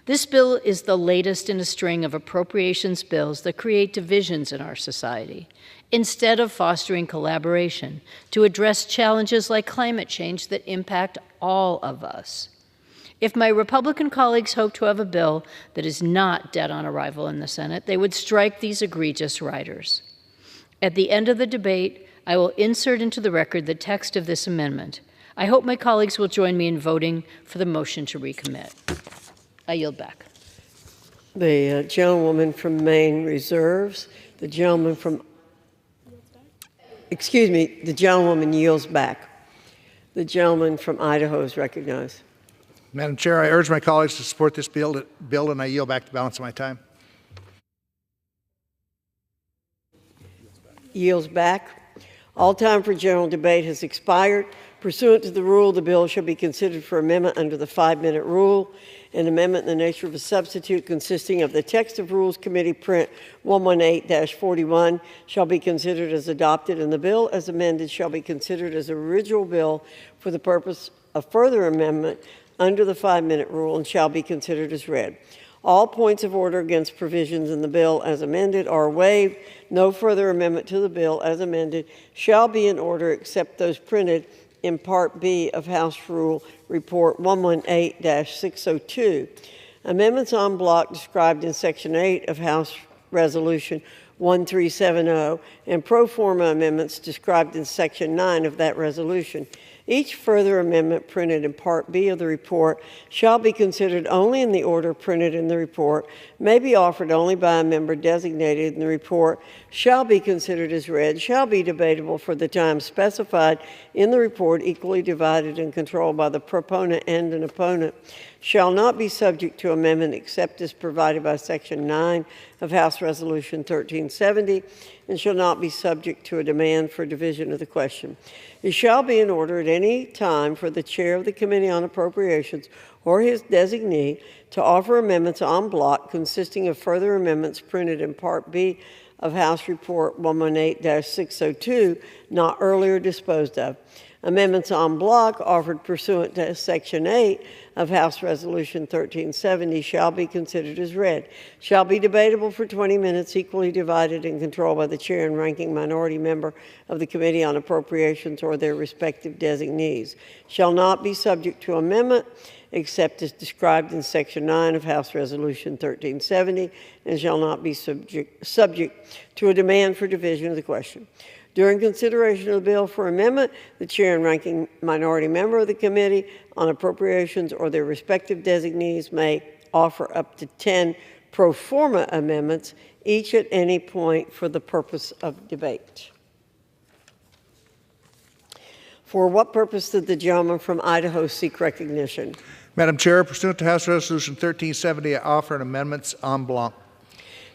This bill is the latest in a string of appropriations bills that create divisions in our society, instead of fostering collaboration to address challenges like climate change that impact all of us. If my Republican colleagues hope to have a bill that is not dead on arrival in the Senate, they would strike these egregious riders. At the end of the debate, I will insert into the record the text of this amendment. I hope my colleagues will join me in voting for the motion to recommit. I yield back. The gentlewoman from Maine reserves. The gentleman from, the gentlewoman yields back. The gentleman from Idaho is recognized. Madam Chair, I urge my colleagues to support this bill, and I yield back the balance of my time. Yields back. All time for general debate has expired. Pursuant to the rule, the bill shall be considered for amendment under the 5-minute rule. An amendment in the nature of a substitute consisting of the text of Rules Committee Print 118-41 shall be considered as adopted, and the bill as amended shall be considered as original bill for the purpose of further amendment under the 5-minute rule and shall be considered as read. All points of order against provisions in the bill as amended are waived. No further amendment to the bill as amended shall be in order except those printed in Part B of House Rule Report 118-602. Amendments en bloc described in Section 8 of House Resolution 1370 and pro forma amendments described in Section 9 of that resolution. Each further amendment printed in Part B of the report shall be considered only in the order printed in the report, may be offered only by a member designated in the report, shall be considered as read, shall be debatable for the time specified in the report, equally divided and controlled by the proponent and an opponent, shall not be subject to amendment except as provided by Section 9 of House Resolution 1370, and shall not be subject to a demand for division of the question. It shall be in order at any time for the chair of the Committee on Appropriations or his designee to offer amendments en bloc consisting of further amendments printed in Part B of House Report 118-602, not earlier disposed of. Amendments en bloc offered pursuant to Section 8 of House Resolution 1370 shall be considered as read, shall be debatable for 20 minutes, equally divided and controlled by the chair and ranking minority member of the Committee on Appropriations or their respective designees, shall not be subject to amendment except as described in Section 9 of House Resolution 1370, and shall not be subject to a demand for division of the question. During consideration of the bill for amendment, the chair and ranking minority member of the Committee on Appropriations or their respective designees may offer up to 10 pro forma amendments, each at any point for the purpose of debate. For what purpose did the gentleman from Idaho seek recognition? Madam Chair, pursuant to House Resolution 1370, I offer an amendments en bloc.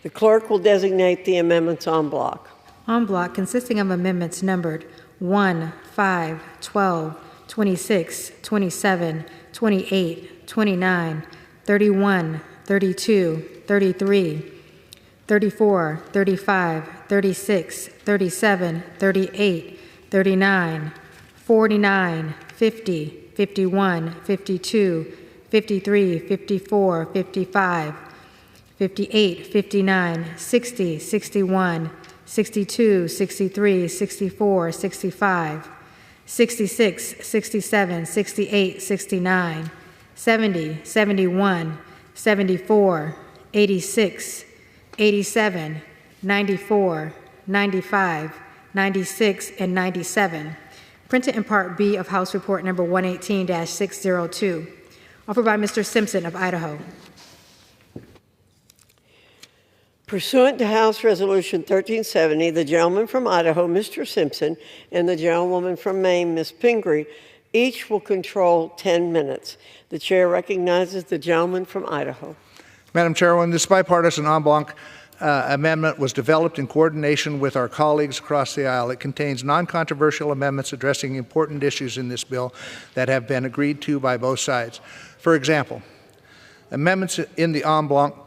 The clerk will designate the amendments en bloc. En bloc consisting of amendments numbered 1, 5, 12, 26, 27, 28, 29, 31, 32, 33, 34, 35, 36, 37, 38, 39, 49, 50, 51, 52, 53, 54, 55, 58, 59, 60, 61, 62, 63, 64, 65, 66, 67, 68, 69, 70, 71, 74, 86, 87, 94, 95, 96, and 97. Printed in Part B of House Report Number 118-602. Offered by Mr. Simpson of Idaho. Pursuant to House Resolution 1370, the gentleman from Idaho, Mr. Simpson, and the gentlewoman from Maine, Ms. Pingree, each will control 10 minutes. The chair recognizes the gentleman from Idaho. Madam Chairwoman, this bipartisan en bloc amendment was developed in coordination with our colleagues across the aisle. It contains non-controversial amendments addressing important issues in this bill that have been agreed to by both sides. For example, amendments in the en bloc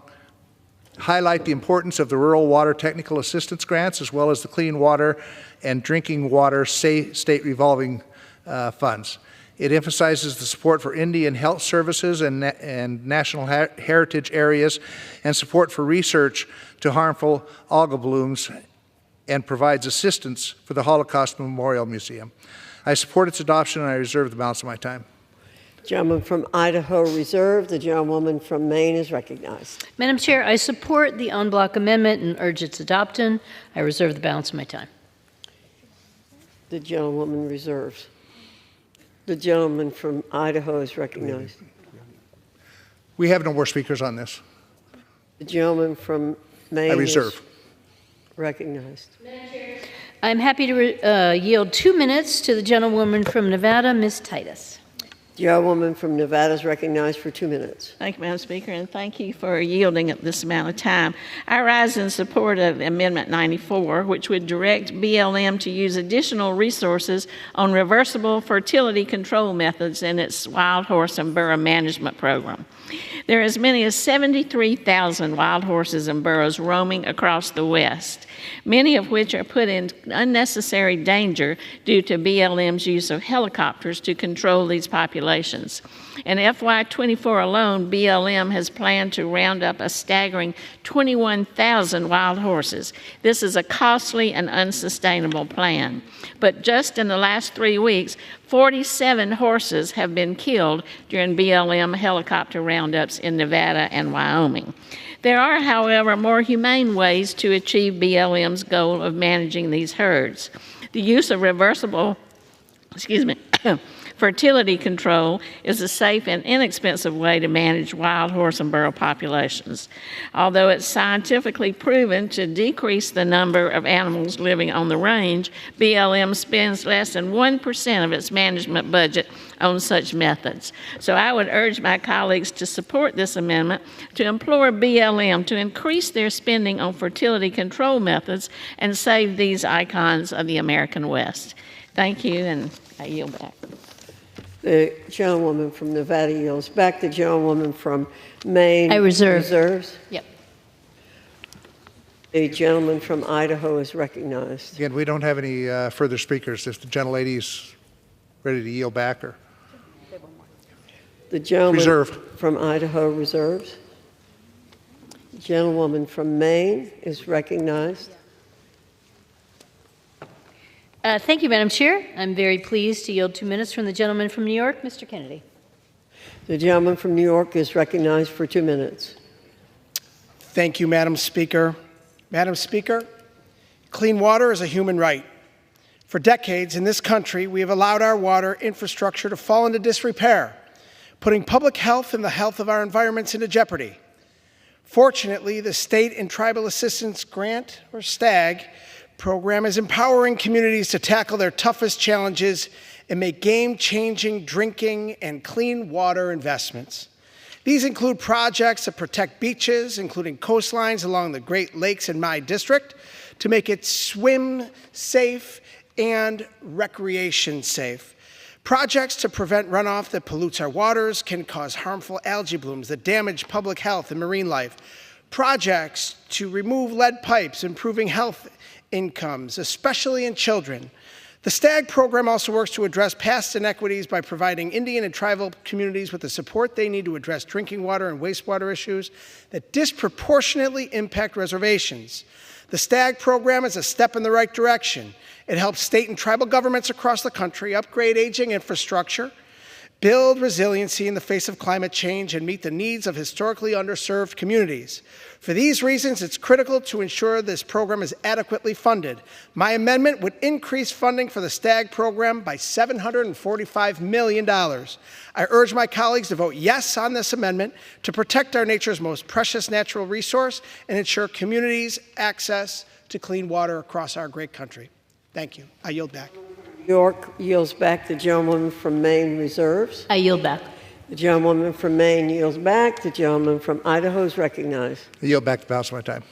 highlight the importance of the Rural Water Technical Assistance Grants as well as the Clean Water and Drinking Water State Revolving Funds. It emphasizes the support for Indian health services and national heritage areas and support for research to harmful algal blooms and provides assistance for the Holocaust Memorial Museum. I support its adoption and I reserve the balance of my time. Gentleman from Idaho reserved. The gentlewoman from Maine is recognized. Madam Chair, I support the en bloc amendment and urge its adoption. I reserve the balance of my time. The gentlewoman reserves. The gentleman from Idaho is recognized. We have no more speakers on this. The gentleman from Maine I reserve. is recognized. I'm happy to yield 2 minutes to the gentlewoman from Nevada, Ms. Titus. The gentlewoman from Nevada is recognized for 2 minutes. Thank you, Madam Speaker, and thank you for yielding at this amount of time. I rise in support of Amendment 94, which would direct BLM to use additional resources on reversible fertility control methods in its wild horse and burro management program. There are as many as 73,000 wild horses and burros roaming across the West, many of which are put in unnecessary danger due to BLM's use of helicopters to control these populations. In FY24 alone, BLM has planned to round up a staggering 21,000 wild horses. This is a costly and unsustainable plan. But just in the last 3 weeks, 47 horses have been killed during BLM helicopter roundups in Nevada and Wyoming. There are, however, more humane ways to achieve BLM's goal of managing these herds. The use of reversible, fertility control is a safe and inexpensive way to manage wild horse and burro populations. Although it's scientifically proven to decrease the number of animals living on the range, BLM spends less than 1% of its management budget on such methods. So I would urge my colleagues to support this amendment to implore BLM to increase their spending on fertility control methods and save these icons of the American West. Thank you, and I yield back. The gentlewoman from Nevada yields back. The gentlewoman from Maine I reserve. reserves. Yep. The gentleman from Idaho is recognized. Again, we don't have any further speakers. If the gentlelady's ready to yield back, or The gentleman Reserved. from Idaho reserves. The gentlewoman from Maine is recognized. Thank you, Madam Chair. I'm very pleased to yield 2 minutes from the gentleman from New York, Mr. Kennedy. The gentleman from New York is recognized for 2 minutes. Thank you, Madam Speaker. Madam Speaker, clean water is a human right. For decades in this country, we have allowed our water infrastructure to fall into disrepair, putting public health and the health of our environments into jeopardy. Fortunately, the State and Tribal Assistance Grant, or STAG, program is empowering communities to tackle their toughest challenges and make game-changing drinking and clean water investments. These include projects that protect beaches, including coastlines along the Great Lakes in my district, to make it swim safe and recreation safe. Projects to prevent runoff that pollutes our waters, can cause harmful algae blooms that damage public health and marine life. Projects to remove lead pipes, improving health incomes, especially in children. The STAG program also works to address past inequities by providing Indian and tribal communities with the support they need to address drinking water and wastewater issues that disproportionately impact reservations. The STAG program is a step in the right direction. It helps state and tribal governments across the country upgrade aging infrastructure, build resiliency in the face of climate change, and meet the needs of historically underserved communities. For these reasons, it's critical to ensure this program is adequately funded. My amendment would increase funding for the STAG program by $745 million. I urge my colleagues to vote yes on this amendment to protect our nature's most precious natural resource and ensure communities' access to clean water across our great country. Thank you. I yield back. New York yields back. The gentlewoman from Maine reserves. I yield back. The gentlewoman from Maine yields back. The gentleman from Idaho is recognized. I yield back the balance of my time.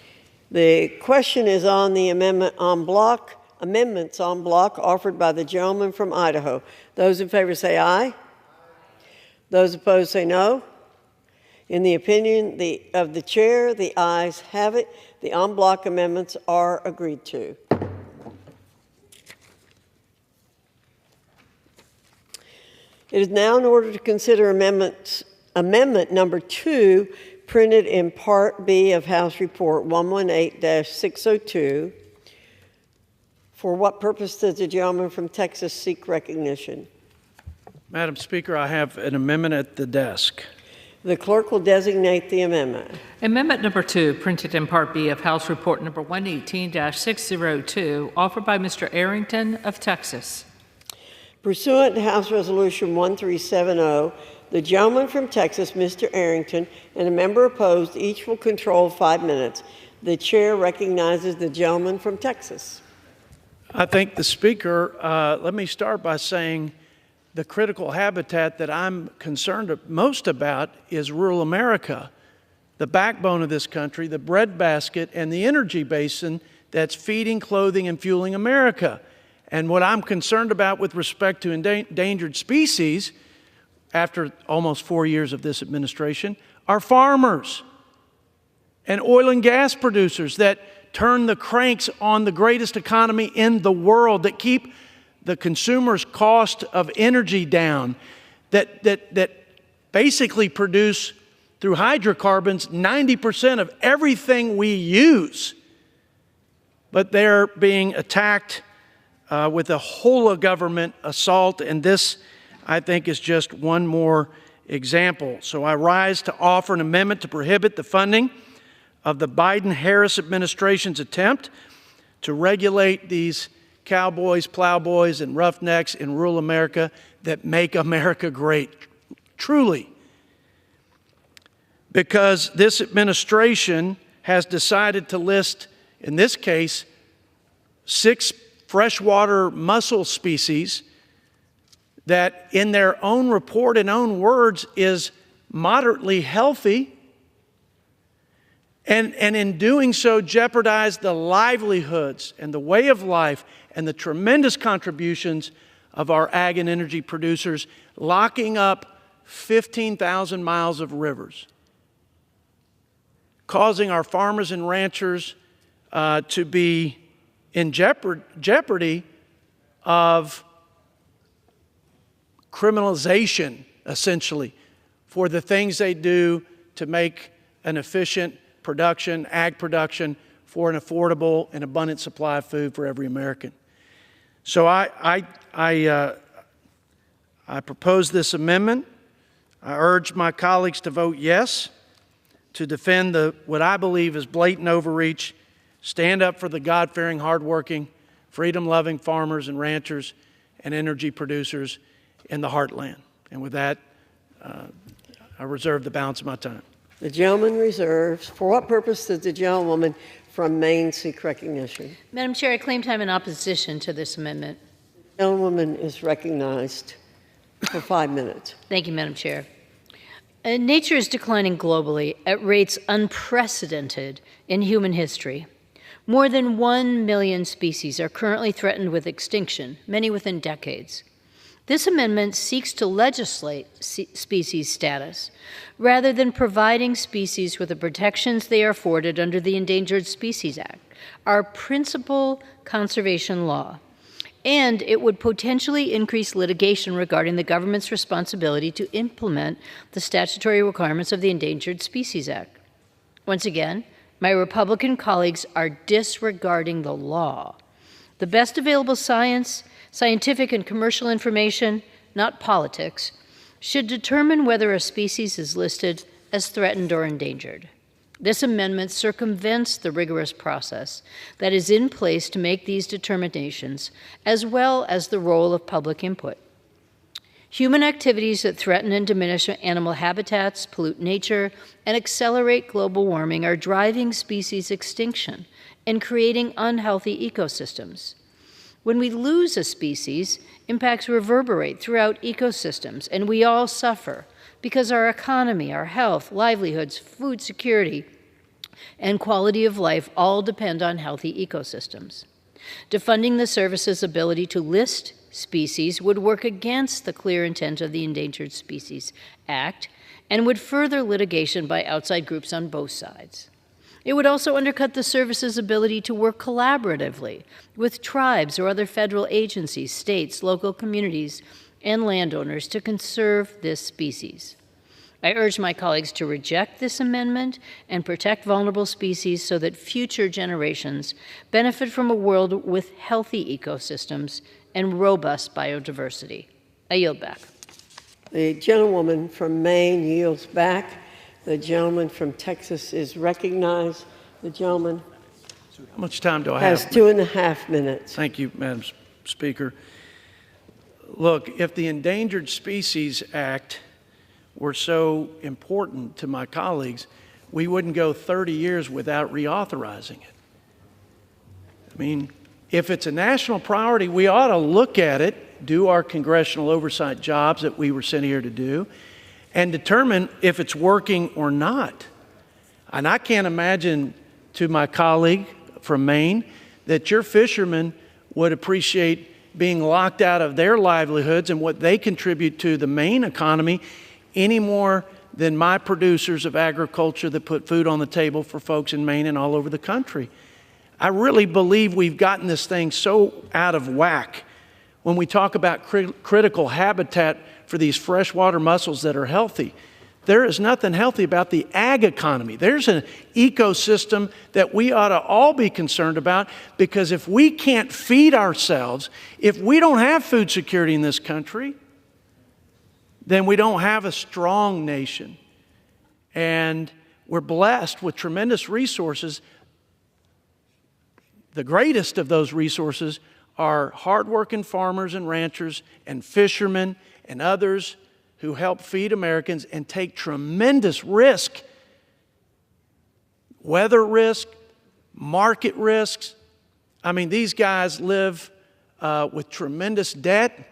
The question is on the amendments en bloc offered by the gentleman from Idaho. Those in favor say aye. Those opposed say no. In the opinion of the chair, the ayes have it. The en bloc amendments are agreed to. It is now in order to consider amendment number 2, printed in Part B of House Report 118-602. For what purpose does the gentleman from Texas seek recognition? Madam Speaker, I have an amendment at the desk. The clerk will designate the amendment. Amendment number 2, printed in Part B of House Report number 118-602, offered by Mr. Arrington of Texas. Pursuant to House Resolution 1370, the gentleman from Texas, Mr. Arrington, and a member opposed, each will control 5 minutes. The chair recognizes the gentleman from Texas. I thank the Speaker. Let me start by saying the critical habitat that I'm concerned most about is rural America, the backbone of this country, the breadbasket, and the energy basin that's feeding, clothing, and fueling America. And what I'm concerned about with respect to endangered species, after almost 4 years of this administration, are farmers and oil and gas producers that turn the cranks on the greatest economy in the world, that keep the consumer's cost of energy down, that basically produce through hydrocarbons 90% of everything we use. But they're being attacked with a whole of government assault, and this, I think, is just one more example. So I rise to offer an amendment to prohibit the funding of the Biden-Harris administration's attempt to regulate these cowboys, plowboys, and roughnecks in rural America that make America great, truly. Because this administration has decided to list, in this case, 6 freshwater mussel species that, in their own report and own words, is moderately healthy, and in doing so jeopardize the livelihoods and the way of life and the tremendous contributions of our ag and energy producers, locking up 15,000 miles of rivers, causing our farmers and ranchers to be in jeopardy of criminalization, essentially, for the things they do to make an efficient production, ag production, for an affordable and abundant supply of food for every American. So I propose this amendment. I urge my colleagues to vote yes, to defend what I believe is blatant overreach, stand up for the God-fearing, hardworking, freedom-loving farmers and ranchers and energy producers in the heartland. And with that, I reserve the balance of my time. The gentleman reserves. For what purpose does the gentlewoman from Maine seek recognition? Madam Chair, I claim time in opposition to this amendment. The gentlewoman is recognized for 5 minutes. Thank you, Madam Chair. Nature is declining globally at rates unprecedented in human history. More than 1 million species are currently threatened with extinction, many within decades. This amendment seeks to legislate species status rather than providing species with the protections they are afforded under the Endangered Species Act, our principal conservation law. And it would potentially increase litigation regarding the government's responsibility to implement the statutory requirements of the Endangered Species Act. Once again, my Republican colleagues are disregarding the law. The best available science, scientific and commercial information, not politics, should determine whether a species is listed as threatened or endangered. This amendment circumvents the rigorous process that is in place to make these determinations, as well as the role of public input. Human activities that threaten and diminish animal habitats, pollute nature, and accelerate global warming are driving species extinction and creating unhealthy ecosystems. When we lose a species, impacts reverberate throughout ecosystems, and we all suffer because our economy, our health, livelihoods, food security, and quality of life all depend on healthy ecosystems. Defunding the service's ability to list species would work against the clear intent of the Endangered Species Act and would further litigation by outside groups on both sides. It would also undercut the service's ability to work collaboratively with tribes or other federal agencies, states, local communities, and landowners to conserve this species. I urge my colleagues to reject this amendment and protect vulnerable species so that future generations benefit from a world with healthy ecosystems and robust biodiversity. I yield back. The gentlewoman from Maine yields back. The gentleman from Texas is recognized. The gentleman How much time do I have? has 2.5 minutes. Thank you, Madam Speaker. Look, if the Endangered Species Act were so important to my colleagues, we wouldn't go 30 years without reauthorizing it. I mean, if it's a national priority, we ought to look at it, do our congressional oversight jobs that we were sent here to do, and determine if it's working or not. And I can't imagine, to my colleague from Maine, that your fishermen would appreciate being locked out of their livelihoods and what they contribute to the Maine economy any more than my producers of agriculture that put food on the table for folks in Maine and all over the country. I really believe we've gotten this thing so out of whack when we talk about critical habitat for these freshwater mussels that are healthy. There is nothing healthy about the ag economy. There's an ecosystem that we ought to all be concerned about, because if we can't feed ourselves, if we don't have food security in this country, then we don't have a strong nation. And we're blessed with tremendous resources. The greatest of those resources are hardworking farmers and ranchers and fishermen and others who help feed Americans and take tremendous risk, weather risk, market risks. I mean, these guys live with tremendous debt.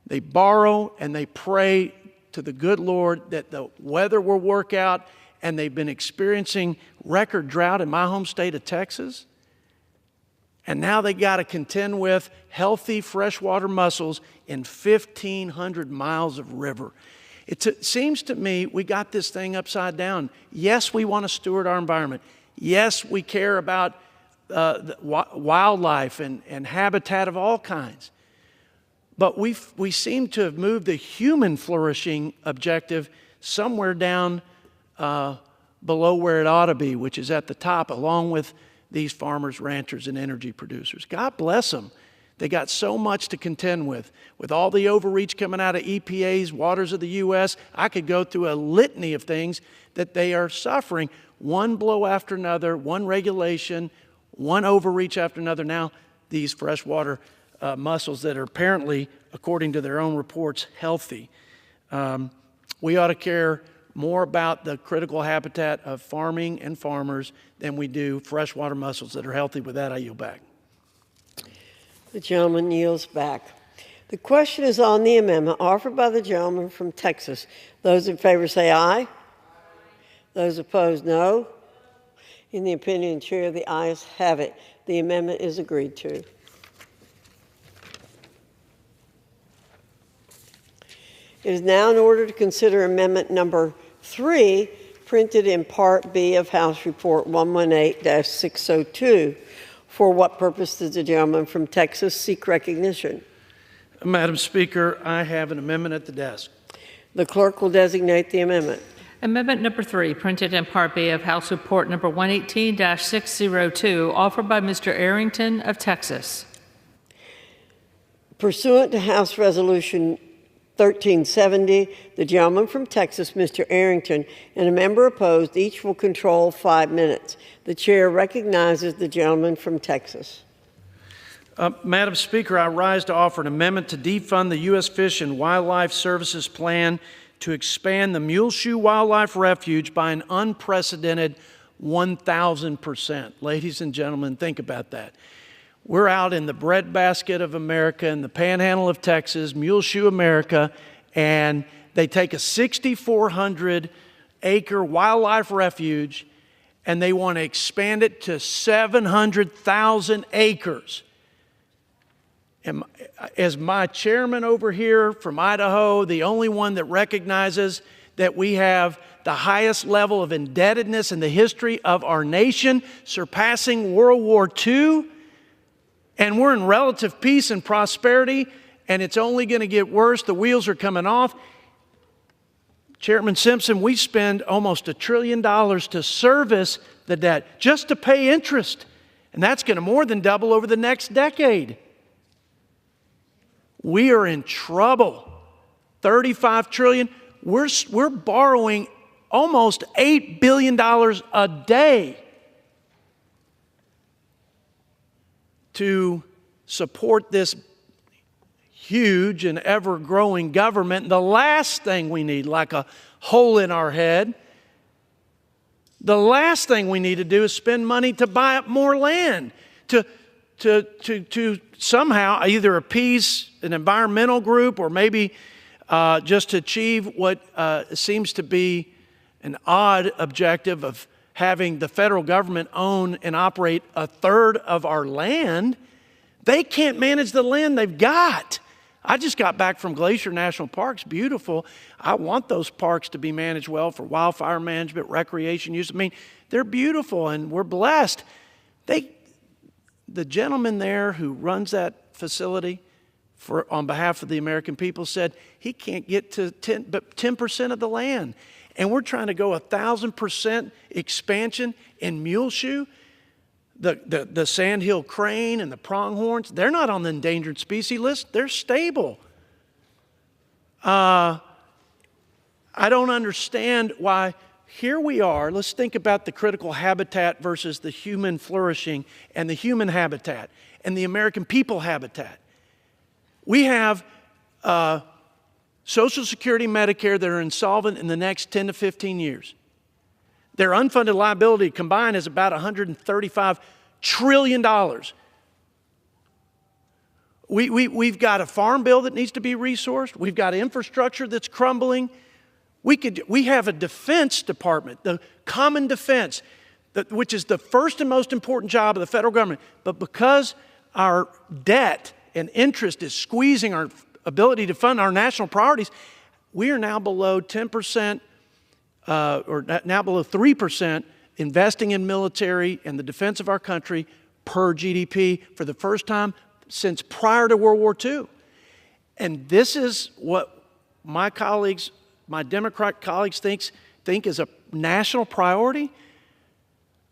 They borrow and they pray to the good Lord that the weather will work out, and they've been experiencing record drought in my home state of Texas. And now they got to contend with healthy freshwater mussels in 1,500 miles of river. It seems to me we got this thing upside down. Yes, we want to steward our environment. Yes, we care about wildlife and habitat of all kinds. But we seem to have moved the human flourishing objective somewhere down below where it ought to be, which is at the top, along with these farmers, ranchers, and energy producers. God bless them. They got so much to contend with. With all the overreach coming out of EPA's waters of the U.S., I could go through a litany of things that they are suffering. One blow after another, one regulation, one overreach after another. Now, these freshwater mussels that are apparently, according to their own reports, healthy. We ought to care more about the critical habitat of farming and farmers than we do freshwater mussels that are healthy. With that, I yield back. The gentleman yields back. The question is on the amendment offered by the gentleman from Texas. Those in favor say aye. Those opposed, no. In the opinion of the chair, the ayes have it. The amendment is agreed to. It is now in order to consider amendment number 3, printed in Part B of House Report 118-602. For what purpose does the gentleman from Texas seek recognition? Madam Speaker, I have an amendment at the desk. The clerk will designate the amendment. Amendment number 3, printed in Part B of House Report number 118-602, offered by Mr. Arrington of Texas. Pursuant to House Resolution 1370, the gentleman from Texas, Mr. Arrington, and a member opposed, each will control 5 minutes. The chair recognizes the gentleman from Texas. Madam Speaker, I rise to offer an amendment to defund the U.S. Fish and Wildlife Services plan to expand the Muleshoe Wildlife Refuge by an unprecedented 1,000%. Ladies and gentlemen, think about that. We're out in the breadbasket of America, in the panhandle of Texas, Muleshoe, America, and they take a 6,400-acre wildlife refuge, and they want to expand it to 700,000 acres. And as my chairman over here from Idaho, the only one that recognizes that we have the highest level of indebtedness in the history of our nation, surpassing World War II, and we're in relative peace and prosperity, and it's only going to get worse. The wheels are coming off. Chairman Simpson, we spend almost $1 trillion to service the debt, just to pay interest. And that's going to more than double over the next decade. We are in trouble. $35 trillion. We're borrowing almost $8 billion a day to support this huge and ever-growing government. The last thing we need, like a hole in our head, the last thing we need to do is spend money to buy up more land, to somehow either appease an environmental group or maybe just to achieve what seems to be an odd objective of having the federal government own and operate a third of our land. They can't manage the land they've got. I just got back from Glacier National Park. It's beautiful. I want those parks to be managed well for wildfire management, recreation use. I mean, they're beautiful and we're blessed. The gentleman there who runs that facility on behalf of the American people said he can't get to 10% of the land. And we're trying to go 1,000% expansion in Muleshoe. The sandhill crane and the pronghorns, they're not on the endangered species list. They're stable. I don't understand why here we are. Let's think about the critical habitat versus the human flourishing and the human habitat and the American people habitat. We have Social Security, Medicare that are insolvent in the next 10 to 15 years. Their unfunded liability combined is about $135 trillion. We've got a farm bill that needs to be resourced. We've got infrastructure that's crumbling. We have a defense department, the common defense, which is the first and most important job of the federal government. But because our debt and interest is squeezing our ability to fund our national priorities, we are now below 10%, or now below 3% investing in military and the defense of our country per GDP for the first time since prior to World War II. And this is what my colleagues, my Democrat colleagues think is a national priority.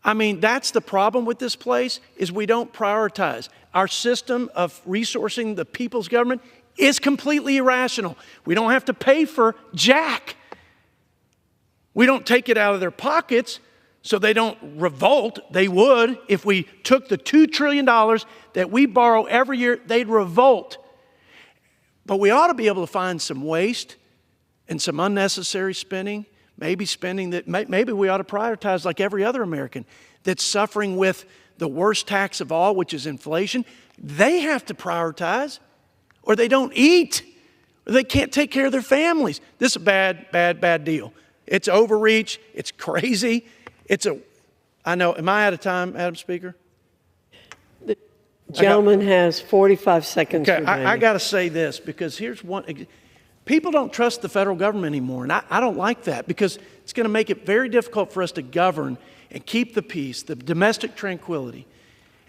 I mean, that's the problem with this place, is we don't prioritize. Our system of resourcing the people's government is completely irrational. We don't have to pay for jack. We don't take it out of their pockets so they don't revolt. They would. If we took the $2 trillion that we borrow every year, they'd revolt. But we ought to be able to find some waste and some unnecessary spending, maybe spending that maybe we ought to prioritize like every other American that's suffering with the worst tax of all, which is inflation. They have to prioritize, or they don't eat, or they can't take care of their families. This is a bad deal. It's overreach. It's crazy. I know, am I out of time, Madam Speaker? The gentleman has 45 seconds Okay, remaining. I got to say this, because here's one. People don't trust the federal government anymore, and I don't like that, because it's going to make it very difficult for us to govern and keep the peace, the domestic tranquility,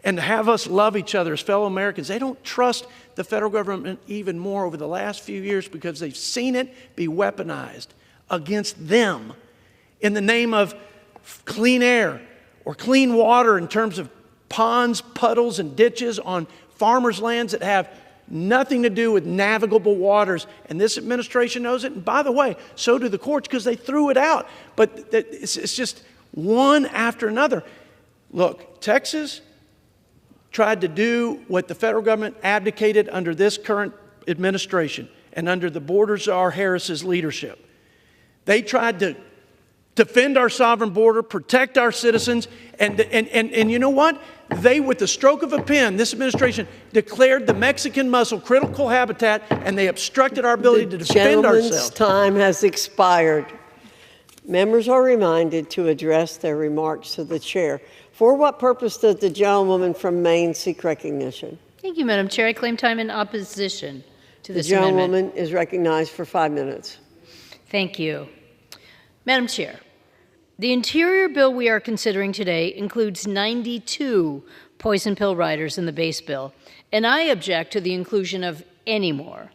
and to have us love each other as fellow Americans. They don't trust the federal government even more over the last few years because they've seen it be weaponized against them in the name of clean air or clean water in terms of ponds, puddles, and ditches on farmers' lands that have nothing to do with navigable waters. And this administration knows it. And by the way, so do the courts, because they threw it out. But it's just one after another. Look, Texas tried to do what the federal government abdicated under this current administration and under the border czar Harris's leadership. They tried to defend our sovereign border, protect our citizens, and you know what? They, with the stroke of a pen, this administration declared the Mexican mussel critical habitat, and they obstructed our ability to defend ourselves. The gentleman's time has expired. Members are reminded to address their remarks to the chair. For what purpose does the gentlewoman from Maine seek recognition? Thank you, Madam Chair. I claim time in opposition to this The amendment. gentlewoman is recognized for 5 minutes. Thank you. Madam Chair, the Interior bill we are considering today includes 92 poison pill riders in the base bill, and I object to the inclusion of any more.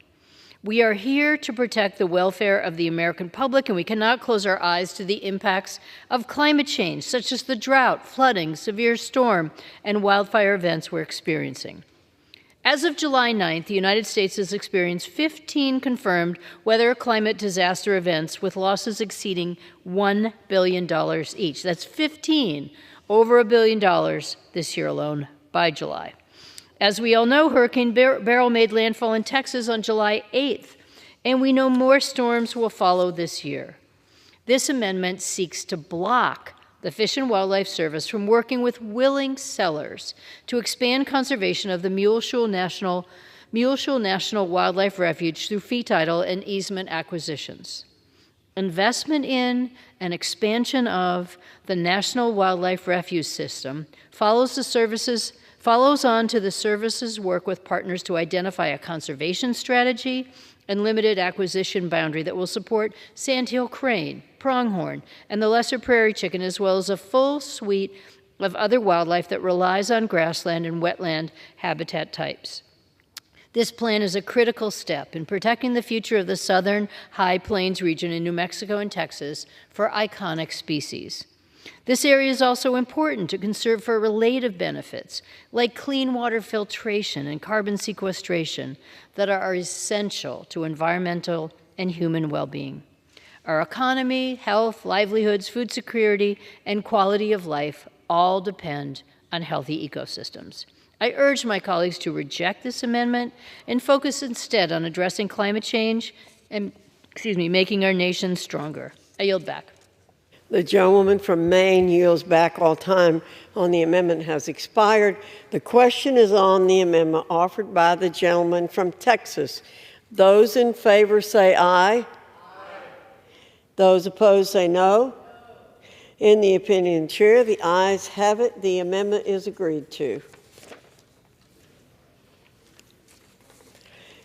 We are here to protect the welfare of the American public, and we cannot close our eyes to the impacts of climate change, such as the drought, flooding, severe storm, and wildfire events we're experiencing. As of July 9th, the United States has experienced 15 confirmed weather or climate disaster events with losses exceeding $1 billion each. That's 15, over $1 billion this year alone by July. As we all know, Hurricane Beryl made landfall in Texas on July 8th, and we know more storms will follow this year. This amendment seeks to block the Fish and Wildlife Service from working with willing sellers to expand conservation of the Muleshoe National Wildlife Refuge through fee title and easement acquisitions. Investment in and expansion of the National Wildlife Refuge System follows on to the service's work with partners to identify a conservation strategy and limited acquisition boundary that will support sandhill crane, pronghorn, and the lesser prairie chicken, as well as a full suite of other wildlife that relies on grassland and wetland habitat types. This plan is a critical step in protecting the future of the southern High Plains region in New Mexico and Texas for iconic species. This area is also important to conserve for related benefits like clean water filtration and carbon sequestration that are essential to environmental and human well-being. Our economy, health, livelihoods, food security, and quality of life all depend on healthy ecosystems. I urge my colleagues to reject this amendment and focus instead on addressing climate change and, making our nation stronger. I yield back. The gentleman from Maine yields back. All time on the amendment has expired. The question is on the amendment offered by the gentleman from Texas. Those in favor say aye. Those opposed say no. In the opinion of the chair, the ayes have it. The amendment is agreed to.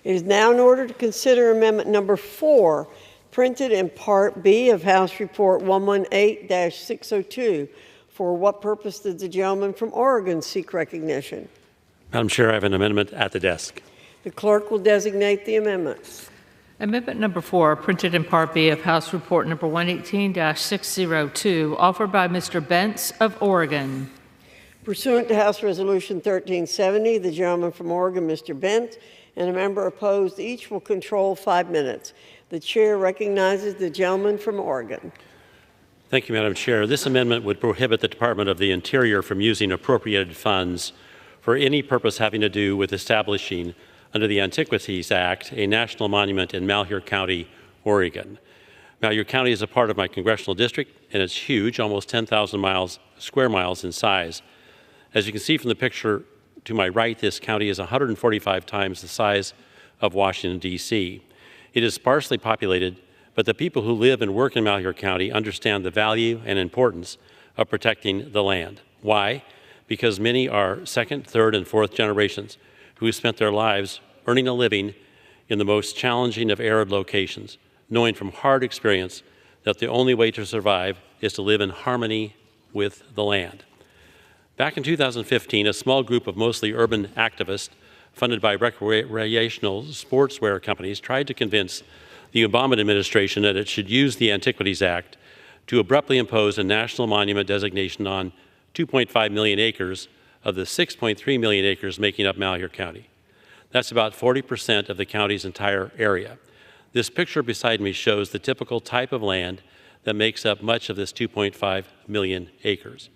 It is now in order to consider amendment number 4, printed in Part B of House Report 118-602. For what purpose did the gentleman from Oregon seek recognition? Madam Chair, I have an amendment at the desk. The clerk will designate the amendment. Amendment number 4, printed in Part B of House Report number 118-602, offered by Mr. Bentz of Oregon. Pursuant to House Resolution 1370, the gentleman from Oregon, Mr. Bentz, and a member opposed each will control 5 minutes. The chair recognizes the gentleman from Oregon. Thank you, Madam Chair. This amendment would prohibit the Department of the Interior from using appropriated funds for any purpose having to do with establishing, under the Antiquities Act, a national monument in Malheur County, Oregon. Malheur County is a part of my congressional district, and it's huge, almost 10,000 square miles in size. As you can see from the picture to my right, this county is 145 times the size of Washington, D.C. It is sparsely populated, but the people who live and work in Malheur County understand the value and importance of protecting the land. Why? Because many are second, third, and fourth generations who spent their lives earning a living in the most challenging of arid locations, knowing from hard experience that the only way to survive is to live in harmony with the land. Back in 2015, a small group of mostly urban activists funded by recreational sportswear companies tried to convince the Obama administration that it should use the Antiquities Act to abruptly impose a national monument designation on 2.5 million acres of the 6.3 million acres making up Malheur County. That's about 40% of the county's entire area. This picture beside me shows the typical type of land that makes up much of this 2.5 million acres.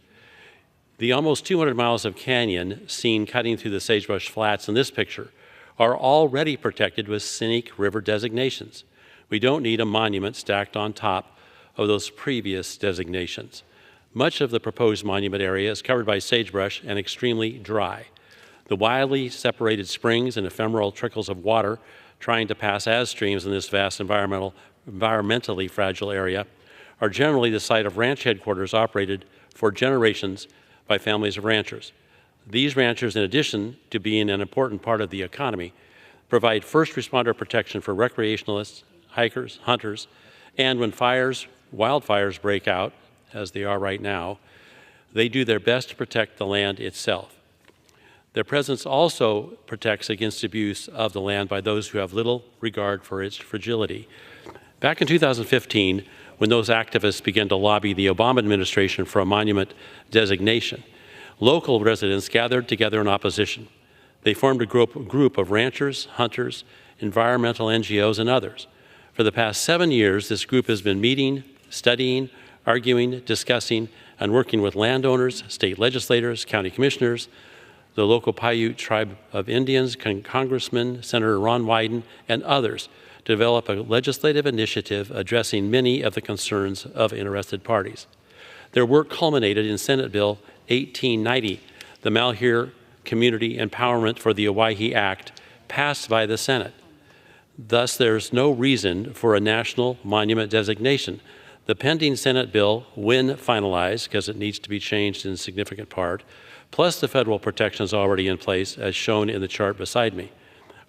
The almost 200 miles of canyon seen cutting through the sagebrush flats in this picture are already protected with scenic river designations. We don't need a monument stacked on top of those previous designations. Much of the proposed monument area is covered by sagebrush and extremely dry. The wildly separated springs and ephemeral trickles of water trying to pass as streams in this vast environmentally fragile area are generally the site of ranch headquarters operated for generations by families of ranchers. These ranchers, in addition to being an important part of the economy, provide first responder protection for recreationalists, hikers, hunters, and when wildfires break out, as they are right now, they do their best to protect the land itself. Their presence also protects against abuse of the land by those who have little regard for its fragility. Back in 2015, when those activists began to lobby the Obama administration for a monument designation, local residents gathered together in opposition. They formed a group of ranchers, hunters, environmental NGOs, and others. For the past 7 years, this group has been meeting, studying, arguing, discussing, and working with landowners, state legislators, county commissioners, the local Paiute Tribe of Indians, Congressman Senator Ron Wyden, and others to develop a legislative initiative addressing many of the concerns of interested parties. Their work culminated in Senate Bill 1890, the Malheur Community Empowerment for the Owyhee Act, passed by the Senate. Thus, there's no reason for a national monument designation. The pending Senate bill, when finalized, because it needs to be changed in significant part, plus the federal protections already in place, as shown in the chart beside me,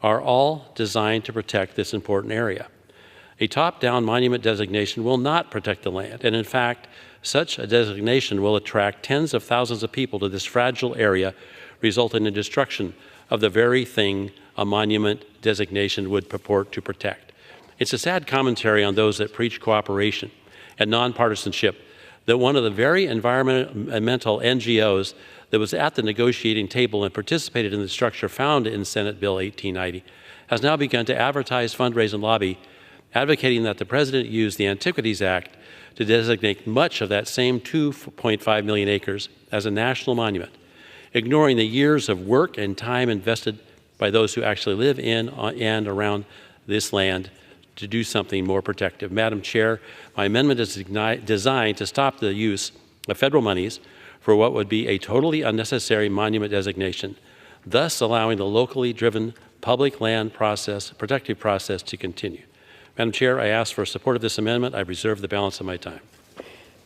are all designed to protect this important area. A top-down monument designation will not protect the land, and in fact, such a designation will attract tens of thousands of people to this fragile area, resulting in destruction of the very thing a monument designation would purport to protect. It's a sad commentary on those that preach cooperation and nonpartisanship that one of the very environmental NGOs that was at the negotiating table and participated in the structure found in Senate Bill 1890 has now begun to advertise, fundraise, and lobby, advocating that the President use the Antiquities Act to designate much of that same 2.5 million acres as a national monument, ignoring the years of work and time invested by those who actually live in and around this land to do something more protective. Madam Chair, my amendment is designed to stop the use of federal monies for what would be a totally unnecessary monument designation, thus allowing the locally driven public land protective process to continue. Madam Chair, I ask for support of this amendment. I reserve the balance of my time.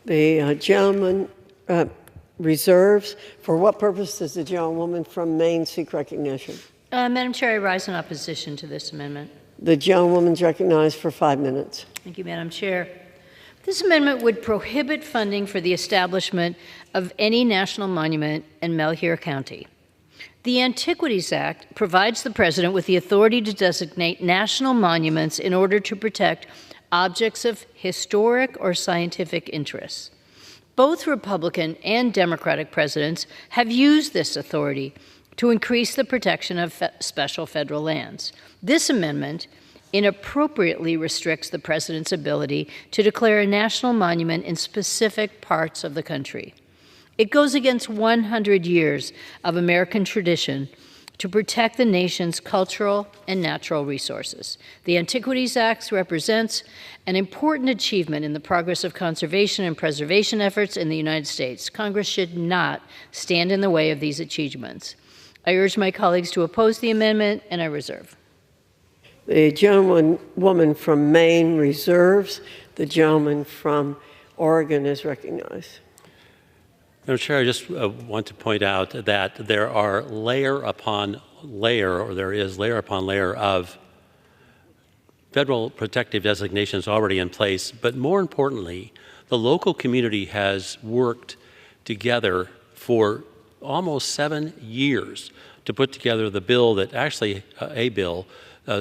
The gentleman reserves. For what purpose does the gentlewoman from Maine seek recognition? Madam Chair, I rise in opposition to this amendment. The gentlewoman's recognized for 5 minutes. Thank you, Madam Chair. This amendment would prohibit funding for the establishment of any national monument in Malheur County. The Antiquities Act provides the President with the authority to designate national monuments in order to protect objects of historic or scientific interest. Both Republican and Democratic presidents have used this authority to increase the protection of special federal lands. This amendment inappropriately restricts the President's ability to declare a national monument in specific parts of the country. It goes against 100 years of American tradition to protect the nation's cultural and natural resources. The Antiquities Act represents an important achievement in the progress of conservation and preservation efforts in the United States. Congress should not stand in the way of these achievements. I urge my colleagues to oppose the amendment, and I reserve. The gentlewoman from Maine reserves. The gentleman from Oregon is recognized. Madam Chair, I just want to point out that there are layer upon layer of federal protective designations already in place, but more importantly, the local community has worked together for almost 7 years to put together the bill that actually, a bill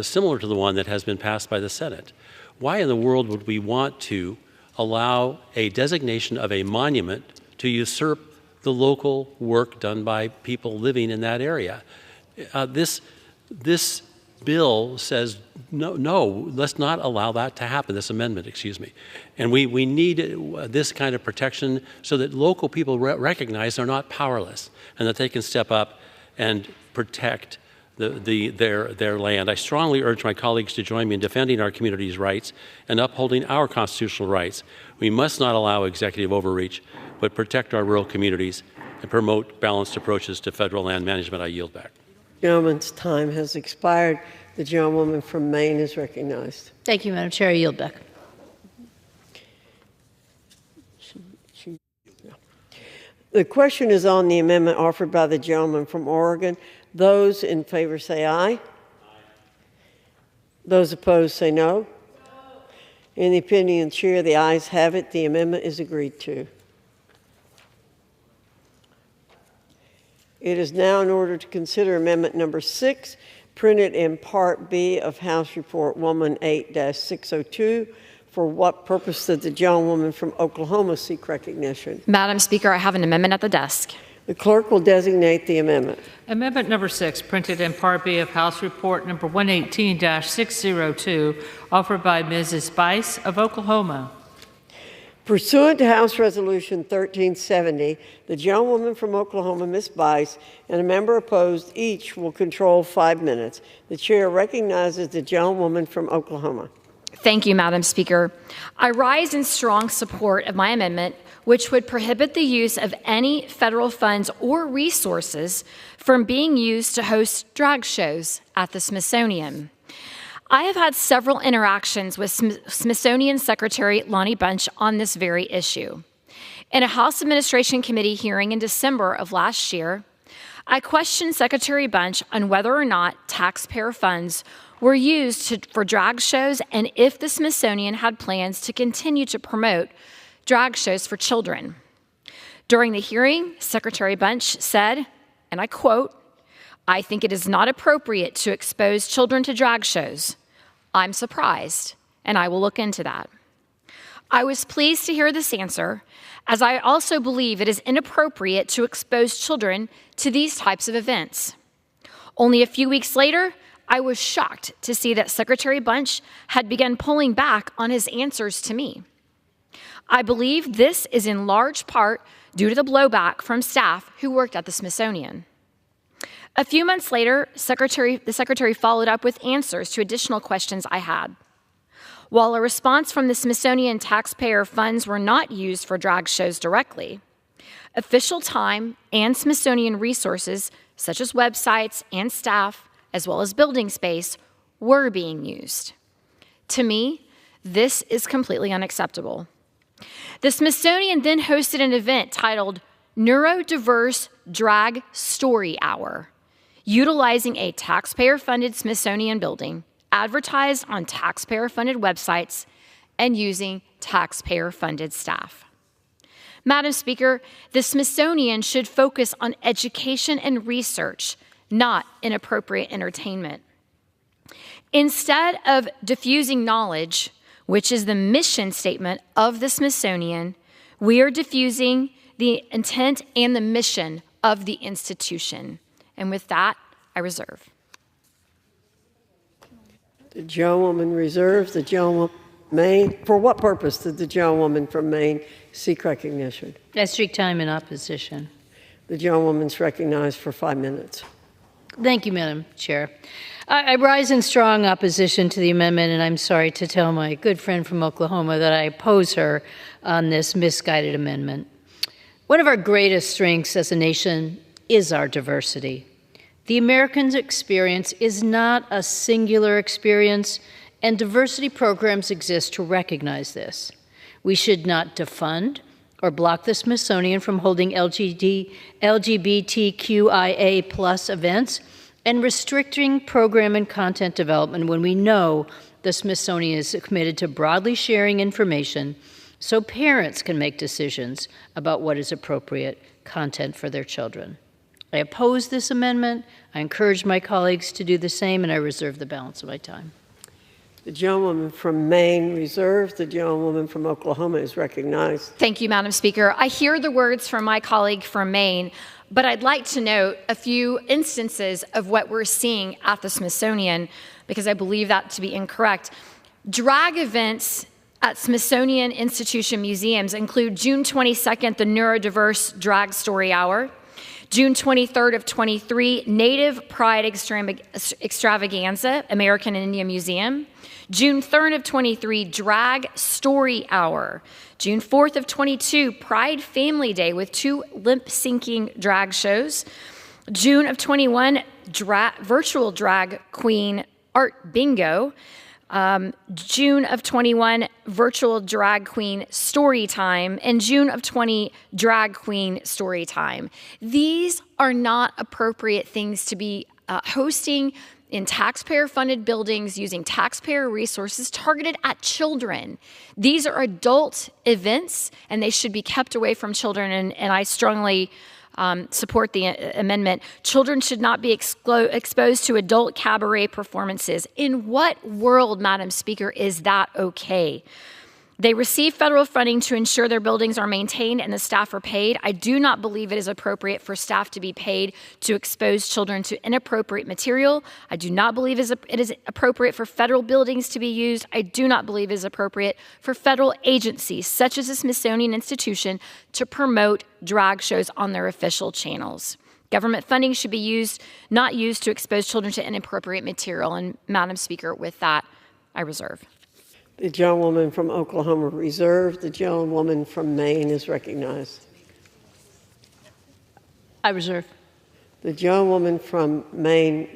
similar to the one that has been passed by the Senate. Why in the world would we want to allow a designation of a monument to usurp the local work done by people living in that area? This bill says, no, let's not allow that to happen, this amendment, excuse me. And we need this kind of protection so that local people recognize they're not powerless and that they can step up and protect their land. I strongly urge my colleagues to join me in defending our community's rights and upholding our constitutional rights. We must not allow executive overreach, but protect our rural communities and promote balanced approaches to federal land management. I yield back. The gentleman's time has expired. The gentlewoman from Maine is recognized. Thank you, Madam Chair. I yield back. The question is on the amendment offered by the gentleman from Oregon. Those in favor say aye. Aye. Those opposed say no. No. In the opinion of the chair, the ayes have it. The amendment is agreed to. It is now in order to consider amendment number 6, printed in Part B of House Report 118-602. For what purpose did the gentlewoman from Oklahoma seek recognition? Madam Speaker, I have an amendment at the desk. The clerk will designate the amendment. Amendment number 6, printed in Part B of House Report number 118-602, offered by Mrs. Bice of Oklahoma. Pursuant to House Resolution 1370, the gentlewoman from Oklahoma, Ms. Bice, and a member opposed each will control 5 minutes. The chair recognizes the gentlewoman from Oklahoma. Thank you, Madam Speaker. I rise in strong support of my amendment, which would prohibit the use of any federal funds or resources from being used to host drag shows at the Smithsonian. I have had several interactions with Smithsonian Secretary Lonnie Bunch on this very issue. In a House Administration Committee hearing in December of last year, I questioned Secretary Bunch on whether or not taxpayer funds were used for drag shows and if the Smithsonian had plans to continue to promote drag shows for children. During the hearing, Secretary Bunch said, and I quote, "I think it is not appropriate to expose children to drag shows. I'm surprised, and I will look into that." I was pleased to hear this answer, as I also believe it is inappropriate to expose children to these types of events. Only a few weeks later, I was shocked to see that Secretary Bunch had begun pulling back on his answers to me. I believe this is in large part due to the blowback from staff who worked at the Smithsonian. A few months later, the Secretary followed up with answers to additional questions I had. While a response from the Smithsonian taxpayer funds were not used for drag shows directly, official time and Smithsonian resources, such as websites and staff, as well as building space, were being used. To me, this is completely unacceptable. The Smithsonian then hosted an event titled Neurodiverse Drag Story Hour, utilizing a taxpayer-funded Smithsonian building, advertised on taxpayer-funded websites, and using taxpayer-funded staff. Madam Speaker, the Smithsonian should focus on education and research, not inappropriate entertainment. Instead of diffusing knowledge, which is the mission statement of the Smithsonian, we are diffusing the intent and the mission of the institution. And with that, I reserve. The gentlewoman reserves. The gentlewoman from Maine. For what purpose did the gentlewoman from Maine seek recognition? I seek time in opposition. The gentlewoman's recognized for 5 minutes. Thank you, Madam Chair. I rise in strong opposition to the amendment, and I'm sorry to tell my good friend from Oklahoma that I oppose her on this misguided amendment. One of our greatest strengths as a nation is our diversity. The American experience is not a singular experience, and diversity programs exist to recognize this. We should not defund or block the Smithsonian from holding LGBTQIA+ events and restricting program and content development when we know the Smithsonian is committed to broadly sharing information so parents can make decisions about what is appropriate content for their children. I oppose this amendment. I encourage my colleagues to do the same, and I reserve the balance of my time. The gentlewoman from Maine reserves. The gentlewoman from Oklahoma is recognized. Thank you, Madam Speaker. I hear the words from my colleague from Maine, but I'd like to note a few instances of what we're seeing at the Smithsonian, because I believe that to be incorrect. Drag events at Smithsonian Institution museums include June 22nd, the Neurodiverse Drag Story Hour, June 23rd of 23, Native Pride Extravaganza, American Indian Museum, June 3rd of 23, Drag Story Hour, June 4th of 22, Pride Family Day with 2 lip-syncing drag shows, June of 21, Virtual Drag Queen Art Bingo, June of 21, Virtual Drag Queen Story Time, and June of 20, Drag Queen Story Time. These are not appropriate things to be hosting in taxpayer-funded buildings using taxpayer resources targeted at children. These are adult events, and they should be kept away from children, and I strongly support the amendment. Children should not be exposed to adult cabaret performances. In what world, Madam Speaker, is that okay? They receive federal funding to ensure their buildings are maintained and the staff are paid. I do not believe it is appropriate for staff to be paid to expose children to inappropriate material. I do not believe it is appropriate for federal buildings to be used. I do not believe it is appropriate for federal agencies, such as the Smithsonian Institution, to promote drag shows on their official channels. Government funding should be not used to expose children to inappropriate material. And Madam Speaker, with that, I reserve. The gentlewoman from Oklahoma reserved. The gentlewoman from Maine is recognized. I reserve. The gentlewoman from Maine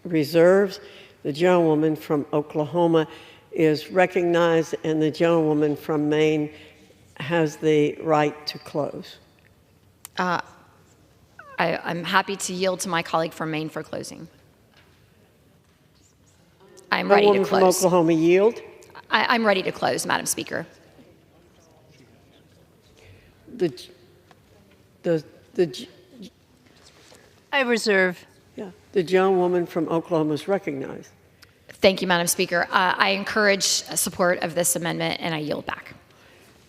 reserves. The gentlewoman from Oklahoma is recognized, and the gentlewoman from Maine has the right to close. I'm happy to yield to my colleague from Maine for closing. I'm ready to close. The woman from Oklahoma yield. I'm ready to close, Madam Speaker. I reserve. Yeah. The gentlewoman from Oklahoma is recognized. Thank you, Madam Speaker. I encourage support of this amendment, and I yield back.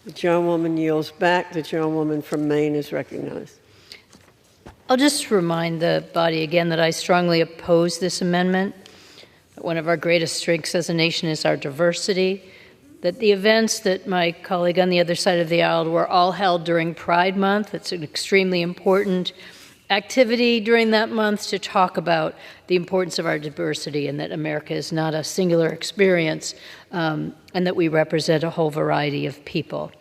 The gentlewoman yields back. The gentlewoman from Maine is recognized. I'll just remind the body again that I strongly oppose this amendment. One of our greatest strengths as a nation is our diversity, that the events that my colleague on the other side of the aisle were all held during Pride Month. It's an extremely important activity during that month to talk about the importance of our diversity and that America is not a singular experience and that we represent a whole variety of people.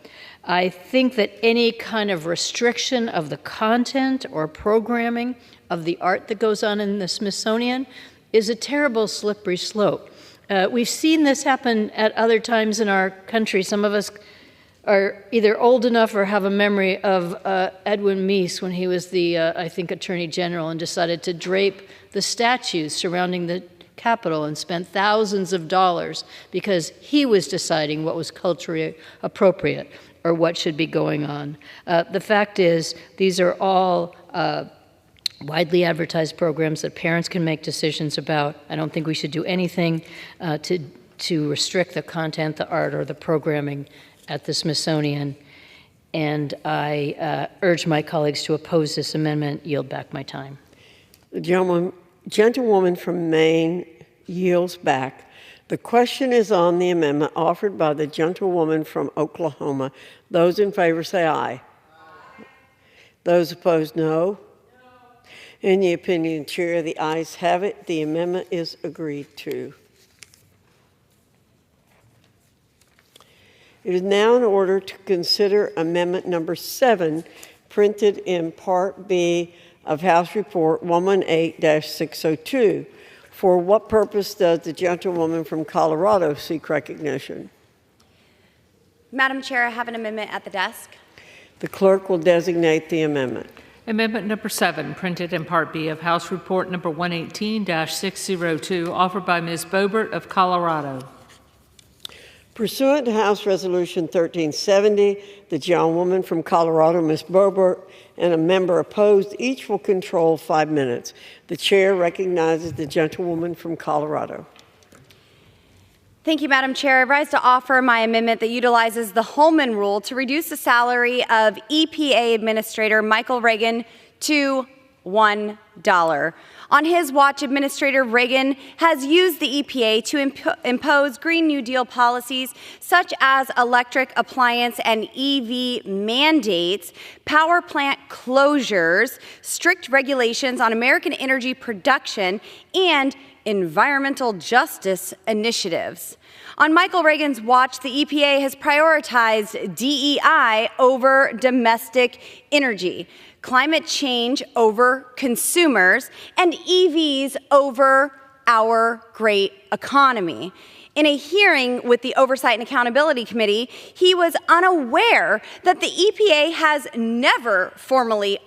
I think that any kind of restriction of the content or programming of the art that goes on in the Smithsonian is a terrible slippery slope. We've seen this happen at other times in our country. Some of us are either old enough or have a memory of Edwin Meese when he was the, I think, Attorney General and decided to drape the statues surrounding the Capitol and spent thousands of dollars because he was deciding what was culturally appropriate or what should be going on. The fact is, these are all widely advertised programs that parents can make decisions about. I don't think we should do anything to restrict the content, the art, or the programming at the Smithsonian. And I urge my colleagues to oppose this amendment. Yield back my time. The gentlewoman from Maine yields back. The question is on the amendment offered by the gentlewoman from Oklahoma. Those in favor say aye. Those opposed, no. In the opinion of the chair, the ayes have it. The amendment is agreed to. It is now in order to consider Amendment Number 7, printed in Part B of House Report 118-602. For what purpose does the gentlewoman from Colorado seek recognition? Madam Chair, I have an amendment at the desk. The clerk will designate the amendment. Amendment number 7, printed in Part B of House Report number 118-602, offered by Ms. Boebert of Colorado. Pursuant to House Resolution 1370, the gentlewoman from Colorado, Ms. Boebert, and a member opposed, each will control 5 minutes. The chair recognizes the gentlewoman from Colorado. Thank you, Madam Chair. I rise to offer my amendment that utilizes the Holman Rule to reduce the salary of EPA Administrator Michael Regan to $1. On his watch, Administrator Regan has used the EPA to impose Green New Deal policies such as electric appliance and EV mandates, power plant closures, strict regulations on American energy production, and environmental justice initiatives. On Michael Reagan's watch, the EPA has prioritized DEI over domestic energy, climate change over consumers, and EVs over our great economy. In a hearing with the Oversight and Accountability Committee, he was unaware that the EPA has never formally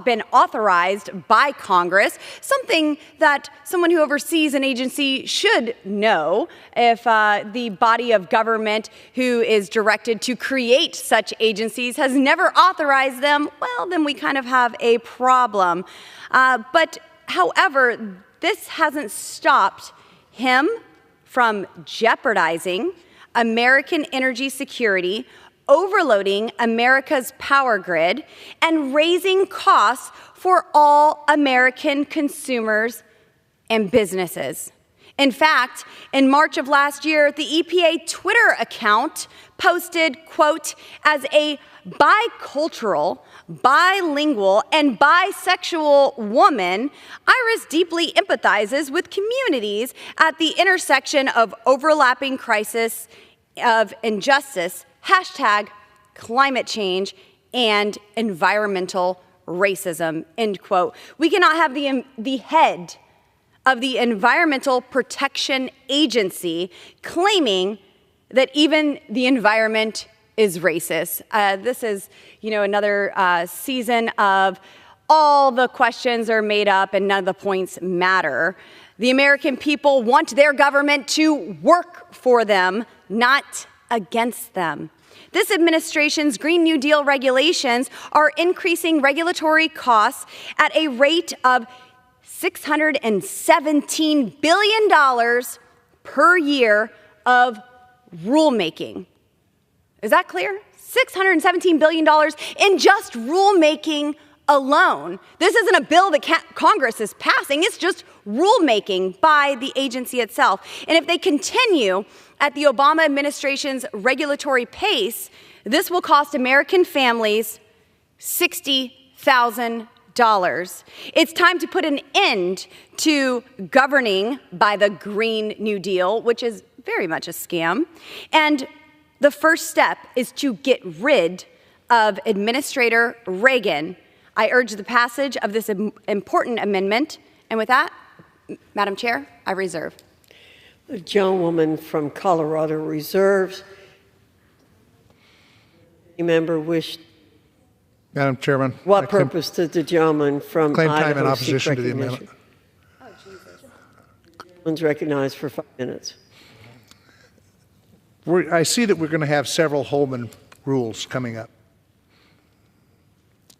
been authorized by Congress, something that someone who oversees an agency should know. If the body of government who is directed to create such agencies has never authorized them, well, then we kind of have a problem. But however, this hasn't stopped him from jeopardizing American energy security, overloading America's power grid, and raising costs for all American consumers and businesses. In fact, in March of last year, the EPA Twitter account posted, quote, as a bicultural, bilingual, and bisexual woman, Iris deeply empathizes with communities at the intersection of overlapping crisis of injustice, hashtag climate change, and environmental racism, end quote. We cannot have the head of the Environmental Protection Agency claiming that even the environment is racist. This is, another season of all the questions are made up and none of the points matter. The American people want their government to work for them, not against them. This administration's Green New Deal regulations are increasing regulatory costs at a rate of $617 billion per year of rulemaking. Is that clear? $617 billion in just rulemaking alone. This isn't a bill that Congress is passing. It's just rulemaking by the agency itself. And if they continue at the Obama administration's regulatory pace, this will cost American families $60,000. It's time to put an end to governing by the Green New Deal, which is very much a scam. And the first step is to get rid of Administrator Reagan. I urge the passage of this important amendment. And with that, Madam Chair, I reserve. The gentlewoman from Colorado reserves. Any member wish? Madam Chairman. What purpose did the gentleman from claim Idaho time in opposition to the amendment? One's recognized for 5 minutes. I see that we're going to have several Holman rules coming up.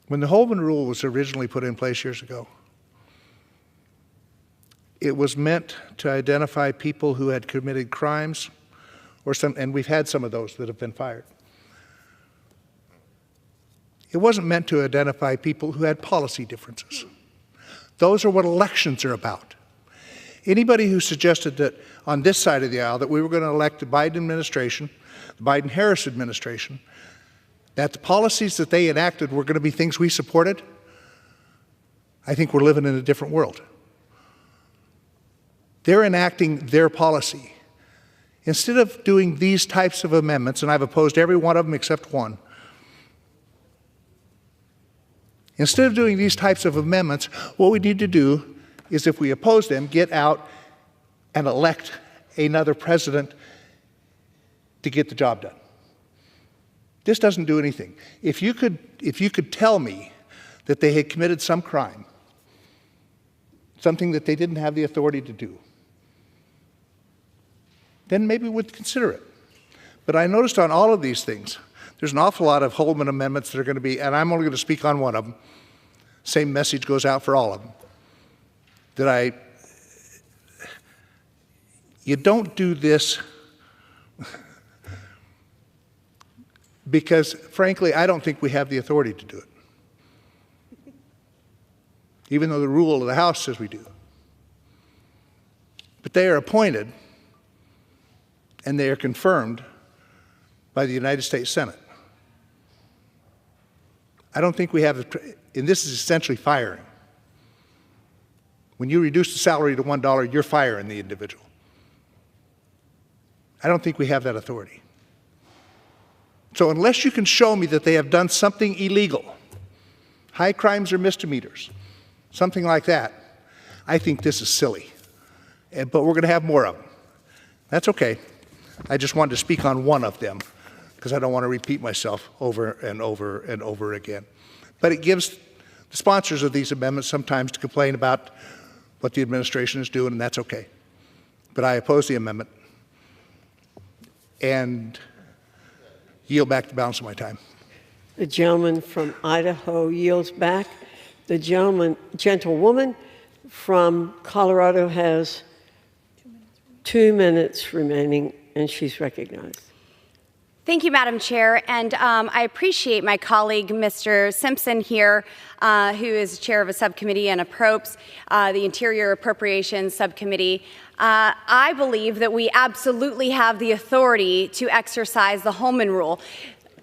When the Holman rule was originally put in place years ago, it was meant to identify people who had committed crimes, and we've had some of those that have been fired. It wasn't meant to identify people who had policy differences. Those are what elections are about. Anybody who suggested that on this side of the aisle that we were going to elect the Biden administration, the Biden-Harris administration, that the policies that they enacted were going to be things we supported, I think we're living in a different world. They're enacting their policy. Instead of doing these types of amendments, and I've opposed every one of them except one, instead of doing these types of amendments, what we need to do is, if we oppose them, get out and elect another president to get the job done. This doesn't do anything. If you could tell me that they had committed some crime, something that they didn't have the authority to do, then maybe we'd consider it. But I noticed on all of these things, there's an awful lot of Holman amendments that are going to be, and I'm only going to speak on one of them. Same message goes out for all of them. You don't do this because, frankly, I don't think we have the authority to do it, even though the rule of the House says we do. But they are appointed and they are confirmed by the United States Senate. I don't think we have, and this is essentially firing. When you reduce the salary to $1, you're firing the individual. I don't think we have that authority. So unless you can show me that they have done something illegal, high crimes or misdemeanors, something like that, I think this is silly. But we're going to have more of them. That's okay. I just wanted to speak on one of them because I don't want to repeat myself over and over and over again. But it gives the sponsors of these amendments sometimes to complain about what the administration is doing, and that's okay. But I oppose the amendment and yield back the balance of my time. The gentleman from Idaho yields back. The gentlewoman from Colorado has 2 minutes remaining and she's recognized. Thank you, Madam Chair, and I appreciate my colleague, Mr. Simpson here, who is chair of a subcommittee and approps the Interior Appropriations Subcommittee. I believe that we absolutely have the authority to exercise the Holman Rule.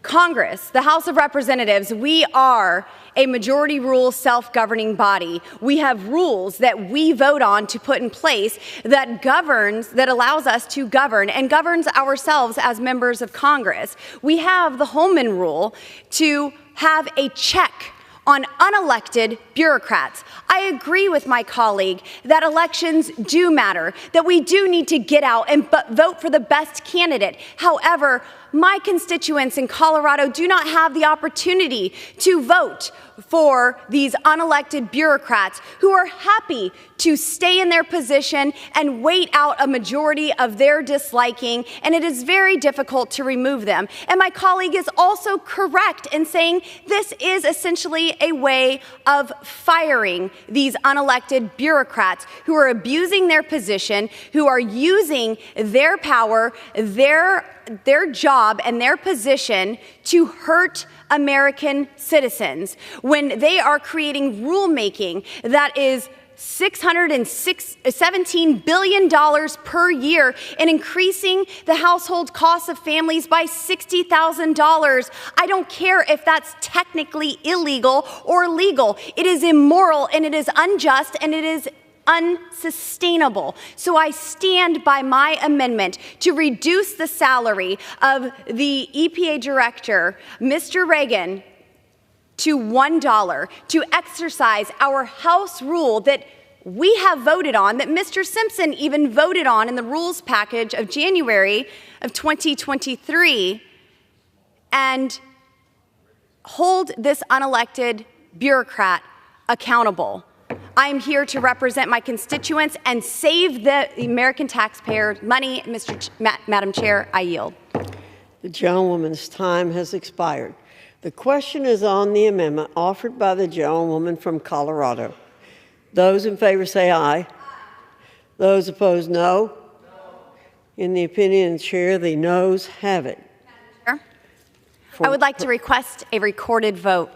Congress, the House of Representatives, we are a majority rule self-governing body. We have rules that we vote on to put in place that allows us to govern and governs ourselves as members of Congress. We have the Holman Rule to have a check on unelected bureaucrats. I agree with my colleague that elections do matter, that we do need to get out and vote for the best candidate. However, my constituents in Colorado do not have the opportunity to vote for these unelected bureaucrats who are happy to stay in their position and wait out a majority of their disliking, and it is very difficult to remove them. And my colleague is also correct in saying this is essentially a way of firing these unelected bureaucrats who are abusing their position, who are using their power, their job and their position to hurt American citizens when they are creating rulemaking that is $17 billion per year and increasing the household costs of families by $60,000. I don't care if that's technically illegal or legal. It is immoral and it is unjust and it is unsustainable. So I stand by my amendment to reduce the salary of the EPA director, Mr. Reagan, to $1, to exercise our House rule that we have voted on, that Mr. Simpson even voted on in the rules package of January of 2023, and hold this unelected bureaucrat accountable. I am here to represent my constituents and save the American taxpayer money. Madam Chair, I yield. The gentlewoman's time has expired. The question is on the amendment offered by the gentlewoman from Colorado. Those in favor say aye. Those opposed, no. In the opinion of the chair, the noes have it. I would like to request a recorded vote.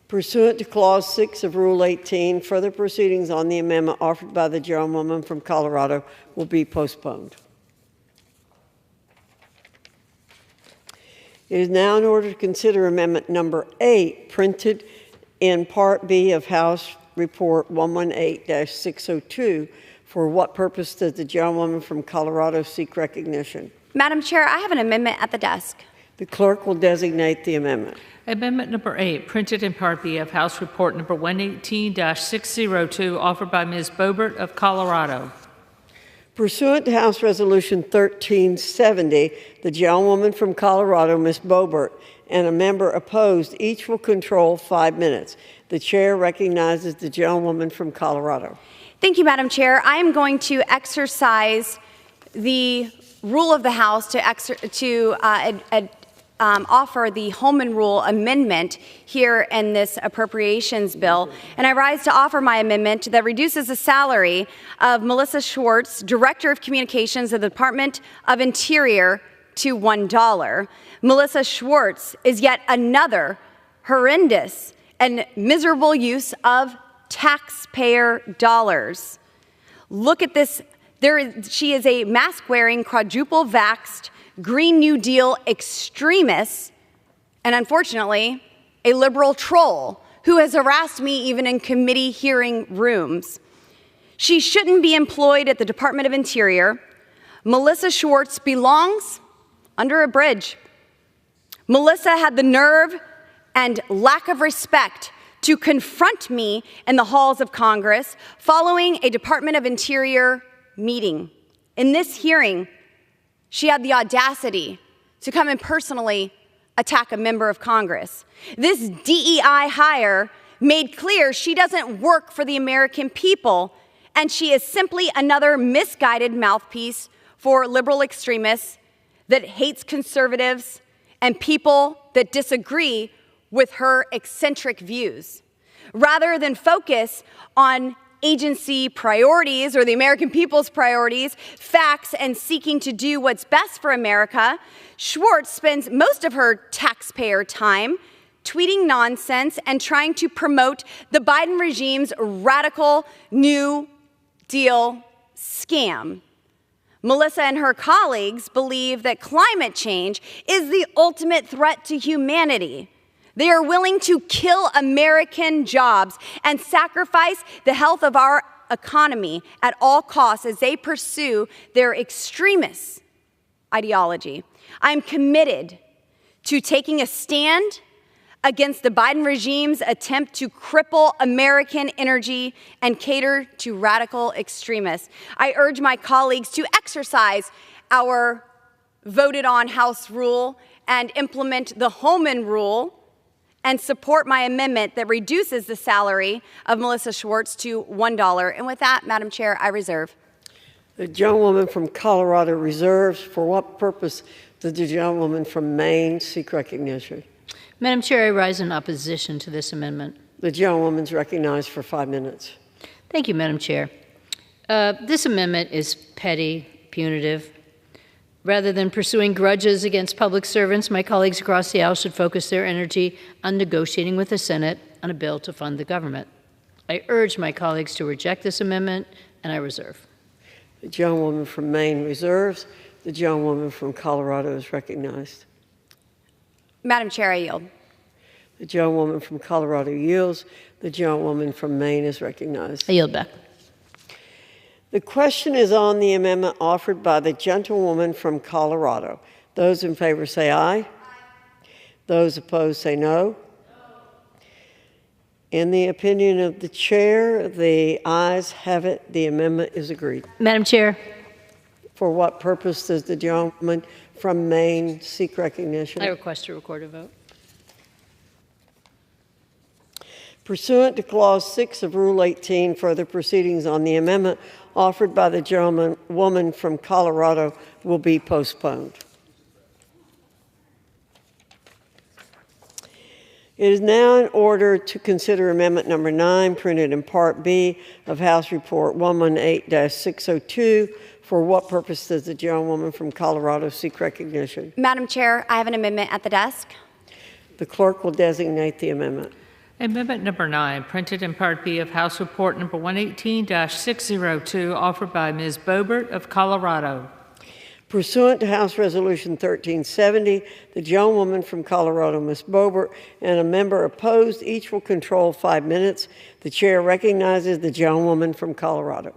Pursuant to Clause 6 of Rule 18, further proceedings on the amendment offered by the gentlewoman from Colorado will be postponed. It is now in order to consider Amendment Number 8, printed in Part B of House Report 118-602. For what purpose does the gentlewoman from Colorado seek recognition? Madam Chair, I have an amendment at the desk. The clerk will designate the amendment. Amendment number 8, printed in Part B of House Report number 118-602, offered by Ms. Boebert of Colorado. Pursuant to House Resolution 1370, the gentlewoman from Colorado, Ms. Boebert, and a member opposed, each will control 5 minutes. The chair recognizes the gentlewoman from Colorado. Thank you, Madam Chair. I am going to exercise the rule of the House to offer the Holman Rule amendment here in this appropriations bill. And I rise to offer my amendment that reduces the salary of Melissa Schwartz, Director of Communications of the Department of Interior, to $1. Melissa Schwartz is yet another horrendous and miserable use of taxpayer dollars. Look at this. She is a mask-wearing, quadruple-vaxxed, Green New Deal extremist, and unfortunately, a liberal troll who has harassed me even in committee hearing rooms. She shouldn't be employed at the Department of Interior. Melissa Schwartz belongs under a bridge. Melissa had the nerve and lack of respect to confront me in the halls of Congress following a Department of Interior meeting. In this hearing, she had the audacity to come and personally attack a member of Congress. This DEI hire made clear she doesn't work for the American people, and she is simply another misguided mouthpiece for liberal extremists that hates conservatives and people that disagree with her eccentric views. Rather than focus on agency priorities or the American people's priorities, facts, and seeking to do what's best for America, Schwartz spends most of her taxpayer time tweeting nonsense and trying to promote the Biden regime's radical New Deal scam. Melissa and her colleagues believe that climate change is the ultimate threat to humanity. They are willing to kill American jobs and sacrifice the health of our economy at all costs as they pursue their extremist ideology. I'm committed to taking a stand against the Biden regime's attempt to cripple American energy and cater to radical extremists. I urge my colleagues to exercise our voted on House rule and implement the Holman rule and support my amendment that reduces the salary of Melissa Schwartz to $1. And with that, Madam Chair, I reserve. The gentlewoman from Colorado reserves. For what purpose does the gentlewoman from Maine seek recognition? Madam Chair, I rise in opposition to this amendment. The gentlewoman is recognized for 5 minutes. Thank you, Madam Chair. This amendment is petty, punitive. Rather than pursuing grudges against public servants, my colleagues across the Aisle should focus their energy on negotiating with the Senate on a bill to fund the government. I urge my colleagues to reject this amendment, and I reserve. The gentlewoman from Maine reserves. The gentlewoman from Colorado is recognized. Madam Chair, I yield. The gentlewoman from Colorado yields. The gentlewoman from Maine is recognized. I yield back. The question is on the amendment offered by the gentlewoman from Colorado. Those in favor say aye. Those opposed say no. In the opinion of the chair, the ayes have it. The amendment is agreed. Madam Chair. For what purpose does the gentleman from Maine seek recognition? I request to record a vote. Pursuant to Clause 6 of Rule 18, further proceedings on the amendment offered by the gentlewoman from Colorado will be postponed. It is now in order to consider Amendment Number 9, printed in Part B of House Report 118-602. For what purpose does the gentlewoman from Colorado seek recognition? Madam Chair, I have an amendment at the desk. The clerk will designate the amendment. Amendment number 9, printed in Part B of House Report number 118-602, offered by Ms. Boebert of Colorado. Pursuant to House Resolution 1370, the gentlewoman from Colorado, Ms. Boebert, and a member opposed, each will control 5 minutes. The chair recognizes the gentlewoman from Colorado.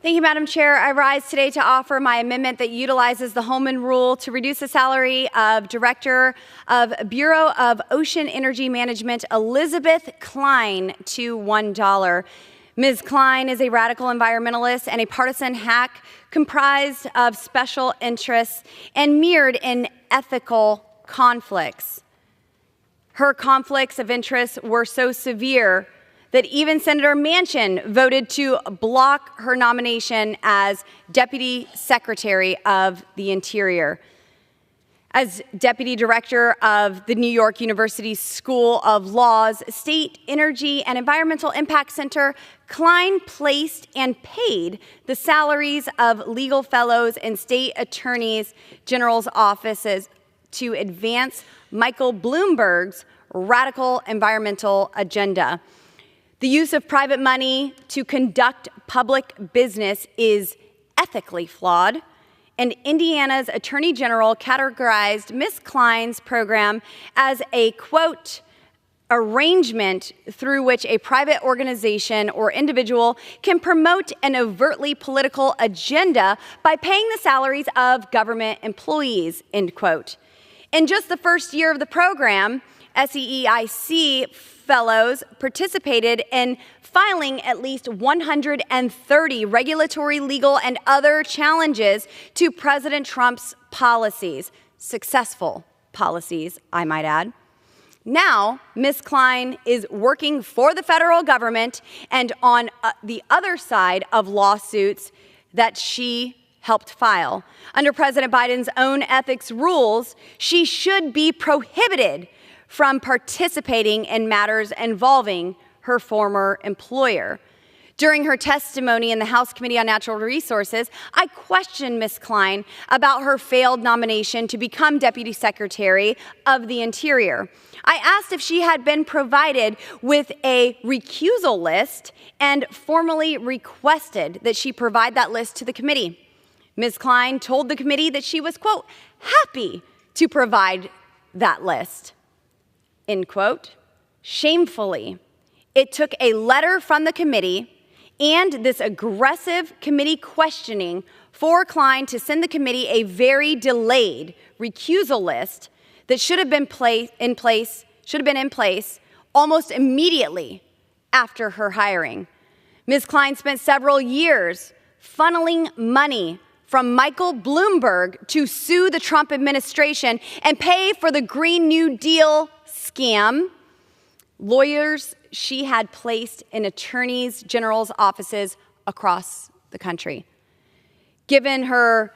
Thank you, Madam Chair. I rise today to offer my amendment that utilizes the Holman Rule to reduce the salary of Director of Bureau of Ocean Energy Management, Elizabeth Klein, to $1. Ms. Klein is a radical environmentalist and a partisan hack comprised of special interests and mirrored in ethical conflicts. Her conflicts of interest were so severe that even Senator Manchin voted to block her nomination as Deputy Secretary of the Interior. As Deputy Director of the New York University School of Law's State Energy and Environmental Impact Center, Klein placed and paid the salaries of legal fellows and state attorneys general's offices to advance Michael Bloomberg's radical environmental agenda. The use of private money to conduct public business is ethically flawed, and Indiana's Attorney General categorized Ms. Klein's program as a, quote, arrangement through which a private organization or individual can promote an overtly political agenda by paying the salaries of government employees, end quote. In just the first year of the program, SEIC fellows participated in filing at least 130 regulatory, legal, and other challenges to President Trump's policies. Successful policies, I might add. Now, Ms. Klein is working for the federal government and on the other side of lawsuits that she helped file. Under President Biden's own ethics rules, she should be prohibited from participating in matters involving her former employer. During her testimony in the House Committee on Natural Resources, I questioned Ms. Klein about her failed nomination to become Deputy Secretary of the Interior. I asked if she had been provided with a recusal list and formally requested that she provide that list to the committee. Ms. Klein told the committee that she was, quote, happy to provide that list, end quote. Shamefully, it took a letter from the committee and this aggressive committee questioning for Klein to send the committee a very delayed recusal list that should have been in place almost immediately after her hiring. Ms. Klein spent several years funneling money from Michael Bloomberg to sue the Trump administration and pay for the Green New Deal scam. Lawyers she had placed in attorneys general's offices across the country. Given her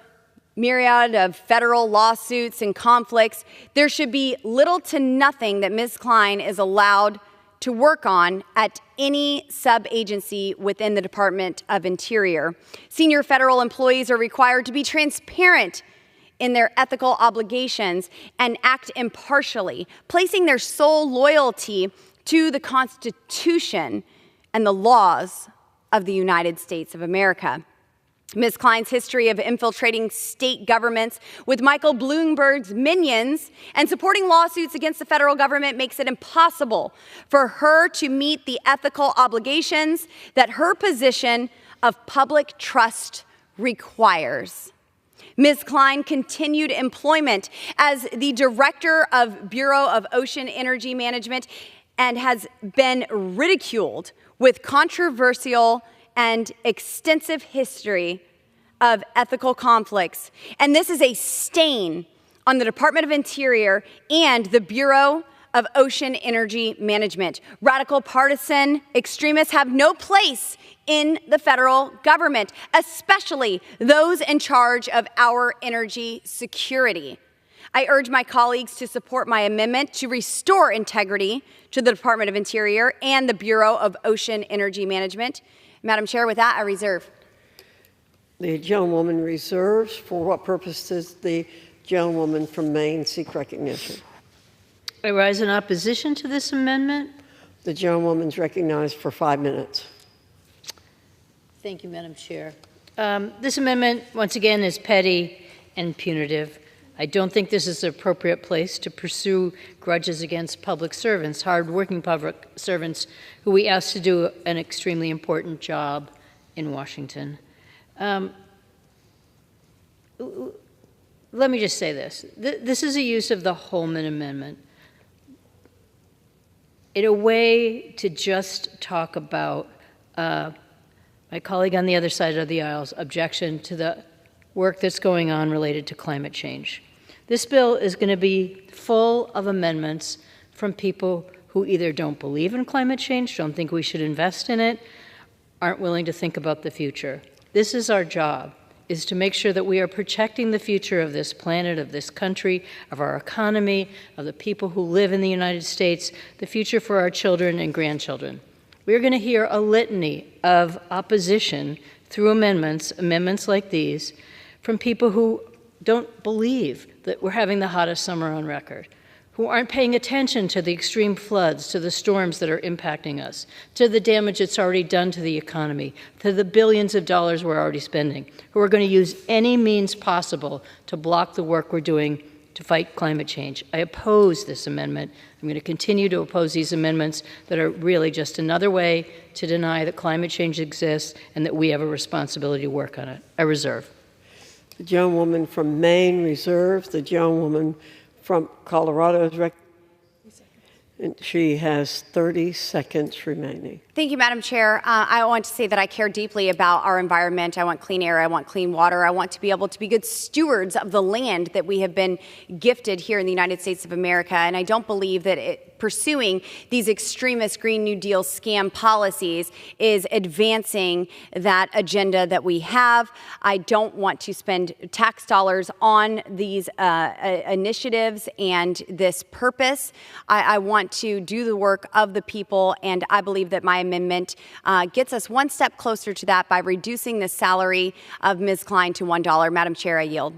myriad of federal lawsuits and conflicts, there should be little to nothing that Ms. Klein is allowed to work on at any sub-agency within the Department of Interior. Senior federal employees are required to be transparent in their ethical obligations and act impartially, placing their sole loyalty to the Constitution and the laws of the United States of America. Ms. Klein's history of infiltrating state governments with Michael Bloomberg's minions and supporting lawsuits against the federal government makes it impossible for her to meet the ethical obligations that her position of public trust requires. Ms. Klein continued employment as the director of Bureau of Ocean Energy Management and has been ridiculed with controversial and extensive history of ethical conflicts. And this is a stain on the Department of Interior and the Bureau of Ocean Energy Management. Radical partisan extremists have no place in the federal government, especially those in charge of our energy security. I urge my colleagues to support my amendment to restore integrity to the Department of Interior and the Bureau of Ocean Energy Management. Madam Chair, with that, I reserve. The gentlewoman reserves. For what purpose does the gentlewoman from Maine seek recognition? I rise in opposition to this amendment. The gentlewoman's recognized for 5 minutes. Thank you, Madam Chair. This amendment, once again, is petty and punitive. I don't think this is the appropriate place to pursue grudges against public servants, hard-working public servants who we ask to do an extremely important job in Washington. Let me just say this. This is a use of the Holman Amendment in a way to just talk about my colleague on the other side of the aisle's objection to the work that's going on related to climate change. This bill is going to be full of amendments from people who either don't believe in climate change, don't think we should invest in it, aren't willing to think about the future. This is our job, is to make sure that we are protecting the future of this planet, of this country, of our economy, of the people who live in the United States, the future for our children and grandchildren. We are going to hear a litany of opposition through amendments like these, from people who don't believe that we're having the hottest summer on record, who aren't paying attention to the extreme floods, to the storms that are impacting us, to the damage it's already done to the economy, to the billions of dollars we're already spending, who are going to use any means possible to block the work we're doing to fight climate change. I oppose this amendment. I'm going to continue to oppose these amendments that are really just another way to deny that climate change exists and that we have a responsibility to work on it. I reserve. The gentlewoman from Maine reserves. The gentlewoman from Colorado is recognized. And she has 30 seconds remaining. Thank you, Madam Chair. I want to say that I care deeply about our environment. I want clean air. I want clean water. I want to be able to be good stewards of the land that we have been gifted here in the United States of America. And I don't believe that pursuing these extremist Green New Deal scam policies is advancing that agenda that we have. I don't want to spend tax dollars on these initiatives and this purpose. I want to do the work of the people, and I believe that my amendment gets us one step closer to that by reducing the salary of Ms. Klein to $1. Madam Chair, I yield.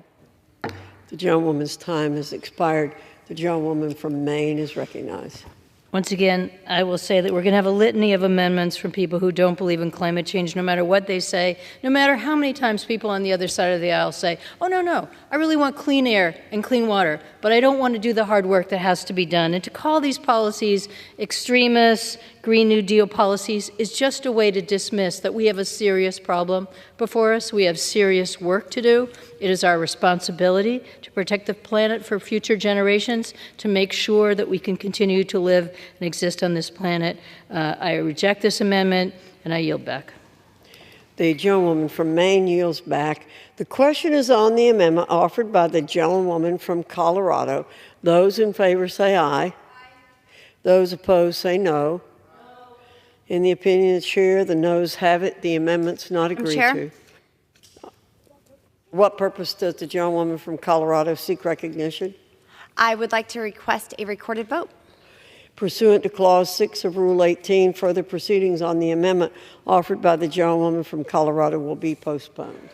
The gentlewoman's time has expired. The gentlewoman from Maine is recognized. Once again, I will say that we're going to have a litany of amendments from people who don't believe in climate change, no matter what they say, no matter how many times people on the other side of the aisle say, oh, no, I really want clean air and clean water, but I don't want to do the hard work that has to be done. And to call these policies extremist, Green New Deal policies is just a way to dismiss that we have a serious problem before us. We have serious work to do. It is our responsibility to protect the planet for future generations, to make sure that we can continue to live and exist on this planet. I reject this amendment, and I yield back. The gentlewoman from Maine yields back. The question is on the amendment offered by the gentlewoman from Colorado. Those in favor say aye. Those opposed say no. In the opinion of the chair, the noes have it. The amendment's not agreed to. What purpose does the gentlewoman from Colorado seek recognition? I would like to request a recorded vote. Pursuant to Clause 6 of Rule 18, further proceedings on the amendment offered by the gentlewoman from Colorado will be postponed.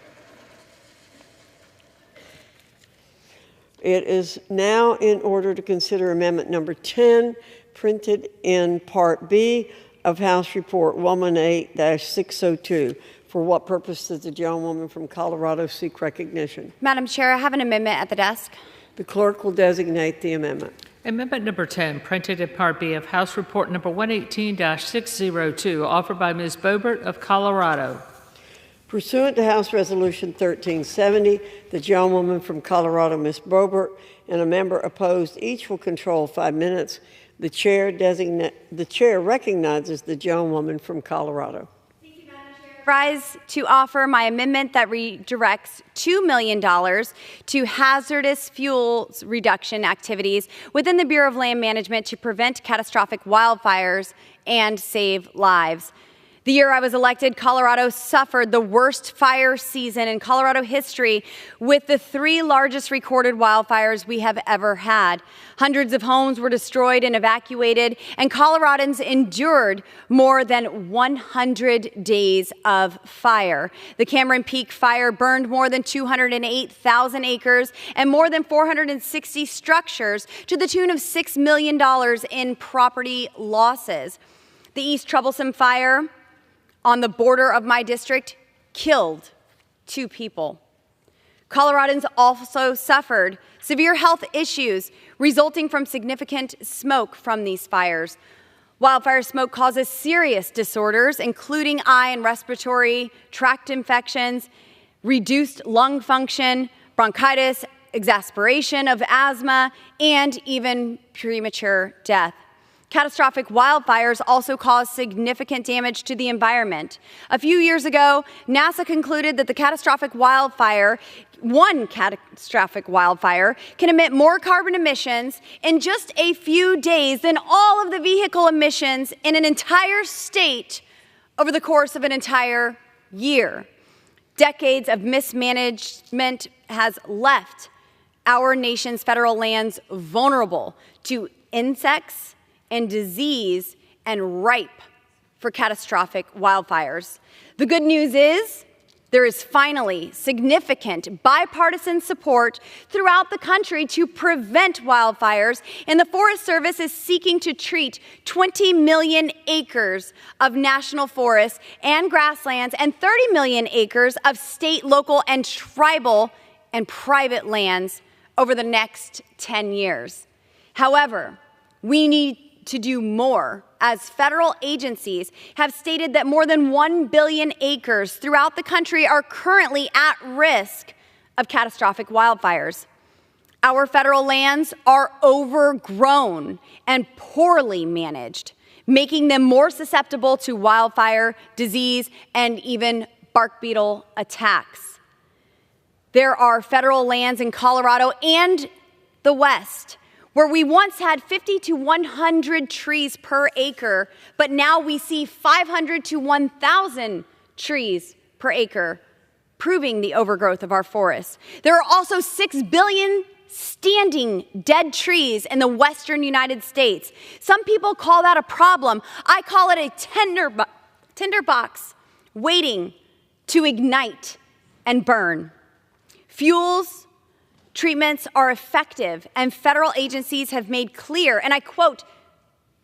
It is now in order to consider Amendment Number 10, printed in Part B of House Report 118-602. For what purpose does the gentlewoman from Colorado seek recognition? Madam Chair, I have an amendment at the desk. The clerk will designate the amendment. Amendment number 10, printed in Part B of House Report number 118-602, offered by Ms. Boebert of Colorado. Pursuant to House Resolution 1370, the gentlewoman from Colorado, Ms. Boebert, and a member opposed each will control 5 minutes. The chair recognizes the gentlewoman from Colorado. Rise to offer my amendment that redirects $2 million to hazardous fuels reduction activities within the Bureau of Land Management to prevent catastrophic wildfires and save lives. The year I was elected, Colorado suffered the worst fire season in Colorado history with the 3 largest recorded wildfires we have ever had. Hundreds of homes were destroyed and evacuated, and Coloradans endured more than 100 days of fire. The Cameron Peak fire burned more than 208,000 acres and more than 460 structures to the tune of $6 million in property losses. The East Troublesome fire on the border of my district killed 2 people. Coloradans also suffered severe health issues resulting from significant smoke from these fires. Wildfire smoke causes serious disorders, including eye and respiratory tract infections, reduced lung function, bronchitis, exacerbation of asthma, and even premature death. Catastrophic wildfires also cause significant damage to the environment. A few years ago, NASA concluded that one catastrophic wildfire can emit more carbon emissions in just a few days than all of the vehicle emissions in an entire state over the course of an entire year. Decades of mismanagement has left our nation's federal lands vulnerable to insects and disease and ripe for catastrophic wildfires. The good news is there is finally significant bipartisan support throughout the country to prevent wildfires, and the Forest Service is seeking to treat 20 million acres of national forests and grasslands and 30 million acres of state, local, and tribal and private lands over the next 10 years. However, we need to do more, as federal agencies have stated that more than 1 billion acres throughout the country are currently at risk of catastrophic wildfires. Our federal lands are overgrown and poorly managed, making them more susceptible to wildfire, disease, and even bark beetle attacks. There are federal lands in Colorado and the West where we once had 50 to 100 trees per acre, but now we see 500 to 1,000 trees per acre, proving the overgrowth of our forests. There are also 6 billion standing dead trees in the western United States. Some people call that a problem. I call it a tinderbox waiting to ignite and burn. Fuels treatments are effective, and federal agencies have made clear, and I quote,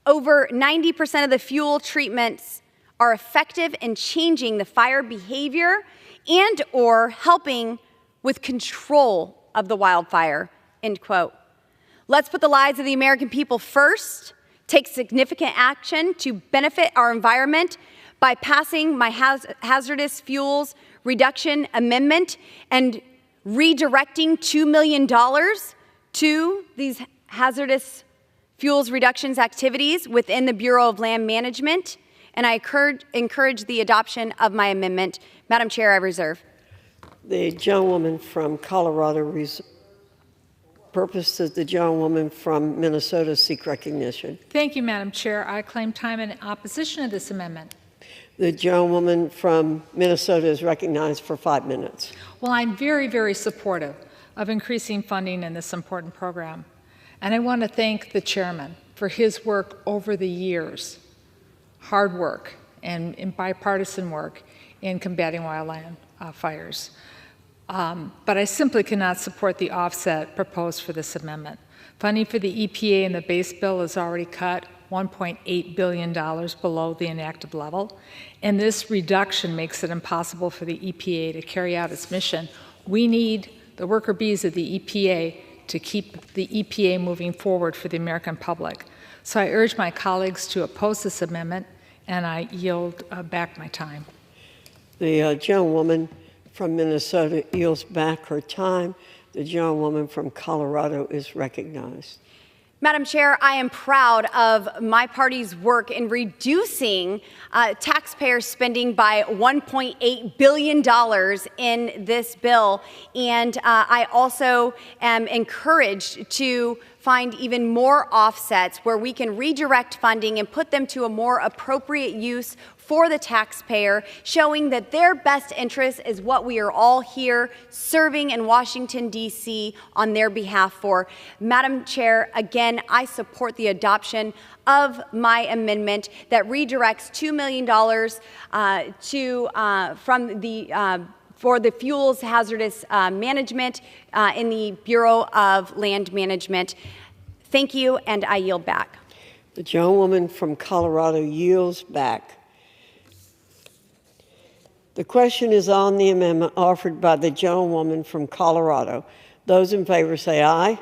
over 90% of the fuel treatments are effective in changing the fire behavior and or helping with control of the wildfire, end quote. Let's put the lives of the American people first, take significant action to benefit our environment by passing my hazardous fuels reduction amendment and redirecting $2 million to these hazardous fuels reductions activities within the Bureau of Land Management. And I encourage the adoption of my amendment. Madam Chair, I reserve. The gentlewoman from Colorado purpose does the gentlewoman from Minnesota seek recognition? Thank you, Madam Chair. I claim time in opposition to this amendment. The gentlewoman from Minnesota is recognized for 5 minutes. Well, I'm very, very supportive of increasing funding in this important program. And I want to thank the chairman for his work over the years, hard work and bipartisan work in combating wildland fires. But I simply cannot support the offset proposed for this amendment. Funding for the EPA in the base bill is already cut $1.8 billion below the enacted level, and this reduction makes it impossible for the EPA to carry out its mission. We need the worker bees of the EPA to keep the EPA moving forward for the American public. So I urge my colleagues to oppose this amendment, and I yield back my time. The gentlewoman from Minnesota yields back her time. The gentlewoman from Colorado is recognized. Madam Chair, I am proud of my party's work in reducing taxpayer spending by $1.8 billion in this bill. And I also am encouraged to find even more offsets where we can redirect funding and put them to a more appropriate use for the taxpayer, showing that their best interest is what we are all here serving in Washington, D.C. on their behalf for. Madam Chair, again, I support the adoption of my amendment that redirects $2 million for the fuels hazardous management in the Bureau of Land Management. Thank you, and I yield back. The gentlewoman from Colorado yields back. The question is on the amendment offered by the gentlewoman from Colorado. Those in favor say aye. Aye.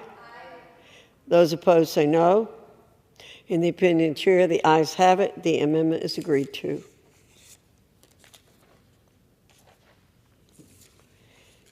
Those opposed say no. In the opinion of the chair, the ayes have it. The amendment is agreed to.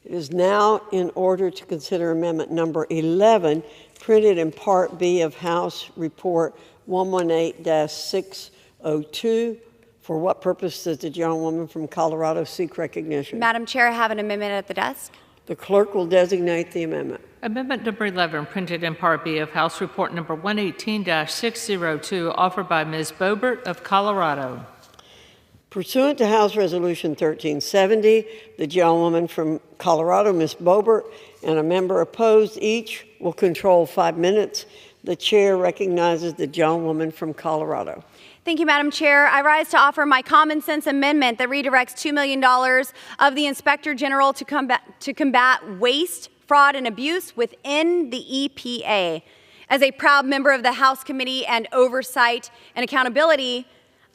It is now in order to consider amendment number 11, printed in Part B of House Report 118-602. For what purpose does the gentlewoman from Colorado seek recognition? Madam Chair, I have an amendment at the desk. The clerk will designate the amendment. Amendment number 11, printed in Part B of House Report number 118-602, offered by Ms. Boebert of Colorado. Pursuant to House Resolution 1370, the gentlewoman from Colorado, Ms. Boebert, and a member opposed each will control 5 minutes. The chair recognizes the gentlewoman from Colorado. Thank you, Madam Chair. I rise to offer my common sense amendment that redirects $2 million of the Inspector General to combat waste, fraud, and abuse within the EPA. As a proud member of the House Committee on Oversight and Accountability,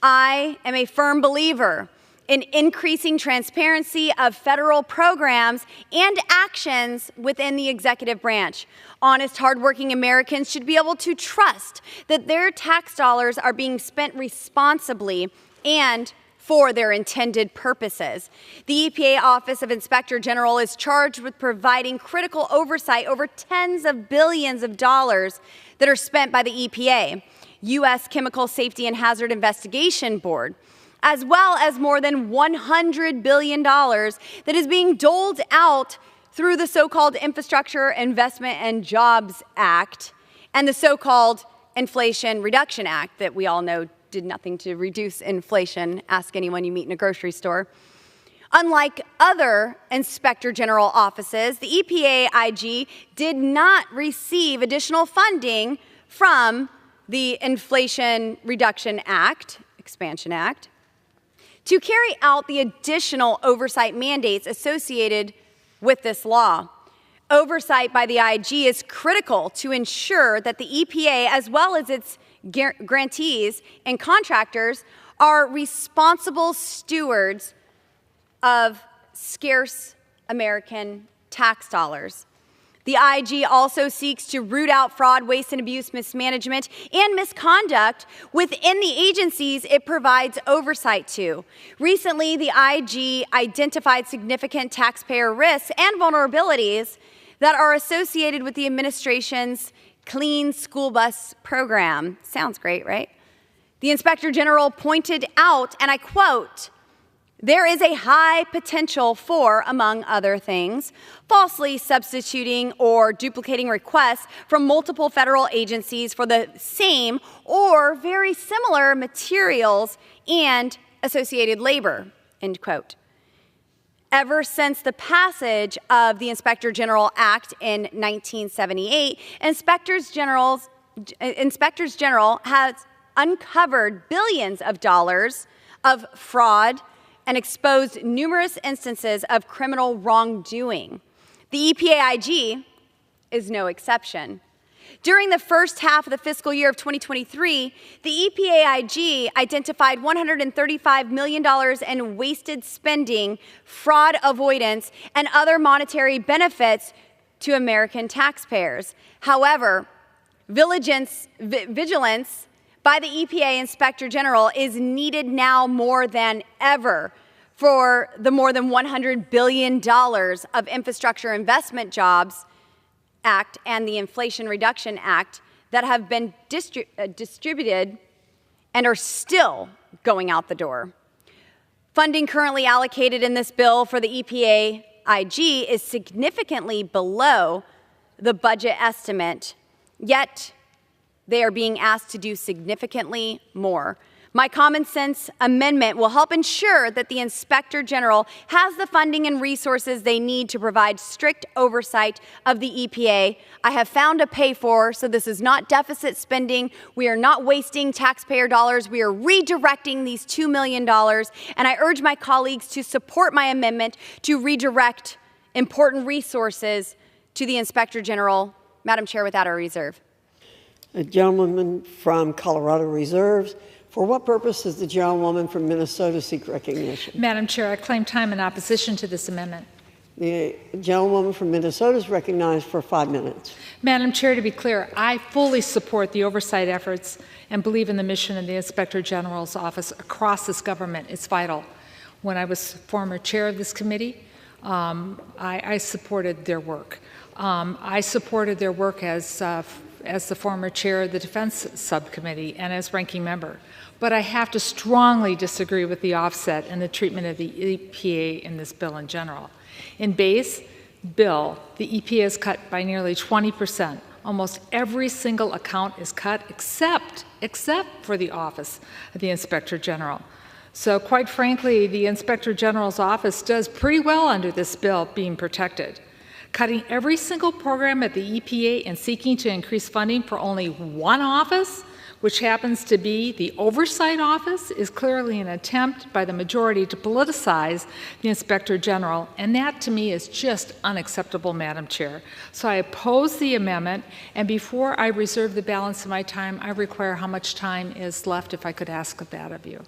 I am a firm believer in increasing transparency of federal programs and actions within the executive branch. Honest, hardworking Americans should be able to trust that their tax dollars are being spent responsibly and for their intended purposes. The EPA Office of Inspector General is charged with providing critical oversight over tens of billions of dollars that are spent by the EPA, U.S. Chemical Safety and Hazard Investigation Board, as well as more than $100 billion that is being doled out through the so-called Infrastructure Investment and Jobs Act and the so-called Inflation Reduction Act that we all know did nothing to reduce inflation. Ask anyone you meet in a grocery store. Unlike other Inspector General offices, the EPA IG did not receive additional funding from the Inflation Reduction Act, Expansion Act, to carry out the additional oversight mandates associated with this law. Oversight by the IG is critical to ensure that the EPA, as well as its grantees and contractors, are responsible stewards of scarce American tax dollars. The IG also seeks to root out fraud, waste, and abuse, mismanagement, and misconduct within the agencies it provides oversight to. Recently, the IG identified significant taxpayer risks and vulnerabilities that are associated with the administration's Clean School Bus program. Sounds great, right? The Inspector General pointed out, and I quote, "There is a high potential for, among other things, falsely substituting or duplicating requests from multiple federal agencies for the same or very similar materials and associated labor," end quote. Ever since the passage of the Inspector General Act in 1978, Inspectors General has uncovered billions of dollars of fraud and exposed numerous instances of criminal wrongdoing. The EPA IG is no exception. During the first half of the fiscal year of 2023, the EPA IG identified $135 million in wasted spending, fraud avoidance, and other monetary benefits to American taxpayers. However, vigilance by the EPA Inspector General is needed now more than ever for the more than $100 billion of Infrastructure Investment Jobs Act and the Inflation Reduction Act that have been distributed and are still going out the door. Funding currently allocated in this bill for the EPA IG is significantly below the budget estimate, yet they are being asked to do significantly more. My common sense amendment will help ensure that the Inspector General has the funding and resources they need to provide strict oversight of the EPA. I have found a pay for, so this is not deficit spending. We are not wasting taxpayer dollars. We are redirecting these $2 million, and I urge my colleagues to support my amendment to redirect important resources to the Inspector General. Madam Chair, without a reserve. A gentleman from Colorado reserves. For what purpose does the gentlewoman from Minnesota seek recognition? Madam Chair, I claim time in opposition to this amendment. The gentlewoman from Minnesota is recognized for 5 minutes. Madam Chair, to be clear, I fully support the oversight efforts and believe in the mission of the Inspector General's office across this government. It's vital. When I was former chair of this committee, I supported their work. I supported their work as the former chair of the Defense Subcommittee and as ranking member. But I have to strongly disagree with the offset and the treatment of the EPA in this bill in general. In base bill, the EPA is cut by nearly 20%. Almost every single account is cut except for the Office of the Inspector General. So quite frankly, the Inspector General's office does pretty well under this bill being protected. Cutting every single program at the EPA and seeking to increase funding for only one office, which happens to be the Oversight Office, is clearly an attempt by the majority to politicize the Inspector General, and that to me is just unacceptable, Madam Chair. So I oppose the amendment, and before I reserve the balance of my time, I require how much time is left, if I could ask that of you.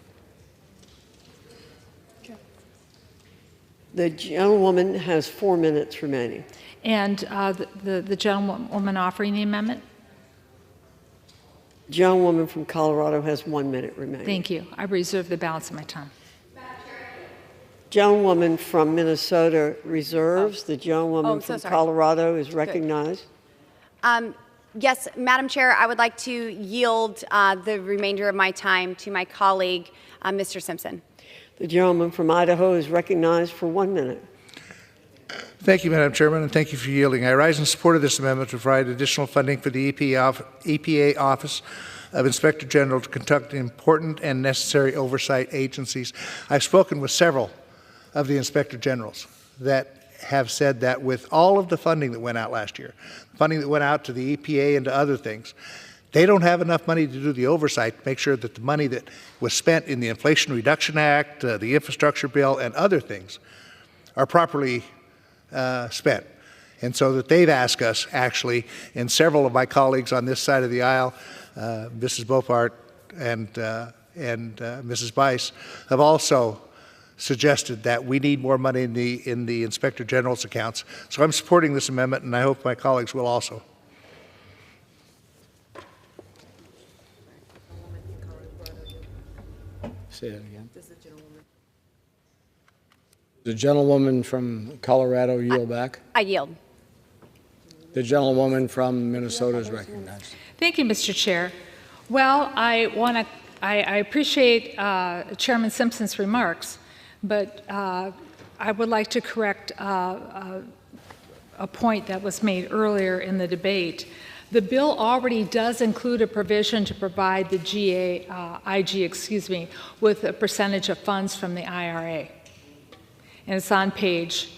The gentlewoman has 4 minutes remaining. And the gentlewoman offering the amendment? Gentlewoman from Colorado has 1 minute remaining. Thank you. I reserve the balance of my time. Gentlewoman from Minnesota reserves. The gentlewoman from Colorado is recognized. Yes, Madam Chair, I would like to yield the remainder of my time to my colleague, Mr. Simpson. The gentleman from Idaho is recognized for 1 minute. Thank you, Madam Chairman, and thank you for yielding. I rise in support of this amendment to provide additional funding for the EPA Office of Inspector General to conduct important and necessary oversight agencies. I've spoken with several of the Inspector Generals that have said that with all of the funding that went out last year, funding that went out to the EPA and to other things, they don't have enough money to do the oversight to make sure that the money that was spent in the Inflation Reduction Act, the infrastructure bill, and other things are properly spent. And so that they've asked us, actually, and several of my colleagues on this side of the aisle, Mrs. Beaufort and Mrs. Bice, have also suggested that we need more money in the Inspector General's accounts. So I'm supporting this amendment, and I hope my colleagues will also. Say that again. The gentlewoman from Colorado yield back. I yield. The gentlewoman from Minnesota is recognized. Thank you, Mr. Chair. Well, I appreciate Chairman Simpson's remarks, but I would like to correct a point that was made earlier in the debate. The bill already does include a provision to provide the IG, with a percentage of funds from the IRA. And it's on page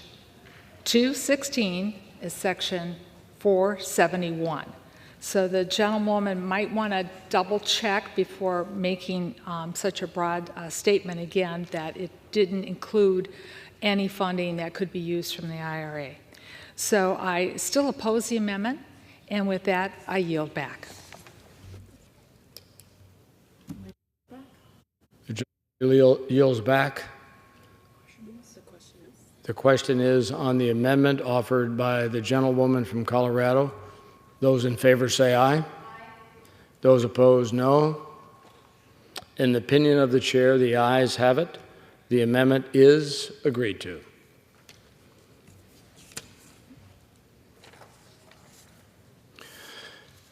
216 is section 471. So the gentlewoman might want to double check before making such a broad statement again that it didn't include any funding that could be used from the IRA. So I still oppose the amendment, and with that, I yield back. The gentleman yields back. The question is on the amendment offered by the gentlewoman from Colorado. Those in favor say aye. Those opposed, no. In the opinion of the chair, the ayes have it. The amendment is agreed to.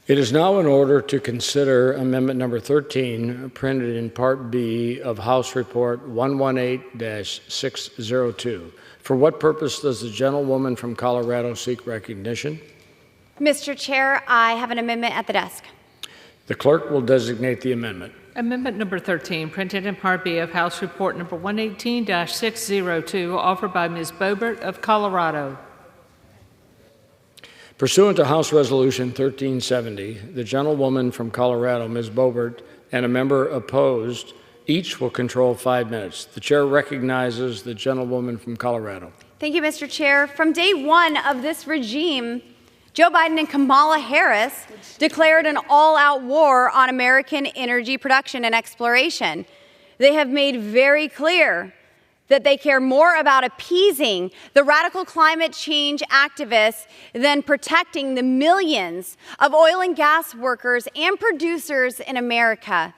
It is now in order to consider Amendment Number 13, printed in Part B of House Report 118-602. For what purpose does the gentlewoman from Colorado seek recognition? Mr. Chair, I have an amendment at the desk. The clerk will designate the amendment. Amendment number 13, printed in Part B of House Report number 118-602, offered by Ms. Boebert of Colorado. Pursuant to House Resolution 1370, the gentlewoman from Colorado, Ms. Boebert, and a member opposed, each will control 5 minutes. The chair recognizes the gentlewoman from Colorado. Thank you, Mr. Chair. From day one of this regime, Joe Biden and Kamala Harris declared an all-out war on American energy production and exploration. They have made very clear that they care more about appeasing the radical climate change activists than protecting the millions of oil and gas workers and producers in America.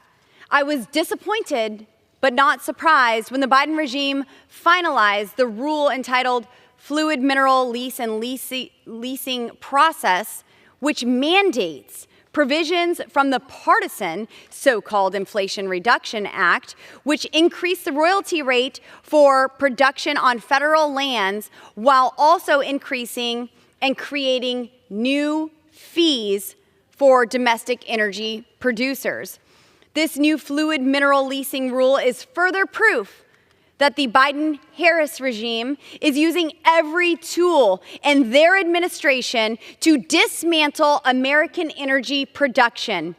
I was disappointed but not surprised when the Biden regime finalized the rule entitled Fluid Mineral Lease and Leasing Process, which mandates provisions from the partisan so-called Inflation Reduction Act, which increased the royalty rate for production on federal lands while also increasing and creating new fees for domestic energy producers. This new fluid mineral leasing rule is further proof that the Biden-Harris regime is using every tool in their administration to dismantle American energy production.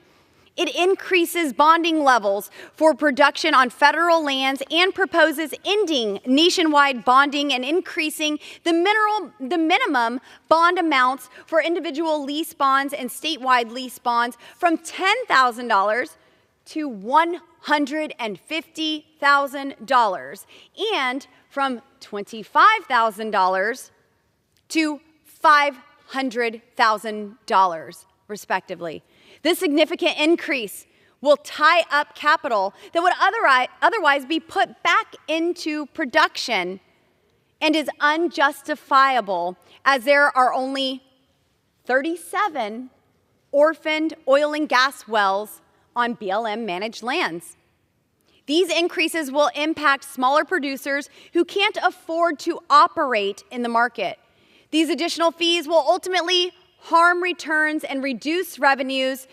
It increases bonding levels for production on federal lands and proposes ending nationwide bonding and increasing the minimum bond amounts for individual lease bonds and statewide lease bonds from $10,000 to $150,000 and from $25,000 to $500,000, respectively. This significant increase will tie up capital that would otherwise be put back into production and is unjustifiable as there are only 37 orphaned oil and gas wells on BLM-managed lands. These increases will impact smaller producers who can't afford to operate in the market. These additional fees will ultimately harm returns and reduce revenues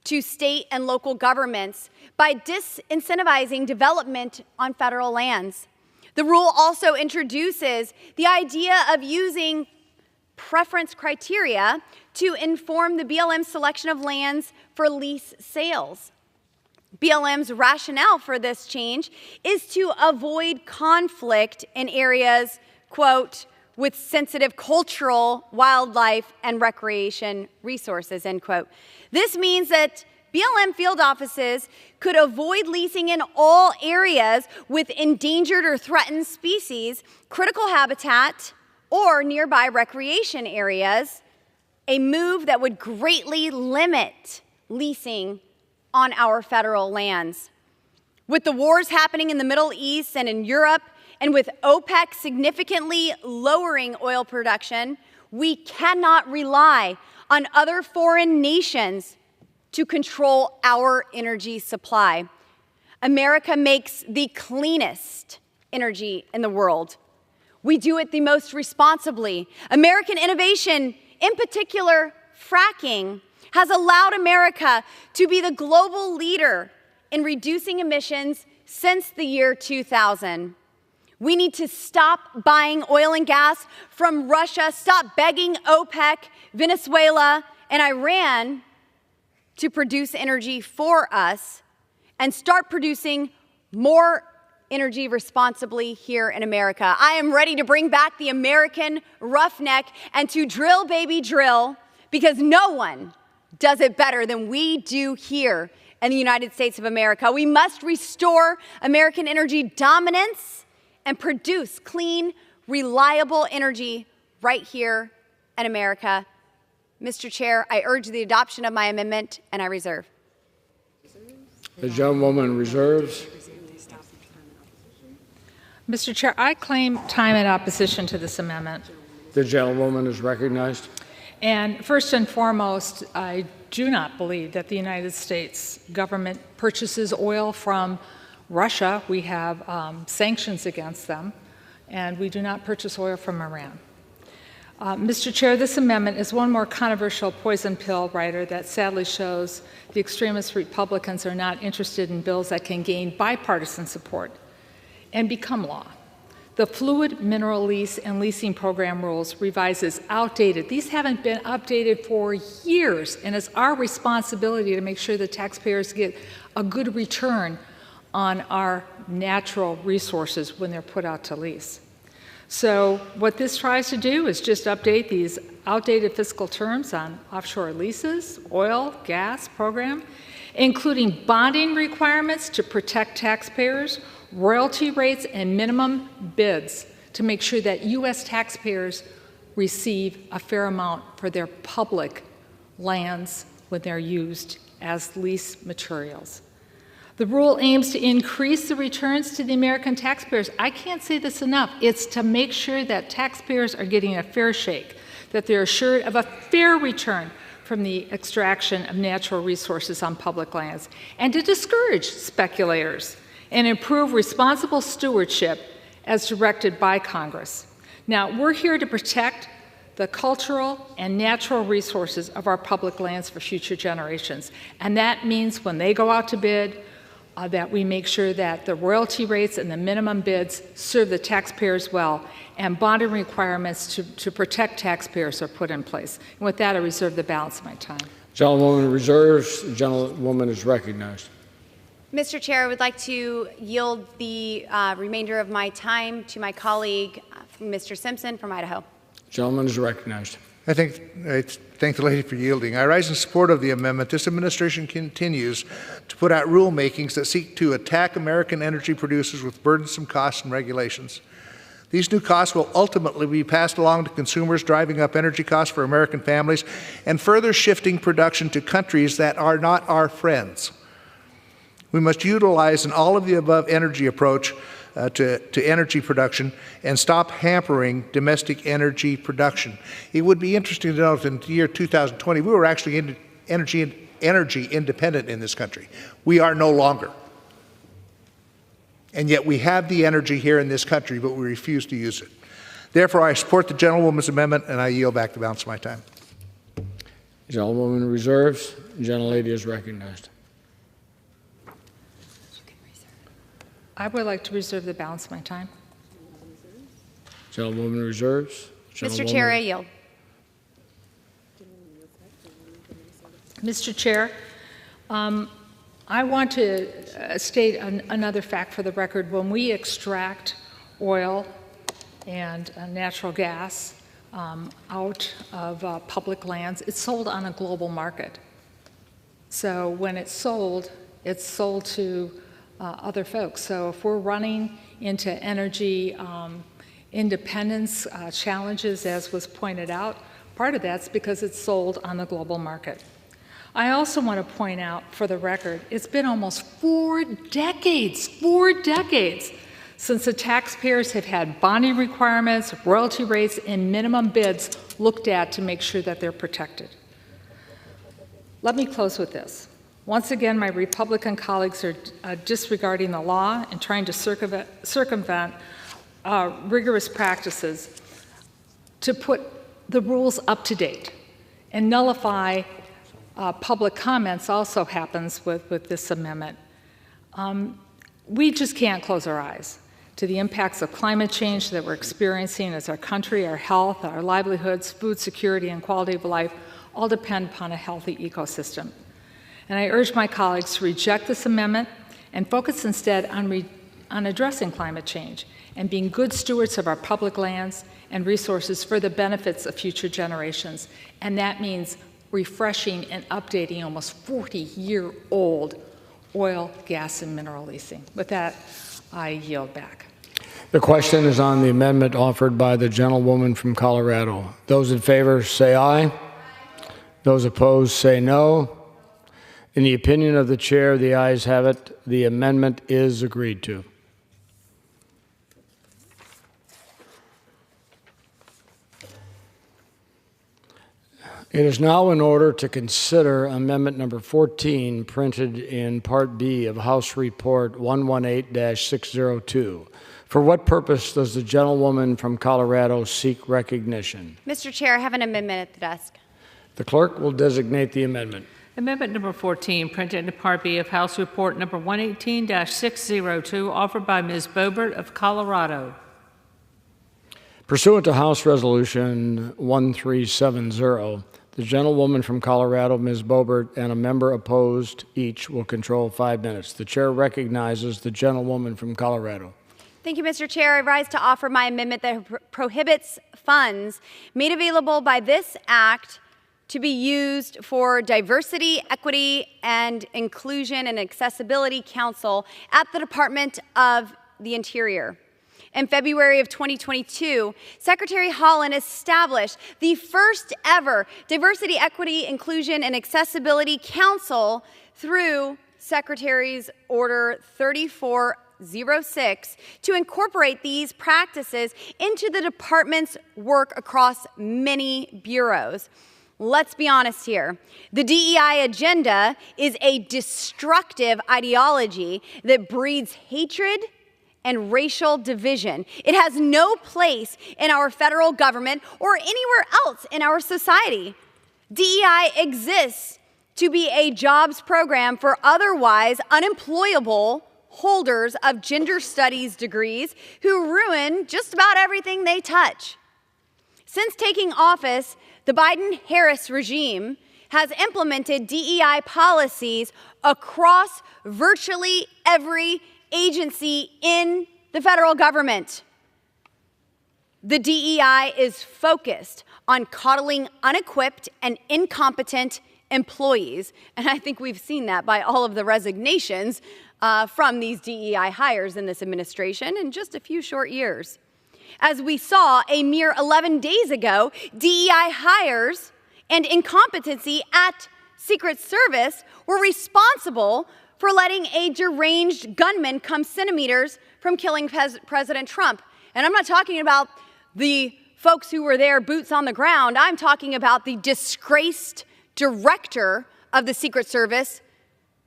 to state and local governments by disincentivizing development on federal lands. The rule also introduces the idea of using preference criteria to inform the BLM selection of lands for lease sales. BLM's rationale for this change is to avoid conflict in areas, quote, with sensitive cultural, wildlife, and recreation resources, end quote. This means that BLM field offices could avoid leasing in all areas with endangered or threatened species, critical habitat, or nearby recreation areas, a move that would greatly limit leasing on our federal lands. With the wars happening in the Middle East and in Europe, and with OPEC significantly lowering oil production, we cannot rely on other foreign nations to control our energy supply. America makes the cleanest energy in the world. We do it the most responsibly. American innovation, in particular fracking, has allowed America to be the global leader in reducing emissions since the year 2000. We need to stop buying oil and gas from Russia, stop begging OPEC, Venezuela, and Iran to produce energy for us, and start producing more energy responsibly here in America. I am ready to bring back the American roughneck and to drill, baby, drill, because no one does it better than we do here in the United States of America. We must restore American energy dominance and produce clean, reliable energy right here in America. Mr. Chair, I urge the adoption of my amendment, and I reserve. The gentlewoman reserves. Mr. Chair, I claim time in opposition to this amendment. The gentlewoman is recognized. And first and foremost, I do not believe that the United States government purchases oil from Russia. We have sanctions against them, and we do not purchase oil from Iran. Mr. Chair, this amendment is one more controversial poison pill writer that sadly shows the extremist Republicans are not interested in bills that can gain bipartisan support and become law. The Fluid Mineral Lease and Leasing Program rules revises outdated. These haven't been updated for years, and it's our responsibility to make sure the taxpayers get a good return on our natural resources when they're put out to lease. So what this tries to do is just update these outdated fiscal terms on offshore leases, oil, gas program, including bonding requirements to protect taxpayers, royalty rates, and minimum bids to make sure that U.S. taxpayers receive a fair amount for their public lands when they're used as lease materials. The rule aims to increase the returns to the American taxpayers. I can't say this enough. It's to make sure that taxpayers are getting a fair shake, that they're assured of a fair return from the extraction of natural resources on public lands, and to discourage speculators and improve responsible stewardship as directed by Congress. Now, we're here to protect the cultural and natural resources of our public lands for future generations. And that means when they go out to bid, that we make sure that the royalty rates and the minimum bids serve the taxpayers well, and bonding requirements to protect taxpayers are put in place. And with that, I reserve the balance of my time. Gentlewoman reserves. The gentlewoman is recognized. Mr. Chair, I would like to yield the remainder of my time to my colleague, Mr. Simpson from Idaho. Gentleman is recognized. I thank the lady for yielding. I rise in support of the amendment. This administration continues to put out rulemakings that seek to attack American energy producers with burdensome costs and regulations. These new costs will ultimately be passed along to consumers, driving up energy costs for American families and further shifting production to countries that are not our friends. We must utilize an all-of-the-above energy approach to energy production and stop hampering domestic energy production. It would be interesting to note that in the year 2020, we were actually energy independent in this country. We are no longer. And yet we have the energy here in this country, but we refuse to use it. Therefore, I support the gentlewoman's amendment, and I yield back the balance of my time. Gentlewoman reserves. The gentlelady is recognized. I would like to reserve the balance of my time. Gentlewoman reserves. Mr. Chair, I yield. Mr. Chair, I want to state another fact for the record. When we extract oil and natural gas out of public lands, it's sold on a global market. So when it's sold to other folks. So if we're running into energy independence challenges, as was pointed out, part of that's because it's sold on the global market. I also want to point out, for the record, it's been almost 4 decades, since the taxpayers have had bonding requirements, royalty rates, and minimum bids looked at to make sure that they're protected. Let me close with this. Once again, my Republican colleagues are disregarding the law and trying to circumvent rigorous practices to put the rules up to date and nullify public comments also happens with this amendment. We just can't close our eyes to the impacts of climate change that we're experiencing as our country, our health, our livelihoods, food security, and quality of life all depend upon a healthy ecosystem. And I urge my colleagues to reject this amendment and focus instead on addressing climate change and being good stewards of our public lands and resources for the benefits of future generations. And that means refreshing and updating almost 40-year-old oil, gas, and mineral leasing. With that, I yield back. The question is on the amendment offered by the gentlewoman from Colorado. Those in favor say aye. Those opposed say no. In the opinion of the chair, the ayes have it. The amendment is agreed to. It is now in order to consider amendment number 14, printed in Part B of House Report 118-602. For what purpose does the gentlewoman from Colorado seek recognition? Mr. Chair, I have an amendment at the desk. The clerk will designate the amendment. Amendment number 14, printed in Part B of House Report number 118-602, offered by Ms. Boebert of Colorado. Pursuant to House Resolution 1370, the gentlewoman from Colorado, Ms. Boebert, and a member opposed each will control 5 minutes. The chair recognizes the gentlewoman from Colorado. Thank you, Mr. Chair. I rise to offer my amendment that prohibits funds made available by this act to be used for Diversity, Equity, and Inclusion and Accessibility Council at the Department of the Interior. In February of 2022, Secretary Haaland established the first ever Diversity, Equity, Inclusion, and Accessibility Council through Secretary's Order 3406 to incorporate these practices into the department's work across many bureaus. Let's be honest here. The DEI agenda is a destructive ideology that breeds hatred and racial division. It has no place in our federal government or anywhere else in our society. DEI exists to be a jobs program for otherwise unemployable holders of gender studies degrees who ruin just about everything they touch. Since taking office, the Biden-Harris regime has implemented DEI policies across virtually every agency in the federal government. The DEI is focused on coddling unequipped and incompetent employees, and I think we've seen that by all of the resignations from these DEI hires in this administration in just a few short years. As we saw a mere 11 days ago, DEI hires and incompetency at Secret Service were responsible for letting a deranged gunman come centimeters from killing President Trump. And I'm not talking about the folks who were there, boots on the ground. I'm talking about the disgraced director of the Secret Service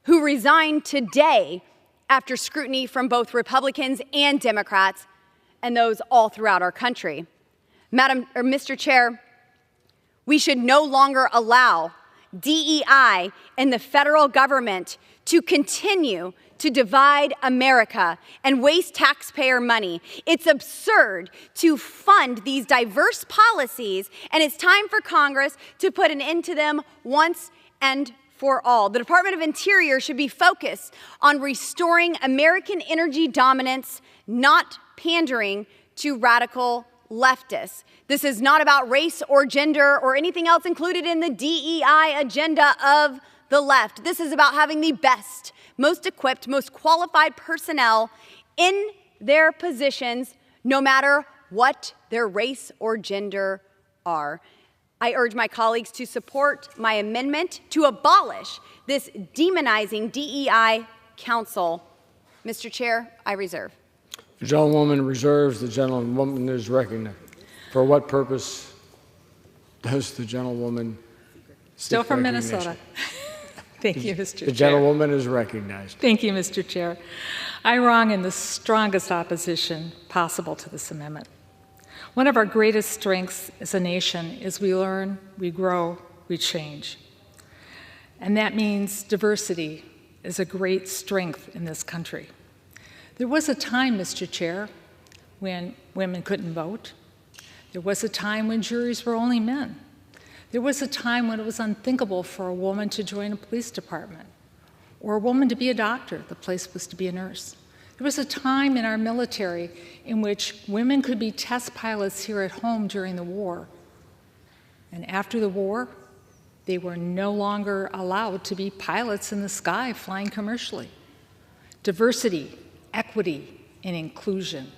who resigned today after scrutiny from both Republicans and Democrats, and those all throughout our country. Mr. Chair, we should no longer allow DEI in the federal government to continue to divide America and waste taxpayer money. It's absurd to fund these diverse policies, and it's time for Congress to put an end to them once and for all. The Department of Interior should be focused on restoring American energy dominance, not pandering to radical leftists. This is not about race or gender or anything else included in the DEI agenda of the left. This is about having the best, most equipped, most qualified personnel in their positions, no matter what their race or gender are. I urge my colleagues to support my amendment to abolish this demonizing DEI council. Mr. Chair, I reserve. The gentlewoman reserves. The gentlewoman is recognized. For what purpose does the gentlewoman Still seek from recognition? Minnesota. Thank you, Mr. Chair. The gentlewoman is recognized. Thank you, Mr. Chair. I wrong in the strongest opposition possible to this amendment. One of our greatest strengths as a nation is we learn, we grow, we change. And that means diversity is a great strength in this country. There was a time, Mr. Chair, when women couldn't vote. There was a time when juries were only men. There was a time when it was unthinkable for a woman to join a police department or a woman to be a doctor. The place was to be a nurse. There was a time in our military in which women could be test pilots here at home during the war. And after the war, they were no longer allowed to be pilots in the sky flying commercially. Diversity, equity, and inclusion,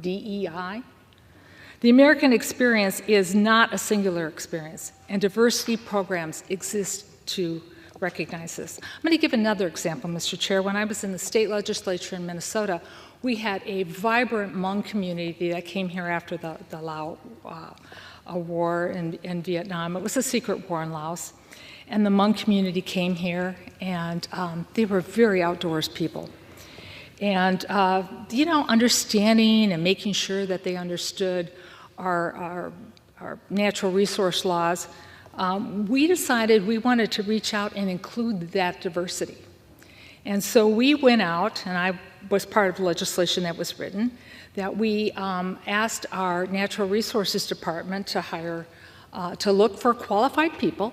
DEI. The American experience is not a singular experience, and diversity programs exist to recognize this. I'm going to give another example, Mr. Chair. When I was in the state legislature in Minnesota, we had a vibrant Hmong community that came here after the Lao war in Vietnam. It was a secret war in Laos. And the Hmong community came here, and they were very outdoors people. And, understanding and making sure that they understood our natural resource laws, we decided we wanted to reach out and include that diversity. And so we went out, and I was part of the legislation that was written, that we asked our Natural Resources Department to hire, to look for qualified people,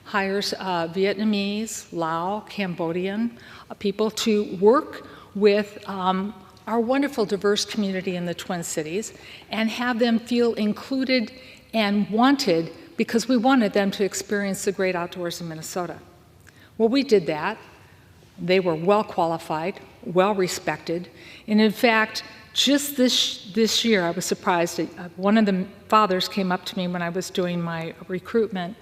hires Vietnamese, Lao, Cambodian people to work with our wonderful diverse community in the Twin Cities and have them feel included and wanted because we wanted them to experience the great outdoors in Minnesota. Well, we did that. They were well qualified, well respected, and in fact, just this year, I was surprised. One of the fathers came up to me when I was doing my recruitment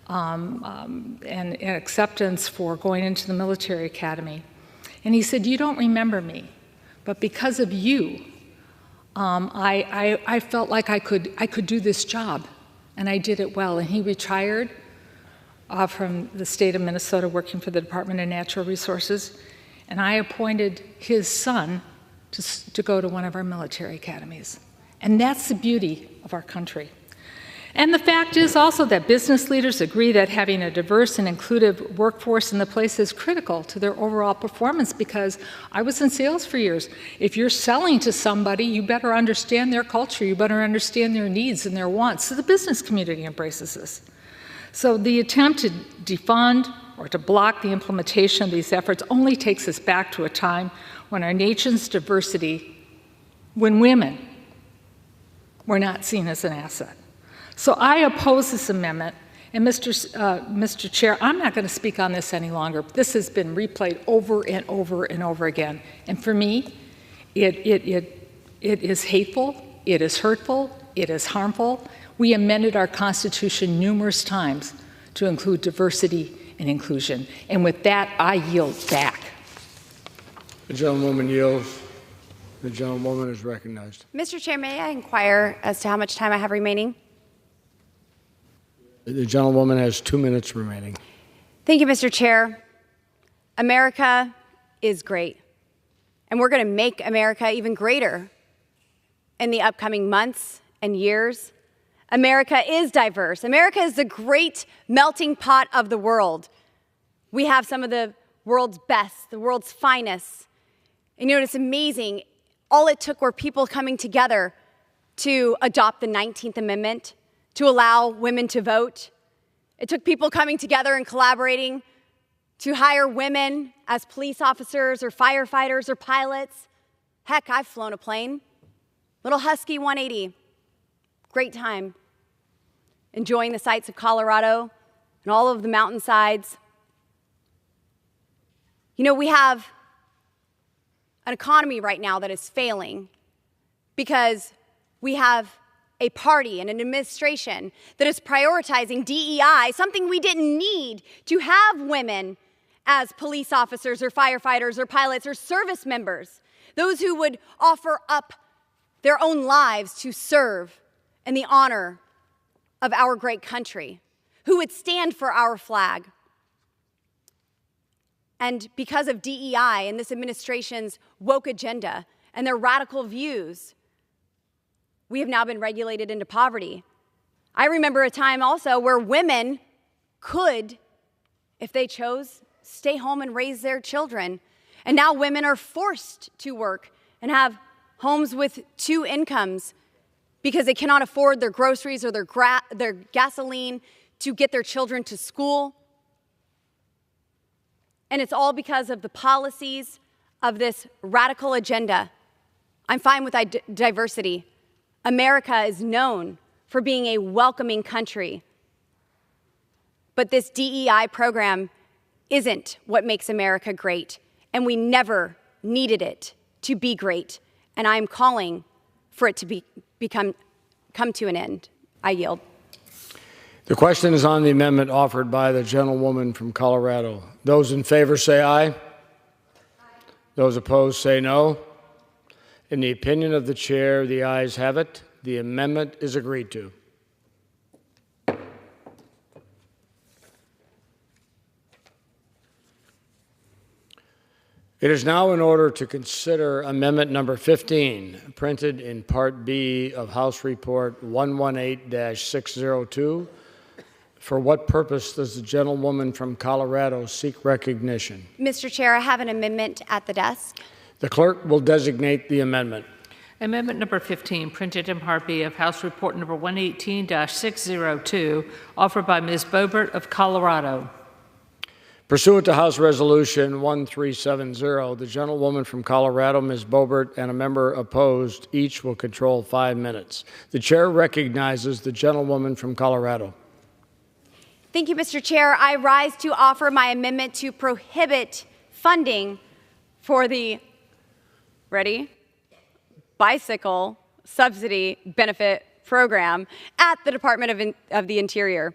and acceptance for going into the military academy, and he said, "You don't remember me, but because of you, I felt like I could do this job, and I did it well." And he retired from the state of Minnesota working for the Department of Natural Resources, and I appointed his son to go to one of our military academies. And that's the beauty of our country. And the fact is also that business leaders agree that having a diverse and inclusive workforce in the place is critical to their overall performance, because I was in sales for years. If you're selling to somebody, you better understand their culture, you better understand their needs and their wants. So the business community embraces this. So the attempt to defund or to block the implementation of these efforts only takes us back to a time when our nation's diversity, when women were not seen as an asset. So I oppose this amendment, and Mr. Chair, I'm not going to speak on this any longer. This has been replayed over and over and over again, and for me, it is hateful, it is hurtful, it is harmful. We amended our Constitution numerous times to include diversity and inclusion, and with that, I yield back. The gentlewoman yields. The gentlewoman is recognized. Mr. Chair, may I inquire as to how much time I have remaining? The gentlewoman has 2 minutes remaining. Thank you, Mr. Chair. America is great, and we're going to make America even greater in the upcoming months and years. America is diverse. America is the great melting pot of the world. We have some of the world's best, the world's finest And it's amazing. All it took were people coming together to adopt the 19th Amendment, to allow women to vote. It took people coming together and collaborating to hire women as police officers or firefighters or pilots. Heck, I've flown a plane. Little Husky 180. Great time. Enjoying the sights of Colorado and all of the mountainsides. We have an economy right now that is failing because we have a party and an administration that is prioritizing DEI, something we didn't need to have women as police officers or firefighters or pilots or service members, those who would offer up their own lives to serve in the honor of our great country, who would stand for our flag. And because of DEI and this administration's woke agenda and their radical views, we have now been regulated into poverty. I remember a time also where women could, if they chose, stay home and raise their children. And now women are forced to work and have homes with 2 incomes because they cannot afford their groceries or their gasoline to get their children to school. And it's all because of the policies of this radical agenda. I'm fine with diversity. America is known for being a welcoming country. But this DEI program isn't what makes America great, and we never needed it to be great. And I'm calling for it to come to an end. I yield. The question is on the amendment offered by the gentlewoman from Colorado. Those in favor say aye. Those opposed say no. In the opinion of the chair, the ayes have it. The amendment is agreed to. It is now in order to consider Amendment Number 15, printed in Part B of House Report 118-602. For what purpose does the gentlewoman from Colorado seek recognition? Mr. Chair, I have an amendment at the desk. The clerk will designate the amendment. Amendment number 15, printed in Part B of House Report number 118-602, offered by Ms. Boebert of Colorado. Pursuant to House Resolution 1370, the gentlewoman from Colorado, Ms. Boebert, and a member opposed each will control 5 minutes. The chair recognizes the gentlewoman from Colorado. Thank you, Mr. Chair. I rise to offer my amendment to prohibit funding for the, ready, bicycle subsidy benefit program at the Department of the Interior.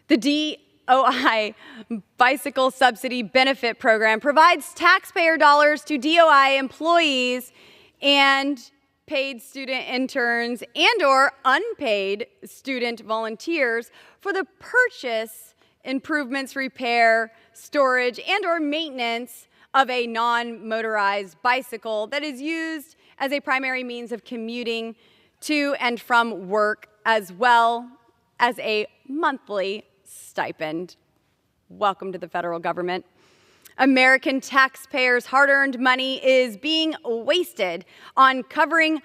The DOI Bicycle Subsidy Benefit Program provides taxpayer dollars to DOI employees and paid student interns and/or unpaid student volunteers for the purchase, improvements, repair, storage, and/or maintenance of a non-motorized bicycle that is used as a primary means of commuting to and from work, as well as a monthly stipend. Welcome to the federal government. American taxpayers' hard-earned money is being wasted on covering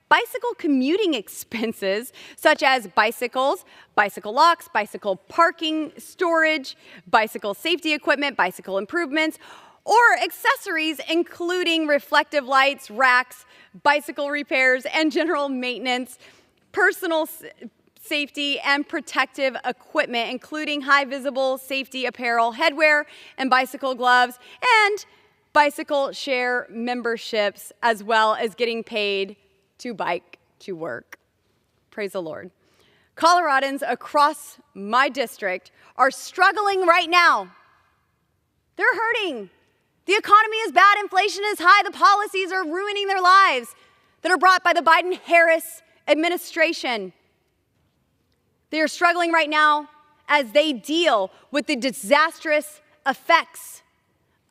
bicycle commuting expenses such as bicycles, bicycle locks, bicycle parking, storage, bicycle safety equipment, bicycle improvements, or accessories including reflective lights, racks, bicycle repairs, and general maintenance, personal safety and protective equipment, including high-visible safety apparel, headwear, and bicycle gloves, and bicycle share memberships, as well as getting paid to bike to work. Praise the Lord. Coloradans across my district are struggling right now. They're hurting. The economy is bad, inflation is high, the policies are ruining their lives that are brought by the Biden-Harris administration. They are struggling right now as they deal with the disastrous effects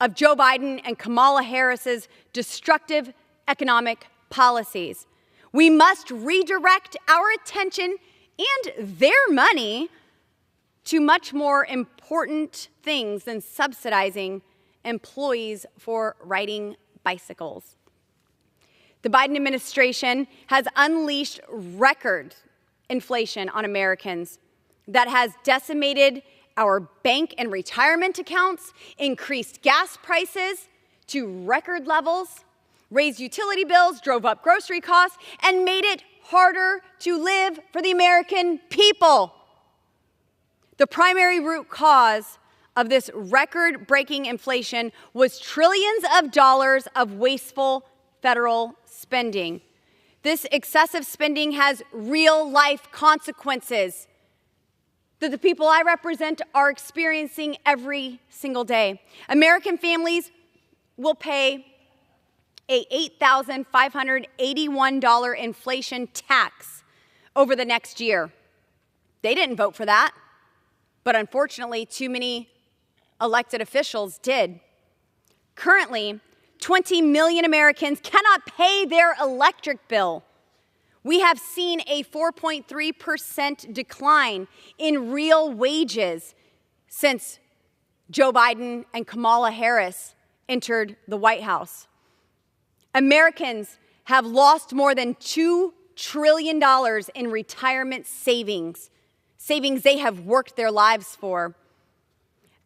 of Joe Biden and Kamala Harris's destructive economic policies. We must redirect our attention and their money to much more important things than subsidizing employees for riding bicycles. The Biden administration has unleashed record inflation on Americans that has decimated our bank and retirement accounts, increased gas prices to record levels, raised utility bills, drove up grocery costs, and made it harder to live for the American people. The primary root cause of this record-breaking inflation was trillions of dollars of wasteful federal spending. This excessive spending has real-life consequences that the people I represent are experiencing every single day. American families will pay a $8,581 inflation tax over the next year. They didn't vote for that, but unfortunately, too many elected officials did. Currently, 20 million Americans cannot pay their electric bill. We have seen a 4.3% decline in real wages since Joe Biden and Kamala Harris entered the White House. Americans have lost more than $2 trillion in retirement savings they have worked their lives for.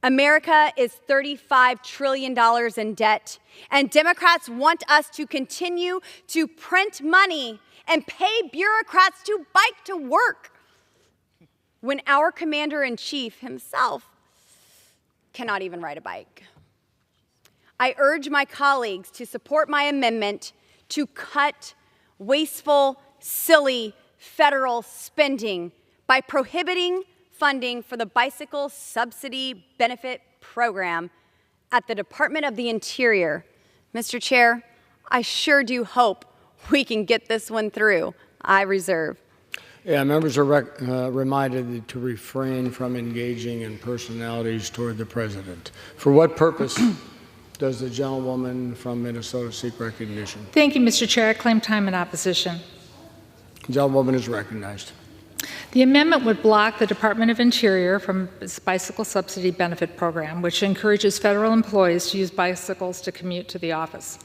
America is $35 trillion in debt, and Democrats want us to continue to print money and pay bureaucrats to bike to work when our commander-in-chief himself cannot even ride a bike. I urge my colleagues to support my amendment to cut wasteful, silly federal spending by prohibiting funding for the Bicycle Subsidy Benefit Program at the Department of the Interior. Mr. Chair, I sure do hope we can get this one through. I reserve. Yeah, members are reminded to refrain from engaging in personalities toward the president. For what purpose does the gentlewoman from Minnesota seek recognition? Thank you, Mr. Chair. I claim time in opposition. The gentlewoman is recognized. The amendment would block the Department of Interior from its Bicycle Subsidy Benefit Program, which encourages federal employees to use bicycles to commute to the office.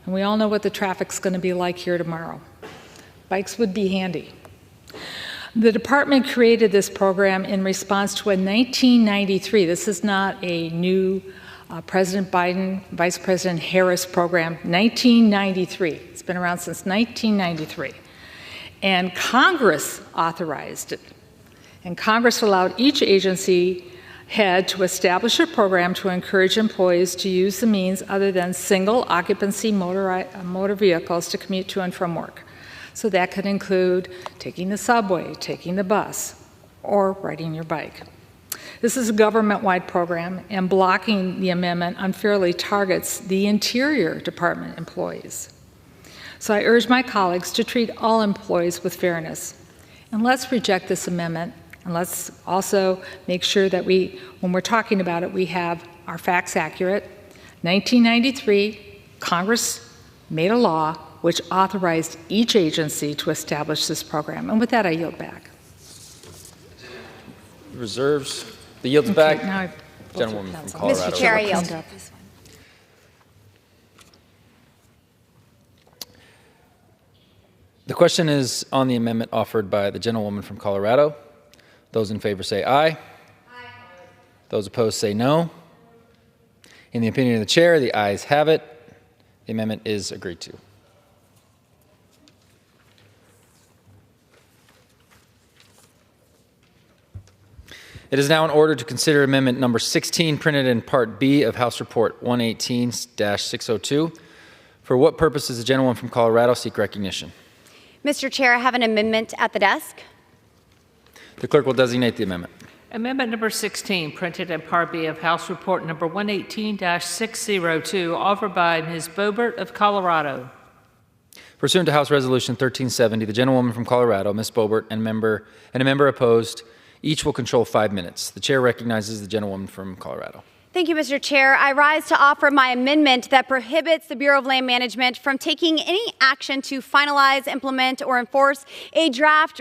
And we all know what the traffic's going to be like here tomorrow. Bikes would be handy. The department created this program in response to a 1993, this is not a new President Biden, Vice President Harris program, 1993. It's been around since 1993. And Congress authorized it. And Congress allowed each agency head to establish a program to encourage employees to use the means other than single occupancy motor vehicles to commute to and from work. So that could include taking the subway, taking the bus, or riding your bike. This is a government-wide program, and blocking the amendment unfairly targets the Interior Department employees. So I urge my colleagues to treat all employees with fairness. And let's reject this amendment, and let's also make sure that when we're talking about it, we have our facts accurate. 1993, Congress made a law which authorized each agency to establish this program. And with that, I yield back. Reserves. The yield's back. Gentlewoman from Colorado. Mr. Chair, I yield. The question is on the amendment offered by the gentlewoman from Colorado. Those in favor say aye. Aye. Those opposed say no. In the opinion of the chair, the ayes have it. The amendment is agreed to. It is now in order to consider amendment number 16, printed in Part B of House Report 118-602. For what purpose does the gentlewoman from Colorado seek recognition? Mr. Chair, I have an amendment at the desk. The clerk will designate the amendment. Amendment number 16, printed in Part B of House Report number 118-602, offered by Ms. Boebert of Colorado. Pursuant to House Resolution 1370, the gentlewoman from Colorado, Ms. Boebert, and a member opposed, each will control 5 minutes. The chair recognizes the gentlewoman from Colorado. Thank you, Mr. Chair. I rise to offer my amendment that prohibits the Bureau of Land Management from taking any action to finalize, implement, or enforce a draft